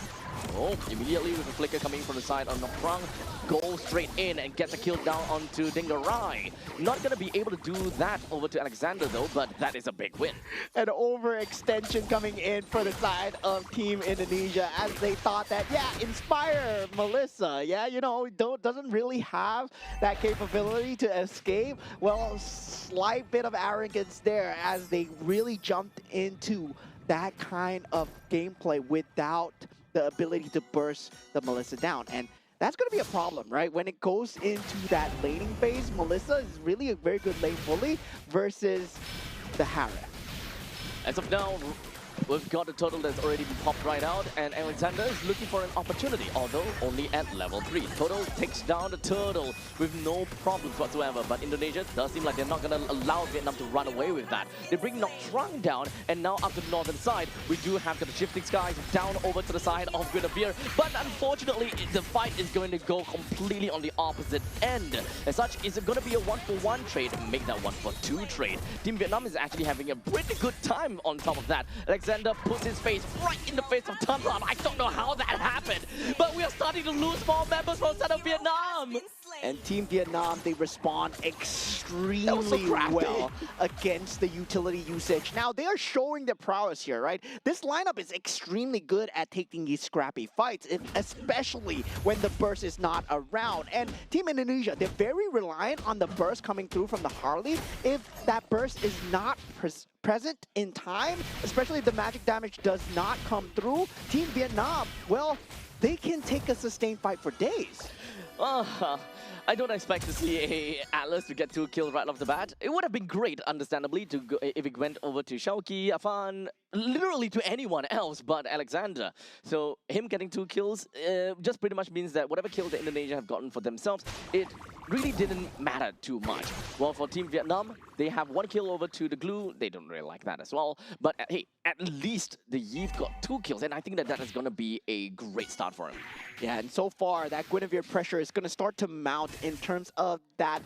Oh, immediately with a flicker coming from the side of Nokrang, goes straight in and gets a kill down onto Dingarai. Not going to be able to do that over to Alexander though, but that is a big win. An overextension coming in for the side of Team Indonesia as they thought that, yeah, Inspire Melissa, yeah, you know, doesn't really have that capability to escape. Well, slight bit of arrogance there as they really jumped into that kind of gameplay without the ability to burst the Melissa down. And that's going to be a problem, right? When it goes into that laning phase, Melissa is really a very good lane bully versus the Harith. As of now, we've got a turtle that's already been popped right out, and Alexander is looking for an opportunity, although only at level 3. Turtle takes down the turtle with no problems whatsoever, but Indonesia does seem like they're not going to allow Vietnam to run away with that. They bring Noctrang down, and now up to the northern side, we do have the shifting skies down over to the side of Guinevere, but unfortunately, the fight is going to go completely on the opposite end. As such, it's going to be a 1-for-1 trade, make that 1-for-2 trade. Team Vietnam is actually having a pretty good time on top of that. Alexander puts his face right in the face of Tumblr. I don't know how that happened, but we are starting to lose more members from the side of Vietnam. And Team Vietnam, they respond extremely crafty. well against the utility usage. Now, they are showing their prowess here, right? This lineup is extremely good at taking these scrappy fights, especially when the burst is not around. And Team Indonesia, they're very reliant on the burst coming through from the Harley. If that burst is not present in time, especially if the magic damage does not come through, Team Vietnam, well, they can take a sustained fight for days. I don't expect to see a Atlas to get 2 kills right off the bat. It would have been great, understandably, to go, if it went over to Shaoqi, Afan, literally to anyone else but Alexander. So him getting 2 kills just pretty much means that whatever kills that Indonesia have gotten for themselves, it really didn't matter too much. Well, for Team Vietnam, they have 1 kill over to the Glue. They don't really like that as well. But hey, at least the Yeeve got 2 kills, and I think that is going to be a great start for him. Yeah, and so far, that Guinevere pressure is going to start to mount in terms of that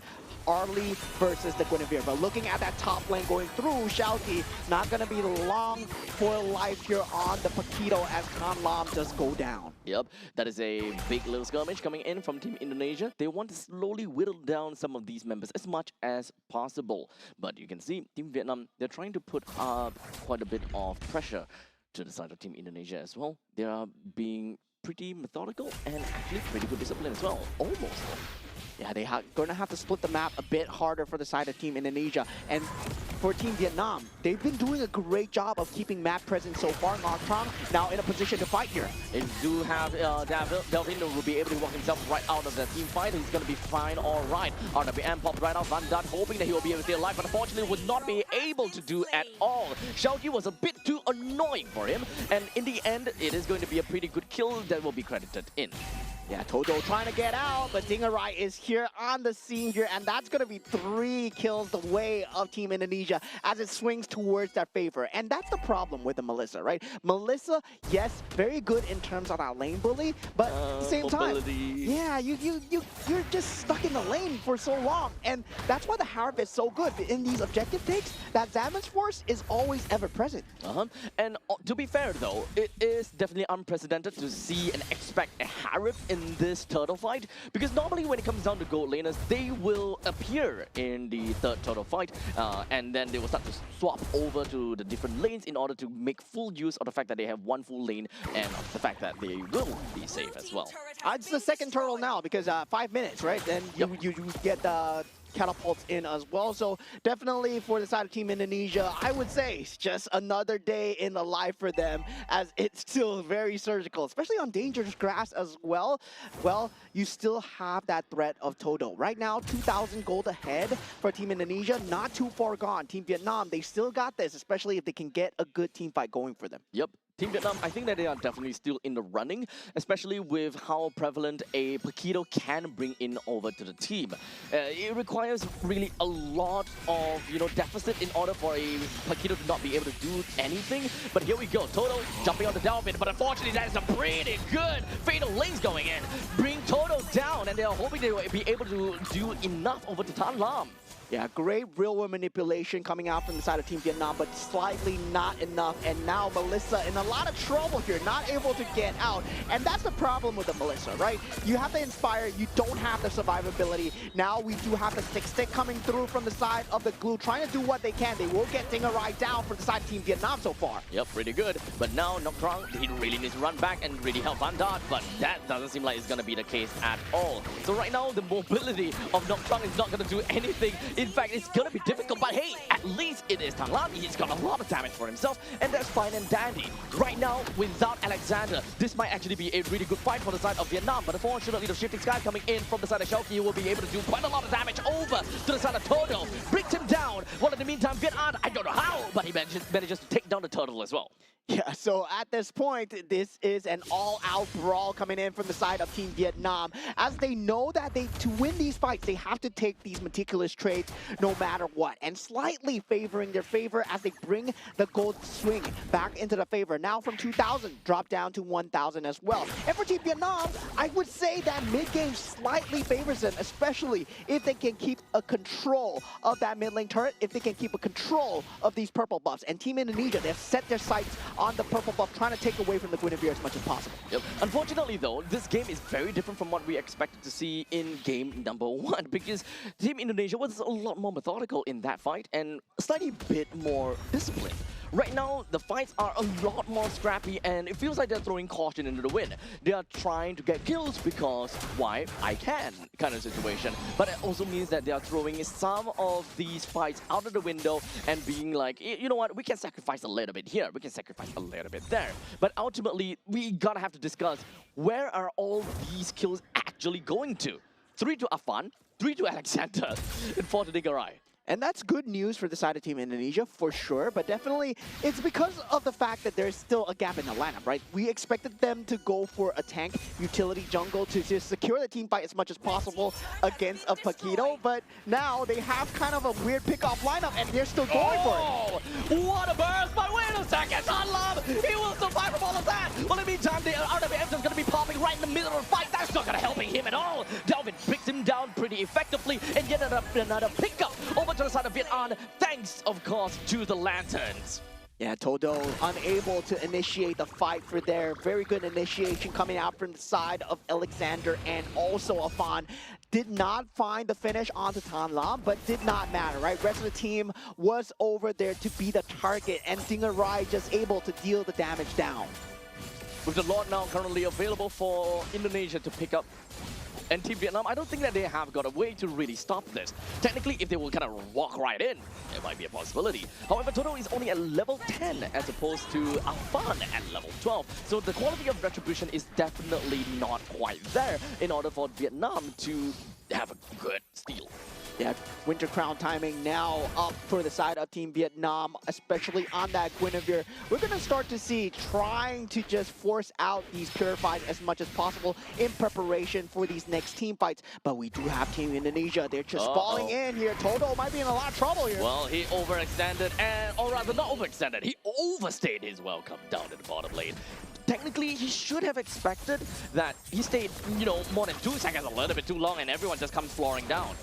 Arlie versus the Guinevere. But looking at that top lane going through, Shaoqi, not going to be long for life here on the Paquito as Khan Lam does go down. Yep, that is a big little skirmish coming in from Team Indonesia. They want to slowly whittle down some of these members as much as possible. But you can see Team Vietnam, they're trying to put up quite a bit of pressure to the side of Team Indonesia as well. They are being pretty methodical and actually pretty good discipline as well. Almost. Yeah, they are going to have to split the map a bit harder for the side of Team Indonesia. And for Team Vietnam, they've been doing a great job of keeping map present so far. Noctrang now in a position to fight here. They do have Delvin who will be able to walk himself right out of the team fight. He's going to be fine, all right. RWM popped right out. Van Dut hoping that he will be able to stay alive, but unfortunately would not be able to do at all. Shaoqi was a bit too annoying for him, and in the end, it is going to be a pretty good kill that will be credited in. Yeah, Toto trying to get out, but Dingarai is here on the scene here, and that's going to be 3 kills the way of Team Indonesia as it swings towards their favor. And that's the problem with the Melissa, right? Melissa, yes, very good in terms of our lane bully, but at the same mobility. time, yeah, you're just stuck in the lane for so long, and that's why the Harp is so good. In these objective takes, that Zaman's Force is always ever present. And to be fair though, it is definitely unprecedented to see and expect a Harp in this turtle fight, because normally when it comes down to gold laners, they will appear in the third turtle fight, and then they will start to swap over to the different lanes in order to make full use of the fact that they have 1 full lane and the fact that they will be safe as well. It's the second turtle now because 5 minutes, right? Then you get catapults in as well. So definitely for the side of Team Indonesia, I would say it's just another day in the life for them, as it's still very surgical, especially on dangerous grass as well. Well, you still have that threat of Toto. Right now, 2,000 gold ahead for Team Indonesia, not too far gone. Team Vietnam, they still got this, especially if they can get a good team fight going for them. Yep. Team Vietnam, I think that they are definitely still in the running, especially with how prevalent a Paquito can bring in over to the team. It requires really a lot of, deficit in order for a Paquito to not be able to do anything. But here we go, Toto jumping on the Delvin, but unfortunately that is a pretty good fatal links going in. Bring Toto down, and they are hoping they will be able to do enough over to Tan Lam. Yeah, great real-world manipulation coming out from the side of Team Vietnam, but slightly not enough. And now Melissa in a lot of trouble here, not able to get out. And that's the problem with the Melissa, right? You have the Inspire, you don't have the survivability. Now we do have the stick coming through from the side of the Glue, trying to do what they can. They will get Dingarai down for the side of Team Vietnam so far. Yep, pretty good. But now Noctrong, he really needs to run back and really help Van Dart, but that doesn't seem like it's going to be the case at all. So right now, the mobility of Noctrong is not going to do anything. In fact, it's going to be difficult, but hey, at least it is Tan Lam. He's got a lot of damage for himself, and that's fine and dandy. Right now, without Alexander, this might actually be a really good fight for the side of Vietnam, but unfortunately, the Shifting Sky coming in from the side of Shouki will be able to do quite a lot of damage over to the side of Toto. Brings him down. Well, in the meantime, Vietnam, I don't know how, but he manages to take down the Turtle as well. Yeah, so at this point, this is an all-out brawl coming in from the side of Team Vietnam, as they know that to win these fights, they have to take these meticulous trades no matter what, and slightly favoring their favor as they bring the gold swing back into the favor. Now from 2,000, drop down to 1,000 as well. And for Team Vietnam, I would say that mid-game slightly favors them, especially if they can keep a control of that mid-lane turret, if they can keep a control of these purple buffs. And Team Indonesia, they've set their sights on the purple buff, trying to take away from the Guinevere as much as possible. Yep. Unfortunately though, this game is very different from what we expected to see in game number 1, because Team Indonesia was a lot more methodical in that fight and a slightly bit more disciplined. Right now, the fights are a lot more scrappy, and it feels like they're throwing caution into the wind. They are trying to get kills because, why? I can, kind of situation. But it also means that they are throwing some of these fights out of the window and being like, you know what, we can sacrifice a little bit here, we can sacrifice a little bit there. But ultimately, we gotta have to discuss, where are all these kills actually going to? 3 to Afan, 3 to Alexander, and 4 to Dingarai. And that's good news for the side of Team Indonesia, for sure, but definitely it's because of the fact that there's still a gap in the lineup, right? We expected them to go for a tank utility jungle to just secure the team fight as much as possible against a Paquito, but now they have kind of a weird pick-off lineup and they're still going for it. What a burst! But wait a second, Unlove! He will survive from all of that! Well, in the meantime, the RWM is going to be popping right in the middle of the fight. That's not going to help him at all! Delvin picks him down pretty effectively and yet another pickup over to the side of Vietnam, thanks, of course, to the Lanterns. Yeah, Todo unable to initiate the fight for their very good initiation coming out from the side of Alexander, and also Afan did not find the finish onto Tan Lam, but did not matter, right? Rest of the team was over there to be the target, and Dingarai just able to deal the damage down. With the Lord now currently available for Indonesia to pick up, and Team Vietnam, I don't think that they have got a way to really stop this. Technically, if they will kind of walk right in, it might be a possibility. However, Toto is only at level 10 as opposed to Afan at level 12. So the quality of retribution is definitely not quite there in order for Vietnam to have a good steal. Yeah, Winter Crown timing now up for the side of Team Vietnam, especially on that Guinevere. We're going to start to see trying to just force out these Purifies as much as possible in preparation for these next team fights. But we do have Team Indonesia. They're just falling in here. Toto might be in a lot of trouble here. Well, he overextended, or rather not overextended. He overstayed his welcome down in the bottom lane. Technically, he should have expected that he stayed, more than 2 seconds, a little bit too long, and everyone just comes flooring down.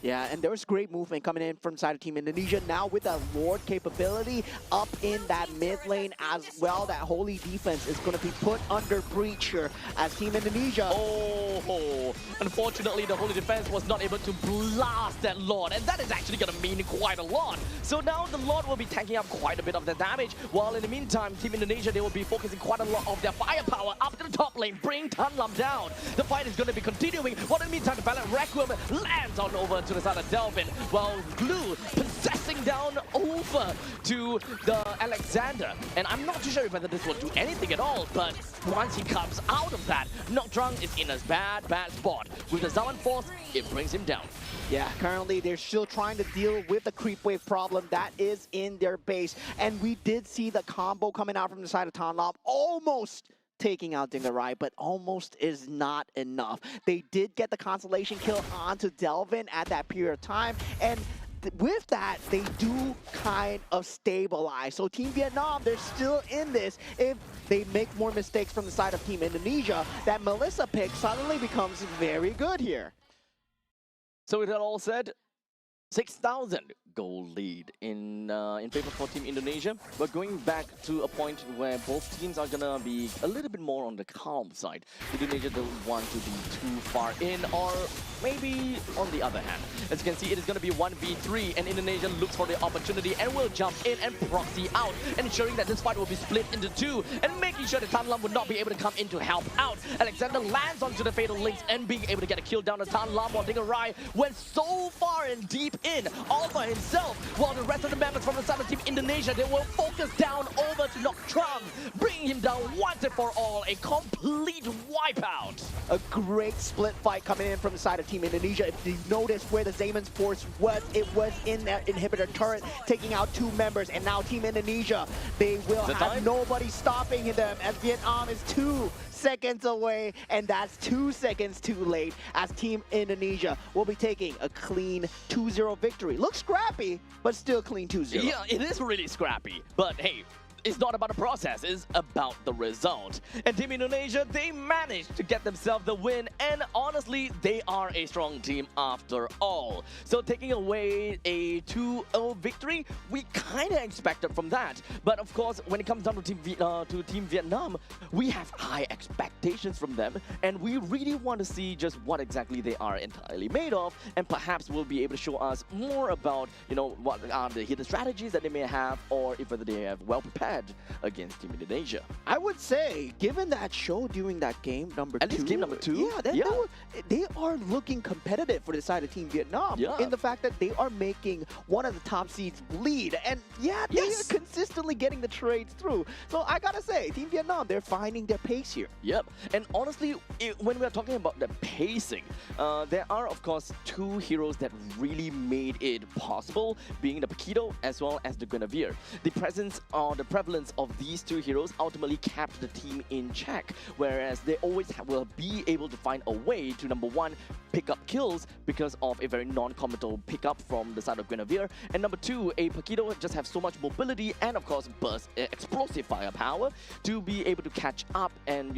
Yeah, and there was great movement coming in from side of Team Indonesia. Now with that Lord capability up in that mid lane as well, that Holy defense is going to be put under breach here as Team Indonesia. Oh, unfortunately, the Holy defense was not able to blast that Lord, and that is actually going to mean quite a lot. So now the Lord will be tanking up quite a bit of the damage, while in the meantime, Team Indonesia, they will be focusing quite a lot of their firepower up to the top lane, bring Tanlam down. The fight is going to be continuing. While in the meantime, the Valiant Requiem lands on over to the side of Delvin, while Glue possessing down over to the Alexander. And I'm not too sure whether this will do anything at all, but once he comes out of that, Noctrung is in a bad spot. With the Zaman Force, it brings him down. Yeah, currently they're still trying to deal with the creep wave problem that is in their base. And we did see the combo coming out from the side of Tanlam, almost taking out Dingarai, but almost is not enough. They did get the consolation kill onto Delvin at that period of time, and with that, they do kind of stabilize. So Team Vietnam, they're still in this. If they make more mistakes from the side of Team Indonesia, that Melissa pick suddenly becomes very good here. So with that all said, 6,000 goal lead in favor for Team Indonesia. But going back to a point where both teams are gonna be a little bit more on the calm side. Indonesia don't want to be too far in, or maybe on the other hand. As you can see, it is gonna be 1v3, and Indonesia looks for the opportunity and will jump in and proxy out, ensuring that this fight will be split into two, and making sure that Tanlam would not be able to come in to help out. Alexander lands onto the Fatal Links and being able to get a kill down to Tanlam, while Dingarai went so far and deep in, all by himself, while the rest of the members from the side of Team Indonesia, they will focus down over to Noctrung, bringing him down once and for all, a complete wipeout. A great split fight coming in from the side of Team Indonesia. If you notice where the Zaman's force was, it was in that inhibitor turret, taking out two members, and now Team Indonesia, they will have nobody stopping them, as Vietnam is 2 seconds away, and that's 2 seconds too late, as Team Indonesia will be taking a clean 2-0 victory. Looks scrappy, but still clean 2-0. Yeah, it is really scrappy, but hey, it's not about the process, it's about the result. And Team Indonesia, they managed to get themselves the win, and honestly, they are a strong team after all. So taking away a 2-0 victory, we kind of expected from that. But of course, when it comes down to Team Vietnam, we have high expectations from them, and we really want to see just what exactly they are entirely made of, and perhaps will be able to show us more about, you know, what are the hidden strategies that they may have, or if whether they have well prepared against Team Indonesia. I would say, given that show during that game number 2, at least game number 2, yeah, they are looking competitive for the side of Team Vietnam, in the fact that they are making one of the top seeds bleed, and yeah, they are consistently getting the trades through. So I gotta say, Team Vietnam, they're finding their pace here. Yep, and honestly, when we're talking about the pacing, there are of course 2 heroes that really made it possible, being the Paquito as well as the Guinevere. The presence or the prevalence of these 2 heroes ultimately kept the team in check, whereas they always will be able to find a way to, number 1, pick up kills because of a very non-committal pickup from the side of Guinevere, and number 2, a Paquito just have so much mobility and of course burst explosive firepower to be able to catch up and,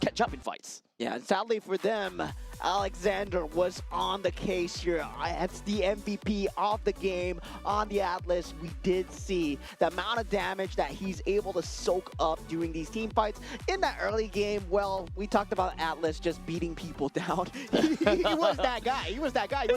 catch up in fights. Yeah, and sadly for them, Alexander was on the case here. That's the MVP of the game on the Atlas. We did see the amount of damage that he's able to soak up during these team fights. In that early game, well, we talked about Atlas just beating people down. He was that guy. He was that guy.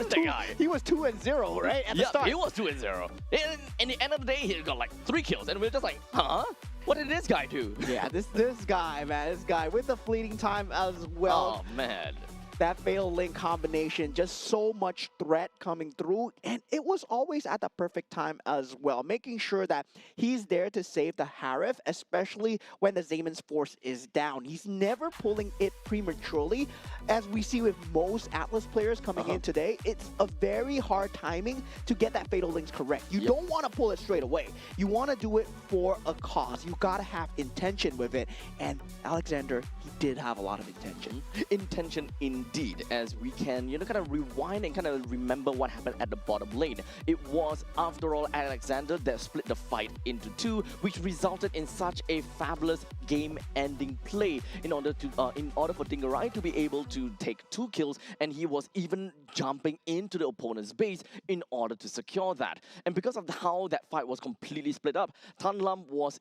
He was 2-0, right? At the start. He was 2-0. And in the end of the day, he got like 3 kills, and we're just like, huh? What did this guy do? Yeah, this guy, man, this guy with the fleeting time as well. Oh, man. That Fatal Link combination, just so much threat coming through, and it was always at the perfect time as well, making sure that he's there to save the Harif, especially when the Zaman's force is down. He's never pulling it prematurely, as we see with most Atlas players coming in today. It's a very hard timing to get that Fatal Links correct. You don't want to pull it straight away. You want to do it for a cause. You got to have intention with it, and Alexander, he did have a lot of intention. Intention indeed, as we can, kind of rewind and kind of remember what happened at the bottom lane. It was, after all, Alexander that split the fight into 2, which resulted in such a fabulous game-ending play in order for Dingarai to be able to take 2 kills, and he was even jumping into the opponent's base in order to secure that. And because of how that fight was completely split up, Tanlam was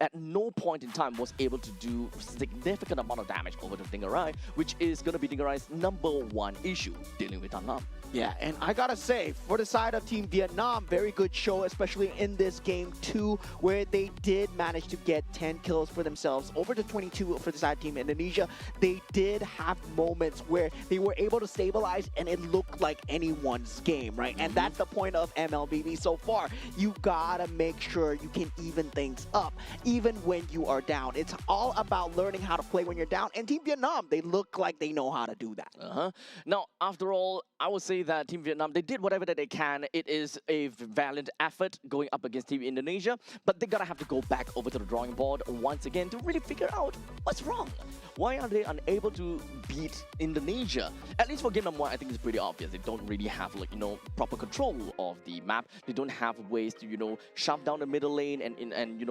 at no point in time was able to do significant amount of damage over to Dingarai, which is going to be Dingarai Samurai's #1 issue, dealing with Vietnam. Yeah, and I gotta say, for the side of Team Vietnam, very good show, especially in this game too, where they did manage to get 10 kills for themselves over to 22 for the side of Team Indonesia. They did have moments where they were able to stabilize and it looked like anyone's game, right? And that's the point of MLBB so far. You gotta make sure you can even things up, even when you are down. It's all about learning how to play when you're down, and Team Vietnam, they look like they know how to do that. Now, after all, I would say that Team Vietnam, they did whatever that they can. It is a valiant effort going up against Team Indonesia, but they're gonna have to go back over to the drawing board once again to really figure out what's wrong. Why are they unable to beat Indonesia? At least for game #1, I think it's pretty obvious. They don't really have, like, proper control of the map. They don't have ways to, shove down the middle lane and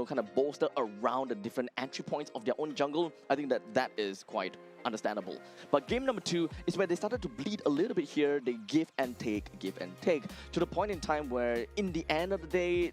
kind of bolster around the different entry points of their own jungle. I think that is quite understandable. But game #2 is where they started to bleed a little bit here. They give and take, to the point in time where, in the end of the day,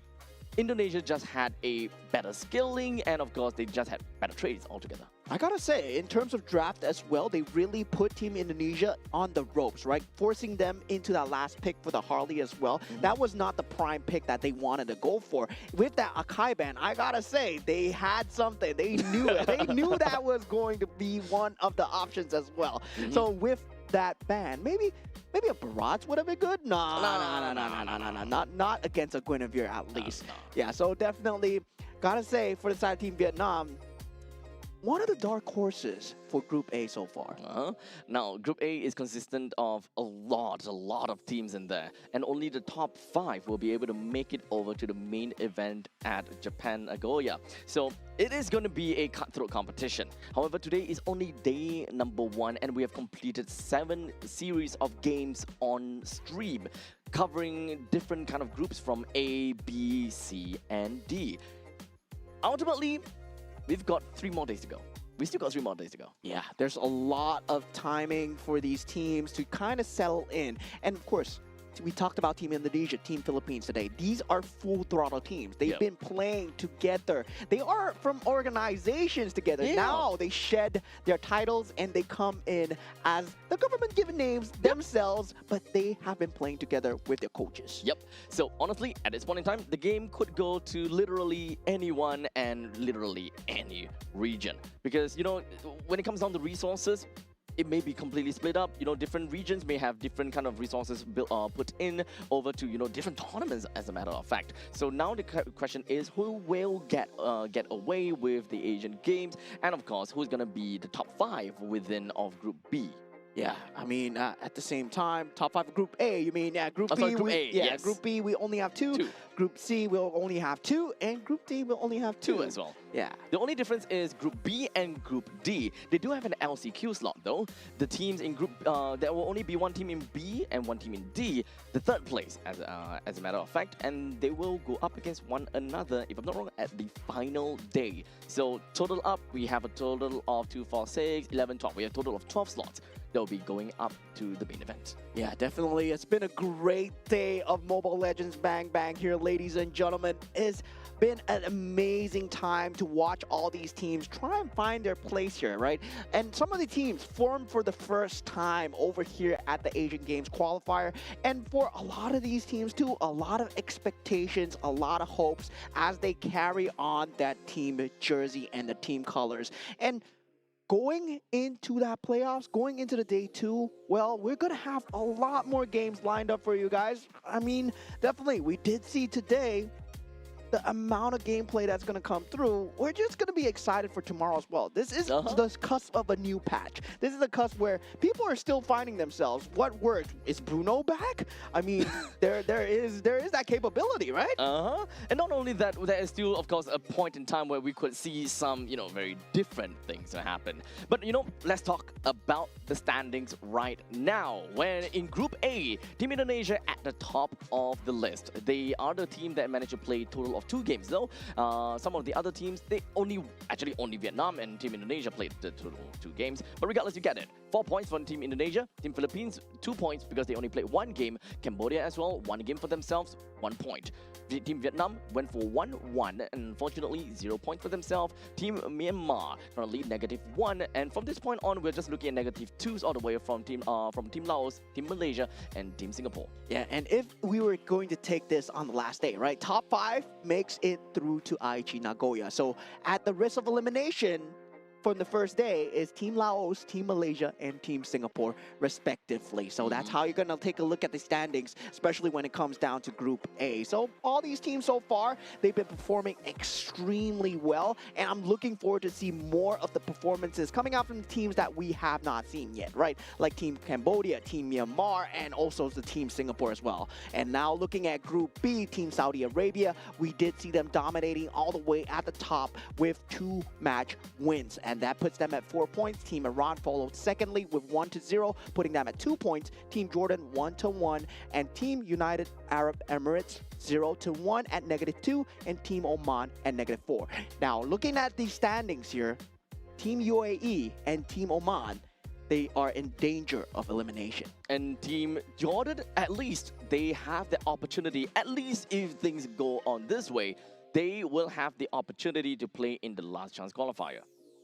Indonesia just had a better skilling, and of course, they just had better trades altogether. I gotta say, in terms of draft as well, they really put Team Indonesia on the ropes, right? Forcing them into that last pick for the Harley as well. That was not the prime pick that they wanted to go for. With that Akai ban, I gotta say, they had something. They knew it. They knew that was going to be one of the options as well. So with that ban, maybe a Barrage would have been good. No, not against a Guinevere at least. Yeah, so definitely gotta say, for the side of Team Vietnam, one of the dark horses for Group A so far. Now, Group A is consistent of a lot of teams in there, and only the top 5 will be able to make it over to the main event at Japan Nagoya. So it is going to be a cutthroat competition. However, today is only day #1, and we have completed 7 series of games on stream, covering different kind of groups from A, B, C, and D. Ultimately, we've got 3 more days to go. We still got 3 more days to go. Yeah, there's a lot of timing for these teams to kind of settle in. And of course, we talked about Team Indonesia, Team Philippines today. These are full throttle teams. They've been playing together. They are from organizations together. Now they shed their titles and they come in as the government-given names themselves, but they have been playing together with their coaches. Yep. So honestly, at this point in time, the game could go to literally anyone and literally any region. Because, when it comes down to resources, it may be completely split up. Different regions may have different kind of resources put in over to, different tournaments, as a matter of fact. So now the question is, who will get away with the Asian Games? And of course, who's going to be the top 5 within of Group B? Yeah, I mean, at the same time, top 5 of Group A, you mean, Group B, Group A, yes. Group B, we only have 2. Group C, we'll only have 2. And Group D, we'll only have 2 as well. Yeah. The only difference is Group B and Group D. They do have an LCQ slot, though. The teams in Group, there will only be 1 team in B and 1 team in D, the 3rd place, as a matter of fact, and they will go up against one another, if I'm not wrong, at the final day. So total up, we have a total of 2, 4, 6, 11, 12. We have a total of 12 slots. They'll be going up to the main event. Yeah, definitely. It's been a great day of Mobile Legends Bang Bang here, ladies and gentlemen. It's been an amazing time to watch all these teams try and find their place here, right? And some of the teams formed for the first time over here at the Asian Games qualifier. And for a lot of these teams too, a lot of expectations, a lot of hopes as they carry on that team jersey and the team colors. And going into that playoffs, going into the day 2, well, we're going to have a lot more games lined up for you guys. I mean, definitely, we did see today the amount of gameplay that's going to come through. We're just going to be excited for tomorrow as well. This is the cusp of a new patch. This is the cusp where people are still finding themselves. What works? Is Bruno back? I mean, there is that capability, right? And not only that, there is still, of course, a point in time where we could see some, very different things to happen. But, let's talk about the standings right now. When in Group A, Team Indonesia at the top of the list. They are the team that managed to play a total of 2 games though. Some of the other teams, they only Vietnam and Team Indonesia played the total 2 games. But regardless, you get it. 4 points for Team Indonesia. Team Philippines, 2 points because they only played 1 game. Cambodia as well, 1 game for themselves, 1 point. Team Vietnam went for 1-1 and unfortunately 0 points for themselves. Team Myanmar currently -1, and from this point on, we're just looking at -2s all the way from Team Laos, Team Malaysia, and Team Singapore. Yeah, and if we were going to take this on the last day, right? Top 5 makes it through to Aichi Nagoya. So at the risk of elimination from the first day is Team Laos, Team Malaysia, and Team Singapore, respectively. So that's how you're going to take a look at the standings, especially when it comes down to Group A. So all these teams so far, they've been performing extremely well, and I'm looking forward to see more of the performances coming out from the teams that we have not seen yet, right? Like Team Cambodia, Team Myanmar, and also the Team Singapore as well. And now looking at Group B, Team Saudi Arabia, we did see them dominating all the way at the top with 2 match wins. And that puts them at 4 points. Team Iran followed secondly with 1-0, putting them at 2 points. Team Jordan 1-1, and Team United Arab Emirates 0-1 at -2, and Team Oman at -4. Now, looking at the standings here, Team UAE and Team Oman, they are in danger of elimination. And Team Jordan, at least they have the opportunity, at least if things go on this way, they will have the opportunity to play in the last chance qualifier.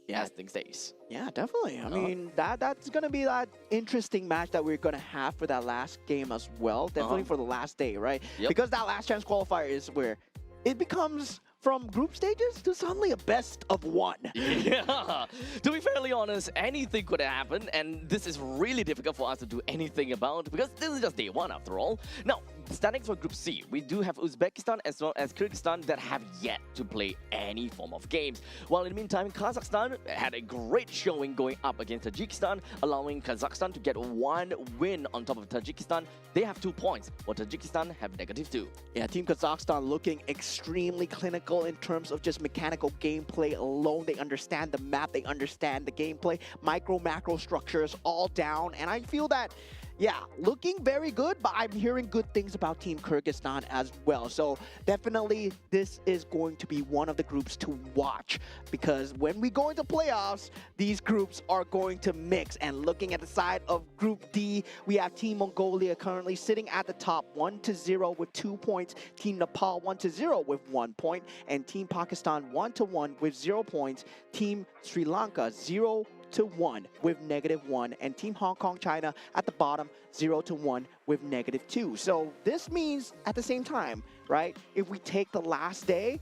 As things stays. Yeah, definitely. I mean, that's going to be that interesting match that we're going to have for that last game as well. Definitely for the last day, right? Yep. Because that last chance qualifier is where it becomes from group stages to suddenly a best of 1. Yeah. To be fairly honest, anything could happen, and this is really difficult for us to do anything about because this is just day 1 after all. Now, standings for Group C, we do have Uzbekistan as well as Kyrgyzstan that have yet to play any form of games. While in the meantime, Kazakhstan had a great showing going up against Tajikistan, allowing Kazakhstan to get 1 win on top of Tajikistan. They have 2 points, while Tajikistan have -2. Yeah, Team Kazakhstan looking extremely clinical in terms of just mechanical gameplay alone. They understand the map, they understand the gameplay, micro, macro structures all down, and I feel that yeah, looking very good, but I'm hearing good things about Team Kyrgyzstan as well. So definitely this is going to be one of the groups to watch because when we go into playoffs, these groups are going to mix. And looking at the side of Group D, we have Team Mongolia currently sitting at the top 1-0 with 2 points. Team Nepal 1-0 with 1 point. And Team Pakistan 1-1 with 0 points. Team Sri Lanka 0-1 with -1, and Team Hong Kong China at the bottom 0-1 with -2. So this means at the same time, right, if we take the last day,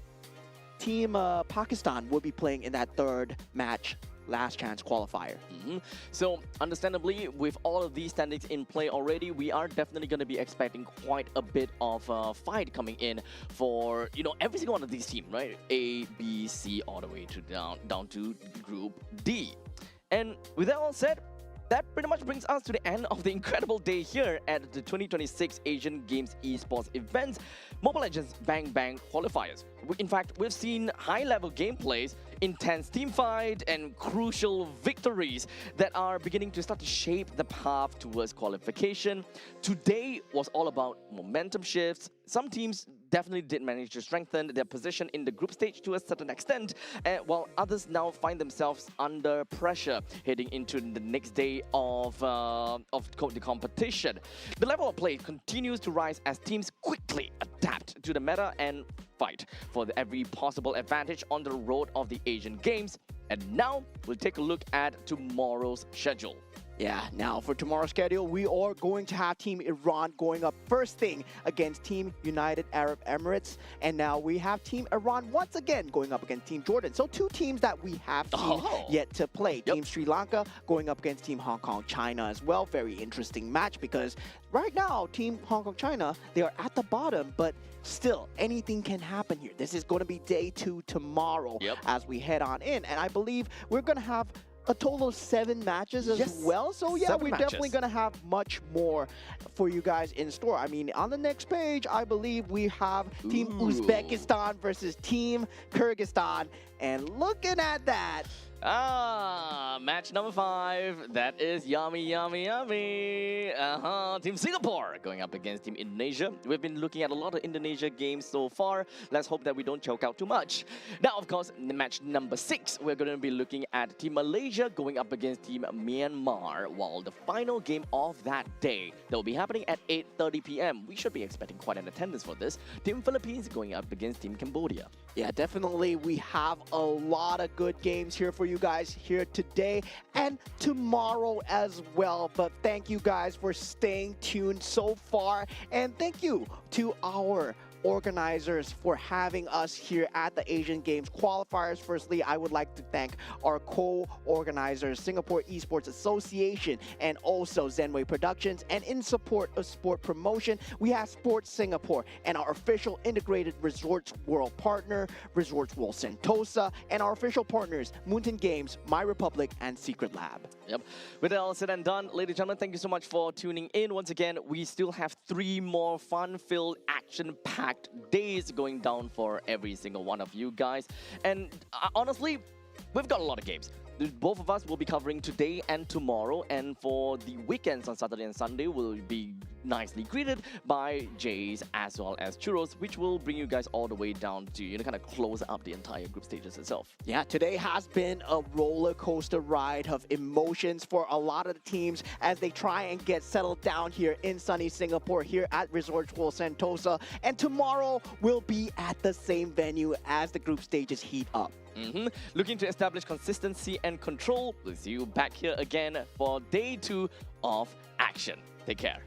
Team Pakistan will be playing in that 3rd match last chance qualifier. So understandably, with all of these standings in play already, we are definitely going to be expecting quite a bit of fight coming in for, you know, every single one of these teams, right? A, B, C, all the way to down to Group D. And with that all said, that pretty much brings us to the end of the incredible day here at the 2026 Asian Games Esports events, Mobile Legends Bang Bang Qualifiers. In fact, we've seen high-level gameplays, intense teamfight, and crucial victories that are beginning to start to shape the path towards qualification. Today was all about momentum shifts. Some teams definitely did manage to strengthen their position in the group stage to a certain extent, while others now find themselves under pressure heading into the next day of the competition. The level of play continues to rise as teams quickly adapt to the meta and fight for every possible advantage on the road of the Asian Games. And now we'll take a look at tomorrow's schedule. Yeah, now for tomorrow's schedule, we are going to have Team Iran going up first thing against Team United Arab Emirates. And now we have Team Iran once again going up against Team Jordan. So 2 teams that we have seen yet to play. Team Sri Lanka going up against Team Hong Kong China as well. Very interesting match because right now, Team Hong Kong China, they are at the bottom, but still, anything can happen here. This is going to be day 2 tomorrow as we head on in. And I believe we're going to have a total of 7 matches as well. So yeah, we're definitely going to have much more for you guys in store. I mean, on the next page, I believe we have Team Uzbekistan versus Team Kyrgyzstan. And looking at that, Match number 5. That is yummy, yummy, yummy. Team Singapore going up against Team Indonesia. We've been looking at a lot of Indonesia games so far. Let's hope that we don't choke out too much. Now, of course, in match number 6, we're going to be looking at Team Malaysia going up against Team Myanmar. While the final game of that day that will be happening at 8:30 p.m. We should be expecting quite an attendance for this. Team Philippines going up against Team Cambodia. Yeah, definitely. We have a lot of good games here for you guys here today and tomorrow as well. But thank you guys for staying tuned so far. And thank you to our organizers for having us here at the Asian Games Qualifiers. Firstly, I would like to thank our co-organizers, Singapore Esports Association and also Zenway Productions. And in support of sport promotion, we have Sports Singapore and our official integrated Resorts World partner, Resorts World Sentosa, and our official partners, Mountain Games, My Republic, and Secret Lab. Yep. With that all said and done, ladies and gentlemen, thank you so much for tuning in. Once again, we still have 3 more fun-filled, action-packed days going down for every single one of you guys. And honestly, we've got a lot of games. Both of us will be covering today and tomorrow, and for the weekends on Saturday and Sunday, we'll be nicely greeted by Jays as well as Churros, which will bring you guys all the way down to, kind of close up the entire group stages itself. Yeah, today has been a roller coaster ride of emotions for a lot of the teams as they try and get settled down here in sunny Singapore here at Resorts World Sentosa. And tomorrow we'll be at the same venue as the group stages heat up. Looking to establish consistency and control. We'll see you back here again for day 2 of action. Take care.